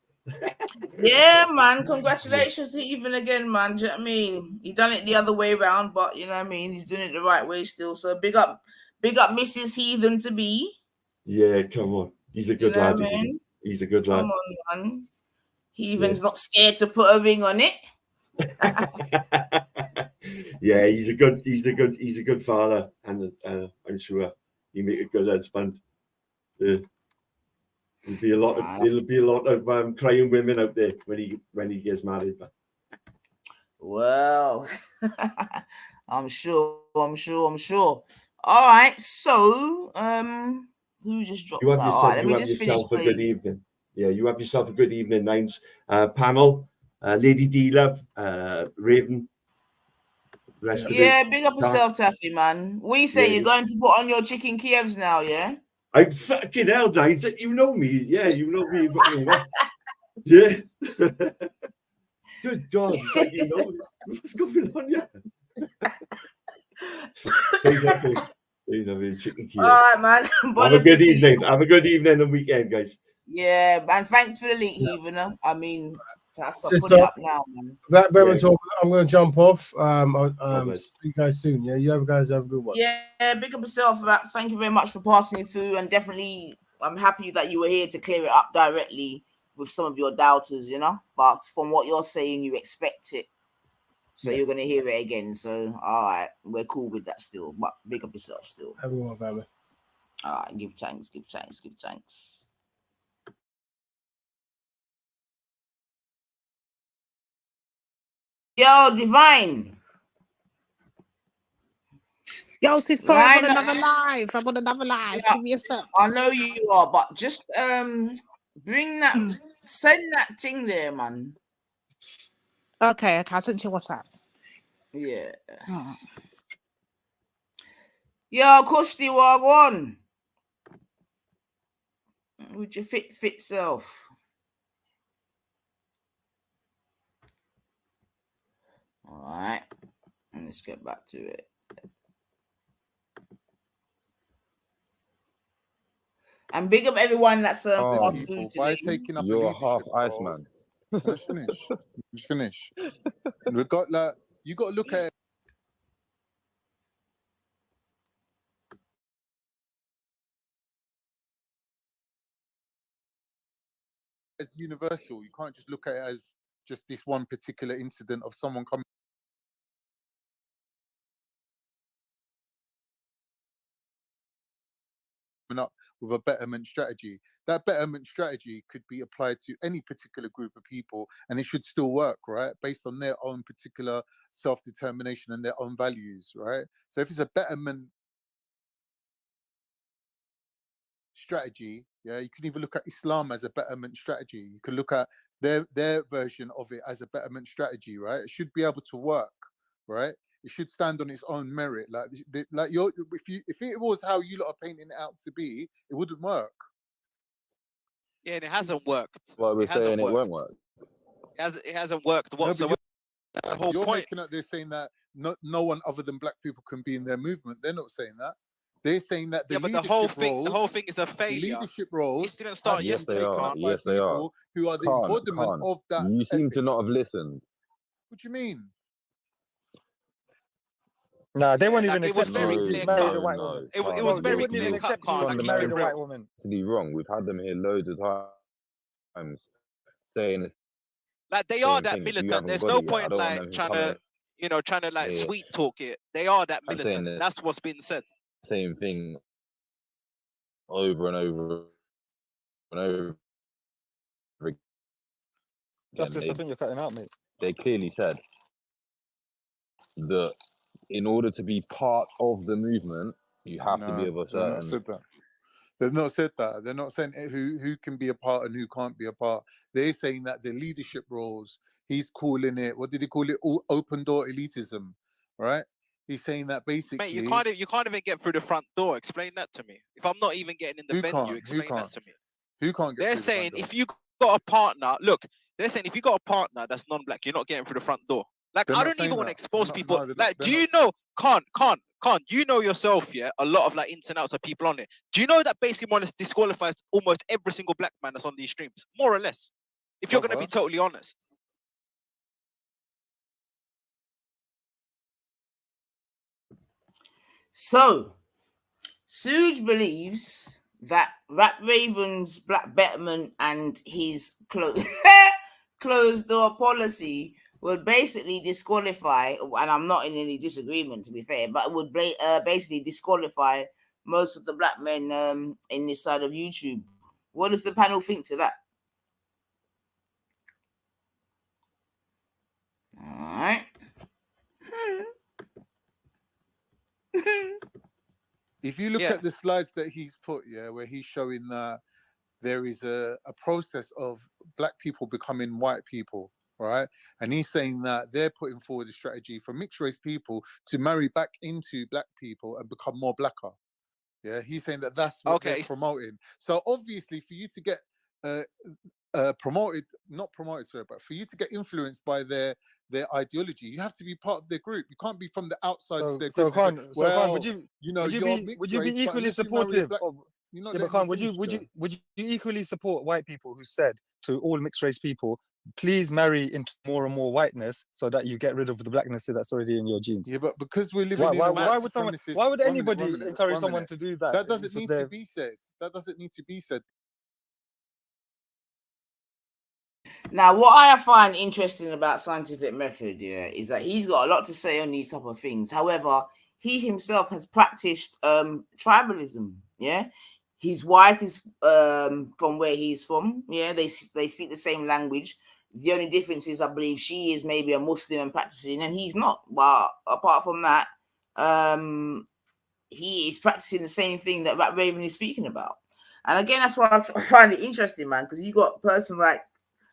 Yeah, man. Congratulations to Even again, man. Do you know what I mean? He done it the other way around, but you know what I mean? He's doing it the right way still. So big up Mrs. Heathen to be. Yeah, come on. He's a good lad. He's a good lad. Come on, man. Heathen's not scared to put a ring on it. Yeah, he's a good father, and I'm sure he make a good husband. There'll be a lot of crying women out there when he gets married. Well, I'm sure. All right, so who just dropped out? You have yourself a good evening. Yeah, you have yourself a good evening, Nines. Panel, Lady D Love, Raven. Yeah, big up yourself, Taffy, man. We say you're going to put on your chicken Kievs now, yeah? I'm fucking hell, Nines. You know me. Yeah, you know me fucking well. Yeah. Good God, you know what's going on, yeah. Chicken Kiev. All right, man. Have a good evening. Have a good evening and weekend, guys. Yeah, man. Thanks for the link, Heathen. I mean, I have to put it up now, man. That talk, I'm going to jump off. See you guys soon. Yeah, you guys have a good one. Yeah, big up yourself for that. Thank you very much for passing through, and definitely, I'm happy that you were here to clear it up directly with some of your doubters, you know. But from what you're saying, you expect it, so you're going to hear it again. So, all right, we're cool with that still. But big up yourself still. Everyone, family. All right, give thanks. Yo, Divine. Yo, sis, sorry, I'm on another live. Yeah, give me a sec. I know you are, but just bring that, send that thing there, man. Okay, I'll send you WhatsApp. Yeah. Yo, Kushti Wagwan. With your fit self. All right. Let's get back to it. And big up everyone that's passed through today. Taking up You're half ice, man. Let's finish. We got like you got to look at it as universal. You can't just look at it as just this one particular incident of someone coming up with a betterment strategy. That betterment strategy could be applied to any particular group of people, and it should still work, right? Based on their own particular self-determination and their own values, right? So if it's a betterment strategy, yeah, you can even look at Islam as a betterment strategy. You can look at their version of it as a betterment strategy, right? It should be able to work, right? It should stand on its own merit. Like if it was how you lot are painting it out to be, it wouldn't work. Yeah, and it hasn't worked. Well, we're saying it won't work. It hasn't worked whatsoever. No, but you're making up. They're saying that no one other than black people can be in their movement. They're not saying that. They're saying that the whole thing is a failure. The leadership roles. It didn't start yesterday. Yes, they are. Who are the embodiment of that? You seem to not have listened. What do you mean? Nah, they won't even accept to marry the white woman. It was very clear cut. To marry the white woman. To be wrong, we've had them here loads of times saying like they are that militant. There's no point like trying to you know, trying to like sweet talk it. They are that I'm saying militant. That's what's been said. Same thing over and over and over again. Justice, I think you're cutting out, mate. They clearly said that in order to be part of the movement, you have to be of a certain. They've not said that. They've not said that. They're not saying who can be a part and who can't be a part. They're saying that the leadership roles, he's calling it, what did he call it? Open door elitism, right? He's saying that basically. Mate, you can't even get through the front door. Explain that to me. If I'm not even getting in the venue, explain that to me. Who can't get they're through saying the front door? if you got a partner, look, they're saying if you got a partner that's non-black, you're not getting through the front door. Like, I don't even want to expose people. Like, do you know, Khan, you know yourself, yeah, a lot of like ins and outs of people on it. Do you know that basically more or less disqualifies almost every single black man that's on these streams? More or less. If you're going to be totally honest. So, Suge believes that Rap Raven's black betterment and his closed door policy would basically disqualify, and I'm not in any disagreement to be fair, but it would basically disqualify most of the black men in this side of YouTube. What does the panel think to that? All right. If you look at the slides that he's put, where he's showing that there is a process of black people becoming white people, right? And he's saying that they're putting forward a strategy for mixed race people to marry back into black people and become more blacker. Yeah, he's saying that that's what they're promoting. So obviously, for you to get not promoted, sorry, but for you to get influenced by their ideology, you have to be part of their group. You can't be from the outside of their group. Khan, would you be equally supportive of? Yeah, but Khan, would you equally support white people who said to all mixed race people, please marry into more and more whiteness so that you get rid of the blackness that's already in your genes? Yeah, but because we're living in a why would anybody encourage someone to do that? That doesn't need to be said. That doesn't need to be said. Now, what I find interesting about scientific method, is that he's got a lot to say on these type of things. However, he himself has practiced tribalism. Yeah, his wife is from where he's from. Yeah, they speak the same language. The only difference is, I believe, she is maybe a Muslim and practicing, and he's not. But apart from that, he is practicing the same thing that Rap Raven is speaking about. And again, that's why I find it interesting, man, because you got a person like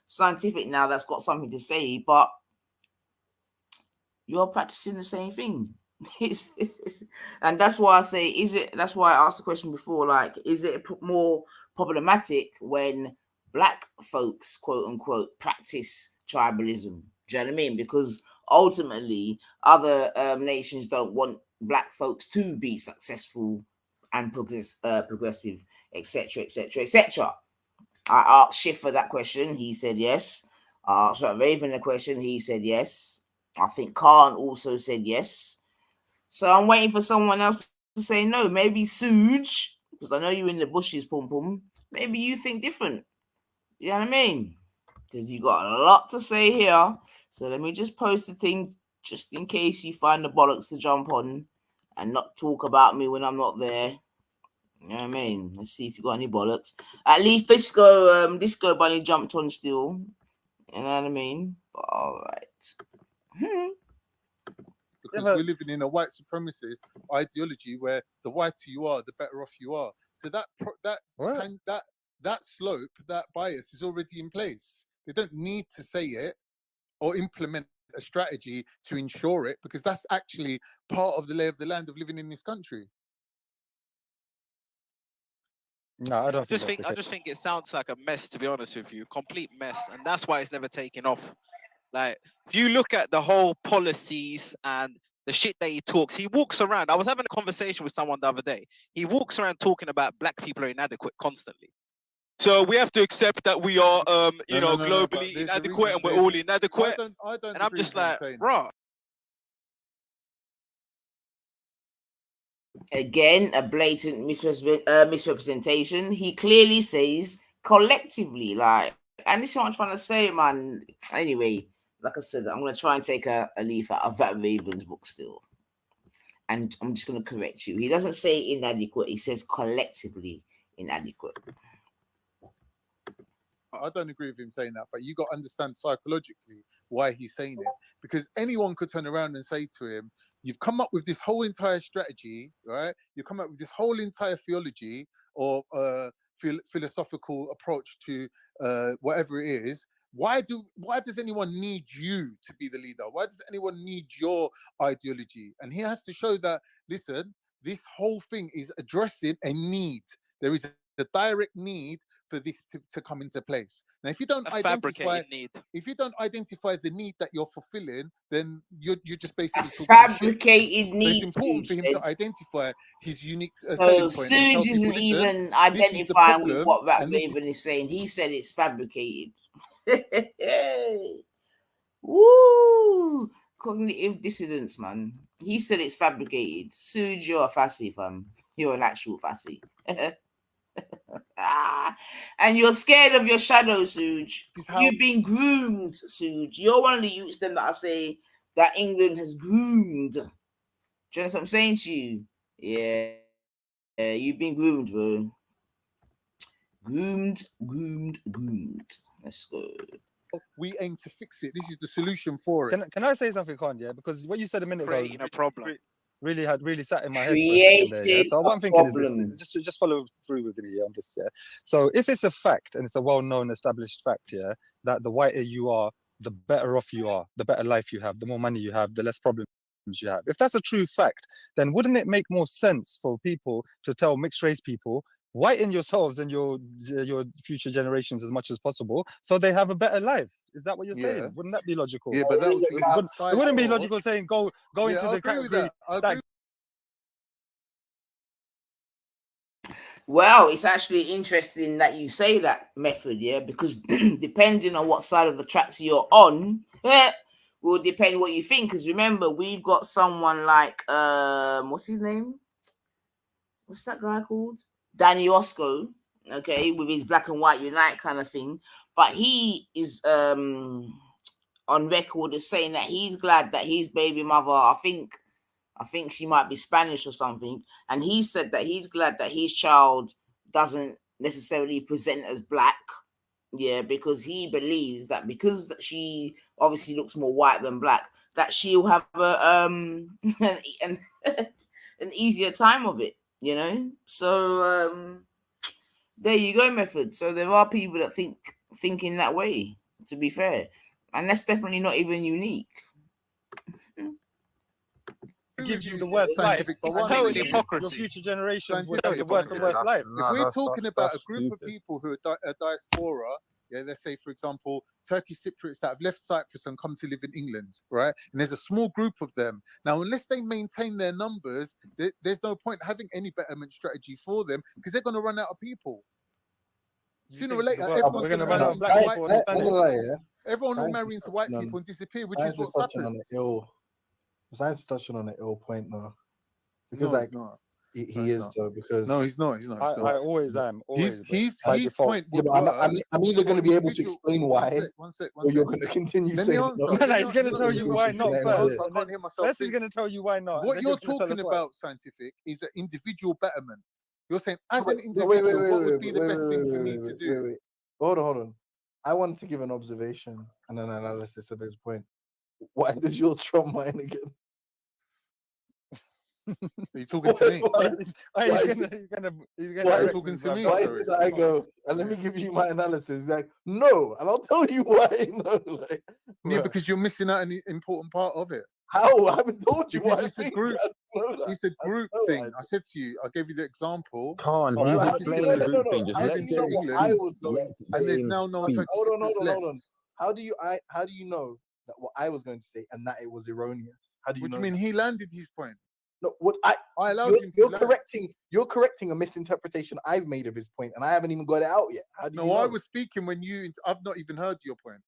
Scientific now that's got something to say, but you're practicing the same thing. And that's why I say, that's why I asked the question before, like, is it more problematic when black folks, quote unquote, practice tribalism? Do you know what I mean? Because ultimately other nations don't want black folks to be successful and progressive, etc., etc., etc. I asked Schiffer that question. He said yes. I asked Raven the question. He said yes. I think Khan also said yes. So I'm waiting for someone else to say no. Maybe Suge, because I know you're in the bushes, Pum Pum. Maybe you think different. You know what I mean? Because you got a lot to say here. So let me just post the thing just in case you find the bollocks to jump on and not talk about me when I'm not there. You know what I mean? Let's see if you got any bollocks. At least Disco Bunny jumped on still. You know what I mean? But all right. Because we're living in a white supremacist ideology where the whiter you are, the better off you are. So that slope, that bias is already in place. They don't need to say it or implement a strategy to ensure it, because that's actually part of the lay of the land of living in this country. No, I don't I just think it sounds like a mess, to be honest with you. Complete mess. And that's why it's never taken off. Like, if you look at the whole policies and the shit that he talks, he walks around. I was having a conversation with someone the other day. He walks around talking about black people are inadequate constantly. So we have to accept that we are, globally inadequate and we're all inadequate. I don't and I'm just like, bro. Again, a blatant misrepresentation. He clearly says collectively, like, and this is what I'm trying to say, man. Anyway, like I said, I'm going to try and take a leaf out of that Ravens book still. And I'm just going to correct you. He doesn't say inadequate. He says collectively inadequate. I don't agree with him saying that, but you got to understand psychologically why he's saying it. Because anyone could turn around and say to him, you've come up with this whole entire strategy, right? You've come up with this whole entire theology or philosophical approach to whatever it is. Why does anyone need you to be the leader? Why does anyone need your ideology? And he has to show that, listen, this whole thing is addressing a need. There is a direct need for this to come into place. Now, if you don't identify the need that you're fulfilling, then you're just basically fabricated need. So it's important for him to identify his unique so Suge isn't even identifying with what that Raven is saying. He said it's fabricated. Woo! Cognitive dissonance, man. He said it's fabricated. Suge, you're a fussy, fam. You're an actual fussy. And you're scared of your shadow, Suge. You've been groomed, Suge. You're one of the youths then that I say that England has groomed. Do you understand what I'm saying to you? Yeah, you've been groomed, bro. Groomed. Let's go. We aim to fix it. This is the solution for it. Can I say something, Con? Yeah, because what you said a minute ago Creating a problem. Really sat in my head for a second there. Yeah? So what I'm thinking is this, just follow through with me on this. Yeah. So if it's a fact and it's a well-known, established fact, yeah, that the whiter you are, the better off you are, the better life you have, the more money you have, the less problems you have. If that's a true fact, then wouldn't it make more sense for people to tell mixed race people, whiten yourselves and your future generations as much as possible, so they have a better life? Is that what you're saying? Wouldn't that be logical? Yeah, but that would be it wouldn't be logical saying go into the category. Well, it's actually interesting that you say that method, yeah, because depending on what side of the tracks you're on, will depend what you think. Because remember, we've got someone like what's his name? What's that guy called? Danny Osco, okay, with his black and white unite kind of thing. But he is on record as saying that he's glad that his baby mother, I think she might be Spanish or something, and he said that he's glad that his child doesn't necessarily present as black, yeah, because he believes that because she obviously looks more white than black, that she'll have an easier time of it, you know. So there you go, method. So there are people that think in that way, to be fair, and that's definitely not even unique. Gives you the worst life. It's totally hypocrisy. Your future generations will have the worst and worst life. If we're talking about a group of people who are a diaspora, yeah, let's say, for example, Turkish Cypriots that have left Cyprus and come to live in England, right? And there's a small group of them. Now, unless they maintain their numbers, there's no point having any betterment strategy for them because they're going to run out of people. Sooner or later, everyone's going to run out of black people. Everyone will marry into white people and disappear, which is what's happened. Science touching on an ill point though, because he is though. Because he's not. I always am. His point. I'm either going to be able to explain why, one sec, or you're going to continue saying no. He's going to tell you why not first. First, he's going to tell you why not. What you're talking about, scientific, is an individual betterment. You're saying as an individual, what would be the best thing for me to do? Hold on. I wanted to give an observation and an analysis of this point. Why did yours trump mine again? Are you talking to me? He's gonna talking to me? Why did I go? And let me give you my analysis. Like, no, and I'll tell you why. No, like, yeah, because you're missing out an important part of it. How? I haven't told you why. It's a group. It's a group thing. I said to you, I gave you the example. Can't you explain the group thing? Just let and there's now no. Hold on. How do you know that what I was going to say and that it was erroneous? How do you know? What do you mean? He landed his point. No, what I allowed him. You're correcting a misinterpretation I've made of his point, and I haven't even got it out yet. How do you know? I was speaking when I've not even heard your point,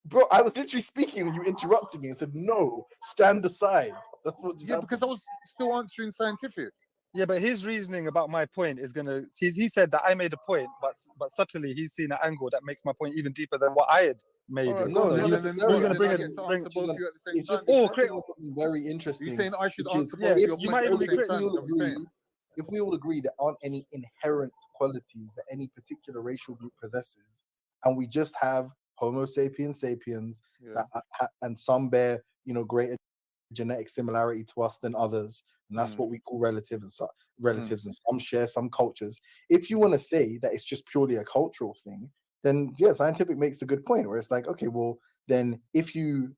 bro. I was literally speaking when you interrupted me and said, "No, stand aside." That's what. Yeah, because I was still answering scientific. Yeah, but his reasoning about my point is gonna. He said that I made a point, but subtly he's seen an angle that makes my point even deeper than what I had maybe. All right, No, cool. not Then, necessarily. then I Then get to answer both of you at the same it's just time. Then. touching on something very Are you interesting. saying I should Which is, answer both of your you points might at the even same agree. time? Is that what you're saying? if we all agree there aren't any inherent qualities that any particular racial group possesses, and we just have Homo sapiens sapiens Yeah. that and some bear, greater genetic similarity to us than others, and that's what we call relatives, and some share some cultures. If you want to say that it's just purely a cultural thing, then yeah, scientific makes a good point where it's like, okay, well, then if you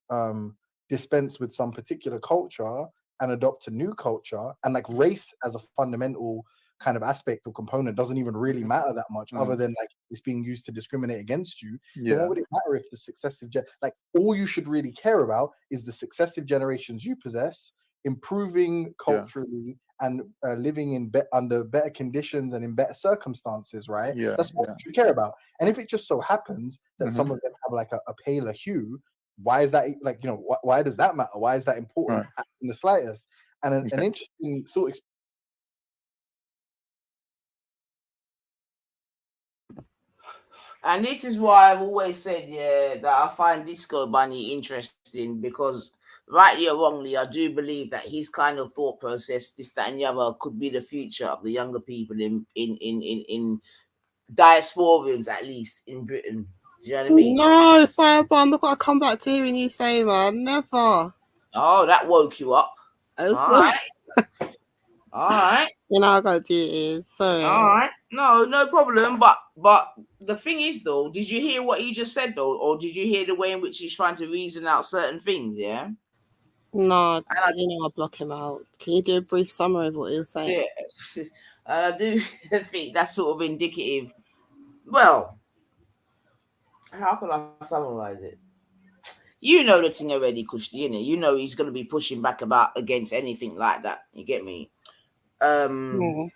dispense with some particular culture and adopt a new culture, and like race as a fundamental kind of aspect or component doesn't even really matter that much, other than like it's being used to discriminate against you, then what would it matter if the successive like all you should really care about is the successive generations you possess improving culturally and living in under better conditions and in better circumstances, right? That's what you should care about. And if it just so happens that some of them have like a paler hue, why is that like, why does that matter? Why is that important in the slightest? And an interesting thought. And this is why I've always said, that I find Disco Bunny interesting, because rightly or wrongly, I do believe that his kind of thought process, this, that, and the other, could be the future of the younger people in diasporans, at least in Britain. Do you know what I mean? No, Firebomb, I've got to come back to hearing you say, man. Never. Oh, that woke you up. All right. All right. You know, I got to do it is. Sorry. All right. No problem. But the thing is, though, did you hear what he just said, though? Or did you hear the way in which he's trying to reason out certain things, yeah? No, I block him out. Can you do a brief summary of what he was saying? Yeah. I do think that's sort of indicative. Well, how can I summarize it? You know the thing already, Kushti, innit? You know he's going to be pushing back against anything like that. You get me? And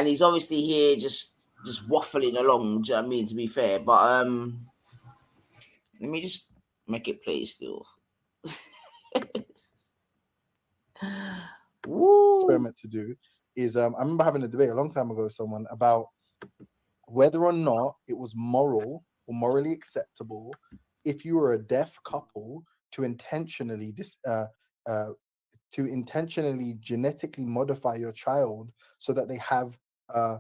he's obviously here just waffling along. Do you know what I mean? To be fair, but let me just make it play still. Experiment to do is I remember having a debate a long time ago with someone about whether or not it was moral or morally acceptable if you were a deaf couple to intentionally genetically modify your child so that they have a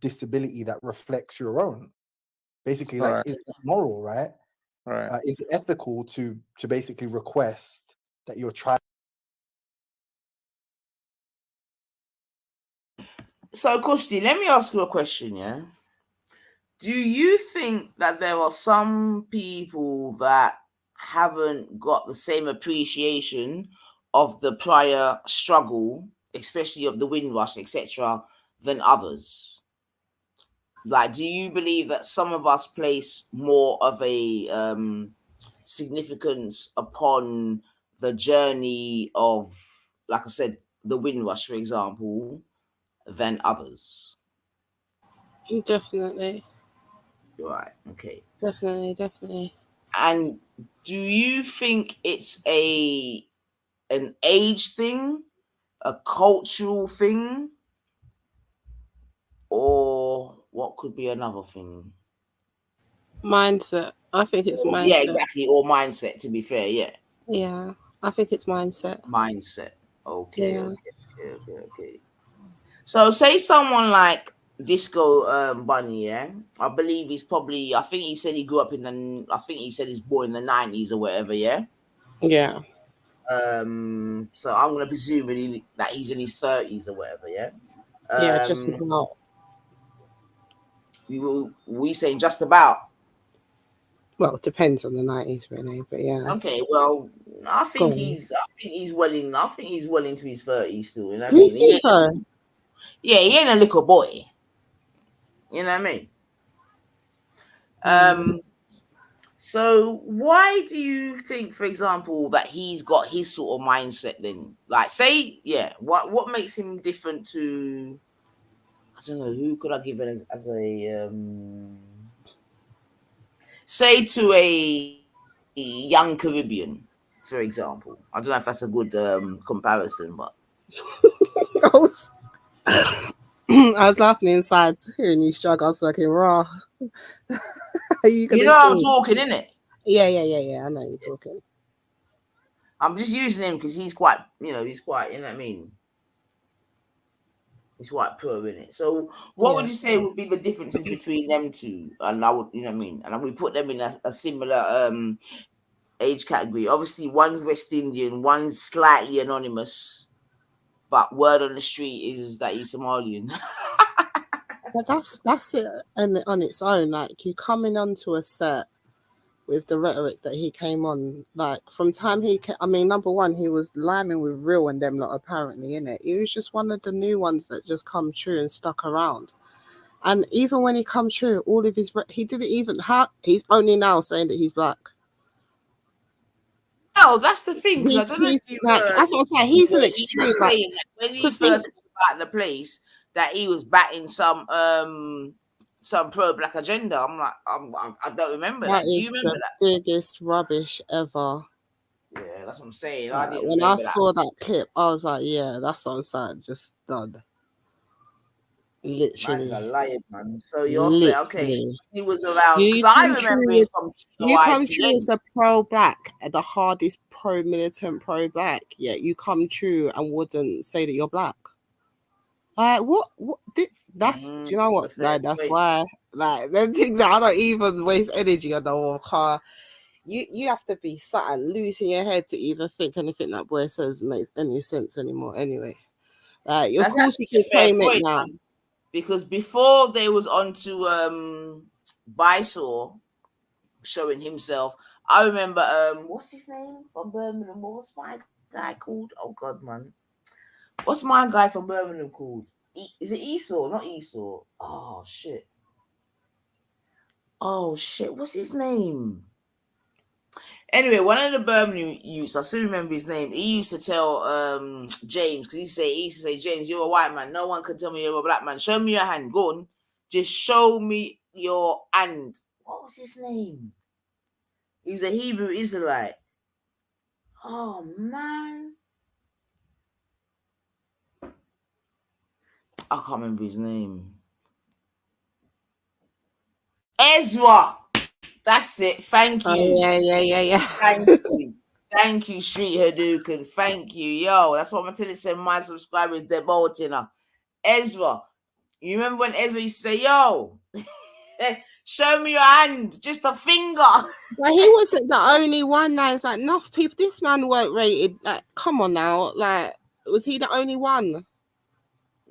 disability that reflects your own. Basically, like, is it moral, right? Right. Is it ethical to basically request that your child? So, Kushti, let me ask you a question, yeah? Do you think that there are some people that haven't got the same appreciation of the prior struggle, especially of the Windrush, etc., than others? Like, do you believe that some of us place more of a significance upon the journey of, like I said, the Windrush, for example, than others? Definitely. Right. Okay. Definitely. And do you think it's an age thing, a cultural thing, or what could be another thing? Mindset. I think it's mindset. Yeah, exactly. Or mindset, to be fair, yeah. Yeah, I think it's mindset. Mindset. Okay, Yeah. okay. So say someone like Disco Bunny, yeah? I believe he's probably, I think he said he grew up he's born in the 90s or whatever, yeah? Yeah. So I'm gonna presume that he's in his 30s or whatever, yeah? Yeah, just about. We saying just about? Well, it depends on the 90s, really, but yeah. Okay, well, I think he's well into his 30s still. You know what I You mean? think so? Yeah, he ain't a little boy. You know what I mean? So why do you think, for example, that he's got his sort of mindset then? Like, say, what makes him different to, I don't know, who could I give it as a say to a young Caribbean, for example? I don't know if that's a good comparison, but I was laughing inside hearing you struggle. I was fucking raw. Are you gonna? You know I'm talking, innit? Yeah. I know you're talking. I'm just using him because he's quite, you know what I mean? He's quite pro, innit? So what would you say would be the differences between them two? And I would, you know what I mean? And we put them in a similar age category. Obviously, one's West Indian, one's slightly anonymous, but word on the street is that he's Somalian. But that's it, and on its own, like you coming onto a set with the rhetoric that he came on, like from time he came, I mean, number one, he was liming with Real and them lot apparently, innit? He was just one of the new ones that just come true and stuck around. And even when he come true, all of his he didn't even he's only now saying that he's black. No, that's the thing. He's like, that's what I'm saying. He's an extreme. Like, when he first came back the place, that he was batting some pro-black agenda. I'm like, I don't remember that. Do you remember that? Biggest rubbish ever. Yeah, that's what I'm saying. When I saw that clip, I was like, yeah, that's what I'm saying. Just done. Literally. Man's a liar, man. So you're saying, okay, so he was around. You I remember him from you come true as a pro-black, the hardest pro-militant pro-black, yet you come true and wouldn't say that you're black. Like what? That's do you know what? Like, that's why, like, them things that I don't even waste energy on the car. You have to be something loose in your head to even think anything that boy says makes any sense anymore. Anyway, like, of course you can claim it now. Because before they was on to Bysore showing himself, I remember what's his name from Birmingham? What's my guy called? Oh God, man. What's my guy from Birmingham called? Is it Esau? Not Esau. Oh shit. What's his name? Anyway, one of the Birmingham youths, I still remember his name. He used to tell James, because he used to say, James, you're a white man. No one can tell me you're a black man. Show me your hand. Go on. Just show me your hand. What was his name? He was a Hebrew Israelite. Oh, man. I can't remember his name. Ezra. That's it. Thank you. Oh, yeah. Thank you, Street Hadouken. Thank you. Yo, that's what I'm telling you. My subscribers, they're bolting up. Ezra. You remember when Ezra used to say, yo, show me your hand, just a finger. But he wasn't the only one. Now it's like enough people. This man weren't rated. Like, come on now. Like, was he the only one?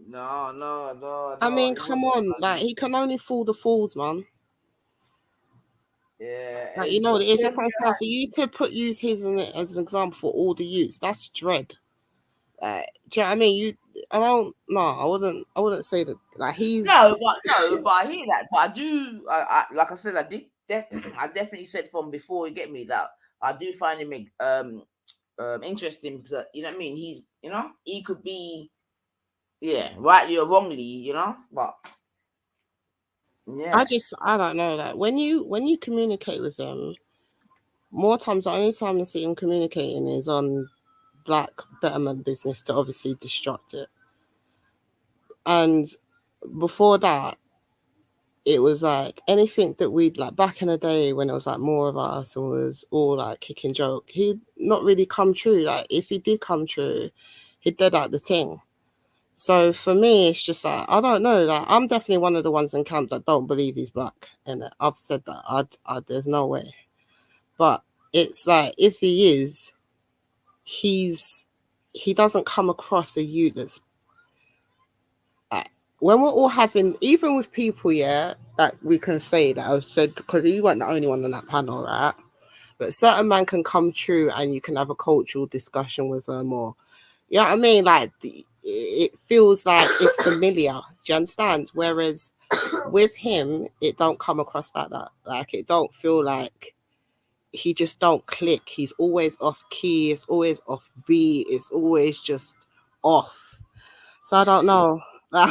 No. I mean, come on. Like, he can only fool the fools, man. Yeah. Like, you know what it is. That's what I'm saying. For you to use his as an example for all the youths, that's dread. Do you know what I mean? I wouldn't say that. Like, he's no, but I hear that. But I do. I like I said, I definitely said from before you get me that I do find him interesting because you know what I mean. He's he could be rightly or wrongly, but. Yeah. I don't know that when you communicate with him, more times the only time I see him communicating is on black betterment business to obviously disrupt it. And before that, it was like anything that we'd like back in the day when it was like more of us and was all like kicking joke, he'd not really come true. Like if he did come true, he'd dead out the thing. So for me, it's just like, I don't know. Like, I'm definitely one of the ones in camp that don't believe he's black. And I've said that. There's no way. But it's like, if he is, he doesn't come across a youth that's... when we're all having, even with people, that we can say that I've said, because you weren't the only one on that panel, right? But certain man can come true and you can have a cultural discussion with them or... You know what I mean? Like, it feels like it's familiar. Do you understand? Whereas with him, it don't come across like that. Like, it don't feel like he just don't click. He's always off key. It's always off beat. It's always just off. So I don't know. Like,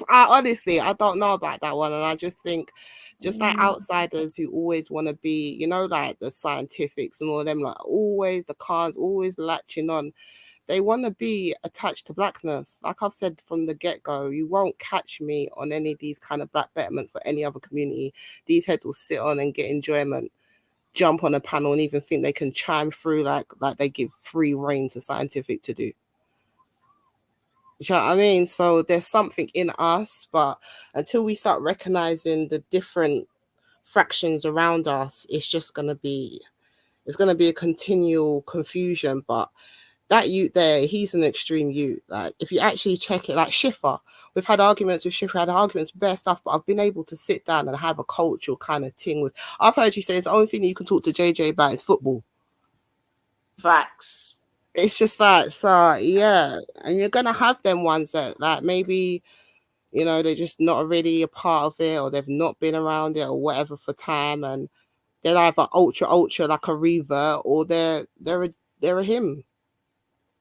I honestly, I don't know about that one. And I just think, just like outsiders who always want to be, like the scientifics and all them, like always the cons, always latching on. they want to be attached to blackness. Like I've said from the get-go, you won't catch me on any of these kind of black betterments for any other community. These heads will sit on and get enjoyment, jump on a panel, and even think they can chime through like they give free reign to scientific to do. Do you know what I mean? So there's something in us, but until we start recognizing the different fractions around us, it's just going to be a continual confusion. But that youth there, he's an extreme youth. Like if you actually check it, like Schiffer, we've had arguments with Schiffer, had arguments with bare stuff, but I've been able to sit down and have a cultural kind of thing with. I've heard you say it's the only thing that you can talk to JJ about is football. Facts. It's just like, so yeah, and you're gonna have them ones that like maybe, you know, they're just not really a part of it, or they've not been around it or whatever for time, and they're either ultra like a revert, or they're a him.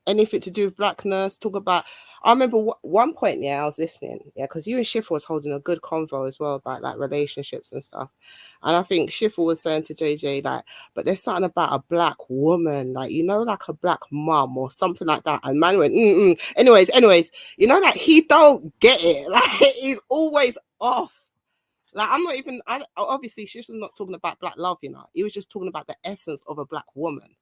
Anything to do with blackness, talk about. I remember one point, yeah, I was listening, yeah, because you and Schiffer was holding a good convo as well about like relationships and stuff, and I think Schiffer was saying to JJ like, but there's something about a black woman, like, you know, like a black mum or something like that, and man went, anyways, you know, like he don't get it, like he's always off. Like I'm not even. Obviously, Schiffer's not talking about black love, you know. He was just talking about the essence of a black woman.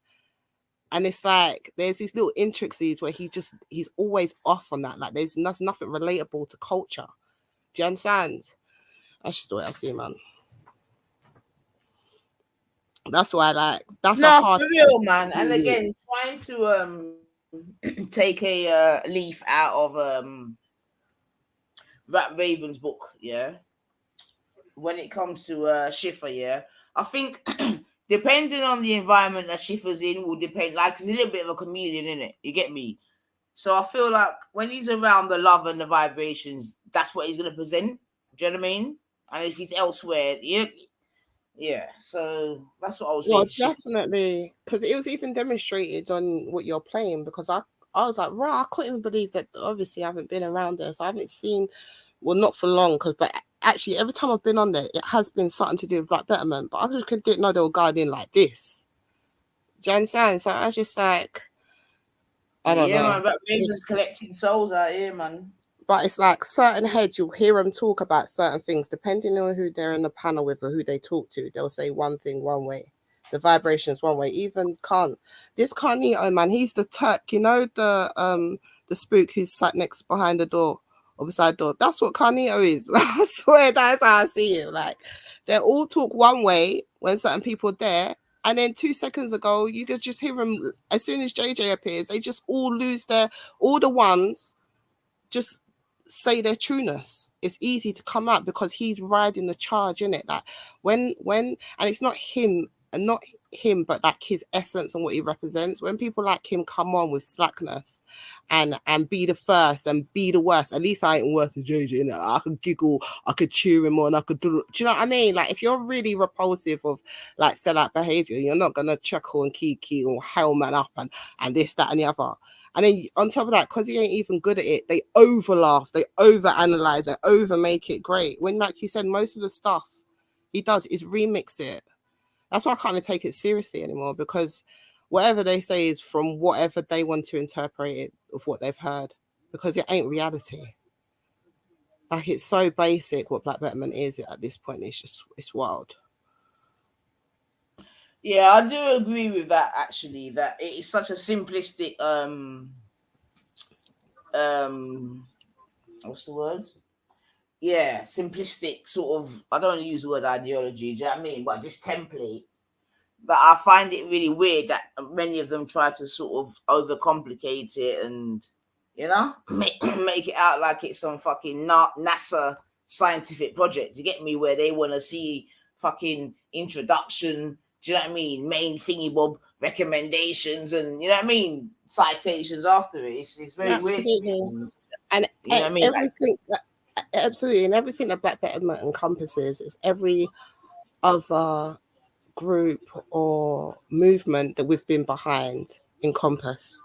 And it's like there's these little intricacies where he's always off on that. Like there's nothing relatable to culture. Do you understand? That's just the way I see it, man. That's why, like, that's a hard for real, man. And again, trying to take a leaf out of Rap Raven's book, yeah. When it comes to Schiffer, yeah, I think. Depending on the environment that Schiffer's in will depend. Like he's a little bit of a chameleon, innit? You get me? So I feel like when he's around the love and the vibrations, that's what he's gonna present. Do you know what I mean? And if he's elsewhere, yeah. So that's what I was saying. Well, definitely, because it was even demonstrated on what you're playing. Because I was like, right, I couldn't even believe that. Obviously, I haven't been around there, so I haven't seen. Well, not for long, but actually, every time I've been on there, it has been something to do with black betterment. But I just didn't know they were guarding like this. Do you understand? So I was just like, I don't know. Man, Rap Raven's collecting souls out here, man. But it's like certain heads, you'll hear them talk about certain things, depending on who they're in the panel with or who they talk to. They'll say one thing one way. The vibrations one way. Even this Carnito, man, he's the Turk, you know, the spook who's sat next behind the door. Or beside the door. That's what Carnito is. I swear that's how I see it. Like they all talk one way when certain people are there, and then 2 seconds ago you could just hear them. As soon as JJ appears, they just all lose all the ones just say their trueness. It's easy to come out because he's riding the charge in it. Like when and it's not him and not him, but like his essence and what he represents. When people like him come on with slackness and be the first and be the worst, at least I ain't worse than JJ, you know. I could giggle, I could cheer him on, I could do you know what I mean? Like if you're really repulsive of like sellout behavior, you're not gonna chuckle and kiki or hell man up and this, that, and the other. And then on top of that, because he ain't even good at it, they over laugh, they over analyze, they over make it great. When, like you said, most of the stuff he does is remix it. That's why I can't even take it seriously anymore, because whatever they say is from whatever they want to interpret it of what they've heard, because it ain't reality. Like it's so basic what black betterment is at this point. It's wild. Yeah, I do agree with that actually, that it is such a simplistic what's the word? Yeah, simplistic sort of, I don't want to use the word ideology, do you know what I mean? But just template. But I find it really weird that many of them try to sort of overcomplicate it and, you know, make it out like it's some fucking NASA scientific project. You get me? Where they want to see fucking introduction, do you know what I mean? Main thingy bob recommendations and, you know what I mean? Citations after it. It's very absolutely weird. And you know what I mean? everything absolutely, and everything that black betterment encompasses is every other group or movement that we've been behind encompass.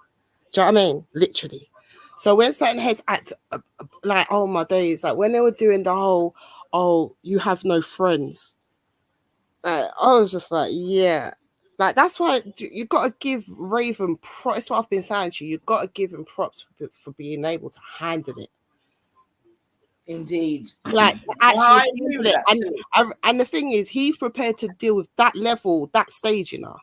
Do you know what I mean? Literally. So when certain heads act like, oh my days, like when they were doing the whole, oh, you have no friends, I was just like, yeah, Like, that's why you got to give Raven props. That's what I've been saying to you. You've got to give him props for being able to handle it. Indeed. Like, to I actually agree with handle it. that And the thing is, he's prepared to deal with that level, that stage, you know.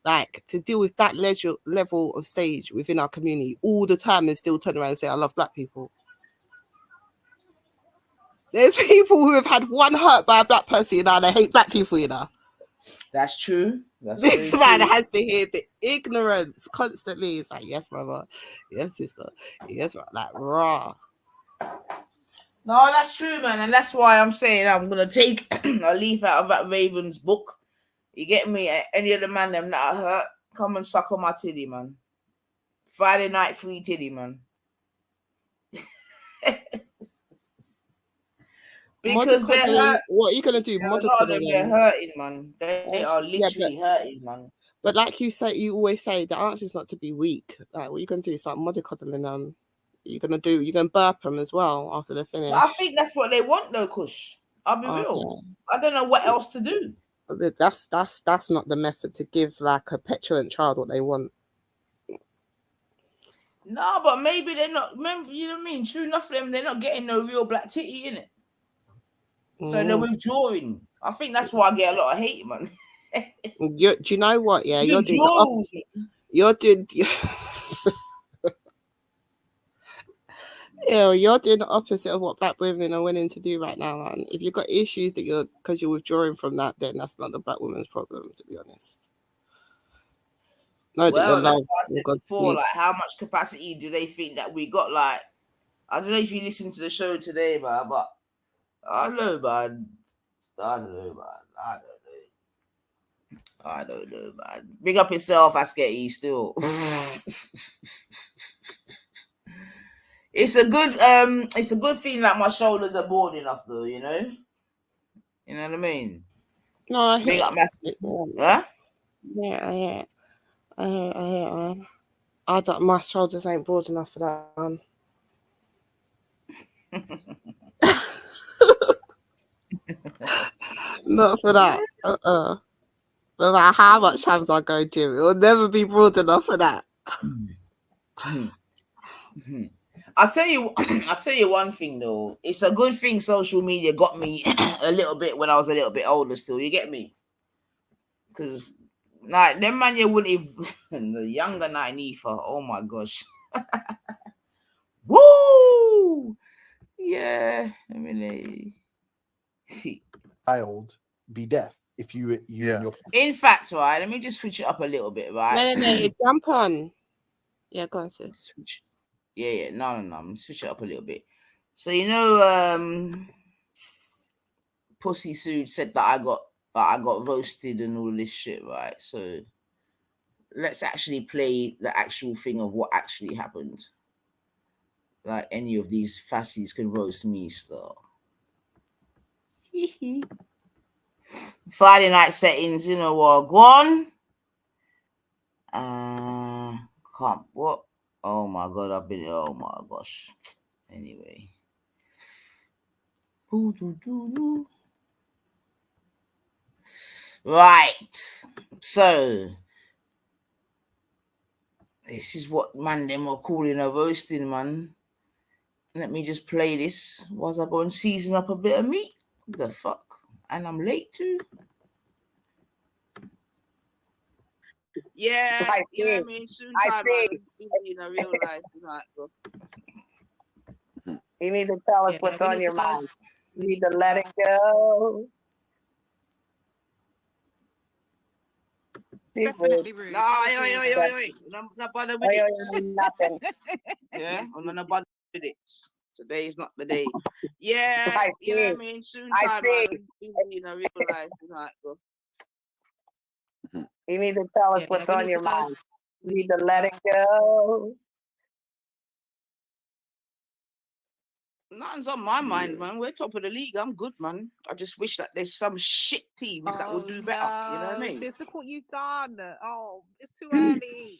Like, to deal with that level of stage within our community all the time and still turn around and say, I love black people. There's people who have had one hurt by a black person, you know, and they hate black people, you know. That's true. That's this very man true. has to hear the ignorance constantly. It's like, yes, brother. Yes, sister. Yes, like, raw. No, that's true, man. And that's why I'm saying I'm going to take a leaf out of that Ravens book. You get me? Any of the man them that are hurt, come and suck on my titty, man. Friday night free titty, man. Because they're hurt. What are you going to do? A lot of them, they're hurting, man. They are literally hurting, man. But like you always say, the answer is not to be weak. Like, what are you going to do? Start mollycoddling them. You're going to burp them as well after they're finished. I think that's what they want, though, Kush. I'll be real. I don't know what else to do. But that's not the method to give like a petulant child what they want. No, but maybe they're not. Remember, you know what I mean? True enough for them, they're not getting no real black titty in it. So they're withdrawing. I think that's why I get a lot of hate, man. Do you know what? Yeah, you're doing the opposite of what black women are willing to do right now, man. If you've got issues because you're withdrawing from that, then that's not the black woman's problem, to be honest. No, well, that's what I said before. Like, how much capacity do they think that we got? Like, I don't know if you listened to the show today, man, but I don't know, man. I don't know, man. Big up yourself, Asketi, still. It's a good thing that my shoulders are broad enough, though, you know? You know what I mean? No, I hear Big up my... Huh? Yeah, I hear it. I hear it, man. My shoulders ain't broad enough for that, man. Not for that. No matter how much times I go gym, it will never be broad enough for that. I'll tell you one thing though. It's a good thing social media got me a little bit when I was a little bit older still. You get me? Because like them man you wouldn't even the younger Ninefa. Oh my gosh. Woo! Yeah. I mean child be deaf if you and your in fact, right, let me just switch it up a little bit, right? No, jump on. Yeah, go on, sis. Switch. Yeah. No. I'm gonna switch it up a little bit. So you know, Pussy Sued said that I got roasted and all this shit, right? So let's actually play the actual thing of what actually happened. Like any of these fassies can roast me still. Friday night settings, you know what? Go on. What? Oh my god, oh my gosh. Anyway. Right. So this is what man them are calling a roasting, man. Let me just play this whilst I go and season up a bit of meat. What the fuck? And I'm late too. Yeah, you know what I mean? Soon time, man. In a real life. You need to tell us what's on your mind. You need to let it go. Definitely rude. No, wait. Not bother with it. Nothing. Yeah, I'm not bother with it. Today is not the day. Yeah, you know what I mean? Soon time, man. In a real life. You need to tell us what's on your mind. You need to let it go. Nothing's on my mind, man. We're top of the league. I'm good, man. I just wish that there's some shit teams that would do better. You know what I mean? Sis, look what you've done. Oh, it's too early.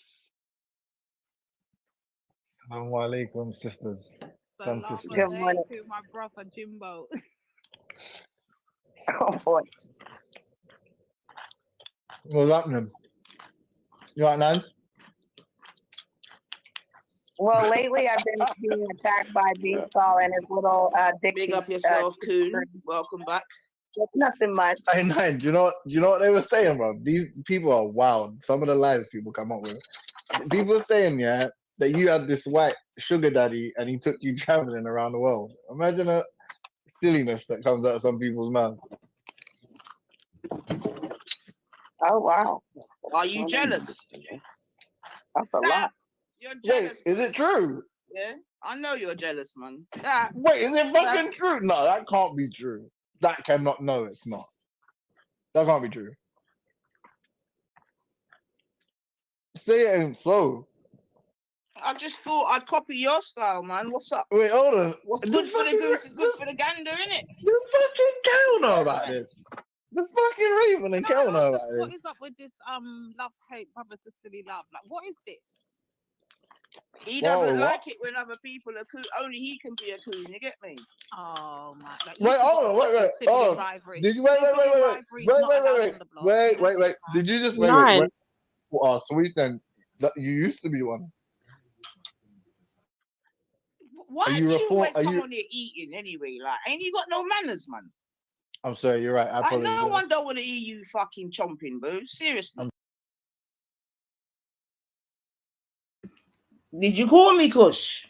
Assalamu alaikum, sisters. Some sisters. Good morning. To my brother Jimbo. Oh boy. What's happening? You right, Nan? Well, lately I've been being attacked by Beastall and his little Dixie. Big up yourself, Coon. Welcome back. It's nothing much. Hey, Nine, do you know what they were saying, bro? These people are wild. Some of the lies people come up with. People are saying, yeah, that you had this white sugar daddy and he took you traveling around the world. Imagine the silliness that comes out of some people's mouth. Oh, wow. Are you jealous? That's a lot. You're jealous. Wait, is it true? Yeah, I know you're jealous, man. Wait, is it fucking true? No, that can't be true. That cannot. No, it's not. That can't be true. Say it in slow. I just thought I'd copy your style, man. What's up? Wait, hold on. What's good for the goose is good for the gander, innit? The fucking Kel know about this. The fucking Raven and Kel know about this. What is up with this love hate brother sisterly love? Like, what is this? He doesn't like it when other people are cool. Only he can be a coon. You get me? Oh man! Like, Wait, hold on, wait. Oh, did you wait? Did you just wait? Oh, sweet then. You used to be one. Why do you always come on here eating anyway? Like, ain't you got no manners, man? I'm sorry, you're right. I apologize. No one don't want to hear you fucking chomping, boo. Seriously. Did you call me, Kush?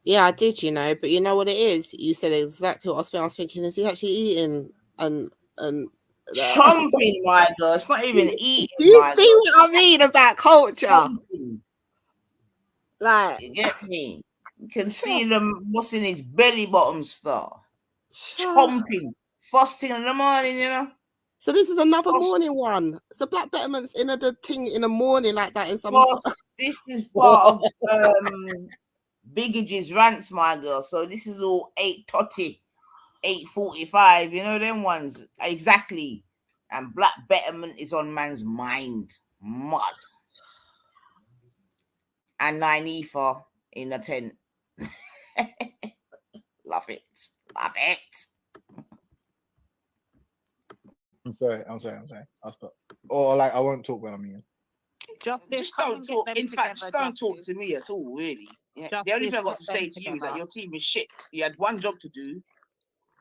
Yeah, I did, but you know what it is? You said exactly what I was thinking. Is he actually eating and chomping, my girl? It's not even eating. Do you see what I mean about culture? Chomping. Like, you get me? You can see them what's in his belly bottom star. Chomping. First thing in the morning, So this is another morning one. So Black Betterment's in the thing in the morning like that in some. This is part of Biggage's rants, my girl. So this is all 8:30, 8:45. You know them ones exactly. And Black Betterment is on man's mind. Mud. And 9 ether in the tent. Love it. Love it. I'm sorry. I'll stop. Or like I won't talk when I'm here. Just don't talk. In fact, just don't talk to me at all, really. Yeah. The only thing I got to say to you is that your team is shit. You had one job to do,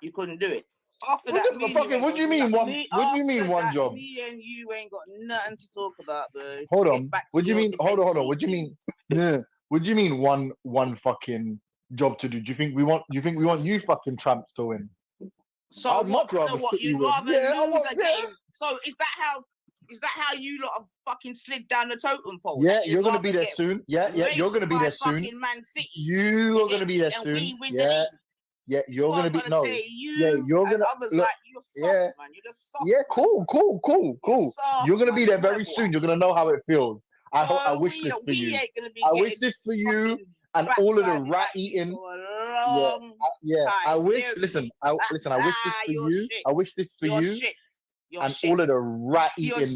you couldn't do it. After that, what do you mean one? What do you mean one job? Me and you ain't got nothing to talk about, bro. Hold on. What do you mean? Hold on. What do you mean? Yeah. What do you mean one fucking job to do? Do you think we want you fucking tramps to win? So I'd much rather you rather lose a game. So is that how you lot have fucking slid down the totem pole? Yeah, you're gonna be there soon. Yeah, you're gonna be there soon. Man City. You are gonna be there soon. Yeah, you're gonna be you're gonna others look, like you're soft, man. You're just soft. Yeah, cool. You're gonna be there very soon. You're gonna know how it feels. I wish this for you. I wish this for you and all of the rat eating. I wish. Listen. I wish this for you. I wish this for you. And all of the rat eating,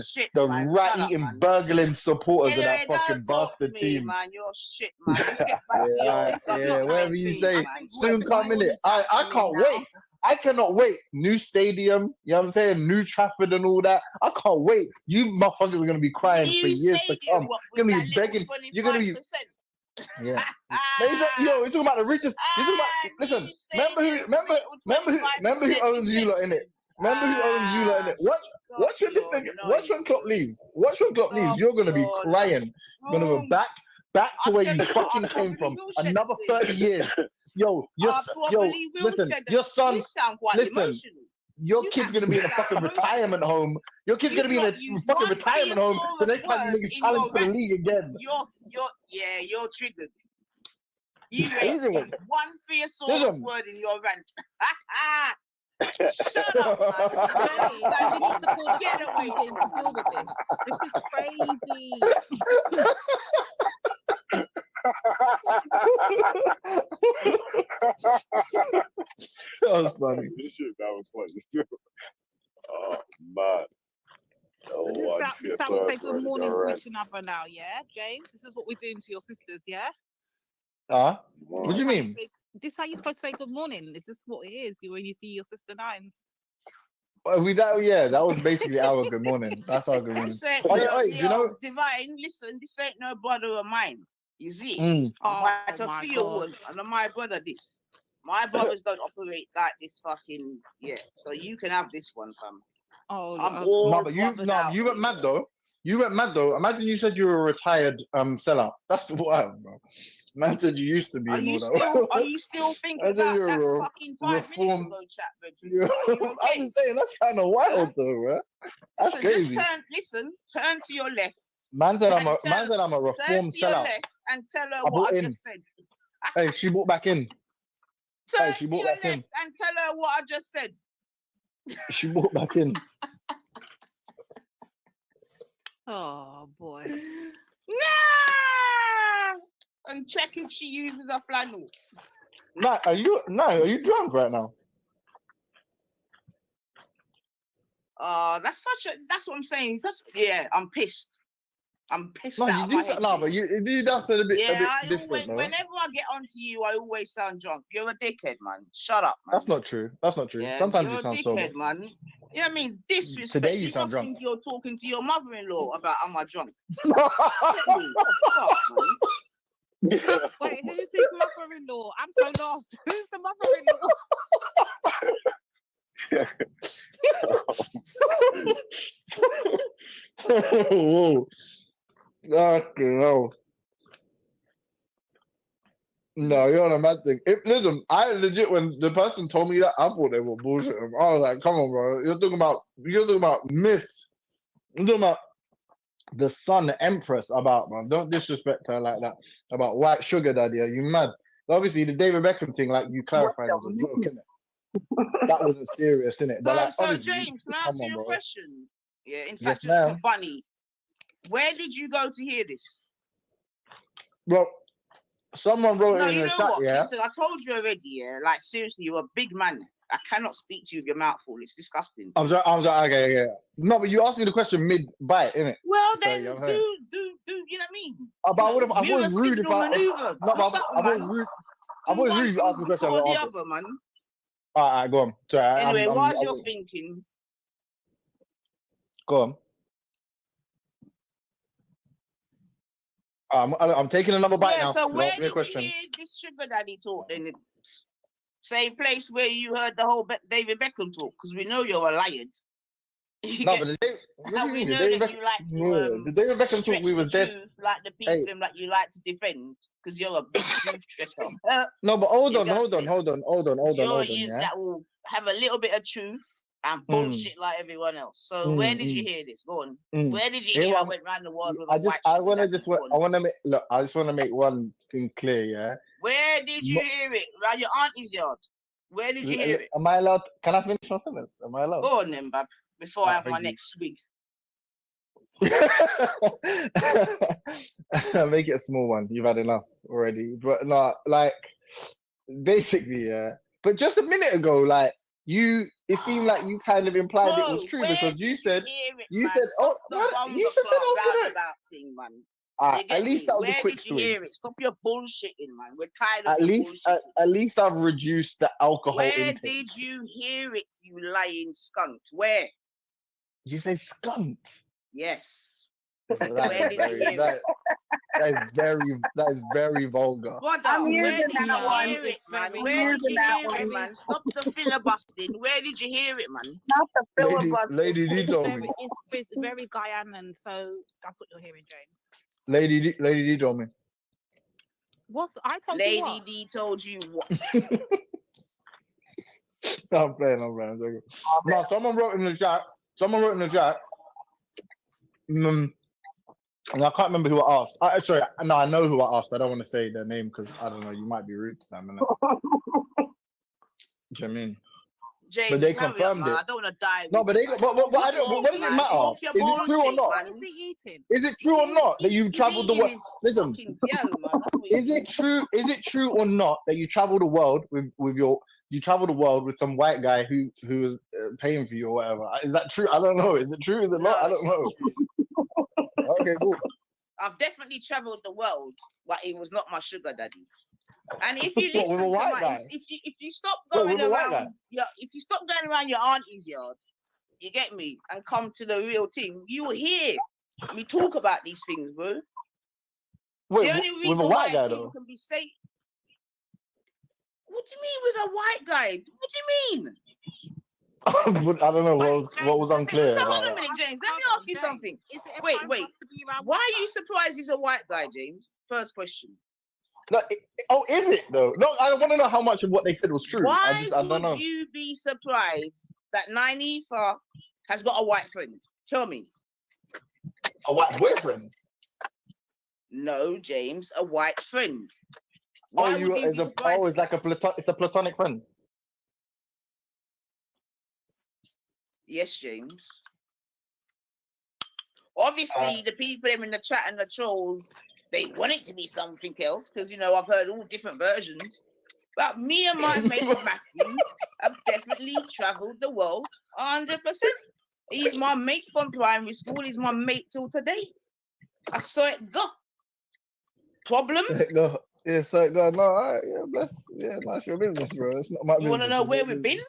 burgling supporters of that fucking bastard team. Man, you're shit, man. Let's get back to your whatever you say. Soon come in it. I can't wait. I cannot wait. New stadium, you know what I'm saying? New Trafford and all that. I can't wait. You motherfuckers are gonna be crying for years to come. You're gonna be begging. You're gonna be. Yeah. Yo, we're talking about the richest. You're talking about. Listen. Remember who owns you lot in it. Remember who owns you lot in it. Watch when this thing. Watch when Klopp leaves. Watch when Klopp leaves. You're gonna be crying. You're gonna go back to where you fucking came from. Another 30 years. Yo, listen, your son, listen, your kid's gonna be in a fucking retirement home. Your kid's gonna be in a fucking retirement home the next time you make his challenge for the league again. You're triggered. You ain't one thesaurus word in your rant. Shut up, man. Get away from deal with this. This is crazy. That was funny. That was funny. Oh man. So this is how we say good morning to each another now, yeah, James? This is what we're doing to your sisters, yeah? What do you mean? This is how you're supposed to say good morning. Is this what it is when you see your sister Nines? That was basically our good morning. That's our good morning. This ain't Oh, no, you know, Divine, listen, this ain't no brother of mine. You see? Mm. I'm quite a my feel God. one, and my brother this. My brothers don't operate like this fucking, so you can have this one, fam. Oh, I'm okay. all no, but you went mad though. You went mad though. Imagine you said you were a retired sellout. That's wild, bro. Man said you used to be Are and you all still that. are you still thinking I said about you're that a fucking 5 minutes reformed. ago, chat, Bridget? I'm just saying that's kind of wild though, bro. That's So crazy. just turn to your left. Man said I'm a Turn reformed to your sellout. left and tell her I what bought I in. just said. Hey, she bought back in. Turn she to bought your back in. left and tell her what I just said. She bought back in. Oh boy. Nah! And check if she uses a flannel. Are you drunk right now? That's what I'm saying. I'm pissed. I'm pissed No, out you of do my head. no, but you do sound a bit Always, different, though. whenever I get onto you, I always sound drunk. You're a dickhead, man. Shut up, man. That's not true. That's not true. Yeah, Sometimes you're you a sound dickhead, sober. man. You know what I mean? Disrespect. Today you sound must drunk. think you're talking to your mother-in-law about am I drunk? Wait, who's his mother-in-law? I'm so lost. Who's the mother-in-law? Whoa. Okay, no. No, you're on a mad thing. Listen, I legit, when the person told me that, I thought they were bullshit. I was like, come on, bro. You're talking about myths. You're talking about the Sun Empress about, man. Don't disrespect her like that. About white sugar daddy. Are you mad? Obviously, the David Beckham thing, like you clarified, was a joke, innit? That wasn't serious, innit? But like, So obviously, James, can I ask you a question? Yeah, in fact, yes, ma'am. Bunny, where did you go to hear this? Well, someone wrote it in the chat, what? yeah. Listen, I told you already, yeah. Like seriously, you're a big man. I cannot speak to you with your mouth full. It's disgusting. I'm sorry, okay, yeah. No, but you asked me the question mid-bite, innit? Well, So, then you know do you know what I mean? But I was rude if I. Maneuver. No, but I was rude. I was rude if you asked me a question. Before the other, man. All right, go on. Sorry, anyway, while you're thinking, go on. I'm taking another bite now. So where did you hear this sugar daddy talk then? Same place where you heard the whole David Beckham talk, because we know you're a liar. No, but we know that you like to the David Beckham talk we was dead. Like the people that you like to defend, because you're a big truth stresser. No, but hold on. You Yeah? that will have a little bit of truth and bullshit like everyone else. So where did you hear this? Go on. Where did you hear I went round the world with a white I want to make one thing clear, yeah. Where did you hear it? Around your auntie's yard. Where did you hear it? Am I allowed? Can I finish my sentence? Am I allowed? Go on then, Bab. Before I have my next swig. Make it a small one. You've had enough already. But no, like basically, yeah. But just a minute ago, like it seemed like you kind of implied it was true because you said you said roundabout thing, man. At least that was a quick swing. Where did you hear it? Stop your bullshitting, man. We're tired of at least I've reduced the alcohol intake. Where did you hear it, you lying skunt? Where? Did you say skunt? Yes. Where did you hear it? That is very vulgar. Where did you hear it, man? Where did you hear it, man? Stop the filibustering. Where did you hear it, man? Not the filibustering. Lady D told me. It's very Guyanan, so that's what you're hearing, James. Lady D told me. What's I told Lady you what? D told you what? No, I'm playing. No, someone wrote in the chat. And I can't remember who I asked. I know who I asked. I don't want to say their name because I don't know. You might be rude to them. Do you know what I mean? James, but they confirmed it. I don't want to die. No, but what does it matter? Is it true or not? What is he eating? Is it true or not that you've traveled the world? Listen, is it true or not that you travel the world with some white guy who is paying for you or whatever? Is that true? I don't know. Is it true? Is it not? I don't know. Okay, cool. I've definitely traveled the world, but it was not my sugar daddy. And if you listen to if you stop going around, if you stop going around your auntie's yard, You get me? And come to the real thing. You will hear me talk about these things, bro. Wait, the only with reason a white why guy people though? can be safe. What do you mean with a white guy? What do you mean? I don't know what was unclear So about hold on a that. minute, James. Let me ask you something. Wait. Why are you surprised he's a white guy, James? First question. No, is it though? No, I want to know how much of what they said was true. Why I don't know. would you be surprised that Nynifa has got a white friend? Tell me. A white boyfriend? No, James, a white friend. Why it's like it's a platonic friend. Yes, James. Obviously, the people in the chat and the trolls, they want it to be something else because, you know, I've heard all different versions. But me and my mate Matthew have definitely travelled the world 100%. He's my mate from primary school. He's my mate till today. I saw it go. Problem? No, yeah, so go. No, all right, yeah, bless. Yeah, that's your business, bro. It's not my business. You want to know where we've been?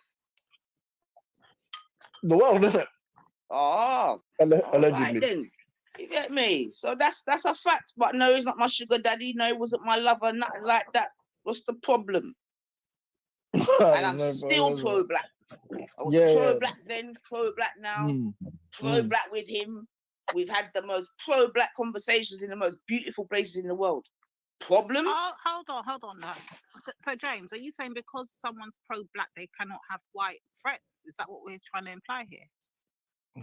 The world, isn't it? Oh, allegedly. Right then. You get me? So that's a fact. But no, he's not my sugar daddy. No, he wasn't my lover. Nothing like that. What's the problem? And I'm still pro-black. I was pro-black then, pro-black now, pro-black with him. We've had the most pro-black conversations in the most beautiful places in the world. Problem? Oh, hold on. No. So, James, are you saying because someone's pro-black, they cannot have white friends? Is that what we're trying to imply here?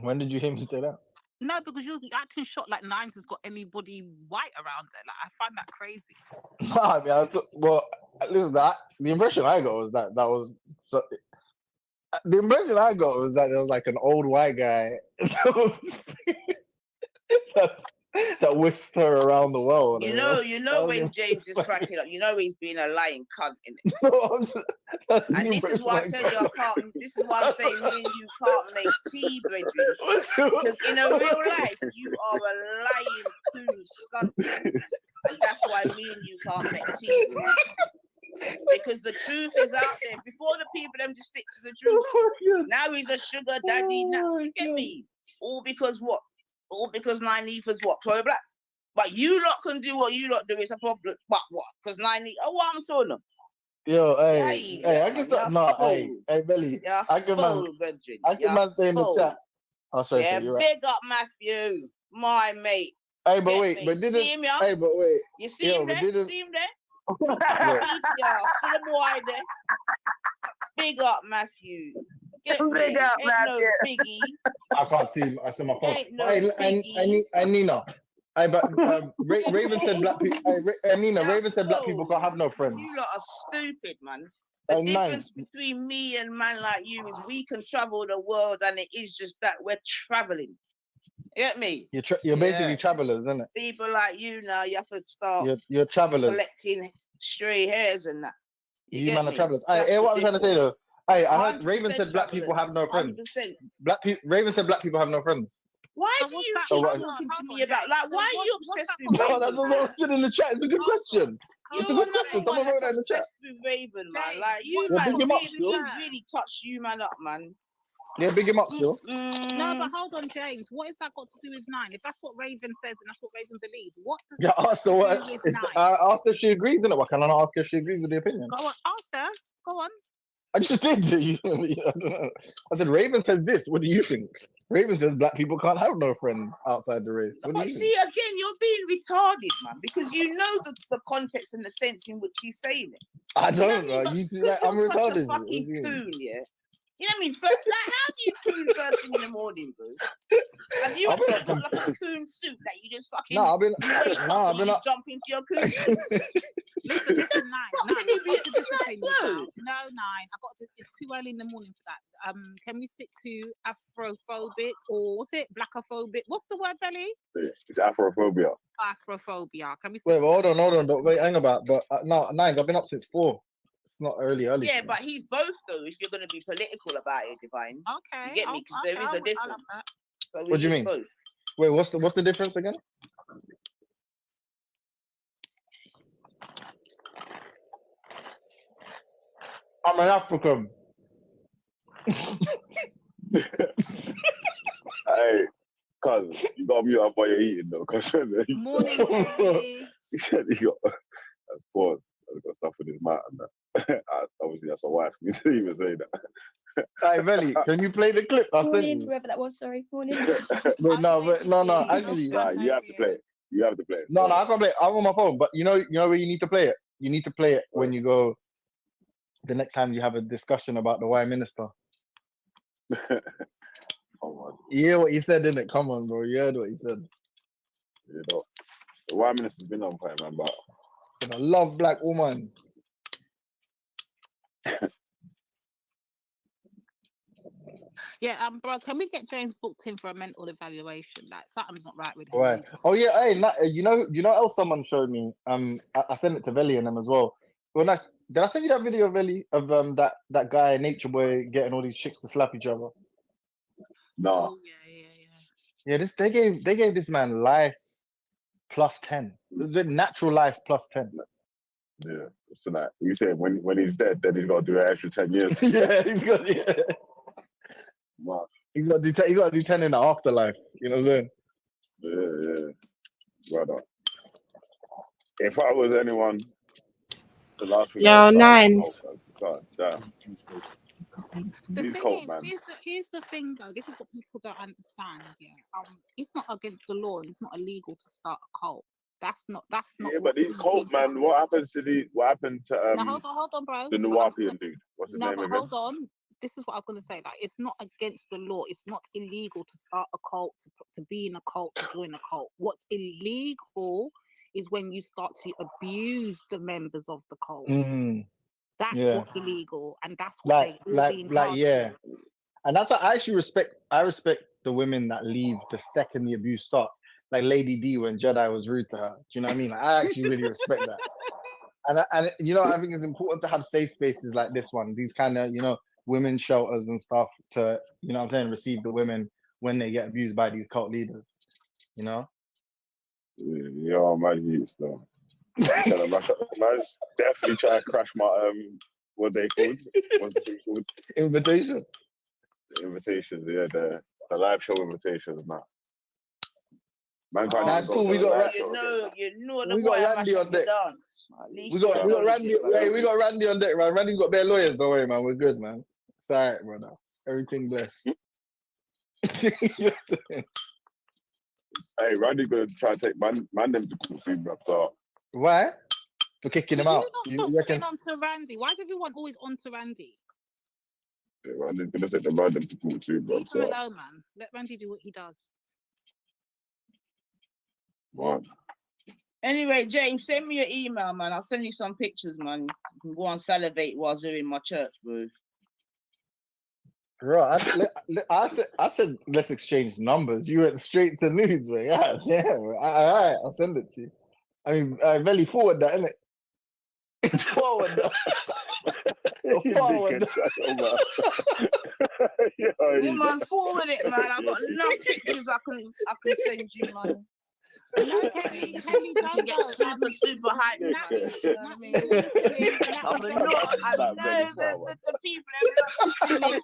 When did you hear me say that? No, because you're acting shocked like Nines has got anybody white around it. Like, I find that crazy. I mean, well, listen, the impression I got was that was so. The impression I got was that there was like an old white guy that whisked her around the world. You know when James is cracking up, you know he's being a lying cunt, innit? And this is why I tell you this is why I'm saying me and you can't make tea, brethren. Because in a real life, you are a lying coon scunt. And that's why me and you can't make tea. Because the truth is out there. Before the people them just stick to the truth. Now he's a sugar daddy. Now you get me? All because what? All because Nynifa's what? Pro-black. But you lot can do what you lot do. It's a problem. But what? Because Nynifa. Oh, what I'm telling them. Yo, hey, I can start. No, hey, Belly. I can man say in the chat. Oh, sorry, you're right. Big up Matthew, my mate. Hey, but wait, but didn't. See him, yeah? Hey, but wait. You see him there? See him there? Yeah, see the boy there. Big up Matthew. Big up Matthew. No biggie. I can't see him. I see my phone. Ain't no biggie. And Nina. But Raven said black people. Nina, Raven said black people can't have no friends. You lot are stupid, man. The difference between me and man like you is we can travel the world, and it is just that we're traveling. You get me? You're basically travelers, isn't it? People like you now, you have to start. You're travelers. Collecting stray hairs and that. You man are travelers. Hey, what I'm trying to say though. Hey, I heard Raven said black people have no friends. 100%. Raven said black people have no friends. Why do you keep talking to me about why are you obsessed with Raven? No, that's what I said in the chat. It's a good question. It's a good question. Someone wrote that in the chat. Obsessed with Raven, man. Like you, man, really touched you, man, up, man. Yeah, big him up, still. No, but hold on, James. What has that got to do with Nine? If that's what Raven says and that's what Raven believes, what does that have to do with Nine? Ask if she agrees, innit? Why can't I not ask if she agrees with the opinion? Go on, ask her. Go on. I just did. I don't know. I said, Raven says this. What do you think? Raven says black people can't have no friends outside the race. What do you see, again, you're being retarded, man, because you know the context and the sense in which he's saying it. I don't know. You see, like, I'm retarded. Such a fucking coon, yeah. You know what I mean? First, like, how do you coon first thing in the morning, bro? Have you actually got like a coon suit that you just fucking jump into your coon suit? Listen, Nine. No, Nine. It's too early in the morning for that. Can we stick to Afrophobic or what's it? Blackophobic? What's the word, Belly? It's Afrophobia. Afrophobia. Can we? Wait, hold on. But wait, hang about. But no, Nines. I've been up since 4. Not early. Yeah, but he's both though. If you're going to be political about it, Divine. Okay. You get me? Because there is a difference. So what do you mean? Both. Wait, what's the difference again? I'm an African. cuz you got to mute up while you're eating though. Cause Morning, Kelly. he said he got pause. He's got stuff in his mouth and that. Obviously, that's a wife. You didn't even say that. Hey, Belly, can you play the clip I sent Morning, you? whoever that was. Sorry, morning. Wait, no, actually, Nah, you have to play it. You have to play it. no, I can't play it. I'm on my phone, but you know where you need to play it. You need to play it when you go. The next time you have a discussion about the Y minister. Come on. You hear what he said, didn't it? Come on, bro. You heard what he said. You know, the Y minister's been on point, man, but I love black woman. Yeah, bro, can we get James booked in for a mental evaluation? Like something's not right with him. Right. Oh yeah. Hey, you know what else someone showed me? I sent it to Veli and them as well. Did I send you that video, Veli, of that guy Nature Boy getting all these chicks to slap each other? no. Oh, yeah. Yeah, they gave this man life plus 10. The natural life plus 10. Yeah. So that you said when he's dead, then he's got to do an extra 10 years. Yeah, he's got Wow. He got to do 10 in the afterlife. You know what I'm saying? Yeah. Brother. If I was anyone, the last thing Yo, Nines. God damn. The These thing cold, is, man. here's the thing though. This is what people don't understand. Yeah, it's not against the law and it's not illegal to start a cult. That's not. Yeah, but these cult, man. What happened to Now hold on, bro. the Nuwapian dude? What's his No, name but again? hold on. This is what I was going to say. Like, it's not against the law. It's not illegal to start a cult, to be in a cult, to join a cult. What's illegal is when you start to abuse the members of the cult. That's what's illegal, and that's what yeah. And that's what I actually respect. I respect the women that leave the second the abuse starts. Like Lady D when Jedi was rude to her. Do you know what I mean? Like, I actually really respect that. And you know, I think it's important to have safe spaces like this one. These kind of, you know, women shelters and stuff to, you know what I'm saying, receive the women when they get abused by these cult leaders. You know? Yeah, man, he's though. Man, definitely try to crash my what they called? What's the thing called? Invitation. The invitations, yeah, the live show invitations now. Man, That's cool. We got you know the we boy got Randy on deck. dance. At least We got Randy. We got Randy on deck, man. Randy's got bare lawyers. Don't worry, man. We're good, man. It's all right, brother. Everything blessed. Hey, Randy's gonna try to take mandem to court soon, bro. So why? For kicking him out. You reckon? On to Randy. Why is everyone always on to Randy? yeah, Randy's gonna take the mandem to court soon, bro. Leave him alone, man. Let Randy do what he does. Man. Anyway, James, send me your email, man. I'll send you some pictures, man. You can go and salivate while they're in my church, bro. Right, I said let's exchange numbers. You went straight to nudes, man. Yeah, all right, I'll send it to you. I mean, Veli, forward that, innit? Forward that. Forward that. Yeah, man, forward it, man. I got enough pictures I can send you, man. No, Kelly, don't get super hype. I know the people that love to see it.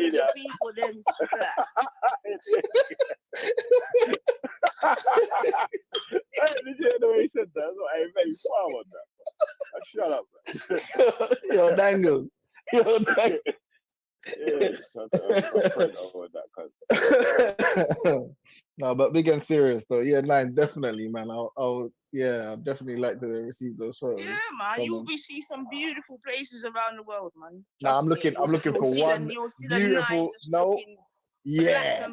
The people them Did you hear the way he said that? I was like, hey, very far on that. Shut up, man. Yo, Dangles. Yo, Dangles. No, but big and serious though. Yeah, definitely, man. I'll definitely like to receive those photos. Yeah, man. You'll see some beautiful places around the world, man. No, I'm looking for one beautiful. No, yeah,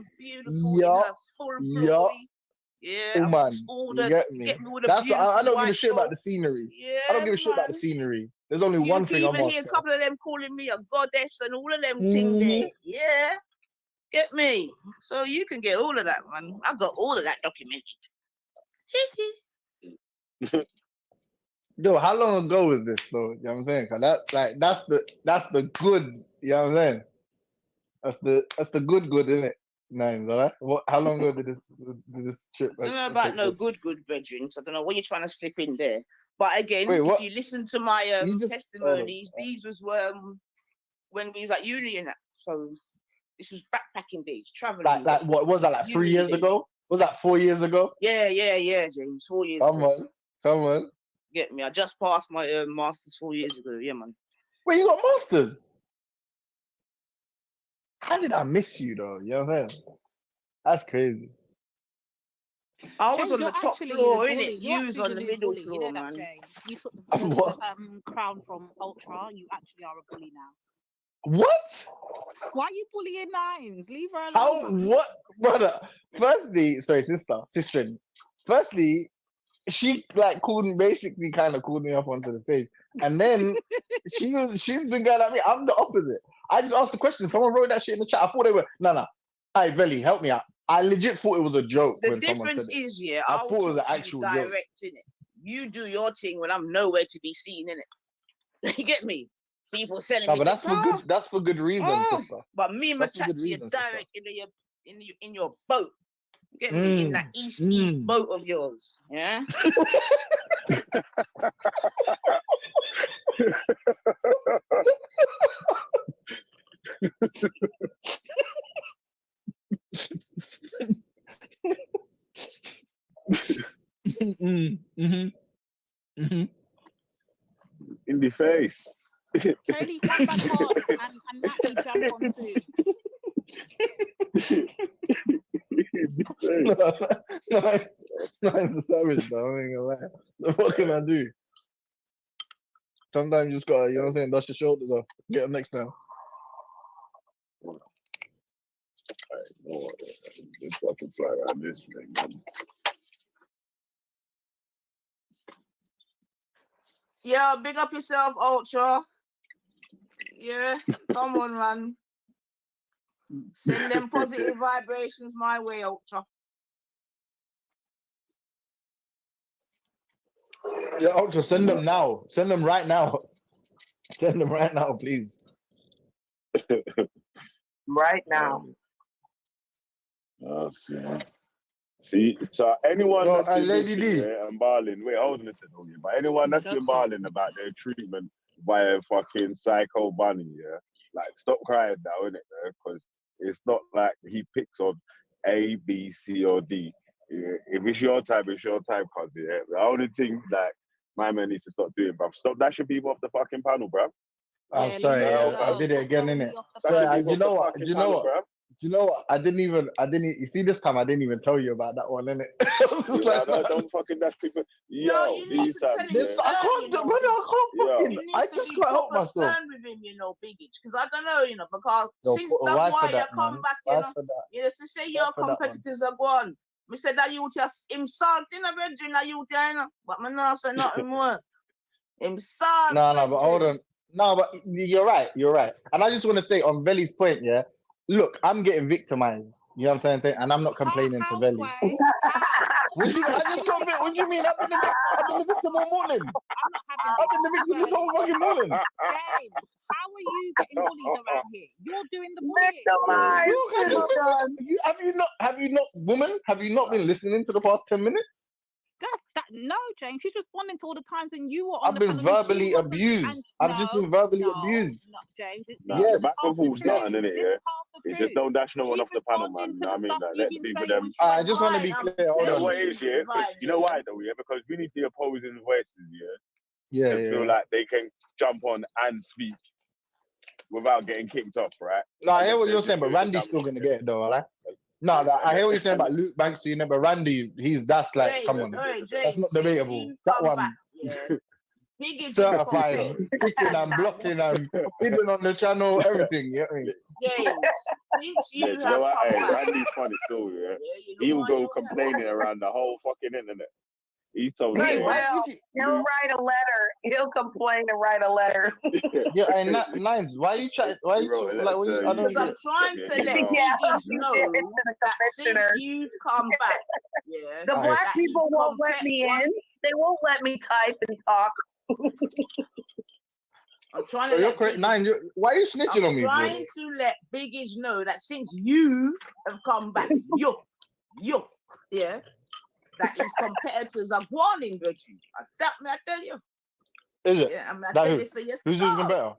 yeah, man. all You get me? That's I don't give a shit about the scenery. Yeah, I don't give a shit about the scenery. There's only one thing I'm after. You hear a couple of them calling me a goddess and all of them things there. Yeah, get me? So you can get all of that, man. I got all of that documented. Yo, how long ago is this though? You know what I'm saying? Cause that's the good. You know what I'm saying? That's the good, isn't it? Nines, all right. How long ago did this trip? I don't know about no good, brethren. So I don't know what you're trying to slip in there. But again, if you listen to my testimonies, these was when we was at uni and that. So This was backpacking days, traveling. Like what was that? Like 3 years ago? Was that 4 years ago? Yeah, James. 4 years. Come ago. on. Get me? I just passed my masters 4 years ago. Yeah, man. Wait, you got masters? How did I miss you though? You know what I'm saying? That's crazy. I was James, on the you're top actually floor, the bully. innit? You're You was actually on the the new middle bully. You floor, know that, man. James. You took the What? crown from Ultra. You actually are a bully now. What? Why are you bullying Nines? Leave her alone. How? What, brother? Firstly, sorry, sister. Firstly, she like basically kind of called me up onto the stage, and then she's been going at me. I'm the opposite. I just asked the question. Someone wrote that shit in the chat. I thought they were no. Hey, Veli, help me out. I legit thought it was a joke The when someone difference said it. is, yeah, I I'll thought it was an talk to you actual direct, joke. innit? You do your thing when I'm nowhere to be seen, innit? You get me? People selling No, me but that's things, for good. That's for good reason, sister. But me and my That's for good chat to you reason, direct in your boat. You get me? In that east boat of yours. Yeah? In the face. Kaylee, come back on and Natalie jump on too. No, it's a savage though. I ain't gonna lie. What can I do? Sometimes you just gotta, you know what I'm saying, dust your shoulders off. Get them next time. Just fucking fly around this thing, man. Yeah, big up yourself, Ultra. Yeah, come on, man. Send them positive vibrations my way, Ultra. Yeah, Ultra, send them now. Send them right now. Send them right now, please. Right now. See, so anyone that's been Lady looking, D. yeah, and balling, wait, hold on a second, but anyone that's been balling about their treatment via fucking Psycho Bunny, yeah, like stop crying now, innit? Because it's not like he picks on A, B, C, or D. Yeah, if it's your time, it's your time, cuz yeah. The only thing that my man needs to stop doing, bruv, stop dashing people off the fucking panel, bruv. I'm sorry, I did it again, innit? Sorry, you know what? Do you know what? I didn't even. You see, this time I didn't even tell you about that one, innit? Don't fucking dash people. Yo, these times. I can't, brother. I just can't help myself. Stand with him, you know, Big Itch, because I don't know, you know, because since that why you come back, you know, you know, to say your competitors are gone. We said that you just insulting a bedroom, that you know, but me not say nothing more. Insult. No, but hold on. No, but you're right. And I just want to say on Veli's point, yeah. Look, I'm getting victimized. You know what I'm saying? And I'm not complaining to Veli. What do you mean? I've been the victim all morning. I've been the victim this whole fucking morning. James, how are you getting bullied around here? You're doing the bullying. Have you not, woman? Have you not been listening to the past 10 minutes? No, James. She's responding to all the times when you were on I've been verbally abused. I've just been verbally abused. No, James. Yes. Back and forth, nothing in it, yeah. You just don't dash no one off the panel, man. You know what I mean? Like, let the people them. I just want to be clear. You know what it is, yeah? You know why though, yeah? Because we need the opposing voices, yeah. To feel like they can jump on and speak without getting kicked off, right? No, I hear what you're saying, but Randy's still gonna get it though, right? No, I hear what you're saying about Luke Banks, but Randy, that's like, come on, that's not debatable. That one, certified, kicking and blocking and bidding on the channel, everything. You know what I mean? Since you you know what? Hey, Randy's funny too, yeah. He'll go complaining around the whole fucking internet. He told me. Well, he'll write a letter. He'll complain and write a letter. Yeah, and Nines, why you try? Why you like? I don't. Because I'm trying to let Biggie know that since you've come back, yeah, the black people won't let me in. They won't let me type and talk. I'm trying to. You're correct, Nine. Why are you snitching on me? I'm trying to let Biggie know that since you have come back, you, yeah. That his competitors are gone in virtue. I tell you. Is it? Yeah, I that tell who? you, so yes, Who's his competitor?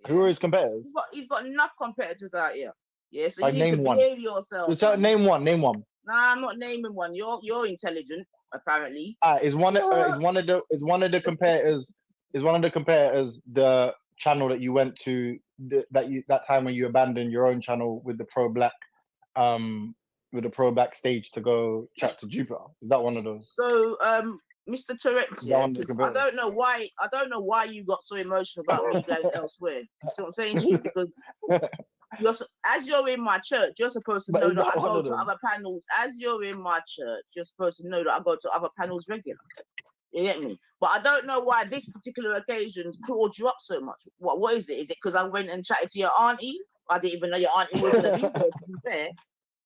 Yeah. Who are his competitors? He's got enough competitors out here. Yeah, so Like, you need to name one. behave yourself. Name one. Name one. Nah, I'm not naming one. You're intelligent, apparently. Is one of the competitors the channel that you went to that time when you abandoned your own channel with the pro black stage to go chat to Jupiter? Is that one of those? So Mr. Tourette's, yeah, because I don't know why you got so emotional about me going elsewhere. You see what I'm saying to you? Because as you're in my church, you're supposed to know that I go to other panels. As you're in my church, you're supposed to know that I go to other panels regularly. You get me? But I don't know why this particular occasion clawed you up so much. What is it? Is it because I went and chatted to your auntie? I didn't even know your auntie was going to be there, to be fair.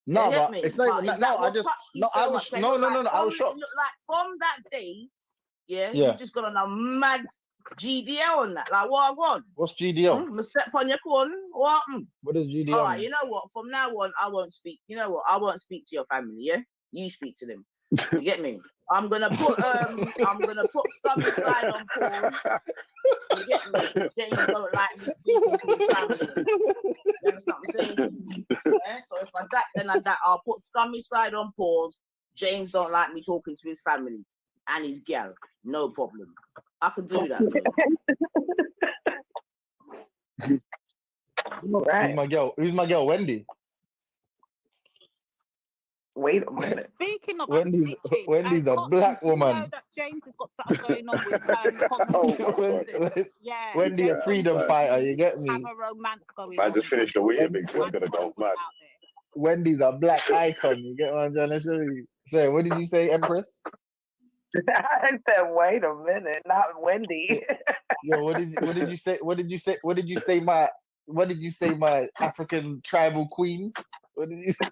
No, but it's not. No, I just. No, I was. No. I was shocked. It looked like from that day, yeah, Yeah. you just got on a mad GDL on that. Like, what I want? What's GDL? Step on your corn. What? What is GDL? All right, you know what? From now on, I won't speak. You know what? I won't speak to your family. Yeah, you speak to them. You get me? I'm gonna put Scummy side on pause. You get me? James don't like me speaking to his family. You understand what I'm saying? Yeah? So if I that, then I that. I'll put Scummy side on pause. James don't like me talking to his family and his gal. No problem. I can do that. Right. Who's my girl? Wendy. Wait a minute. Speaking of Wendy's a black woman. You know that James has got something going on with yeah. Wendy, a freedom fighter. You get me? Have a romance going I on. just finished the Weetabix. I'm gonna go mad. Wendy's a black icon. You get what I'm trying to show you? So, what did you say, Empress? I said, wait a minute, not Wendy. Yo, what did you say? What did you say? What did you say? My African tribal queen. What did you say?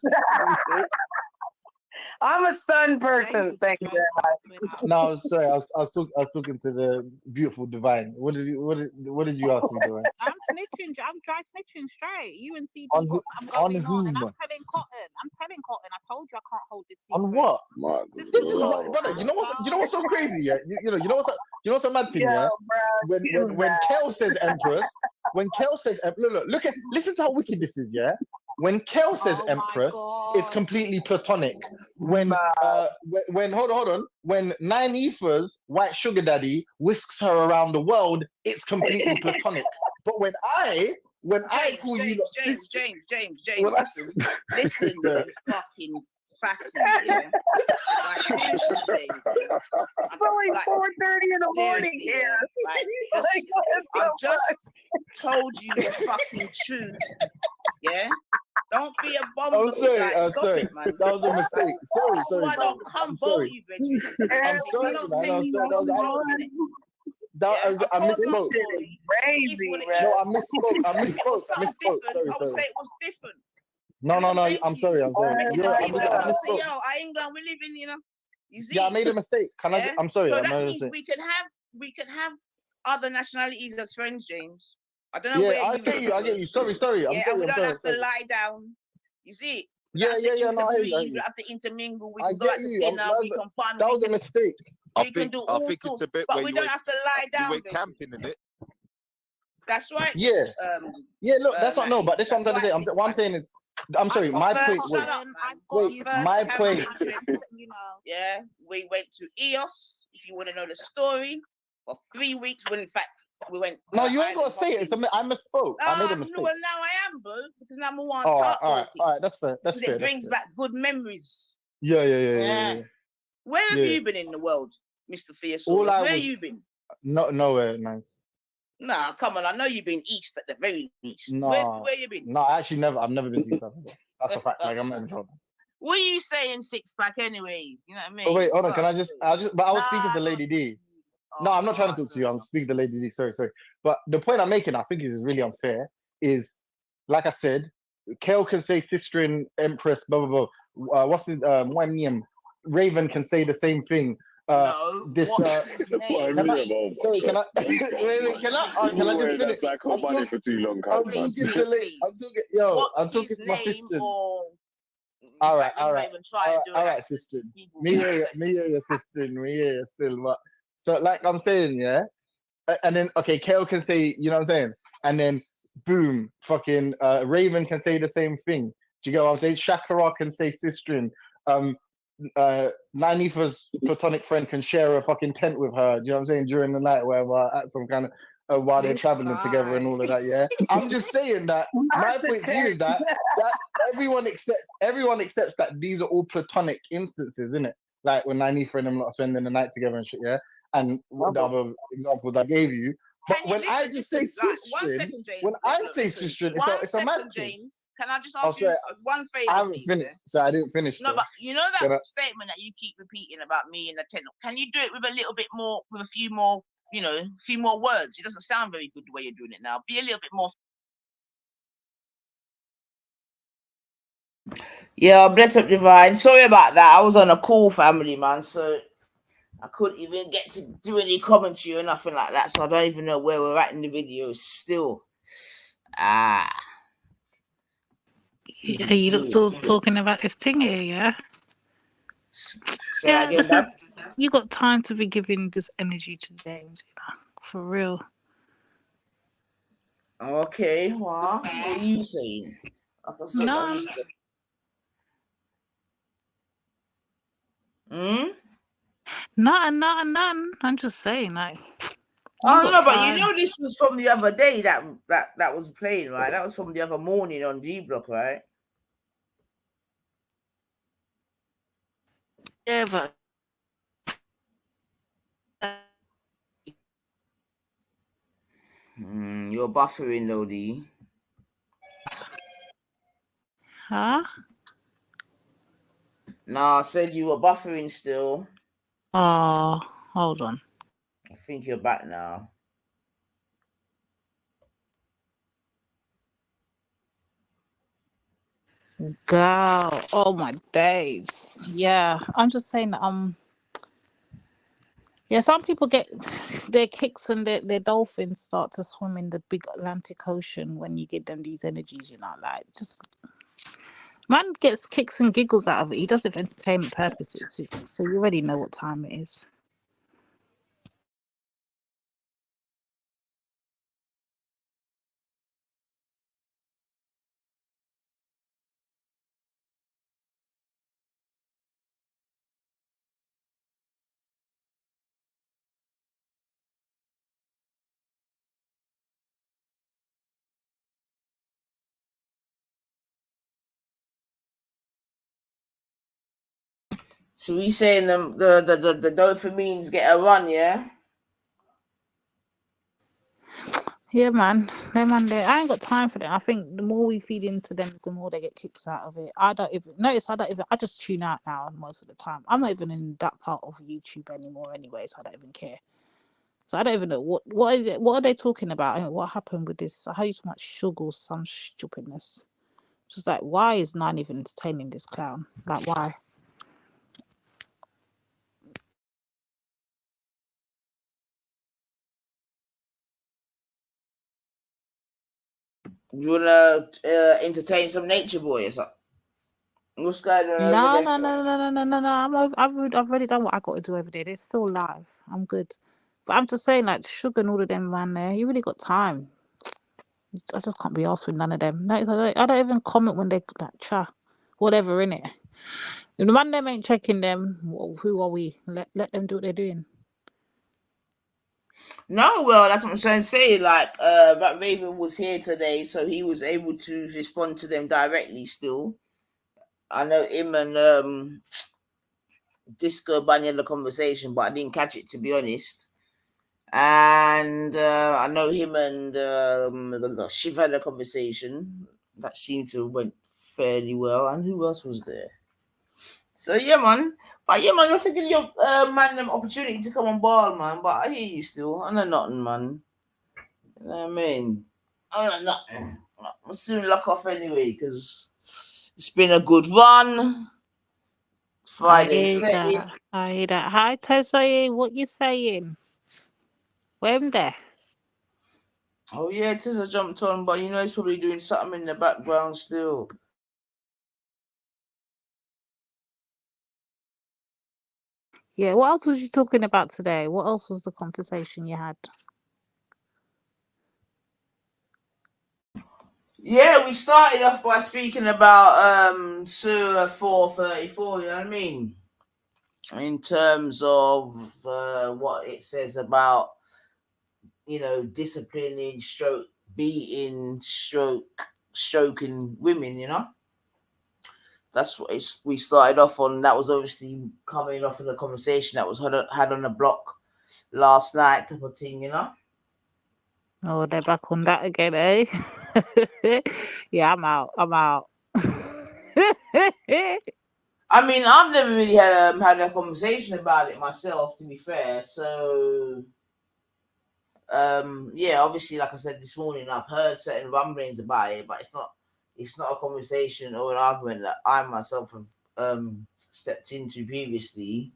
I'm a sun person. Thank you very much. No, sorry. I was talking to the beautiful divine. What did you ask me, divine? I'm snitching. I'm dry snitching straight. You and CD On got something going whom? on, and I'm telling Cotton. I told you I can't hold this secret. On what? This is what, brother. You know what's so crazy? Yeah, you know what's a mad thing? Yeah, when Kel says Empress, look, listen to how wicked this is. Yeah. When Kel says Empress, it's completely platonic. When hold on, when Nine Ethers, White Sugar Daddy, whisks her around the world, it's completely platonic. But when I call you James, listen, you fucking fascinating. Yeah? Like, seriously, James. It's only 4:30 in the morning here. Like, I've just told you the fucking truth. Yeah? Don't be a bum. I'm sorry, stop it, man. That was a mistake. Sorry. I don't humble you, Benjamin. I'm sorry, man. I misspoke. Crazy, No, I misspoke. I would say it was different. No. I'm sorry. I England, we live in, you know. You see? Yeah, I made a mistake. I'm sorry. So that means we can have other nationalities as friends, James. I don't know where I get you. Sorry. Yeah, we don't have to lie down. You see? We don't have to intermingle. We can go out to dinner. We can fun. That was a mistake. We can do all sorts. It's the bit but where we you don't have to lie down. You went camping in it. That's right. Yeah. Look, that's not no, but this one I'm saying is, what I'm saying is, I'm sorry, my point was, my point. Yeah, we went to EOS. If you want to know the story, for 3 weeks. When in fact we went. No, you ain't gotta say it. I misspoke. I made a mistake. Well, now I am, bro, because now I'm one. All right, that's fair. That's fair. It brings back good memories. Yeah. Where have you been in the world, Mr. Theosaurus? Where have you been? Nowhere nice. Nah, come on. I know you've been east at the very least. No, where you been? No, I've never been to East Africa. That's a fact. Like, I'm not in trouble. What are you saying, six pack anyway? You know what I mean? Oh wait, hold on. Can I just? But I was speaking to Lady D. No, I'm not trying to talk to you. I'm speaking to Lady D. Sorry. But the point I'm making, I think, is really unfair. Is like I said, Kel can say sister, Empress, blah blah blah. What's his one name? Raven can say the same thing. Sorry, can I? Can I just finish? That's like money for too long. I'm talking to my sister. All right, sister. Me here, your sister. Me here, still. But so, like I'm saying, yeah. And then, okay, Kel can say, you know what I'm saying, and then boom, fucking Raven can say the same thing. Do you get what I'm saying? Shakara can say sistren. Nyanifa's platonic friend can share a fucking tent with her. Do you know what I'm saying? During the night, wherever at some kind of while they're traveling together and all of that. Yeah, I'm just saying that my point of view is that everyone accepts that these are all platonic instances, isn't it? Like when Nyanifa and them lot are spending the night together and shit. Yeah, and what the other examples I gave you. But when I just say sistren, when I say sistren, it's a mad thing. James. Can I just ask you one favor, I haven't please? finished, so I didn't finish. No, though. but you know that Can I- statement that you keep repeating about me and the tent. Can you do it with a little bit more, with a few more, a few more words? It doesn't sound very good the way you're doing it now. Be a little bit more. Yeah, bless up, Divine. Sorry about that. I was on a call, family, man, so I couldn't even get to do any commentary or nothing like that. So I don't even know where we're at in the video still. Are you not still talking about this thing here, yeah? Say that again, Dad. You got time to be giving this energy to James, for real. Okay, well, what are you saying? Like I said, No. None. I'm just saying, like. Oh no, but you know this was from the other day that was playing, right? That was from the other morning on G Block, right? Yeah, but you're buffering, Lodi. Huh? No, I said you were buffering still. Oh, hold on. I think you're back now. Girl, oh my days. Yeah, I'm just saying, yeah, some people get their kicks and their dolphins start to swim in the big Atlantic Ocean when you give them these energies, like just man gets kicks and giggles out of it. He does it for entertainment purposes, so you already know what time it is. So we saying the dopamines get a run, yeah? Yeah, man. I ain't got time for them. I think the more we feed into them, the more they get kicks out of it. I just tune out now most of the time. I'm not even in that part of YouTube anymore anyway, so I don't even care. So I don't even know what are they talking about? I mean, what happened with this? I heard you talking about sugar or some stupidness. Just like, why is Nine even entertaining this clown? Like, why? You wanna entertain some nature boy or something? What's going on over there? No. I've already done what I got to do over there. They're still live. I'm good. But I'm just saying, like, Sugar and all of them, man, there, you really got time. I just can't be asked with none of them. No, I don't even comment when they like whatever in it. If the man them ain't checking them, who are we? Let them do what they're doing. No, well, that's what I'm trying to say. Like, that Raven was here today, so he was able to respond to them directly still. I know him and Disco Bunny had a conversation, but I didn't catch it, to be honest. And I know him and Shiv had a conversation. That seemed to have went fairly well. And who else was there? So, yeah, man. But, yeah, man, you're thinking your man them opportunity to come on board, man. But I hear you still. I know nothing, man. You know what I mean? I know nothing. I'll soon lock off anyway, because it's been a good run. Friday setting. I hear that. Hi, Tessa, what you saying? When there? Oh yeah, Tessa jumped on, but he's probably doing something in the background still. Yeah, what else was you talking about today? What else was the conversation you had? Yeah, we started off by speaking about Sura 4:34, you know what I mean? In terms of what it says about, disciplining, beating, stroking women, That's what we started off on. That was obviously coming off of the conversation that was had on the block last night, type of thing, Oh, they're back on that again, eh? Yeah, I'm out. I mean, I've never really had a conversation about it myself, to be fair. So, yeah, obviously, like I said this morning, I've heard certain rumblings about it, but it's not a conversation or an argument that I myself have stepped into previously.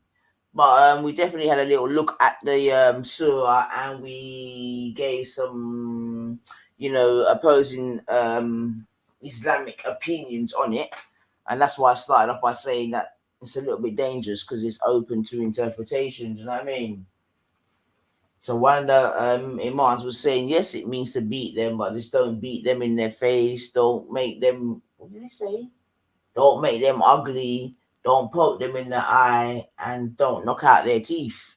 But we definitely had a little look at the surah, and we gave some, opposing Islamic opinions on it. And that's why I started off by saying that it's a little bit dangerous because it's open to interpretation. Do you know what I mean? So one of the imams was saying, yes, it means to beat them, but just don't beat them in their face. Don't make them, what did he say? Don't make them ugly. Don't poke them in the eye, and don't knock out their teeth.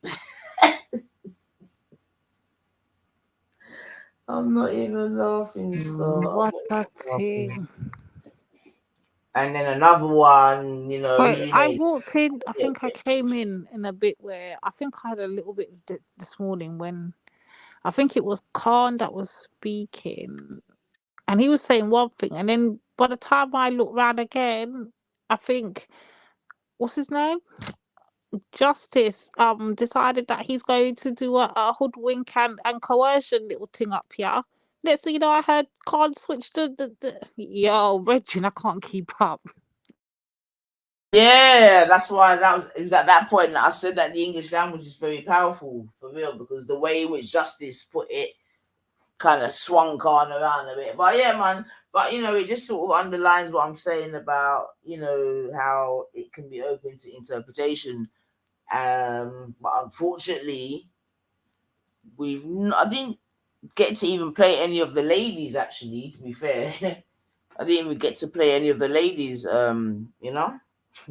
I'm not even laughing, stuff. What a thing. And then another one, Wait, I walked in. I think I came in a bit where I think I had a little bit this morning when I think it was Khan that was speaking, and he was saying one thing, and then by the time I looked round again, I think what's his name? Justice decided that he's going to do a hoodwink and coercion little thing up here. Next thing you know, I heard Khan switch the yo, Reggie, I can't keep up. Yeah, that's why it was at that point that I said that the English language is very powerful, for real, because the way in which Justice put it kind of swung Khan around a bit. But yeah, man, it just sort of underlines what I'm saying about, how it can be open to interpretation. But unfortunately, I didn't get to even play any of the ladies, actually, to be fair. I didn't even get to play any of the ladies, we didn't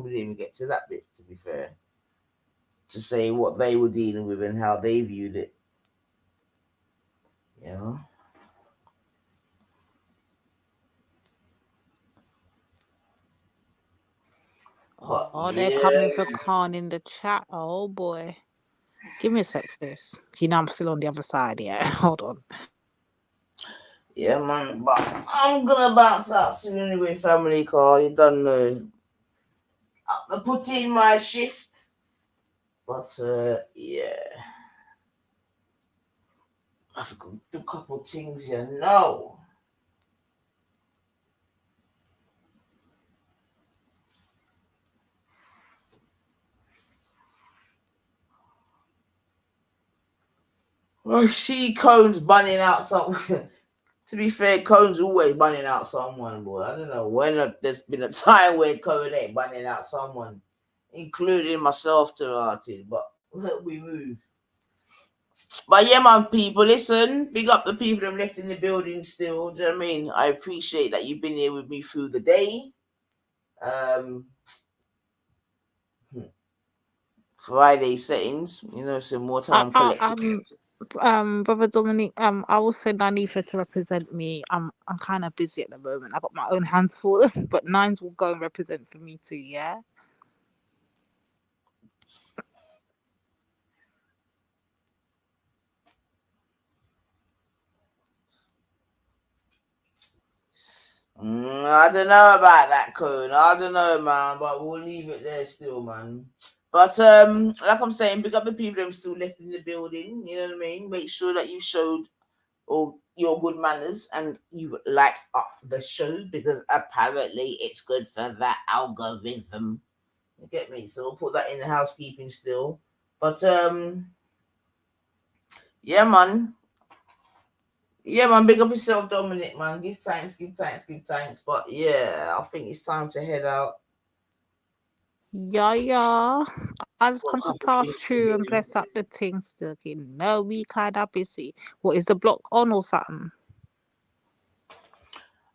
even get to that bit, to be fair, to say what they were dealing with and how they viewed it, Oh, they're coming for Khan in the chat. Oh boy. Give me a sec, sis. I'm still on the other side, yeah. Hold on. Yeah, man, but I'm gonna bounce out soon anyway, family call. You don't know. I put in my shift. But yeah. I've got to do a couple of things here. No. I see Cone's bunning out something. To be fair, Cone's always bunning out someone, boy. I don't know when there's been a time where Cone ain't bunning out someone, including myself to artist, but we move. But yeah, man, people, listen, big up the people that have left in the building still. Do you know what I mean? I appreciate that you've been here with me through the day. Friday settings, some more time collecting. Brother Dominic, I will send Anifa to represent me. I'm kind of busy at the moment. I got my own hands full, but Nines will go and represent for me too, yeah? I don't know about that, Cone. I don't know, man, but we'll leave it there still, man. But like I'm saying, big up the people that are still left in the building. You know what I mean? Make sure that you showed your good manners and you liked up the show, because apparently it's good for that algorithm. You get me? So we'll put that in the housekeeping still. But yeah, man. Yeah, man, big up yourself, Dominic, man. Give thanks. But yeah, I think it's time to head out. Yeah. I just come to pass through and bless up the thing still. No, we kind of busy. What, is the block on or something?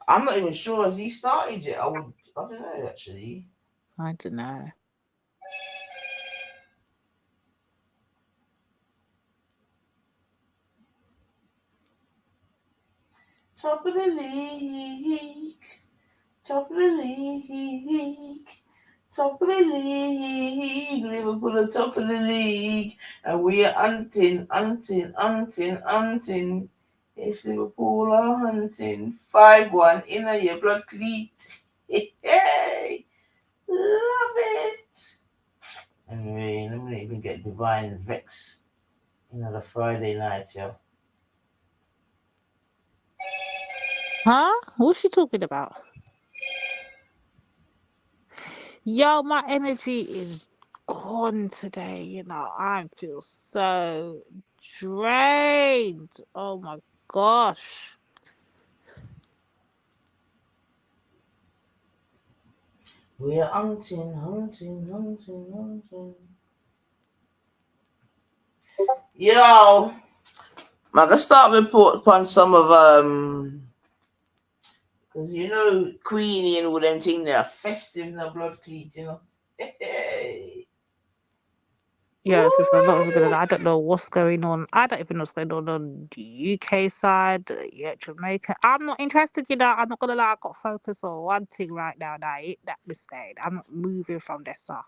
I'm not even sure has he started yet. I don't know actually. I don't know. Top of the league. Top of the league. Top of the league. Liverpool are top of the league. And we are hunting. Yes, Liverpool are hunting. 5-1 in a year blood cleat. Hey, love it. Anyway, let me even get Divine Vex. The Friday night, yo. Huh? What's she talking about? Yo, my energy is gone today. You know, I feel so drained. Oh my gosh. We're hunting. Yo, I'm gonna start report upon some of because you know Queenie and all them things, they're festive in the blood cleat, you know. Yeah, sister, I'm not even gonna lie. I don't know what's going on. I don't even know what's going on the UK side, Jamaica. I'm not interested, you know. I'm not gonna lie. I got focus on one thing right now. That ain't that mistake. I'm not moving from there, sir.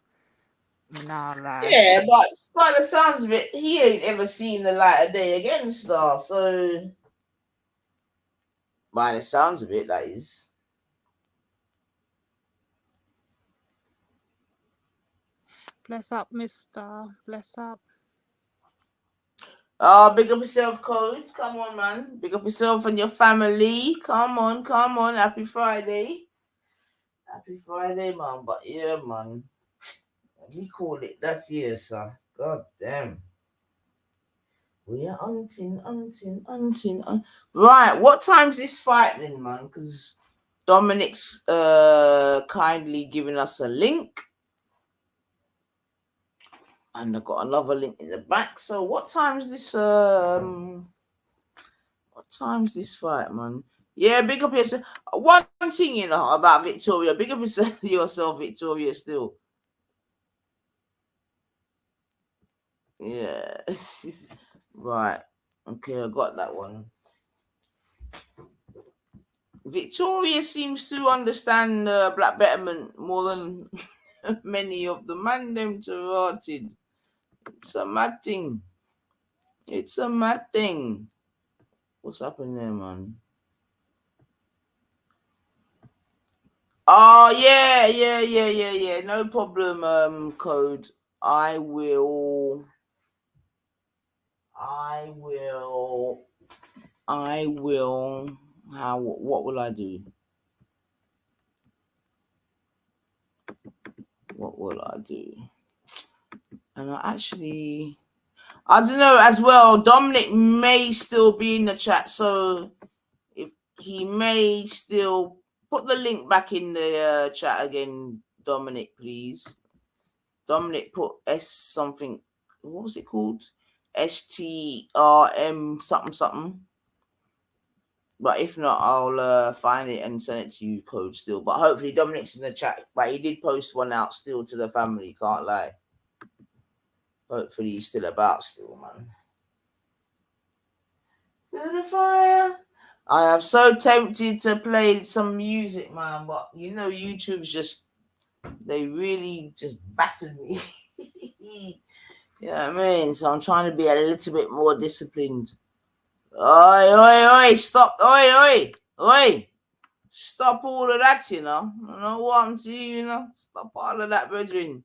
No, like. Yeah, but by the sounds of it, he ain't ever seen the light of day again, Star. So, by the sounds of it, that is. Bless up, mister. Bless up. Big up yourself, Coach. Come on, man. Big up yourself and your family. Come on. Happy Friday. Happy Friday, man. But yeah, man. We call it that year, sir. God damn. We are hunting. Right, what time's this fight then, man? Because Dominic's kindly giving us a link. And I've got another link in the back. So what time's this fight, man? Yeah, big up yourself. One thing, you know, about Victoria. Big up yourself, Victoria, still. Yeah. Right. Okay, I got that one. Victoria seems to understand black betterment more than many of the mandem rotted. It's a mad thing. What's happening there, man? Oh, yeah. No problem, Code. I will. What will I do? What will I do? And I don't know as well. Dominic may still be in the chat, so if he may still put the link back in the chat again, Dominic, please. Dominic put S something. What was it called? STRM something. But if not, I'll find it and send it to you, Code, still. But hopefully Dominic's in the chat. But he did post one out still to the family, can't lie. Hopefully he's still about still, man. Through the fire. I am so tempted to play some music, man. But, you know, YouTube's just... They really just battered me. You know what I mean? So I'm trying to be a little bit more disciplined. Oi, stop. Oi. Stop all of that, you know. I don't know what I'm to you, you know. Stop all of that, brethren.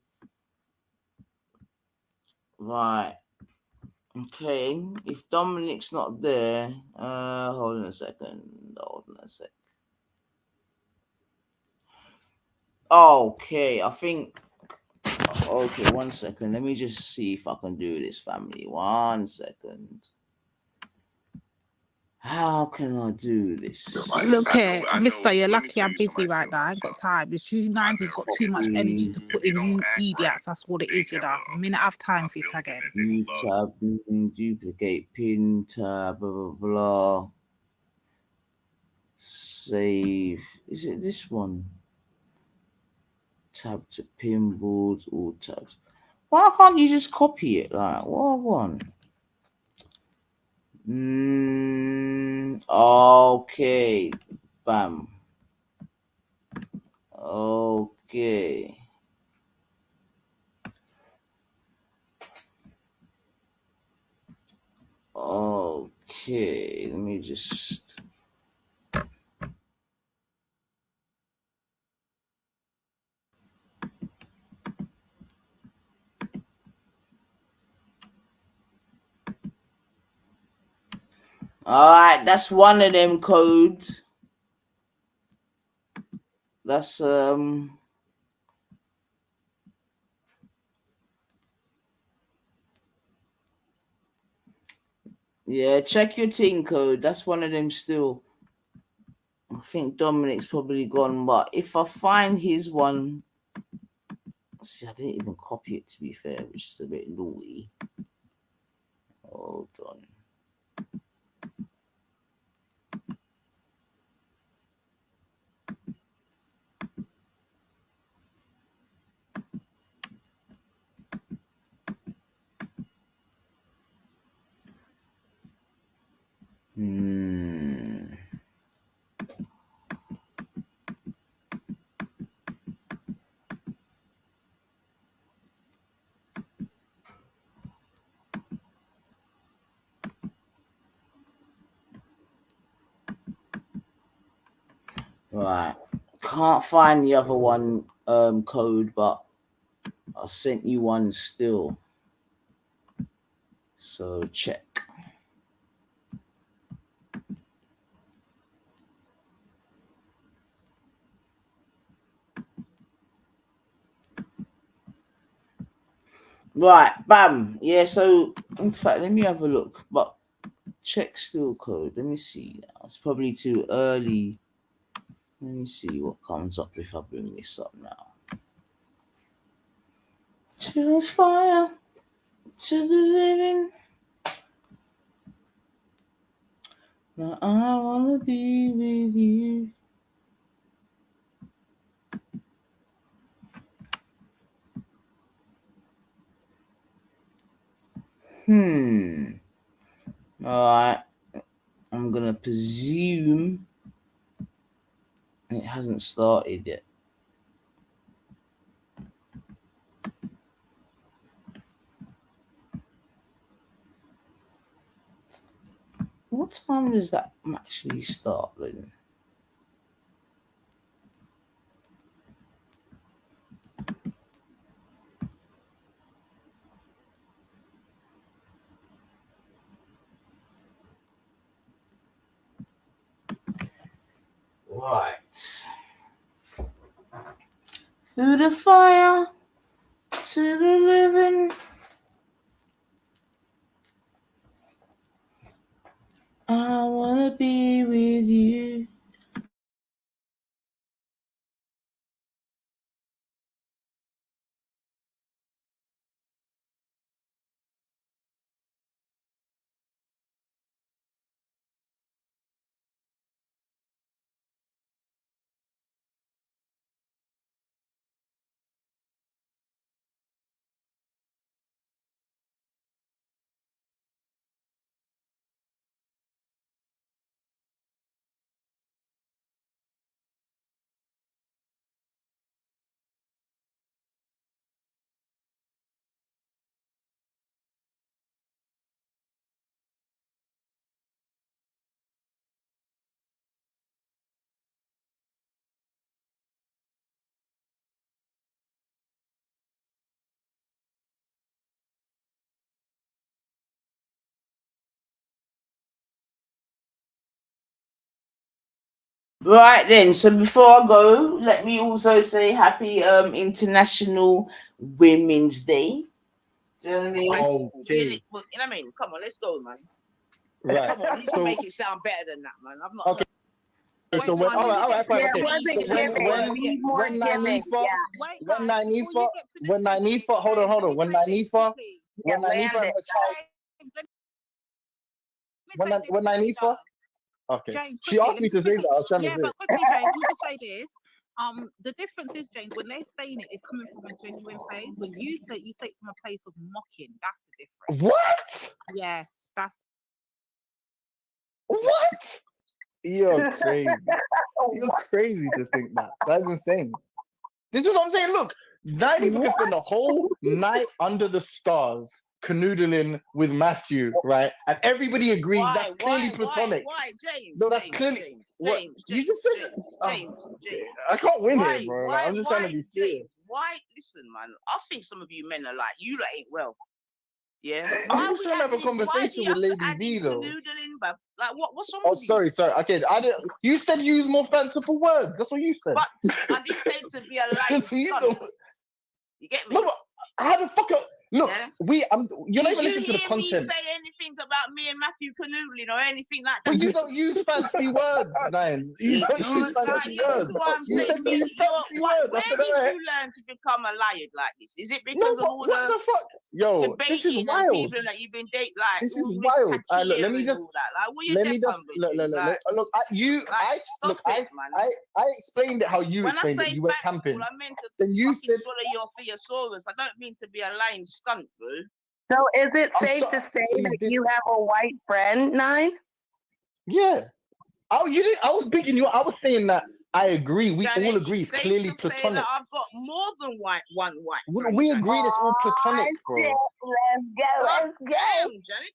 Right. Okay. If Dominic's not there, hold on a second. Okay, I think... Okay, 1 second. Let me just see if I can do this, family. 1 second. How can I do this? Look here, mister, you're lucky I'm busy right now. I ain't got time. This U90's got too much energy to put in you idiots. That's what it is, you know. I mean, I have time for it again. Tab, duplicate, pin, tab, blah, blah, blah. Save. Is it this one? Tab to pinboard, all tabs. Why can't you just copy it? Like, what one? Okay. Bam. Okay. Okay. Let me just. All right, that's one of them codes. That's yeah, check your team code. That's one of them still. I think Dominic's probably gone, but if I find his one, see, I didn't even copy it to be fair, which is a bit naughty. Hold on. Right. Can't find the other one code, but I sent you one still. So check. Right, bam. Yeah, so in fact, let me have a look. But check still code. Let me see. It's probably too early. Let me see what comes up if I bring this up now. To the fire, to the living. Now I wanna be with you. Alright. I'm gonna presume it hasn't started yet. What time does that actually start then? Right. Through the fire to the living. I wanna be with you. Right then, so before I go, let me also say happy International Women's Day. Do you know what I mean? Okay. Well, you know what I mean? Come on, let's go, man. Right. Come on, you can So make it sound better than that, man. I'm not. okay. So when all right, fine, okay. So when Nanifa, hold on. When Nanifa and her child, when Nanifa Okay. James, She quickly, asked me to say that. I was trying to yeah, say. but quickly, James, let me just say this. The difference is, James, when they're saying it, it's coming from a genuine place. When you say it from a place of mocking, that's the difference. What? Yes, that's what? You're crazy. You're crazy to think that. That's insane. This is what I'm saying. Look, 9 people can spend the whole night under the stars canoodling with Matthew, right? And everybody agrees that's clearly platonic. Why, James? No, that's James, clearly James, what James, you just said. James, James. I can't win Why, here, bro. why, I'm just trying to be serious. James, why? Listen, man. I think some of you men are like, you lot ain't well. Yeah. I'm just trying to have a conversation with Lady V, though. Canoodling, bruv? Like, what's wrong Oh, with you? sorry. Okay, I didn't. You said use more fanciful words. That's what you said. But I did say to be a light stunt. You get me? No, but how the fuck? Look, you're not even listening to the content. Did you hear me say anything about me and Matthew canoodling or anything like that? But you don't use fancy words, man. You don't use fancy words. This is why I'm You saying, said use fancy words. where did you learn to become a liar like this? Is it because of all what the fuck? Yo, this is debating wild. and people that you've been dating, like This is all wild. Miss Look, let Takia me and just all that? Like, what you let me just look. I explained it how you explained it. You went camping. I meant to Then you fucking said swallow your thesaurus. I don't mean to be a lying skunt, bro. So is it I'm safe to say so you that did- you have a white friend, Nine? Yeah. Oh, you didn't. I was picking you. I was saying that I agree. We all agree. It's safe clearly to say platonic. that I've got more than one white friend. We agree. It's all platonic, bro. Let's go. Janet.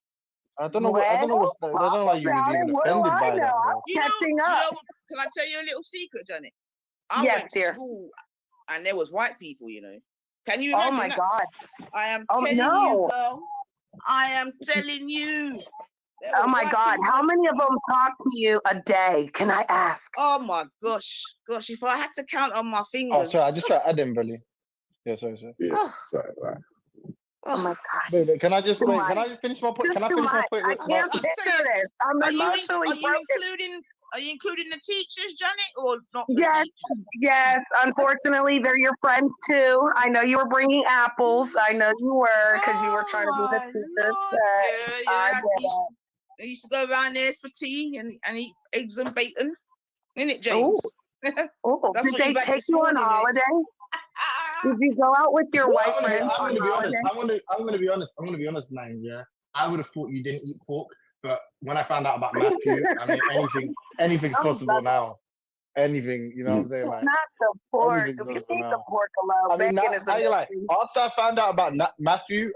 I don't know. I don't know why you was even offended by that, bro. Catching up. Can I tell you a little secret, Janet? I Yes, went to dear. school and there was white people, you know. Can you Oh imagine my that? God. I am Oh, telling no. you, girl. I am telling you. There Oh were my white God. people. How many of them talk to you a day? Can I ask? Oh my gosh. If I had to count on my Oh, fingers. sorry. I just tried to add in, really. Yeah, sorry. Oh. Oh my God. Wait, can I just Too wait? much. Can I just finish my point? Just Can I too finish my much. point? I can't picture this. I'm emotionally broken. Are you including the teachers, Janet, or not the teachers? Yes. Unfortunately, they're your friends too. I know you were bringing apples. I know you were because you were trying to be the teacher. I used to go around there for tea and eat eggs and bacon. Innit, James? Oh, That's did what they you had take this you on morning, holiday? Did you go out with your white friends I'm on gonna be holiday? honest. I'm gonna be honest, Nine. Yeah, I would have thought you didn't eat pork, but when I found out about Matthew, I mean, anything's possible now. Anything, you know what I'm saying? Like, Not the pork. anything's You possible leave the now. pork alone. I mean, Bacon is like amazing. after I found out about Matthew,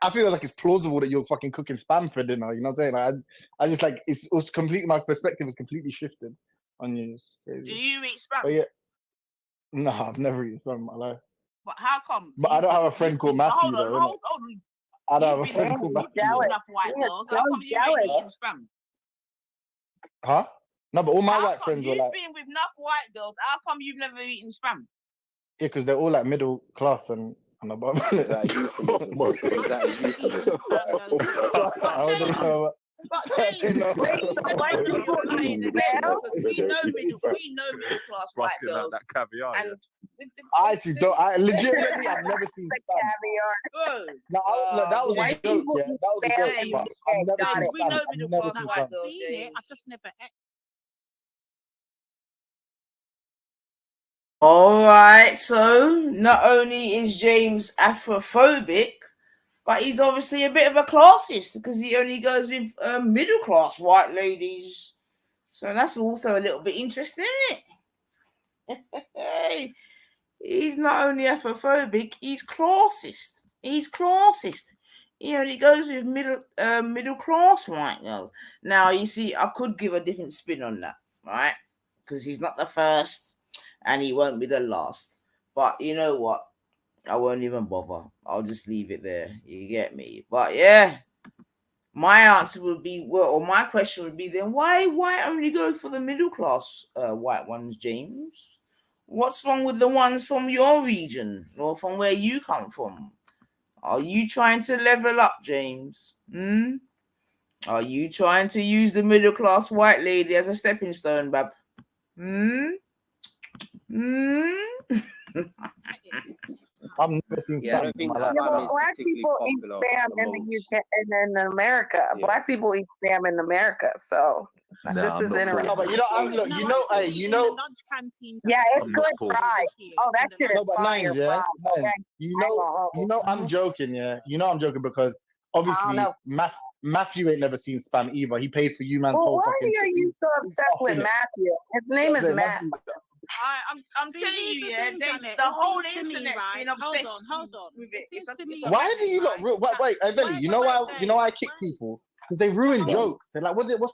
I feel like it's plausible that you're fucking cooking spam for dinner. You know what I'm saying? Like, I just like it was completely, my perspective was completely shifted on you. It's crazy. Do you eat spam? But yeah, no, I've never eaten spam in my life. But how come? But I don't have a friend called Matthew though. Hold on. I don't have a friend called Matthew. Enough white girls. How come you ain't eating spam? Huh? No, but all my white friends were You've like, been with enough white girls. How come you've never eaten spam? yeah, because they're all like middle class and above. But James, we know middle class white girls. That caviar. And I actually don't. I legitimately, I've never seen spam. No, that was a joke. Yeah, that was a joke. But I've never seen we know spam. middle I've never class seen white spam. girls. I just never ate. All right, so not only is James Afrophobic, but he's obviously a bit of a classist because he only goes with middle class white ladies. So that's also a little bit interesting, isn't it? Hey, he's not only Afrophobic, he's classist. He only goes with middle class white girls. Now, you see, I could give a different spin on that, right? Because he's not the first. And he won't be the last. But you know what? I won't even bother. I'll just leave it there. You get me? But yeah, my answer would be, or my question would be then, why only go for the middle class white ones, James? What's wrong with the ones from your region or from where you come from? Are you trying to level up, James? Are you trying to use the middle class white lady as a stepping stone, bab? I've never seen spam in my life. Black people eat spam in the UK and in America. Black people eat spam in America, so This is interesting. No, but you know, I'm look. No, You know, honestly, you in know. the lunch canteens. Yeah, it's I'm good not fries. Oh, that shit is No, but fire Nines, yeah, fries. Nines. Okay. You know, I'm joking, yeah. You know, I'm joking because I obviously don't know. Matthew ain't never seen spam either. He paid for you man's Well, whole why fucking. are you so obsessed with Matthew? His name is Matt. I'm See, telling here's you, the yeah, thing, Janet, the it whole seems to me, internet's right? been obsessed Hold on. with It it. It's seems to me, Why do you lot? Wait, hey, Belly, you know why? You know why I kick people? Because they ruin jokes. They're like, what's their purpose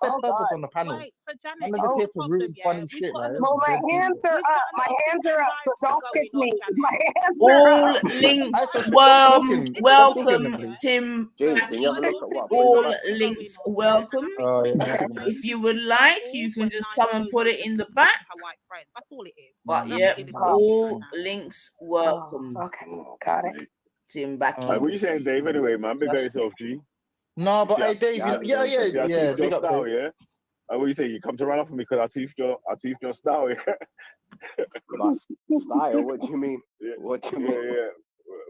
on the panel? Wait, so Janet, I'm this just is here the to problem, ruin yeah. funny We've shit, got a right? little, Well, my hands are we've got up. a My little hands are up, so don't going kick on, me. Janet. My hands All are up. links, Stop talking. welcome, Tim. James, can you have a look at what I put in the All back? links, welcome. Oh, yeah. If you would like, you can just come and put it in the back. Her white friends. That's all it is. But That's yep, what it is. all links welcome. Okay, got it. Tim, back Hey, what you saying, Dave? Anyway, man, big up yourself, G. No, but hey, Dave, Yeah, yeah, Teeth big your up, style, Dave. yeah. What you say? You come to run off with me because I teeth your style, yeah. My style? What do you mean? What do you mean? Yeah.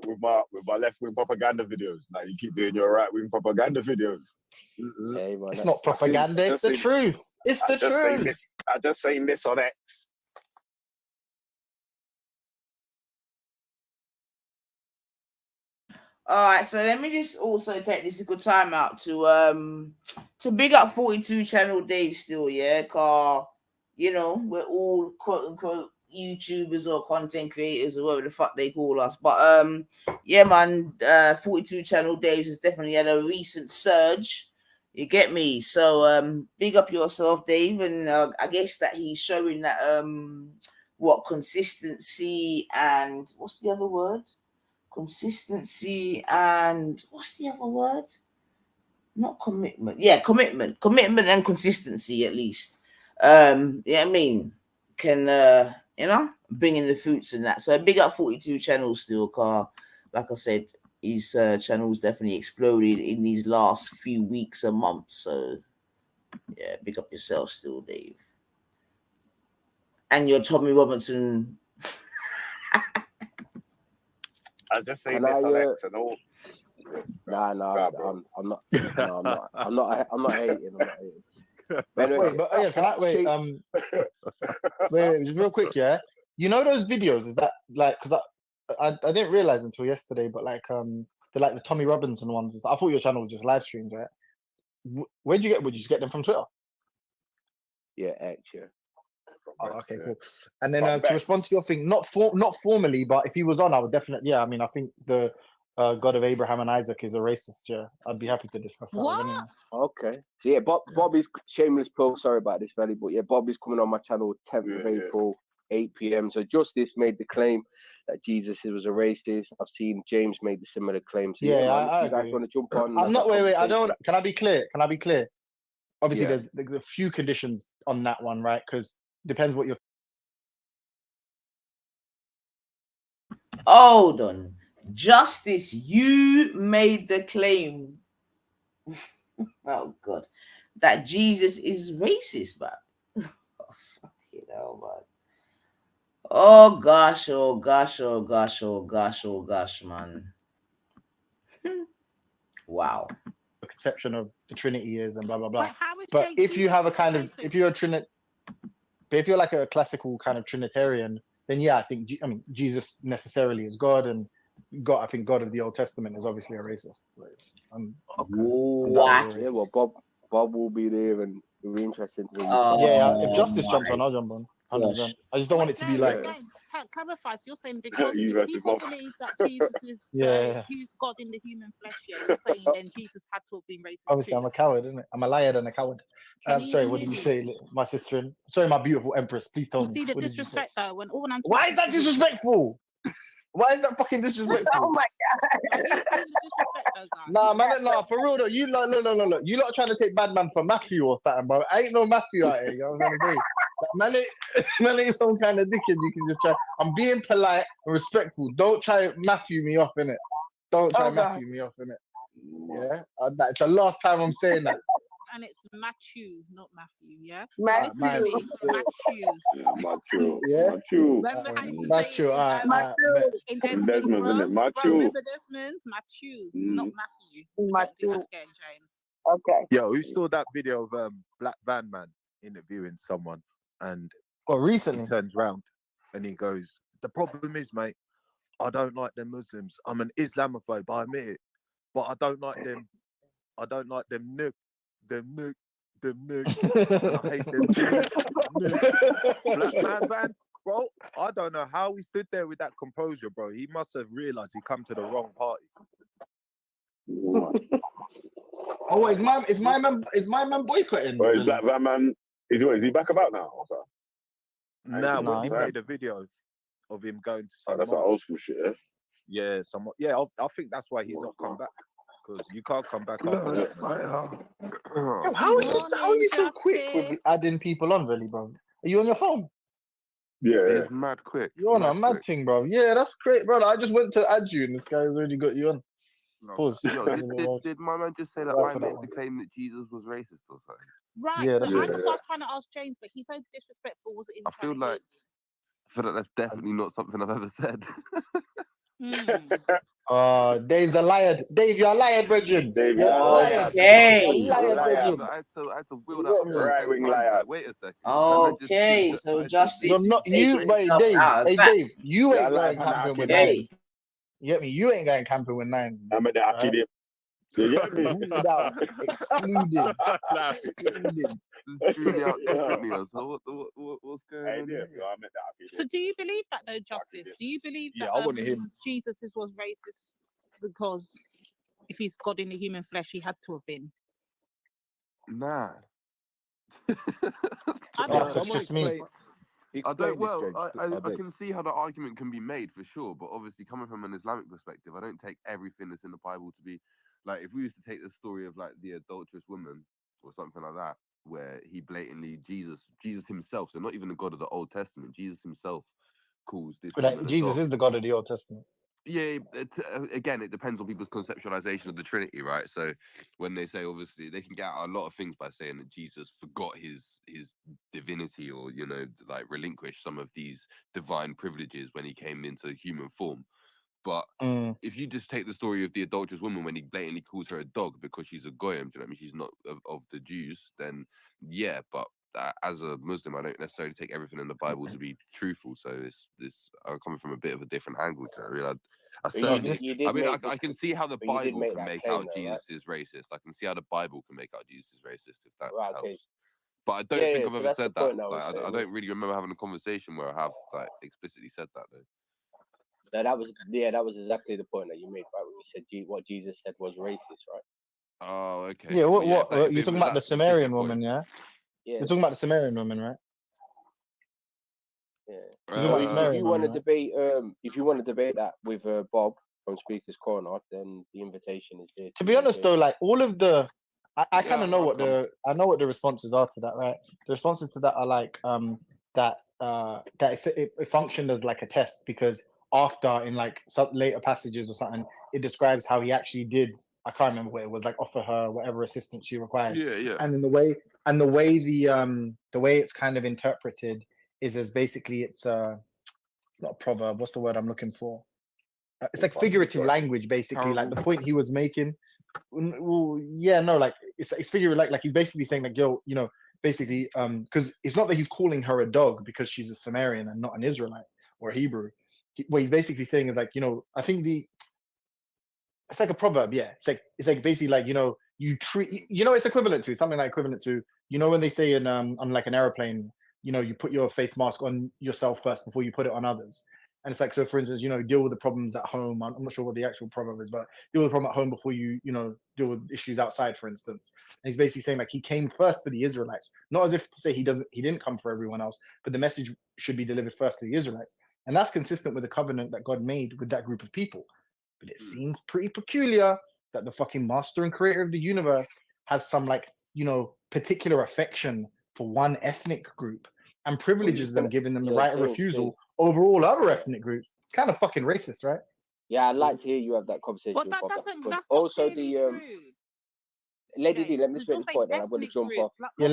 With my left wing propaganda videos, like you keep doing your right wing propaganda videos. Hey, man, It's not propaganda. It's the truth. It's the truth. I just saying this on X. All right, so let me just also take this a good time out to big up 42 Channel Dave still, yeah, car. You know, we're all quote unquote YouTubers or content creators or whatever the fuck they call us. But yeah, man, 42 Channel Dave has definitely had a recent surge. You get me? So big up yourself, Dave, and I guess that he's showing that what consistency and what's the other word? Consistency and what's the other word? Not commitment. Yeah, commitment and consistency at least. Yeah, I mean, can bring in the fruits and that. So big up 42 channels still, car. Like I said, his channels definitely exploded in these last few weeks and months. So yeah, big up yourself still, Dave. And your Tommy Robinson. I just say this on X and all. Nah, I'm not. No, I'm not hating. But anyway, can I wait? Wait, just real quick, yeah. You know those videos? Is that like because I didn't realize until yesterday, but like the Tommy Robinson ones. I thought your channel was just live streams, right? Where'd you get? Would you just get them from Twitter? Yeah, X, yeah. Oh, okay, cool. And then to respond to your thing, not formally, but if he was on, I would definitely. Yeah, I mean, I think the God of Abraham and Isaac is a racist. Yeah, I'd be happy to discuss that. With anyone. Okay. So yeah, Bobby's shameless plug. Sorry about this, Valley, but yeah, Bobby's coming on my channel 10th of April, 8 p.m. So Justice made the claim that Jesus was a racist. I've seen James made the similar claim. So Yeah, man, I you guys agree. want to jump on? I'm not. Wait. I don't. Can I be clear? Obviously, Yeah. there's a few conditions on that one, right? Because depends what you're. Hold on. Justice, you made the claim. Oh God, that Jesus is racist, man. Man. Oh gosh, man. Wow. The conception of the Trinity is and blah blah blah. But if you have a kind of, if you're like a classical kind of Trinitarian, then yeah, I mean Jesus necessarily is God, and God, I think God of the Old Testament is obviously a racist. What? Yeah, well, Bob will be there, and it'll be interesting to if Justice jumps on, I'll jump on. 100%. I just don't want it to be like. Clarify. So you're saying because if people believe that Jesus is God in the human flesh, you're saying then Jesus had to have been racist. Obviously, I'm a coward, isn't it? I'm a liar and a coward. Sorry, what did you say, my sister? Sorry, my beautiful Empress. Please tell me. See the disrespect though. When all I'm. Why is that disrespectful? Why is that fucking disrespectful? Oh my God! Nah, man, nah, for real though. You look. You lot are trying to take bad man for Matthew or something, bro. I ain't no Matthew out here. You know what I'm trying to say? Man ain't some kind of dickhead. You can just try. I'm being polite and respectful. Don't try Matthew me off, innit? Don't try Matthew me off, innit? Yeah, that's the last time I'm saying that. And it's Matthew, not Matthew, yeah? Matthew. Matthew. Yeah. Remember how you say it in Desmond's, bro? Remember Desmond's? Matthew, not Matthew. Don't do that again, James. Okay. Yo, who saw that video of Black Van Man interviewing someone, and Well, he recently. turns round and he goes, "The problem is, mate, I don't like them Muslims. I'm an Islamophobe, I admit it, but I don't like them. I don't like them nuke, and I hate them Black man band, bro. I don't know how he stood there with that composure, bro. He must have realised he come to the wrong party. Oh, is my man boycotting? Well, is that man? Is he back about now? Or so? Now, when No, we he's played a video of him going to some that's like old school shit. Yeah, I think that's why he's not come back, because you can't come back after that. Yo, how are you so quick with adding people on, really, bro? Are you on your phone? Yeah, it's mad quick. You're on a mad thing, bro. Yeah, that's great, brother. I just went to add you, and this guy's already got you on. Pause. Yo, did my man just say that Right I for that made one. the claim that Jesus was racist or something? Right, Yeah, so that's that's it. what I was trying to ask James, but he's so disrespectful. Was it? I feel like that's definitely not something I've ever said. Dave's a liar. Dave, you're a liar, brethren. Dave, You're a liar. Okay. You're a liar, brethren. I had to You wheel that get up me? like 10 Right-wing times. liar. Like, wait a second. Okay, so justice You're not is taking you, but itself Dave. out of Hey, that. Dave, you Yeah, ain't like going camping with Pan-Africanism. nines. You get me? You ain't going camping with nines. I'm at the Akidim. You get me? Ruled out, excluded, excluded. It's truly out differently. So what's going on Yeah, here? I'm at the Akidim. So do you believe that though, Justice? Do you believe Yeah, that I want to hear. Jesus was racist because if he's God in the human flesh, he had to have been? Nah. I Oh, don't. so it's just me. I don't. Well, James. I can see how the argument can be made for sure, but obviously coming from an Islamic perspective, I don't take everything that's in the Bible to be like. If we used to take the story of like the adulterous woman or something like that, where he blatantly Jesus himself, so not even the God of the Old Testament, Jesus himself calls this But woman a Jesus dog. is the God of the Old Testament. Yeah, again, it depends on people's conceptualization of the Trinity, right? So when they say, obviously, they can get out a lot of things by saying that Jesus forgot his divinity, or like relinquished some of these divine privileges when he came into human form. But if you just take the story of the adulterous woman when he blatantly calls her a dog because she's a goyim, do you know what I mean? She's not of the Jews, then yeah, but as a Muslim, I don't necessarily take everything in the Bible to be truthful. So I'm coming from a bit of a different angle. Do you know what I mean? I certainly, I mean, I can see how the Bible can make out Jesus is racist. I can see how the Bible can make out Jesus is racist, if that helps. But I don't think I've ever said that. Like, I don't really remember having a conversation where I have like explicitly said that though. No, that was exactly the point that you made, right? When you said what Jesus said was racist, right? Oh, okay. Yeah, Well, yeah, what you're talking about the Sumerian woman, yeah? Yeah. You're talking about the Sumerian woman, right? Yeah. You're talking about the If Sumerian you woman, want to right? debate, if you want to debate that with Bob from Speaker's Corner, then the invitation is there. To be honest, though, like all of the, I kind of know what I know what the responses are to that, right? The responses to that are like that it functioned as like a test, because after in like some later passages or something, it describes how he actually did. I can't remember what it was, like offer her whatever assistance she required. Yeah. And then the way the way it's kind of interpreted is as basically it's not a proverb. What's the word I'm looking for? It's like figurative language, basically. Like the point he was making. Well, yeah, no, like it's figurative, like he's basically saying like, yo, basically, because it's not that he's calling her a dog because she's a Sumerian and not an Israelite or a Hebrew. What he's basically saying is like, I think it's like a proverb, yeah. It's like basically like, you treat, it's equivalent to something like equivalent to, when they say on like an airplane, you put your face mask on yourself first before you put it on others. And it's like, so for instance, deal with the problems at home. I'm not sure what the actual proverb is, but deal with the problem at home before you, deal with issues outside, for instance. And he's basically saying like he came first for the Israelites, not as if to say he didn't come for everyone else, but the message should be delivered first to the Israelites. And that's consistent with the covenant that God made with that group of people. But it seems pretty peculiar that the fucking master and creator of the universe has some like, particular affection for one ethnic group and privileges them, giving them the right of refusal over all other ethnic groups. It's kind of fucking racist, right? Yeah, I'd like to hear you have that conversation. But that with Bob, doesn't. because That's also not really true. Lady D, James, let me because say you're this saying point, and I'm going to ethnic jump off. groups. Yeah,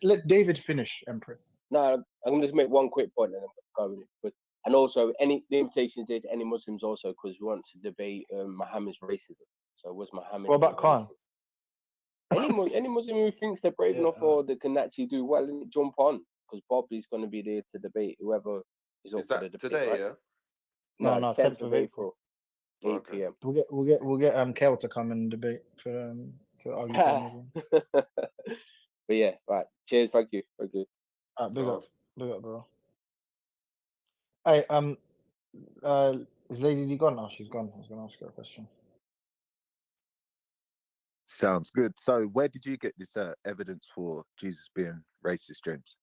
let David finish, Empress. No, I'm going to make one quick point, and then I'm going to go. And also, the invitation is there to any Muslims also, because we want to debate Muhammad's racism. So was Muhammad What about Khan? Any Muslim who thinks they're brave enough or they can actually do well, and jump on, because Bob is going to be there to debate whoever is up for the debate. Today, right? yeah? No, 10th of April. 8 p.m. We'll get Kel to come and debate to argue for Muslims. But yeah, right. Cheers. Thank you. Big up, bro. Hey, is Lady D gone now? She's gone. I was gonna ask her a question. Sounds good. So, where did you get this evidence for Jesus being racist, James?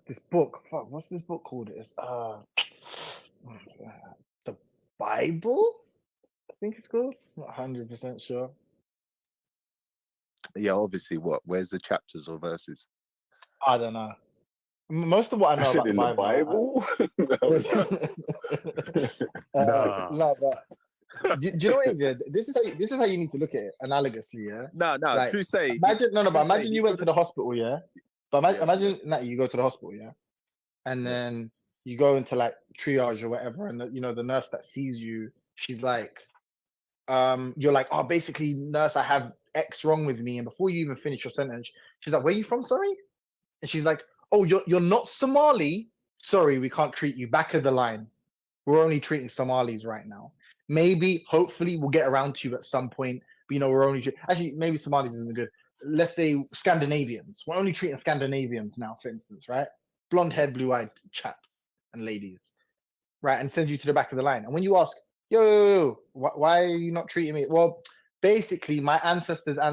This book. Fuck, what's this book called? It's the Bible. I think it's called. Not 100% sure. Yeah, obviously. What? Where's the chapters or verses? I don't know. Most of what I know about the Bible. No, but do you know what it is? Yeah? This is how you need to look at it analogously. Yeah. No. Like, True say. Imagine but imagine you went to the hospital. Yeah. But imagine that you go to the hospital. Yeah. And then you go into like triage or whatever, and the nurse that sees you, she's like, you're like, oh, basically, nurse, I have X wrong with me. And before you even finish your sentence, she's like, where are you from? Sorry. And she's like, oh, you're not Somali. Sorry, we can't treat you. Back of the line. We're only treating Somalis right now. Maybe, hopefully, we'll get around to you at some point. But, we're only actually maybe Somalis isn't good. Let's say Scandinavians. We're only treating Scandinavians now, for instance, right? Blonde-haired, blue-eyed chaps and ladies, right? And send you to the back of the line. And when you ask, yo, why are you not treating me? Well, basically, my ancestor, my,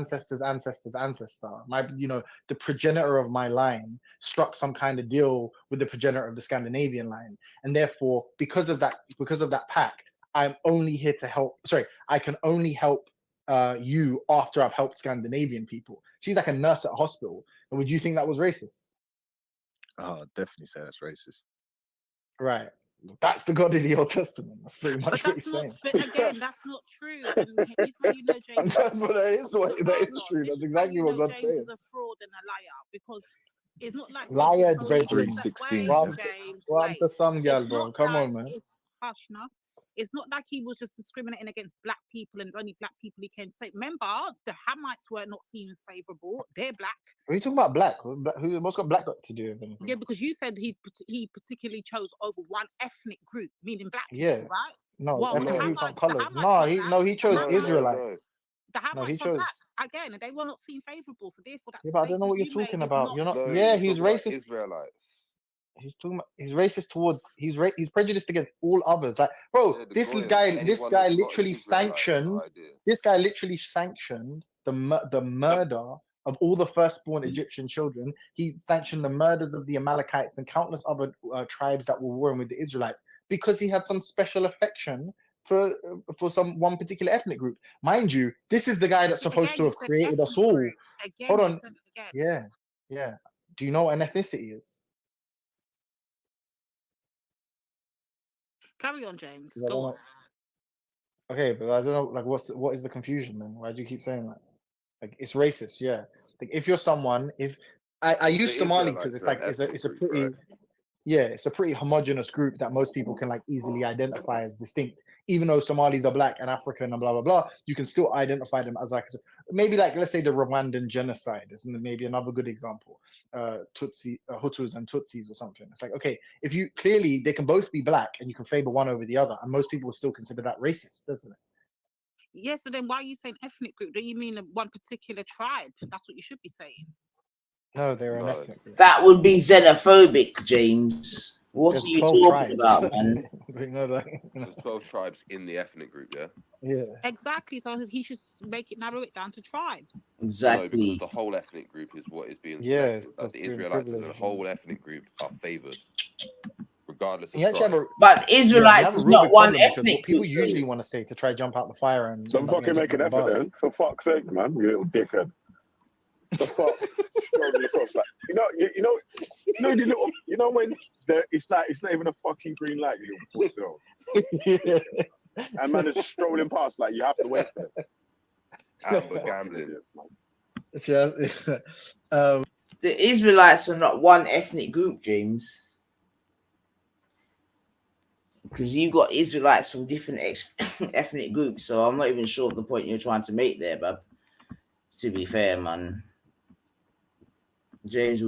the progenitor of my line struck some kind of deal with the progenitor of the Scandinavian line. And therefore, because of that pact, I'm only here to help. Sorry, I can only help you after I've helped Scandinavian people. She's like a nurse at a hospital. And would you think that was racist? Oh, I'd definitely say that's racist. Right. That's the God of the Old Testament. That's pretty much what he's saying. But again, that's not true. And here's how you know James. But that is true. That's exactly what God's James saying. is a fraud and a liar, because it's not like Liar, brethren. Wait, To some girl, it's bro. not Come like on, man. It's hush now. It's not like he was just discriminating against black people and it's only black people he came to say. Remember, the Hamites were not seen as favourable. They're black. Are you talking about black? What's got black got to do with anything? Yeah, because you said he particularly chose over one ethnic group, meaning black Yeah. people, right? No, Well, ethnic the groups aren't Hamites, colours. He chose Israelites. The Hamites he chose. are black again, and they were not seen favourable. So therefore, that but I don't know what you're talking about. You're not. He's racist. Israelites. He's racist towards. He's prejudiced against all others. Like, bro, this guy literally sanctioned. This guy literally sanctioned the murder of all the firstborn Egyptian children. He sanctioned the murders of the Amalekites and countless other tribes that were warring with the Israelites because he had some special affection for one particular ethnic group. Mind you, this is the guy that's supposed to have created us all. Hold on. Yeah. Do you know what an ethnicity is? Carry on, James. Go on. Okay, but I don't know. Like, what is the confusion then? Why do you keep saying that? Like, it's racist. Yeah. Like, if you're someone, if I use Somali because it's like it's a pretty. Right? Yeah, it's a pretty homogenous group that most people can like easily identify as distinct. Even though Somalis are black and African and blah blah blah, you can still identify them as like maybe like let's say the Rwandan genocide is maybe another good example. Hutus and Tutsis or something. It's like, okay, if you clearly they can both be black and you can favor one over the other, and most people will still consider that racist, doesn't it? Yeah, so then why are you saying ethnic group? Don't you mean one particular tribe? That's what you should be saying. No, they're an ethnic group. That would be xenophobic, James. What are you talking about, man? There's 12 tribes in the ethnic group, yeah? Yeah. Exactly. So he should narrow it down to tribes. Exactly. No, because the whole ethnic group is what is being selected. Like the Israelites as a whole ethnic group are favoured, regardless of tribe. But Israelites is not one ethnic group. People usually want to say to try jump out the fire and. Some fucking make an effort then, for fuck's sake, man, you little dickhead. The fuck, like, you know when it's not even a fucking green light, you little pussy. And man is just strolling past, like you have to wait for it. Amber gambling. The Israelites are not one ethnic group, James. Because you got Israelites from different ethnic groups, so I'm not even sure of the point you're trying to make there, bub. To be fair, man. James,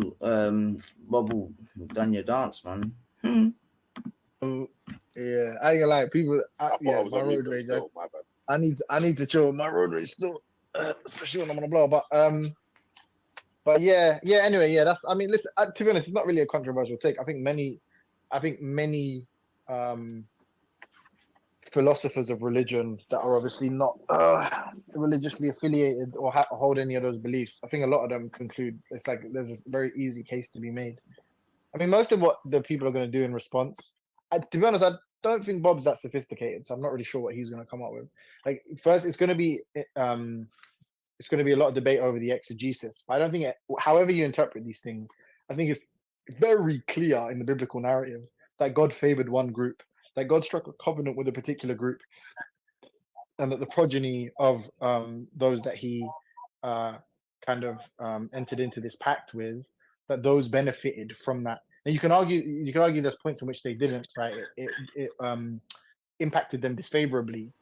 Bubble, you've done your dance, man. Yeah, I ain't gonna lie. People, I thought I yeah, was my on mute road rage. still, my bad. I need to chill with my road rage still, especially when I'm on a blow. But yeah. Anyway, yeah. That's. I mean, listen. To be honest, it's not really a controversial take. I think many philosophers of religion that are obviously not religiously affiliated or hold any of those beliefs. I think a lot of them conclude it's like there's this very easy case to be made. I mean, most of what the people are going to do in response, to be honest, I don't think Bob's that sophisticated, so I'm not really sure what he's going to come up with. Like, first, it's going to be a lot of debate over the exegesis. But I don't think, however you interpret these things, I think it's very clear in the biblical narrative that God favored one group, that God struck a covenant with a particular group, and that the progeny of those that He entered into this pact with, that those benefited from that. And you can argue there's points in which they didn't, right? It impacted them disfavorably.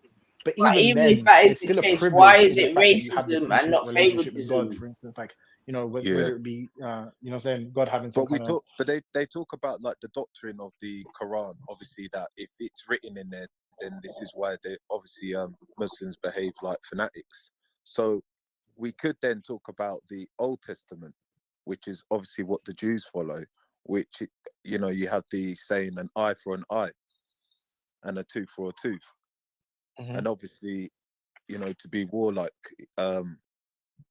But even then, if that is it's the still a case, privilege why in is the it fact that you have this racism and intimate not relationship with God, favoritism? for instance, like, whether it be, saying God having some But we kind talk, but they talk about like the doctrine of the Quran. Obviously, that if it's written in there, then this is why they obviously Muslims behave like fanatics. So we could then talk about the Old Testament, which is obviously what the Jews follow. Which you have the saying an eye for an eye, and a tooth for a tooth, and obviously, to be warlike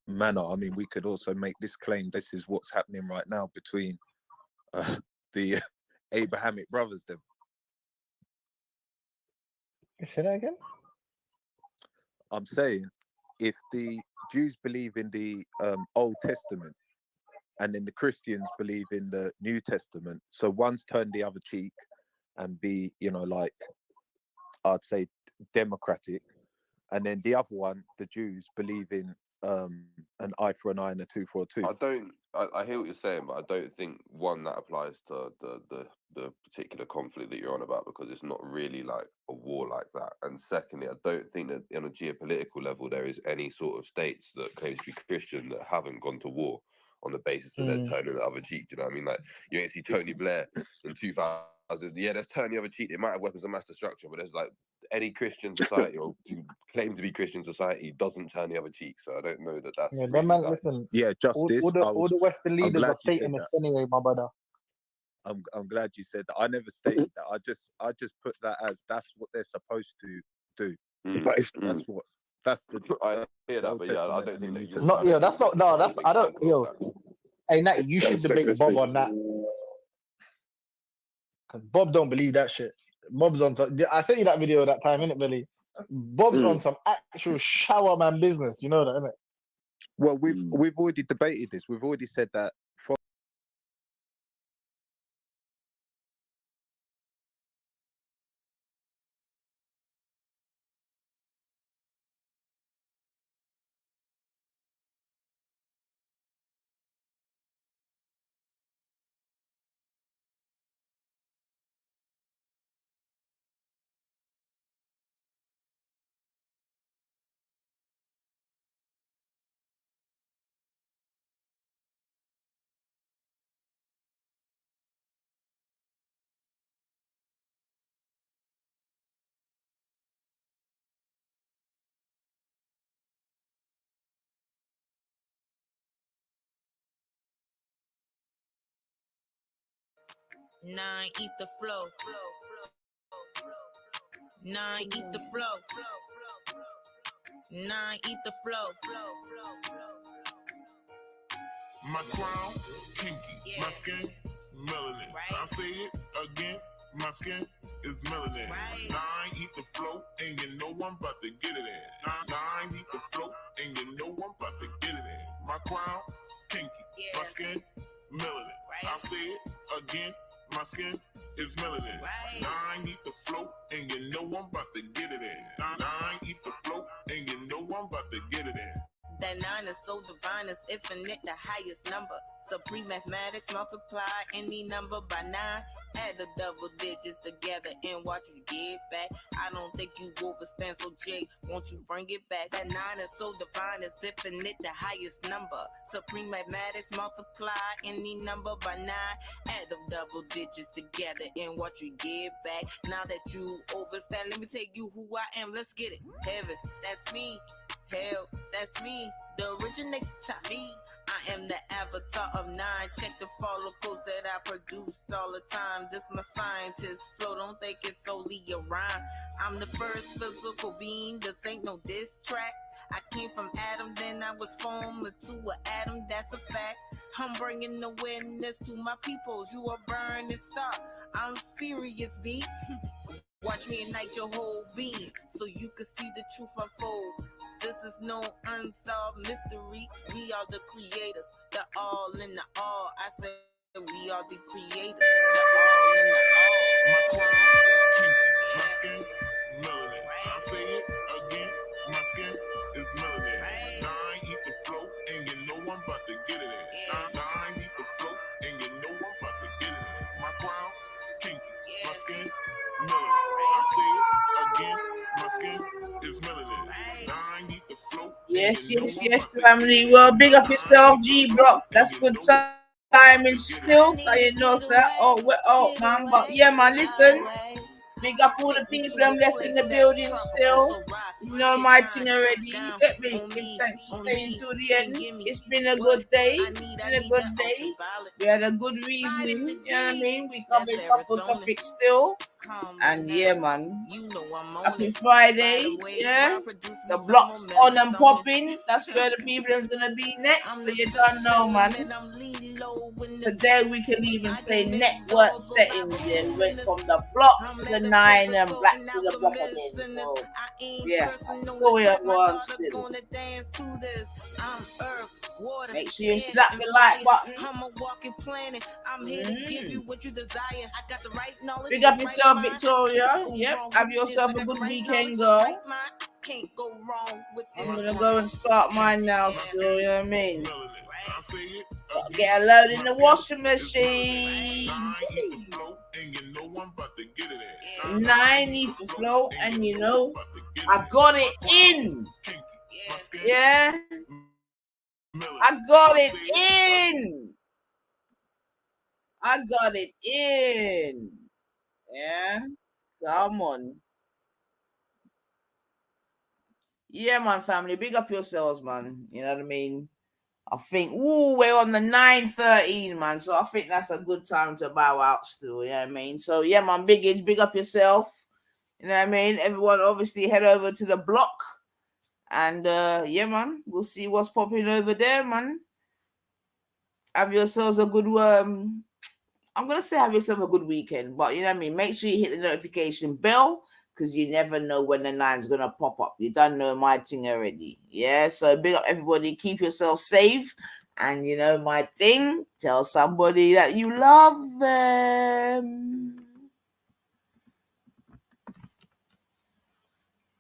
manner. I mean, we could also make this claim. This is what's happening right now between the Abrahamic brothers. Then. Say that again. I'm saying, if the Jews believe in the Old Testament, and then the Christians believe in the New Testament, so one's turned the other cheek and be, like, I'd say democratic, and then the other one, the Jews, believe in an eye for an eye and a tooth for a tooth. I hear what you're saying, but I don't think that applies to the particular conflict that you're on about, because it's not really like a war like that. And secondly, I don't think that on a geopolitical level there is any sort of states that claim to be Christian that haven't gone to war on the basis that they're turning the other cheek. Do you know what I mean? Like, you ain't see Tony Blair in 2000. Yeah, let's turn the other cheek. They might have weapons of mass destruction, but there's like any Christian society or to claim to be Christian society doesn't turn the other cheek. So I don't know that that's Yeah, really like... listen. Yeah, justice. All the Western leaders are Satanists anyway, my brother. I'm glad you said that. I never stated that. I just put that as that's what they're supposed to do. That's the. I hear that, but yeah, I don't think that you're... That's not. No, that's. I don't. Hey, Nat, you should debate Bob on that. Because Bob don't believe that shit. Bob's on some. I sent you that video that time, innit, Billy? Bob's on some actual shower man business. You know that, innit? Well, we've already debated this. We've already said that. Nine, eat the flow. Nine, eat the flow. Nine, eat the flow. My crown, kinky. My skin, melanin. I'll say it again. My skin is melanin. Nine, eat the flow, and you know I'm about to get it in. Nine, eat the flow, and you know I'm about to get it in. My crown, kinky. My skin, melanin. I'll say it again. My skin is melanin. Nine, eat the flow, and you know I'm about to get it in. Nine, eat the flow, and you know I'm about to get it in. That 9 is so divine, it's infinite, the highest number. Supreme mathematics, multiply any number by 9. Add the double digits together and watch you get back. I don't think you overstand, so Jake, won't you bring it back? That 9 is so divine, it's infinite, the highest number. Supreme mathematics, multiply any number by 9. Add the double digits together and watch you get back. Now that you overstand, let me tell you who I am. Let's get it. Heaven, that's me. Hell, that's me. The originator, me. I am the avatar of 9. Check the follicles that I produce all the time. This my scientist flow. Don't think it's only a rhyme. I'm the first physical being. This ain't no diss track. I came from Adam, then I was formed to an atom. That's a fact. I'm bringing awareness to my peoples. You are burning star. I'm serious, B. Watch me ignite your whole being so you can see the truth unfold. This is no unsolved mystery. We are the creators, the all in the all. I say we are the creators, the all in the all. My crown, kinky, my skin, melanin. I say it again, my skin is melanin. 9 eat the flow, and you know I'm about to get it in. 9 eat the flow, and you know I'm about to get it in. My crown, kinky, my skin, melanin. I say it again, my skin is melanin. 9 eat the flow. Yes, family. Well, big up yourself, G Block. That's good timing still. You know, sir. Oh, we're out, man. But yeah, man, listen. Big up all the people I'm left in the building still. You know my thing already. Get me. Give thanks for staying till the end. It's been a good day. We had a good reasoning. You know what I mean? We covered a couple topics still. And yeah, man. Happy Friday. Yeah. The block's on and popping. That's where the people is gonna be next. So you don't know, man. Today we can even say network settings. Yeah, we went from the block to the 9 and back to the block again. So yeah, so everyone still. Make sure you slap the like button. Big up yourself, Victoria. Yep, have yourself a good weekend, girl. I'm gonna go and start mine now still, you know what I mean? Get a load in the washing machine. 9 needs to flow, and you know, I got it in. Yeah, I got it in. I got it in. Yeah, come on. Yeah, man, family, big up yourselves, man. You know what I mean? I think, we're on the 9:13, man. So I think that's a good time to bow out still. You know what I mean? So yeah, man, big up yourself. You know what I mean? Everyone obviously head over to the block. And yeah, man, we'll see what's popping over there, man. Have yourselves a good I'm gonna say have yourself a good weekend, but you know what I mean? Make sure you hit the notification bell, because you never know when the 9's gonna pop up. You don't know my thing already. Yeah, so big up everybody, keep yourself safe, and you know my thing, tell somebody that you love them.